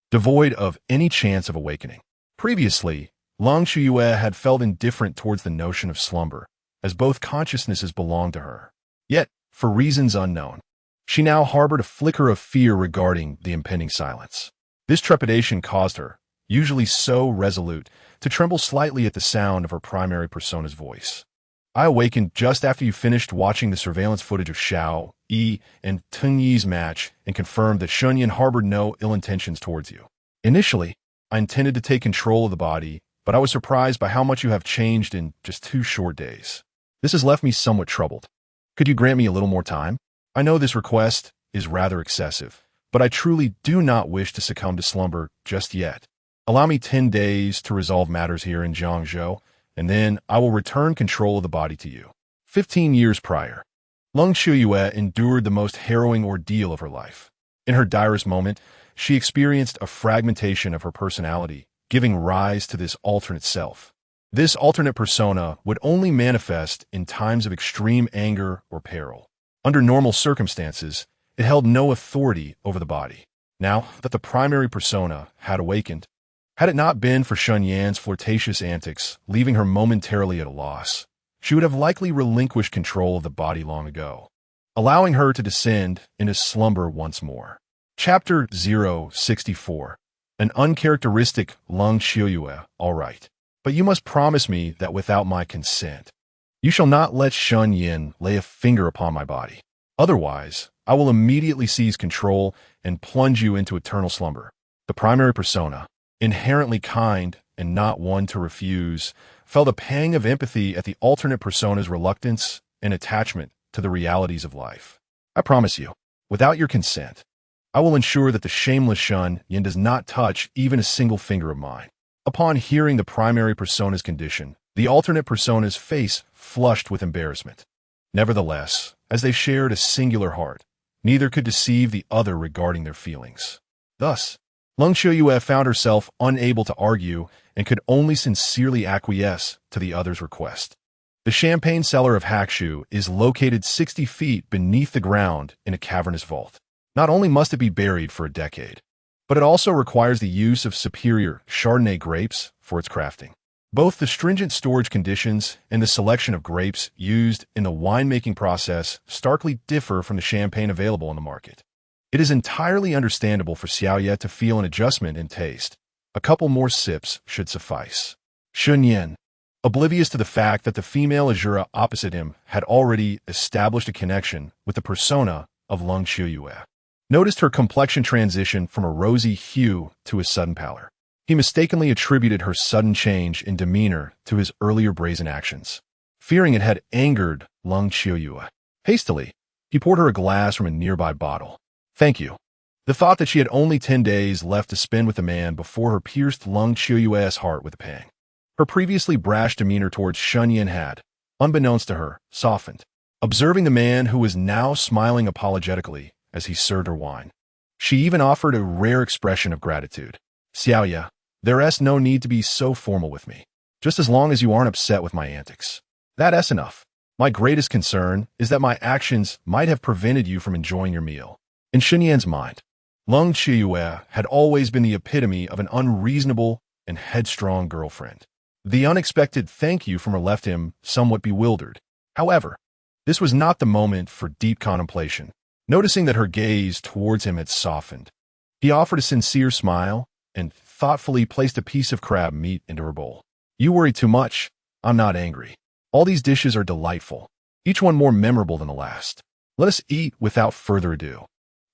devoid of any chance of awakening. Previously, Lung Chiuyue had felt indifferent towards the notion of slumber, as both consciousnesses belonged to her. Yet, for reasons unknown, she now harbored a flicker of fear regarding the impending silence. This trepidation caused her, usually so resolute, to tremble slightly at the sound of her primary persona's voice. I awakened just after you finished watching the surveillance footage of Xiao, Yi, and Teng Yi's match and confirmed that Shen Yan harbored no ill intentions towards you. Initially, I intended to take control of the body, but I was surprised by how much you have changed in just 2 short days. This has left me somewhat troubled. Could you grant me a little more time? I know this request is rather excessive, but I truly do not wish to succumb to slumber just yet. Allow me 10 days to resolve matters here in Jiangzhou, and then I will return control of the body to you. 15 years prior, Lung Chiuyue endured the most harrowing ordeal of her life. In her direst moment, she experienced a fragmentation of her personality, giving rise to this alternate self. This alternate persona would only manifest in times of extreme anger or peril. Under normal circumstances, it held no authority over the body. Now that the primary persona had awakened, had it not been for Shen Yan's flirtatious antics, leaving her momentarily at a loss, she would have likely relinquished control of the body long ago, allowing her to descend into slumber once more. Chapter 064. An uncharacteristic Lung Qiuyue, all right. But you must promise me that without my consent, you shall not let Shen Yan lay a finger upon my body. Otherwise, I will immediately seize control and plunge you into eternal slumber. The primary persona, inherently kind and not one to refuse, felt a pang of empathy at the alternate persona's reluctance and attachment to the realities of life. I promise you, without your consent, I will ensure that the shameless Shen Yan does not touch even a single finger of mine. Upon hearing the primary persona's condition, the alternate persona's face flushed with embarrassment. Nevertheless, as they shared a singular heart, neither could deceive the other regarding their feelings. Thus, Lung Qiuyue found herself unable to argue and could only sincerely acquiesce to the other's request. The champagne cellar of Hakshu is located 60 feet beneath the ground in a cavernous vault. Not only must it be buried for a decade, but it also requires the use of superior Chardonnay grapes for its crafting. Both the stringent storage conditions and the selection of grapes used in the winemaking process starkly differ from the champagne available on the market. It is entirely understandable for Xiaoye to feel an adjustment in taste. A couple more sips should suffice. Shen Yan, oblivious to the fact that the female Azura opposite him had already established a connection with the persona of Lung Qiuyue, noticed her complexion transition from a rosy hue to a sudden pallor. He mistakenly attributed her sudden change in demeanor to his earlier brazen actions, fearing it had angered Lung Qiuyue. Hastily, he poured her a glass from a nearby bottle. Thank you. The thought that she had only 10 days left to spend with the man before her pierced Lung Qiuyue's heart with a pang. Her previously brash demeanor towards Shen Yan had, unbeknownst to her, softened, observing the man who was now smiling apologetically as he served her wine. She even offered a rare expression of gratitude. Xiaoye, there's no need to be so formal with me, just as long as you aren't upset with my antics. That's enough. My greatest concern is that my actions might have prevented you from enjoying your meal. In Shen Yan's mind, Lung Qiuyue had always been the epitome of an unreasonable and headstrong girlfriend. The unexpected thank you from her left him somewhat bewildered. However, this was not the moment for deep contemplation. Noticing that her gaze towards him had softened, he offered a sincere smile and thoughtfully placed a piece of crab meat into her bowl. You worry too much. I'm not angry. All these dishes are delightful, each one more memorable than the last. Let us eat without further ado.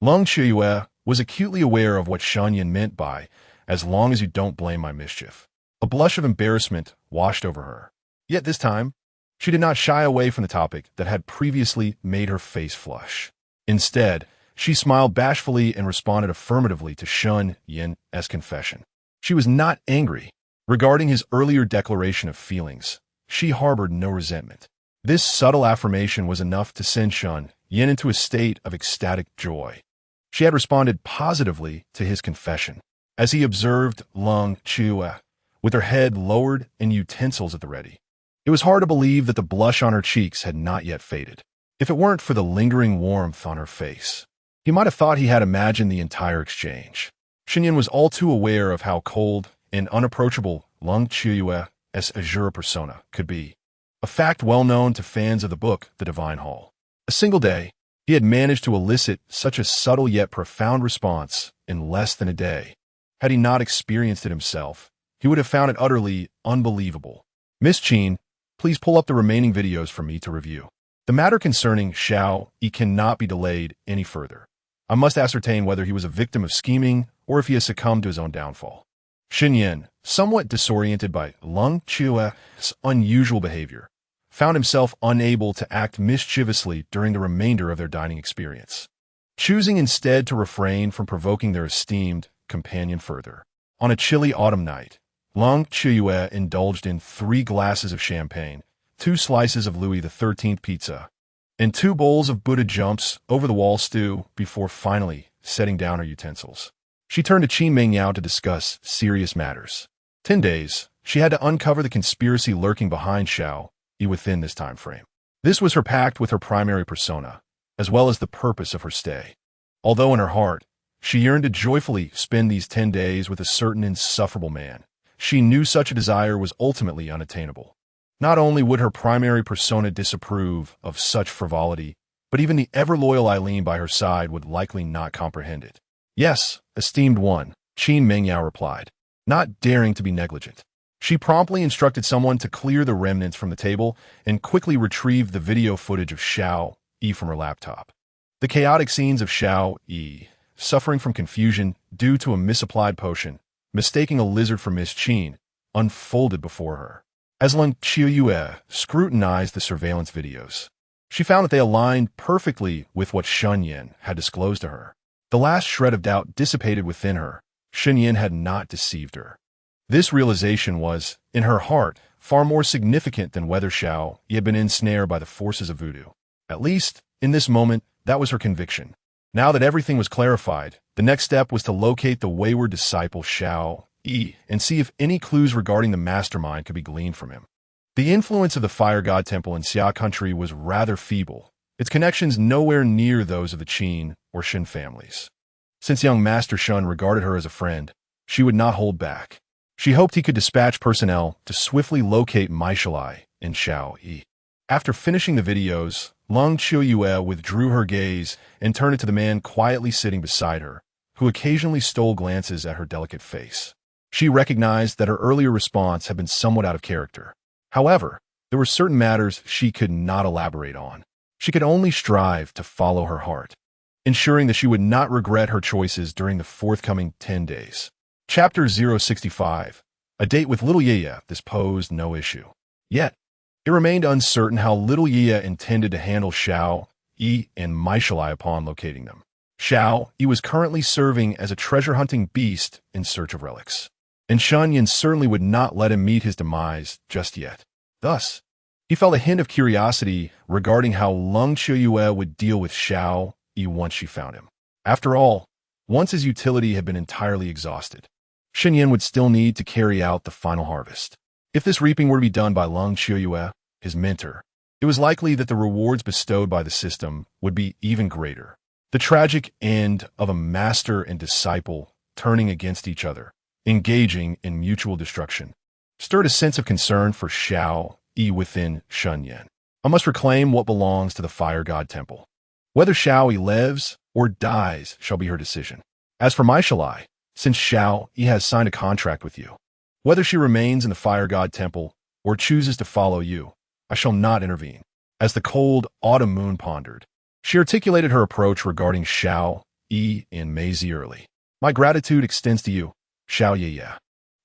Lung Qiuyue was acutely aware of what Shen Yan meant by, as long as you don't blame my mischief. A blush of embarrassment washed over her. Yet this time, she did not shy away from the topic that had previously made her face flush. Instead, she smiled bashfully and responded affirmatively to Shen Yan's confession. She was not angry. Regarding his earlier declaration of feelings, she harbored no resentment. This subtle affirmation was enough to send Shen Yan into a state of ecstatic joy. She had responded positively to his confession. As he observed Lung Qiuyue, with her head lowered and utensils at the ready, it was hard to believe that the blush on her cheeks had not yet faded. If it weren't for the lingering warmth on her face, he might have thought he had imagined the entire exchange. Shen Yan was all too aware of how cold and unapproachable Lung Qiuyue's Azura persona could be, a fact well known to fans of the book The Divine Hall. A single day, he had managed to elicit such a subtle yet profound response in less than a day. Had he not experienced it himself, he would have found it utterly unbelievable. Miss Qin, please pull up the remaining videos for me to review. The matter concerning Xiao Yi cannot be delayed any further. I must ascertain whether he was a victim of scheming or if he has succumbed to his own downfall. Shen Yan, somewhat disoriented by Lung Qiuyue's unusual behavior, found himself unable to act mischievously during the remainder of their dining experience, choosing instead to refrain from provoking their esteemed companion further. On a chilly autumn night, Lung Qiuyue indulged in 3 glasses of champagne, 2 slices of Louis XIII pizza, and 2 bowls of Buddha jumps over the wall stew before finally setting down her utensils. She turned to Qin Mingyao to discuss serious matters. 10 days, she had to uncover the conspiracy lurking behind Xiao Yi within this time frame. This was her pact with her primary persona, as well as the purpose of her stay. Although in her heart, she yearned to joyfully spend these 10 days with a certain insufferable man, she knew such a desire was ultimately unattainable. Not only would her primary persona disapprove of such frivolity, but even the ever-loyal Eileen by her side would likely not comprehend it. Yes, esteemed one, Qin Mingyao replied, not daring to be negligent. She promptly instructed someone to clear the remnants from the table and quickly retrieve the video footage of Xiao Yi from her laptop. The chaotic scenes of Xiao Yi, suffering from confusion due to a misapplied potion, mistaking a lizard for Miss Qin, unfolded before her. As Leng Qiuyue scrutinized the surveillance videos, she found that they aligned perfectly with what Shen Yan had disclosed to her. The last shred of doubt dissipated within her. Shen Yan had not deceived her. This realization was, in her heart, far more significant than whether Xiao Yi had been ensnared by the forces of voodoo. At least, in this moment, that was her conviction. Now that everything was clarified, the next step was to locate the wayward disciple Xiao Yi and see if any clues regarding the mastermind could be gleaned from him. The influence of the Fire God Temple in Xia country was rather feeble, its connections nowhere near those of the Qin or Shen families. Since young Master Shun regarded her as a friend, she would not hold back. She hoped he could dispatch personnel to swiftly locate Maishalai and Xiao Yi. After finishing the videos, Leng Qiuyue withdrew her gaze and turned it to the man quietly sitting beside her, who occasionally stole glances at her delicate face. She recognized that her earlier response had been somewhat out of character. However, there were certain matters she could not elaborate on. She could only strive to follow her heart, ensuring that she would not regret her choices during the forthcoming 10 days. Chapter 065. A date with Little Yaya. This posed no issue. Yet, it remained uncertain how Little Yaya intended to handle Xiao Yi and Maishalai upon locating them. Xiao Yi was currently serving as a treasure-hunting beast in search of relics, and Shen Yan certainly would not let him meet his demise just yet. Thus, he felt a hint of curiosity regarding how Leng Qiuyue would deal with Xiao Yi once she found him. After all, once his utility had been entirely exhausted, Shen Yan would still need to carry out the final harvest. If this reaping were to be done by Leng Qiuyue, his mentor, it was likely that the rewards bestowed by the system would be even greater. The tragic end of a master and disciple turning against each other, engaging in mutual destruction, stirred a sense of concern for Xiao Yi within Shen Yan. I must reclaim what belongs to the Fire God Temple. Whether Xiao Yi lives or dies shall be her decision. As for Maishalai, since Xiao Yi has signed a contract with you, whether she remains in the Fire God Temple or chooses to follow you, I shall not intervene. As the cold autumn moon pondered, she articulated her approach regarding Xiao Yi and Maisie early. My gratitude extends to you, Xiao Yi.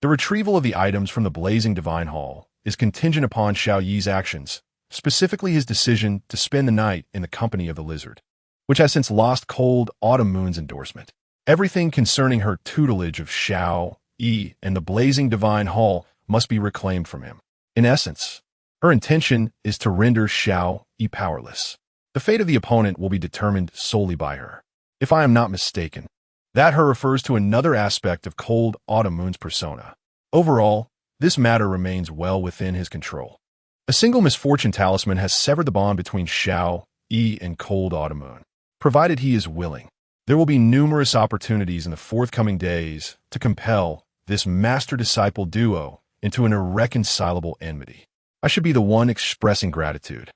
The retrieval of the items from the blazing divine hall is contingent upon Xiao Yi's actions, specifically his decision to spend the night in the company of the lizard, which has since lost cold autumn moon's endorsement. Everything concerning her tutelage of Xiao Yi and the blazing divine hall must be reclaimed from him. In essence, her intention is to render Xiao Yi powerless. The fate of the opponent will be determined solely by her. If I am not mistaken, that her refers to another aspect of Cold Autumn Moon's persona. Overall, this matter remains well within his control. A single misfortune talisman has severed the bond between Xiao Yi and Cold Autumn Moon. Provided he is willing, there will be numerous opportunities in the forthcoming days to compel this master-disciple duo into an irreconcilable enmity. I should be the one expressing gratitude.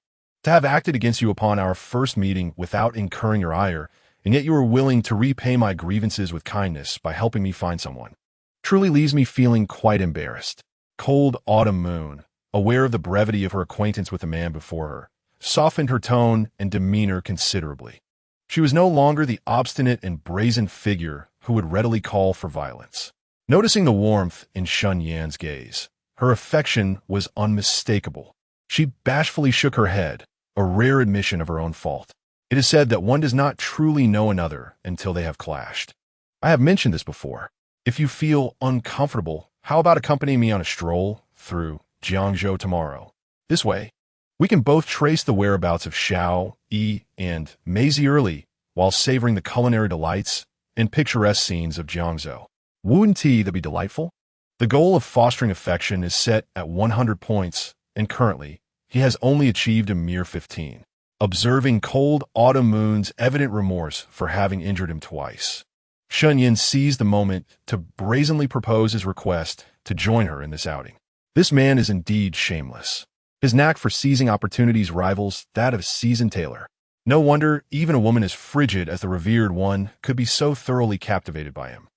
To have acted against you upon our first meeting without incurring your ire, and yet you are willing to repay my grievances with kindness by helping me find someone, truly leaves me feeling quite embarrassed. Cold Autumn Moon, aware of the brevity of her acquaintance with the man before her, softened her tone and demeanor considerably. She was no longer the obstinate and brazen figure who would readily call for violence. Noticing the warmth in Shen Yan's gaze, her affection was unmistakable. She bashfully shook her head, a rare admission of her own fault. It is said that one does not truly know another until they have clashed. I have mentioned this before. If you feel uncomfortable, how about accompanying me on a stroll through Jiangzhou tomorrow? This way, we can both trace the whereabouts of Xiao Yi and Maisie early while savoring the culinary delights and picturesque scenes of Jiangzhou. Wouldn't that be delightful? The goal of fostering affection is set at 100 points, and currently, he has only achieved a mere 15. Observing cold autumn moon's evident remorse for having injured him twice, Shen Yan seized the moment to brazenly propose his request to join her in this outing. This man is indeed shameless. His knack for seizing opportunities rivals that of a seasoned tailor. No wonder even a woman as frigid as the revered one could be so thoroughly captivated by him.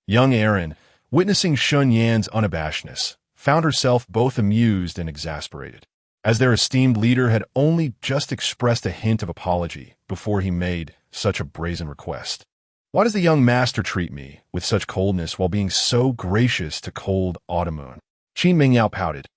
Young Erin, witnessing Shen Yan's unabashedness, found herself both amused and exasperated, as their esteemed leader had only just expressed a hint of apology before he made such a brazen request. Why does the young master treat me with such coldness while being so gracious to cold autumn moon? Qin Mingyao pouted,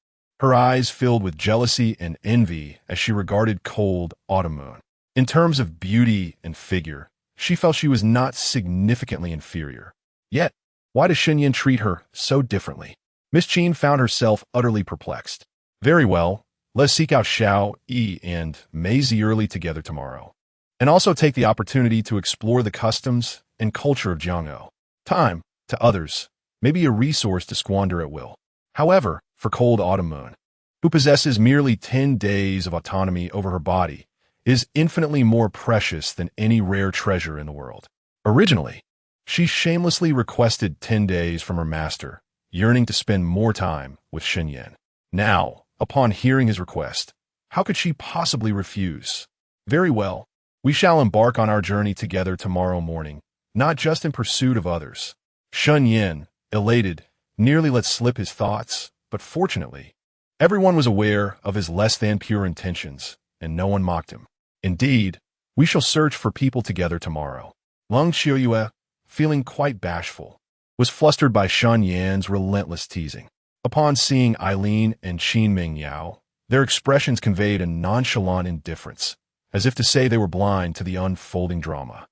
her eyes filled with jealousy and envy as she regarded cold autumn moon. In terms of beauty and figure, she felt she was not significantly inferior. Yet, why does Shen Yan treat her so differently? Miss Qin found herself utterly perplexed. Very well, let's seek out Xiao Yi and Mei Zi early together tomorrow, and also take the opportunity to explore the customs and culture of Jiangzhou. Time, to others, may be a resource to squander at will. However, for cold autumn moon, who possesses merely 10 days of autonomy over her body, is infinitely more precious than any rare treasure in the world. Originally, she shamelessly requested 10 days from her master, yearning to spend more time with Shen Yan. Now, upon hearing his request, how could she possibly refuse? Very well, we shall embark on our journey together tomorrow morning, not just in pursuit of others. Shen Yan, elated, nearly let slip his thoughts, but fortunately, everyone was aware of his less-than-pure intentions, and no one mocked him. Indeed, we shall search for people together tomorrow. Lung Qiuyue, feeling quite bashful, was flustered by Shen Yan's relentless teasing. Upon seeing Eileen and Qin Mingyao, their expressions conveyed a nonchalant indifference, as if to say they were blind to the unfolding drama.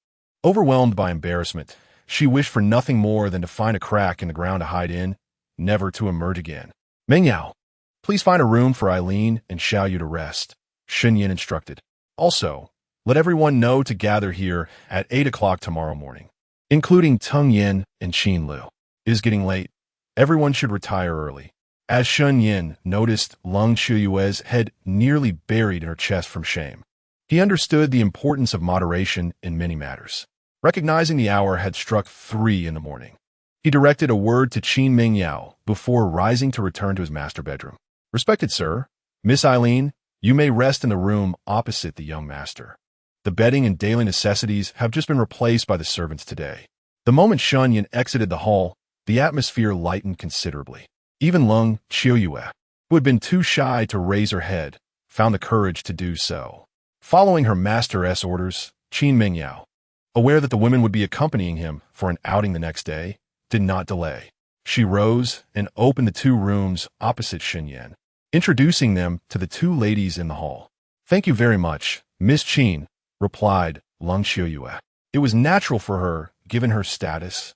Overwhelmed by embarrassment, she wished for nothing more than to find a crack in the ground to hide in, never to emerge again. Mingyao, please find a room for Eileen and Xiaoyu to rest, Shen Yan instructed. Also, let everyone know to gather here at 8 o'clock tomorrow morning, including Tung Yin and Qin Lu. It is getting late. Everyone should retire early. As Shen Yan noticed Lung Qiuyue's head nearly buried in her chest from shame, he understood the importance of moderation in many matters. Recognizing the hour had struck 3 in the morning, he directed a word to Qin Mingyao before rising to return to his master bedroom. Respected sir, Miss Eileen, you may rest in the room opposite the young master. The bedding and daily necessities have just been replaced by the servants today. The moment Shen Yan exited the hall, the atmosphere lightened considerably. Even Lung Qiuyue, who had been too shy to raise her head, found the courage to do so. Following her master's orders, Qin Mingyao, aware that the women would be accompanying him for an outing the next day, did not delay. She rose and opened the 2 rooms opposite Shen Yan, introducing them to the 2 ladies in the hall. Thank you very much, Miss Qin, replied Lung Qiuyue. It was natural for her, given her status,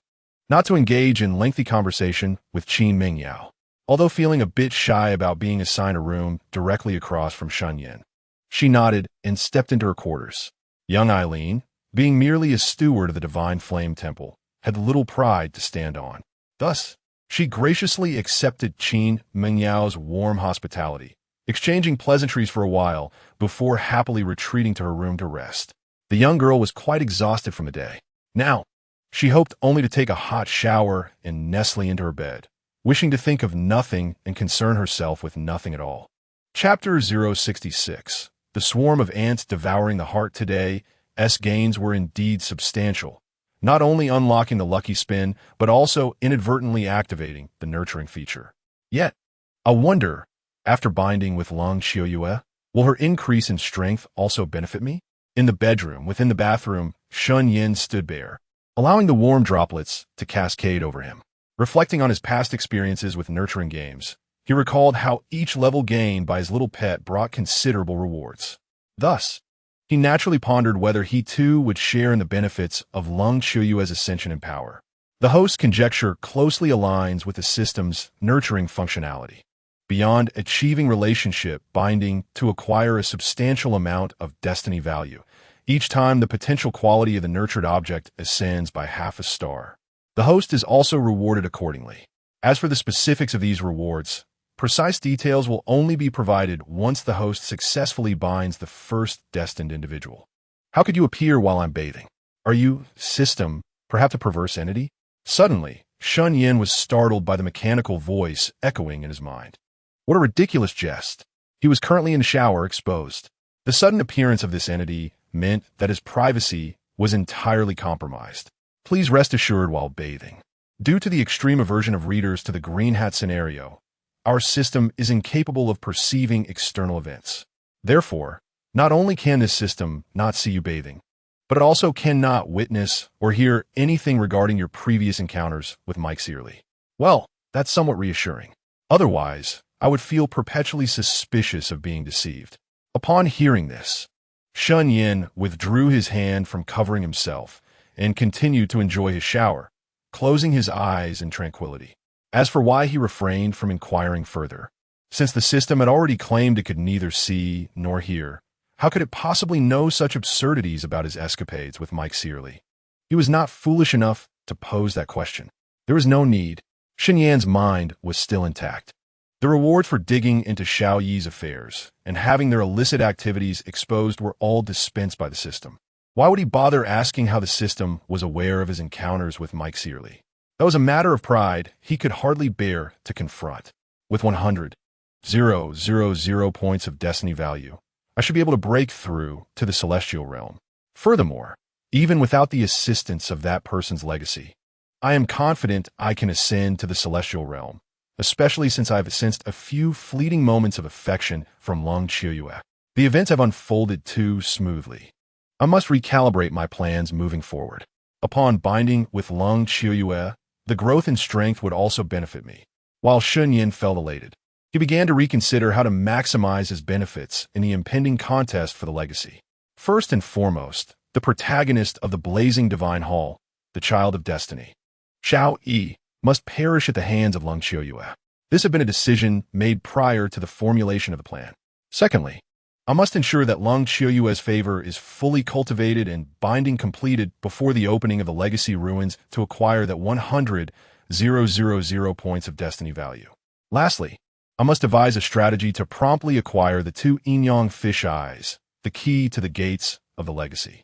not to engage in lengthy conversation with Qin Mingyao, although feeling a bit shy about being assigned a room directly across from Shen Yan. She nodded and stepped into her quarters. Young Eileen, being merely a steward of the Divine Flame Temple, had little pride to stand on. Thus, she graciously accepted Qin Mingyao's warm hospitality, exchanging pleasantries for a while before happily retreating to her room to rest. The young girl was quite exhausted from the day. Now, she hoped only to take a hot shower and nestle into her bed, wishing to think of nothing and concern herself with nothing at all. Chapter 066. The swarm of ants devouring the heart today. S gains were indeed substantial, not only unlocking the lucky spin, but also inadvertently activating the nurturing feature. Yet, I wonder, after binding with Lung Qiuyue, will her increase in strength also benefit me? In the bedroom, within the bathroom, Shen Yan stood bare, allowing the warm droplets to cascade over him. Reflecting on his past experiences with nurturing games, he recalled how each level gained by his little pet brought considerable rewards. Thus, he naturally pondered whether he too would share in the benefits of Lung Qiuyue's ascension in power. The host's conjecture closely aligns with the system's nurturing functionality. Beyond achieving relationship binding to acquire a substantial amount of destiny value, Each time, the potential quality of the nurtured object ascends by half a star. The host is also rewarded accordingly. As for the specifics of these rewards, precise details will only be provided once the host successfully binds the first destined individual. How could you appear while I'm bathing? Are you, system, perhaps a perverse entity? Suddenly, Shen Yan was startled by the mechanical voice echoing in his mind. What a ridiculous jest. He was currently in the shower, exposed. The sudden appearance of this entity meant that his privacy was entirely compromised. Please rest assured while bathing. Due to the extreme aversion of readers to the green hat scenario, our system is incapable of perceiving external events. Therefore, not only can this system not see you bathing, but it also cannot witness or hear anything regarding your previous encounters with Mike Searly. Well, that's somewhat reassuring. Otherwise, I would feel perpetually suspicious of being deceived. Upon hearing this, Shen Yan withdrew his hand from covering himself and continued to enjoy his shower, closing his eyes in tranquility. As for why he refrained from inquiring further, since the system had already claimed it could neither see nor hear, how could it possibly know such absurdities about his escapades with Mike Searly? He was not foolish enough to pose that question. There was no need. Shen Yan's mind was still intact. The rewards for digging into Xiao Yi's affairs and having their illicit activities exposed were all dispensed by the system. Why would he bother asking how the system was aware of his encounters with Mike Searly? That was a matter of pride he could hardly bear to confront. With 100,000 points of destiny value, I should be able to break through to the celestial realm. Furthermore, even without the assistance of that person's legacy, I am confident I can ascend to the celestial realm, especially since I have sensed a few fleeting moments of affection from Long Qiuyue. The events have unfolded too smoothly. I must recalibrate my plans moving forward. Upon binding with Long Qiuyue, the growth in strength would also benefit me. While Shen Yan felt elated, he began to reconsider how to maximize his benefits in the impending contest for the legacy. First and foremost, the protagonist of the blazing divine hall, the child of destiny, Xiao Yi, must perish at the hands of Long Qiuyue. This had been a decision made prior to the formulation of the plan. Secondly, I must ensure that Long Qiuyue's favor is fully cultivated and binding completed before the opening of the legacy ruins to acquire that 100,000 points of destiny value. Lastly, I must devise a strategy to promptly acquire the 2 Yin-Yang fish eyes, the key to the gates of the legacy.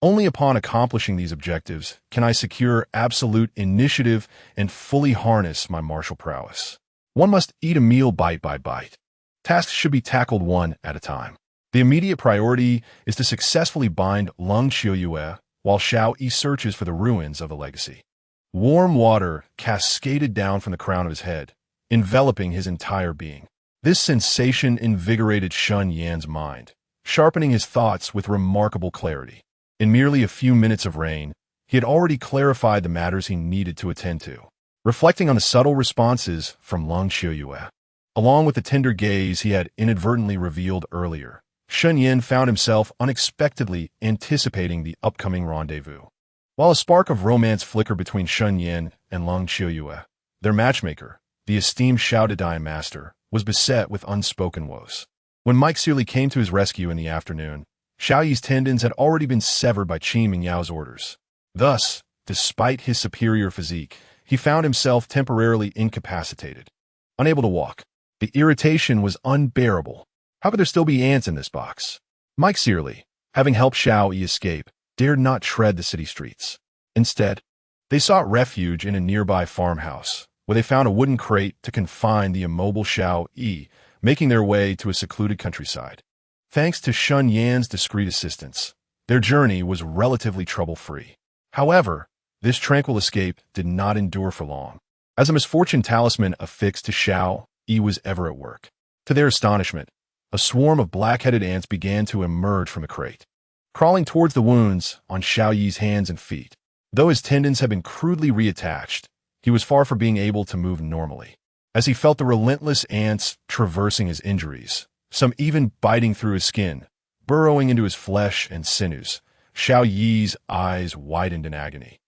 Only upon accomplishing these objectives can I secure absolute initiative and fully harness my martial prowess. One must eat a meal bite by bite. Tasks should be tackled one at a time. The immediate priority is to successfully bind Long Qiuyue while Xiao Yi searches for the ruins of the legacy. Warm water cascaded down from the crown of his head, enveloping his entire being. This sensation invigorated Shen Yan's mind, sharpening his thoughts with remarkable clarity. In merely a few minutes of rain, he had already clarified the matters he needed to attend to. Reflecting on the subtle responses from Long Qiuyue, along with the tender gaze he had inadvertently revealed earlier, Shen Yan found himself unexpectedly anticipating the upcoming rendezvous. While a spark of romance flickered between Shen Yan and Long Qiuyue, their matchmaker, the esteemed Xiao Dai master, was beset with unspoken woes. When Mike Searly came to his rescue in the afternoon, Xiao Yi's tendons had already been severed by Qi Mingyao's orders. Thus, despite his superior physique, he found himself temporarily incapacitated, unable to walk. The irritation was unbearable. How could there still be ants in this box? Mike Searly, having helped Xiao Yi escape, dared not tread the city streets. Instead, they sought refuge in a nearby farmhouse, where they found a wooden crate to confine the immobile Xiao Yi, making their way to a secluded countryside. Thanks to Shen Yan's discreet assistance, their journey was relatively trouble-free. However, this tranquil escape did not endure for long, as a misfortune talisman affixed to Xiao Yi was ever at work. To their astonishment, a swarm of black-headed ants began to emerge from the crate, crawling towards the wounds on Xiao Yi's hands and feet. Though his tendons had been crudely reattached, he was far from being able to move normally. As he felt the relentless ants traversing his injuries, some even biting through his skin, burrowing into his flesh and sinews, Xiao Yi's eyes widened in agony,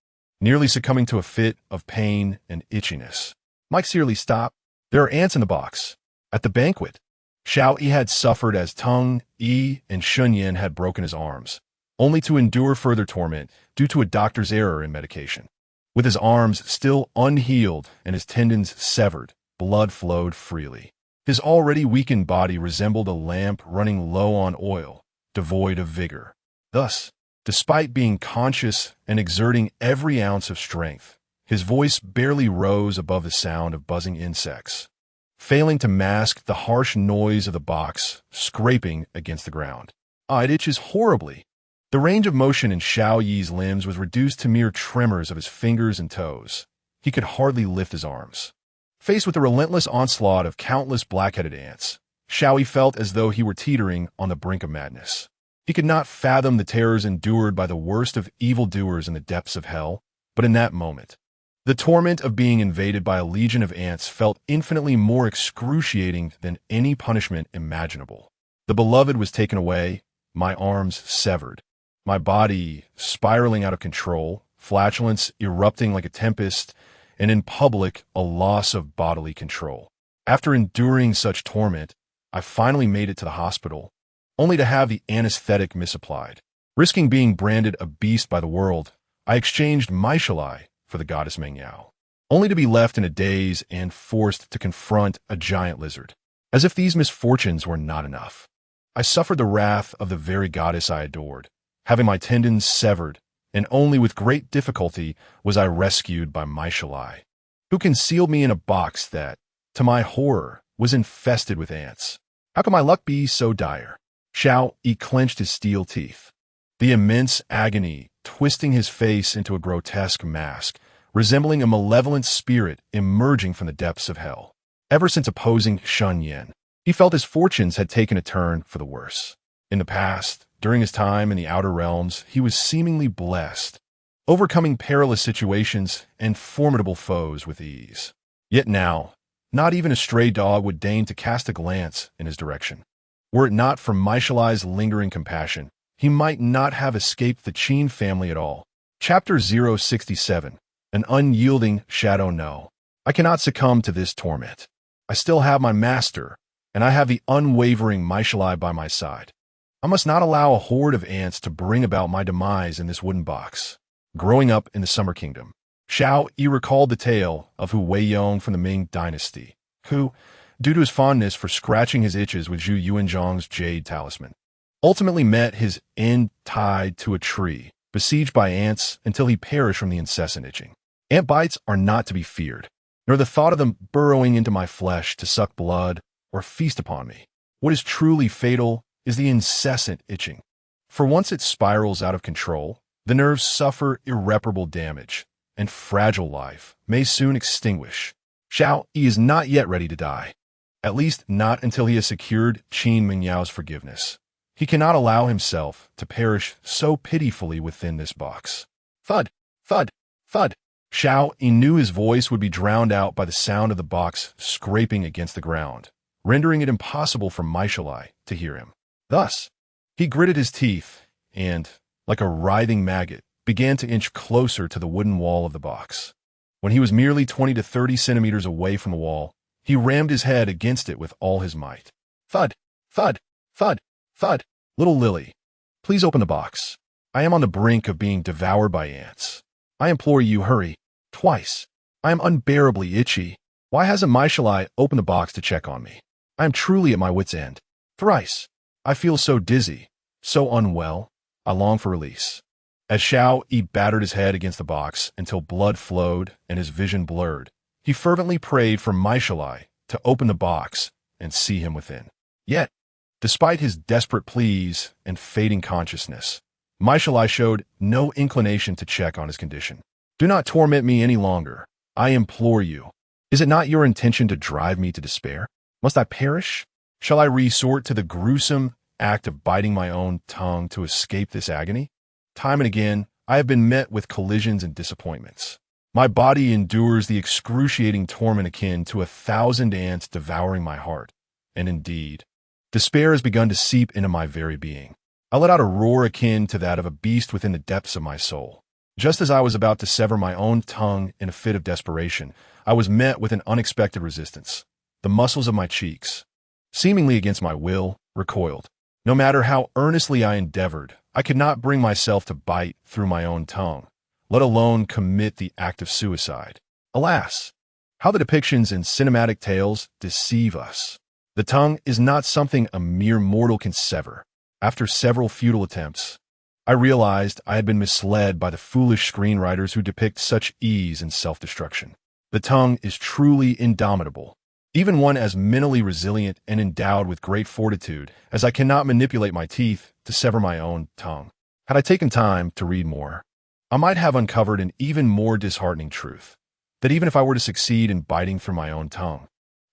nearly succumbing to a fit of pain and itchiness. Mike Searly stopped. There are ants in the box. At the banquet, Xiao Yi had suffered as Teng Yi and Shen Yan had broken his arms. only to endure further torment due to a doctor's error in medication. With his arms still unhealed and his tendons severed, blood flowed freely. His already weakened body resembled a lamp running low on oil, devoid of vigor. Thus, despite being conscious and exerting every ounce of strength, his voice barely rose above the sound of buzzing insects, failing to mask the harsh noise of the box scraping against the ground. It itches horribly. The range of motion in Xiao Yi's limbs was reduced to mere tremors of his fingers and toes. He could hardly lift his arms. Faced with the relentless onslaught of countless black-headed ants, Xiao Yi felt as though he were teetering on the brink of madness. He could not fathom the terrors endured by the worst of evildoers in the depths of hell, but in that moment, the torment of being invaded by a legion of ants felt infinitely more excruciating than any punishment imaginable. The beloved was taken away, my arms severed, my body spiraling out of control, flatulence erupting like a tempest, and in public, a loss of bodily control. After enduring such torment, I finally made it to the hospital, only to have the anesthetic misapplied. Risking being branded a beast by the world, I exchanged my Shalai for the goddess Mengyao, only to be left in a daze and forced to confront a giant lizard. As if these misfortunes were not enough, I suffered the wrath of the very goddess I adored, having my tendons severed, and only with great difficulty was I rescued by my Shalai, who concealed me in a box that, to my horror, was infested with ants. How could my luck be so dire? Xiao Yi clenched his steel teeth, the immense agony twisting his face into a grotesque mask, resembling a malevolent spirit emerging from the depths of hell. Ever since opposing Shen Yan, he felt his fortunes had taken a turn for the worse. In the past, during his time in the outer realms, he was seemingly blessed, overcoming perilous situations and formidable foes with ease. Yet now, not even a stray dog would deign to cast a glance in his direction. Were it not for my Shalai's lingering compassion, he might not have escaped the Qin family at all. Chapter 067. An unyielding shadow. No, I cannot succumb to this torment. I still have my master, and I have the unwavering my Shalai by my side. I must not allow a horde of ants to bring about my demise in this wooden box. Growing up in the Summer Kingdom, Xiao Yi recalled the tale of Hu Weiyong from the Ming Dynasty, who, due to his fondness for scratching his itches with Zhu Yuanzhang's jade talisman, ultimately met his end tied to a tree, besieged by ants until he perished from the incessant itching. Ant bites are not to be feared, nor the thought of them burrowing into my flesh to suck blood or feast upon me. What is truly fatal is the incessant itching. For once it spirals out of control, the nerves suffer irreparable damage, and fragile life may soon extinguish. Xiao Yi is not yet ready to die, at least not until he has secured Qin Mingyao's forgiveness. He cannot allow himself to perish so pitifully within this box. Thud, thud, thud. Xiao Yi knew his voice would be drowned out by the sound of the box scraping against the ground, rendering it impossible for my Shalai to hear him. Thus, he gritted his teeth and, like a writhing maggot, began to inch closer to the wooden wall of the box. When he was merely 20 to 30 centimeters away from the wall, he rammed his head against it with all his might. Thud, thud, thud, thud. Little Lily, please open the box. I am on the brink of being devoured by ants. I implore you, hurry. Twice. I am unbearably itchy. Why hasn't my Shalai opened the box to check on me? I am truly at my wit's end. Thrice. I feel so dizzy, so unwell. I long for release. As Xiao Yi battered his head against the box until blood flowed and his vision blurred, he fervently prayed for my Shalai to open the box and see him within. Yet, despite his desperate pleas and fading consciousness, my Shalai showed no inclination to check on his condition. Do not torment me any longer. I implore you. Is it not your intention to drive me to despair? Must I perish? Shall I resort to the gruesome act of biting my own tongue to escape this agony? Time and again, I have been met with collisions and disappointments. My body endures the excruciating torment akin to 1,000 ants devouring my heart. And indeed, despair has begun to seep into my very being. I let out a roar akin to that of a beast within the depths of my soul. Just as I was about to sever my own tongue in a fit of desperation, I was met with an unexpected resistance. The muscles of my cheeks, seemingly against my will, recoiled. No matter how earnestly I endeavored, I could not bring myself to bite through my own tongue, let alone commit the act of suicide. Alas, how the depictions in cinematic tales deceive us. The tongue is not something a mere mortal can sever. After several futile attempts, I realized I had been misled by the foolish screenwriters who depict such ease and self-destruction. The tongue is truly indomitable. Even one as mentally resilient and endowed with great fortitude as I cannot manipulate my teeth to sever my own tongue. Had I taken time to read more, I might have uncovered an even more disheartening truth, that even if I were to succeed in biting through my own tongue,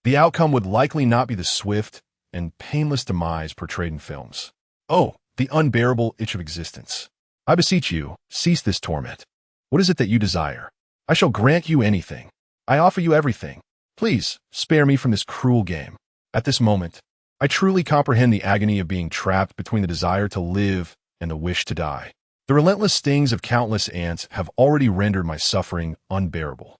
the outcome would likely not be the swift and painless demise portrayed in films. Oh, the unbearable itch of existence. I beseech you, cease this torment. What is it that you desire? I shall grant you anything. I offer you everything. Please, spare me from this cruel game. At this moment, I truly comprehend the agony of being trapped between the desire to live and the wish to die. The relentless stings of countless ants have already rendered my suffering unbearable.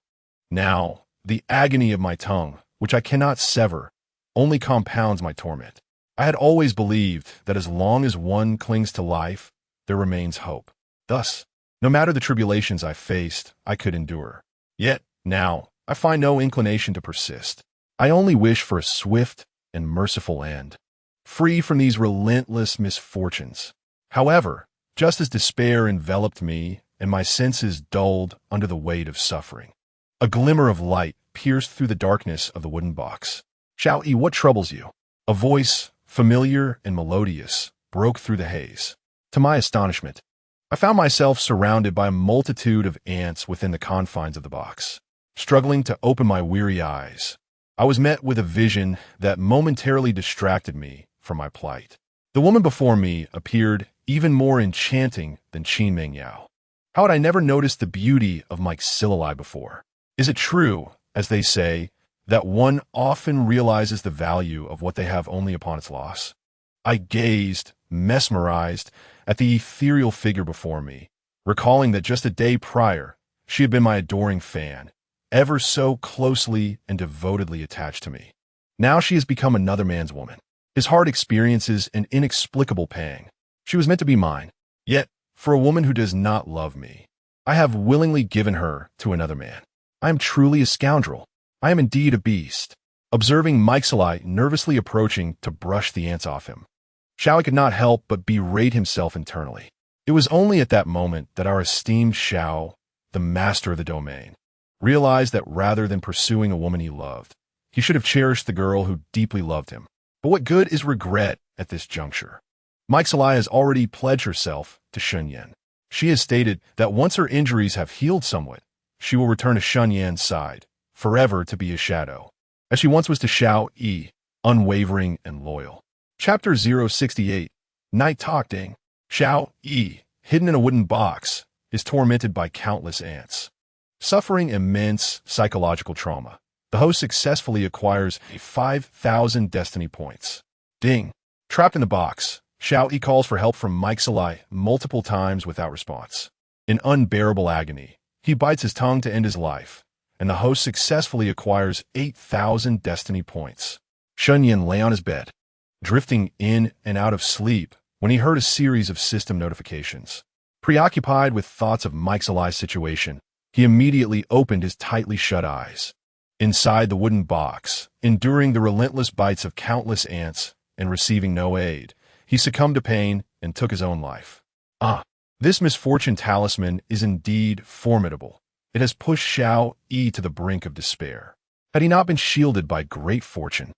Now, the agony of my tongue, which I cannot sever, only compounds my torment. I had always believed that as long as one clings to life, there remains hope. Thus, no matter the tribulations I faced, I could endure. Yet, now, I find no inclination to persist. I only wish for a swift and merciful end, free from these relentless misfortunes. However, just as despair enveloped me and my senses dulled under the weight of suffering, a glimmer of light pierced through the darkness of the wooden box. "Xiao-Yi, what troubles you?" A voice, familiar and melodious, broke through the haze. To my astonishment, I found myself surrounded by a multitude of ants within the confines of the box. Struggling to open my weary eyes, I was met with a vision that momentarily distracted me from my plight. The woman before me appeared even more enchanting than Qin Mengyao. How had I never noticed the beauty of my Xilili before? Is it true, as they say, that one often realizes the value of what they have only upon its loss? I gazed, mesmerized, at the ethereal figure before me, recalling that just a day prior, she had been my adoring fan, ever so closely and devotedly attached to me. Now she has become another man's woman. His heart experiences an inexplicable pang. She was meant to be mine. Yet, for a woman who does not love me, I have willingly given her to another man. I am truly a scoundrel. I am indeed a beast. Observing Meixilai nervously approaching to brush the ants off him, Xiao could not help but berate himself internally. It was only at that moment that our esteemed Xiao, the master of the domain, realized that rather than pursuing a woman he loved, he should have cherished the girl who deeply loved him. But what good is regret at this juncture? Meixilai has already pledged herself to Shen Yan. She has stated that once her injuries have healed somewhat, she will return to Shen Yan's side, forever to be his shadow, as she once was to Xiao-Yi, unwavering and loyal. Chapter 068, Night Talking. Xiao-Yi, hidden in a wooden box, is tormented by countless ants. Suffering immense psychological trauma, the host successfully acquires 5,000 destiny points. Ding. Trapped in the box, Xiao-Yi calls for help from Meixilai multiple times without response. In unbearable agony, he bites his tongue to end his life, and the host successfully acquires 8,000 destiny points. Shen Yan lay on his bed, drifting in and out of sleep when he heard a series of system notifications. Preoccupied with thoughts of Meixilai's situation, he immediately opened his tightly shut eyes. Inside the wooden box, enduring the relentless bites of countless ants and receiving no aid, he succumbed to pain and took his own life. This misfortune talisman is indeed formidable. It has pushed Xiao-Yi to the brink of despair. Had he not been shielded by great fortune,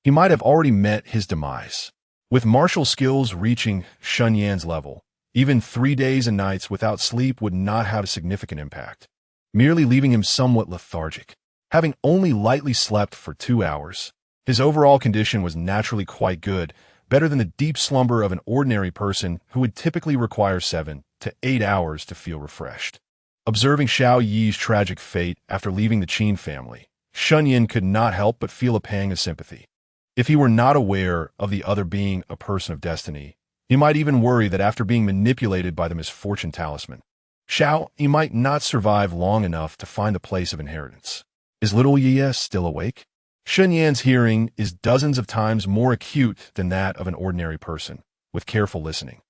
he might have already met his demise. With martial skills reaching Shen Yan's level, even 3 days and nights without sleep would not have a significant impact, merely leaving him somewhat lethargic. Having only lightly slept for 2 hours, his overall condition was naturally quite good, better than the deep slumber of an ordinary person who would typically require 7 to 8 hours to feel refreshed. Observing Xiao-Yi's tragic fate after leaving the Qin family, Shen Yan could not help but feel a pang of sympathy. If he were not aware of the other being a person of destiny, he might even worry that after being manipulated by the misfortune talisman, Xiao-Yi might not survive long enough to find the place of inheritance. Is little Yi still awake? Shen Yan's hearing is dozens of times more acute than that of an ordinary person, with careful listening.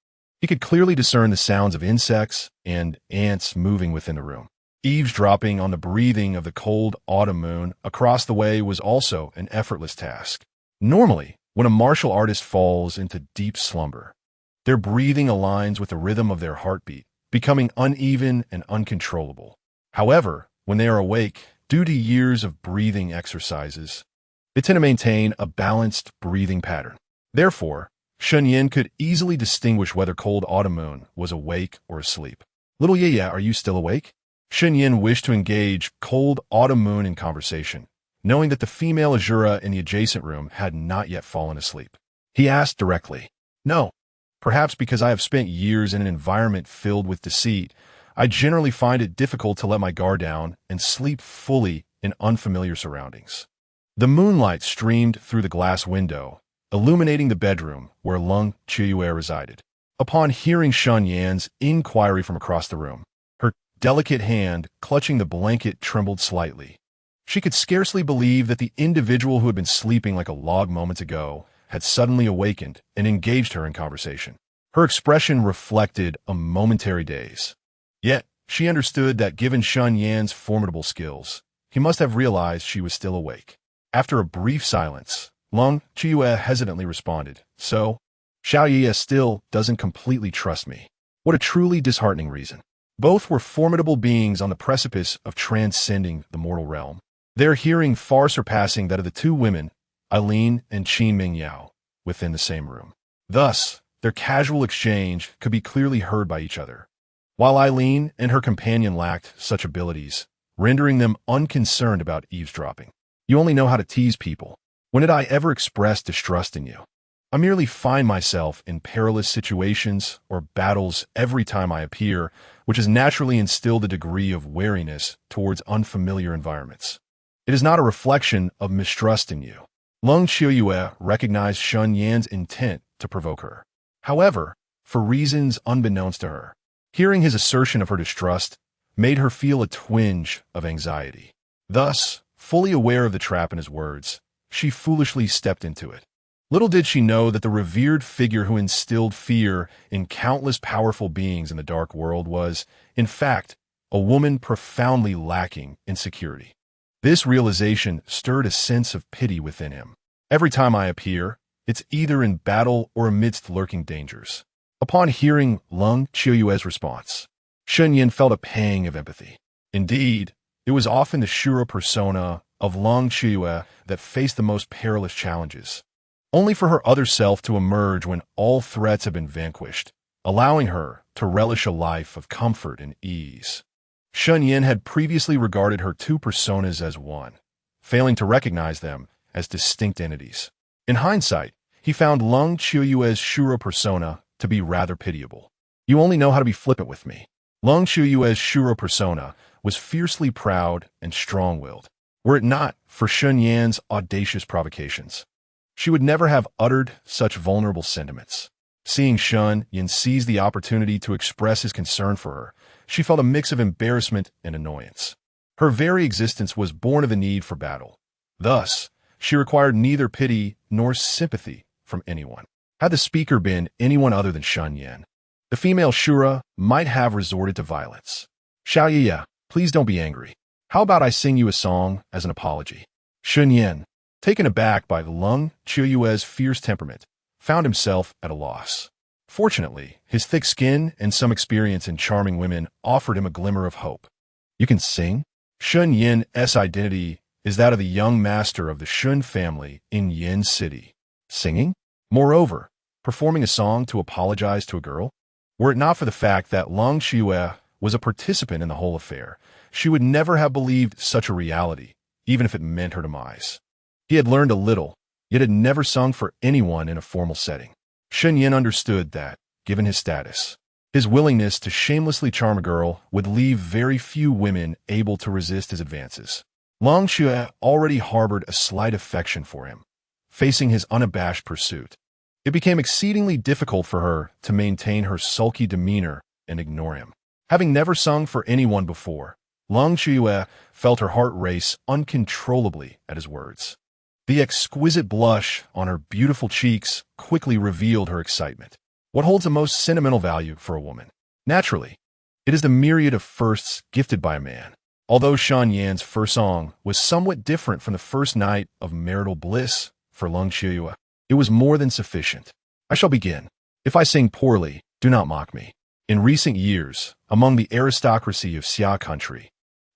He could clearly discern the sounds of insects and ants moving within the room. Eavesdropping on the breathing of the cold autumn moon across the way was also an effortless task. Normally, when a martial artist falls into deep slumber, their breathing aligns with the rhythm of their heartbeat, becoming uneven and uncontrollable. However, when they are awake, due to years of breathing exercises, they tend to maintain a balanced breathing pattern. Therefore, Shen Yan could easily distinguish whether cold autumn moon was awake or asleep. Little Yaya, are you still awake? Shen Yan wished to engage cold autumn moon in conversation, knowing that the female Azura in the adjacent room had not yet fallen asleep. He asked directly. No. Perhaps because I have spent years in an environment filled with deceit, I generally find it difficult to let my guard down and sleep fully in unfamiliar surroundings. The moonlight streamed through the glass window, illuminating the bedroom where Lung Qiuyue resided. Upon hearing Shen Yan's inquiry from across the room, her delicate hand clutching the blanket trembled slightly. She could scarcely believe that the individual who had been sleeping like a log moments ago had suddenly awakened and engaged her in conversation. Her expression reflected a momentary daze. Yet, she understood that given Shen Yan's formidable skills, he must have realized she was still awake. After a brief silence, Lung Qiuyue hesitantly responded, So, Xiao Ye still doesn't completely trust me. What a truly disheartening reason. Both were formidable beings on the precipice of transcending the mortal realm, their hearing far surpassing that of the two women, Eileen and Qin Mingyao, within the same room. Thus, their casual exchange could be clearly heard by each other, while Eileen and her companion lacked such abilities, rendering them unconcerned about eavesdropping. You only know how to tease people. When did I ever express distrust in you? I merely find myself in perilous situations or battles every time I appear, which has naturally instilled a degree of wariness towards unfamiliar environments. It is not a reflection of mistrust in you. Lung Qiuyue recognized Shen Yan's intent to provoke her. However, for reasons unbeknownst to her, hearing his assertion of her distrust made her feel a twinge of anxiety. Thus, fully aware of the trap in his words, she foolishly stepped into it. Little did she know that the revered figure who instilled fear in countless powerful beings in the dark world was, in fact, a woman profoundly lacking in security. This realization stirred a sense of pity within him. Every time I appear, it's either in battle or amidst lurking dangers. Upon hearing Lung Qiuyue's response, Shen Yan felt a pang of empathy. Indeed, it was often the Shura persona of Lung Qiuyue that faced the most perilous challenges, only for her other self to emerge when all threats have been vanquished, allowing her to relish a life of comfort and ease. Shen Yan had previously regarded her two personas as one, failing to recognize them as distinct entities. In hindsight, he found Lung Qiuyue's Shura persona to be rather pitiable. You only know how to be flippant with me. Lung Qiuyue's Shura persona was fiercely proud and strong-willed, were it not for Shen Yan's audacious provocations. She would never have uttered such vulnerable sentiments. Seeing Shen Yan seize the opportunity to express his concern for her, she felt a mix of embarrassment and annoyance. Her very existence was born of the need for battle. Thus, she required neither pity nor sympathy from anyone. Had the speaker been anyone other than Shen Yan, the female Shura might have resorted to violence. Xiao Ye, please don't be angry. How about I sing you a song as an apology? Shen Yan, taken aback by Lung Qiuyue's fierce temperament, found himself at a loss. Fortunately, his thick skin and some experience in charming women offered him a glimmer of hope. You can sing? Shen Yan's identity is that of the young master of the Shun family in Yin City. Singing? Moreover, performing a song to apologize to a girl? Were it not for the fact that Lung Qiuyue was a participant in the whole affair, she would never have believed such a reality, even if it meant her demise. He had learned a little, yet had never sung for anyone in a formal setting. Shen Yan understood that, given his status, his willingness to shamelessly charm a girl would leave very few women able to resist his advances. Lung Qiuyue already harbored a slight affection for him. Facing his unabashed pursuit, it became exceedingly difficult for her to maintain her sulky demeanor and ignore him. Having never sung for anyone before, Lung Qiuyue felt her heart race uncontrollably at his words. The exquisite blush on her beautiful cheeks quickly revealed her excitement. What holds the most sentimental value for a woman? Naturally, it is the myriad of firsts gifted by a man. Although Shen Yan's first song was somewhat different from the first night of marital bliss for Lung Qiuyue, it was more than sufficient. I shall begin. If I sing poorly, do not mock me. In recent years, among the aristocracy of Xia country,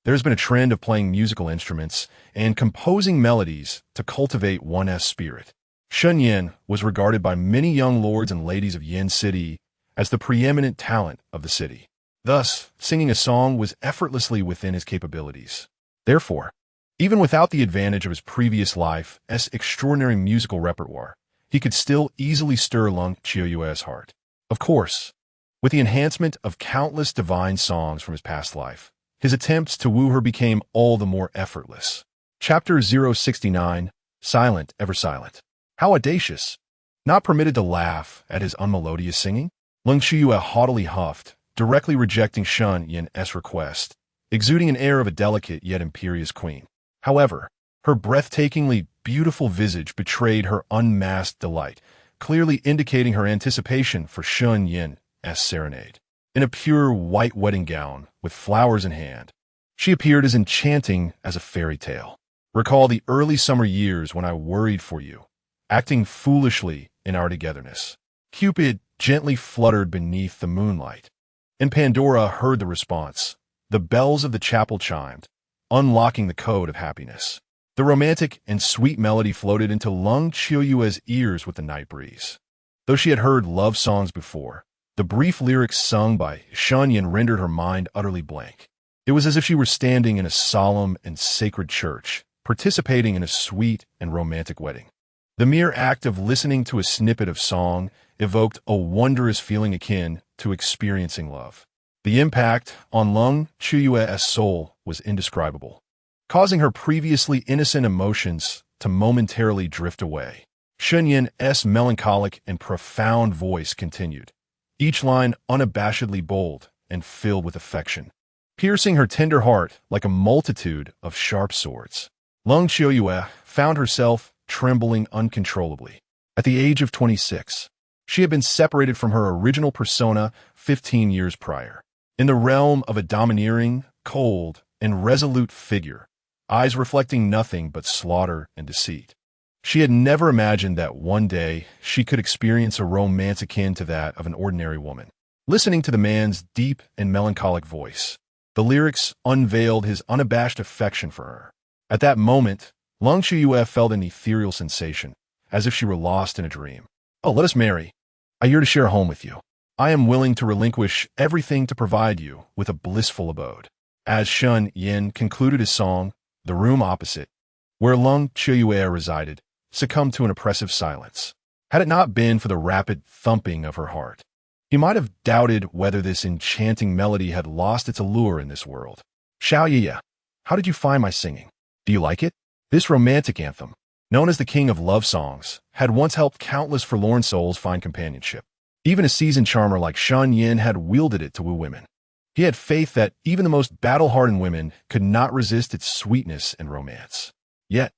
there has been a trend of playing musical instruments and composing melodies to cultivate one's spirit. Shen Yan was regarded by many young lords and ladies of Yin City as the preeminent talent of the city. Thus, singing a song was effortlessly within his capabilities. Therefore, even without the advantage of his previous life's extraordinary musical repertoire, he could still easily stir Lung Qiuyue's heart. Of course, with the enhancement of countless divine songs from his past life, his attempts to woo her became all the more effortless. Chapter 069, Silent, Ever Silent. How audacious! Not permitted to laugh at his unmelodious singing, Lung Qiuyue haughtily huffed, directly rejecting Shen Yan's request, exuding an air of a delicate yet imperious queen. However, her breathtakingly beautiful visage betrayed her unmasked delight, clearly indicating her anticipation for Shen Yan's serenade. In a pure white wedding gown, with flowers in hand, she appeared as enchanting as a fairy tale. Recall the early summer years when I worried for you, acting foolishly in our togetherness. Cupid gently fluttered beneath the moonlight, and Pandora heard the response. The bells of the chapel chimed, unlocking the code of happiness. The romantic and sweet melody floated into Lung Qiuyue's ears with the night breeze. Though she had heard love songs before, the brief lyrics sung by Shen Yan rendered her mind utterly blank. It was as if she were standing in a solemn and sacred church, participating in a sweet and romantic wedding. The mere act of listening to a snippet of song evoked a wondrous feeling akin to experiencing love. The impact on Lung Qiuyue's soul was indescribable, causing her previously innocent emotions to momentarily drift away. Shen Yan's melancholic and profound voice continued, each line unabashedly bold and filled with affection, piercing her tender heart like a multitude of sharp swords. Lung Qiuyue found herself trembling uncontrollably. At the age of 26, she had been separated from her original persona 15 years prior. In the realm of a domineering, cold, and resolute figure, eyes reflecting nothing but slaughter and deceit. She had never imagined that one day she could experience a romance akin to that of an ordinary woman. Listening to the man's deep and melancholic voice, the lyrics unveiled his unabashed affection for her. At that moment, Lung Qiuyue felt an ethereal sensation, as if she were lost in a dream. Oh, let us marry. I yearn to share a home with you. I am willing to relinquish everything to provide you with a blissful abode. As Shen Yan concluded his song, the room opposite, where Lung Qiuyue resided, succumbed to an oppressive silence. Had it not been for the rapid thumping of her heart, he might have doubted whether this enchanting melody had lost its allure in this world. Xiaoye, how did you find my singing? Do you like it? This romantic anthem, known as the king of love songs, had once helped countless forlorn souls find companionship. Even a seasoned charmer like Shen Yan had wielded it to woo women. He had faith that even the most battle-hardened women could not resist its sweetness and romance. Yet,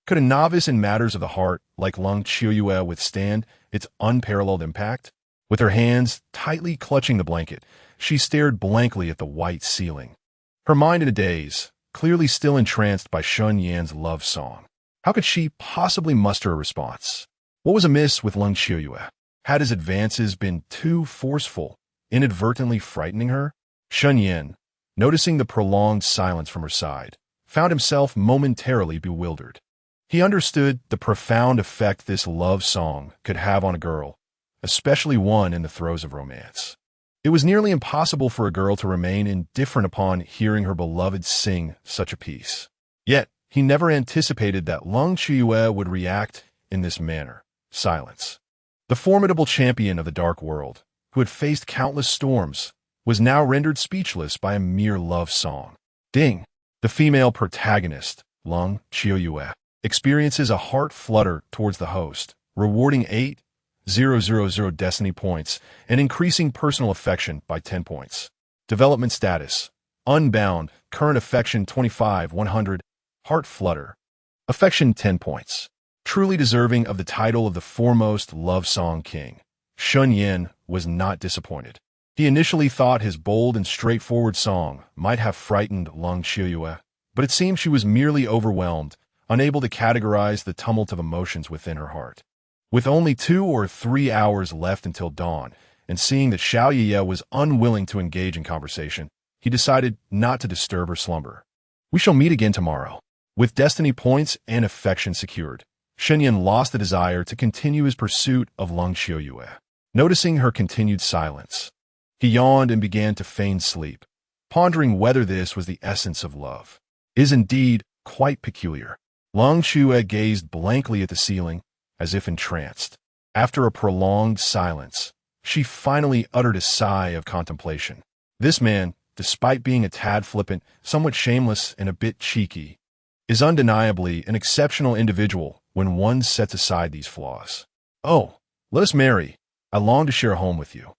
could a novice in matters of the heart like Lung Qiuyue withstand its unparalleled impact? With her hands tightly clutching the blanket, she stared blankly at the white ceiling, her mind in a daze, clearly still entranced by Shen Yan's love song. How could she possibly muster a response? What was amiss with Lung Qiuyue? Had his advances been too forceful, inadvertently frightening her? Shen Yan, noticing the prolonged silence from her side, found himself momentarily bewildered. He understood the profound effect this love song could have on a girl, especially one in the throes of romance. It was nearly impossible for a girl to remain indifferent upon hearing her beloved sing such a piece. Yet, he never anticipated that Lung Qiuyue would react in this manner. Silence. The formidable champion of the dark world, who had faced countless storms, was now rendered speechless by a mere love song. Ding! The female protagonist, Lung Qiuyue, experiences a heart flutter towards the host, rewarding 8,000 destiny points and increasing personal affection by 10 points. Development status: Unbound, current affection 25,100, heart flutter. Affection 10 points. Truly deserving of the title of the foremost love song king, Shen Yan was not disappointed. He initially thought his bold and straightforward song might have frightened Lung Qiuyue, but it seemed she was merely overwhelmed, unable to categorize the tumult of emotions within her heart. With only 2 or 3 hours left until dawn, and seeing that Xiao Yiye was unwilling to engage in conversation, he decided not to disturb her slumber. We shall meet again tomorrow. With destiny points and affection secured, Shen Yan lost the desire to continue his pursuit of Lung Qiuyue. Noticing her continued silence, he yawned and began to feign sleep, pondering whether this was the essence of love. It is indeed quite peculiar. Lung Qiuyue gazed blankly at the ceiling, as if entranced. After a prolonged silence, she finally uttered a sigh of contemplation. This man, despite being a tad flippant, somewhat shameless, and a bit cheeky, is undeniably an exceptional individual when one sets aside these flaws. Oh, let us marry. I long to share a home with you.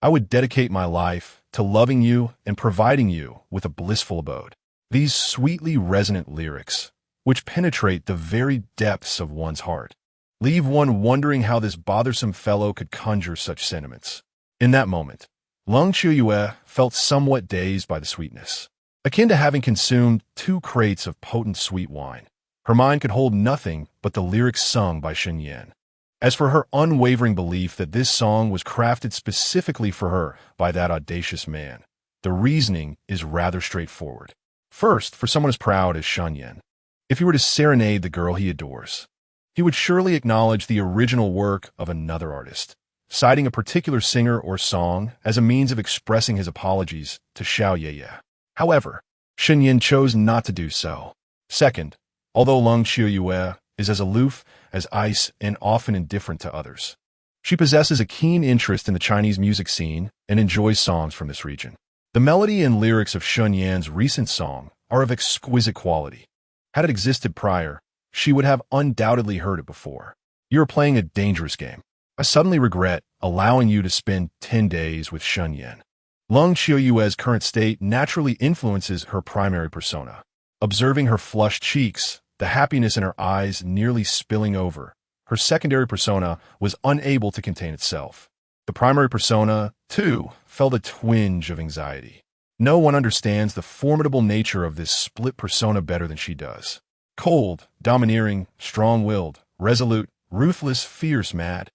I would dedicate my life to loving you and providing you with a blissful abode. These sweetly resonant lyrics, which penetrate the very depths of one's heart, leave one wondering how this bothersome fellow could conjure such sentiments. In that moment, Lung Qiuyue felt somewhat dazed by the sweetness, akin to having consumed 2 crates of potent sweet wine. Her mind could hold nothing but the lyrics sung by Shen Yan. As for her unwavering belief that this song was crafted specifically for her by that audacious man, the reasoning is rather straightforward. First, for someone as proud as Shen Yan, if he were to serenade the girl he adores, he would surely acknowledge the original work of another artist, citing a particular singer or song as a means of expressing his apologies to Xiao Yiye. However, Shen Yan chose not to do so. Second, although Lung Qiuyue is as aloof as ice and often indifferent to others, she possesses a keen interest in the Chinese music scene and enjoys songs from this region. The melody and lyrics of Shen Yan's recent song are of exquisite quality. Had it existed prior, she would have undoubtedly heard it before. You are playing a dangerous game. I suddenly regret allowing you to spend 10 days with Shen Yan. Lung Qiuyue's current state naturally influences her primary persona. Observing her flushed cheeks, the happiness in her eyes nearly spilling over, her secondary persona was unable to contain itself. The primary persona, too, felt a twinge of anxiety. No one understands the formidable nature of this split persona better than she does. Cold, domineering, strong-willed, resolute, ruthless, fierce, mad,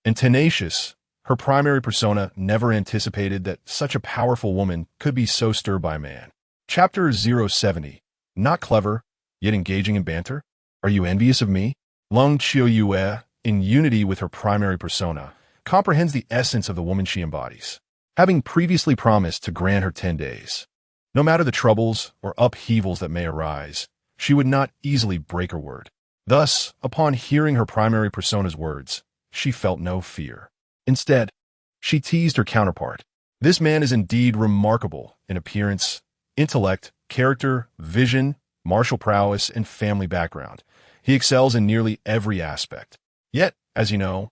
and tenacious, her primary persona never anticipated that such a powerful woman could be so stirred by a man. Chapter 070. Not clever, yet engaging in banter? Are you envious of me? Lung Qiuyue, in unity with her primary persona, comprehends the essence of the woman she embodies. Having previously promised to grant her 10 days, no matter the troubles or upheavals that may arise, she would not easily break her word. Thus, upon hearing her primary persona's words, she felt no fear. Instead, she teased her counterpart. This man is indeed remarkable in appearance, intellect, character, vision, martial prowess, and family background. He excels in nearly every aspect. Yet, as you know,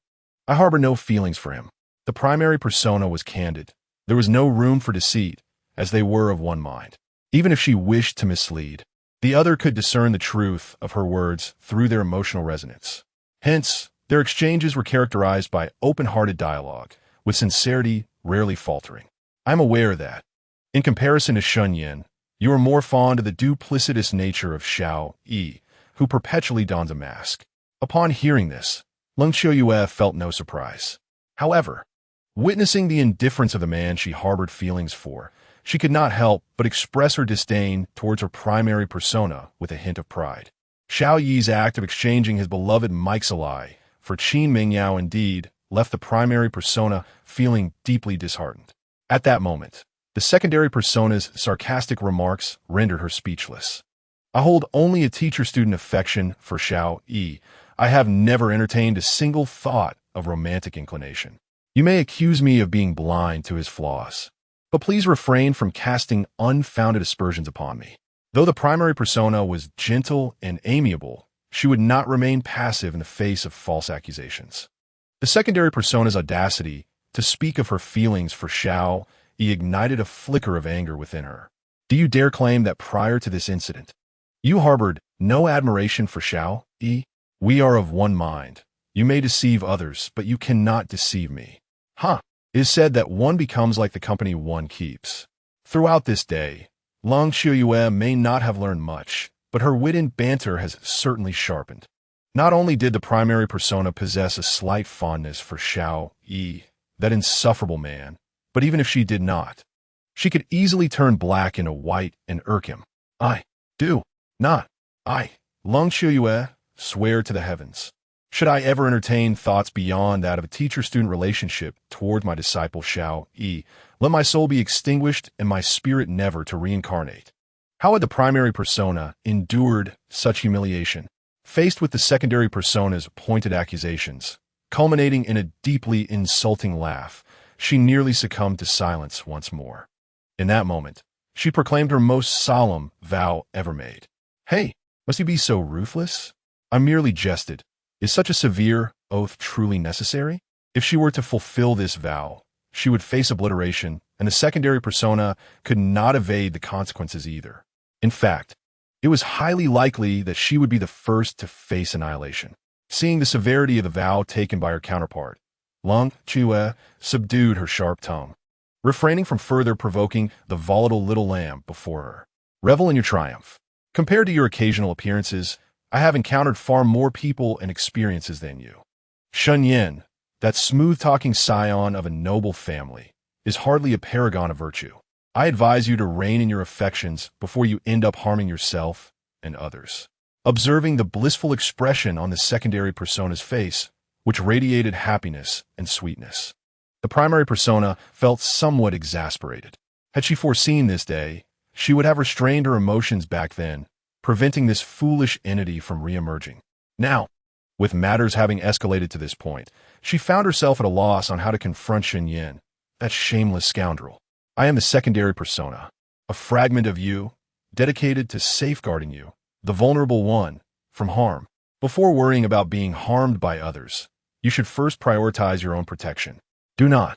I harbor no feelings for him. The primary persona was candid. There was no room for deceit, as they were of one mind. Even if she wished to mislead, the other could discern the truth of her words through their emotional resonance. Hence, their exchanges were characterized by open-hearted dialogue, with sincerity rarely faltering. I am aware that, in comparison to Shen Yan, you are more fond of the duplicitous nature of Xiao Yi, who perpetually dons a mask. Upon hearing this, Lung Qiuyue felt no surprise. However, witnessing the indifference of the man she harbored feelings for, she could not help but express her disdain towards her primary persona with a hint of pride. Xiao Yi's act of exchanging his beloved Meixalai for Qin Mingyao indeed left the primary persona feeling deeply disheartened. At that moment, the secondary persona's sarcastic remarks rendered her speechless. I hold only a teacher-student affection for Xiao Yi. I have never entertained a single thought of romantic inclination. You may accuse me of being blind to his flaws, but please refrain from casting unfounded aspersions upon me. Though the primary persona was gentle and amiable, she would not remain passive in the face of false accusations. The secondary persona's audacity to speak of her feelings for Xiao Yi ignited a flicker of anger within her. Do you dare claim that prior to this incident, you harbored no admiration for Xiao Yi? We are of one mind. You may deceive others, but you cannot deceive me. Huh. It is said that one becomes like the company one keeps. Throughout this day, Long Qiuyue may not have learned much, but her wit and banter has certainly sharpened. Not only did the primary persona possess a slight fondness for Xiao Yi, that insufferable man, but even if she did not, she could easily turn black into white and irk him. I do not, Long Qiuyue, swear to the heavens. Should I ever entertain thoughts beyond that of a teacher-student relationship toward my disciple Xiao Yi, let my soul be extinguished and my spirit never to reincarnate. How had the primary persona endured such humiliation? Faced with the secondary persona's pointed accusations, culminating in a deeply insulting laugh, she nearly succumbed to silence once more. In that moment, she proclaimed her most solemn vow ever made. Hey, must he be so ruthless? I merely jested. Is such a severe oath truly necessary? If she were to fulfill this vow, she would face obliteration, and the secondary persona could not evade the consequences either. In fact, it was highly likely that she would be the first to face annihilation. Seeing the severity of the vow taken by her counterpart, Long Qiuyue subdued her sharp tongue, refraining from further provoking the volatile little lamb before her. Revel in your triumph. Compared to your occasional appearances, I have encountered far more people and experiences than you. Shen Yan, that smooth-talking scion of a noble family, is hardly a paragon of virtue. I advise you to rein in your affections before you end up harming yourself and others. Observing the blissful expression on the secondary persona's face, which radiated happiness and sweetness, the primary persona felt somewhat exasperated. Had she foreseen this day, she would have restrained her emotions back then, preventing this foolish entity from re-emerging. Now, with matters having escalated to this point, she found herself at a loss on how to confront Shen Yan, that shameless scoundrel. I am the secondary persona, a fragment of you, dedicated to safeguarding you, the vulnerable one, from harm. Before worrying about being harmed by others, you should first prioritize your own protection. Do not,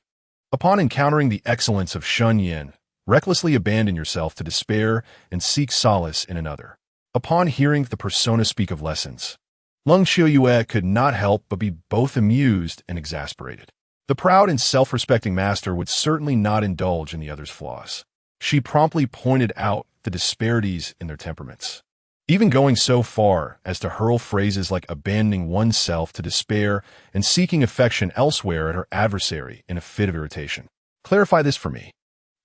upon encountering the excellence of Shen Yan, recklessly abandon yourself to despair and seek solace in another. Upon hearing the persona speak of lessons, Long Qiuyue could not help but be both amused and exasperated. The proud and self-respecting master would certainly not indulge in the other's flaws. She promptly pointed out the disparities in their temperaments, even going so far as to hurl phrases like abandoning oneself to despair and seeking affection elsewhere at her adversary in a fit of irritation. Clarify this for me.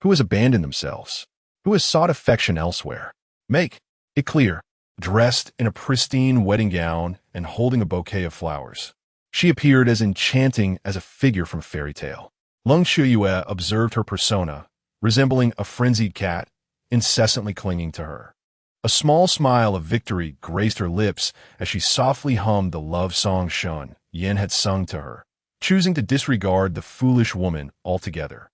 Who has abandoned themselves? Who has sought affection elsewhere? Make it clear. Dressed in a pristine wedding gown and holding a bouquet of flowers, she appeared as enchanting as a figure from a fairy tale. Long Qiuyue observed her persona, resembling a frenzied cat, incessantly clinging to her. A small smile of victory graced her lips as she softly hummed the love song Shen Yan had sung to her, choosing to disregard the foolish woman altogether.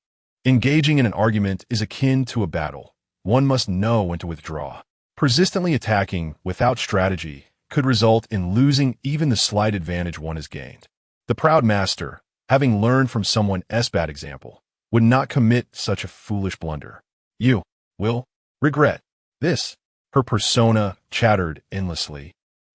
Engaging in an argument is akin to a battle. One must know when to withdraw. Persistently attacking without strategy could result in losing even the slight advantage one has gained. The proud master, having learned from someone's bad example, would not commit such a foolish blunder. You will regret this. Her persona chattered endlessly,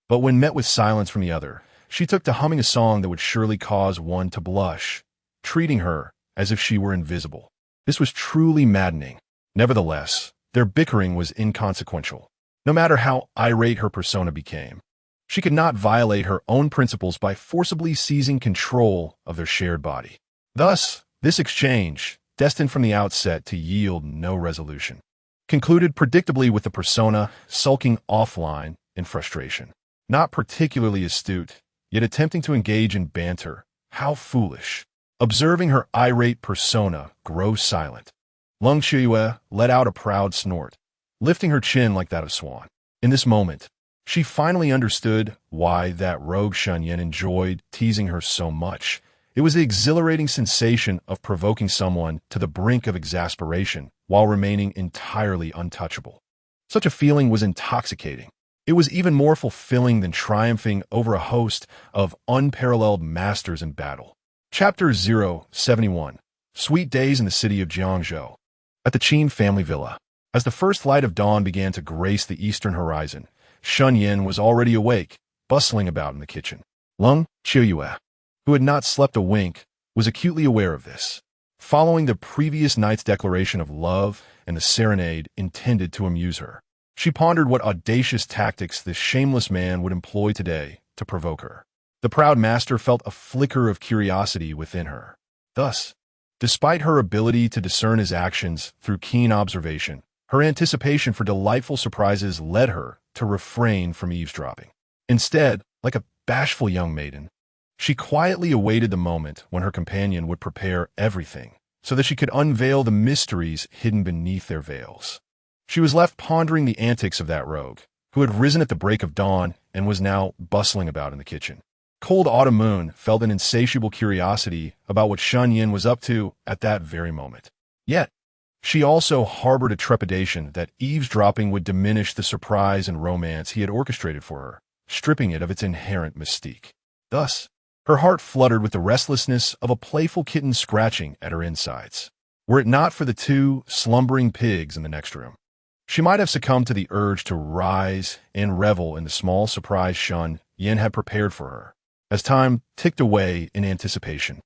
but when met with silence from the other, she took to humming a song that would surely cause one to blush, treating her as if she were invisible. This was truly maddening. Nevertheless, their bickering was inconsequential. No matter how irate her persona became, she could not violate her own principles by forcibly seizing control of their shared body. Thus, this exchange, destined from the outset to yield no resolution, concluded predictably with the persona sulking offline in frustration. Not particularly astute, yet attempting to engage in banter. How foolish. Observing her irate persona grow silent, Long Qiuyue let out a proud snort, lifting her chin like that of swan. In this moment, she finally understood why that rogue Shen Yan enjoyed teasing her so much. It was the exhilarating sensation of provoking someone to the brink of exasperation while remaining entirely untouchable. Such a feeling was intoxicating. It was even more fulfilling than triumphing over a host of unparalleled masters in battle. Chapter 071. Sweet Days in the City of Jiangzhou. At the Qin family villa, as the first light of dawn began to grace the eastern horizon, Shen Yan was already awake, bustling about in the kitchen. Long Qiuyue, who had not slept a wink, was acutely aware of this. Following the previous night's declaration of love and the serenade intended to amuse her, she pondered what audacious tactics this shameless man would employ today to provoke her. The proud master felt a flicker of curiosity within her. Thus, despite her ability to discern his actions through keen observation, her anticipation for delightful surprises led her to refrain from eavesdropping. Instead, like a bashful young maiden, she quietly awaited the moment when her companion would prepare everything so that she could unveil the mysteries hidden beneath their veils. She was left pondering the antics of that rogue, who had risen at the break of dawn and was now bustling about in the kitchen. Cold Autumn Moon felt an insatiable curiosity about what Shen Yan was up to at that very moment. Yet, she also harbored a trepidation that eavesdropping would diminish the surprise and romance he had orchestrated for her, stripping it of its inherent mystique. Thus, her heart fluttered with the restlessness of a playful kitten scratching at her insides. Were it not for the two slumbering pigs in the next room, she might have succumbed to the urge to rise and revel in the small surprise Shen Yan had prepared for her. As time ticked away in anticipation,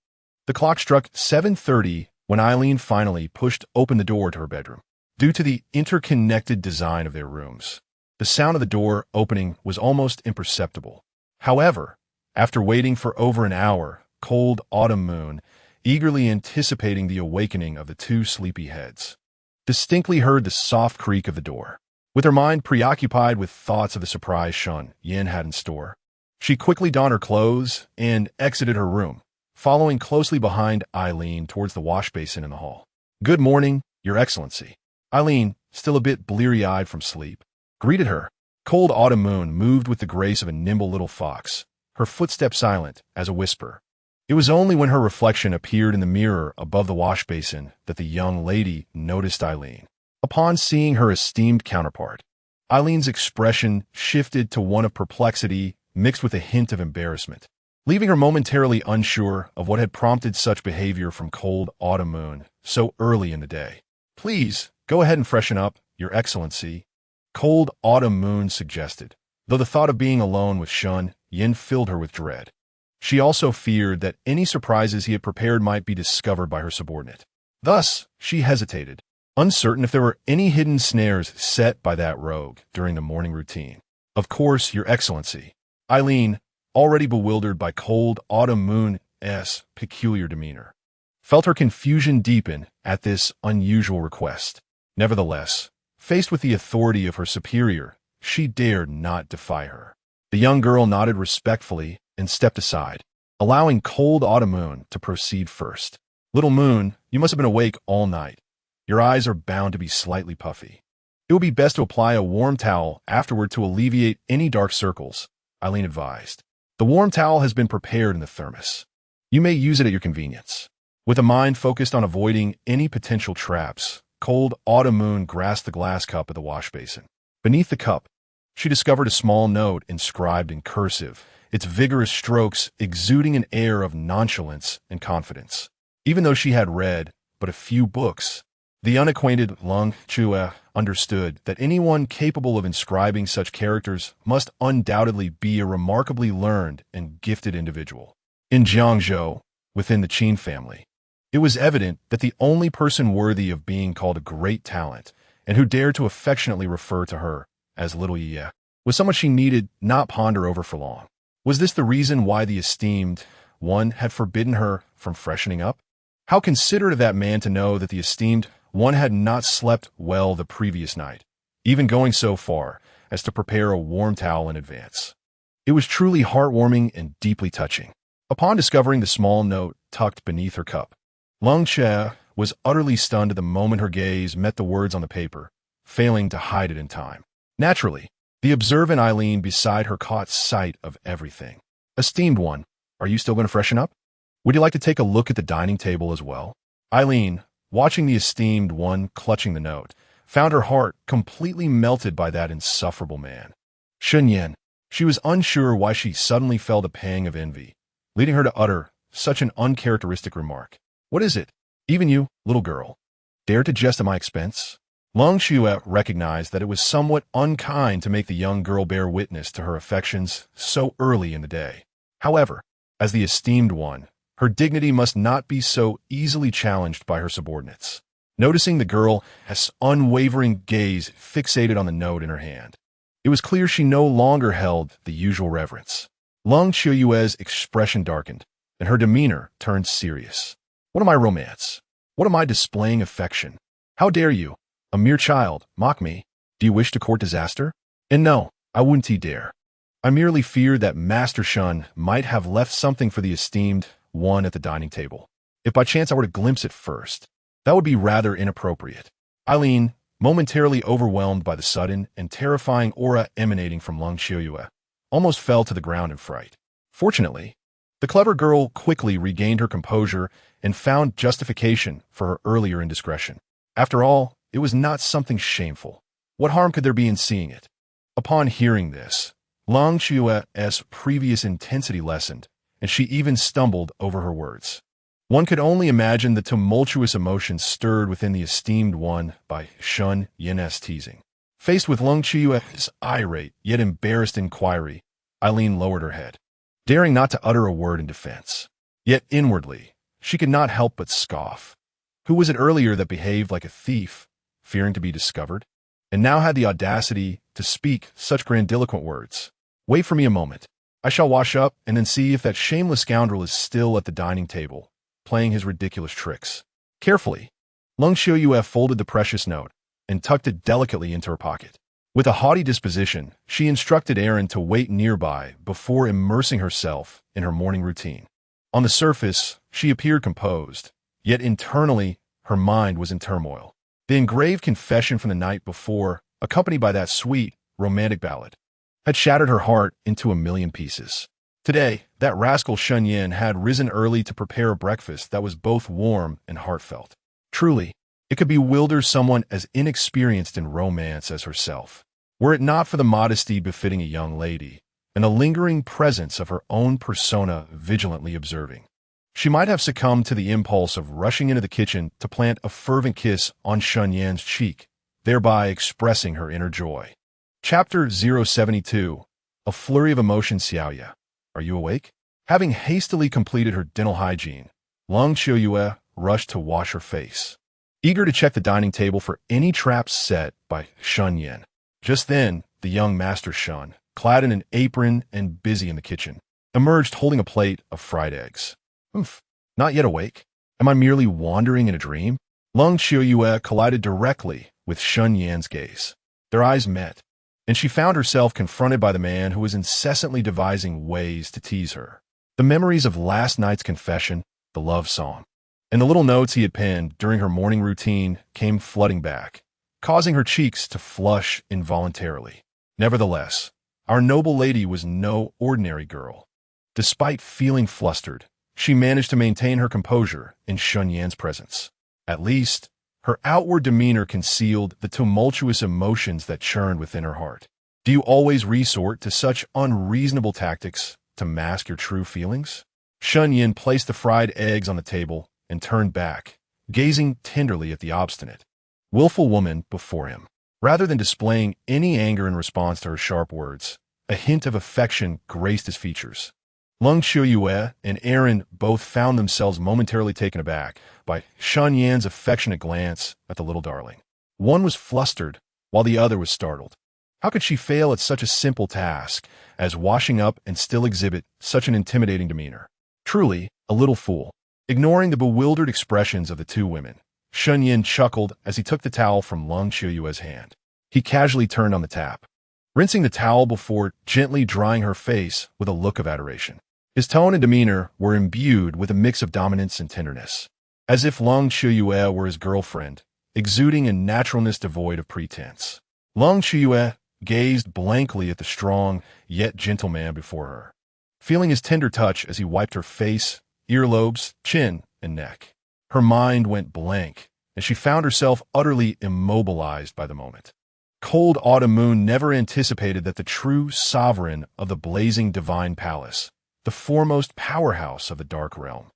the clock struck 7:30 when Eileen finally pushed open the door to her bedroom. Due to the interconnected design of their rooms, the sound of the door opening was almost imperceptible. However, after waiting for over an hour, Cold Autumn Moon, eagerly anticipating the awakening of the two sleepy heads, distinctly heard the soft creak of the door. With her mind preoccupied with thoughts of the surprise Shen Yan had in store, she quickly donned her clothes and exited her room, following closely behind Eileen towards the wash basin in the hall. "Good morning, Your Excellency." Eileen, still a bit bleary-eyed from sleep, greeted her. Cold Autumn Moon moved with the grace of a nimble little fox, her footsteps silent as a whisper. It was only when her reflection appeared in the mirror above the wash basin that the young lady noticed Eileen. Upon seeing her esteemed counterpart, Eileen's expression shifted to one of perplexity mixed with a hint of embarrassment, leaving her momentarily unsure of what had prompted such behavior from Cold Autumn Moon so early in the day. "Please, go ahead and freshen up, Your Excellency," Cold Autumn Moon suggested, though the thought of being alone with Shen Yan filled her with dread. She also feared that any surprises he had prepared might be discovered by her subordinate. Thus, she hesitated, uncertain if there were any hidden snares set by that rogue during the morning routine. "Of course, Your Excellency." Eileen, already bewildered by Cold Autumn Moon's peculiar demeanor, felt her confusion deepen at this unusual request. Nevertheless, faced with the authority of her superior, she dared not defy her. The young girl nodded respectfully and stepped aside, allowing Cold Autumn Moon to proceed first. "Little Moon, you must have been awake all night. Your eyes are bound to be slightly puffy. It would be best to apply a warm towel afterward to alleviate any dark circles," Eileen advised. "The warm towel has been prepared in the thermos. You may use it at your convenience." With a mind focused on avoiding any potential traps, Cold Autumn Moon grasped the glass cup at the wash basin. Beneath the cup, she discovered a small note inscribed in cursive, its vigorous strokes exuding an air of nonchalance and confidence. Even though she had read but a few books, the unacquainted Lung Chua understood that anyone capable of inscribing such characters must undoubtedly be a remarkably learned and gifted individual. In Jiangzhou, within the Qin family, it was evident that the only person worthy of being called a great talent, and who dared to affectionately refer to her as Little Ye, was someone she needed not ponder over for long. Was this the reason why the esteemed one had forbidden her from freshening up? How considerate of that man to know that the esteemed one had not slept well the previous night, even going so far as to prepare a warm towel in advance. It was truly heartwarming and deeply touching. Upon discovering the small note tucked beneath her cup, Lung Che was utterly stunned at the moment her gaze met the words on the paper, failing to hide it in time. Naturally, the observant Eileen beside her caught sight of everything. "Esteemed one, are you still going to freshen up? Would you like to take a look at the dining table as well?" Eileen, watching the esteemed one clutching the note, found her heart completely melted by that insufferable man. Shen Yan. She was unsure why she suddenly felt a pang of envy, leading her to utter such an uncharacteristic remark. "What is it? Even you, little girl, dare to jest at my expense?" Lung Xue recognized that it was somewhat unkind to make the young girl bear witness to her affections so early in the day. However, as the esteemed one, Her dignity must not be so easily challenged by her subordinates. Noticing the girl's unwavering gaze fixated on the note in her hand, it was clear she no longer held the usual reverence. Lung Qiuyue's expression darkened, and her demeanor turned serious. What am I romance? What am I displaying affection? How dare you, a mere child, mock me? Do you wish to court disaster? And no, I wouldn't dare. I merely feared that Master Shen might have left something for the esteemed one at the dining table. If by chance I were to glimpse it first, that would be rather inappropriate. Eileen, momentarily overwhelmed by the sudden and terrifying aura emanating from Lung Qiuyue, almost fell to the ground in fright. Fortunately, the clever girl quickly regained her composure and found justification for her earlier indiscretion. After all, it was not something shameful. What harm could there be in seeing it? Upon hearing this, Lung Qiuyue's previous intensity lessened, and she even stumbled over her words. One could only imagine the tumultuous emotions stirred within the esteemed one by Shen Yan's teasing. Faced with Lung Qiuyue's irate yet embarrassed inquiry, Eileen lowered her head, daring not to utter a word in defense. Yet inwardly, she could not help but scoff. Who was it earlier that behaved like a thief, fearing to be discovered, and now had the audacity to speak such grandiloquent words? Wait for me a moment. I shall wash up and then see if that shameless scoundrel is still at the dining table, playing his ridiculous tricks. Carefully, Lung Qiuyue folded the precious note and tucked it delicately into her pocket. With a haughty disposition, she instructed Aaron to wait nearby before immersing herself in her morning routine. On the surface, she appeared composed, yet internally, her mind was in turmoil. The engraved confession from the night before, accompanied by that sweet, romantic ballad, had shattered her heart into a million pieces. Today, that rascal Shen Yan had risen early to prepare a breakfast that was both warm and heartfelt. Truly, it could bewilder someone as inexperienced in romance as herself, were it not for the modesty befitting a young lady, and a lingering presence of her own persona vigilantly observing. She might have succumbed to the impulse of rushing into the kitchen to plant a fervent kiss on Shen Yan's cheek, thereby expressing her inner joy. Chapter 072. A Flurry of Emotion. Xiaoya, are you awake? Having hastily completed her dental hygiene, Lung Qiuyue rushed to wash her face, eager to check the dining table for any traps set by Shen Yan. Just then, the young Master Shen, clad in an apron and busy in the kitchen, emerged holding a plate of fried eggs. Not yet awake? Am I merely wandering in a dream? Lung Qiuyue collided directly with Shen Yan's gaze. Their eyes met, and she found herself confronted by the man who was incessantly devising ways to tease her. The memories of last night's confession, the love song, and the little notes he had penned during her morning routine came flooding back, causing her cheeks to flush involuntarily. Nevertheless, our noble lady was no ordinary girl. Despite feeling flustered, she managed to maintain her composure in Shen Yan's presence. At least, her outward demeanor concealed the tumultuous emotions that churned within her heart. Do you always resort to such unreasonable tactics to mask your true feelings? Shen Yan placed the fried eggs on the table and turned back, gazing tenderly at the obstinate, willful woman before him. Rather than displaying any anger in response to her sharp words, a hint of affection graced his features. Lung Qiuyue and Aaron both found themselves momentarily taken aback by Shen Yan's affectionate glance at the little darling. One was flustered, while the other was startled. How could she fail at such a simple task as washing up and still exhibit such an intimidating demeanor? Truly, a little fool. Ignoring the bewildered expressions of the two women, Shen Yan chuckled as he took the towel from Lung Qiuyue's hand. He casually turned on the tap, rinsing the towel before gently drying her face with a look of adoration. His tone and demeanor were imbued with a mix of dominance and tenderness, as if Lung Qiuyue were his girlfriend, exuding a naturalness devoid of pretense. Lung Qiuyue gazed blankly at the strong, yet gentle man before her, feeling his tender touch as he wiped her face, earlobes, chin, and neck. Her mind went blank, and she found herself utterly immobilized by the moment. Cold autumn moon never anticipated that the true sovereign of the blazing divine palace, the foremost powerhouse of the dark realm,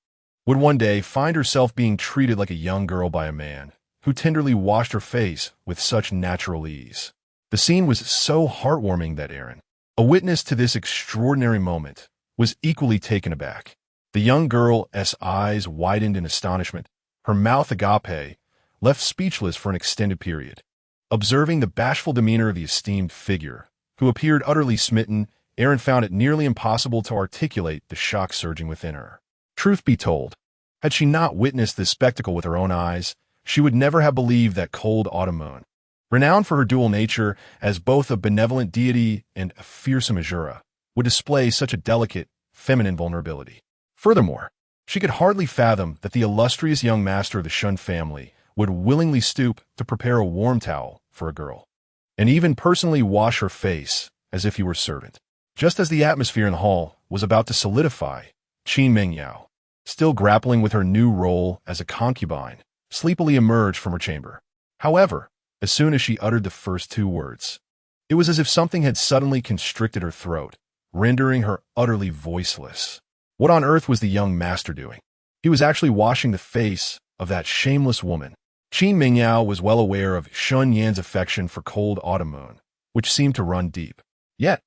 would one day find herself being treated like a young girl by a man who tenderly washed her face with such natural ease. The scene was so heartwarming that Aaron, a witness to this extraordinary moment, was equally taken aback. The young girl's eyes widened in astonishment, her mouth agape, left speechless for an extended period. Observing the bashful demeanor of the esteemed figure, who appeared utterly smitten, Aaron found it nearly impossible to articulate the shock surging within her. Truth be told, had she not witnessed this spectacle with her own eyes, she would never have believed that cold autumn moon, renowned for her dual nature as both a benevolent deity and a fearsome Azura, would display such a delicate, feminine vulnerability. Furthermore, she could hardly fathom that the illustrious young master of the Shen family would willingly stoop to prepare a warm towel for a girl, and even personally wash her face as if he were servant. Just as the atmosphere in the hall was about to solidify, Qin Mengyao, still grappling with her new role as a concubine, sleepily emerged from her chamber. However, as soon as she uttered the first two words, it was as if something had suddenly constricted her throat, rendering her utterly voiceless. What on earth was the young master doing? He was actually washing the face of that shameless woman. Qin Mengyao was well aware of Shen Yan's affection for cold autumn moon, which seemed to run deep. Yet,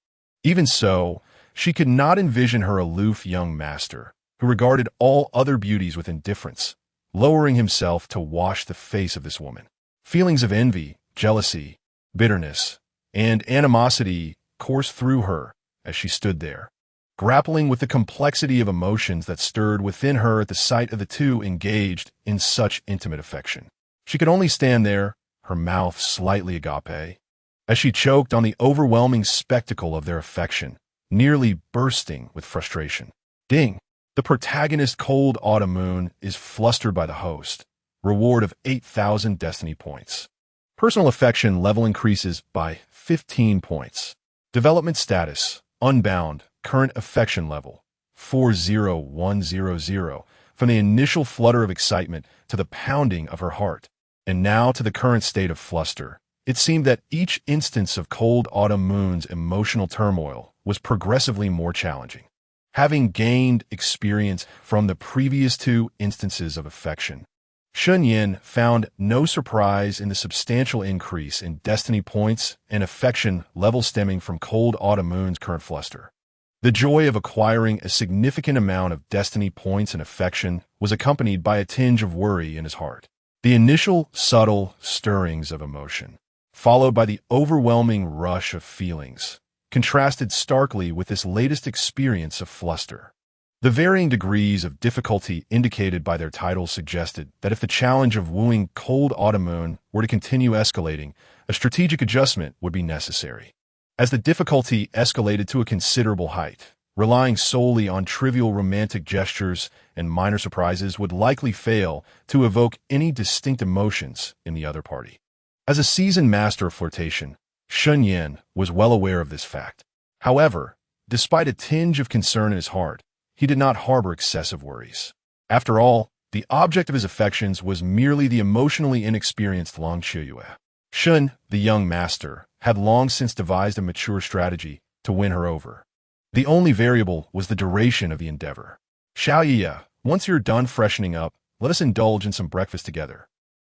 even so, she could not envision her aloof young master, who regarded all other beauties with indifference, lowering himself to wash the face of this woman. Feelings of envy, jealousy, bitterness, and animosity coursed through her as she stood there, grappling with the complexity of emotions that stirred within her at the sight of the two engaged in such intimate affection. She could only stand there, her mouth slightly agape, as she choked on the overwhelming spectacle of their affection, nearly bursting with frustration. Ding! The protagonist Cold Autumn Moon is flustered by the host. Reward of 8,000 destiny points. Personal affection level increases by 15 points. Development status, unbound, current affection level, 40100, from the initial flutter of excitement to the pounding of her heart, and now to the current state of fluster. It seemed that each instance of Cold Autumn Moon's emotional turmoil was progressively more challenging. Having gained experience from the previous two instances of affection, Shen Yan found no surprise in the substantial increase in destiny points and affection level stemming from Cold Autumn Moon's current fluster. The joy of acquiring a significant amount of destiny points and affection was accompanied by a tinge of worry in his heart. The initial subtle stirrings of emotion, followed by the overwhelming rush of feelings, contrasted starkly with this latest experience of fluster. The varying degrees of difficulty indicated by their titles suggested that if the challenge of wooing Cold Autumn Moon were to continue escalating, a strategic adjustment would be necessary. As the difficulty escalated to a considerable height, relying solely on trivial romantic gestures and minor surprises would likely fail to evoke any distinct emotions in the other party. As a seasoned master of flirtation, Shen Yan was well aware of this fact. However, despite a tinge of concern in his heart, he did not harbor excessive worries. After all, the object of his affections was merely the emotionally inexperienced Long Qiuyue. Shen, the young master, had long since devised a mature strategy to win her over. The only variable was the duration of the endeavor. Xiaoye, once you're done freshening up, let us indulge in some breakfast together.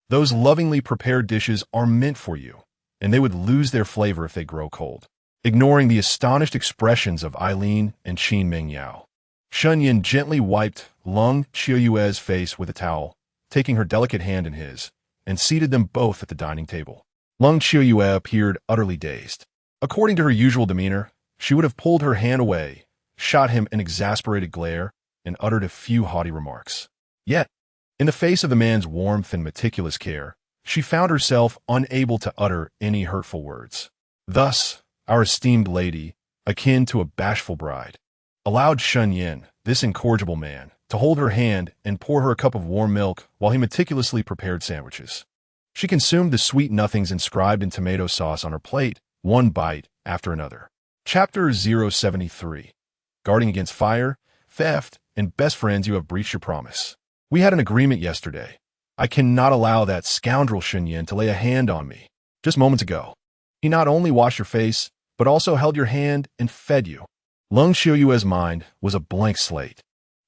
Those lovingly prepared dishes are meant for you, and they would lose their flavor if they grow cold. Ignoring the astonished expressions of Eileen and Qin Mengyao, Shen Yan gently wiped Long Qiuyue's face with a towel, taking her delicate hand in his, and seated them both at the dining table. Long Qiuyue appeared utterly dazed. According to her usual demeanor, she would have pulled her hand away, shot him an exasperated glare, and uttered a few haughty remarks. Yet, in the face of the man's warmth and meticulous care, she found herself unable to utter any hurtful words. Thus, our esteemed lady, akin to a bashful bride, allowed Shen Yan, this incorrigible man, to hold her hand and pour her a cup of warm milk while he meticulously prepared sandwiches. She consumed the sweet nothings inscribed in tomato sauce on her plate, one bite after another. Chapter 073. Guarding against fire, theft, and best friends, you have breached your promise. We had an agreement yesterday. I cannot allow that scoundrel Shen Yan to lay a hand on me. Just moments ago, he not only washed your face, but also held your hand and fed you. Long Qiuyue's mind was a blank slate,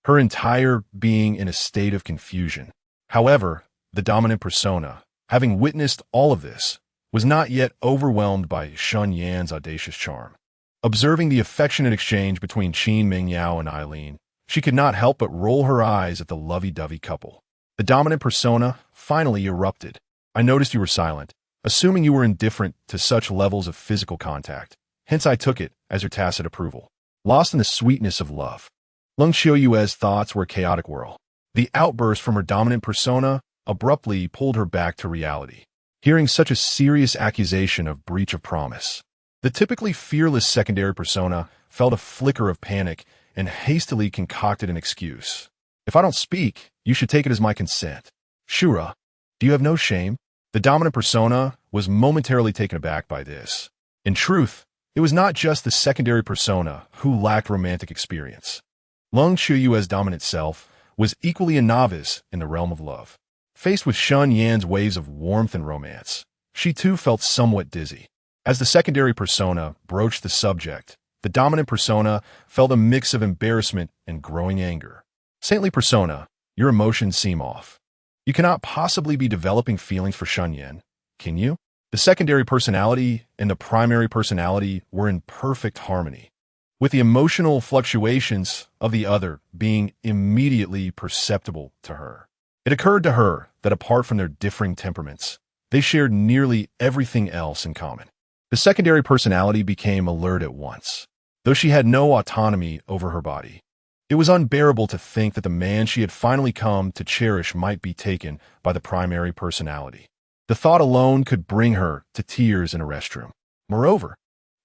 her entire being in a state of confusion. However, the dominant persona, having witnessed all of this, was not yet overwhelmed by Shen Yan's audacious charm. Observing the affectionate exchange between Qin Mengyao and Eileen, She could not help but roll her eyes at the lovey-dovey couple. The dominant persona finally erupted. I noticed you were silent, assuming you were indifferent to such levels of physical contact. Hence I took it as your tacit approval. Lost in the sweetness of love. Lung Qiuyue's thoughts were a chaotic whirl. The outburst from her dominant persona abruptly pulled her back to reality. Hearing such a serious accusation of breach of promise, the typically fearless secondary persona felt a flicker of panic and hastily concocted an excuse. If I don't speak, you should take it as my consent. Shura, do you have no shame? The dominant persona was momentarily taken aback by this. In truth, it was not just the secondary persona who lacked romantic experience. Lung Qiuyue's dominant self was equally a novice in the realm of love. Faced with Shen Yan's waves of warmth and romance, she too felt somewhat dizzy. As the secondary persona broached the subject, the dominant persona felt a mix of embarrassment and growing anger. Saintly persona, your emotions seem off. You cannot possibly be developing feelings for Shen Yan, can you? The secondary personality and the primary personality were in perfect harmony, with the emotional fluctuations of the other being immediately perceptible to her. It occurred to her that apart from their differing temperaments, they shared nearly everything else in common. The secondary personality became alert at once, though she had no autonomy over her body. It was unbearable to think that the man she had finally come to cherish might be taken by the primary personality. The thought alone could bring her to tears in a restroom. Moreover,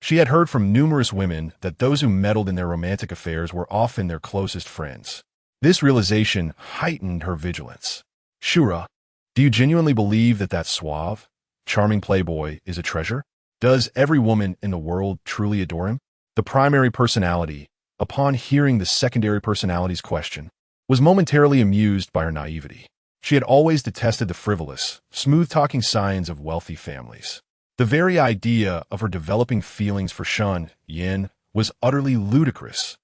she had heard from numerous women that those who meddled in their romantic affairs were often their closest friends. This realization heightened her vigilance. Shura, do you genuinely believe that that suave, charming playboy is a treasure? Does every woman in the world truly adore him? The primary personality, upon hearing the secondary personality's question, was momentarily amused by her naivety. She had always detested the frivolous, smooth-talking signs of wealthy families. The very idea of her developing feelings for Shen Yan was utterly ludicrous.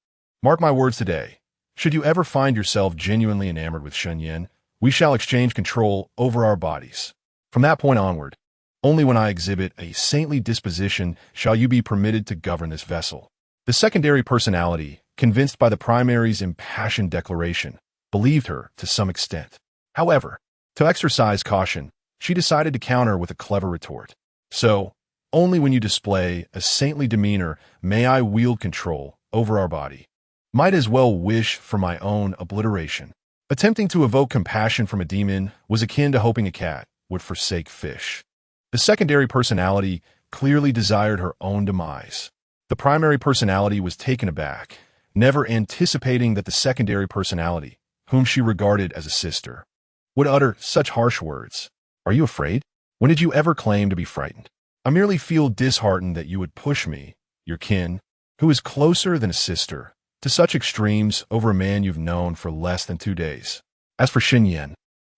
Mark my words today. Should you ever find yourself genuinely enamored with Shen Yan, we shall exchange control over our bodies. From that point onward, only when I exhibit a saintly disposition shall you be permitted to govern this vessel. The secondary personality, convinced by the primary's impassioned declaration, believed her to some extent. However, to exercise caution, she decided to counter with a clever retort. So, only when you display a saintly demeanor may I wield control over our body. Might as well wish for my own obliteration. Attempting to evoke compassion from a demon was akin to hoping a cat would forsake fish. The secondary personality clearly desired her own demise. The primary personality was taken aback, never anticipating that the secondary personality, whom she regarded as a sister, would utter such harsh words. Are you afraid? When did you ever claim to be frightened? I merely feel disheartened that you would push me, your kin, who is closer than a sister, to such extremes over a man you've known for less than 2 days. As for Shen Yan,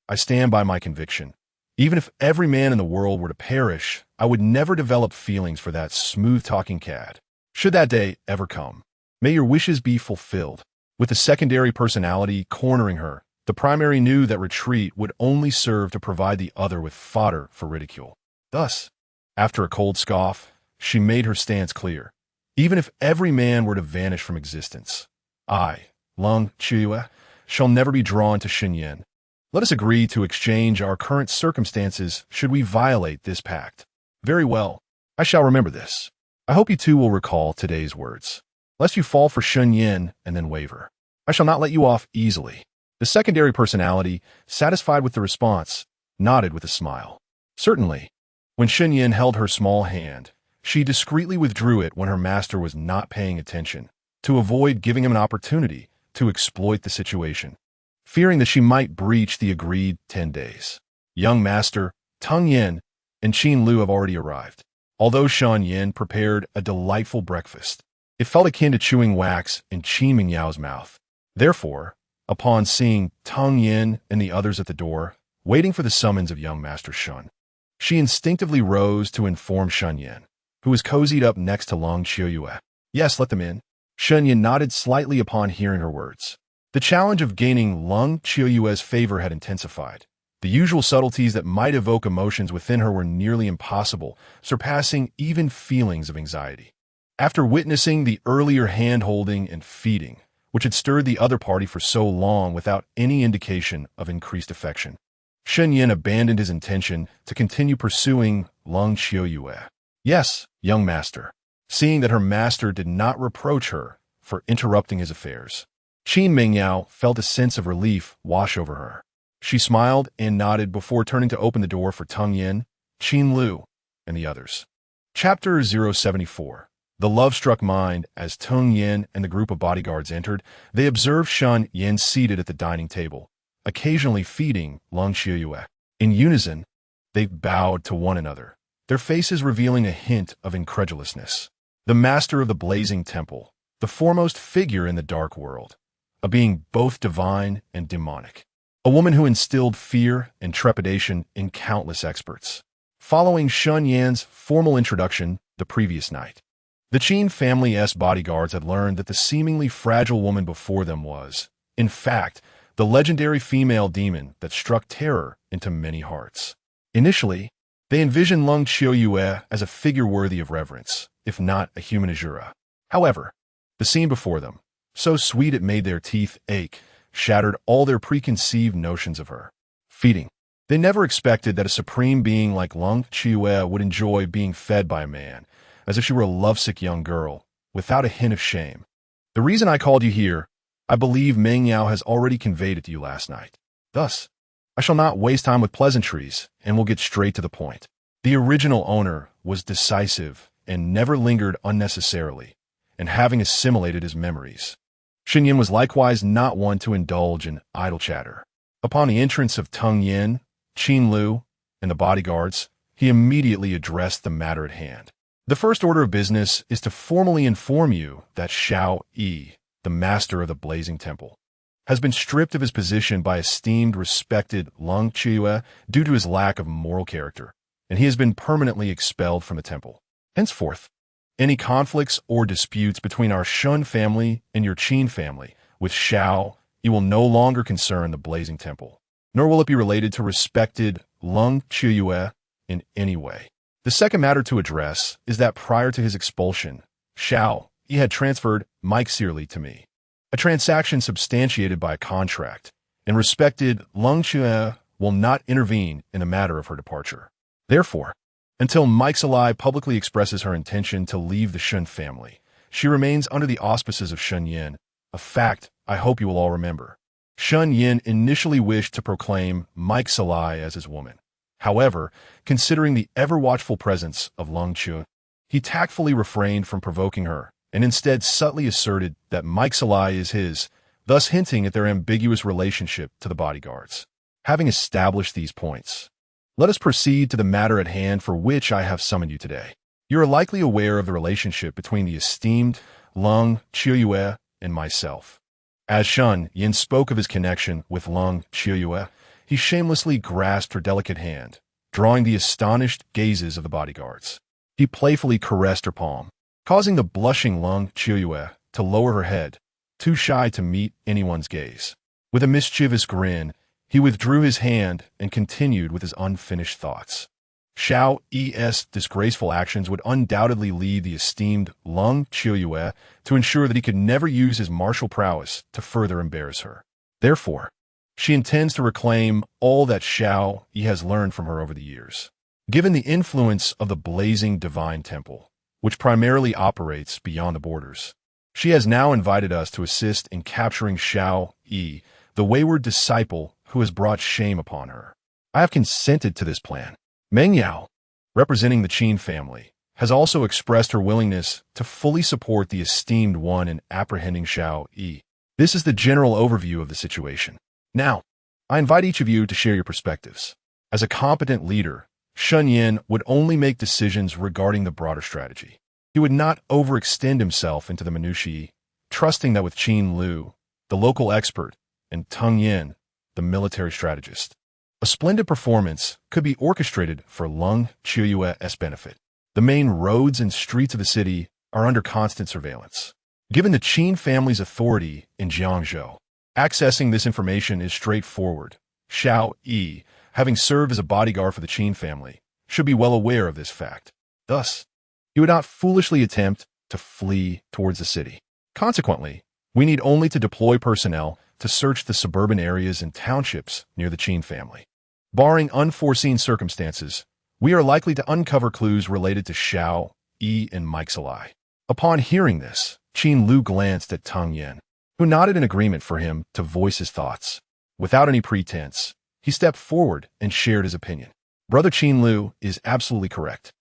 I stand by my conviction. Even if every man in the world were to perish, I would never develop feelings for that smooth-talking cad. Should that day ever come, may your wishes be fulfilled. With the secondary personality cornering her, the primary knew that retreat would only serve to provide the other with fodder for ridicule. Thus, after a cold scoff, she made her stance clear. Even if every man were to vanish from existence, I, Lung Qiuyue, shall never be drawn to Shen Yan. Let us agree to exchange our current circumstances should we violate this pact. Very well, I shall remember this. I hope you too will recall today's words. Lest you fall for Shen Yan and then waver. I shall not let you off easily. The secondary personality, satisfied with the response, nodded with a smile. Certainly. When Shen Yan held her small hand, she discreetly withdrew it when her master was not paying attention, to avoid giving him an opportunity to exploit the situation, fearing that she might breach the agreed 10 days. Young master, Tang Yin, and Qin Lu have already arrived. Although Shen Yan prepared a delightful breakfast, it felt akin to chewing wax in Qin Mingyao's mouth. Therefore, upon seeing Tang Yin and the others at the door, waiting for the summons of young Master Shen, she instinctively rose to inform Shen Yan, who was cozied up next to Lung Qiuyue. Yes, let them in. Shen Yan nodded slightly upon hearing her words. The challenge of gaining Lung Qiuyue's favor had intensified. The usual subtleties that might evoke emotions within her were nearly impossible, surpassing even feelings of anxiety. After witnessing the earlier hand-holding and feeding, which had stirred the other party for so long without any indication of increased affection. Shen Yan abandoned his intention to continue pursuing Lung Qiuyue. Yes, young master. Seeing that her master did not reproach her for interrupting his affairs, Qin Mingyao felt a sense of relief wash over her. She smiled and nodded before turning to open the door for Teng Yin, Qin Lu, and the others. Chapter 074. The love-struck mind. As Teng Yin and the group of bodyguards entered, they observed Shen Yan seated at the dining table, occasionally feeding Lung Qiuyue. In unison, they bowed to one another, their faces revealing a hint of incredulousness. The master of the blazing temple, the foremost figure in the dark world, a being both divine and demonic. A woman who instilled fear and trepidation in countless experts. Following Shen Yan's formal introduction the previous night, the Qin family's bodyguards had learned that the seemingly fragile woman before them was, in fact, the legendary female demon that struck terror into many hearts. Initially, they envisioned Lung Qiuyue as a figure worthy of reverence, if not a human Azura. However, the scene before them, so sweet it made their teeth ache, shattered all their preconceived notions of her. Feeding. They never expected that a supreme being like Lung Qiuyue would enjoy being fed by a man, as if she were a lovesick young girl, without a hint of shame. The reason I called you here, I believe Meng Yao has already conveyed it to you last night. Thus, I shall not waste time with pleasantries, and will get straight to the point. The original owner was decisive and never lingered unnecessarily, and having assimilated his memories. Shen Yan was likewise not one to indulge in idle chatter. Upon the entrance of Teng Yin, Qin Lu, and the bodyguards, he immediately addressed the matter at hand. The first order of business is to formally inform you that Xiao Yi, the master of the Blazing Temple, has been stripped of his position by esteemed, respected Lung Qiuyue due to his lack of moral character, and he has been permanently expelled from the temple. Henceforth, any conflicts or disputes between our Shun family and your Qin family with Xiao Yi will no longer concern the Blazing Temple, nor will it be related to respected Lung Qiuyue in any way. The second matter to address is that prior to his expulsion, Xiao Yi had transferred Mike Searly to me, a transaction substantiated by a contract, and respected Lung Qiuyue will not intervene in the matter of her departure. Therefore, until Mike Searly publicly expresses her intention to leave the Shun family, she remains under the auspices of Shen Yan, a fact I hope you will all remember. Shen Yan initially wished to proclaim Mike Searly as his woman. However, considering the ever-watchful presence of Lung Qiuyue, he tactfully refrained from provoking her, and instead subtly asserted that Mike Searly is his, thus hinting at their ambiguous relationship to the bodyguards. Having established these points, let us proceed to the matter at hand for which I have summoned you today. You are likely aware of the relationship between the esteemed Lung Qiuyue and myself. As Shen Yan spoke of his connection with Lung Qiuyue, he shamelessly grasped her delicate hand, drawing the astonished gazes of the bodyguards. He playfully caressed her palm, causing the blushing Lung Qiuyue to lower her head, too shy to meet anyone's gaze. With a mischievous grin, he withdrew his hand and continued with his unfinished thoughts. Xiao Yi's disgraceful actions would undoubtedly lead the esteemed Lung Qiuyue to ensure that he could never use his martial prowess to further embarrass her. Therefore, she intends to reclaim all that Xiao Yi has learned from her over the years. Given the influence of the blazing divine temple, which primarily operates beyond the borders, she has now invited us to assist in capturing Xiao Yi, the wayward disciple who has brought shame upon her. I have consented to this plan. Meng Yao, representing the Qin family, has also expressed her willingness to fully support the esteemed one in apprehending Xiao Yi. This is the general overview of the situation. Now, I invite each of you to share your perspectives. As a competent leader, Shen Yan would only make decisions regarding the broader strategy. He would not overextend himself into the minutiae, trusting that with Qin Lu, the local expert, and Teng Yin, the military strategist, a splendid performance could be orchestrated for Lung Qiuyue's benefit. The main roads and streets of the city are under constant surveillance. Given the Qin family's authority in Jiangzhou, accessing this information is straightforward. Xiao Yi, having served as a bodyguard for the Qin family, should be well aware of this fact. Thus, he would not foolishly attempt to flee towards the city. Consequently, We need only to deploy personnel to search the suburban areas and townships near the Qin family. Barring unforeseen circumstances, we are likely to uncover clues related to Xiao, Yi, and Mike's ally. Upon hearing this, Qin Lu glanced at Teng Yin, who nodded in agreement for him to voice his thoughts. Without any pretense, he stepped forward and shared his opinion. Brother Qin Lu is absolutely correct.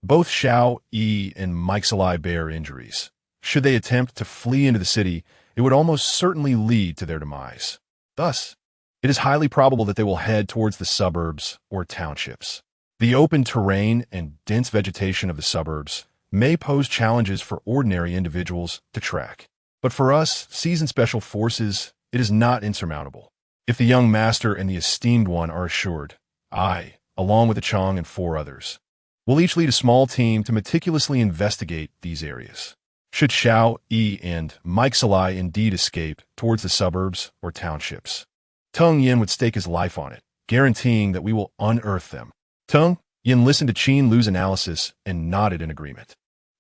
Both Xiao, Yi, and Mike's ally bear injuries. Should they attempt to flee into the city, it would almost certainly lead to their demise. Thus, it is highly probable that they will head towards the suburbs or townships. The open terrain and dense vegetation of the suburbs may pose challenges for ordinary individuals to track. But for us, seasoned special forces, it is not insurmountable. If the young master and the esteemed one are assured, I, along with the Chong and 4 others, will each lead a small team to meticulously investigate these areas. Should Xiao, Yi, and Mike's ally indeed escape towards the suburbs or townships, Teng Yin would stake his life on it, guaranteeing that we will unearth them. Teng Yin listened to Qin Lu's analysis and nodded in agreement.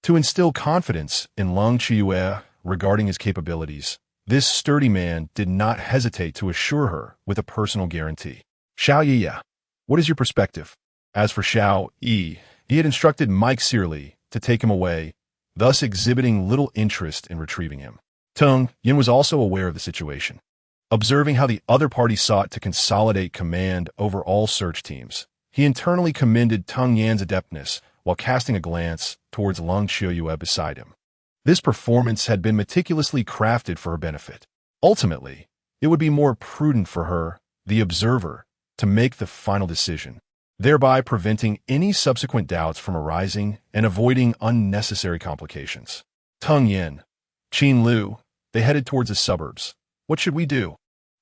To instill confidence in Leng Qiuyue regarding his capabilities, this sturdy man did not hesitate to assure her with a personal guarantee. Xiao Yi, what is your perspective? As for Xiao Yi, he had instructed Mike Searly to take him away, thus exhibiting little interest in retrieving him. Teng Yin was also aware of the situation. Observing how the other party sought to consolidate command over all search teams, he internally commended Teng Yan's adeptness while casting a glance towards Leng Qiuyue beside him. This performance had been meticulously crafted for her benefit. Ultimately, it would be more prudent for her, the observer, to make the final decision, thereby preventing any subsequent doubts from arising and avoiding unnecessary complications. Teng Yin, Qin Lu, they headed towards the suburbs. What should we do?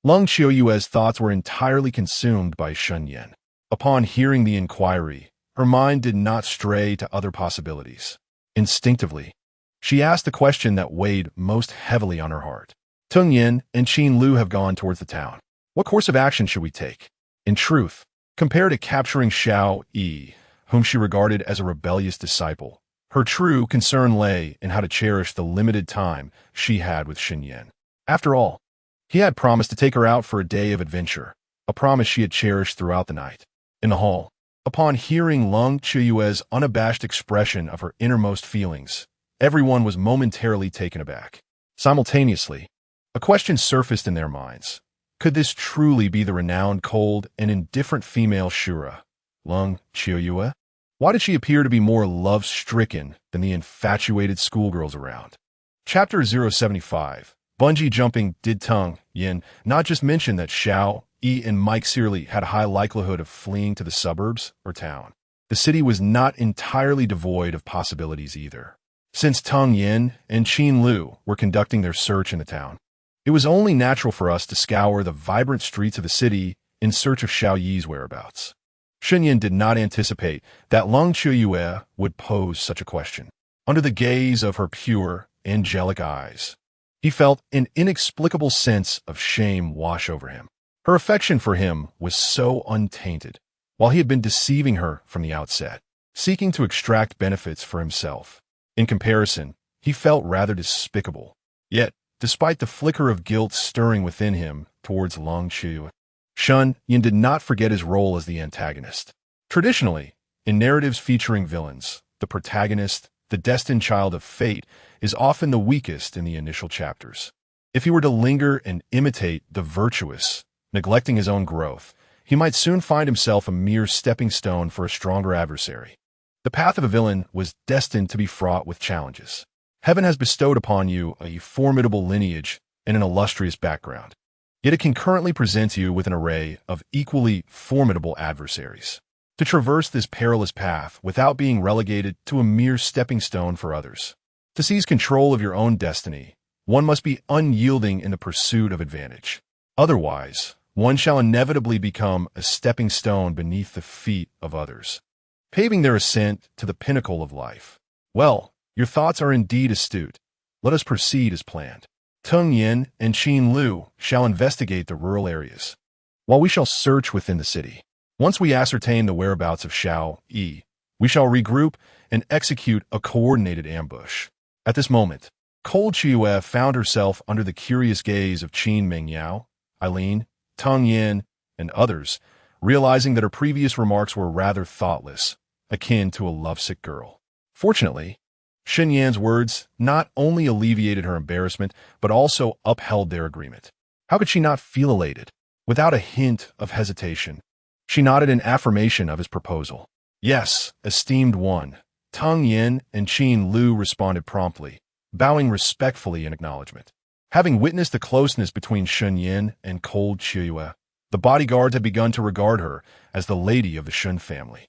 Leng Qiuyue's thoughts were entirely consumed by Shen Yan. Upon hearing the inquiry, her mind did not stray to other possibilities. Instinctively, she asked the question that weighed most heavily on her heart. Teng Yin and Qin Lu have gone towards the town. What course of action should we take? In truth, compared to capturing Xiao Yi, whom she regarded as a rebellious disciple, her true concern lay in how to cherish the limited time she had with Shen Yan. After all, he had promised to take her out for a day of adventure, a promise she had cherished throughout the night. In the hall, upon hearing Leng Qiuyue's unabashed expression of her innermost feelings, everyone was momentarily taken aback. Simultaneously, a question surfaced in their minds. Could this truly be the renowned, cold, and indifferent female Shura, Leng Qiuyue? Why did she appear to be more love-stricken than the infatuated schoolgirls around? Chapter 075. Bungee jumping. Did Teng Yin not just mention that Xiao, Yi, and Mike Searly had a high likelihood of fleeing to the suburbs or town? The city was not entirely devoid of possibilities either. Since Teng Yin and Qin Lu were conducting their search in the town, it was only natural for us to scour the vibrant streets of the city in search of Xiao Yi's whereabouts. Shen Yan did not anticipate that Leng Qiuyue would pose such a question. Under the gaze of her pure, angelic eyes, he felt an inexplicable sense of shame wash over him. Her affection for him was so untainted, while he had been deceiving her from the outset, seeking to extract benefits for himself. In comparison, he felt rather despicable. Yet, despite the flicker of guilt stirring within him towards Leng Qiuyue, Shen Yan did not forget his role as the antagonist. Traditionally, in narratives featuring villains, the protagonist, the destined child of fate, is often the weakest in the initial chapters. If he were to linger and imitate the virtuous, neglecting his own growth, he might soon find himself a mere stepping stone for a stronger adversary. The path of a villain was destined to be fraught with challenges. Heaven has bestowed upon you a formidable lineage and an illustrious background, yet it concurrently presents you with an array of equally formidable adversaries. To traverse this perilous path without being relegated to a mere stepping stone for others. To seize control of your own destiny, one must be unyielding in the pursuit of advantage. Otherwise, one shall inevitably become a stepping stone beneath the feet of others, paving their ascent to the pinnacle of life. Well, your thoughts are indeed astute. Let us proceed as planned. Teng Yin and Qin Lu shall investigate the rural areas, while we shall search within the city. Once we ascertain the whereabouts of Xiao Yi, we shall regroup and execute a coordinated ambush. At this moment, Cold Chiyue found herself under the curious gaze of Qin Mingyao, Eileen, Teng Yin, and others, realizing that her previous remarks were rather thoughtless, akin to a lovesick girl. Fortunately, Shen Yan's words not only alleviated her embarrassment, but also upheld their agreement. How could she not feel elated? Without a hint of hesitation, she nodded in affirmation of his proposal. Yes, esteemed one. Teng Yin and Qin Lu responded promptly, bowing respectfully in acknowledgement. Having witnessed the closeness between Shen Yan and Cold Chiyue, the bodyguards had begun to regard her as the lady of the Shen family.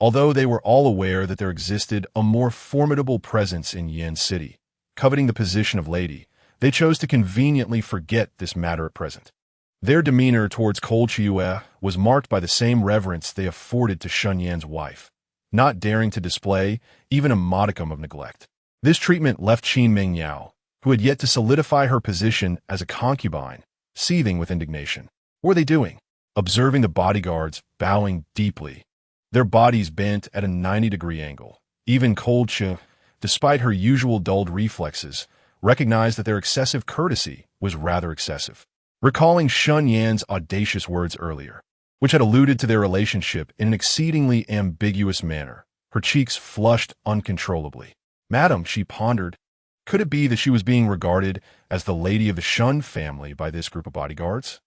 Although they were all aware that there existed a more formidable presence in Yan City, coveting the position of lady, they chose to conveniently forget this matter at present. Their demeanor towards Cold Chiyue was marked by the same reverence they afforded to Shen Yan's wife, not daring to display even a modicum of neglect. This treatment left Qin Mingyao, who had yet to solidify her position as a concubine, seething with indignation. What were they doing? Observing the bodyguards bowing deeply, their bodies bent at a 90-degree angle. Even Cold Chiyue, despite her usual dulled reflexes, recognized that their excessive courtesy was rather excessive. Recalling Shen Yan's audacious words earlier, which had alluded to their relationship in an exceedingly ambiguous manner, her cheeks flushed uncontrollably. Madam, she pondered, could it be that she was being regarded as the lady of the Shen family by this group of bodyguards?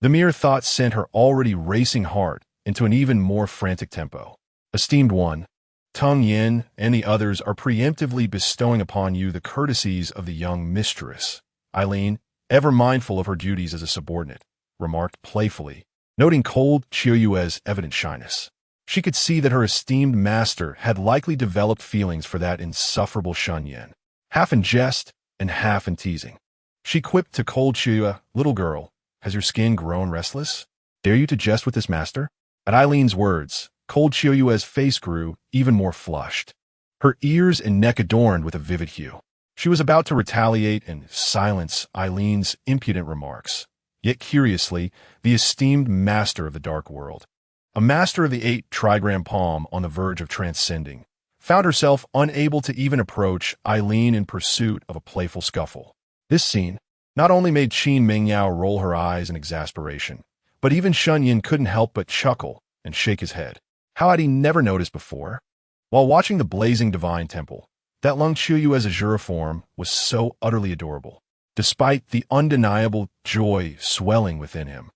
The mere thought sent her already racing heart into an even more frantic tempo. Esteemed one, Teng Yin and the others are preemptively bestowing upon you the courtesies of the young mistress. Eileen, ever mindful of her duties as a subordinate, remarked playfully, noting Cold Chiyue's evident shyness. She could see that her esteemed master had likely developed feelings for that insufferable Shen Yan, half in jest and half in teasing. She quipped to Cold Chiyue, "Little girl, has your skin grown restless? Dare you to jest with this master?" At Eileen's words, Cold Chiyue's face grew even more flushed, her ears and neck adorned with a vivid hue. She was about to retaliate and silence Eileen's impudent remarks. Yet curiously, the esteemed master of the dark world, a master of the 8 trigram palm on the verge of transcending, found herself unable to even approach Eileen in pursuit of a playful scuffle. This scene not only made Qin Mingyao roll her eyes in exasperation, but even Shen Yan couldn't help but chuckle and shake his head. How had he never noticed before? While watching the blazing divine temple, that Lung Chiyue's azure form was so utterly adorable, despite the undeniable joy swelling within him.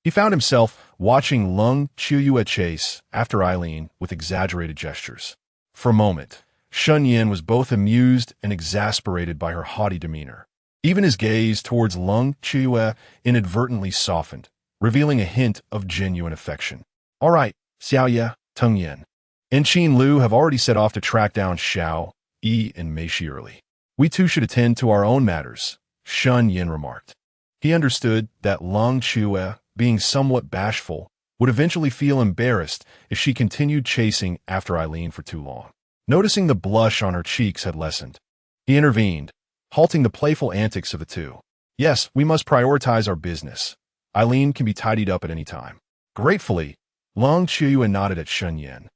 He found himself watching Lung Chiyue chase after Eileen with exaggerated gestures. For a moment, Shen Yan was both amused and exasperated by her haughty demeanor. Even his gaze towards Lung Chiyue inadvertently softened, revealing a hint of genuine affection. All right, Xiaoye, Teng Yin, and Qin Lu have already set off to track down Xiao, Yi, and Mei Shi early. We too should attend to our own matters, Shen Yan remarked. He understood that Lung Chiyue, being somewhat bashful, would eventually feel embarrassed if she continued chasing after Eileen for too long. Noticing the blush on her cheeks had lessened, he intervened, halting the playful antics of the two. Yes, we must prioritize our business. Eileen can be tidied up at any time. Gratefully, Lung Chiyue nodded at Shen Yan,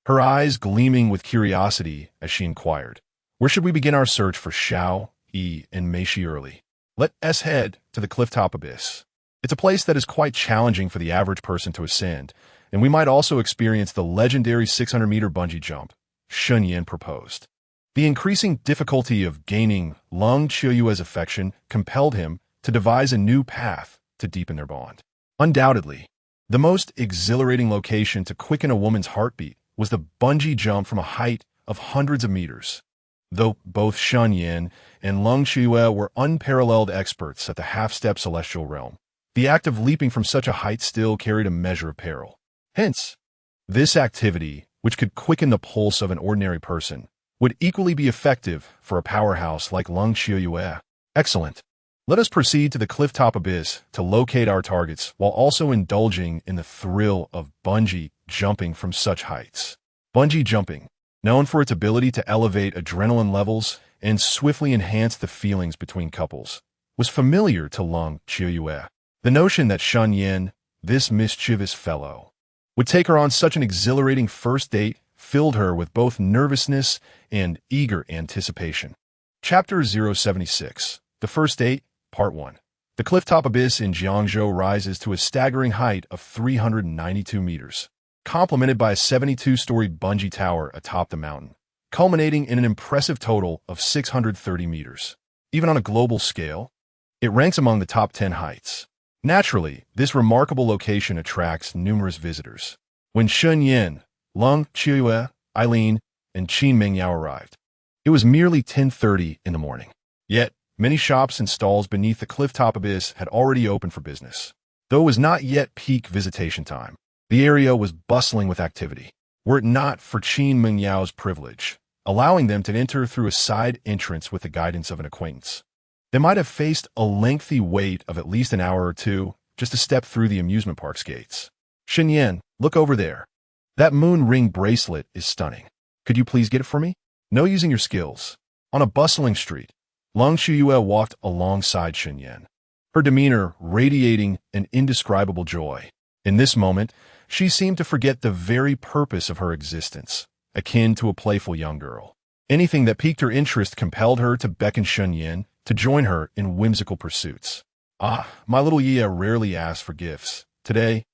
her eyes gleaming with curiosity as she inquired, "Where should we begin our search for Xiao, Yi, and Mei Shi early?" "Let us head to the clifftop abyss. It's a place that is quite challenging for the average person to ascend, and we might also experience the legendary 600-meter bungee jump," Shen Yan proposed. The increasing difficulty of gaining Lung Chiyue's affection compelled him to devise a new path to deepen their bond. Undoubtedly, the most exhilarating location to quicken a woman's heartbeat was the bungee jump from a height of hundreds of meters. Though both Shen Yan and Lung Chiyue were unparalleled experts at the half-step celestial realm, the act of leaping from such a height still carried a measure of peril. Hence, this activity, which could quicken the pulse of an ordinary person, would equally be effective for a powerhouse like Lung Chiyue. Excellent. Let us proceed to the clifftop abyss to locate our targets while also indulging in the thrill of bungee jumping from such heights. Bungee jumping, known for its ability to elevate adrenaline levels and swiftly enhance the feelings between couples, was familiar to Lung Chiyue. The notion that Shen Yan, this mischievous fellow, would take her on such an exhilarating first date filled her with both nervousness and eager anticipation. Chapter 076, The First Date, Part 1. The clifftop abyss in Jiangzhou rises to a staggering height of 392 meters, complemented by a 72-story bungee tower atop the mountain, culminating in an impressive total of 630 meters. Even on a global scale, it ranks among the top 10 heights. Naturally, this remarkable location attracts numerous visitors. When Shen Yan, Leng Qiuyue, Eileen, and Qin Mingyao arrived, it was merely 10:30 in the morning. Yet, many shops and stalls beneath the clifftop abyss had already opened for business. Though it was not yet peak visitation time, the area was bustling with activity. Were it not for Qin Mingyao's privilege, allowing them to enter through a side entrance with the guidance of an acquaintance, they might have faced a lengthy wait of at least an hour or two just to step through the amusement park's gates. Shen Yan, look over there. That moon ring bracelet is stunning. Could you please get it for me? No using your skills. On a bustling street, Leng Qiuyue walked alongside Shen Yan, her demeanor radiating an indescribable joy. In this moment, she seemed to forget the very purpose of her existence, akin to a playful young girl. Anything that piqued her interest compelled her to beckon Shen Yan to join her in whimsical pursuits. Ah, my little Yia rarely asks for gifts. Today,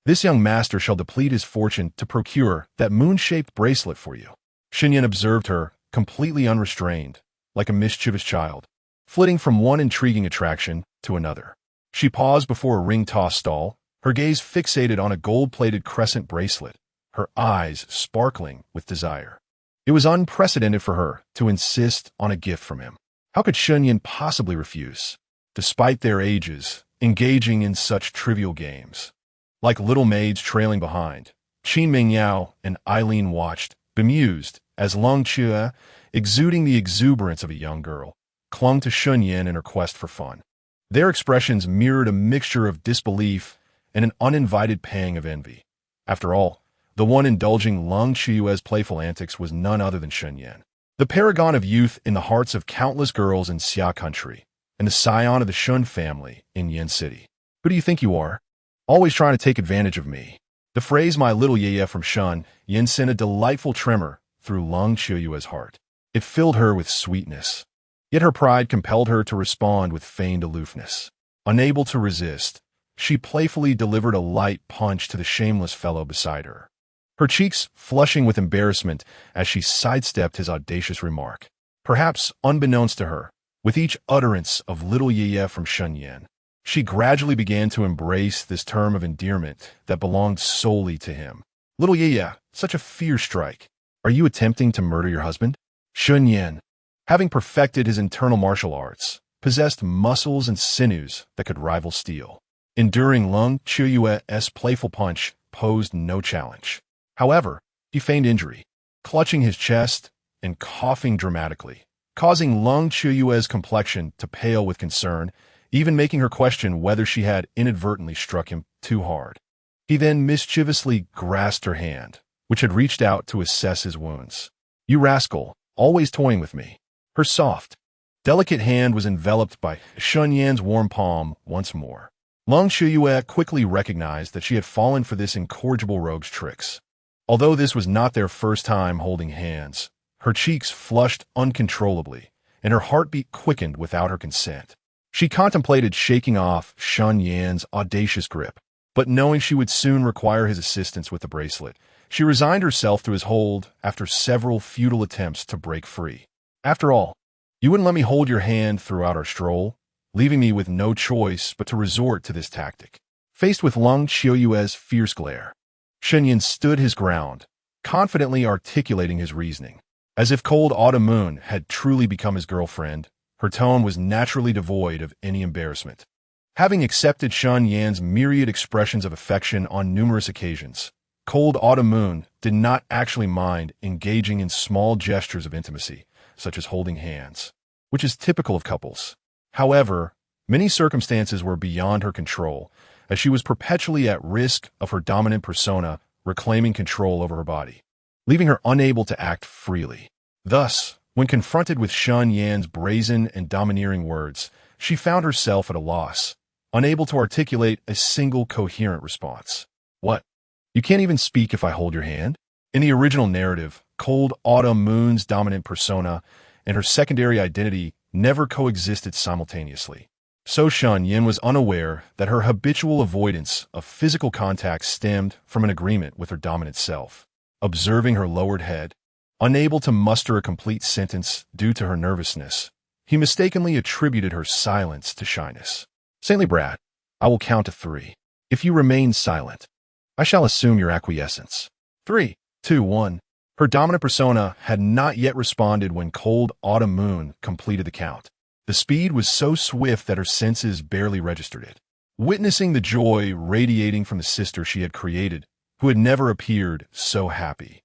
this young master shall deplete his fortune to procure that moon-shaped bracelet for you. Shen Yan observed her, completely unrestrained, like a mischievous child, flitting from one intriguing attraction to another. She paused before a ring-toss stall, her gaze fixated on a gold-plated crescent bracelet, her eyes sparkling with desire. It was unprecedented for her to insist on a gift from him. How could Shen Yan possibly refuse, despite their ages, engaging in such trivial games? Like little maids trailing behind, Qin Mingyao and Eileen watched, bemused, as Leng Qiuyue, exuding the exuberance of a young girl, clung to Shen Yan in her quest for fun. Their expressions mirrored a mixture of disbelief and an uninvited pang of envy. After all, the one indulging Leng Qiuyue's playful antics was none other than Shen Yan, the paragon of youth in the hearts of countless girls in Xia country, and the scion of the Shun family in Yan City. Who do you think you are? Always trying to take advantage of me. The phrase "my little Yaya" from Shun Yan sent a delightful tremor through Leng Qiuyue's heart. It filled her with sweetness. Yet her pride compelled her to respond with feigned aloofness. Unable to resist, she playfully delivered a light punch to the shameless fellow beside her, her cheeks flushing with embarrassment as she sidestepped his audacious remark. Perhaps unbeknownst to her, with each utterance of little Yaya from Shen Yan, she gradually began to embrace this term of endearment that belonged solely to him. Little Yaya, such a fierce strike. Are you attempting to murder your husband? Shen Yan, having perfected his internal martial arts, possessed muscles and sinews that could rival steel. Enduring Leng Qiuyue's playful punch posed no challenge. However, he feigned injury, clutching his chest and coughing dramatically, causing Leng Qiuyue's complexion to pale with concern, even making her question whether she had inadvertently struck him too hard. He then mischievously grasped her hand, which had reached out to assess his wounds. You rascal, always toying with me. Her soft, delicate hand was enveloped by Shen Yan's warm palm once more. Leng Qiuyue quickly recognized that she had fallen for this incorrigible rogue's tricks. Although this was not their first time holding hands, her cheeks flushed uncontrollably, and her heartbeat quickened without her consent. She contemplated shaking off Shen Yan's audacious grip, but knowing she would soon require his assistance with the bracelet, she resigned herself to his hold after several futile attempts to break free. After all, you wouldn't let me hold your hand throughout our stroll, leaving me with no choice but to resort to this tactic. Faced with Leng Qiuyue's fierce glare, Shen Yan stood his ground, confidently articulating his reasoning. As if Cold Autumn Moon had truly become his girlfriend, her tone was naturally devoid of any embarrassment. Having accepted Shen Yan's myriad expressions of affection on numerous occasions, Cold Autumn Moon did not actually mind engaging in small gestures of intimacy, such as holding hands, which is typical of couples. However, many circumstances were beyond her control, as she was perpetually at risk of her dominant persona reclaiming control over her body, leaving her unable to act freely. Thus, when confronted with Shen Yan's brazen and domineering words, she found herself at a loss, unable to articulate a single coherent response. What? You can't even speak if I hold your hand? In the original narrative, Cold Autumn Moon's dominant persona and her secondary identity never coexisted simultaneously. So Shen Yan was unaware that her habitual avoidance of physical contact stemmed from an agreement with her dominant self. Observing her lowered head, unable to muster a complete sentence due to her nervousness, he mistakenly attributed her silence to shyness. "Saintly brat, I will count to 3. If you remain silent, I shall assume your acquiescence." 3, 2, 1. Her dominant persona had not yet responded when cold autumn moon completed the count. The speed was so swift that her senses barely registered it. Witnessing the joy radiating from the sister she had created, who had never appeared so happy,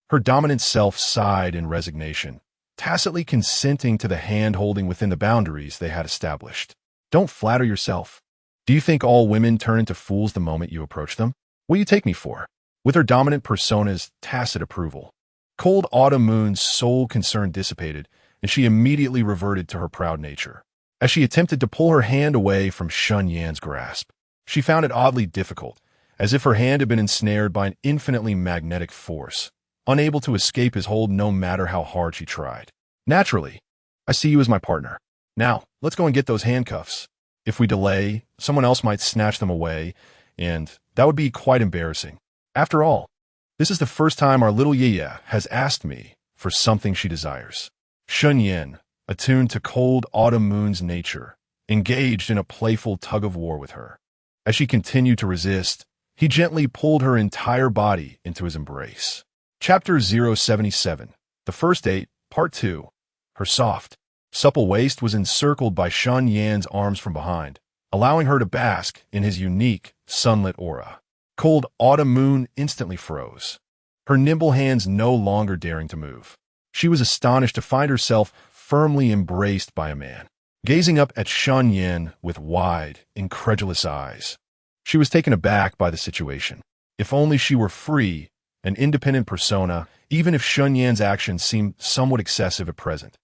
her dominant self sighed in resignation, tacitly consenting to the hand-holding within the boundaries they had established. Don't flatter yourself. Do you think all women turn into fools the moment you approach them? What do you take me for? With her dominant persona's tacit approval, cold autumn moon's sole concern dissipated, and she immediately reverted to her proud nature. As she attempted to pull her hand away from Shen Yan's grasp, she found it oddly difficult, as if her hand had been ensnared by an infinitely magnetic force, unable to escape his hold no matter how hard she tried. "Naturally, I see you as my partner. Now, let's go and get those handcuffs. If we delay, someone else might snatch them away, and that would be quite embarrassing. After all, this is the first time our little Yaya has asked me for something she desires." Shen Yan, attuned to cold autumn moon's nature, engaged in a playful tug-of-war with her. As she continued to resist, he gently pulled her entire body into his embrace. Chapter 077, The First Date, Part 2. Her soft, supple waist was encircled by Shen Yan's arms from behind, allowing her to bask in his unique, sunlit aura. Cold autumn moon instantly froze, her nimble hands no longer daring to move. She was astonished to find herself firmly embraced by a man, gazing up at Shen Yan with wide, incredulous eyes. She was taken aback by the situation. If only she were free, an independent persona, even if Shen Yan's actions seemed somewhat excessive at present.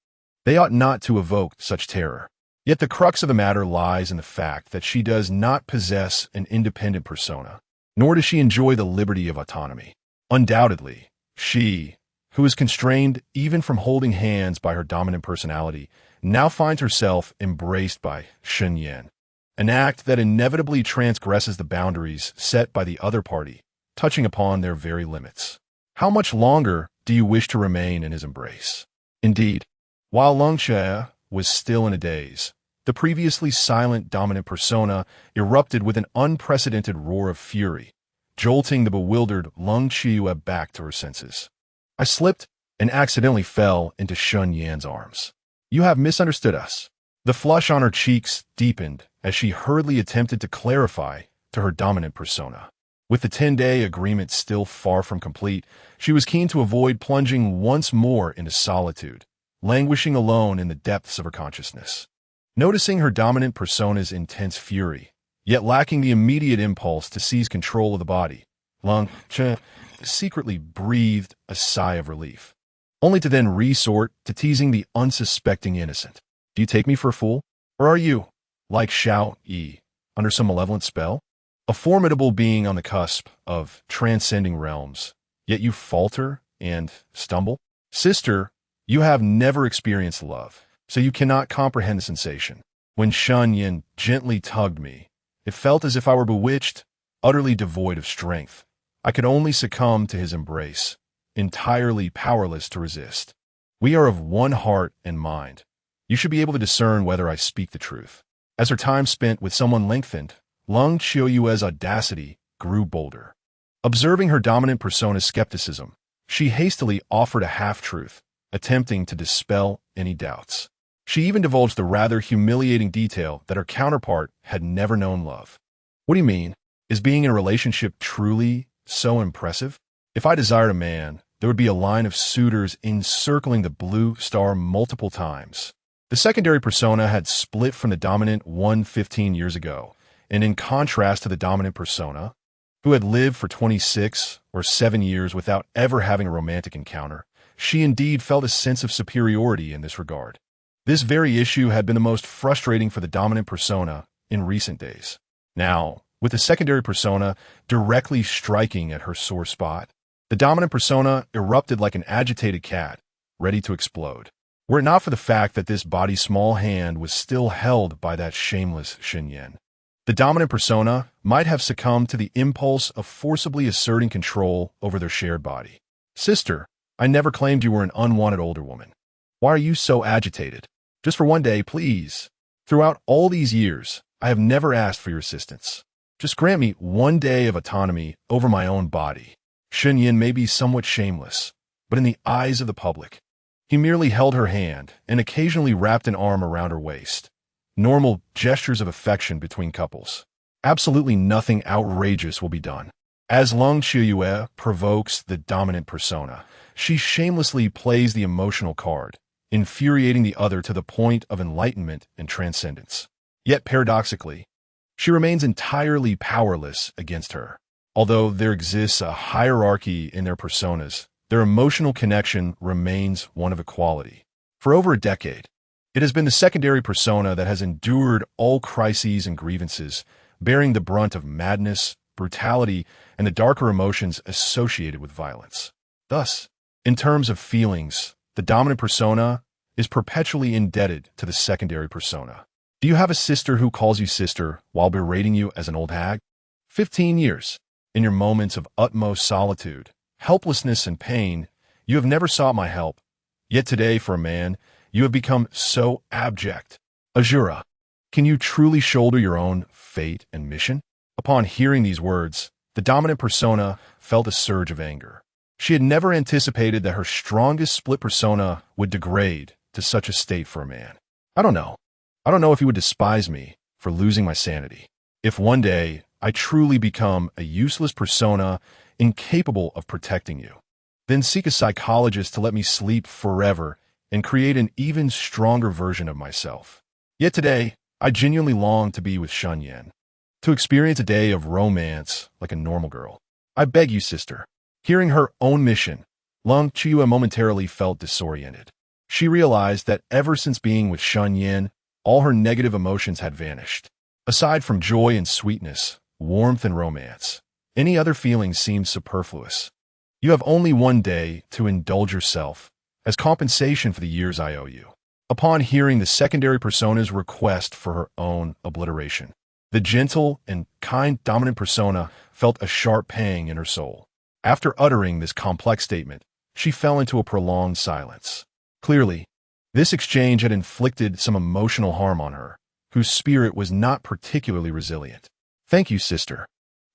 They ought not to evoke such terror. Yet the crux of the matter lies in the fact that she does not possess an independent persona, nor does she enjoy the liberty of autonomy. Undoubtedly, she, who is constrained even from holding hands by her dominant personality, now finds herself embraced by Shen Yan, an act that inevitably transgresses the boundaries set by the other party, touching upon their very limits. How much longer do you wish to remain in his embrace? Indeed, while Lung Xie was still in a daze, the previously silent dominant persona erupted with an unprecedented roar of fury, jolting the bewildered Lung Xie back to her senses. "I slipped and accidentally fell into Shen Yan's arms. You have misunderstood us." The flush on her cheeks deepened as she hurriedly attempted to clarify to her dominant persona. With the 10-day agreement still far from complete, she was keen to avoid plunging once more into solitude, languishing alone in the depths of her consciousness. Noticing her dominant persona's intense fury, yet lacking the immediate impulse to seize control of the body, Lung Xie secretly breathed a sigh of relief, only to then resort to teasing the unsuspecting innocent. "Do you take me for a fool? Or are you, like Xiao Yi, under some malevolent spell? A formidable being on the cusp of transcending realms, yet you falter and stumble? Sister, you have never experienced love, so you cannot comprehend the sensation. When Shen Yan gently tugged me, it felt as if I were bewitched, utterly devoid of strength. I could only succumb to his embrace, entirely powerless to resist. We are of one heart and mind. You should be able to discern whether I speak the truth." As her time spent with someone lengthened, Lung Qiuyue's audacity grew bolder. Observing her dominant persona's skepticism, she hastily offered a half-truth, attempting to dispel any doubts. She even divulged the rather humiliating detail that her counterpart had never known love. "What do you mean? Is being in a relationship truly so impressive? If I desired a man, there would be a line of suitors encircling the blue star multiple times." The secondary persona had split from the dominant one 15 years ago, and in contrast to the dominant persona, who had lived for 26 or 7 years without ever having a romantic encounter, she indeed felt a sense of superiority in this regard. This very issue had been the most frustrating for the dominant persona in recent days. Now, with the secondary persona directly striking at her sore spot, the dominant persona erupted like an agitated cat, ready to explode. were it not for the fact that this body's small hand was still held by that shameless Shen Yan. The dominant persona might have succumbed to the impulse of forcibly asserting control over their shared body. Sister, I never claimed you were an unwanted older woman. Why are you so agitated? Just for one day, please. Throughout all these years, I have never asked for your assistance. Just grant me one day of autonomy over my own body. Shen Yan may be somewhat shameless, but in the eyes of the public, he merely held her hand and occasionally wrapped an arm around her waist. Normal gestures of affection between couples. Absolutely nothing outrageous will be done. As Lung Qiuyue provokes the dominant persona, she shamelessly plays the emotional card, infuriating the other to the point of enlightenment and transcendence. Yet paradoxically, she remains entirely powerless against her. Although there exists a hierarchy in their personas, their emotional connection remains one of equality. For over a decade, it has been the secondary persona that has endured all crises and grievances, bearing the brunt of madness, brutality, and the darker emotions associated with violence. Thus, in terms of feelings, the dominant persona is perpetually indebted to the secondary persona. Do you have a sister who calls you sister while berating you as an old hag? 15 years. In your moments of utmost solitude, helplessness, and pain, you have never sought my help. Yet today, for a man, you have become so abject. Azura, can you truly shoulder your own fate and mission? Upon hearing these words, the dominant persona felt a surge of anger. She had never anticipated that her strongest split persona would degrade to such a state for a man. I don't know if he would despise me for losing my sanity. If one day I truly become a useless persona incapable of protecting you, then seek a psychologist to let me sleep forever and create an even stronger version of myself. Yet today, I genuinely long to be with Shen Yan, to experience a day of romance like a normal girl. I beg you, sister. Hearing her own mission, Lung Qiuyue momentarily felt disoriented. She realized that ever since being with Shen Yan, all her negative emotions had vanished. Aside from joy and sweetness, warmth and romance, any other feelings seemed superfluous. You have only one day to indulge yourself as compensation for the years I owe you. Upon hearing the secondary persona's request for her own obliteration, the gentle and kind dominant persona felt a sharp pang in her soul. After uttering this complex statement, she fell into a prolonged silence. Clearly, this exchange had inflicted some emotional harm on her, whose spirit was not particularly resilient. Thank you, sister.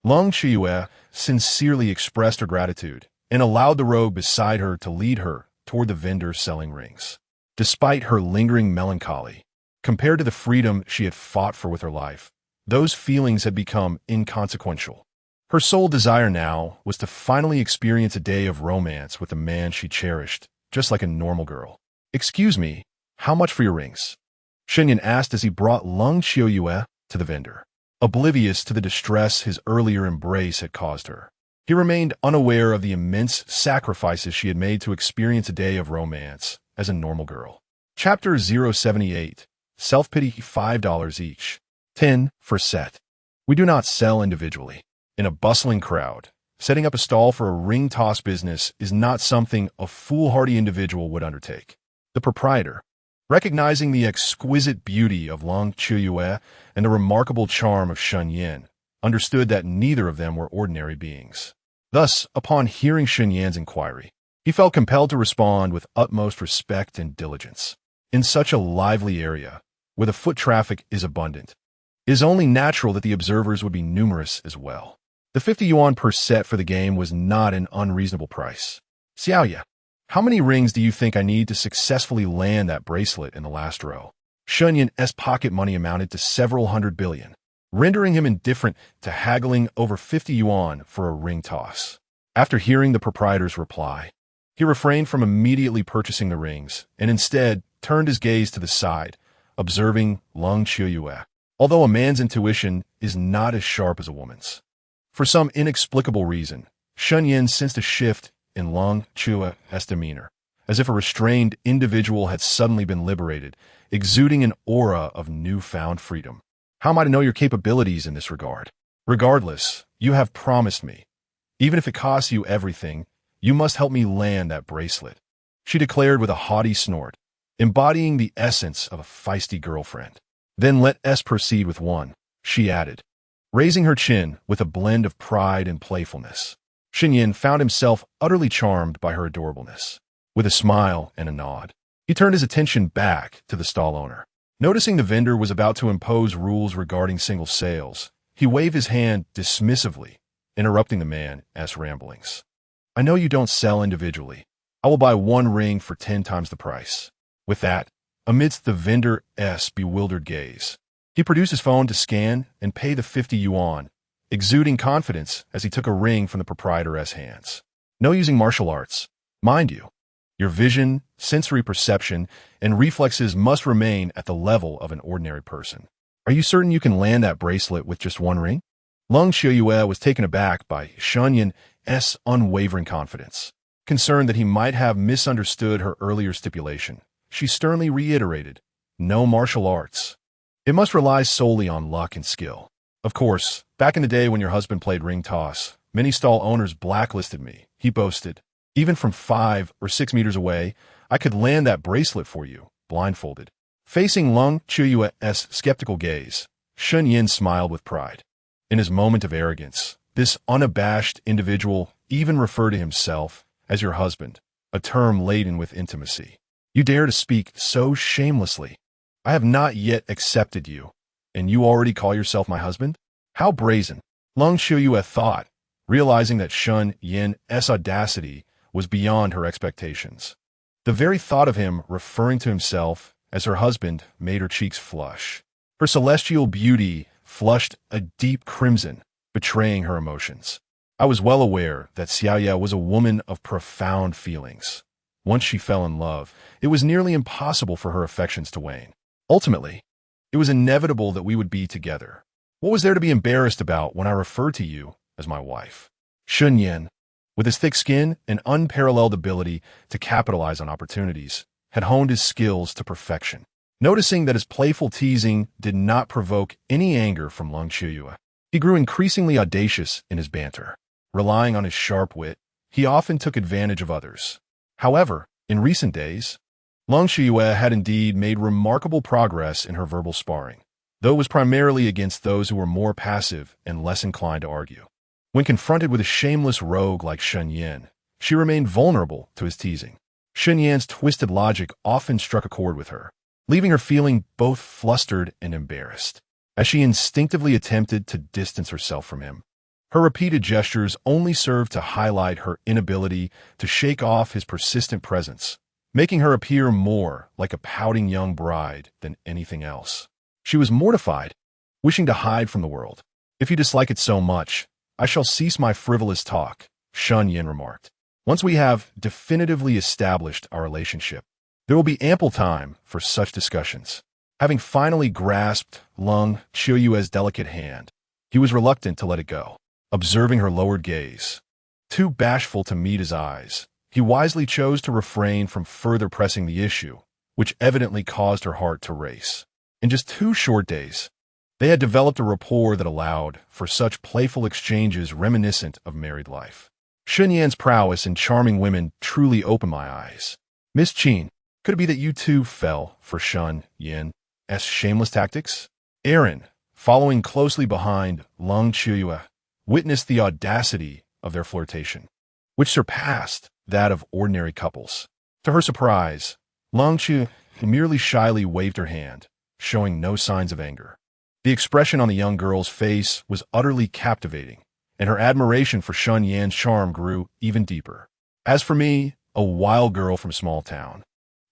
Lung Qiuyue sincerely expressed her gratitude and allowed the rogue beside her to lead her toward the vendor selling rings. Despite her lingering melancholy, compared to the freedom she had fought for with her life, those feelings had become inconsequential. Her sole desire now was to finally experience a day of romance with a man she cherished, just like a normal girl. Excuse me, how much for your rings? Shen Yan asked as he brought Lung Qiuyue to the vendor, oblivious to the distress his earlier embrace had caused her. He remained unaware of the immense sacrifices she had made to experience a day of romance as a normal girl. Chapter 078, Self-Pity $5 each. 10 for set. We do not sell individually. In a bustling crowd, setting up a stall for a ring toss business is not something a foolhardy individual would undertake. The proprietor, recognizing the exquisite beauty of Lung Qiuyue and the remarkable charm of Shen Yan, understood that neither of them were ordinary beings. Thus, upon hearing Shen Yan's inquiry, he felt compelled to respond with utmost respect and diligence. In such a lively area, where the foot traffic is abundant, it is only natural that the observers would be numerous as well. The 50 yuan per set for the game was not an unreasonable price. Xiaoya, how many rings do you think I need to successfully land that bracelet in the last row? Shen Yan's pocket money amounted to several hundred billion, rendering him indifferent to haggling over 50 yuan for a ring toss. After hearing the proprietor's reply, he refrained from immediately purchasing the rings and instead turned his gaze to the side, observing Lung Qiuyue. Although a man's intuition is not as sharp as a woman's. For some inexplicable reason, Shen Yan sensed a shift in Lung Qiuyue's demeanor, as if a restrained individual had suddenly been liberated, exuding an aura of newfound freedom. How am I to know your capabilities in this regard? Regardless, you have promised me. Even if it costs you everything, you must help me land that bracelet, she declared with a haughty snort. embodying the essence of a feisty girlfriend. Then let us proceed with one, she added, raising her chin with a blend of pride and playfulness. Shen Yan found himself utterly charmed by her adorableness. With a smile and a nod, he turned his attention back to the stall owner. Noticing the vendor was about to impose rules regarding single sales, he waved his hand dismissively, interrupting the man's ramblings. I know you don't sell individually. I will buy one ring for 10 times the price. With that, amidst the vendor's bewildered gaze, he produced his phone to scan and pay the 50 yuan, exuding confidence as he took a ring from the proprietor's hands. No using martial arts. Mind you, your vision, sensory perception, and reflexes must remain at the level of an ordinary person. Are you certain you can land that bracelet with just one ring? Lung Xiuyue was taken aback by Shen Yan's unwavering confidence. Concerned that he might have misunderstood her earlier stipulation, she sternly reiterated, no martial arts. It must rely solely on luck and skill. Of course, back in the day when your husband played ring toss, many stall owners blacklisted me, he boasted. Even from 5 or 6 meters away, I could land that bracelet for you, blindfolded. Facing Lung Xiuyue's skeptical gaze, Shen Yan smiled with pride. In his moment of arrogance, this unabashed individual even referred to himself as your husband, a term laden with intimacy. You dare to speak so shamelessly. I have not yet accepted you, and you already call yourself my husband? How brazen, Lung Xiuyue thought, realizing that Shen Yan's audacity was beyond her expectations. The very thought of him referring to himself as her husband made her cheeks flush. Her celestial beauty flushed a deep crimson, betraying her emotions. I was well aware that Xiaoya was a woman of profound feelings. Once she fell in love, it was nearly impossible for her affections to wane. Ultimately, it was inevitable that we would be together. What was there to be embarrassed about when I referred to you as my wife? Shen Yan, with his thick skin and unparalleled ability to capitalize on opportunities, had honed his skills to perfection. Noticing that his playful teasing did not provoke any anger from Lung Xiuyue, he grew increasingly audacious in his banter. Relying on his sharp wit, he often took advantage of others. However, in recent days, Lung Xiuyue had indeed made remarkable progress in her verbal sparring, though it was primarily against those who were more passive and less inclined to argue. When confronted with a shameless rogue like Shen Yan, she remained vulnerable to his teasing. Shen Yan's twisted logic often struck a chord with her, leaving her feeling both flustered and embarrassed. As she instinctively attempted to distance herself from him, her repeated gestures only served to highlight her inability to shake off his persistent presence, making her appear more like a pouting young bride than anything else. She was mortified, wishing to hide from the world. If you dislike it so much, I shall cease my frivolous talk, Shen Yan remarked. Once we have definitively established our relationship, there will be ample time for such discussions. Having finally grasped Lung Xiuyue's delicate hand, he was reluctant to let it go. Observing her lowered gaze, too bashful to meet his eyes, he wisely chose to refrain from further pressing the issue, which evidently caused her heart to race. In just 2 short days, they had developed a rapport that allowed for such playful exchanges reminiscent of married life. Shen Yan's prowess in charming women truly opened my eyes. Miss Qin, could it be that you too fell for Shen Yan's shameless tactics? Aaron, following closely behind Lung Xiuyue, witnessed the audacity of their flirtation, which surpassed that of ordinary couples. To her surprise, Lung Xiuyue merely shyly waved her hand, showing no signs of anger. The expression on the young girl's face was utterly captivating, and her admiration for Shen Yan's charm grew even deeper. As for me, a wild girl from a small town,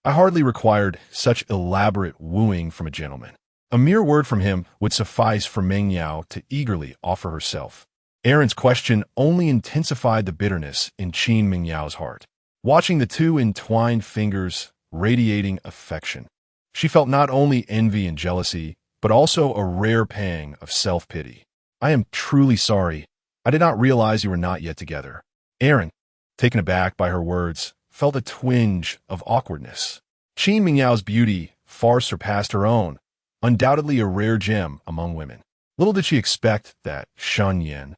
I hardly required such elaborate wooing from a gentleman. A mere word from him would suffice for Meng Yao to eagerly offer herself. Aaron's question only intensified the bitterness in Qin Mingyao's heart. Watching the two entwined fingers radiating affection, she felt not only envy and jealousy, but also a rare pang of self-pity. I am truly sorry. I did not realize you were not yet together. Aaron, taken aback by her words, felt a twinge of awkwardness. Qin Mingyao's beauty far surpassed her own, undoubtedly a rare gem among women. Little did she expect that Shen Yan,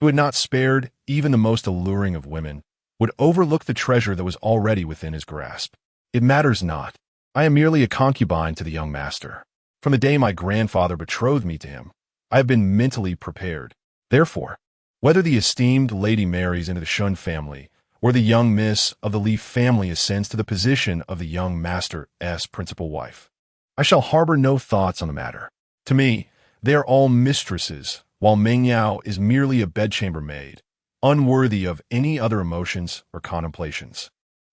who had not spared even the most alluring of women, would overlook the treasure that was already within his grasp. It matters not. I am merely a concubine to the young master. From the day my grandfather betrothed me to him, I have been mentally prepared. Therefore, whether the esteemed lady marries into the Shen family, or the young miss of the Li family ascends to the position of the young master's principal wife, I shall harbor no thoughts on the matter. To me, they are all mistresses, while Meng Yao is merely a bedchamber maid, unworthy of any other emotions or contemplations.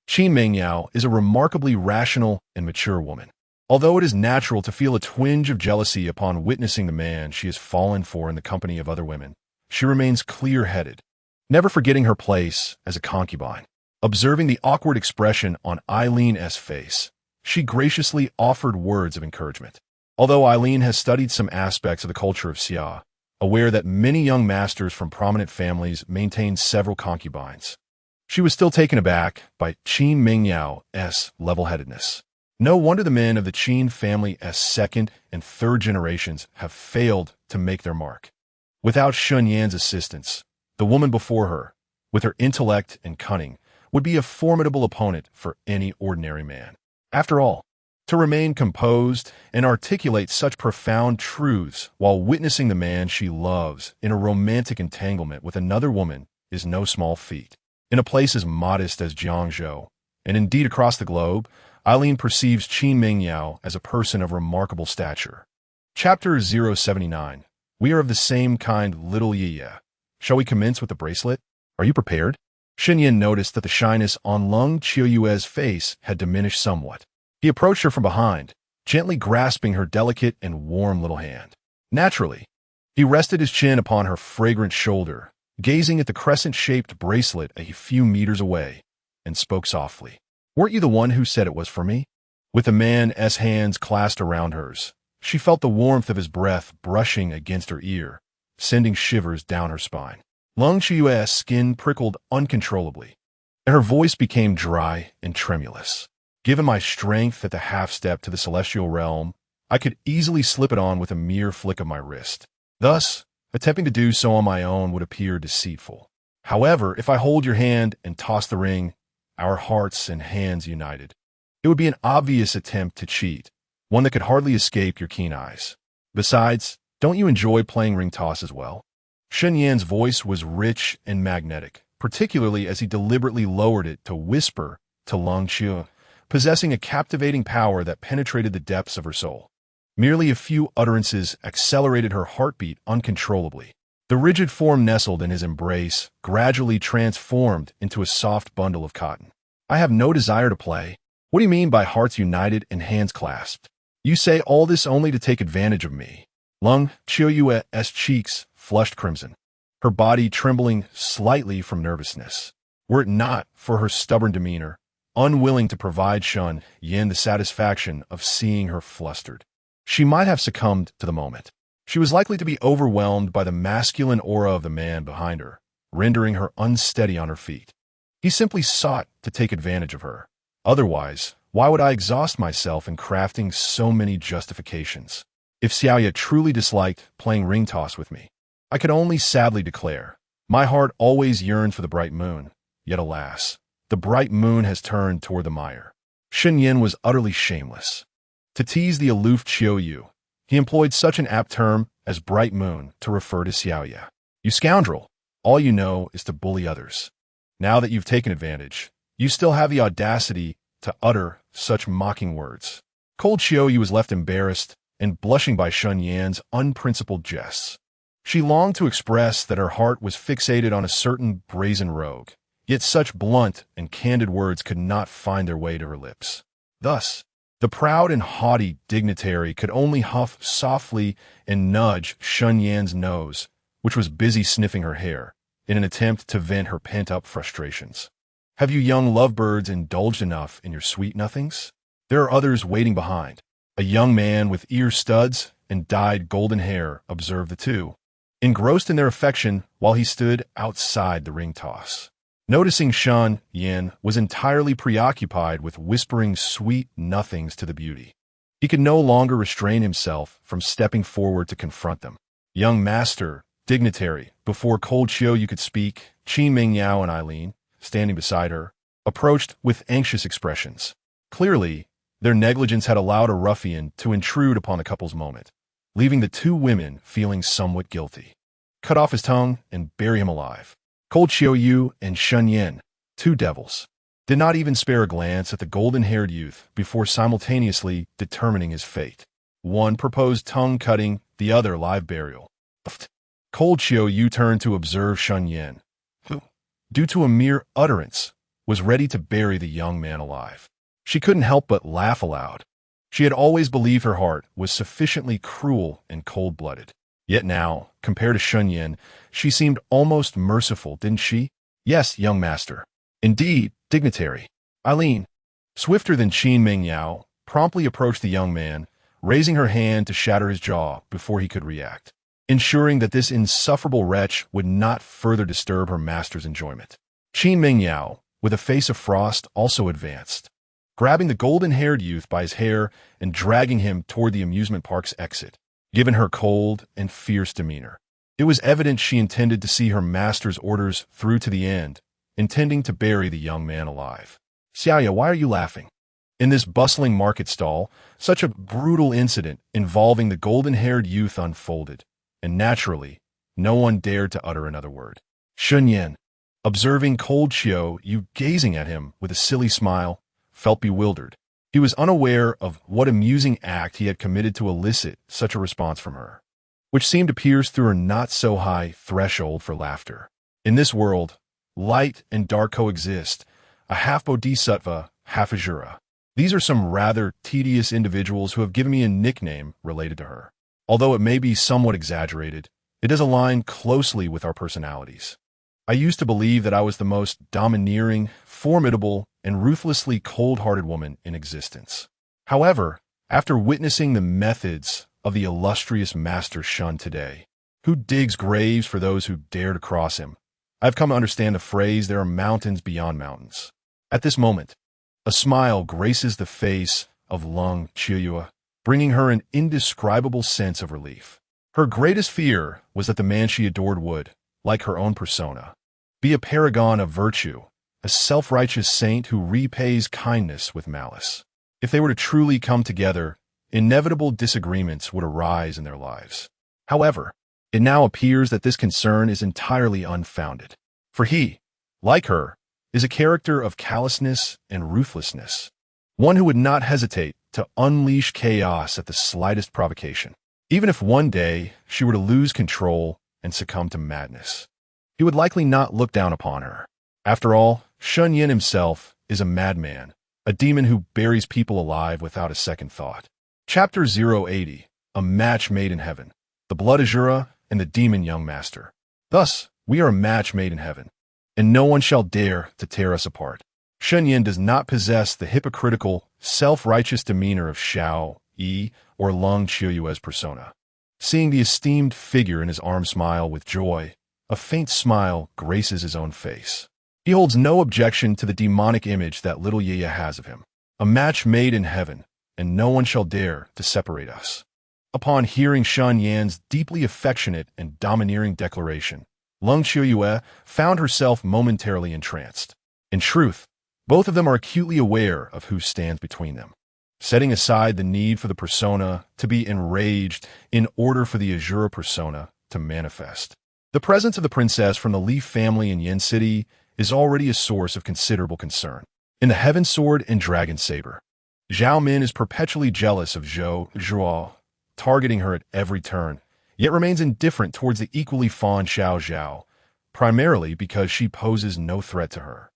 Qin Meng Yao is a remarkably rational and mature woman. Although it is natural to feel a twinge of jealousy upon witnessing the man she has fallen for in the company of other women, she remains clear-headed, never forgetting her place as a concubine. Observing the awkward expression on Eileen's face, she graciously offered words of encouragement. Although Eileen has studied some aspects of the culture of Xia, aware that many young masters from prominent families maintain several concubines, she was still taken aback by Qin Meng Yao's level-headedness. No wonder the men of the Qin family's second and third generations have failed to make their mark. Without Shen Yan's assistance, the woman before her, with her intellect and cunning, would be a formidable opponent for any ordinary man. After all, to remain composed and articulate such profound truths while witnessing the man she loves in a romantic entanglement with another woman is no small feat. In a place as modest as Jiangzhou, and indeed across the globe, Eileen perceives Qin Meng Yao as a person of remarkable stature. Chapter 079. We are of the same kind, little Yi. Shall we commence with the bracelet? Are you prepared? Shen Yan noticed that the shyness on Lung Qiuyue's face had diminished somewhat. He approached her from behind, gently grasping her delicate and warm little hand. Naturally, he rested his chin upon her fragrant shoulder, gazing at the crescent-shaped bracelet a few meters away, and spoke softly. Weren't you the one who said it was for me? With the man's hands clasped around hers, she felt the warmth of his breath brushing against her ear, sending shivers down her spine. Lung Qiuyue's skin prickled uncontrollably, and her voice became dry and tremulous. Given my strength at the half-step to the celestial realm, I could easily slip it on with a mere flick of my wrist. Thus, attempting to do so on my own would appear deceitful. However, if I hold your hand and toss the ring, our hearts and hands united, it would be an obvious attempt to cheat, one that could hardly escape your keen eyes. Besides, don't you enjoy playing ring toss as well? Shen Yan's voice was rich and magnetic, particularly as he deliberately lowered it to whisper to Lung Qiuyue, possessing a captivating power that penetrated the depths of her soul. Merely a few utterances accelerated her heartbeat uncontrollably. The rigid form nestled in his embrace gradually transformed into a soft bundle of cotton. I have no desire to play. What do you mean by hearts united and hands clasped? You say all this only to take advantage of me. Lung Qiuyue's cheeks flushed crimson, her body trembling slightly from nervousness. Were it not for her stubborn demeanor, unwilling to provide Shen Yan the satisfaction of seeing her flustered, she might have succumbed to the moment. She was likely to be overwhelmed by the masculine aura of the man behind her, rendering her unsteady on her feet. He simply sought to take advantage of her. Otherwise, why would I exhaust myself in crafting so many justifications? If Xiaoya truly disliked playing ring toss with me, I could only sadly declare, my heart always yearned for the bright moon, yet alas, the bright moon has turned toward the mire. Shen Yan was utterly shameless. To tease the aloof Qiuyu, he employed such an apt term as bright moon to refer to Xiaoya. You scoundrel, all you know is to bully others. Now that you've taken advantage, you still have the audacity to utter such mocking words. Cold Qiuyu was left embarrassed and blushing by Shen Yan's unprincipled jests. She longed to express that her heart was fixated on a certain brazen rogue, yet such blunt and candid words could not find their way to her lips. Thus, the proud and haughty dignitary could only huff softly and nudge Shen Yan's nose, which was busy sniffing her hair, in an attempt to vent her pent-up frustrations. Have you young lovebirds indulged enough in your sweet nothings? There are others waiting behind. A young man with ear studs and dyed golden hair observed the two, engrossed in their affection while he stood outside the ring toss. Noticing Shen Yan was entirely preoccupied with whispering sweet nothings to the beauty, he could no longer restrain himself from stepping forward to confront them. Young master, dignitary, before Cold Qiuyu could speak, Qin Meng Yao and Eileen, standing beside her, approached with anxious expressions. Clearly, Their negligence had allowed a ruffian to intrude upon the couple's moment, leaving the two women feeling somewhat guilty. Cut off his tongue and bury him alive. Cold Xiaoyu and Shen Yan, two devils, did not even spare a glance at the golden-haired youth before simultaneously determining his fate. One proposed tongue-cutting, the other live burial. Cold Xiaoyu turned to observe Shen Yan, who, due to a mere utterance, was ready to bury the young man alive. She couldn't help but laugh aloud. She had always believed her heart was sufficiently cruel and cold-blooded. Yet now, compared to Shen Yan, she seemed almost merciful, didn't she? Yes, young master. Indeed, dignitary. Eileen, swifter than Qin Mingyao, promptly approached the young man, raising her hand to shatter his jaw before he could react, ensuring that this insufferable wretch would not further disturb her master's enjoyment. Qin Mingyao, with a face of frost, also advanced, grabbing the golden-haired youth by his hair and dragging him toward the amusement park's exit. Given her cold and fierce demeanor, it was evident she intended to see her master's orders through to the end, intending to bury the young man alive. Xiaoya, why are you laughing? In this bustling market stall, such a brutal incident involving the golden-haired youth unfolded, and naturally, no one dared to utter another word. Shen Yan, observing Cold Xiaoyu gazing at him with a silly smile, felt bewildered. He was unaware of what amusing act he had committed to elicit such a response from her, which seemed to pierce through her not-so-high threshold for laughter. In this world, light and dark coexist, a half bodhisattva, half Asura. These are some rather tedious individuals who have given me a nickname related to her. Although it may be somewhat exaggerated, it does align closely with our personalities. I used to believe that I was the most domineering, formidable, and ruthlessly cold-hearted woman in existence. However, after witnessing the methods of the illustrious Master Shun today, who digs graves for those who dare to cross him, I've come to understand the phrase, there are mountains beyond mountains. At this moment, a smile graces the face of Lung Qiuyue, bringing her an indescribable sense of relief. Her greatest fear was that the man she adored would, like her own persona, be a paragon of virtue, a self-righteous saint who repays kindness with malice. If they were to truly come together, inevitable disagreements would arise in their lives. However, it now appears that this concern is entirely unfounded, for he, like her, is a character of callousness and ruthlessness, one who would not hesitate to unleash chaos at the slightest provocation. Even if one day she were to lose control and succumb to madness, he would likely not look down upon her. After all, Shen Yan himself is a madman, a demon who buries people alive without a second thought. Chapter 080, A Match Made in Heaven, the Blood Azura and the Demon Young Master. Thus, we are a match made in heaven, and no one shall dare to tear us apart. Shen Yan does not possess the hypocritical, self-righteous demeanor of Xiao Yi or Lung Qiuyue's persona. Seeing the esteemed figure in his arm smile with joy, a faint smile graces his own face. He holds no objection to the demonic image that little Yaya has of him. A match made in heaven, and no one shall dare to separate us. Upon hearing Shen Yan's deeply affectionate and domineering declaration, Lung Qiuyue found herself momentarily entranced. In truth, both of them are acutely aware of who stands between them, setting aside the need for the persona to be enraged in order for the Azura persona to manifest. The presence of the princess from the Leaf family in Yin City is already a source of considerable concern. In the Heaven Sword and Dragon Saber, Zhao Min is perpetually jealous of Zhou Zhuo, targeting her at every turn, yet remains indifferent towards the equally fond Xiao Zhao, primarily because she poses no threat to her.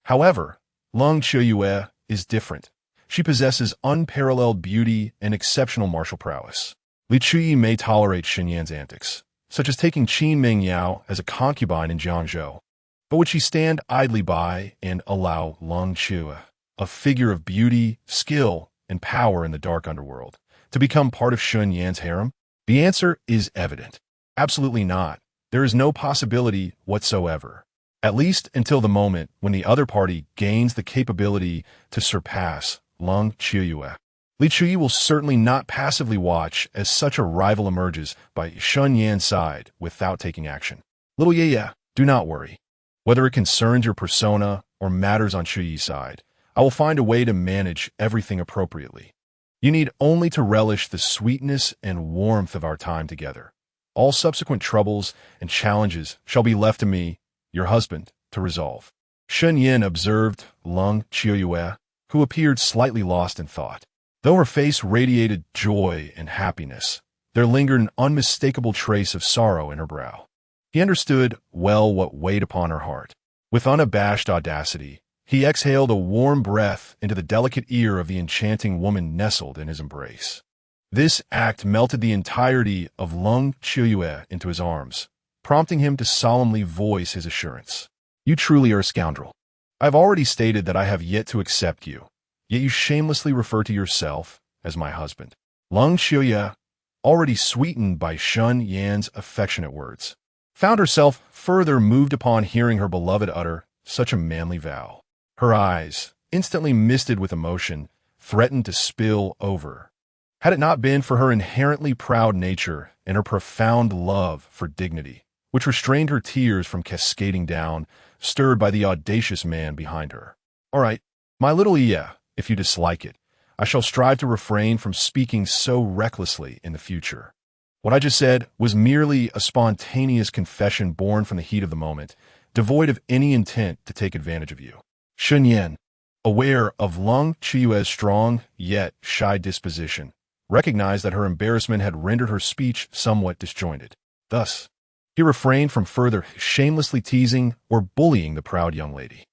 However, Lung Qiuyue is different. She possesses unparalleled beauty and exceptional martial prowess. Li Chuyi may tolerate Shen Yan's antics, such as taking Qin Mingyao as a concubine in Jiangzhou, but would she stand idly by and allow Lung Qiuyue, a figure of beauty, skill, and power in the dark underworld, to become part of Shen Yan's harem? The answer is evident. Absolutely not. There is no possibility whatsoever, at least until the moment when the other party gains the capability to surpass Lung Qiuyue. Li Chuyi will certainly not passively watch as such a rival emerges by Shen Yan's side without taking action. Little Yaya, do not worry. Whether it concerns your persona or matters on Chuyi's side, I will find a way to manage everything appropriately. You need only to relish the sweetness and warmth of our time together. All subsequent troubles and challenges shall be left to me, your husband, to resolve." Shen Yan observed Lung Qiuyue, who appeared slightly lost in thought. Though her face radiated joy and happiness, there lingered an unmistakable trace of sorrow in her brow. He understood well what weighed upon her heart. With unabashed audacity, he exhaled a warm breath into the delicate ear of the enchanting woman nestled in his embrace. This act melted the entirety of Lung Qiuyue into his arms, prompting him to solemnly voice his assurance. "You truly are a scoundrel. I have already stated that I have yet to accept you, yet you shamelessly refer to yourself as my husband." Lung Qiuyue, already sweetened by Shen Yan's affectionate words, found herself further moved upon hearing her beloved utter such a manly vow. Her eyes, instantly misted with emotion, threatened to spill over. Had it not been for her inherently proud nature and her profound love for dignity, which restrained her tears from cascading down, stirred by the audacious man behind her. "All right, my little Iya, if you dislike it, I shall strive to refrain from speaking so recklessly in the future. What I just said was merely a spontaneous confession born from the heat of the moment, devoid of any intent to take advantage of you." Shen Yan, aware of Lung Qiuyue's strong yet shy disposition, recognized that her embarrassment had rendered her speech somewhat disjointed. Thus, he refrained from further shamelessly teasing or bullying the proud young lady.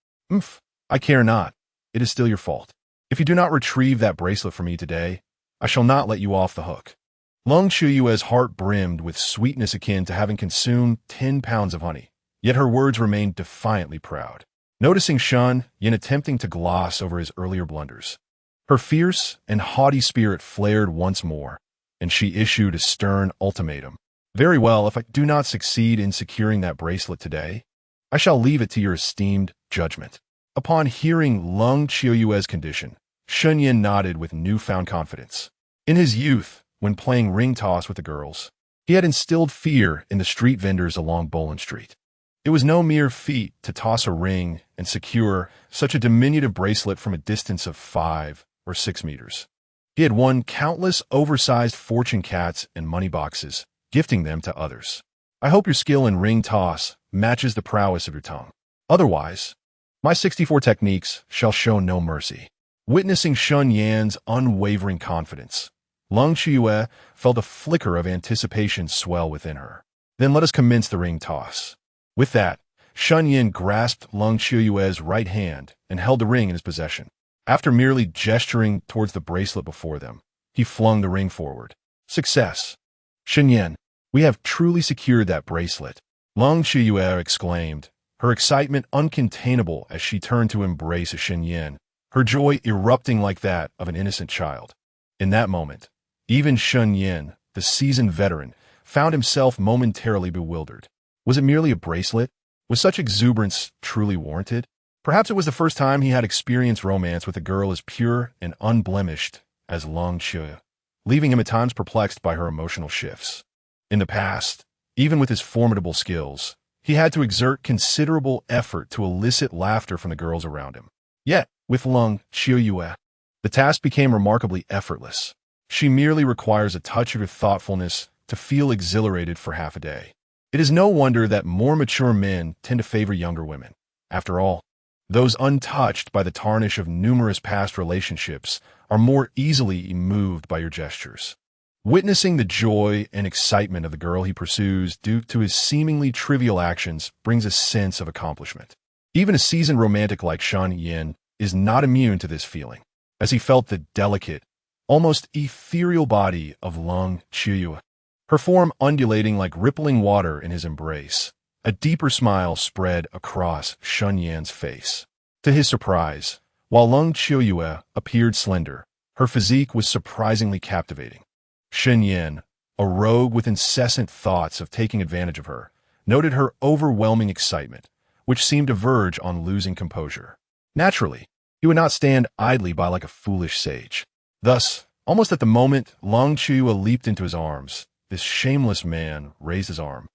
"I care not. It is still your fault. If you do not retrieve that bracelet for me today, I shall not let you off the hook." Lung Qiuyue's heart brimmed with sweetness akin to having consumed 10 pounds of honey, yet her words remained defiantly proud. Noticing Shen Yan attempting to gloss over his earlier blunders, her fierce and haughty spirit flared once more, and she issued a stern ultimatum. "Very well, if I do not succeed in securing that bracelet today, I shall leave it to your esteemed judgment." Upon hearing Lung Qiuyue's condition, Shen Yan nodded with newfound confidence. In his youth, when playing ring toss with the girls, he had instilled fear in the street vendors along Boland Street. It was no mere feat to toss a ring and secure such a diminutive bracelet from a distance of 5 or 6 meters. He had won countless oversized fortune cats and money boxes, gifting them to others. "I hope your skill in ring toss matches the prowess of your tongue. Otherwise, my 64 techniques shall show no mercy." Witnessing Shen Yan's unwavering confidence, Lung Qiuyue felt a flicker of anticipation swell within her. "Then let us commence the ring toss." With that, Shen Yan grasped Lung Qiuyue's right hand and held the ring in his possession. After merely gesturing towards the bracelet before them, he flung the ring forward. "Success! Shen Yan, we have truly secured that bracelet," Lung Qiuyue exclaimed, her excitement uncontainable as she turned to embrace Shen Yan, her joy erupting like that of an innocent child. In that moment, even Shen Yan, the seasoned veteran, found himself momentarily bewildered. Was it merely a bracelet? Was such exuberance truly warranted? Perhaps it was the first time he had experienced romance with a girl as pure and unblemished as Lung Qiuyue, leaving him at times perplexed by her emotional shifts. In the past, even with his formidable skills, he had to exert considerable effort to elicit laughter from the girls around him. Yet, with Lung Qiuyue, the task became remarkably effortless. She merely requires a touch of your thoughtfulness to feel exhilarated for half a day. It is no wonder that more mature men tend to favor younger women. After all, those untouched by the tarnish of numerous past relationships are more easily moved by your gestures. Witnessing the joy and excitement of the girl he pursues due to his seemingly trivial actions brings a sense of accomplishment. Even a seasoned romantic like Shen Yan is not immune to this feeling, as he felt the delicate, almost ethereal body of Lung Qiuyue, her form undulating like rippling water in his embrace. A deeper smile spread across Shen Yan's face. To his surprise, while Lung Qiuyue appeared slender, her physique was surprisingly captivating. Shen Yan, a rogue with incessant thoughts of taking advantage of her, noted her overwhelming excitement, which seemed to verge on losing composure. Naturally, he would not stand idly by like a foolish sage. Thus, almost at the moment Lung Qiuyue leaped into his arms, this shameless man raised his arm,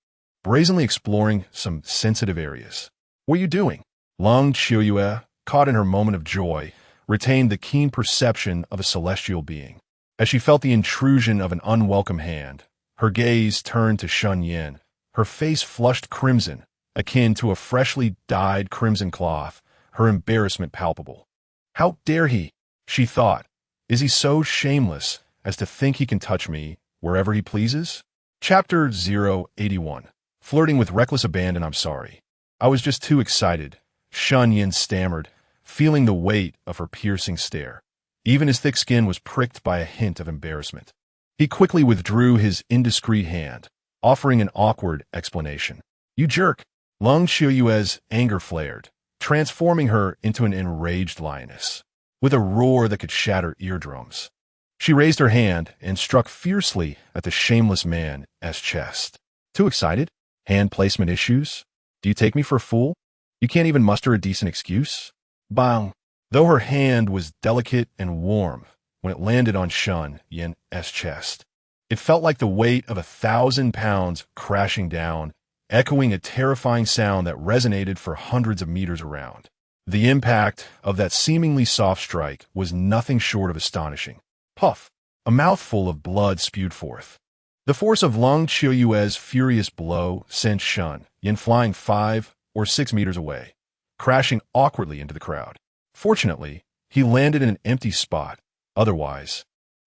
brazenly exploring some sensitive areas. "What are you doing?" Lung Qiuyue, caught in her moment of joy, retained the keen perception of a celestial being. As she felt the intrusion of an unwelcome hand, her gaze turned to Shen Yan, her face flushed crimson, akin to a freshly dyed crimson cloth, her embarrassment palpable. How dare he? She thought. Is he so shameless as to think he can touch me wherever he pleases? Chapter 081. Flirting with reckless abandon. I'm sorry. I was just too excited, Shen Yan stammered, feeling the weight of her piercing stare. Even his thick skin was pricked by a hint of embarrassment. He quickly withdrew his indiscreet hand, offering an awkward explanation. You jerk! Lung Qiuyue's anger flared, transforming her into an enraged lioness. With a roar that could shatter eardrums, she raised her hand and struck fiercely at the shameless man's chest. Too excited? Hand placement issues? Do you take me for a fool? You can't even muster a decent excuse? Bang! Though her hand was delicate and warm when it landed on Shen Yan's chest, it felt like the weight of 1,000 pounds crashing down, echoing a terrifying sound that resonated for hundreds of meters around. The impact of that seemingly soft strike was nothing short of astonishing. Puff! A mouthful of blood spewed forth. The force of Lung Qiuyue's furious blow sent Shen Yan flying 5 or 6 meters away, crashing awkwardly into the crowd. Fortunately, he landed in an empty spot. Otherwise,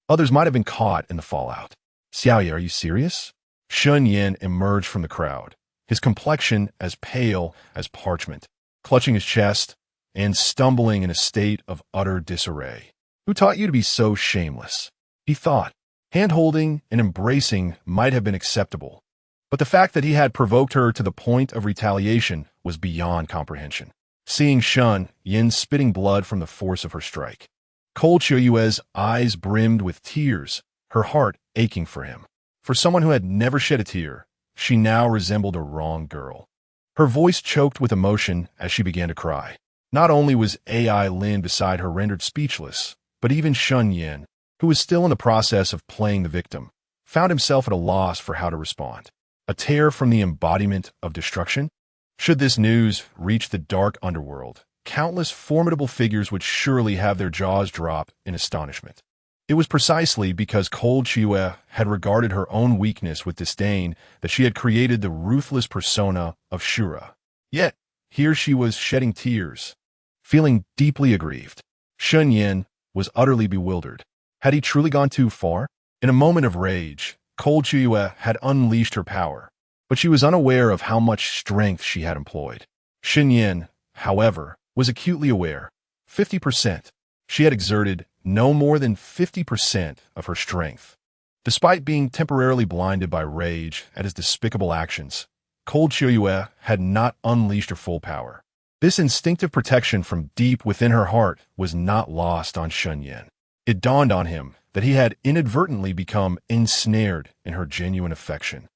others might have been caught in the fallout. Xiaoye, are you serious? Shen Yan emerged from the crowd, his complexion as pale as parchment, clutching his chest and stumbling in a state of utter disarray. Who taught you to be so shameless? He thought. Hand-holding and embracing might have been acceptable, but the fact that he had provoked her to the point of retaliation was beyond comprehension. Seeing Shen Yan spitting blood from the force of her strike, Cold Qiuyue's eyes brimmed with tears, her heart aching for him. For someone who had never shed a tear, she now resembled a wrong girl. Her voice choked with emotion as she began to cry. Not only was AI Lin beside her rendered speechless, but even Shen Yan, who was still in the process of playing the victim, found himself at a loss for how to respond. A tear from the embodiment of destruction? Should this news reach the dark underworld, countless formidable figures would surely have their jaws drop in astonishment. It was precisely because Cold Qiuyue had regarded her own weakness with disdain that she had created the ruthless persona of Shura. Yet, here she was shedding tears, feeling deeply aggrieved. Shen Yan was utterly bewildered. Had he truly gone too far? In a moment of rage, Cold Qiuyue had unleashed her power, but she was unaware of how much strength she had employed. Shen Yan, however, was acutely aware. 50%. She had exerted no more than 50% of her strength. Despite being temporarily blinded by rage at his despicable actions, Cold Qiuyue had not unleashed her full power. This instinctive protection from deep within her heart was not lost on Shen Yan. It dawned on him that he had inadvertently become ensnared in her genuine affection,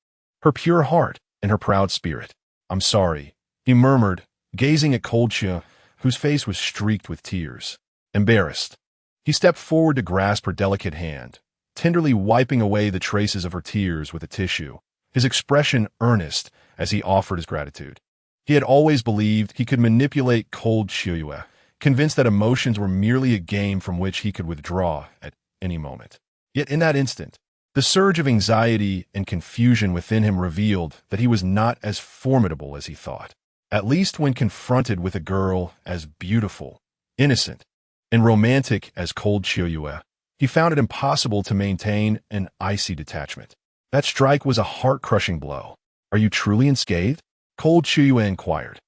her pure heart and her proud spirit. I'm sorry, he murmured, gazing at Cold Qiuyue, whose face was streaked with tears. Embarrassed, he stepped forward to grasp her delicate hand, tenderly wiping away the traces of her tears with a tissue, his expression earnest as he offered his gratitude. He had always believed he could manipulate Cold Qiuyue, convinced that emotions were merely a game from which he could withdraw at any moment. Yet in that instant, the surge of anxiety and confusion within him revealed that he was not as formidable as he thought, at least when confronted with a girl as beautiful, innocent, and romantic as Cold Qiuyue. He found it impossible to maintain an icy detachment. That strike was a heart-crushing blow. Are you truly unscathed? Cold Qiuyue inquired,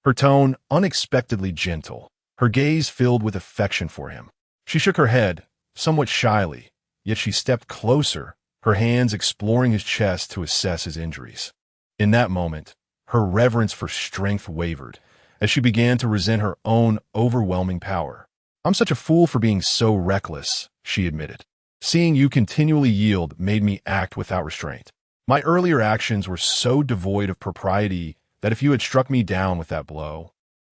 her tone unexpectedly gentle, her gaze filled with affection for him. She shook her head, somewhat shyly, yet she stepped closer, her hands exploring his chest to assess his injuries. In that moment, her reverence for strength wavered, as she began to resent her own overwhelming power. I'm such a fool for being so reckless, she admitted. Seeing you continually yield made me act without restraint. My earlier actions were so devoid of propriety that if you had struck me down with that blow,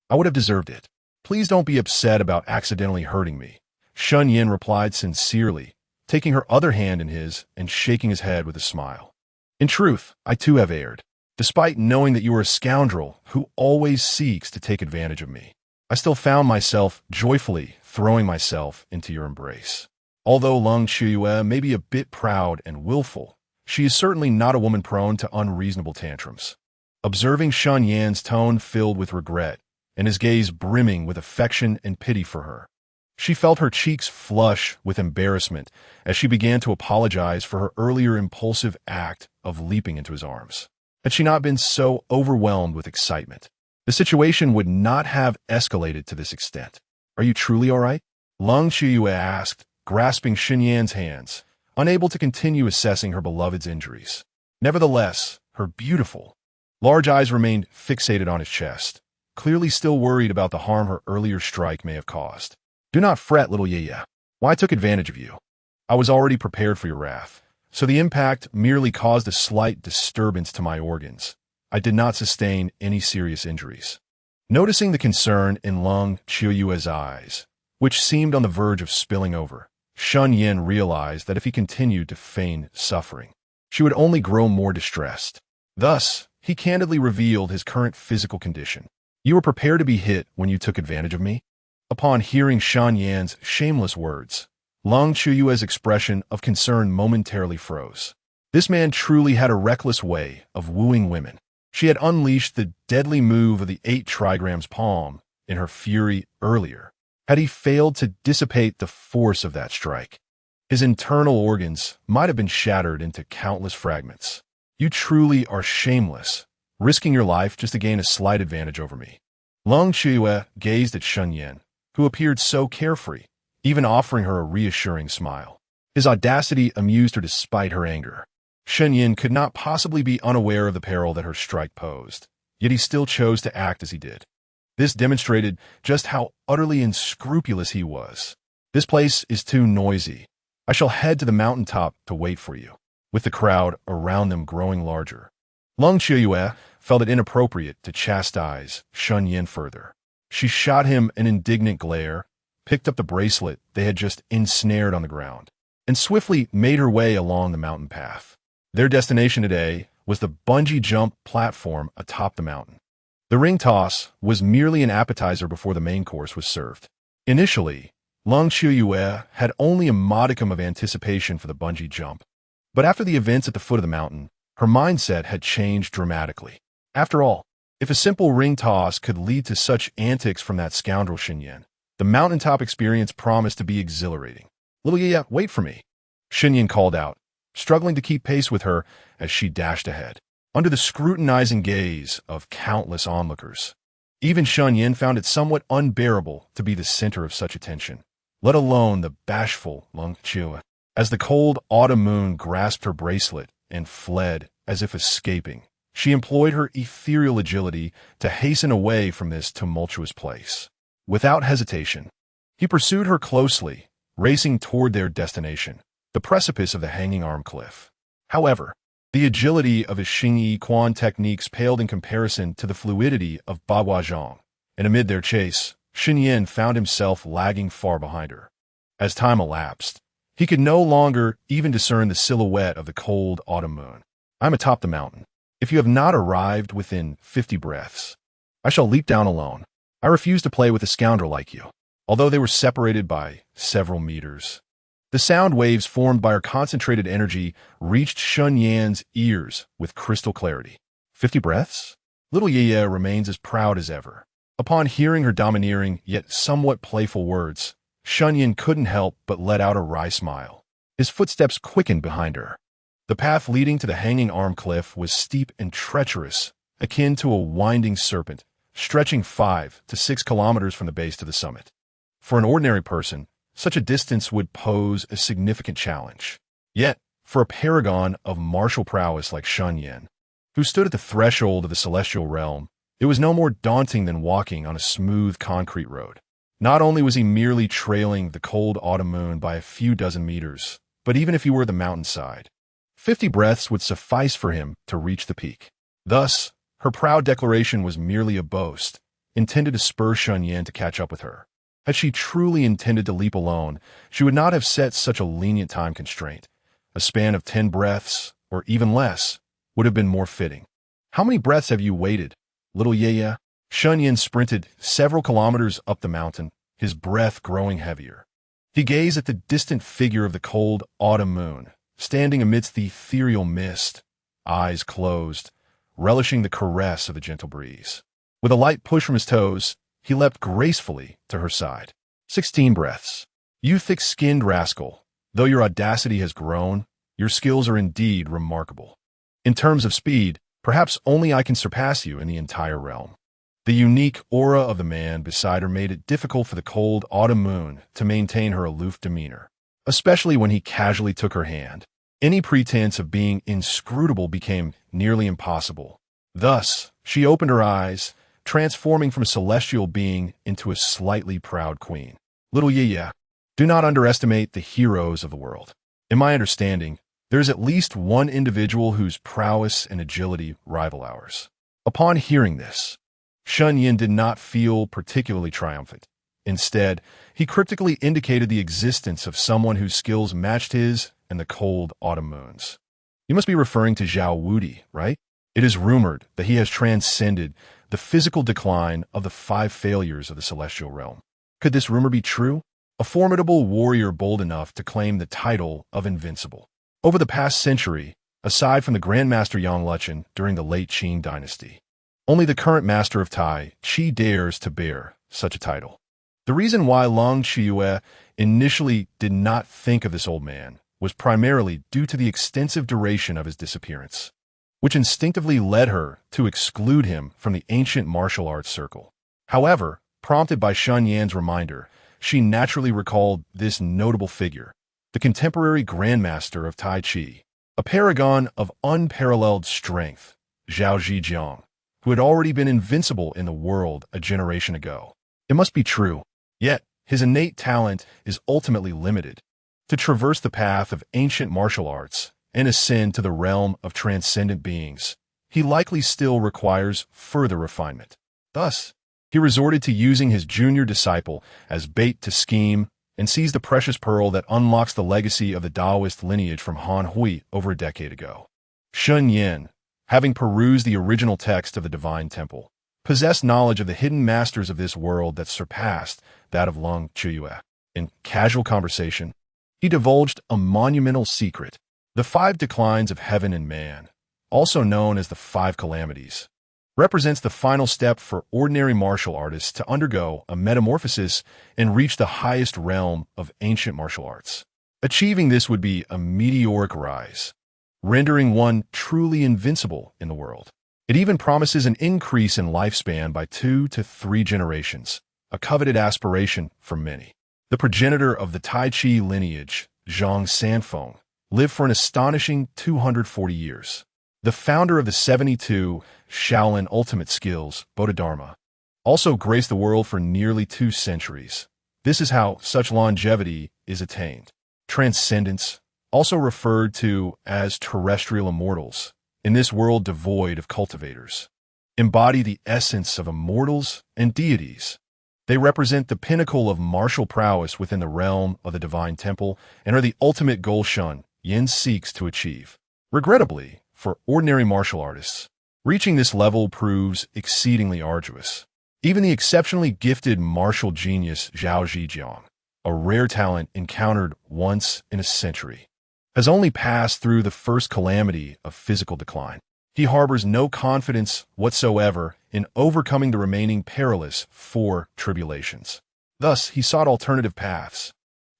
I would have deserved it. Please don't be upset about accidentally hurting me, Shen Yan replied sincerely, taking her other hand in his and shaking his head with a smile. In truth, I too have erred. Despite knowing that you are a scoundrel who always seeks to take advantage of me, I still found myself joyfully throwing myself into your embrace. Although Lung Qiuyue may be a bit proud and willful, she is certainly not a woman prone to unreasonable tantrums. Observing Shen Yan's tone filled with regret and his gaze brimming with affection and pity for her, she felt her cheeks flush with embarrassment as she began to apologize for her earlier impulsive act of leaping into his arms. Had she not been so overwhelmed with excitement, the situation would not have escalated to this extent. "Are you truly all right?" Lung Qiuyue asked, grasping Shen Yan's hands, unable to continue assessing her beloved's injuries. Nevertheless, her beautiful, large eyes remained fixated on his chest, clearly still worried about the harm her earlier strike may have caused. "Do not fret, little Yaya. Why I took advantage of you? I was already prepared for your wrath, so the impact merely caused a slight disturbance to my organs. I did not sustain any serious injuries." Noticing the concern in Lung Qiuyue's eyes, which seemed on the verge of spilling over, Shen Yan realized that if he continued to feign suffering, she would only grow more distressed. Thus, he candidly revealed his current physical condition. "You were prepared to be hit when you took advantage of me?" Upon hearing Shen Yan's shameless words, Lung Qiuyue's expression of concern momentarily froze. This man truly had a reckless way of wooing women. She had unleashed the deadly move of the 8 trigrams palm in her fury earlier. Had he failed to dissipate the force of that strike, his internal organs might have been shattered into countless fragments. "You truly are shameless, risking your life just to gain a slight advantage over me." Lung Qiuyue gazed at Shen Yan, who appeared so carefree, even offering her a reassuring smile. His audacity amused her despite her anger. Shen Yan could not possibly be unaware of the peril that her strike posed, yet he still chose to act as he did. This demonstrated just how utterly unscrupulous he was. "This place is too noisy. I shall head to the mountaintop to wait for you." With the crowd around them growing larger, Lung Qiuyue felt it inappropriate to chastise Shen Yan further. She shot him an indignant glare, picked up the bracelet they had just ensnared on the ground, and swiftly made her way along the mountain path. Their destination today was the bungee jump platform atop the mountain. The ring toss was merely an appetizer before the main course was served. Initially, Lung Qiuyue had only a modicum of anticipation for the bungee jump, but after the events at the foot of the mountain, her mindset had changed dramatically. After all, if a simple ring toss could lead to such antics from that scoundrel Shen Yan, the mountaintop experience promised to be exhilarating. "Little Yaya, wait for me," Shen Yan called out, struggling to keep pace with her as she dashed ahead. Under the scrutinizing gaze of countless onlookers, even Shen Yan found it somewhat unbearable to be the center of such attention, let alone the bashful Lung Qiuyue. As the cold autumn moon grasped her bracelet and fled as if escaping, she employed her ethereal agility to hasten away from this tumultuous place. Without hesitation, he pursued her closely, racing toward their destination, the precipice of the Hanging Arm Cliff. However, the agility of his Xingyi Quan techniques paled in comparison to the fluidity of Bahua Zhang, and amid their chase, Shen Yan found himself lagging far behind her. As time elapsed, he could no longer even discern the silhouette of the cold autumn moon. "I'm atop the mountain. If you have not arrived within 50 breaths, I shall leap down alone. I refuse to play with a scoundrel like you." Although they were separated by several meters, the sound waves formed by her concentrated energy reached Shen Yan's ears with crystal clarity. 50 breaths? Little Yaya remains as proud as ever. Upon hearing her domineering yet somewhat playful words, Shen Yan couldn't help but let out a wry smile. His footsteps quickened behind her. The path leading to the Hanging Arm Cliff was steep and treacherous, akin to a winding serpent, stretching 5 to 6 kilometers from the base to the summit. For an ordinary person, such a distance would pose a significant challenge. Yet, for a paragon of martial prowess like Shen Yan, who stood at the threshold of the celestial realm, it was no more daunting than walking on a smooth concrete road. Not only was he merely trailing the cold autumn moon by a few dozen meters, but even if he were the mountainside, 50 breaths would suffice for him to reach the peak. Thus, her proud declaration was merely a boast, intended to spur Shen Yan to catch up with her. Had she truly intended to leap alone, she would not have set such a lenient time constraint. A span of 10 breaths, or even less, would have been more fitting. "How many breaths have you waited, little Yaya?" Shen Yan sprinted several kilometers up the mountain, his breath growing heavier. He gazed at the distant figure of the cold autumn moon, standing amidst the ethereal mist, eyes closed, relishing the caress of the gentle breeze. With a light push from his toes, he leapt gracefully to her side. 16 breaths. You thick-skinned rascal, though your audacity has grown, your skills are indeed remarkable. In terms of speed, perhaps only I can surpass you in the entire realm. The unique aura of the man beside her made it difficult for the cold autumn moon to maintain her aloof demeanor, especially when he casually took her hand. Any pretense of being inscrutable became nearly impossible. Thus, she opened her eyes, transforming from a celestial being into a slightly proud queen. Little Yiya, do not underestimate the heroes of the world. In my understanding, there is at least one individual whose prowess and agility rival ours. Upon hearing this, Shen Yan did not feel particularly triumphant. Instead, he cryptically indicated the existence of someone whose skills matched his and the cold autumn moons. You must be referring to Zhao Wudi, right? It is rumored that he has transcended the physical decline of the 5 failures of the celestial realm. Could this rumor be true? A formidable warrior bold enough to claim the title of invincible. Over the past century, aside from the Grandmaster Yang Lechen during the late Qing dynasty, only the current master of Tai, Qi, dares to bear such a title. The reason why Long Qiuyue initially did not think of this old man was primarily due to the extensive duration of his disappearance, which instinctively led her to exclude him from the ancient martial arts circle. However, prompted by Shen Yan's reminder, she naturally recalled this notable figure, the contemporary Grandmaster of Tai Chi, a paragon of unparalleled strength, Zhao Zhijiang, who had already been invincible in the world a generation ago. It must be true, yet his innate talent is ultimately limited. To traverse the path of ancient martial arts and ascend to the realm of transcendent beings, he likely still requires further refinement. Thus, he resorted to using his junior disciple as bait to scheme and seize the precious pearl that unlocks the legacy of the Taoist lineage from Han Hui over a decade ago. Shen Yan, having perused the original text of the Divine Temple, possessed knowledge of the hidden masters of this world that surpassed that of Long Qiuyue. In casual conversation, he divulged a monumental secret: the 5 declines of heaven and man, also known as the 5 calamities, represents the final step for ordinary martial artists to undergo a metamorphosis and reach the highest realm of ancient martial arts. Achieving this would be a meteoric rise, rendering one truly invincible in the world. It even promises an increase in lifespan by 2 to 3 generations, a coveted aspiration for many. The progenitor of the Tai Chi lineage, Zhang Sanfeng, lived for an astonishing 240 years. The founder of the 72 Shaolin ultimate skills, Bodhidharma, also graced the world for nearly 2 centuries. This is how such longevity is attained. Transcendence, also referred to as terrestrial immortals, in this world devoid of cultivators, embody the essence of immortals and deities. They represent the pinnacle of martial prowess within the realm of the Divine Temple and are the ultimate goal Shen Yan seeks to achieve. Regrettably, for ordinary martial artists, reaching this level proves exceedingly arduous. Even the exceptionally gifted martial genius Zhao Zhijiang, a rare talent encountered once in a century, has only passed through the first calamity of physical decline. He harbors no confidence whatsoever in overcoming the remaining perilous 4 tribulations. Thus, he sought alternative paths,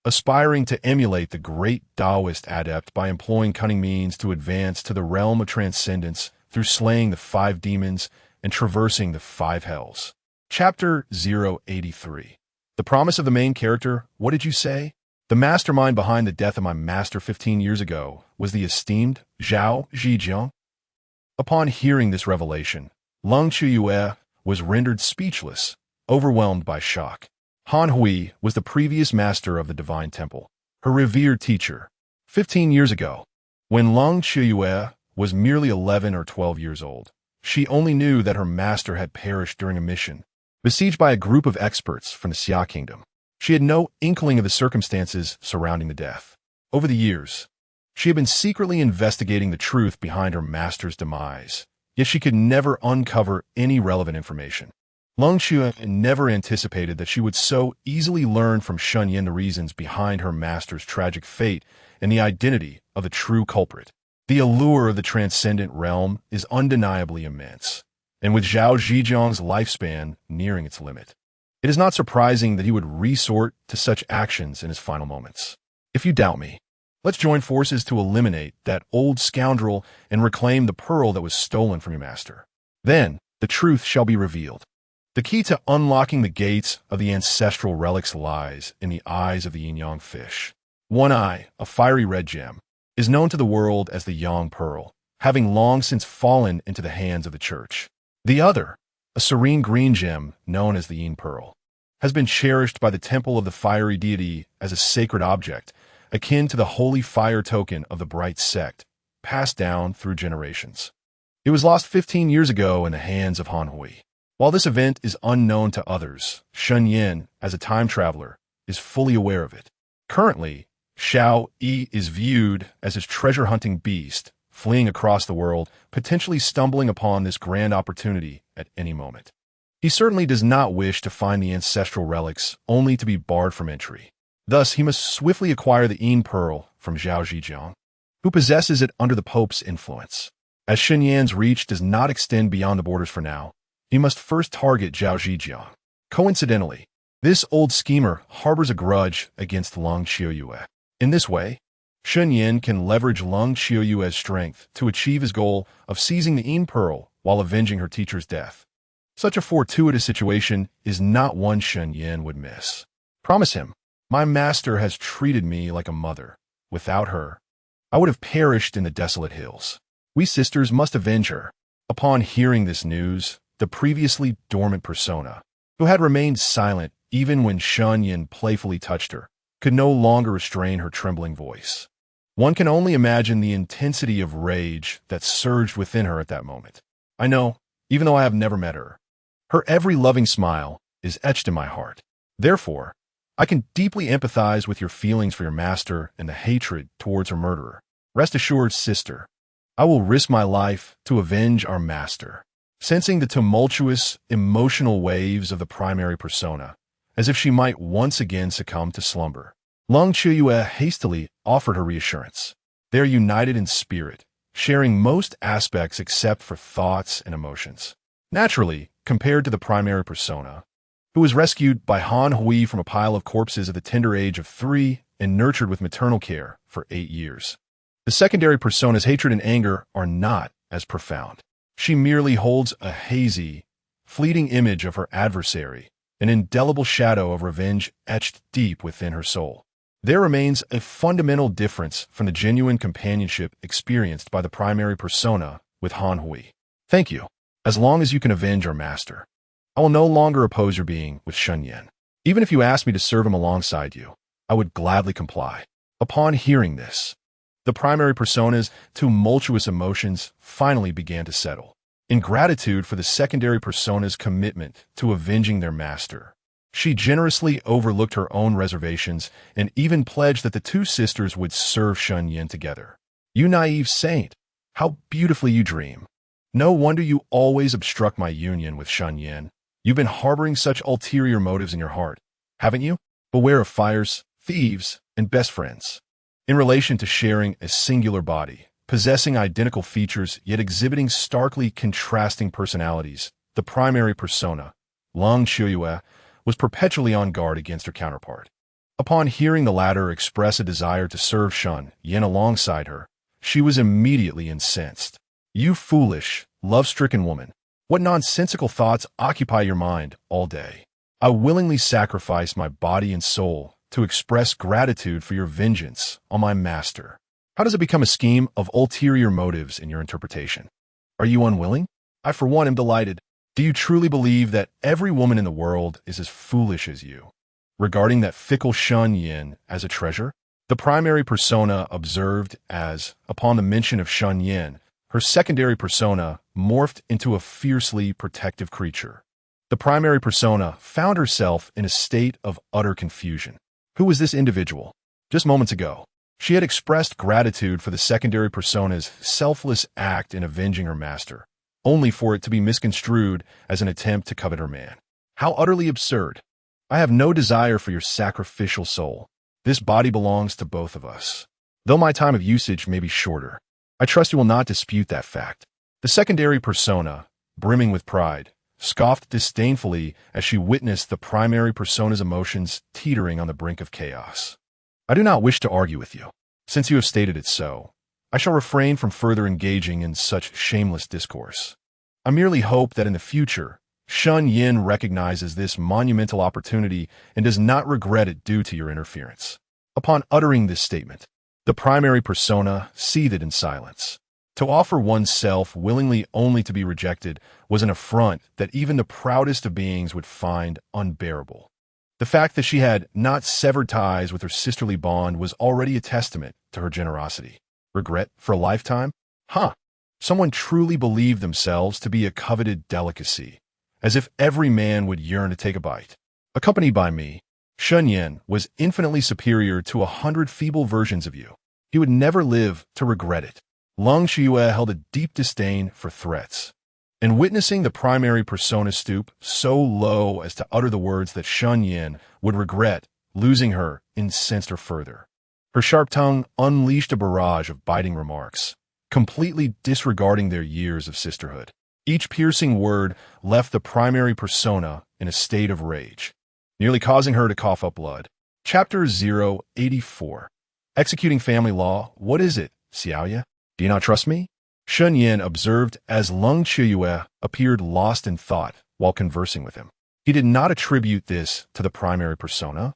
aspiring to emulate the great Taoist adept by employing cunning means to advance to the realm of transcendence through slaying the 5 demons and traversing the 5 hells. Chapter 083. The promise of the main character, what did you say? The mastermind behind the death of my master 15 years ago was the esteemed Zhao Zhijiang. Upon hearing this revelation, Long Qiuyue was rendered speechless, overwhelmed by shock. Han Hui was the previous master of the Divine Temple, her revered teacher. 15 years ago, when Long Qiuyue was merely 11 or 12 years old, she only knew that her master had perished during a mission, besieged by a group of experts from the Xia Kingdom. She had no inkling of the circumstances surrounding the death. Over the years, she had been secretly investigating the truth behind her master's demise, yet she could never uncover any relevant information. Lung Xue never anticipated that she would so easily learn from Shen Yan the reasons behind her master's tragic fate and the identity of the true culprit. The allure of the transcendent realm is undeniably immense, and with Zhao Zhijiang's lifespan nearing its limit, it is not surprising that he would resort to such actions in his final moments. If you doubt me, let's join forces to eliminate that old scoundrel and reclaim the pearl that was stolen from your master. Then, the truth shall be revealed. The key to unlocking the gates of the ancestral relics lies in the eyes of the yin-yang fish. One eye, a fiery red gem, is known to the world as the Yang Pearl, having long since fallen into the hands of the church. The other, a serene green gem known as the Yin Pearl, has been cherished by the temple of the fiery deity as a sacred object, akin to the holy fire token of the bright sect, passed down through generations. It was lost 15 years ago in the hands of Han Hui. While this event is unknown to others, Shen Yan, as a time traveler, is fully aware of it. Currently, Xiao Yi is viewed as his treasure-hunting beast, fleeing across the world, potentially stumbling upon this grand opportunity at any moment. He certainly does not wish to find the ancestral relics only to be barred from entry. Thus, he must swiftly acquire the Yin Pearl from Zhao Zhijiang, who possesses it under the Pope's influence. As Shen Yan's reach does not extend beyond the borders for now, he must first target Zhao Zhijiang. Coincidentally, this old schemer harbors a grudge against Lung Qiuyue. In this way, Shen Yan can leverage Lung Qiuyue's strength to achieve his goal of seizing the Yin Pearl while avenging her teacher's death. Such a fortuitous situation is not one Shen Yan would miss. Promise him, my master has treated me like a mother. Without her, I would have perished in the desolate hills. We sisters must avenge her. Upon hearing this news, the previously dormant persona, who had remained silent even when Shen Yan playfully touched her, could no longer restrain her trembling voice. One can only imagine the intensity of rage that surged within her at that moment. I know, even though I have never met her. Her every loving smile is etched in my heart. Therefore, I can deeply empathize with your feelings for your master and the hatred towards her murderer. Rest assured, sister, I will risk my life to avenge our master. Sensing the tumultuous, emotional waves of the primary persona, as if she might once again succumb to slumber, Lung Qiuyue hastily offered her reassurance. They are united in spirit, sharing most aspects except for thoughts and emotions. Naturally, compared to the primary persona, who was rescued by Han Hui from a pile of corpses at the tender age of 3 and nurtured with maternal care for 8 years. The secondary persona's hatred and anger are not as profound. She merely holds a hazy, fleeting image of her adversary, an indelible shadow of revenge etched deep within her soul. There remains a fundamental difference from the genuine companionship experienced by the primary persona with Han Hui. Thank you. As long as you can avenge our master, I will no longer oppose your being with Shen Yan. Even if you asked me to serve him alongside you, I would gladly comply. Upon hearing this, the primary persona's tumultuous emotions finally began to settle. In gratitude for the secondary persona's commitment to avenging their master, she generously overlooked her own reservations and even pledged that the two sisters would serve Shen Yan together. You naive saint, how beautifully you dream. No wonder you always obstruct my union with Shen Yan. You've been harboring such ulterior motives in your heart, haven't you? Beware of fires, thieves, and best friends. In relation to sharing a singular body, possessing identical features yet exhibiting starkly contrasting personalities, the primary persona, Lung Qiuyue, was perpetually on guard against her counterpart. Upon hearing the latter express a desire to serve Shen Yan alongside her, she was immediately incensed. You foolish, love-stricken woman, what nonsensical thoughts occupy your mind all day? I willingly sacrifice my body and soul to express gratitude for your vengeance on my master. How does it become a scheme of ulterior motives in your interpretation? Are you unwilling? I for one am delighted. Do you truly believe that every woman in the world is as foolish as you? Regarding that fickle Shen Yan as a treasure, the primary persona observed as, upon the mention of Shen Yan, her secondary persona morphed into a fiercely protective creature. The primary persona found herself in a state of utter confusion. Who was this individual? Just moments ago, she had expressed gratitude for the secondary persona's selfless act in avenging her master, only for it to be misconstrued as an attempt to covet her man. How utterly absurd. I have no desire for your sacrificial soul. This body belongs to both of us. Though my time of usage may be shorter, I trust you will not dispute that fact. The secondary persona, brimming with pride, scoffed disdainfully as she witnessed the primary persona's emotions teetering on the brink of chaos. I do not wish to argue with you. Since you have stated it so, I shall refrain from further engaging in such shameless discourse. I merely hope that in the future, Shen Yan recognizes this monumental opportunity and does not regret it due to your interference. Upon uttering this statement, the primary persona seethed in silence. To offer oneself willingly only to be rejected was an affront that even the proudest of beings would find unbearable. The fact that she had not severed ties with her sisterly bond was already a testament to her generosity. Regret for a lifetime? Someone truly believed themselves to be a coveted delicacy, as if every man would yearn to take a bite. Accompanied by me, Shen Yan was infinitely superior to 100 feeble versions of you. He would never live to regret it. Lung Qiuyue held a deep disdain for threats, and witnessing the primary persona stoop so low as to utter the words that Shen Yan would regret losing her incensed her further. Her sharp tongue unleashed a barrage of biting remarks, completely disregarding their years of sisterhood. Each piercing word left the primary persona in a state of rage, nearly causing her to cough up blood. Chapter 084. Executing Family Law. What is it, Xiaoye? Do you not trust me? Shen Yan observed as Lung Qiuyue appeared lost in thought while conversing with him. He did not attribute this to the primary persona,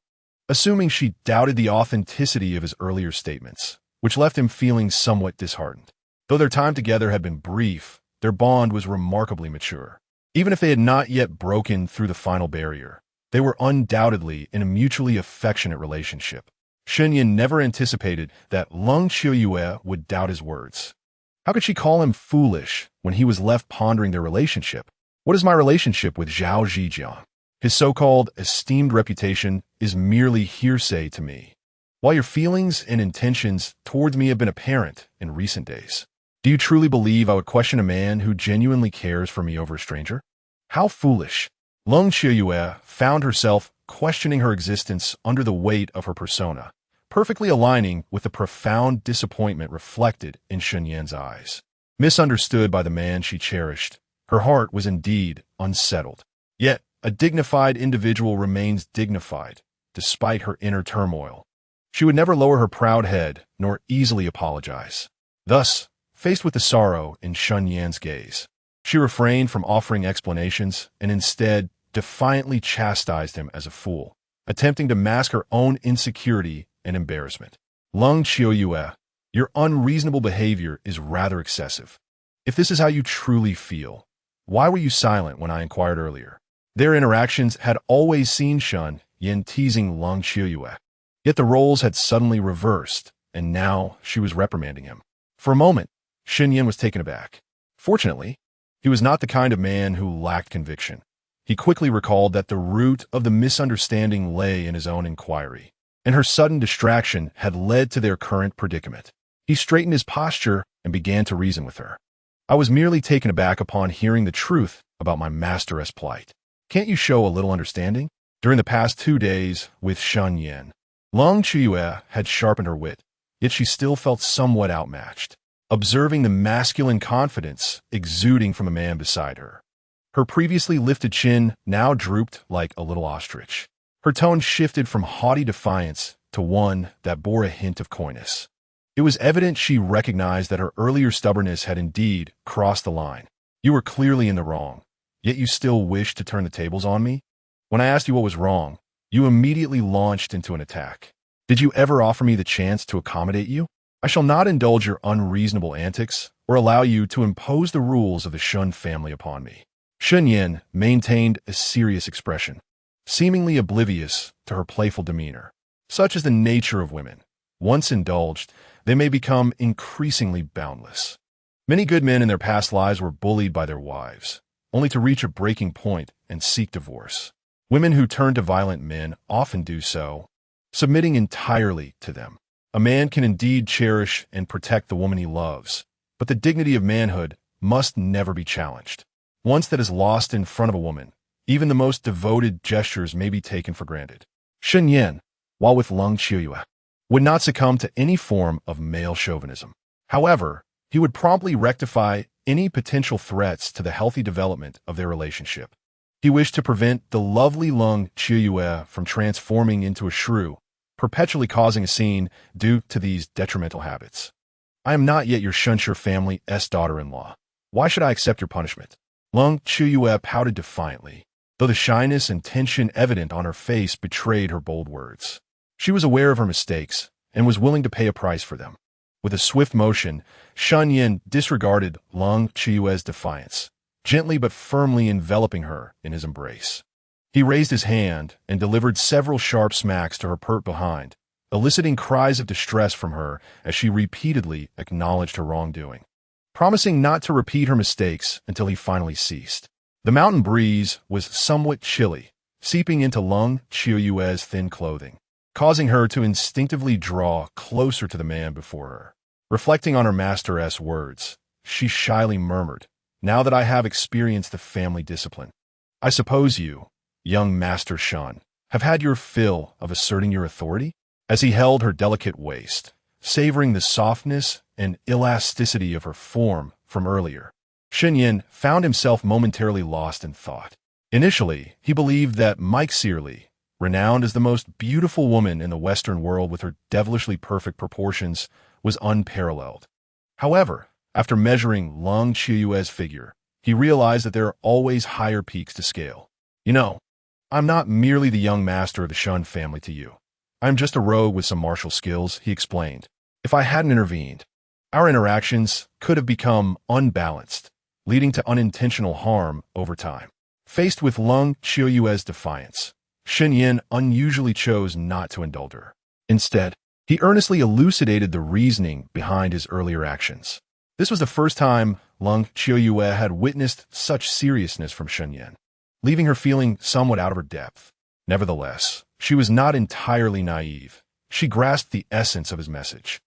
assuming she doubted the authenticity of his earlier statements, which left him feeling somewhat disheartened. Though their time together had been brief, their bond was remarkably mature. Even if they had not yet broken through the final barrier, they were undoubtedly in a mutually affectionate relationship. Shen Yan never anticipated that Lung Qiuyue would doubt his words. How could she call him foolish when he was left pondering their relationship? What is my relationship with Zhao Zhijiang? His so-called esteemed reputation is merely hearsay to me, while your feelings and intentions towards me have been apparent in recent days. Do you truly believe I would question a man who genuinely cares for me over a stranger? How foolish. Lung Qiuyue found herself questioning her existence under the weight of her persona, perfectly aligning with the profound disappointment reflected in Shen Yan's eyes. Misunderstood by the man she cherished, her heart was indeed unsettled. Yet, a dignified individual remains dignified, despite her inner turmoil. She would never lower her proud head, nor easily apologize. Thus, faced with the sorrow in Shen Yan's gaze, she refrained from offering explanations and instead defiantly chastised him as a fool, attempting to mask her own insecurity and embarrassment. Lung Qiuyue, your unreasonable behavior is rather excessive. If this is how you truly feel, why were you silent when I inquired earlier? Their interactions had always seen Shen Yan teasing Lung Qiuyue, yet the roles had suddenly reversed, and now she was reprimanding him. For a moment, Shen Yan was taken aback. Fortunately, he was not the kind of man who lacked conviction. He quickly recalled that the root of the misunderstanding lay in his own inquiry, and her sudden distraction had led to their current predicament. He straightened his posture and began to reason with her. I was merely taken aback upon hearing the truth about my masteress' plight. Can't you show a little understanding? During the past 2 days with Shen Yan, Lung Qiuyue had sharpened her wit, yet she still felt somewhat outmatched, observing the masculine confidence exuding from a man beside her. Her previously lifted chin now drooped like a little ostrich. Her tone shifted from haughty defiance to one that bore a hint of coyness. It was evident she recognized that her earlier stubbornness had indeed crossed the line. You were clearly in the wrong, yet you still wished to turn the tables on me? When I asked you what was wrong, you immediately launched into an attack. Did you ever offer me the chance to accommodate you? I shall not indulge your unreasonable antics or allow you to impose the rules of the Shen family upon me. Shen Yan maintained a serious expression, seemingly oblivious to her playful demeanor. Such is the nature of women. Once indulged, they may become increasingly boundless. Many good men in their past lives were bullied by their wives, only to reach a breaking point and seek divorce. Women who turn to violent men often do so, submitting entirely to them. A man can indeed cherish and protect the woman he loves, but the dignity of manhood must never be challenged. Once that is lost in front of a woman, Even the most devoted gestures may be taken for granted. Shen Yan, while with Lung Qiuyue, would not succumb to any form of male chauvinism. However, he would promptly rectify any potential threats to the healthy development of their relationship. He wished to prevent the lovely Lung Qiuyue from transforming into a shrew, perpetually causing a scene due to these detrimental habits. I am not yet your Shenshi family's daughter-in-law. Why should I accept your punishment? Lung Qiuyue pouted defiantly, though the shyness and tension evident on her face betrayed her bold words. She was aware of her mistakes and was willing to pay a price for them. With a swift motion, Shen Yan disregarded Lung Qiuyue's defiance, gently but firmly enveloping her in his embrace. He raised his hand and delivered several sharp smacks to her pert behind, eliciting cries of distress from her as she repeatedly acknowledged her wrongdoing, promising not to repeat her mistakes until he finally ceased. The mountain breeze was somewhat chilly, seeping into Lung Qiuyue's thin clothing, causing her to instinctively draw closer to the man before her. Reflecting on her master's words, she shyly murmured, "Now that I have experienced the family discipline, I suppose you, young Master Shen, have had your fill of asserting your authority?" As he held her delicate waist, savoring the softness and elasticity of her form from earlier, Shen Yan found himself momentarily lost in thought. Initially, he believed that Mike Searly, renowned as the most beautiful woman in the Western world with her devilishly perfect proportions, was unparalleled. However, after measuring Lung Qiuyue's figure, he realized that there are always higher peaks to scale. "You know, I'm not merely the young master of the Shen family to you. I'm just a rogue with some martial skills," he explained. "If I hadn't intervened, our interactions could have become unbalanced, leading to unintentional harm over time." Faced with Lung Qiuyue's defiance, Shen Yan unusually chose not to indulge her. Instead, he earnestly elucidated the reasoning behind his earlier actions. This was the first time Lung Qiuyue had witnessed such seriousness from Shen Yan, leaving her feeling somewhat out of her depth. Nevertheless, she was not entirely naive. She grasped the essence of his message.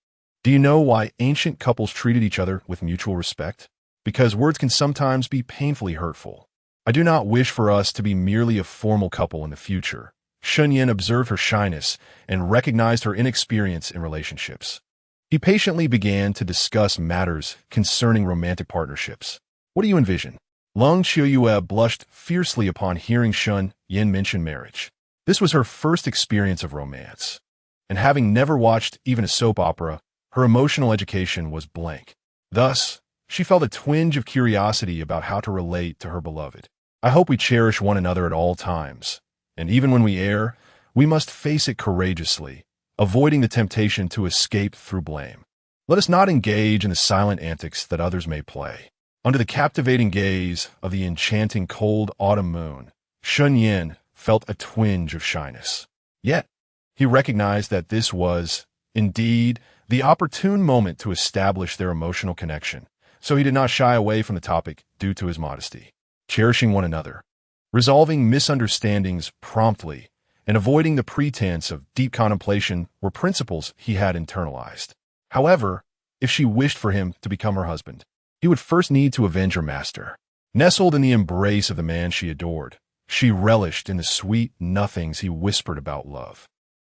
"Do you know why ancient couples treated each other with mutual respect? Because words can sometimes be painfully hurtful. I do not wish for us to be merely a formal couple in the future." Shen Yan observed her shyness and recognized her inexperience in relationships. He patiently began to discuss matters concerning romantic partnerships. "What do you envision?" Lung Qiuyue blushed fiercely upon hearing Shen Yan mention marriage. This was her first experience of romance, and having never watched even a soap opera, her emotional education was blank. Thus, she felt a twinge of curiosity about how to relate to her beloved. "I hope we cherish one another at all times, and even when we err, we must face it courageously, avoiding the temptation to escape through blame. Let us not engage in the silent antics that others may play." Under the captivating gaze of the enchanting cold autumn moon, Shen Yan felt a twinge of shyness. Yet, he recognized that this was, indeed, the opportune moment to establish their emotional connection, so he did not shy away from the topic due to his modesty. Cherishing one another, resolving misunderstandings promptly, and avoiding the pretense of deep contemplation were principles he had internalized. However, if she wished for him to become her husband, he would first need to avenge her master. Nestled in the embrace of the man she adored, she relished in the sweet nothings he whispered about love.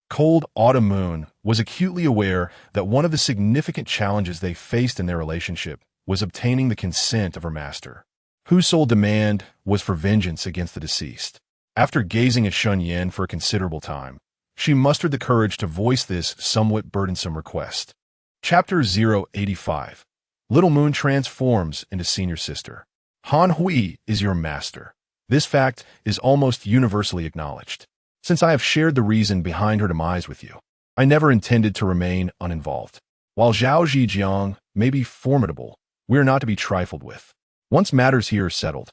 Cold autumn moon was acutely aware that one of the significant challenges they faced in their relationship was obtaining the consent of her master, whose sole demand was for vengeance against the deceased. After gazing at Shen Yan for a considerable time, she mustered the courage to voice this somewhat burdensome request. Chapter 085. Little Moon transforms into senior sister. Han Hui is your master. This fact is almost universally acknowledged. Since I have shared the reason behind her demise with you, I never intended to remain uninvolved. While Zhao Zhijiang may be formidable, we are not to be trifled with. Once matters here are settled,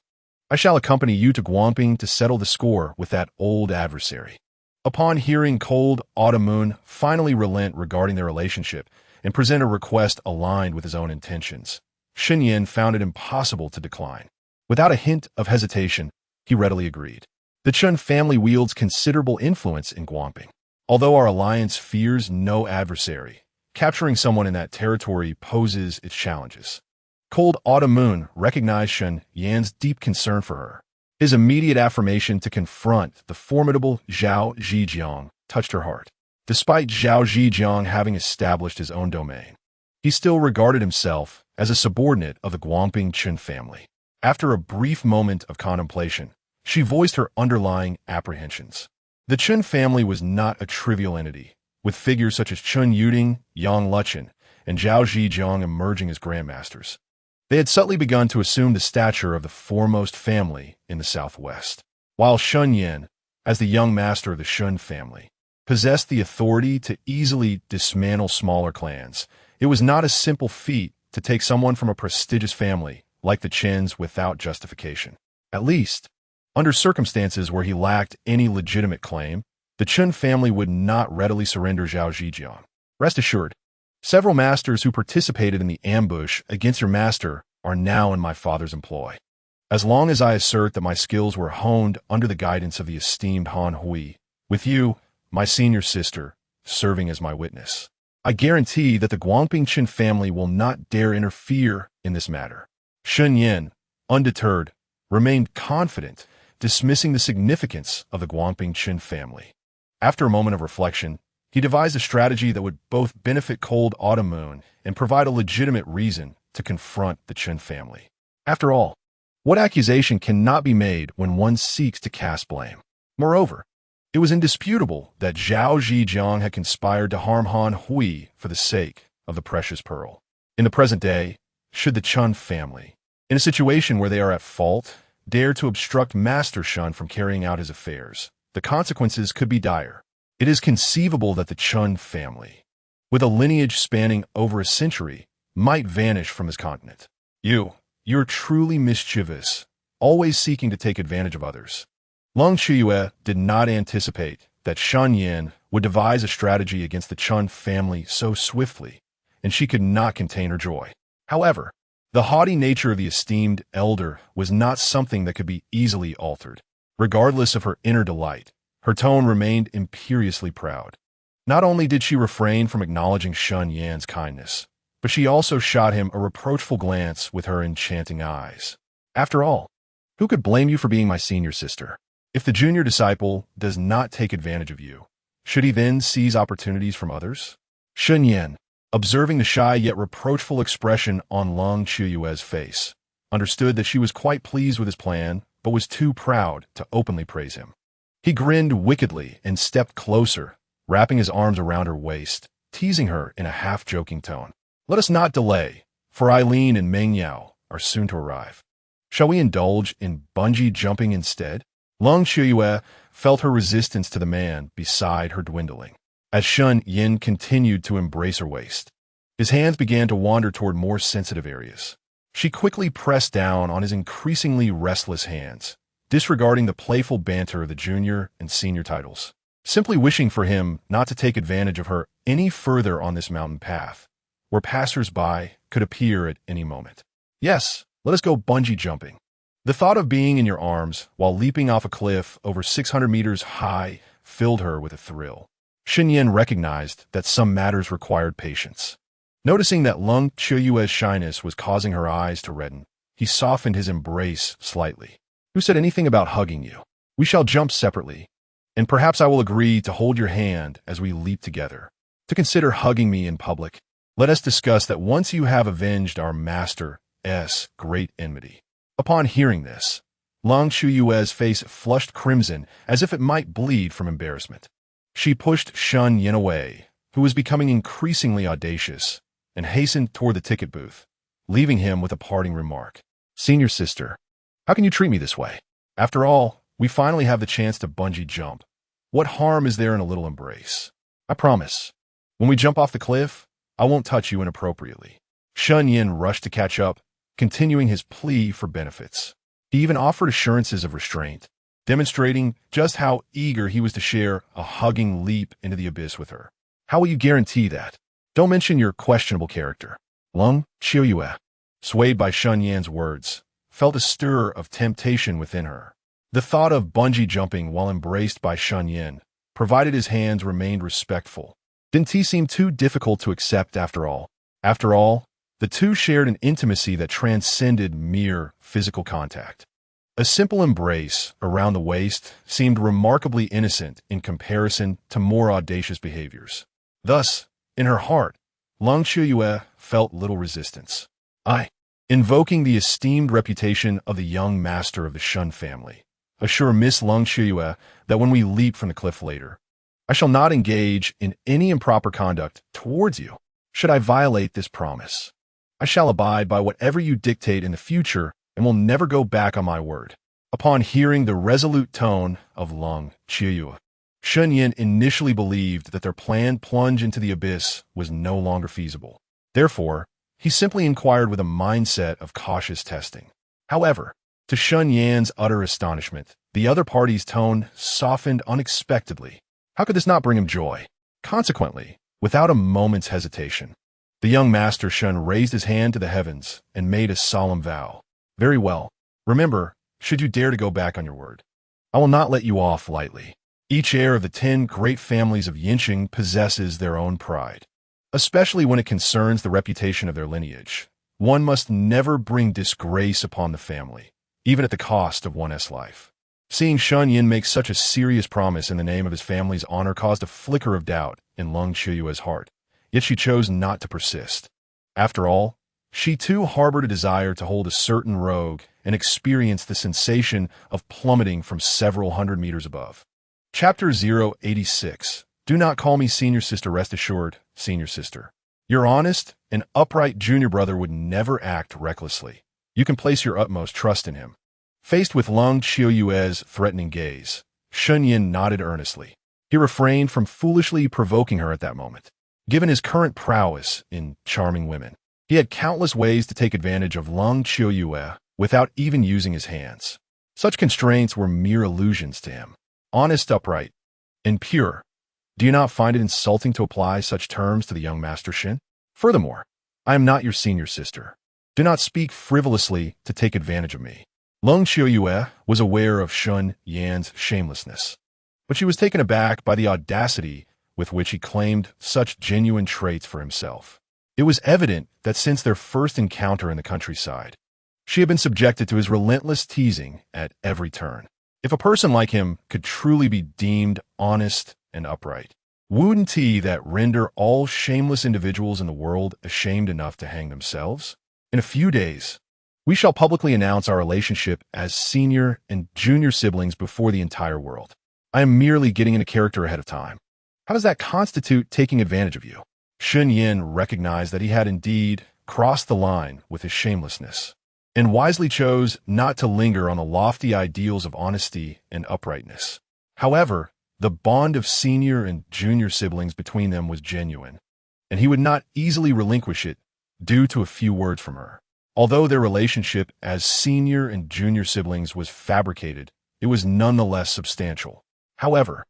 I shall accompany you to Guangping to settle the score with that old adversary. Upon hearing Cold Autumn Moon finally relent regarding their relationship and present a request aligned with his own intentions, Shen Yan found it impossible to decline. Without a hint of hesitation, he readily agreed. The Chen family wields considerable influence in Guangping. Although our alliance fears no adversary, capturing someone in that territory poses its challenges. Cold Autumn Moon recognized Shen Yan's deep concern for her, His immediate affirmation to confront the formidable Zhao Zhejiang touched her heart. Despite Zhao Zhejiang having established his own domain, he still regarded himself as a subordinate of the Guangping Qin family. After a brief moment of contemplation, she voiced her underlying apprehensions. The Qin family was not a trivial entity, with figures such as Chun Yuding, Yang Luchen, and Zhao Zhejiang emerging as grandmasters. They had subtly begun to assume the stature of the foremost family in the southwest. While Shen Yan, as the young master of the Shun family, possessed the authority to easily dismantle smaller clans, it was not a simple feat to take someone from a prestigious family like the Qins without justification. At least, under circumstances where he lacked any legitimate claim, the Qin family would not readily surrender Zhao Zhejiang. Rest assured, several masters who participated in the ambush against your master are now in my father's employ. As long as I assert that my skills were honed under the guidance of the esteemed Han Hui, with you, my senior sister, serving as my witness, I guarantee that the Guangping Qin family will not dare interfere in this matter. Shen Yan, undeterred, remained confident, dismissing the significance of the Guangping Qin family. After a moment of reflection, he devised a strategy that would both benefit Cold Autumn Moon and provide a legitimate reason to confront the Qin family. After all, what accusation cannot be made when one seeks to cast blame? Moreover, it was indisputable that Zhao Zhejiang had conspired to harm Han Hui for the sake of the precious pearl. In the present day, should the Qin family, in a situation where they are at fault, dare to obstruct Master Shun from carrying out his affairs, the consequences could be dire. It is conceivable that the Qin family, with a lineage spanning over a century, might vanish from his continent. You're truly mischievous, always seeking to take advantage of others. Lung Chiyue did not anticipate that Shen Yan would devise a strategy against the Qin family so swiftly, and she could not contain her joy. However, the haughty nature of the esteemed elder was not something that could be easily altered. Regardless of her inner delight, her tone remained imperiously proud. Not only did she refrain from acknowledging Shen Yan's kindness, but she also shot him a reproachful glance with her enchanting eyes. After all, who could blame you for being my senior sister? If the junior disciple does not take advantage of you, should he then seize opportunities from others? Shen Yan, observing the shy yet reproachful expression on Lung Chiyue's face, understood that she was quite pleased with his plan, but was too proud to openly praise him. He grinned wickedly and stepped closer, wrapping his arms around her waist, teasing her in a half-joking tone. Let us not delay, for Eileen and Meng Yao are soon to arrive. Shall we indulge in bungee jumping instead? Lung Chiyue felt her resistance to the man beside her dwindling. As Shen Yan continued to embrace her waist, his hands began to wander toward more sensitive areas. She quickly pressed down on his increasingly restless hands, disregarding the playful banter of the junior and senior titles, simply wishing for him not to take advantage of her any further on this mountain path, where passers-by could appear at any moment. Yes, let us go bungee jumping. The thought of being in your arms while leaping off a cliff over 600 meters high filled her with a thrill. Shen Yan recognized that some matters required patience. Noticing that Lung Chiyue's shyness was causing her eyes to redden, he softened his embrace slightly. Who said anything about hugging you? We shall jump separately, and perhaps I will agree to hold your hand as we leap together. To consider hugging me in public, let us discuss that once you have avenged our master's great enmity. Upon hearing this, Lung Chiyue's face flushed crimson as if it might bleed from embarrassment. She pushed Shen Yan away, who was becoming increasingly audacious, and hastened toward the ticket booth, leaving him with a parting remark. Senior sister, how can you treat me this way? After all, we finally have the chance to bungee jump. What harm is there in a little embrace? I promise, when we jump off the cliff, I won't touch you inappropriately. Shen Yan rushed to catch up, continuing his plea for benefits. He even offered assurances of restraint, demonstrating just how eager he was to share a hugging leap into the abyss with her. How will you guarantee that? Don't mention your questionable character. Lung Chiyue, swayed by Shen Yan's words, felt a stir of temptation within her. The thought of bungee jumping while embraced by Shen Yan, provided his hands remained respectful, didn't he seem too difficult to accept after all? After all, the two shared an intimacy that transcended mere physical contact. A simple embrace around the waist seemed remarkably innocent in comparison to more audacious behaviors. Thus, in her heart, Lung Qiuyue felt little resistance. Invoking the esteemed reputation of the young master of the Shen family, assure Miss Lung Qiuyue that when we leap from the cliff later, I shall not engage in any improper conduct towards you. Should I violate this promise, I shall abide by whatever you dictate in the future and will never go back on my word. Upon hearing the resolute tone of Lung Qiuyue, Shen Yan initially believed that their planned plunge into the abyss was no longer feasible. Therefore, he simply inquired with a mindset of cautious testing. However, to Shen Yan's utter astonishment, the other party's tone softened unexpectedly. How could this not bring him joy? Consequently, without a moment's hesitation, the young master Shen raised his hand to the heavens and made a solemn vow. Very well. Remember, should you dare to go back on your word, I will not let you off lightly. Each heir of the 10 great families of Yinqing possesses their own pride, especially when it concerns the reputation of their lineage. One must never bring disgrace upon the family, even at the cost of one's life. Seeing Shen Yan make such a serious promise in the name of his family's honor caused a flicker of doubt in Lung Qiuyue's heart, yet she chose not to persist. After all, she too harbored a desire to hold a certain rogue and experience the sensation of plummeting from several hundred meters above. Chapter 086. Do not call me senior sister. Rest assured, senior sister, your honest and upright junior brother would never act recklessly. You can place your utmost trust in him. Faced with Lung Qiuyue's threatening gaze, Shen Yan nodded earnestly. He refrained from foolishly provoking her at that moment. Given his current prowess in charming women, he had countless ways to take advantage of Lung Qiuyue without even using his hands. Such constraints were mere illusions to him. Honest, upright, and pure. Do you not find it insulting to apply such terms to the young Master Shen? Furthermore, I am not your senior sister. Do not speak frivolously to take advantage of me. Lung Qiuyue was aware of Shen Yan's shamelessness, but she was taken aback by the audacity with which he claimed such genuine traits for himself. It was evident that since their first encounter in the countryside, she had been subjected to his relentless teasing at every turn. If a person like him could truly be deemed honest and upright, wouldn't he that render all shameless individuals in the world ashamed enough to hang themselves? In a few days, we shall publicly announce our relationship as senior and junior siblings before the entire world. I am merely getting into character ahead of time. How does that constitute taking advantage of you? Shen Yan recognized that he had indeed crossed the line with his shamelessness, and wisely chose not to linger on the lofty ideals of honesty and uprightness. However, the bond of senior and junior siblings between them was genuine, and he would not easily relinquish it due to a few words from her. Although their relationship as senior and junior siblings was fabricated, it was nonetheless substantial. However,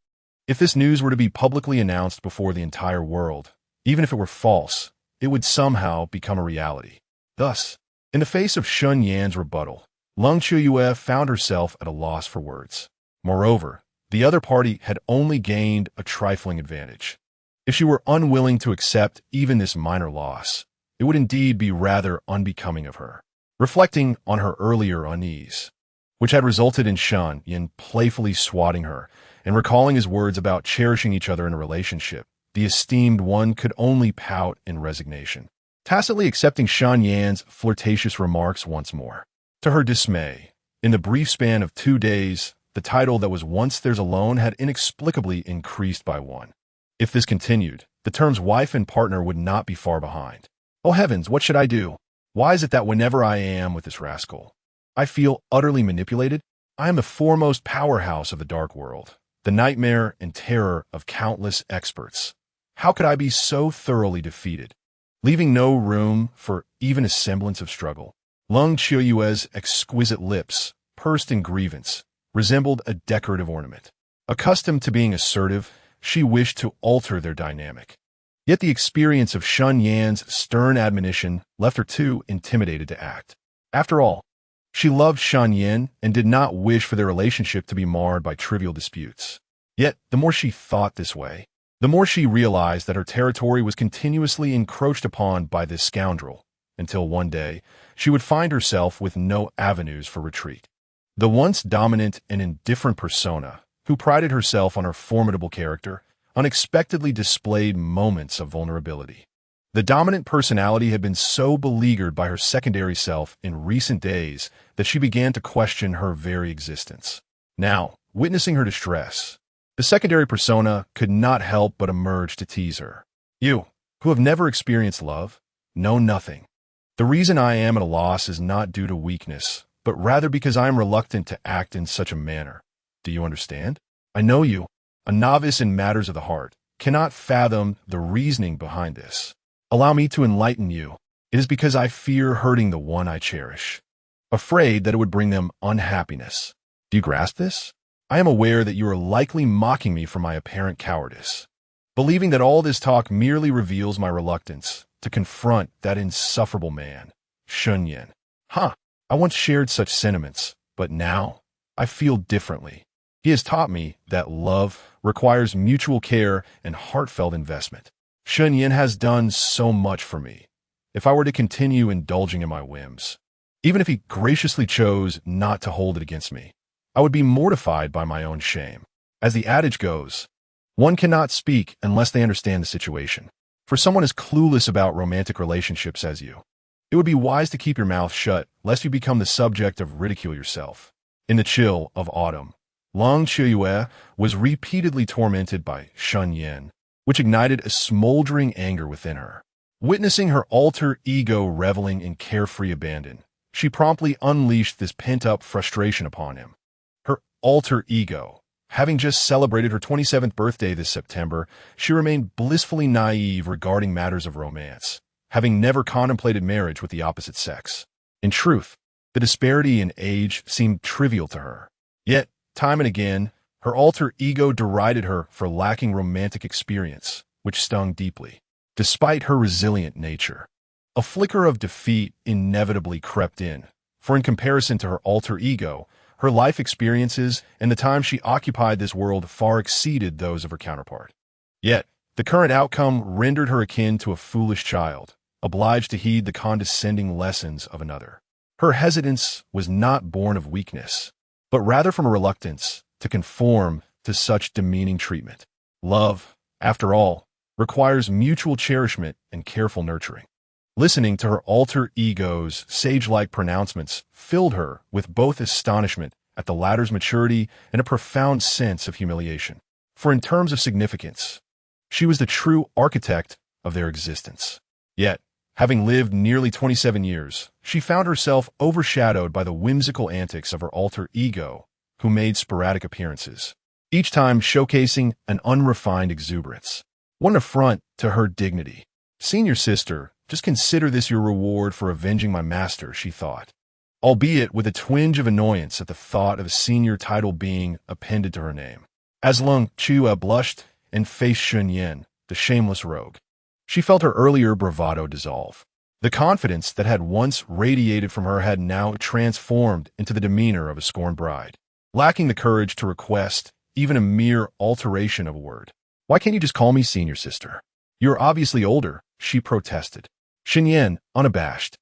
if this news were to be publicly announced before the entire world, even if it were false, it would somehow become a reality. Thus, in the face of Shen Yan's rebuttal, Lung Qiuyue found herself at a loss for words. Moreover, the other party had only gained a trifling advantage. If she were unwilling to accept even this minor loss, it would indeed be rather unbecoming of her. Reflecting on her earlier unease, which had resulted in Shen Yan playfully swatting her, and recalling his words about cherishing each other in a relationship, the esteemed one could only pout in resignation, tacitly accepting Shen Yan's flirtatious remarks once more. To her dismay, in the brief span of 2 days, the title that was once theirs alone had inexplicably increased by 1. If this continued, the terms wife and partner would not be far behind. Oh heavens, what should I do? Why is it that whenever I am with this rascal, I feel utterly manipulated? I am the foremost powerhouse of the dark world, the nightmare and terror of countless experts. How could I be so thoroughly defeated, leaving no room for even a semblance of struggle? Lung Qiuyue's exquisite lips, pursed in grievance, resembled a decorative ornament. Accustomed to being assertive, she wished to alter their dynamic. Yet the experience of Shen Yan's stern admonition left her too intimidated to act. After all, she loved Shen Yan and did not wish for their relationship to be marred by trivial disputes. Yet, the more she thought this way, the more she realized that her territory was continuously encroached upon by this scoundrel, until one day she would find herself with no avenues for retreat. The once dominant and indifferent persona, who prided herself on her formidable character, unexpectedly displayed moments of vulnerability. The dominant personality had been so beleaguered by her secondary self in recent days that she began to question her very existence. Now, witnessing her distress, the secondary persona could not help but emerge to tease her. You, who have never experienced love, know nothing. The reason I am at a loss is not due to weakness, but rather because I am reluctant to act in such a manner. Do you understand? I know you, a novice in matters of the heart, cannot fathom the reasoning behind this. Allow me to enlighten you. It is because I fear hurting the one I cherish, afraid that it would bring them unhappiness. Do you grasp this? I am aware that you are likely mocking me for my apparent cowardice, believing that all this talk merely reveals my reluctance to confront that insufferable man, Shen Yan. I once shared such sentiments, but now I feel differently. He has taught me that love requires mutual care and heartfelt investment. Shen Yan has done so much for me. If I were to continue indulging in my whims, even if he graciously chose not to hold it against me, I would be mortified by my own shame. As the adage goes, one cannot speak unless they understand the situation. For someone as clueless about romantic relationships as you, it would be wise to keep your mouth shut lest you become the subject of ridicule yourself. In the chill of autumn, Long Qiuyue was repeatedly tormented by Shen Yan, which ignited a smoldering anger within her. Witnessing her alter ego reveling in carefree abandon, she promptly unleashed this pent-up frustration upon him. Her alter ego, having just celebrated her 27th birthday this September, she remained blissfully naive regarding matters of romance, having never contemplated marriage with the opposite sex. In truth, the disparity in age seemed trivial to her. Yet, time and again, her alter ego derided her for lacking romantic experience, which stung deeply. Despite her resilient nature, a flicker of defeat inevitably crept in, for in comparison to her alter ego, her life experiences and the time she occupied this world far exceeded those of her counterpart. Yet, the current outcome rendered her akin to a foolish child, obliged to heed the condescending lessons of another. Her hesitance was not born of weakness, but rather from a reluctance to conform to such demeaning treatment. Love, after all, requires mutual cherishment and careful nurturing. Listening to her alter ego's sage-like pronouncements filled her with both astonishment at the latter's maturity and a profound sense of humiliation. For in terms of significance, she was the true architect of their existence. Yet, having lived nearly 27 years, she found herself overshadowed by the whimsical antics of her alter ego, who made sporadic appearances, each time showcasing an unrefined exuberance. What an affront to her dignity. Senior sister, just consider this your reward for avenging my master, she thought, albeit with a twinge of annoyance at the thought of a senior title being appended to her name. As Long Qiuyue blushed and faced Shen Yan, the shameless rogue, she felt her earlier bravado dissolve. The confidence that had once radiated from her had now transformed into the demeanor of a scorned bride, lacking the courage to request even a mere alteration of a word. Why can't you just call me senior sister? You're obviously older, she protested. Shen Yan, unabashed,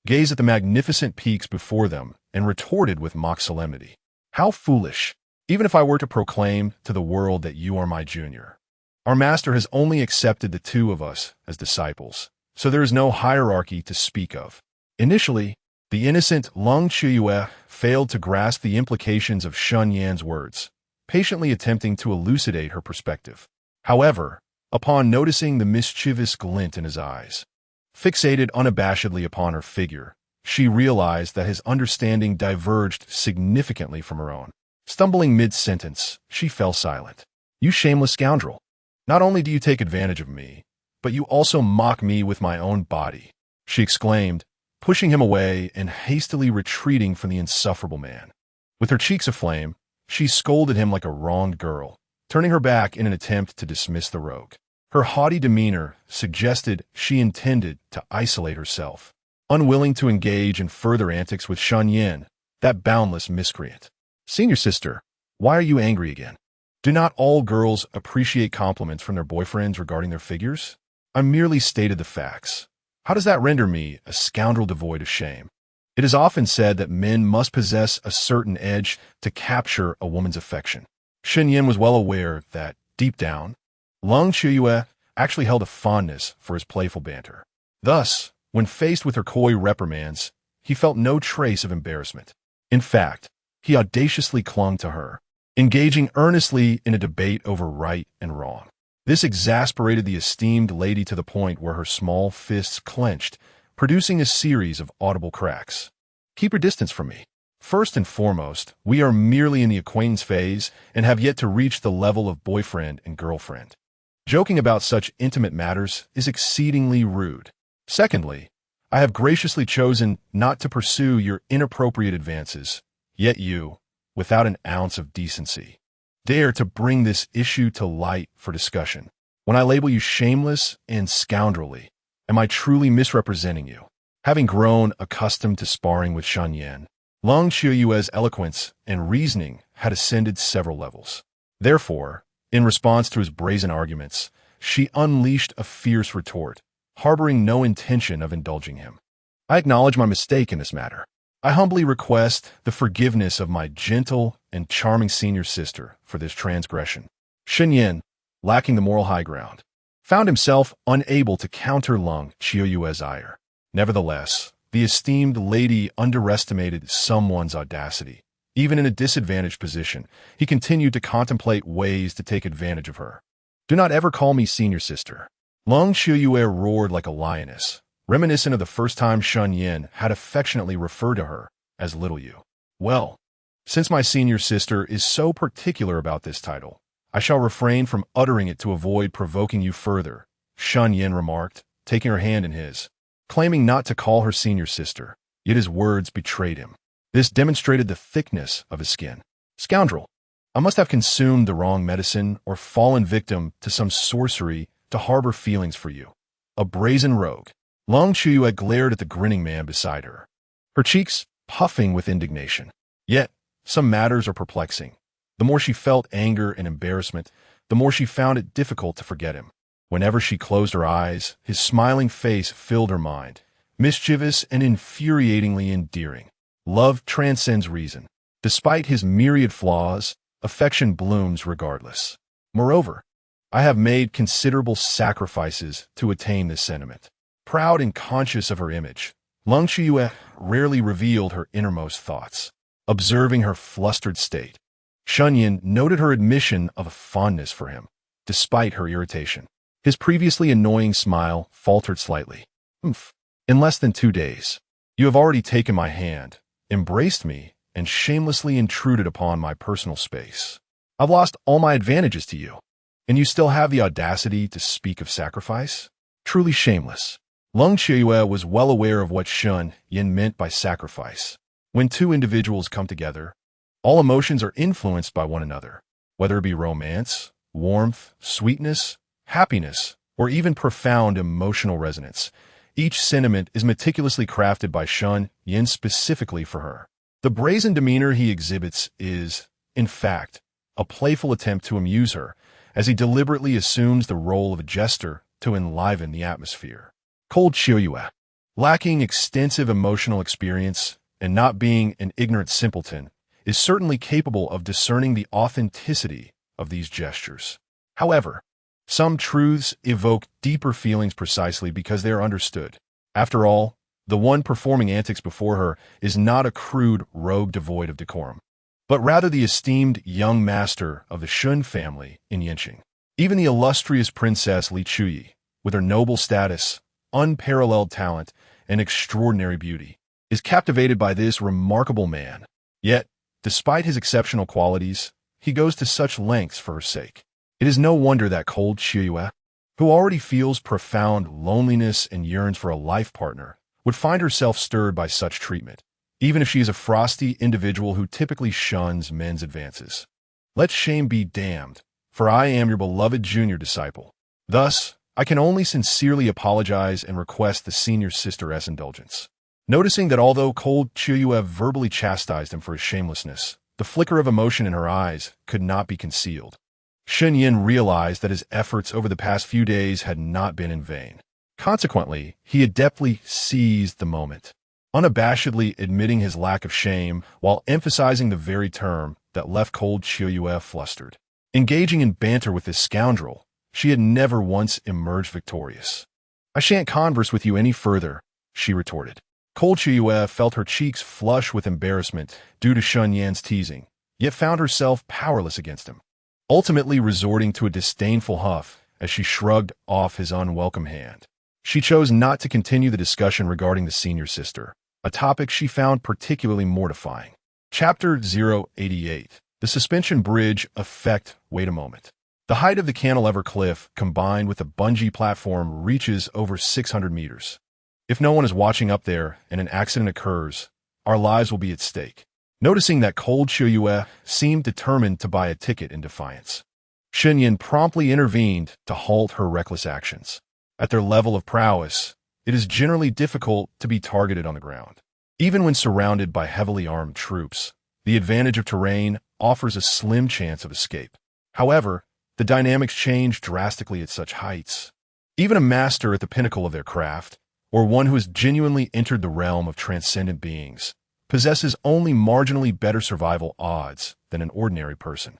gazed at the magnificent peaks before them and retorted with mock solemnity. How foolish! Even if I were to proclaim to the world that you are my junior. Our master has only accepted the two of us as disciples, so there is no hierarchy to speak of. Initially, the innocent Long Qiuyue failed to grasp the implications of Shen Yan's words, patiently attempting to elucidate her perspective. However, upon noticing the mischievous glint in his eyes, fixated unabashedly upon her figure, she realized that his understanding diverged significantly from her own. Stumbling mid-sentence, she fell silent. You shameless scoundrel! Not only do you take advantage of me, but you also mock me with my own body, she exclaimed, pushing him away and hastily retreating from the insufferable man. With her cheeks aflame, she scolded him like a wronged girl, turning her back in an attempt to dismiss the rogue. Her haughty demeanor suggested she intended to isolate herself, unwilling to engage in further antics with Shen Yan, that boundless miscreant. Senior sister, why are you angry again? Do not all girls appreciate compliments from their boyfriends regarding their figures? I merely stated the facts. How does that render me a scoundrel devoid of shame? It is often said that men must possess a certain edge to capture a woman's affection. Shen Yan was well aware that, deep down, Long Qiuyue actually held a fondness for his playful banter. Thus, when faced with her coy reprimands, he felt no trace of embarrassment. In fact, he audaciously clung to her, engaging earnestly in a debate over right and wrong. This exasperated the esteemed lady to the point where her small fists clenched, producing a series of audible cracks. Keep your distance from me. First and foremost, we are merely in the acquaintance phase and have yet to reach the level of boyfriend and girlfriend. Joking about such intimate matters is exceedingly rude. Secondly, I have graciously chosen not to pursue your inappropriate advances, yet you, without an ounce of decency, dare to bring this issue to light for discussion. When I label you shameless and scoundrelly, am I truly misrepresenting you? Having grown accustomed to sparring with Shen Yan, Long Qiuyue's eloquence and reasoning had ascended several levels. Therefore, in response to his brazen arguments, she unleashed a fierce retort, harboring no intention of indulging him. I acknowledge my mistake in this matter. I humbly request the forgiveness of my gentle and charming senior sister for this transgression. Shen Yan, lacking the moral high ground, found himself unable to counter Long Qiuyue's ire. Nevertheless, the esteemed lady underestimated someone's audacity. Even in a disadvantaged position, he continued to contemplate ways to take advantage of her. Do not ever call me senior sister. Long Qiuyue roared like a lioness, reminiscent of the first time Shen Yan had affectionately referred to her as little you. Well, since my senior sister is so particular about this title, I shall refrain from uttering it to avoid provoking you further, Shen Yan remarked, taking her hand in his, claiming not to call her senior sister, yet his words betrayed him. This demonstrated the thickness of his skin. Scoundrel, I must have consumed the wrong medicine or fallen victim to some sorcery to harbor feelings for you. A brazen rogue. Long Qiuyue glared at the grinning man beside her, her cheeks puffing with indignation. Yet, some matters are perplexing. The more she felt anger and embarrassment, the more she found it difficult to forget him. Whenever she closed her eyes, his smiling face filled her mind, mischievous and infuriatingly endearing. Love transcends reason. Despite his myriad flaws, affection blooms regardless. Moreover, I have made considerable sacrifices to attain this sentiment. Proud and conscious of her image, Long Qiuyue rarely revealed her innermost thoughts. Observing her flustered state, Shen Yan noted her admission of a fondness for him, despite her irritation. His previously annoying smile faltered slightly. In less than 2 days, you have already taken my hand, embraced me, and shamelessly intruded upon my personal space. I've lost all my advantages to you, and you still have the audacity to speak of sacrifice? Truly shameless. Long Qiuyue was well aware of what Shen Yan meant by sacrifice. When two individuals come together, all emotions are influenced by one another, whether it be romance, warmth, sweetness, happiness, or even profound emotional resonance. Each sentiment is meticulously crafted by Shen Yan specifically for her. The brazen demeanor he exhibits is, in fact, a playful attempt to amuse her, as he deliberately assumes the role of a jester to enliven the atmosphere. Cold Qiuyue, lacking extensive emotional experience and not being an ignorant simpleton, is certainly capable of discerning the authenticity of these gestures. However, some truths evoke deeper feelings precisely because they are understood. After all, the one performing antics before her is not a crude rogue devoid of decorum, but rather the esteemed young master of the Shun family in Yanqing. Even the illustrious Princess Li Chuyi, with her noble status, unparalleled talent, and extraordinary beauty, is captivated by this remarkable man. Yet, despite his exceptional qualities, he goes to such lengths for her sake. It is no wonder that cold Qiuyue, who already feels profound loneliness and yearns for a life partner, would find herself stirred by such treatment, even if she is a frosty individual who typically shuns men's advances. Let shame be damned, for I am your beloved junior disciple. Thus, I can only sincerely apologize and request the senior sister's indulgence. Noticing that although cold Qiuyue verbally chastised him for his shamelessness, the flicker of emotion in her eyes could not be concealed. Shen Yan realized that his efforts over the past few days had not been in vain. Consequently, he adeptly seized the moment. unabashedly admitting his lack of shame while emphasizing the very term that left cold Qiuyue flustered. Engaging in banter with this scoundrel, she had never once emerged victorious. "I shan't converse with you any further," she retorted. Cold Qiuyue felt her cheeks flush with embarrassment due to Shen Yan's teasing, yet found herself powerless against him, ultimately resorting to a disdainful huff as she shrugged off his unwelcome hand. She chose not to continue the discussion regarding the senior sister, a topic she found particularly mortifying. Chapter 088. The Suspension Bridge Effect. Wait a moment. The height of the cantilever cliff, combined with the bungee platform, reaches over 600 meters. If no one is watching up there and an accident occurs, our lives will be at stake. Noticing that cold Qiuyue seemed determined to buy a ticket in defiance, Shen Yan promptly intervened to halt her reckless actions. At their level of prowess, it is generally difficult to be targeted on the ground. Even when surrounded by heavily armed troops, the advantage of terrain offers a slim chance of escape. However, the dynamics change drastically at such heights. Even a master at the pinnacle of their craft, or one who has genuinely entered the realm of transcendent beings, possesses only marginally better survival odds than an ordinary person.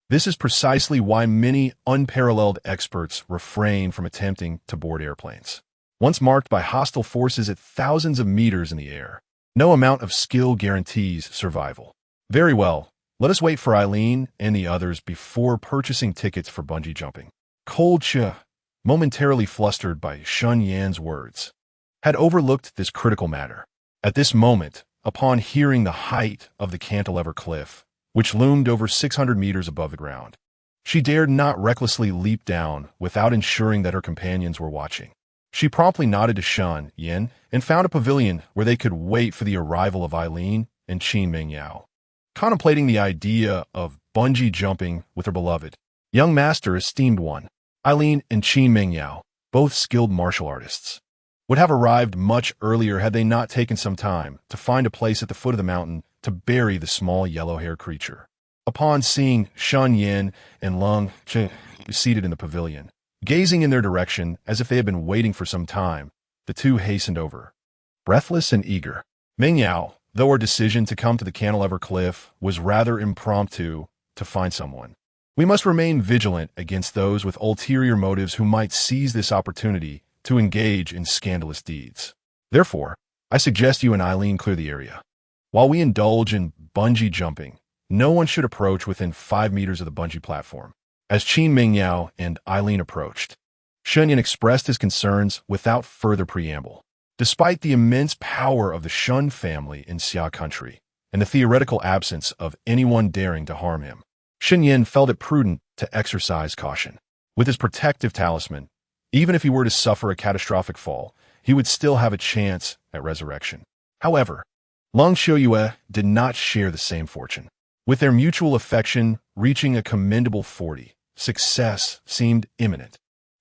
This is precisely why many unparalleled experts refrain from attempting to board airplanes. Once marked by hostile forces at thousands of meters in the air, no amount of skill guarantees survival. Very well, let us wait for Eileen and the others before purchasing tickets for bungee jumping. Cold Qiuyue, momentarily flustered by Shen Yan's words, had overlooked this critical matter. At this moment, upon hearing the height of the cantilever cliff, which loomed over 600 meters above the ground, she dared not recklessly leap down without ensuring that her companions were watching. She promptly nodded to Shen Yan and found a pavilion where they could wait for the arrival of Eileen and Qin Mingyao. Contemplating the idea of bungee jumping with her beloved young master esteemed one, Eileen and Qin Mingyao, both skilled martial artists, would have arrived much earlier had they not taken some time to find a place at the foot of the mountain to bury the small yellow-haired creature. Upon seeing Shen Yan and Lung Qiuyue seated in the pavilion, gazing in their direction as if they had been waiting for some time, the two hastened over, breathless and eager. Mingyao, though her decision to come to the cantilever cliff was rather impromptu to find someone. We must remain vigilant against those with ulterior motives who might seize this opportunity to engage in scandalous deeds. Therefore, I suggest you and Eileen clear the area. While we indulge in bungee jumping, no one should approach within 5 meters of the bungee platform. As Qin Mingyao and Eileen approached, Shen Yan expressed his concerns without further preamble. Despite the immense power of the Shun family in Xia country and the theoretical absence of anyone daring to harm him, Shen Yan felt it prudent to exercise caution. With his protective talisman, even if he were to suffer a catastrophic fall, he would still have a chance at resurrection. However, Lung Qiuyue did not share the same fortune. With their mutual affection reaching a commendable 40, success seemed imminent,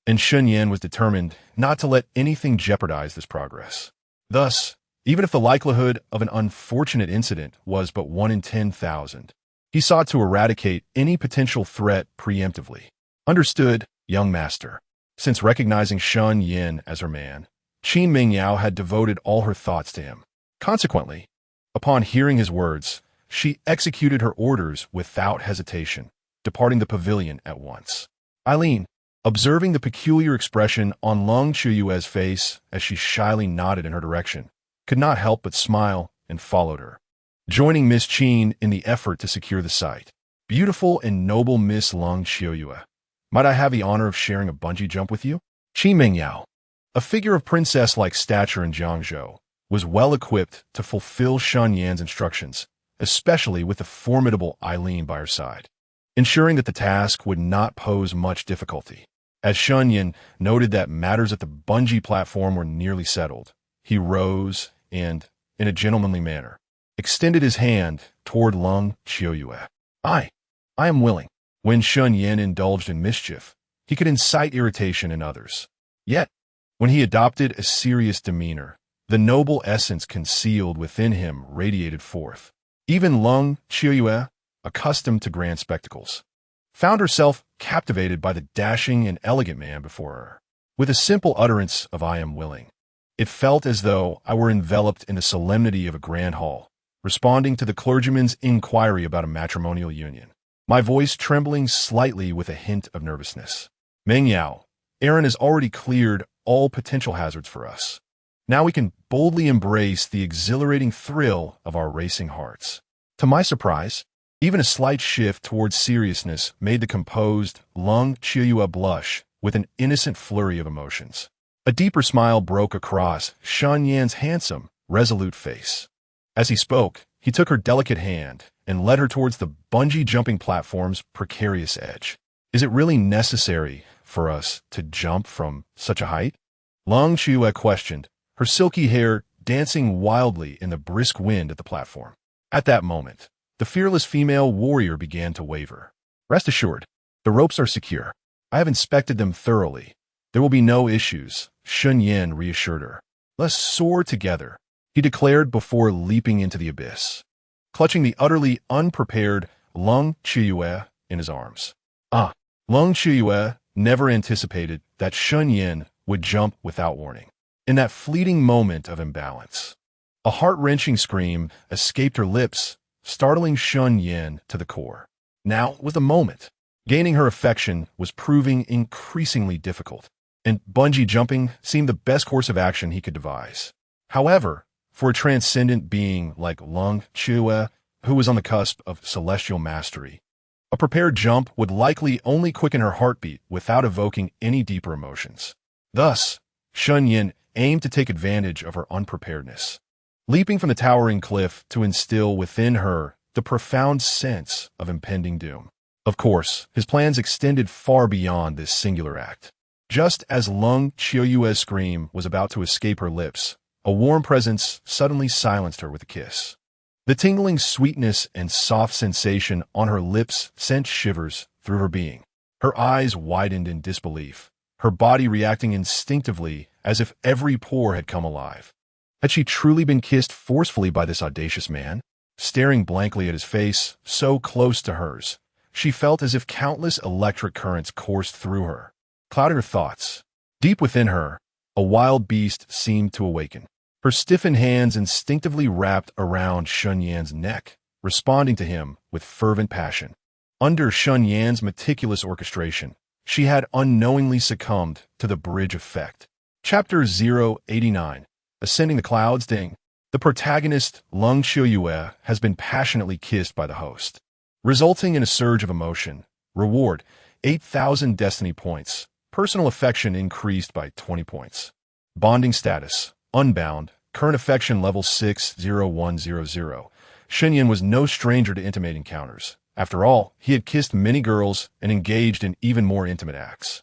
and Shen Yan was determined not to let anything jeopardize this progress. Thus, even if the likelihood of an unfortunate incident was but 1 in 10,000, he sought to eradicate any potential threat preemptively. Understood, young master. Since recognizing Shen Yan as her man, Qin Mingyao had devoted all her thoughts to him. Consequently, upon hearing his words, she executed her orders without hesitation, departing the pavilion at once. Eileen, observing the peculiar expression on Lung Qiuyue's face as she shyly nodded in her direction, could not help but smile and followed her, joining Miss Qin in the effort to secure the site. Beautiful and noble Miss Lung Qiuyue, might I have the honor of sharing a bungee jump with you? Qin Mingyao, a figure of princess-like stature in Jiangzhou, was well equipped to fulfill Shen Yan's instructions, especially with the formidable Eileen by her side, ensuring that the task would not pose much difficulty. As Shen Yan noted that matters at the bungee platform were nearly settled, he rose and, in a gentlemanly manner, extended his hand toward Lung Qiuyue. I am willing. When Shen Yan indulged in mischief, he could incite irritation in others. Yet, when he adopted a serious demeanor, the noble essence concealed within him radiated forth. Even Lung Qiuyue, accustomed to grand spectacles, found herself captivated by the dashing and elegant man before her. With a simple utterance of "I am willing," It felt as though I were enveloped in the solemnity of a grand hall, responding to the clergyman's inquiry about a matrimonial union, my voice trembling slightly with a hint of nervousness. Meng Yao, Aaron has already cleared all potential hazards for us. Now we can boldly embrace the exhilarating thrill of our racing hearts. To my surprise, even a slight shift towards seriousness made the composed Lung Chiuyue blush with an innocent flurry of emotions. A deeper smile broke across Shen Yan's handsome, resolute face. As he spoke, he took her delicate hand and led her towards the bungee jumping platform's precarious edge. Is it really necessary for us to jump from such a height? Lung Chiuyue questioned, her silky hair dancing wildly in the brisk wind at the platform. At that moment, the fearless female warrior began to waver. Rest assured, the ropes are secure. I have inspected them thoroughly. There will be no issues, Shen Yan reassured her. Let's soar together, he declared before leaping into the abyss, clutching the utterly unprepared Lung Chiuyue in his arms. Lung Chiuyue never anticipated that Shen Yan would jump without warning. In that fleeting moment of imbalance, a heart-wrenching scream escaped her lips, startling Shen Yan to the core. Now was the moment. Gaining her affection was proving increasingly difficult, and bungee jumping seemed the best course of action he could devise. However, for a transcendent being like Lung Chiuyue, who was on the cusp of celestial mastery, a prepared jump would likely only quicken her heartbeat without evoking any deeper emotions. Thus, Shen Yan aimed to take advantage of her unpreparedness, leaping from the towering cliff to instill within her the profound sense of impending doom. Of course, his plans extended far beyond this singular act. Just as Lung Chiuyue's scream was about to escape her lips, a warm presence suddenly silenced her with a kiss. The tingling sweetness and soft sensation on her lips sent shivers through her being. Her eyes widened in disbelief, her body reacting instinctively as if every pore had come alive. Had she truly been kissed forcefully by this audacious man? Staring blankly at his face, so close to hers, she felt as if countless electric currents coursed through her, clouding her thoughts. Deep within her, a wild beast seemed to awaken. Her stiffened hands instinctively wrapped around Shen Yan's neck, responding to him with fervent passion. Under Shen Yan's meticulous orchestration, she had unknowingly succumbed to the bridge effect. Chapter 089, Ascending the Clouds. Ding. The protagonist, Lung Chiuyue, has been passionately kissed by the host, resulting in a surge of emotion. Reward, 8,000 destiny points. Personal affection increased by 20 points. Bonding status, unbound, current affection level 60100. Shen Yan was no stranger to intimate encounters. After all, he had kissed many girls and engaged in even more intimate acts.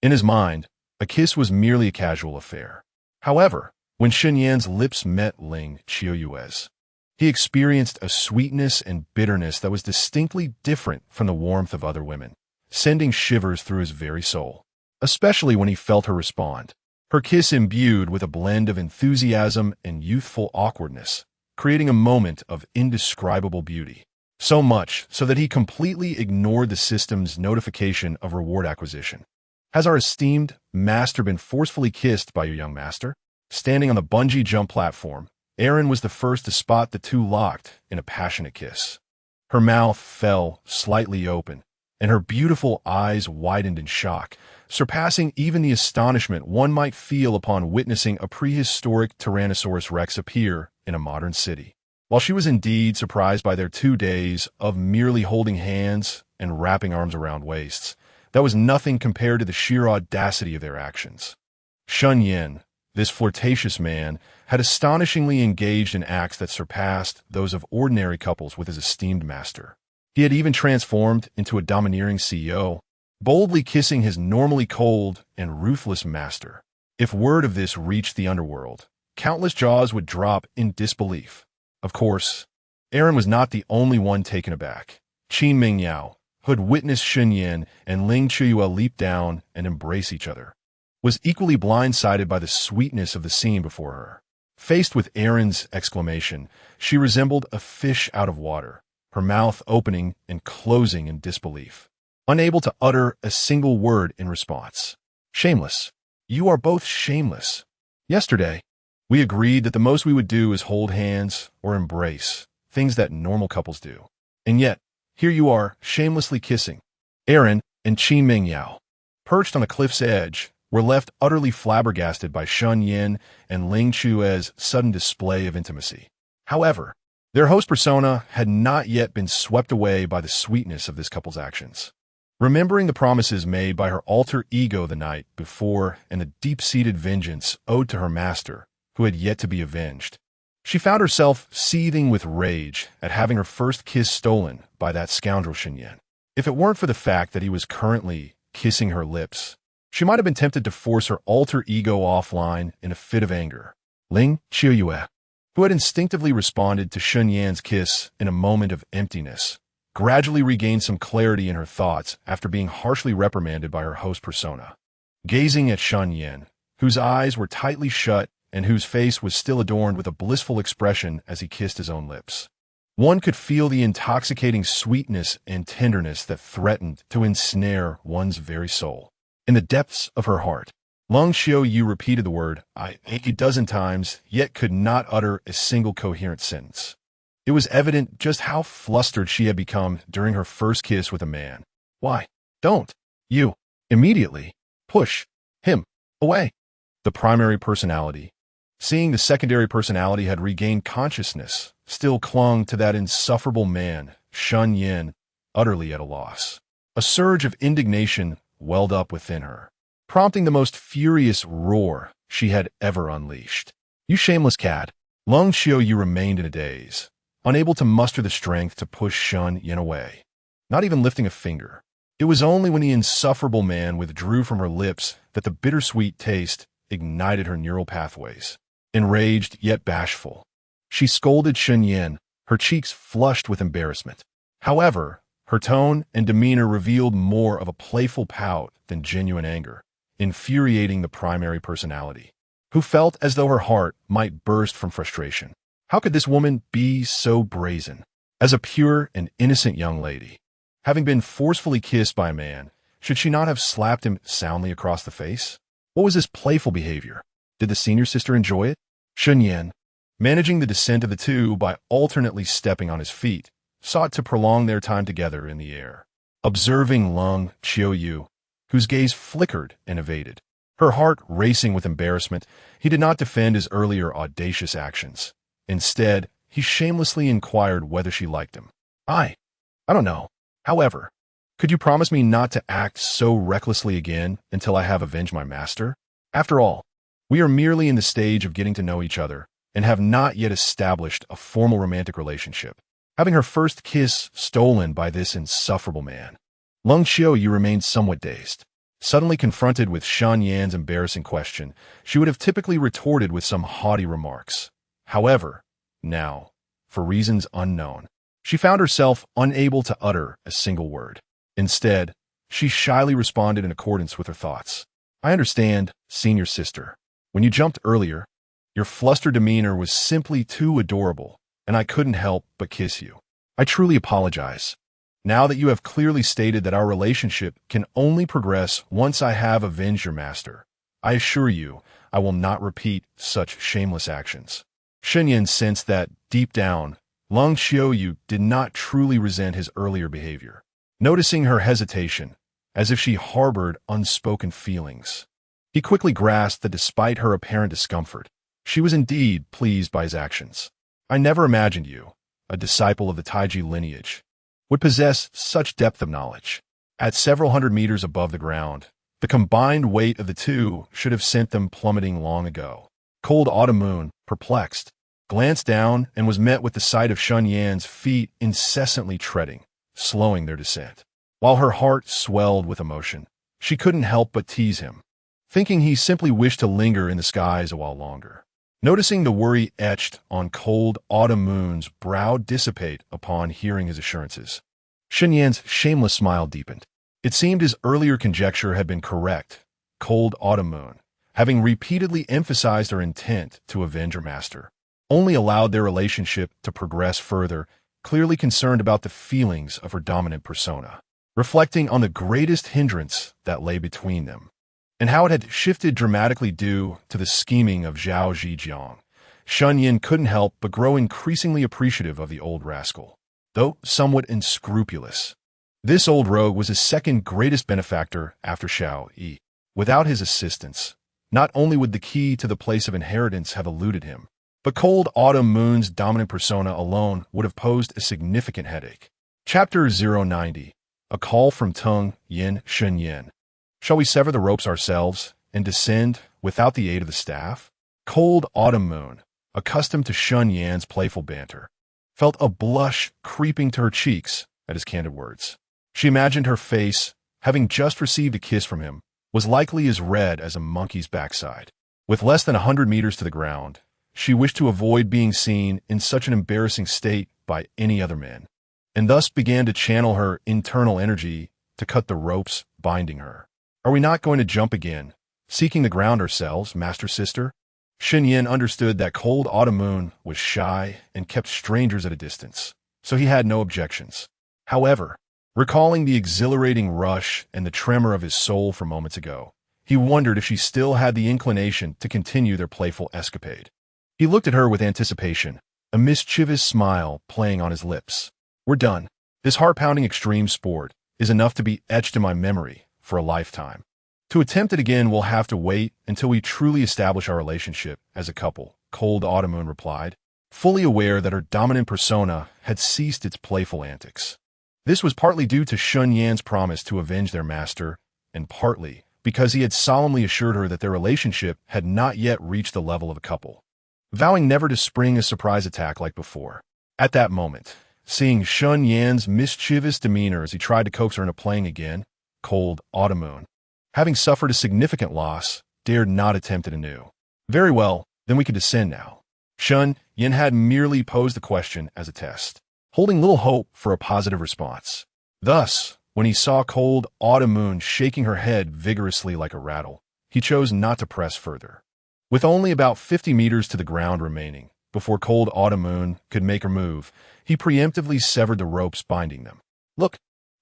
In his mind, a kiss was merely a casual affair. However, when Shen Yan's lips met Lung Chiuyue's, he experienced a sweetness and bitterness that was distinctly different from the warmth of other women, sending shivers through his very soul, especially when he felt her respond. Her kiss imbued with a blend of enthusiasm and youthful awkwardness, creating a moment of indescribable beauty. So much so that he completely ignored the system's notification of reward acquisition. Has our esteemed master been forcefully kissed by your young master? Standing on the bungee jump platform, Aaron was the first to spot the two locked in a passionate kiss. Her mouth fell slightly open, and her beautiful eyes widened in shock, surpassing even the astonishment one might feel upon witnessing a prehistoric Tyrannosaurus Rex appear in a modern city. While she was indeed surprised by their 2 days of merely holding hands and wrapping arms around waists, that was nothing compared to the sheer audacity of their actions. Shen Yan, this flirtatious man, had astonishingly engaged in acts that surpassed those of ordinary couples with his esteemed master. He had even transformed into a domineering CEO, boldly kissing his normally cold and ruthless master. If word of this reached the underworld, countless jaws would drop in disbelief. Of course, Aaron was not the only one taken aback. Qin Mingyao, who had witnessed Shen Yan and Lung Chiuyue leap down and embrace each other, was equally blindsided by the sweetness of the scene before her. Faced with Aaron's exclamation, she resembled a fish out of water, her mouth opening and closing in disbelief, unable to utter a single word in response. Shameless. You are both shameless. Yesterday, We agreed that the most we would do is hold hands or embrace, things that normal couples do. And yet, here you are, shamelessly kissing. Aaron and Qin Mingyao, perched on a cliff's edge, were left utterly flabbergasted by Shen Yan and Ling Chue's sudden display of intimacy. However, their host persona had not yet been swept away by the sweetness of this couple's actions. Remembering the promises made by her alter ego the night before and the deep-seated vengeance owed to her master, who had yet to be avenged, she found herself seething with rage at having her first kiss stolen by that scoundrel Shen Yan. If it weren't for the fact that he was currently kissing her lips, she might have been tempted to force her alter ego offline in a fit of anger. Ling Qiuyue, who had instinctively responded to Shen Yan's kiss in a moment of emptiness, gradually regained some clarity in her thoughts after being harshly reprimanded by her host persona. Gazing at Shen Yan, whose eyes were tightly shut and whose face was still adorned with a blissful expression as he kissed his own lips, one could feel the intoxicating sweetness and tenderness that threatened to ensnare one's very soul. In the depths of her heart, Lung Xiaoyu repeated the word "I" a dozen times, yet could not utter a single coherent sentence. It was evident just how flustered she had become during her first kiss with a man. Why? Don't you immediately push him away? The primary personality, seeing the secondary personality had regained consciousness, still clung to that insufferable man, Shen Yan, utterly at a loss. A surge of indignation welled up within her, prompting the most furious roar she had ever unleashed. You shameless cad! Lung Xiaoyu remained in a daze, unable to muster the strength to push Shen Yan away, not even lifting a finger. It was only when the insufferable man withdrew from her lips that the bittersweet taste ignited her neural pathways. Enraged yet bashful, she scolded Shen Yan, her cheeks flushed with embarrassment. However, her tone and demeanor revealed more of a playful pout than genuine anger, infuriating the primary personality, who felt as though her heart might burst from frustration. How could this woman be so brazen? As a pure and innocent young lady, having been forcefully kissed by a man, should she not have slapped him soundly across the face? What was this playful behavior? Did the senior sister enjoy it? Shen Yan, managing the descent of the two by alternately stepping on his feet, sought to prolong their time together in the air. Observing Lung Qiuyu, whose gaze flickered and evaded, her heart racing with embarrassment, he did not defend his earlier audacious actions. Instead, he shamelessly inquired whether she liked him. I don't know. However, could you promise me not to act so recklessly again until I have avenged my master? After all, we are merely in the stage of getting to know each other and have not yet established a formal romantic relationship. Having her first kiss stolen by this insufferable man, Lung Xiaoyu remained somewhat dazed. Suddenly confronted with Shen Yan's embarrassing question, she would have typically retorted with some haughty remarks. However, now, for reasons unknown, she found herself unable to utter a single word. Instead, she shyly responded in accordance with her thoughts. I understand, senior sister. When you jumped earlier, your flustered demeanor was simply too adorable, and I couldn't help but kiss you. I truly apologize. Now that you have clearly stated that our relationship can only progress once I have avenged your master, I assure you I will not repeat such shameless actions. Shen Yan sensed that, deep down, Lung Xiaoyu did not truly resent his earlier behavior. Noticing her hesitation, as if she harbored unspoken feelings, he quickly grasped that despite her apparent discomfort, she was indeed pleased by his actions. I never imagined you, a disciple of the Taiji lineage, would possess such depth of knowledge. At several hundred meters above the ground, the combined weight of the two should have sent them plummeting long ago. Cold Autumn Moon, perplexed, glanced down and was met with the sight of Shen Yan's feet incessantly treading, slowing their descent. While her heart swelled with emotion, she couldn't help but tease him, thinking he simply wished to linger in the skies a while longer. Noticing the worry etched on Cold Autumn Moon's brow dissipate upon hearing his assurances, Shen Yan's shameless smile deepened. It seemed his earlier conjecture had been correct. Cold Autumn Moon, having repeatedly emphasized her intent to avenge her master, only allowed their relationship to progress further, clearly concerned about the feelings of her dominant persona, reflecting on the greatest hindrance that lay between them, and how it had shifted dramatically due to the scheming of Zhao Zhijiang Shen Yan couldn't help but grow increasingly appreciative of the old rascal, though somewhat unscrupulous. This old rogue was his second greatest benefactor after Xiao Yi. Without his assistance, not only would the key to the place of inheritance have eluded him, but Cold Autumn Moon's dominant persona alone would have posed a significant headache. Chapter 090. A Call from Tung Yin Shen Yan. Shall we sever the ropes ourselves and descend without the aid of the staff? Cold Autumn Moon, accustomed to Shen Yan's playful banter, felt a blush creeping to her cheeks at his candid words. She imagined her face, having just received a kiss from him, was likely as red as a monkey's backside. With less than 100 meters to the ground, she wished to avoid being seen in such an embarrassing state by any other man, and thus began to channel her internal energy to cut the ropes binding her. Are we not going to jump again, seeking the ground ourselves, Master Sister? Shen Yan understood that Cold Autumn Moon was shy and kept strangers at a distance, so he had no objections. However, recalling the exhilarating rush and the tremor of his soul from moments ago, he wondered if she still had the inclination to continue their playful escapade. He looked at her with anticipation, a mischievous smile playing on his lips. We're done. This heart-pounding extreme sport is enough to be etched in my memory for a lifetime. To attempt it again, we'll have to wait until we truly establish our relationship as a couple, Cold Autumn Moon replied, fully aware that her dominant persona had ceased its playful antics. This was partly due to Shen Yan's promise to avenge their master, and partly because he had solemnly assured her that their relationship had not yet reached the level of a couple, vowing never to spring a surprise attack like before. At that moment, seeing Shen Yan's mischievous demeanor as he tried to coax her into playing again, Cold Autumn Moon, having suffered a significant loss, dared not attempt it anew. Very well, then we could descend now. Shen Yan had merely posed the question as a test, holding little hope for a positive response. Thus, when he saw Cold Autumn Moon shaking her head vigorously like a rattle, he chose not to press further. With only about 50 meters to the ground remaining, before Cold Autumn Moon could make her move, he preemptively severed the ropes binding them. Look,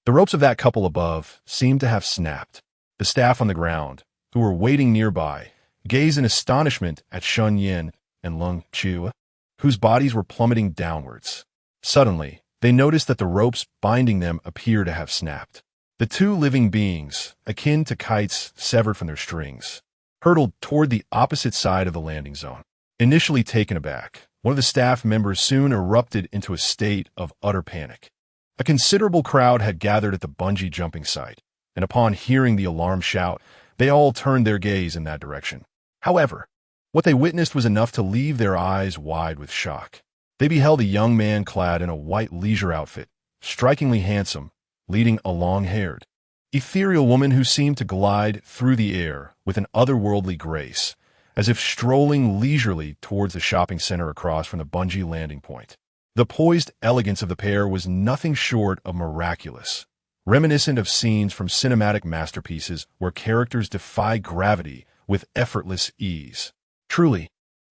the ropes of that couple above seemed to have snapped. The staff on the ground, who were waiting nearby, gazed in astonishment at Shen Yan and Lung Chua, whose bodies were plummeting downwards. Suddenly, they noticed that the ropes binding them appeared to have snapped. The two living beings, akin to kites severed from their strings, hurtled toward the opposite side of the landing zone. Initially taken aback, one of the staff members soon erupted into a state of utter panic. A considerable crowd had gathered at the bungee jumping site, and upon hearing the alarm shout, they all turned their gaze in that direction. However, what they witnessed was enough to leave their eyes wide with shock. They beheld a young man clad in a white leisure outfit, strikingly handsome, leading a long-haired, ethereal woman who seemed to glide through the air with an otherworldly grace, as if strolling leisurely towards the shopping center across from the bungee landing point. The poised elegance of the pair was nothing short of miraculous, reminiscent of scenes from cinematic masterpieces where characters defy gravity with effortless ease. Truly,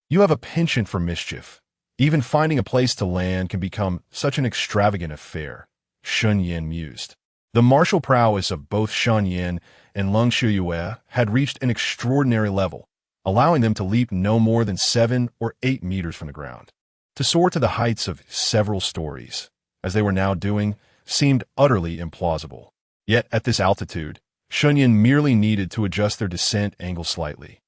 you have a penchant for mischief. Even finding a place to land can become such an extravagant affair, Shen Yan mused. The martial prowess of both Shen Yan and Lung Shuyue had reached an extraordinary level, allowing them to leap no more than 7 or 8 meters from the ground. To soar to the heights of several stories, as they were now doing, seemed utterly implausible. Yet at this altitude, Shen Yan merely needed to adjust their descent angle slightly.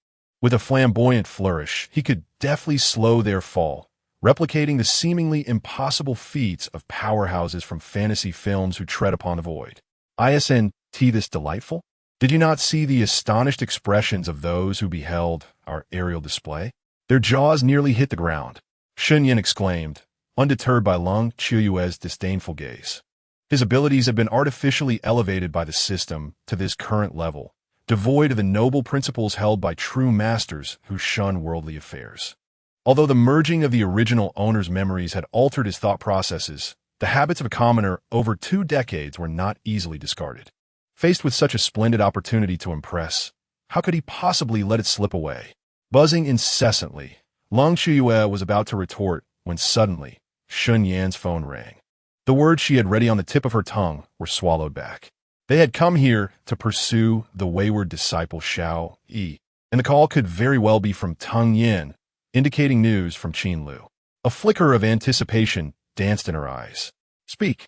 With a flamboyant flourish, he could deftly slow their fall, replicating the seemingly impossible feats of powerhouses from fantasy films who tread upon the void. Isn't this delightful? Did you not see the astonished expressions of those who beheld our aerial display? Their jaws nearly hit the ground, Shen Yan exclaimed, undeterred by Lung Chuyue's disdainful gaze. His abilities had been artificially elevated by the system to this current level, devoid of the noble principles held by true masters who shun worldly affairs. Although the merging of the original owner's memories had altered his thought processes, the habits of a commoner over 2 decades were not easily discarded. Faced with such a splendid opportunity to impress, how could he possibly let it slip away? Buzzing incessantly, Lung Chuyue was about to retort when suddenly, Shen Yan's phone rang. The words she had ready on the tip of her tongue were swallowed back. They had come here to pursue the wayward disciple Xiao Yi, and the call could very well be from Tung Yin, indicating news from Qin Lu. A flicker of anticipation danced in her eyes. "Speak,"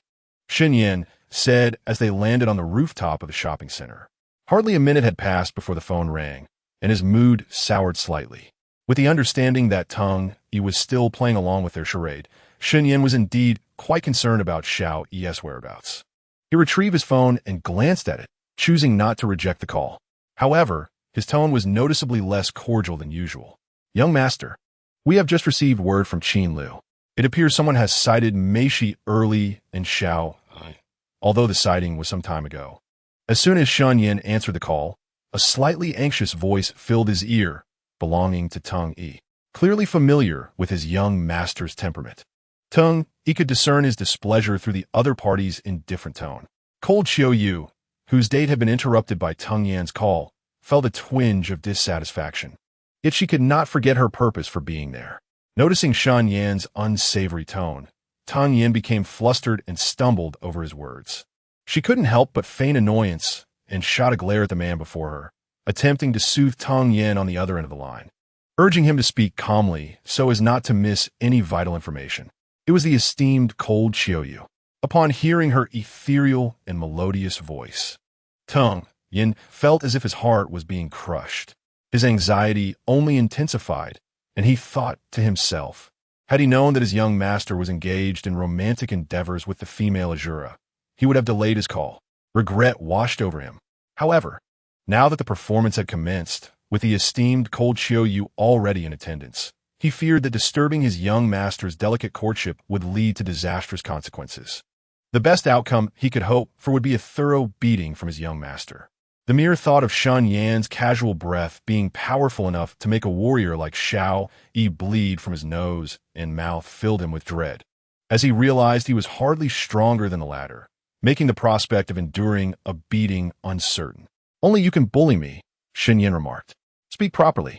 Shen Yan said as they landed on the rooftop of a shopping center. Hardly a minute had passed before the phone rang, and his mood soured slightly. With the understanding that Tang Yi was still playing along with their charade, Shen Yan was indeed quite concerned about Xiao Yi's whereabouts. He retrieved his phone and glanced at it, choosing not to reject the call. However, his tone was noticeably less cordial than usual. "Young master, we have just received word from Qin Lu. It appears someone has sighted Meishi early and Xiao, although the sighting was some time ago." As soon as Shen Yan answered the call, a slightly anxious voice filled his ear, belonging to Tang Yi, clearly familiar with his young master's temperament. Tang Yi could discern his displeasure through the other party's indifferent tone. Cold Xiao Yu, whose date had been interrupted by Tang Yan's call, felt a twinge of dissatisfaction. Yet she could not forget her purpose for being there. Noticing Shen Yan's unsavory tone, Tang Yan became flustered and stumbled over his words. She couldn't help but feign annoyance and shot a glare at the man before her, attempting to soothe Tang Yan on the other end of the line, urging him to speak calmly so as not to miss any vital information. It was the esteemed Cold Xiao Yu. Upon hearing her ethereal and melodious voice, Tang Yan felt as if his heart was being crushed. His anxiety only intensified, and he thought to himself, had he known that his young master was engaged in romantic endeavors with the female Azura, he would have delayed his call. Regret washed over him. However, now that the performance had commenced, with the esteemed Cold Xiao Yu already in attendance, he feared that disturbing his young master's delicate courtship would lead to disastrous consequences. The best outcome he could hope for would be a thorough beating from his young master. The mere thought of Shen Yan's casual breath being powerful enough to make a warrior like Xiao Yi bleed from his nose and mouth filled him with dread, as he realized he was hardly stronger than the latter, making the prospect of enduring a beating uncertain. "Only you can bully me," Shen Yan remarked. "Speak properly.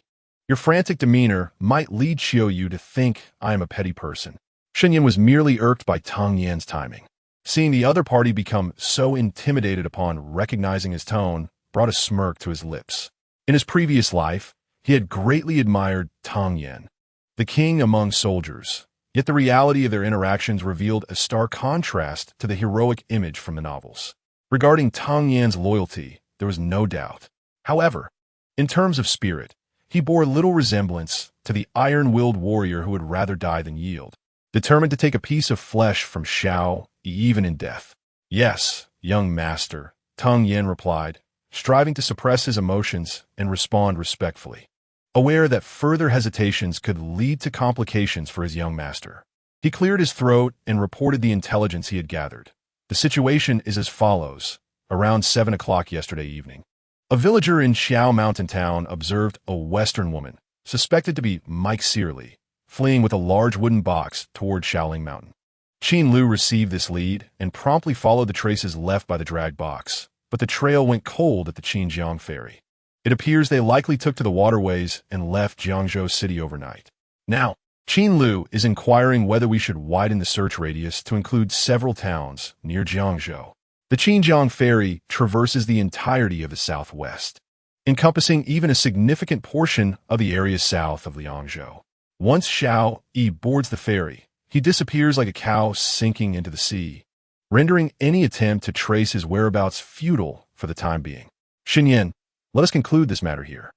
Your frantic demeanor might lead Xiao Yu to think I am a petty person." Shen Yan was merely irked by Tang Yan's timing. Seeing the other party become so intimidated upon recognizing his tone brought a smirk to his lips. In his previous life, he had greatly admired Tang Yan, the king among soldiers, yet the reality of their interactions revealed a stark contrast to the heroic image from the novels. Regarding Tang Yan's loyalty, there was no doubt. However, in terms of spirit, he bore little resemblance to the iron-willed warrior who would rather die than yield, determined to take a piece of flesh from Xiao, even in death. "Yes, young master," Tang Yan replied, striving to suppress his emotions and respond respectfully, aware that further hesitations could lead to complications for his young master. He cleared his throat and reported the intelligence he had gathered. "The situation is as follows. Around 7 o'clock yesterday evening, a villager in Xiao Mountain Town observed a Western woman, suspected to be Mike Searly, fleeing with a large wooden box toward Shaoling Mountain. Qin Lu received this lead and promptly followed the traces left by the dragged box, but the trail went cold at the Qinjiang ferry. It appears they likely took to the waterways and left Jiangzhou City overnight. Now, Qin Lu is inquiring whether we should widen the search radius to include several towns near Jiangzhou. The Qinjiang ferry traverses the entirety of the southwest, encompassing even a significant portion of the area south of Liangzhou. Once Xiao Yi boards the ferry, he disappears like a cow sinking into the sea, rendering any attempt to trace his whereabouts futile for the time being. Shen Yan, let us conclude this matter here.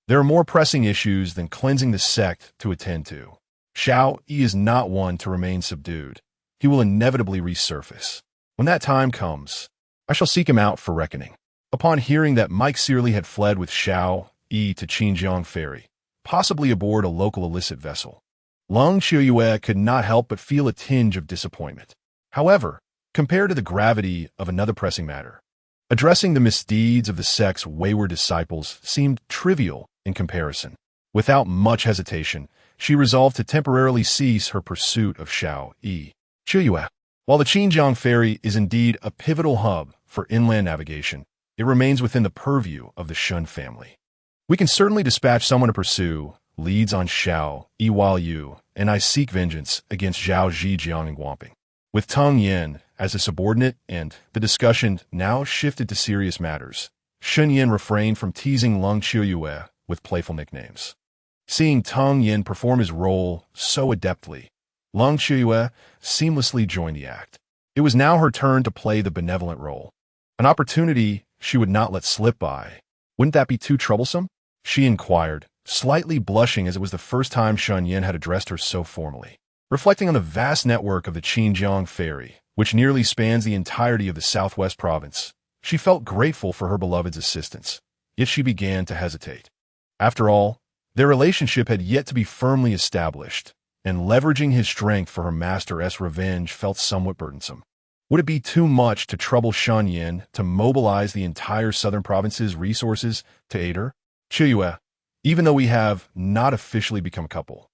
There are more pressing issues than cleansing the sect to attend to. Xiao Yi is not one to remain subdued. He will inevitably resurface. When that time comes, I shall seek him out for reckoning." Upon hearing that Mike Searly had fled with Xiao Yi to Qinjiang ferry, possibly aboard a local illicit vessel, Lung Qiuyue could not help but feel a tinge of disappointment. However, compared to the gravity of another pressing matter, addressing the misdeeds of the sect's wayward disciples seemed trivial in comparison. Without much hesitation, she resolved to temporarily cease her pursuit of Xiao Yi. "Qiuyue, while the Qinjiang ferry is indeed a pivotal hub for inland navigation, it remains within the purview of the Shun family. We can certainly dispatch someone to pursue leads on Xiao Yi while you and I seek vengeance against Zhao Zhijiang and Guamping." With Tang Yan as a subordinate and the discussion now shifted to serious matters, Shen Yan refrained from teasing Lung Qiuyue with playful nicknames. Seeing Tang Yin perform his role so adeptly, Lung Qiuyue seamlessly joined the act. It was now her turn to play the benevolent role. An opportunity she would not let slip by. Wouldn't that be too troublesome? She inquired, slightly blushing as it was the first time Shen Yan had addressed her so formally. Reflecting on the vast network of the Xinjiang ferry, which nearly spans the entirety of the southwest province, she felt grateful for her beloved's assistance, yet she began to hesitate. After all, their relationship had yet to be firmly established, and leveraging his strength for her master's revenge felt somewhat burdensome. Would it be too much to trouble Shen Yan to mobilize the entire southern province's resources to aid her? Qiuyue, even though we have not officially become a couple,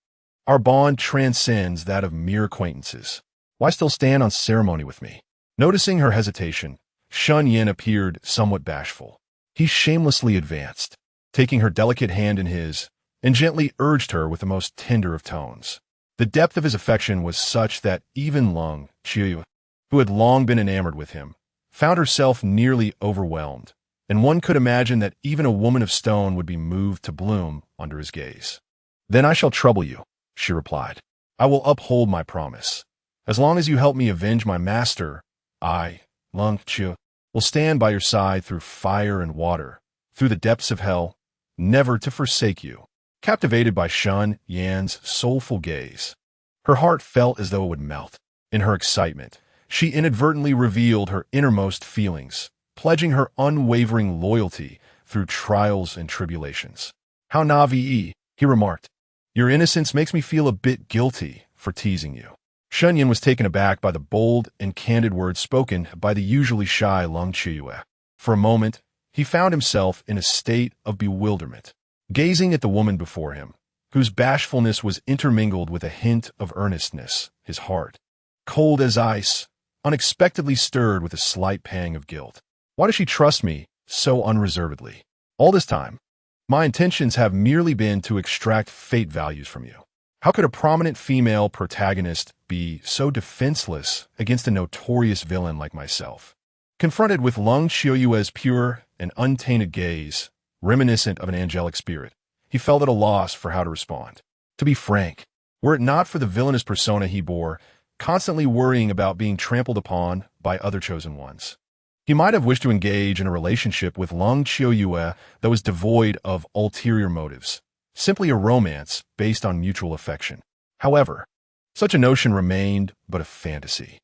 our bond transcends that of mere acquaintances. Why still stand on ceremony with me? Noticing her hesitation, Shen Yan appeared somewhat bashful. He shamelessly advanced, taking her delicate hand in his, and gently urged her with the most tender of tones. The depth of his affection was such that even Lung Qiuyue, who had long been enamored with him, found herself nearly overwhelmed, and one could imagine that even a woman of stone would be moved to bloom under his gaze. "Then I shall trouble you," she replied. "I will uphold my promise. As long as you help me avenge my master, I, Lung Qiuyue, will stand by your side through fire and water, through the depths of hell, never to forsake you." Captivated by Shen Yan's soulful gaze, her heart felt as though it would melt. In her excitement, she inadvertently revealed her innermost feelings, pledging her unwavering loyalty through trials and tribulations. "How naive," he remarked. "Your innocence makes me feel a bit guilty for teasing you." Shen Yan was taken aback by the bold and candid words spoken by the usually shy Lung Qiuyue. For a moment, he found himself in a state of bewilderment, gazing at the woman before him, whose bashfulness was intermingled with a hint of earnestness. His heart, cold as ice, unexpectedly stirred with a slight pang of guilt. Why does she trust me so unreservedly? All this time, my intentions have merely been to extract fate values from you. How could a prominent female protagonist be so defenseless against a notorious villain like myself? Confronted with Lung Qiuyue's pure and untainted gaze, reminiscent of an angelic spirit, he felt at a loss for how to respond. To be frank, were it not for the villainous persona he bore, constantly worrying about being trampled upon by other chosen ones, he might have wished to engage in a relationship with Lung Qiuyue that was devoid of ulterior motives, simply a romance based on mutual affection. However, such a notion remained but a fantasy.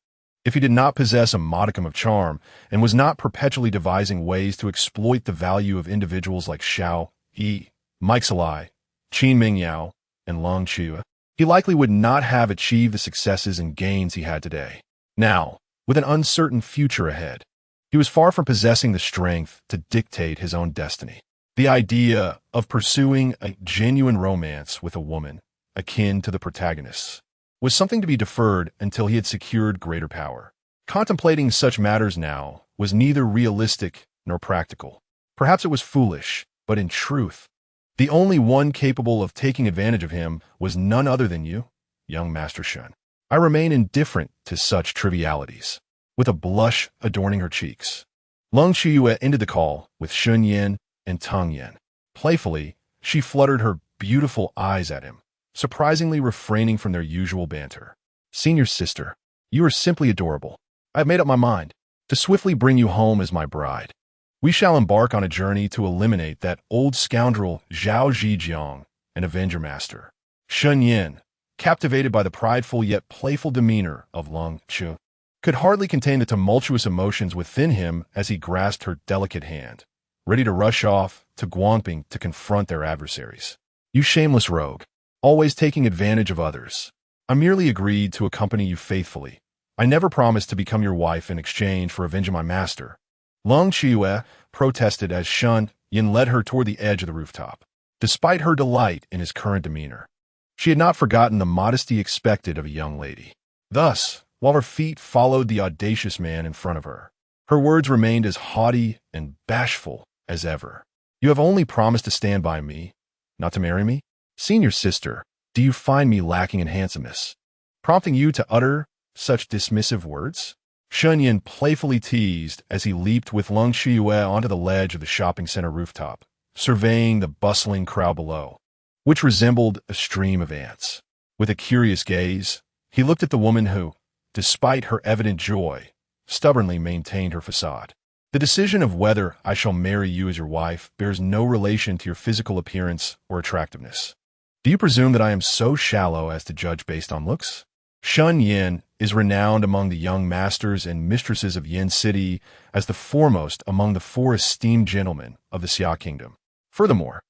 If he did not possess a modicum of charm and was not perpetually devising ways to exploit the value of individuals like Xiao Yi, Mike Salai, Qin Mingyao, and Lung Qiuyue, he likely would not have achieved the successes and gains he had today. Now, with an uncertain future ahead, he was far from possessing the strength to dictate his own destiny. The idea of pursuing a genuine romance with a woman, akin to the protagonist's, was something to be deferred until he had secured greater power. Contemplating such matters now was neither realistic nor practical. Perhaps it was foolish, but in truth, the only one capable of taking advantage of him was none other than you, young Master Shen. I remain indifferent to such trivialities. With a blush adorning her cheeks, Lung Qiuyue ended the call with Shen Yan and Tang Yan. Playfully, she fluttered her beautiful eyes at him, surprisingly refraining from their usual banter. "Senior sister, you are simply adorable. I have made up my mind to swiftly bring you home as my bride. We shall embark on a journey to eliminate that old scoundrel Zhao Zhijiang and avenge your master." Shen Yan, captivated by the prideful yet playful demeanor of Lung Qiuyue, could hardly contain the tumultuous emotions within him as he grasped her delicate hand, ready to rush off to Guangping to confront their adversaries. "You shameless rogue, always taking advantage of others. I merely agreed to accompany you faithfully. I never promised to become your wife in exchange for avenging my master." Lung Qiuyue protested as Shen Yan led her toward the edge of the rooftop. Despite her delight in his current demeanor, she had not forgotten the modesty expected of a young lady. Thus, while her feet followed the audacious man in front of her, her words remained as haughty and bashful as ever. "You have only promised to stand by me, not to marry me? Senior sister, do you find me lacking in handsomeness, prompting you to utter such dismissive words?" Shen Yan playfully teased as he leaped with Lung Qiuyue onto the ledge of the shopping center rooftop, surveying the bustling crowd below. which resembled a stream of ants. With a curious gaze, he looked at the woman who, despite her evident joy, stubbornly maintained her facade. The decision of whether I shall marry you as your wife bears no relation to your physical appearance or attractiveness. Do you presume that I am so shallow as to judge based on looks? Shen Yan is renowned among the young masters and mistresses of Yin City as the foremost among the 4 esteemed gentlemen of the Xia Kingdom. Furthermore,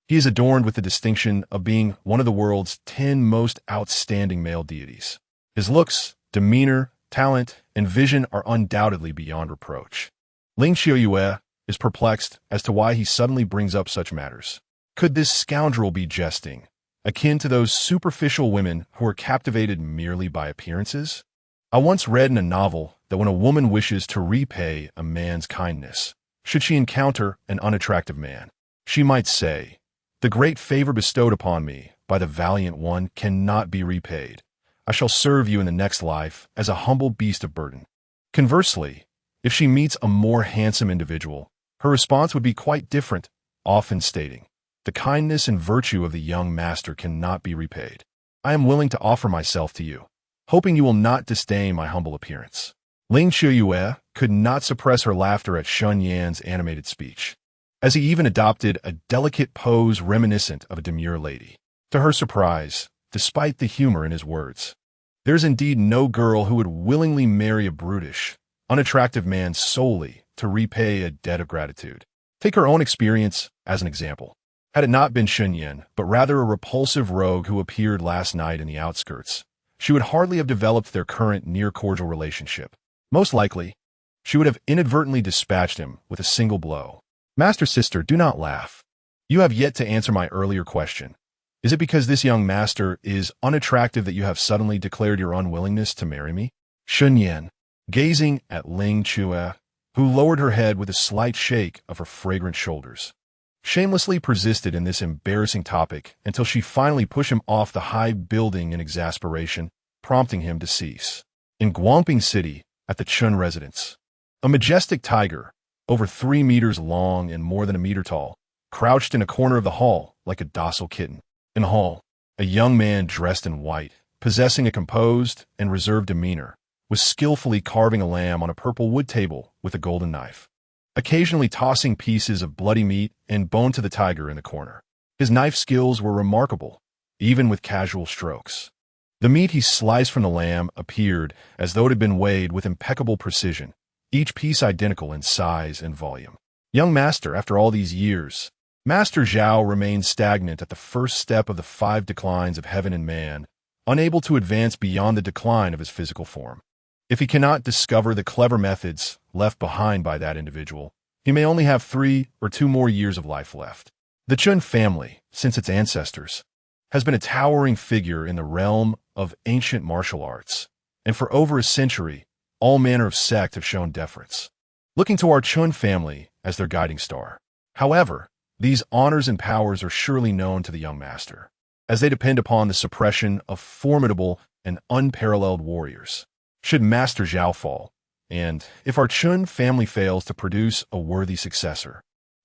he is adorned with the distinction of being one of the world's 10 most outstanding male deities. His looks, demeanor, talent, and vision are undoubtedly beyond reproach. Ling Qiuyue is perplexed as to why he suddenly brings up such matters. Could this scoundrel be jesting, akin to those superficial women who are captivated merely by appearances? I once read in a novel that when a woman wishes to repay a man's kindness, should she encounter an unattractive man, she might say, "The great favor bestowed upon me by the valiant one cannot be repaid. I shall serve you in the next life as a humble beast of burden." Conversely, if she meets a more handsome individual, her response would be quite different, often stating, "The kindness and virtue of the young master cannot be repaid. I am willing to offer myself to you, hoping you will not disdain my humble appearance." Ling Qiuyue could not suppress her laughter at Shen Yan's animated speech, as he even adopted a delicate pose reminiscent of a demure lady. To her surprise, despite the humor in his words, there's indeed no girl who would willingly marry a brutish, unattractive man solely to repay a debt of gratitude. Take her own experience as an example. Had it not been Shen Yan, but rather a repulsive rogue who appeared last night in the outskirts, she would hardly have developed their current near-cordial relationship. Most likely, she would have inadvertently dispatched him with a single blow. Master Sister, do not laugh. You have yet to answer my earlier question. Is it because this young master is unattractive that you have suddenly declared your unwillingness to marry me? Shen Yan, gazing at Ling Qiuyue, who lowered her head with a slight shake of her fragrant shoulders, shamelessly persisted in this embarrassing topic until she finally pushed him off the high building in exasperation, prompting him to cease. In Guangping City, at the Chun residence, a majestic tiger, over 3 meters long and more than a meter tall, crouched in a corner of the hall like a docile kitten. In the hall, a young man dressed in white, possessing a composed and reserved demeanor, was skillfully carving a lamb on a purple wood table with a golden knife, occasionally tossing pieces of bloody meat and bone to the tiger in the corner. His knife skills were remarkable, even with casual strokes. The meat he sliced from the lamb appeared as though it had been weighed with impeccable precision, each piece identical in size and volume. Young master, after all these years, Master Zhao remained stagnant at the first step of the 5 declines of heaven and man, unable to advance beyond the decline of his physical form. If he cannot discover the clever methods left behind by that individual, he may only have 3 or 2 more years of life left. The Chun family, since its ancestors, has been a towering figure in the realm of ancient martial arts, and for over a century, all manner of sect have shown deference, looking to our Chun family as their guiding star. However, these honors and powers are surely known to the young master, as they depend upon the suppression of formidable and unparalleled warriors. Should Master Zhao fall, and if our Chun family fails to produce a worthy successor,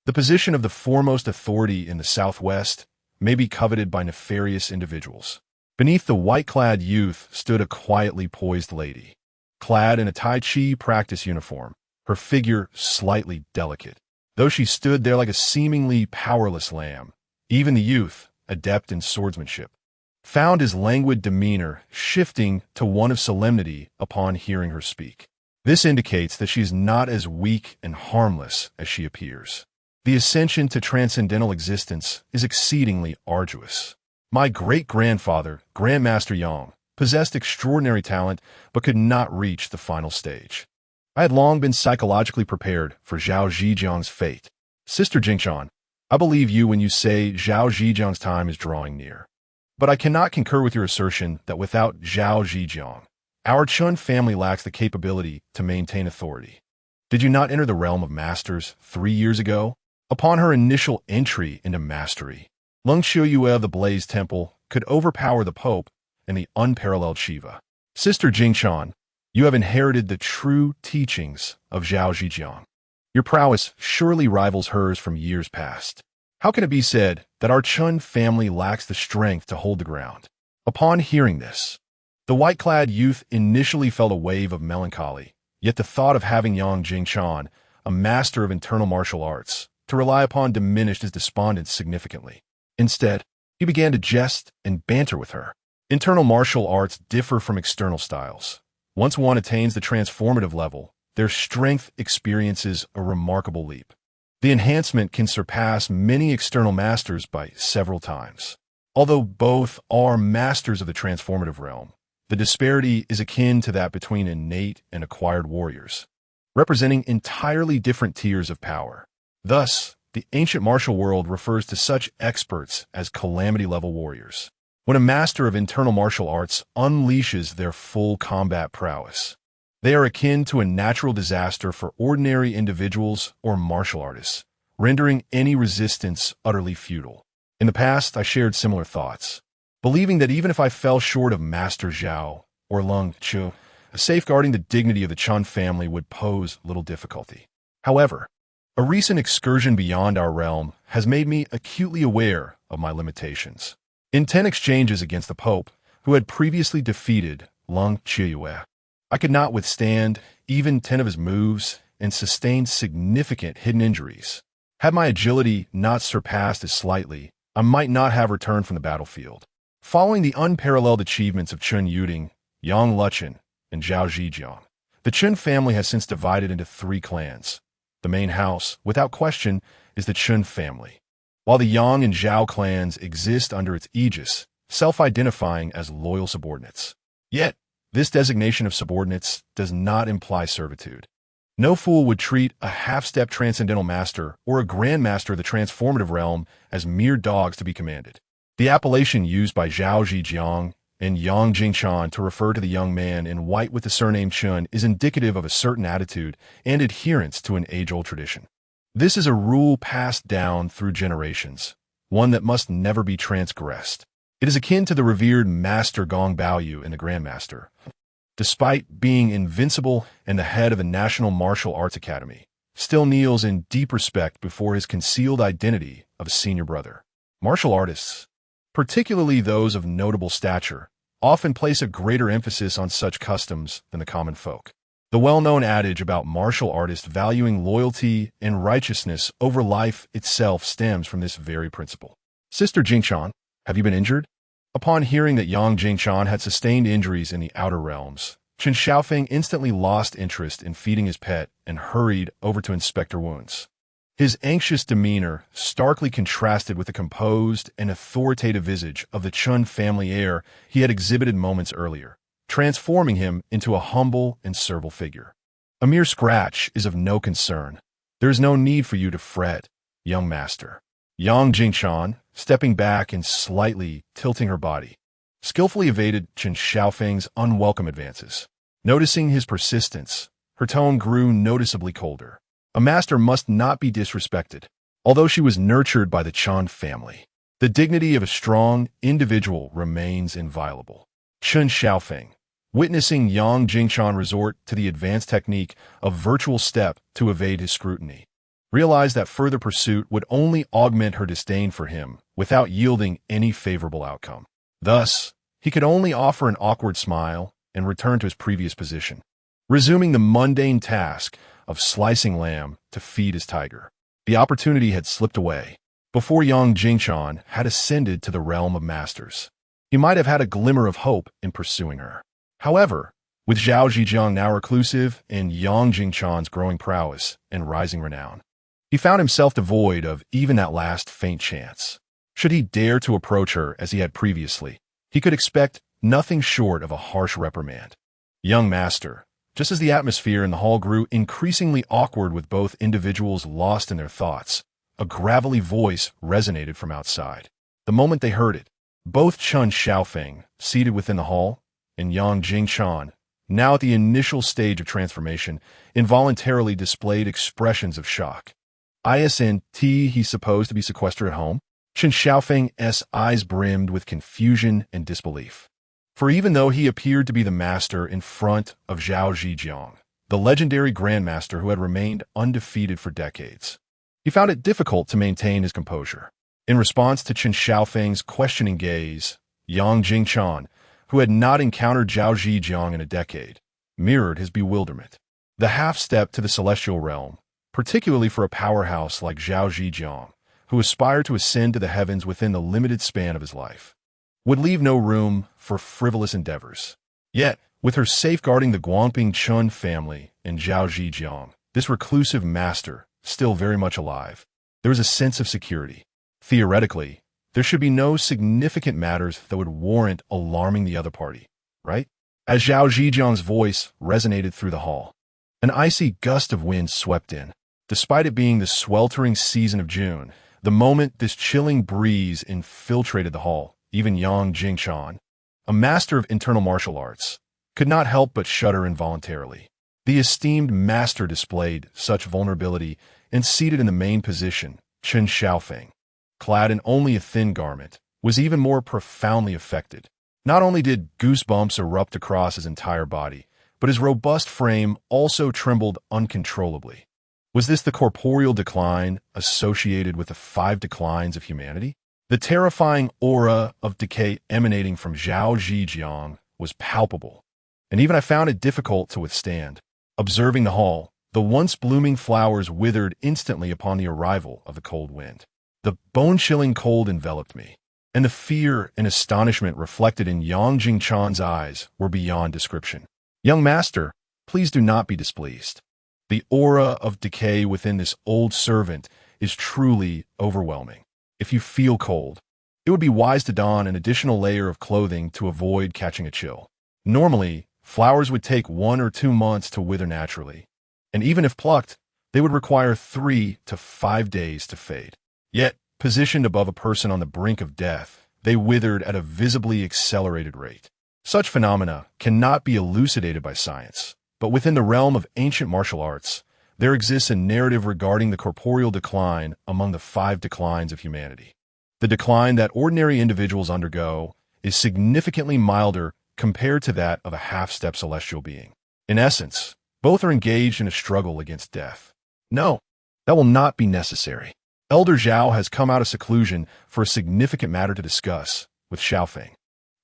the position of the foremost authority in the Southwest may be coveted by nefarious individuals. Beneath the white-clad youth stood a quietly poised lady, clad in a Tai Chi practice uniform, her figure slightly delicate. Though she stood there like a seemingly powerless lamb, even the youth, adept in swordsmanship, found his languid demeanor shifting to one of solemnity upon hearing her speak. This indicates that she is not as weak and harmless as she appears. The ascension to transcendental existence is exceedingly arduous. My great-grandfather, Grandmaster Yang, possessed extraordinary talent but could not reach the final stage. I had long been psychologically prepared for Zhao Zhijiang's fate. Sister Jingqian, I believe you when you say Zhao Zhijiang's time is drawing near. But I cannot concur with your assertion that without Zhao Zhijiang, our Chun family lacks the capability to maintain authority. Did you not enter the realm of masters 3 years ago? Upon her initial entry into mastery, Ling Qiuyue of the Blaze Temple could overpower the Pope and the unparalleled Shiva. Sister Jingqian, you have inherited the true teachings of Zhao Zhijiang. Your prowess surely rivals hers from years past. How can it be said that our Chun family lacks the strength to hold the ground? Upon hearing this, the white-clad youth initially felt a wave of melancholy, yet the thought of having Yang Jingchan, a master of internal martial arts, to rely upon diminished his despondence significantly. Instead, he began to jest and banter with her. Internal martial arts differ from external styles. Once one attains the transformative level, their strength experiences a remarkable leap. The enhancement can surpass many external masters by several times. Although both are masters of the transformative realm, the disparity is akin to that between innate and acquired warriors, representing entirely different tiers of power. Thus, the ancient martial world refers to such experts as calamity-level warriors. When a master of internal martial arts unleashes their full combat prowess, they are akin to a natural disaster for ordinary individuals or martial artists, rendering any resistance utterly futile. In the past, I shared similar thoughts, believing that even if I fell short of Master Zhao or Lung Chu, safeguarding the dignity of the Chun family would pose little difficulty. However, a recent excursion beyond our realm has made me acutely aware of my limitations. In 10 exchanges against the Pope, who had previously defeated Lung Chiyue, I could not withstand even 10 of his moves and sustained significant hidden injuries. Had my agility not surpassed as slightly, I might not have returned from the battlefield. Following the unparalleled achievements of Chun Yuding, Yang Luchen, and Zhao Zhijiang, the Chun family has since divided into 3 clans. The main house, without question, is the Chun family, while the Yang and Zhao clans exist under its aegis, self-identifying as loyal subordinates. Yet, this designation of subordinates does not imply servitude. No fool would treat a half-step transcendental master or a grandmaster of the transformative realm as mere dogs to be commanded. The appellation used by Zhao Zhijiang and Yang Jingchan to refer to the young man in white with the surname Chun is indicative of a certain attitude and adherence to an age-old tradition. This is a rule passed down through generations, one that must never be transgressed. It is akin to the revered Master Gong Baoyu in the Grandmaster. Despite being invincible and the head of the National Martial Arts Academy, still kneels in deep respect before his concealed identity of a senior brother. Martial artists, particularly those of notable stature, often place a greater emphasis on such customs than the common folk. The well-known adage about martial artists valuing loyalty and righteousness over life itself stems from this very principle. Sister Jingchan, have you been injured? Upon hearing that Yang Jingchan had sustained injuries in the outer realms, Chen Xiaofeng instantly lost interest in feeding his pet and hurried over to inspect her wounds. His anxious demeanor starkly contrasted with the composed and authoritative visage of the Chun family heir he had exhibited moments earlier, transforming him into a humble and servile figure. A mere scratch is of no concern. There is no need for you to fret, young master. Yang Jingchan, stepping back and slightly tilting her body, skillfully evaded Chen Xiaofeng's unwelcome advances. Noticing his persistence, her tone grew noticeably colder. A master must not be disrespected. Although she was nurtured by the Chan family, the dignity of a strong individual remains inviolable. Chen Xiaofeng, witnessing Yang Jingchan resort to the advanced technique of virtual step to evade his scrutiny, realized that further pursuit would only augment her disdain for him without yielding any favorable outcome. Thus, he could only offer an awkward smile and return to his previous position, resuming the mundane task of slicing lamb to feed his tiger. The opportunity had slipped away before Yang Jingchan had ascended to the realm of masters. He might have had a glimmer of hope in pursuing her. However, with Zhao Zhijiang now reclusive and Yang Jingchan's growing prowess and rising renown, he found himself devoid of even that last faint chance. Should he dare to approach her as he had previously, he could expect nothing short of a harsh reprimand. Young master, just as the atmosphere in the hall grew increasingly awkward with both individuals lost in their thoughts, a gravelly voice resonated from outside. The moment they heard it, both Chen Xiaofeng, seated within the hall, and Yang Jingchan, now at the initial stage of transformation, involuntarily displayed expressions of shock. Isn't he supposed to be sequestered at home? Chen Xiaofeng's eyes brimmed with confusion and disbelief. For even though he appeared to be the master in front of Zhao Zhijiang, the legendary grandmaster who had remained undefeated for decades, He found it difficult to maintain his composure. In response to Chen Xiaofeng's questioning gaze, Yang Jingchan, who had not encountered Zhao Zhijiang in a decade, mirrored his bewilderment. The half-step to the celestial realm, particularly for a powerhouse like Zhao Zhijiang, who aspired to ascend to the heavens within the limited span of his life, would leave no room for frivolous endeavors. Yet, with her safeguarding the Guangping Chun family and Zhao Zhijiang, this reclusive master, still very much alive, there was a sense of security. Theoretically, there should be no significant matters that would warrant alarming the other party, right? As Zhao Zhijiang's voice resonated through the hall, an icy gust of wind swept in. Despite it being the sweltering season of June, the moment this chilling breeze infiltrated the hall, even Yang Jingchan, a master of internal martial arts, could not help but shudder involuntarily. The esteemed master displayed such vulnerability and seated in the main position, Chen Xiaofeng, clad in only a thin garment, was even more profoundly affected. Not only did goosebumps erupt across his entire body, but his robust frame also trembled uncontrollably. Was this the corporeal decline associated with the 5 declines of humanity? The terrifying aura of decay emanating from Zhao Zhijiang was palpable, and even I found it difficult to withstand. Observing the hall, the once blooming flowers withered instantly upon the arrival of the cold wind. The bone-chilling cold enveloped me, and the fear and astonishment reflected in Yang Jingchan's eyes were beyond description. Young master, please do not be displeased. The aura of decay within this old servant is truly overwhelming. If you feel cold, it would be wise to don an additional layer of clothing to avoid catching a chill. Normally, flowers would take 1 or 2 months to wither naturally, and even if plucked, they would require 3 to 5 days to fade. Yet, positioned above a person on the brink of death, they withered at a visibly accelerated rate. Such phenomena cannot be elucidated by science, but within the realm of ancient martial arts, there exists a narrative regarding the corporeal decline among the 5 declines of humanity. The decline that ordinary individuals undergo is significantly milder compared to that of a half-step celestial being. In essence, both are engaged in a struggle against death. No, that will not be necessary. Elder Zhao has come out of seclusion for a significant matter to discuss with Xiaofeng.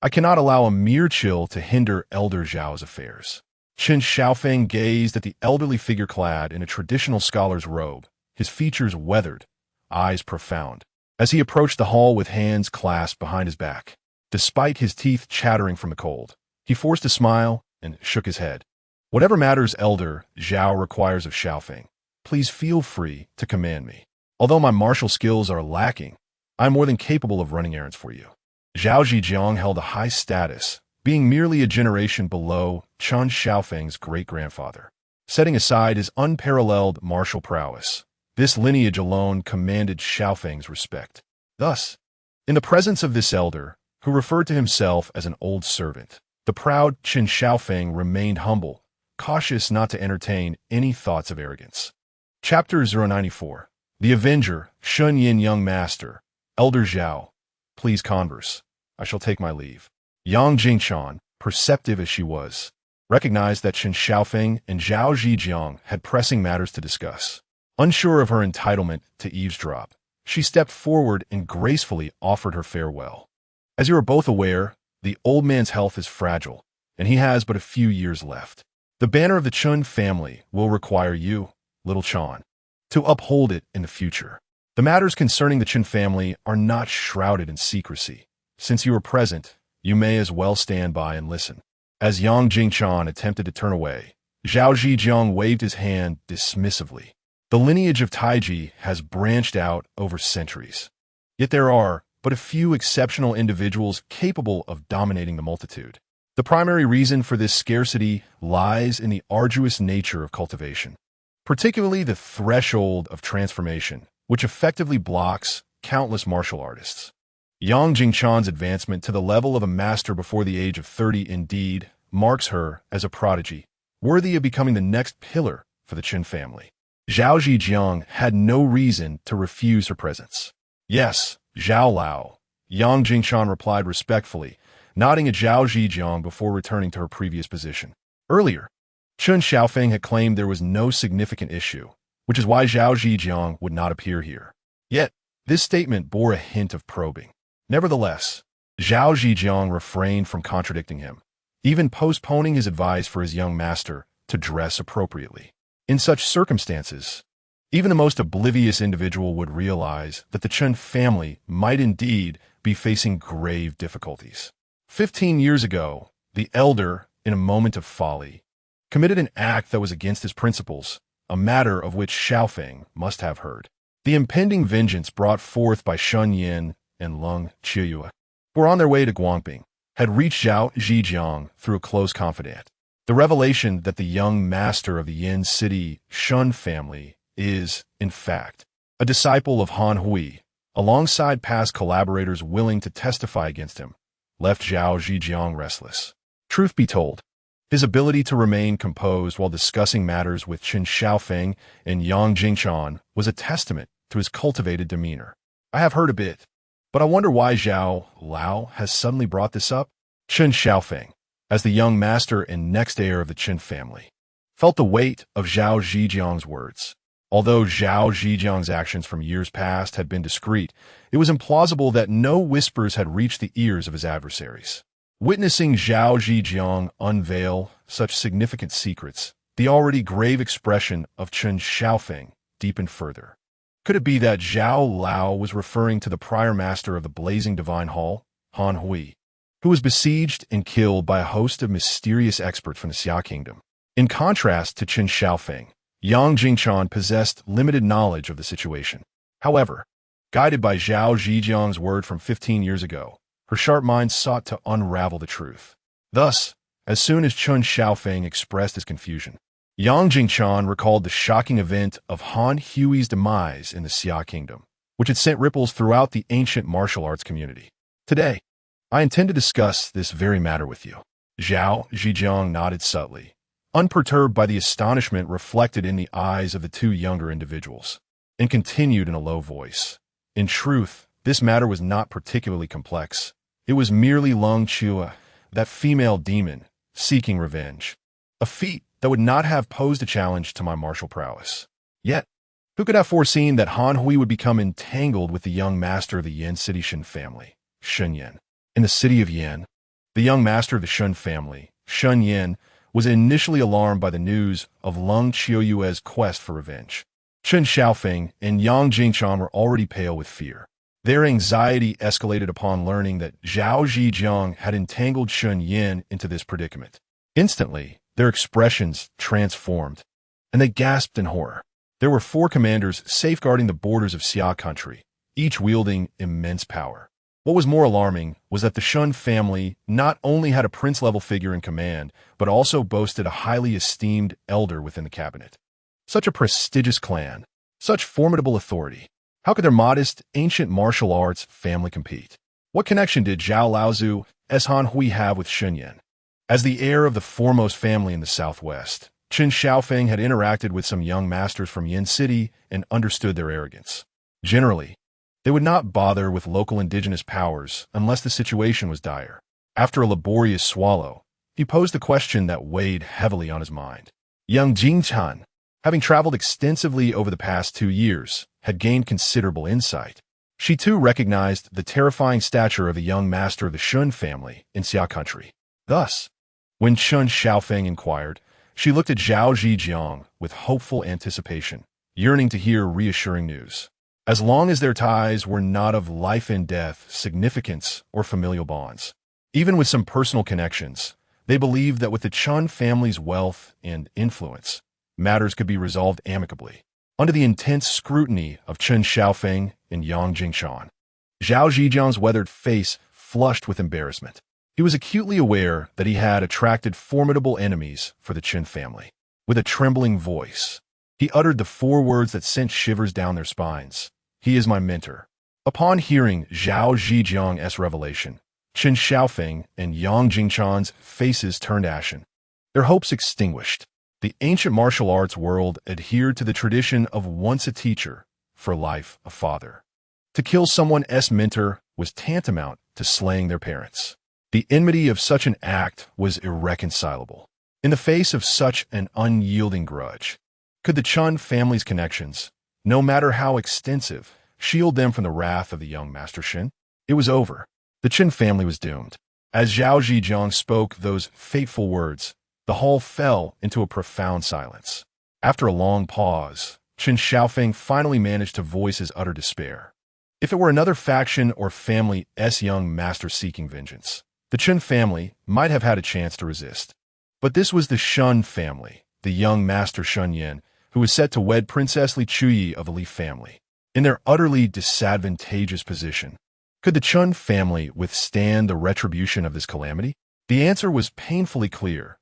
I cannot allow a mere chill to hinder Elder Zhao's affairs. Chen Xiaofeng gazed at the elderly figure clad in a traditional scholar's robe, his features weathered, eyes profound, as he approached the hall with hands clasped behind his back. Despite his teeth chattering from the cold, he forced a smile and shook his head. Whatever matters Elder Zhao requires of Xiaofeng, please feel free to command me. Although my martial skills are lacking, I am more than capable of running errands for you. Zhao Zhijiang held a high status, being merely a generation below Chen Xiaofeng's great-grandfather. Setting aside his unparalleled martial prowess, this lineage alone commanded Xiaofeng's respect. Thus, in the presence of this elder, who referred to himself as an old servant, the proud Chen Xiaofeng remained humble, cautious not to entertain any thoughts of arrogance. Chapter 094. The Avenger, Shen Yan Young Master, Elder Zhao, please converse. I shall take my leave. Yang Jingchan, perceptive as she was, recognized that Chen Xiaofeng and Zhao Zhijiang had pressing matters to discuss. Unsure of her entitlement to eavesdrop, she stepped forward and gracefully offered her farewell. As you are both aware, the old man's health is fragile, and he has but a few years left. The banner of the Chun family will require you, little Chan, to uphold it in the future. The matters concerning the Chen family are not shrouded in secrecy. Since you are present, you may as well stand by and listen. As Yang Jingchan attempted to turn away, Zhao Zhijiang waved his hand dismissively. The lineage of Taiji has branched out over centuries. Yet there are but a few exceptional individuals capable of dominating the multitude. The primary reason for this scarcity lies in the arduous nature of cultivation, particularly the threshold of transformation, which effectively blocks countless martial artists. Yang Jingchan's advancement to the level of a master before the age of 30 indeed marks her as a prodigy, worthy of becoming the next pillar for the Chen family. Zhao Zhijiang had no reason to refuse her presence. Yes, Zhao Lao, Yang Jingchan replied respectfully, nodding at Zhao Zhijiang before returning to her previous position. Earlier, Chen Xiaofeng had claimed there was no significant issue, which is why Zhao Zhejiang would not appear here. Yet, this statement bore a hint of probing. Nevertheless, Zhao Zhejiang refrained from contradicting him, even postponing his advice for his young master to dress appropriately. In such circumstances, even the most oblivious individual would realize that the Chen family might indeed be facing grave difficulties. 15 years ago, the elder, in a moment of folly, committed an act that was against his principles, a matter of which Xiaofeng must have heard. The impending vengeance brought forth by Shen Yan and Leng Qiuyue, who were on their way to Guangping, had reached Zhao Zhejiang through a close confidant. The revelation that the young master of the Yan City Shen family is, in fact, a disciple of Han Hui, alongside past collaborators willing to testify against him, left Zhao Zhejiang restless. Truth be told, his ability to remain composed while discussing matters with Qin Xiaofeng and Yang Jingchan was a testament to his cultivated demeanor. I have heard a bit, but I wonder why Zhao Lao has suddenly brought this up. Qin Xiaofeng, as the young master and next heir of the Qin family, felt the weight of Zhao Zhejiang's words. Although Zhao Zhejiang's actions from years past had been discreet, it was implausible that no whispers had reached the ears of his adversaries. Witnessing Zhao Zhejiang unveil such significant secrets, the already grave expression of Qin Xiaofeng deepened further. Could it be that Zhao Lao was referring to the prior master of the Blazing Divine Hall, Han Hui, who was besieged and killed by a host of mysterious experts from the Xia Kingdom? In contrast to Qin Xiaofeng, Yang Jingchan possessed limited knowledge of the situation. However, guided by Zhao Zhejiang's word from 15 years ago, her sharp mind sought to unravel the truth. Thus, as soon as Qin Xiaofeng expressed his confusion, Yang Jingchan recalled the shocking event of Han Hui's demise in the Xia Kingdom, which had sent ripples throughout the ancient martial arts community. Today, I intend to discuss this very matter with you. Zhao Zhejiang nodded subtly, unperturbed by the astonishment reflected in the eyes of the two younger individuals, and continued in a low voice. In truth, this matter was not particularly complex. It was merely Leng Qiuyue, that female demon, seeking revenge. A feat that would not have posed a challenge to my martial prowess. Yet, who could have foreseen that Han Hui would become entangled with the young master of the Yan City Shen family, Shen Yan? In the city of Yan, the young master of the Shen family, Shen Yan, was initially alarmed by the news of Leng Qiuyue's quest for revenge. Qin Xiaofeng and Yang Jingchan were already pale with fear. Their anxiety escalated upon learning that Zhao Zhejiang had entangled Shen Yan into this predicament. Instantly, their expressions transformed, and they gasped in horror. There were 4 commanders safeguarding the borders of Xia country, each wielding immense power. What was more alarming was that the Shen family not only had a prince-level figure in command, but also boasted a highly esteemed elder within the cabinet. Such a prestigious clan, such formidable authority. How could their modest, ancient martial arts family compete? What connection did Zhao Laozu as Han Hui have with Shen Yan? As the heir of the foremost family in the southwest, Qin Xiaofeng had interacted with some young masters from Yan City and understood their arrogance. Generally, they would not bother with local indigenous powers unless the situation was dire. After a laborious swallow, he posed a question that weighed heavily on his mind. Young Jingchan, having traveled extensively over the past 2 years, had gained considerable insight. She too recognized the terrifying stature of the young master of the Shen family in Xia country. Thus, when Qin Xiaofeng inquired, she looked at Zhao Zhejiang with hopeful anticipation, yearning to hear reassuring news. As long as their ties were not of life and death, significance, or familial bonds. Even with some personal connections, they believed that with the Chen family's wealth and influence, matters could be resolved amicably. Under the intense scrutiny of Qin Xiaofeng and Yang Jingchan, Zhao Zhejiang's weathered face flushed with embarrassment. He was acutely aware that he had attracted formidable enemies for the Qin family. With a trembling voice, he uttered the 4 words that sent shivers down their spines. He is my mentor. Upon hearing Zhao Zhejiang's revelation, Qin Xiaofeng and Yang Jingchan's faces turned ashen, their hopes extinguished. The ancient martial arts world adhered to the tradition of once a teacher, for life a father. To kill someone's mentor was tantamount to slaying their parents. The enmity of such an act was irreconcilable. In the face of such an unyielding grudge, Could the Chun family's connections, no matter how extensive, shield them from the wrath of the young Master Shen? It was over. The Chen family was doomed. As Zhao Zhejiang spoke those fateful words, the hall fell into a profound silence. After a long pause, Chen Xiaofeng finally managed to voice his utter despair. If it were another faction or family's young master seeking vengeance, the Chen family might have had a chance to resist. But this was the Shun family, the young master Shen Yan, who was set to wed Princess Li Chuyi of the Li family. In their utterly disadvantageous position, could the Chun family withstand the retribution of this calamity? The answer was painfully clear.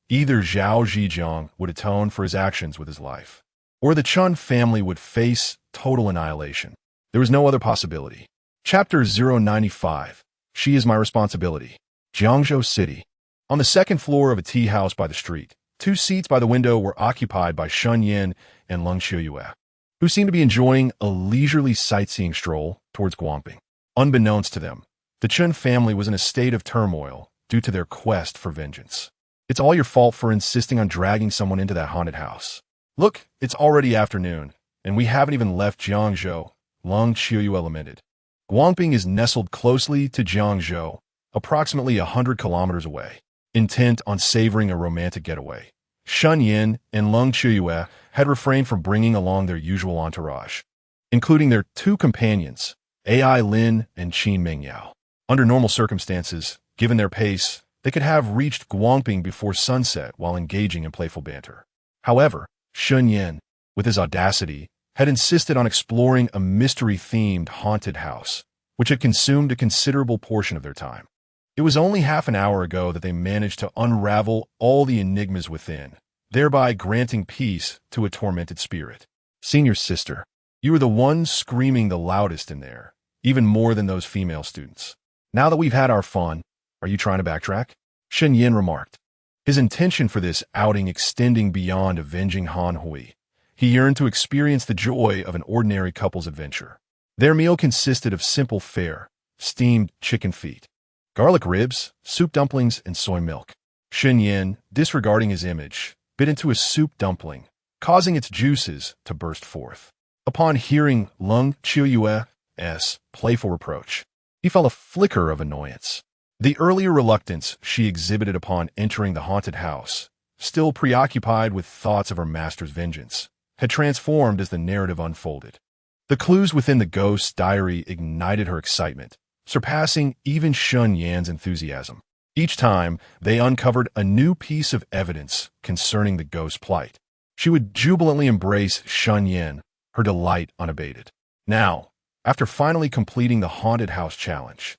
Either Zhao Zhejiang would atone for his actions with his life, or the Chun family would face total annihilation. There was no other possibility. Chapter 095. She is my responsibility. Jiangzhou City. On the second floor of a tea house by the street, 2 seats by the window were occupied by Shen Yan and Leng Qiuyue, who seemed to be enjoying a leisurely sightseeing stroll towards Guangping. Unbeknownst to them, the Chen family was in a state of turmoil due to their quest for vengeance. It's all your fault for insisting on dragging someone into that haunted house. Look, it's already afternoon, and we haven't even left Jiangzhou, Leng Qiuyue lamented. Guangping is nestled closely to Jiangzhou, approximately 100 kilometers away. Intent on savoring a romantic getaway, Shen Yan and Leng Qiuyue had refrained from bringing along their usual entourage, including their 2 companions, Ai Lin and Qin Mengyao. Under normal circumstances, given their pace, they could have reached Guangping before sunset while engaging in playful banter. However, Shen Yan, with his audacity, had insisted on exploring a mystery-themed haunted house, which had consumed a considerable portion of their time. It was only half an hour ago that they managed to unravel all the enigmas within, thereby granting peace to a tormented spirit. Senior sister, you were the one screaming the loudest in there, even more than those female students. Now that we've had our fun, are you trying to backtrack? Shen Yan remarked, his intention for this outing extending beyond avenging Han Hui. He yearned to experience the joy of an ordinary couple's adventure. Their meal consisted of simple fare, steamed chicken feet, garlic ribs, soup dumplings, and soy milk. Shen Yan, disregarding his image, bit into a soup dumpling, causing its juices to burst forth. Upon hearing Leng Qiuyue's playful reproach, he felt a flicker of annoyance. The earlier reluctance she exhibited upon entering the haunted house, still preoccupied with thoughts of her master's vengeance, had transformed as the narrative unfolded. The clues within the ghost's diary ignited her excitement, surpassing even Shen Yan's enthusiasm. Each time, they uncovered a new piece of evidence concerning the ghost's plight. She would jubilantly embrace Shen Yan, her delight unabated. Now, after finally completing the haunted house challenge,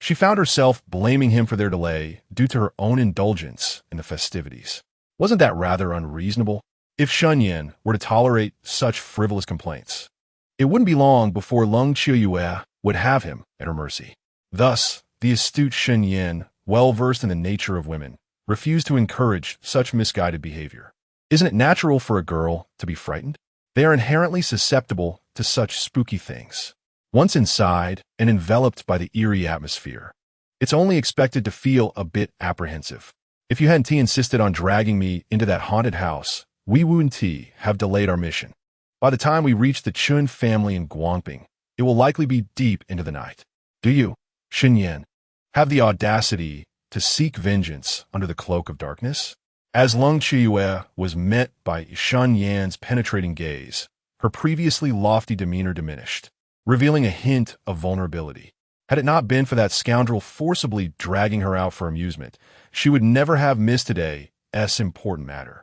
she found herself blaming him for their delay due to her own indulgence in the festivities. Wasn't that rather unreasonable? If Shen Yan were to tolerate such frivolous complaints, it wouldn't be long before Leng Qiuyue would have him at her mercy. Thus, the astute Shen Yan, well-versed in the nature of women, refused to encourage such misguided behavior. Isn't it natural for a girl to be frightened? They are inherently susceptible to such spooky things. Once inside and enveloped by the eerie atmosphere, it's only expected to feel a bit apprehensive. If you hadn't insisted on dragging me into that haunted house, we wouldn't have delayed our mission. By the time we reach the Chun family in Guangping, it will likely be deep into the night. Do you, Shen Yan, have the audacity to seek vengeance under the cloak of darkness? As Leng Qiuyue was met by Shen Yan's penetrating gaze, her previously lofty demeanor diminished, revealing a hint of vulnerability. Had it not been for that scoundrel forcibly dragging her out for amusement, she would never have missed today's important matter.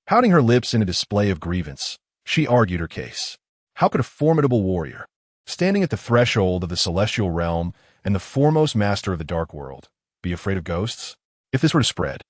Pouting her lips in a display of grievance, she argued her case. How could a formidable warrior, standing at the threshold of the celestial realm and the foremost master of the dark world, be afraid of ghosts? If this were to spread,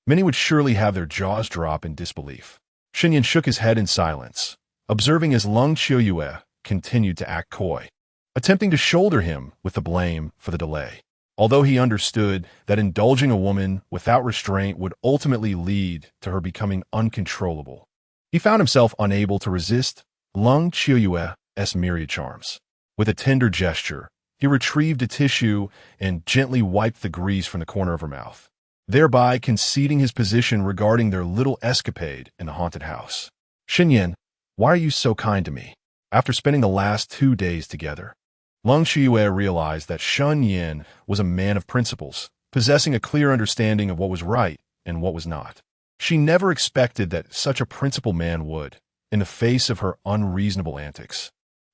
many would surely have their jaws drop in disbelief. Shen Yan shook his head in silence, observing as Leng Qiuyue continued to act coy, attempting to shoulder him with the blame for the delay. Although he understood that indulging a woman without restraint would ultimately lead to her becoming uncontrollable, he found himself unable to resist Leng Qiuyue's myriad charms. With a tender gesture, he retrieved a tissue and gently wiped the grease from the corner of her mouth, thereby conceding his position regarding their little escapade in the haunted house. Shen Yan, why are you so kind to me? After spending the last 2 days together, Lung Shiyue realized that Shen Yan was a man of principles, possessing a clear understanding of what was right and what was not. She never expected that such a principled man would, in the face of her unreasonable antics,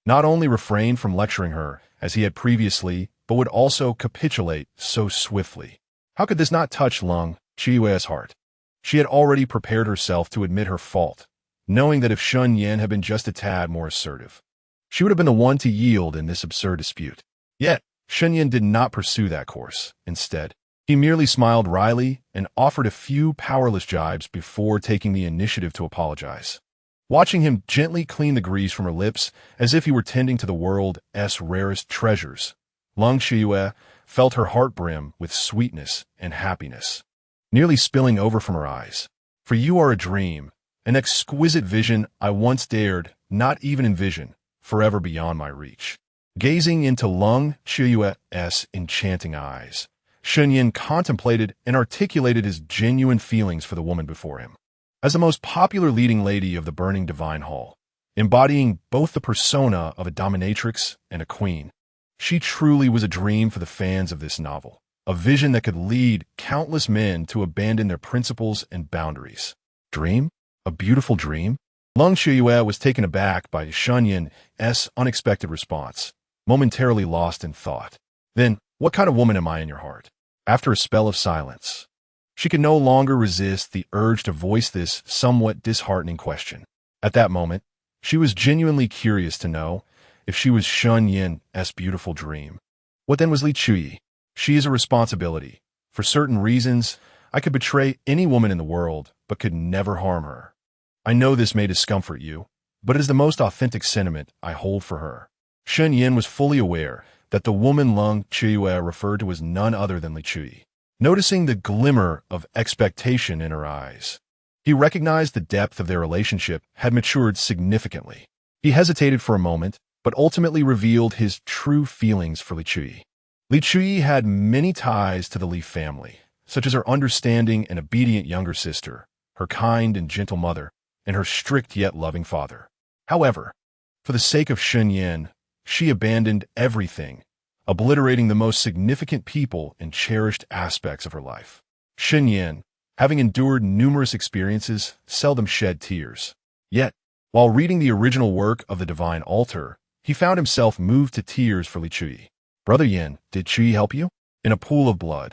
not only refrain from lecturing her, as he had previously, but would also capitulate so swiftly. How could this not touch Lung Shiyue's heart? She had already prepared herself to admit her fault, knowing that if Shen Yan had been just a tad more assertive, she would have been the one to yield in this absurd dispute. Yet, Shen Yan did not pursue that course. Instead, he merely smiled wryly and offered a few powerless jibes before taking the initiative to apologize. Watching him gently clean the grease from her lips as if he were tending to the world's rarest treasures, Lung Shiyue felt her heart brim with sweetness and happiness, nearly spilling over from her eyes. For you are a dream, an exquisite vision I once dared not even envision, forever beyond my reach. Gazing into Lung Shiyue's enchanting eyes, Shen Yan contemplated and articulated his genuine feelings for the woman before him. As the most popular leading lady of the burning divine hall, embodying both the persona of a dominatrix and a queen, she truly was a dream for the fans of this novel, a vision that could lead countless men to abandon their principles and boundaries. Dream? A beautiful dream? Lung Shiyue was taken aback by Shen Yan's unexpected response, momentarily lost in thought. Then, what kind of woman am I in your heart? After a spell of silence, she could no longer resist the urge to voice this somewhat disheartening question. At that moment, she was genuinely curious to know if she was Shen Yan's beautiful dream. What then was Li Chuyi? She is a responsibility. For certain reasons, I could betray any woman in the world, but could never harm her. I know this may discomfort you, but it is the most authentic sentiment I hold for her. Shen Yan was fully aware that the woman Lung Shiyue referred to was none other than Li Chuyi. Noticing the glimmer of expectation in her eyes, he recognized the depth of their relationship had matured significantly. He hesitated for a moment, but ultimately revealed his true feelings for Li Chuyi. Li Chuyi had many ties to the Li family, such as her understanding and obedient younger sister, her kind and gentle mother, and her strict yet loving father. However, for the sake of Shen Yan, she abandoned everything, obliterating the most significant people and cherished aspects of her life. Shen Yan, having endured numerous experiences, seldom shed tears. Yet, while reading the original work of the Divine Altar, he found himself moved to tears for Li Chuyi. Brother Yan, did Chuyi help you? In a pool of blood,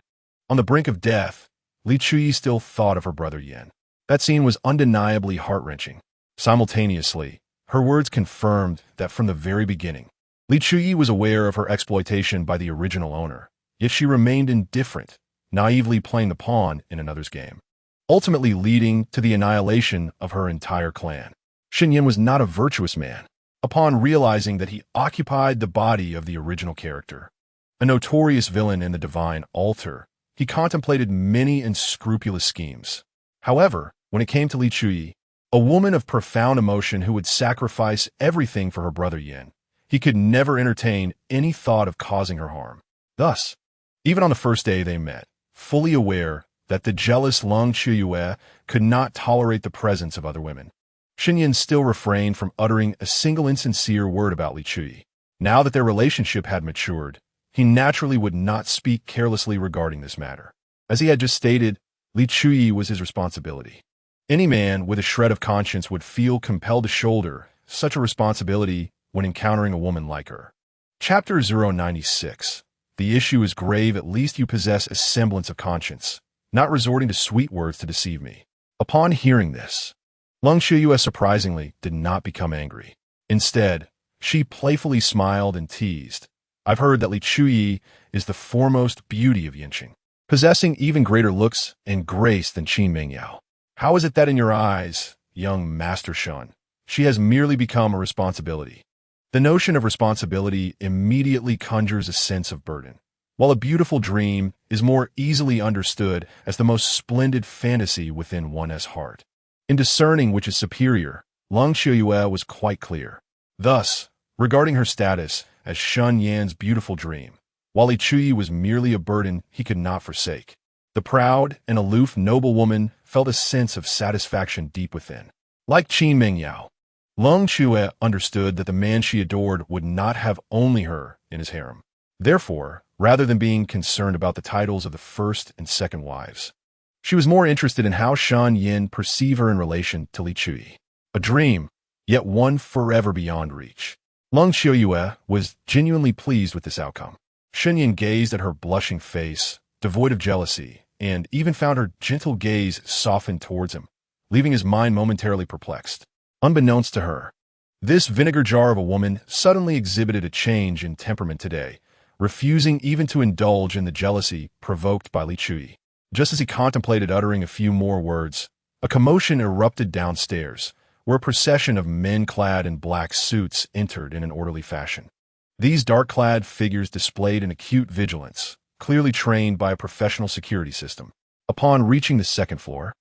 on the brink of death, Li Chuyi still thought of her brother Yan. That scene was undeniably heart-wrenching. Simultaneously, her words confirmed that from the very beginning, Li Chuyi was aware of her exploitation by the original owner, yet she remained indifferent, naively playing the pawn in another's game, ultimately leading to the annihilation of her entire clan. Shen Yan was not a virtuous man. Upon realizing that he occupied the body of the original character, a notorious villain in the Divine Altar, he contemplated many unscrupulous schemes. However, when it came to Li Chuyi, a woman of profound emotion who would sacrifice everything for her brother Yan, he could never entertain any thought of causing her harm. Thus, even on the first day they met, fully aware that the jealous Lung Shiyue could not tolerate the presence of other women, Shen Yan still refrained from uttering a single insincere word about Li Chuyi. Now that their relationship had matured, he naturally would not speak carelessly regarding this matter. As he had just stated, Li Chuyi was his responsibility. Any man with a shred of conscience would feel compelled to shoulder such a responsibility when encountering a woman like her. Chapter 096. The issue is grave, at least you possess a semblance of conscience, not resorting to sweet words to deceive me. Upon hearing this, Lung Shiyue surprisingly did not become angry. Instead, she playfully smiled and teased. I've heard that Li Chuyi is the foremost beauty of Yanqing, possessing even greater looks and grace than Qin Mengyao. How is it that in your eyes, young Master Shen, she has merely become a responsibility? The notion of responsibility immediately conjures a sense of burden, while a beautiful dream is more easily understood as the most splendid fantasy within one's heart. In discerning which is superior, Lung Shiyue was quite clear. Thus, regarding her status as Shen Yan's beautiful dream, while Li Chuyi was merely a burden he could not forsake, the proud and aloof noblewoman felt a sense of satisfaction deep within. Like Qin Mingyao, Leng Chue understood that the man she adored would not have only her in his harem. Therefore, rather than being concerned about the titles of the first and second wives, she was more interested in how Shen Yan perceived her in relation to Li Chui. A dream, yet one forever beyond reach. Leng Qiuyue was genuinely pleased with this outcome. Shen Yan gazed at her blushing face, devoid of jealousy, and even found her gentle gaze soften towards him, leaving his mind momentarily perplexed. Unbeknownst to her, this vinegar jar of a woman suddenly exhibited a change in temperament today, refusing even to indulge in the jealousy provoked by Li Chui. Just as he contemplated uttering a few more words, a commotion erupted downstairs, where a procession of men clad in black suits entered in an orderly fashion. These dark-clad figures displayed an acute vigilance, clearly trained by a professional security system. Upon reaching the second floor,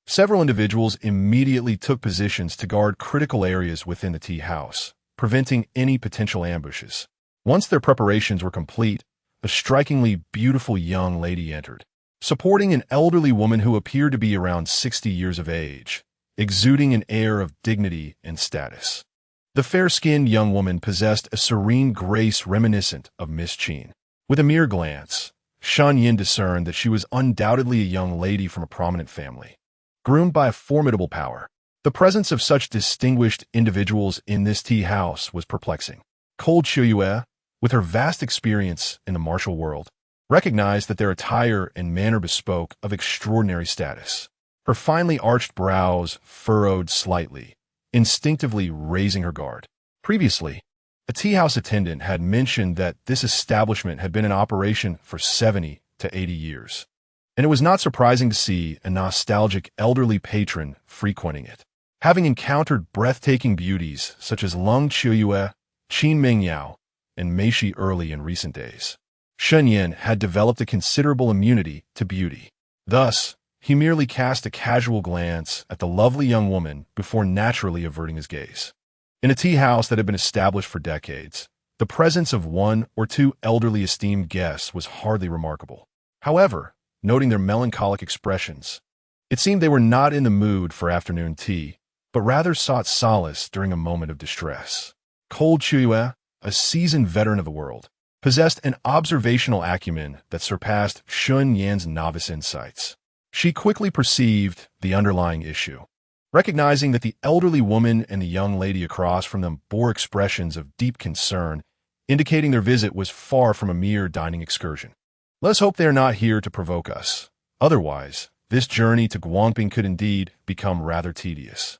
several individuals immediately took positions to guard critical areas within the tea house, preventing any potential ambushes. Once their preparations were complete, a strikingly beautiful young lady entered, supporting an elderly woman who appeared to be around 60 years of age, exuding an air of dignity and status. The fair-skinned young woman possessed a serene grace reminiscent of Miss Qin. With a mere glance, Shen Yan discerned that she was undoubtedly a young lady from a prominent family, groomed by a formidable power. The presence of such distinguished individuals in this tea house was perplexing. Cold Qiuyue, with her vast experience in the martial world, recognized that their attire and manner bespoke of extraordinary status. Her finely arched brows furrowed slightly, instinctively raising her guard. Previously, a tea house attendant had mentioned that this establishment had been in operation for 70 to 80 years, and it was not surprising to see a nostalgic elderly patron frequenting it. Having encountered breathtaking beauties such as Leng Qiuyue, Qin Mingyao, and Meishi early in recent days, Shen Yan had developed a considerable immunity to beauty. Thus, he merely cast a casual glance at the lovely young woman before naturally averting his gaze. In a tea house that had been established for decades, the presence of one or two elderly esteemed guests was hardly remarkable. However, noting their melancholic expressions, it seemed they were not in the mood for afternoon tea, but rather sought solace during a moment of distress. Cold Qiuyue, a seasoned veteran of the world, possessed an observational acumen that surpassed Shen Yan's novice insights. She quickly perceived the underlying issue, recognizing that the elderly woman and the young lady across from them bore expressions of deep concern, indicating their visit was far from a mere dining excursion. Let's hope they are not here to provoke us. Otherwise, this journey to Guangping could indeed become rather tedious.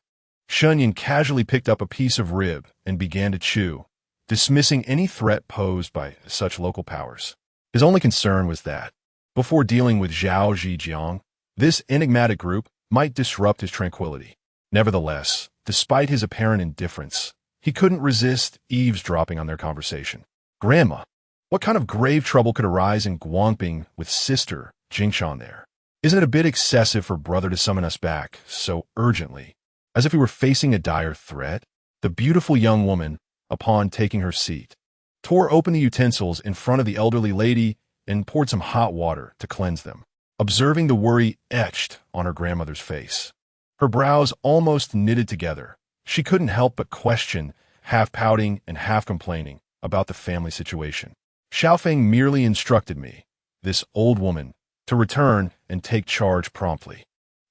Shen Yan casually picked up a piece of rib and began to chew, dismissing any threat posed by such local powers. His only concern was that, before dealing with Zhao Zhijiang, this enigmatic group might disrupt his tranquility. Nevertheless, despite his apparent indifference, he couldn't resist eavesdropping on their conversation. "Grandma, what kind of grave trouble could arise in Guangping with sister Jingshan there? Isn't it a bit excessive for brother to summon us back so urgently, as if he were facing a dire threat?" The beautiful young woman, upon taking her seat, tore open the utensils in front of the elderly lady and poured some hot water to cleanse them, observing the worry etched on her grandmother's face. Her brows almost knitted together. She couldn't help but question, half pouting and half complaining, about the family situation. "Xiaofeng merely instructed me, this old woman, to return and take charge promptly."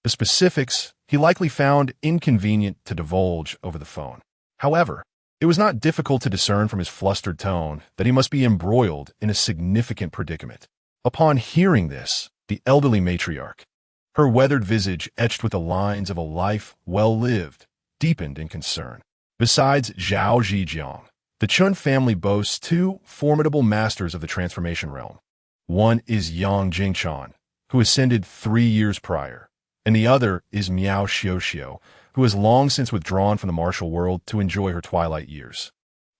The specifics he likely found inconvenient to divulge over the phone. However, it was not difficult to discern from his flustered tone that he must be embroiled in a significant predicament. Upon hearing this, the elderly matriarch, her weathered visage etched with the lines of a life well lived, deepened in concern. Besides Zhao Zhijiang, the Chun family boasts two formidable masters of the transformation realm. One is Yang Jingshan, who ascended 3 years prior, and the other is Miao Xiuxiu, who has long since withdrawn from the martial world to enjoy her twilight years,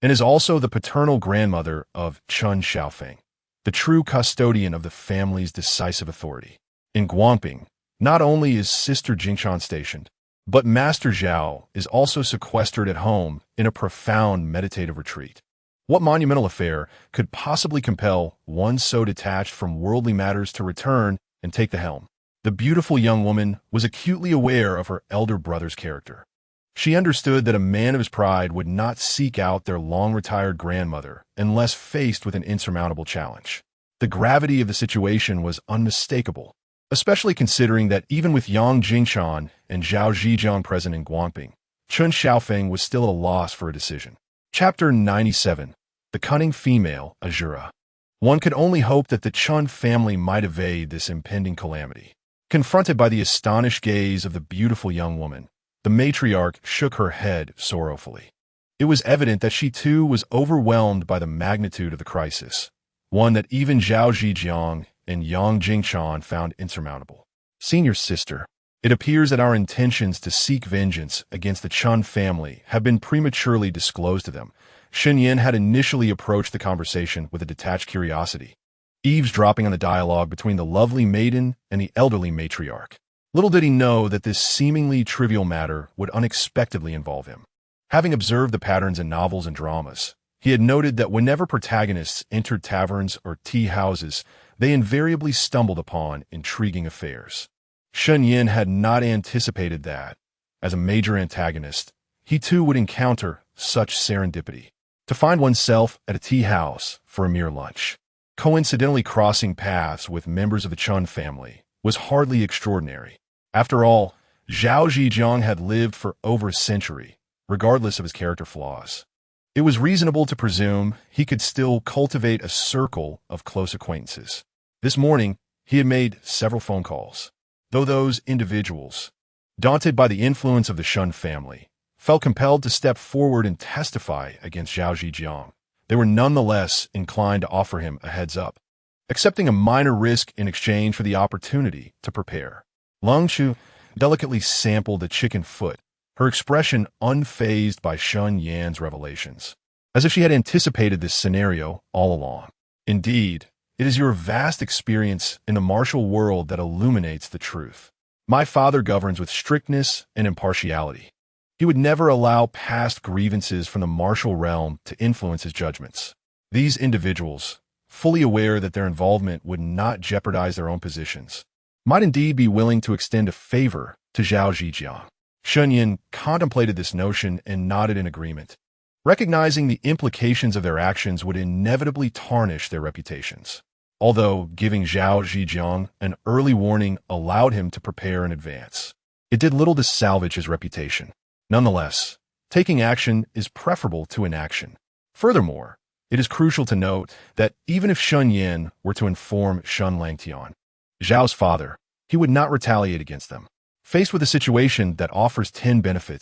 and is also the paternal grandmother of Chun Xiaofeng, the true custodian of the family's decisive authority. In Guangping, not only is Sister Jingshan stationed, but Master Zhao is also sequestered at home in a profound meditative retreat. What monumental affair could possibly compel one so detached from worldly matters to return and take the helm? The beautiful young woman was acutely aware of her elder brother's character. She understood that a man of his pride would not seek out their long-retired grandmother unless faced with an insurmountable challenge. The gravity of the situation was unmistakable, especially considering that even with Yang Jingshan and Zhao Zhejiang present in Guangping, Chen Xiaofeng was still at a loss for a decision. Chapter 97. The Cunning Female, Azura. One could only hope that the Chen family might evade this impending calamity. Confronted by the astonished gaze of the beautiful young woman, the matriarch shook her head sorrowfully. It was evident that she too was overwhelmed by the magnitude of the crisis, one that even Zhao Zhejiang and Yang Jingshan found insurmountable. Senior sister, it appears that our intentions to seek vengeance against the Chen family have been prematurely disclosed to them. Shen Yan had initially approached the conversation with a detached curiosity, eavesdropping on the dialogue between the lovely maiden and the elderly matriarch. Little did he know that this seemingly trivial matter would unexpectedly involve him. Having observed the patterns in novels and dramas, he had noted that whenever protagonists entered taverns or tea houses, they invariably stumbled upon intriguing affairs. Shen Yan had not anticipated that, as a major antagonist, he too would encounter such serendipity. To find oneself at a tea house for a mere lunch, coincidentally crossing paths with members of the Chen family, was hardly extraordinary. After all, Zhao Zhejiang had lived for over a century, regardless of his character flaws. It was reasonable to presume he could still cultivate a circle of close acquaintances. This morning, he had made several phone calls, though those individuals, daunted by the influence of the Shen family, felt compelled to step forward and testify against Zhao Zhejiang. They were nonetheless inclined to offer him a heads-up, accepting a minor risk in exchange for the opportunity to prepare. Long Chu delicately sampled the chicken foot, her expression unfazed by Shen Yan's revelations, as if she had anticipated this scenario all along. Indeed, it is your vast experience in the martial world that illuminates the truth. My father governs with strictness and impartiality. He would never allow past grievances from the martial realm to influence his judgments. These individuals, fully aware that their involvement would not jeopardize their own positions, might indeed be willing to extend a favor to Zhao Zhejiang. Shen Yan contemplated this notion and nodded in agreement, recognizing the implications of their actions would inevitably tarnish their reputations. Although giving Zhao Zhejiang an early warning allowed him to prepare in advance, it did little to salvage his reputation. Nonetheless, taking action is preferable to inaction. Furthermore, it is crucial to note that even if Shen Yan were to inform Shen Langtian, Zhao's father, he would not retaliate against them. Faced with a situation that offers 10 benefits,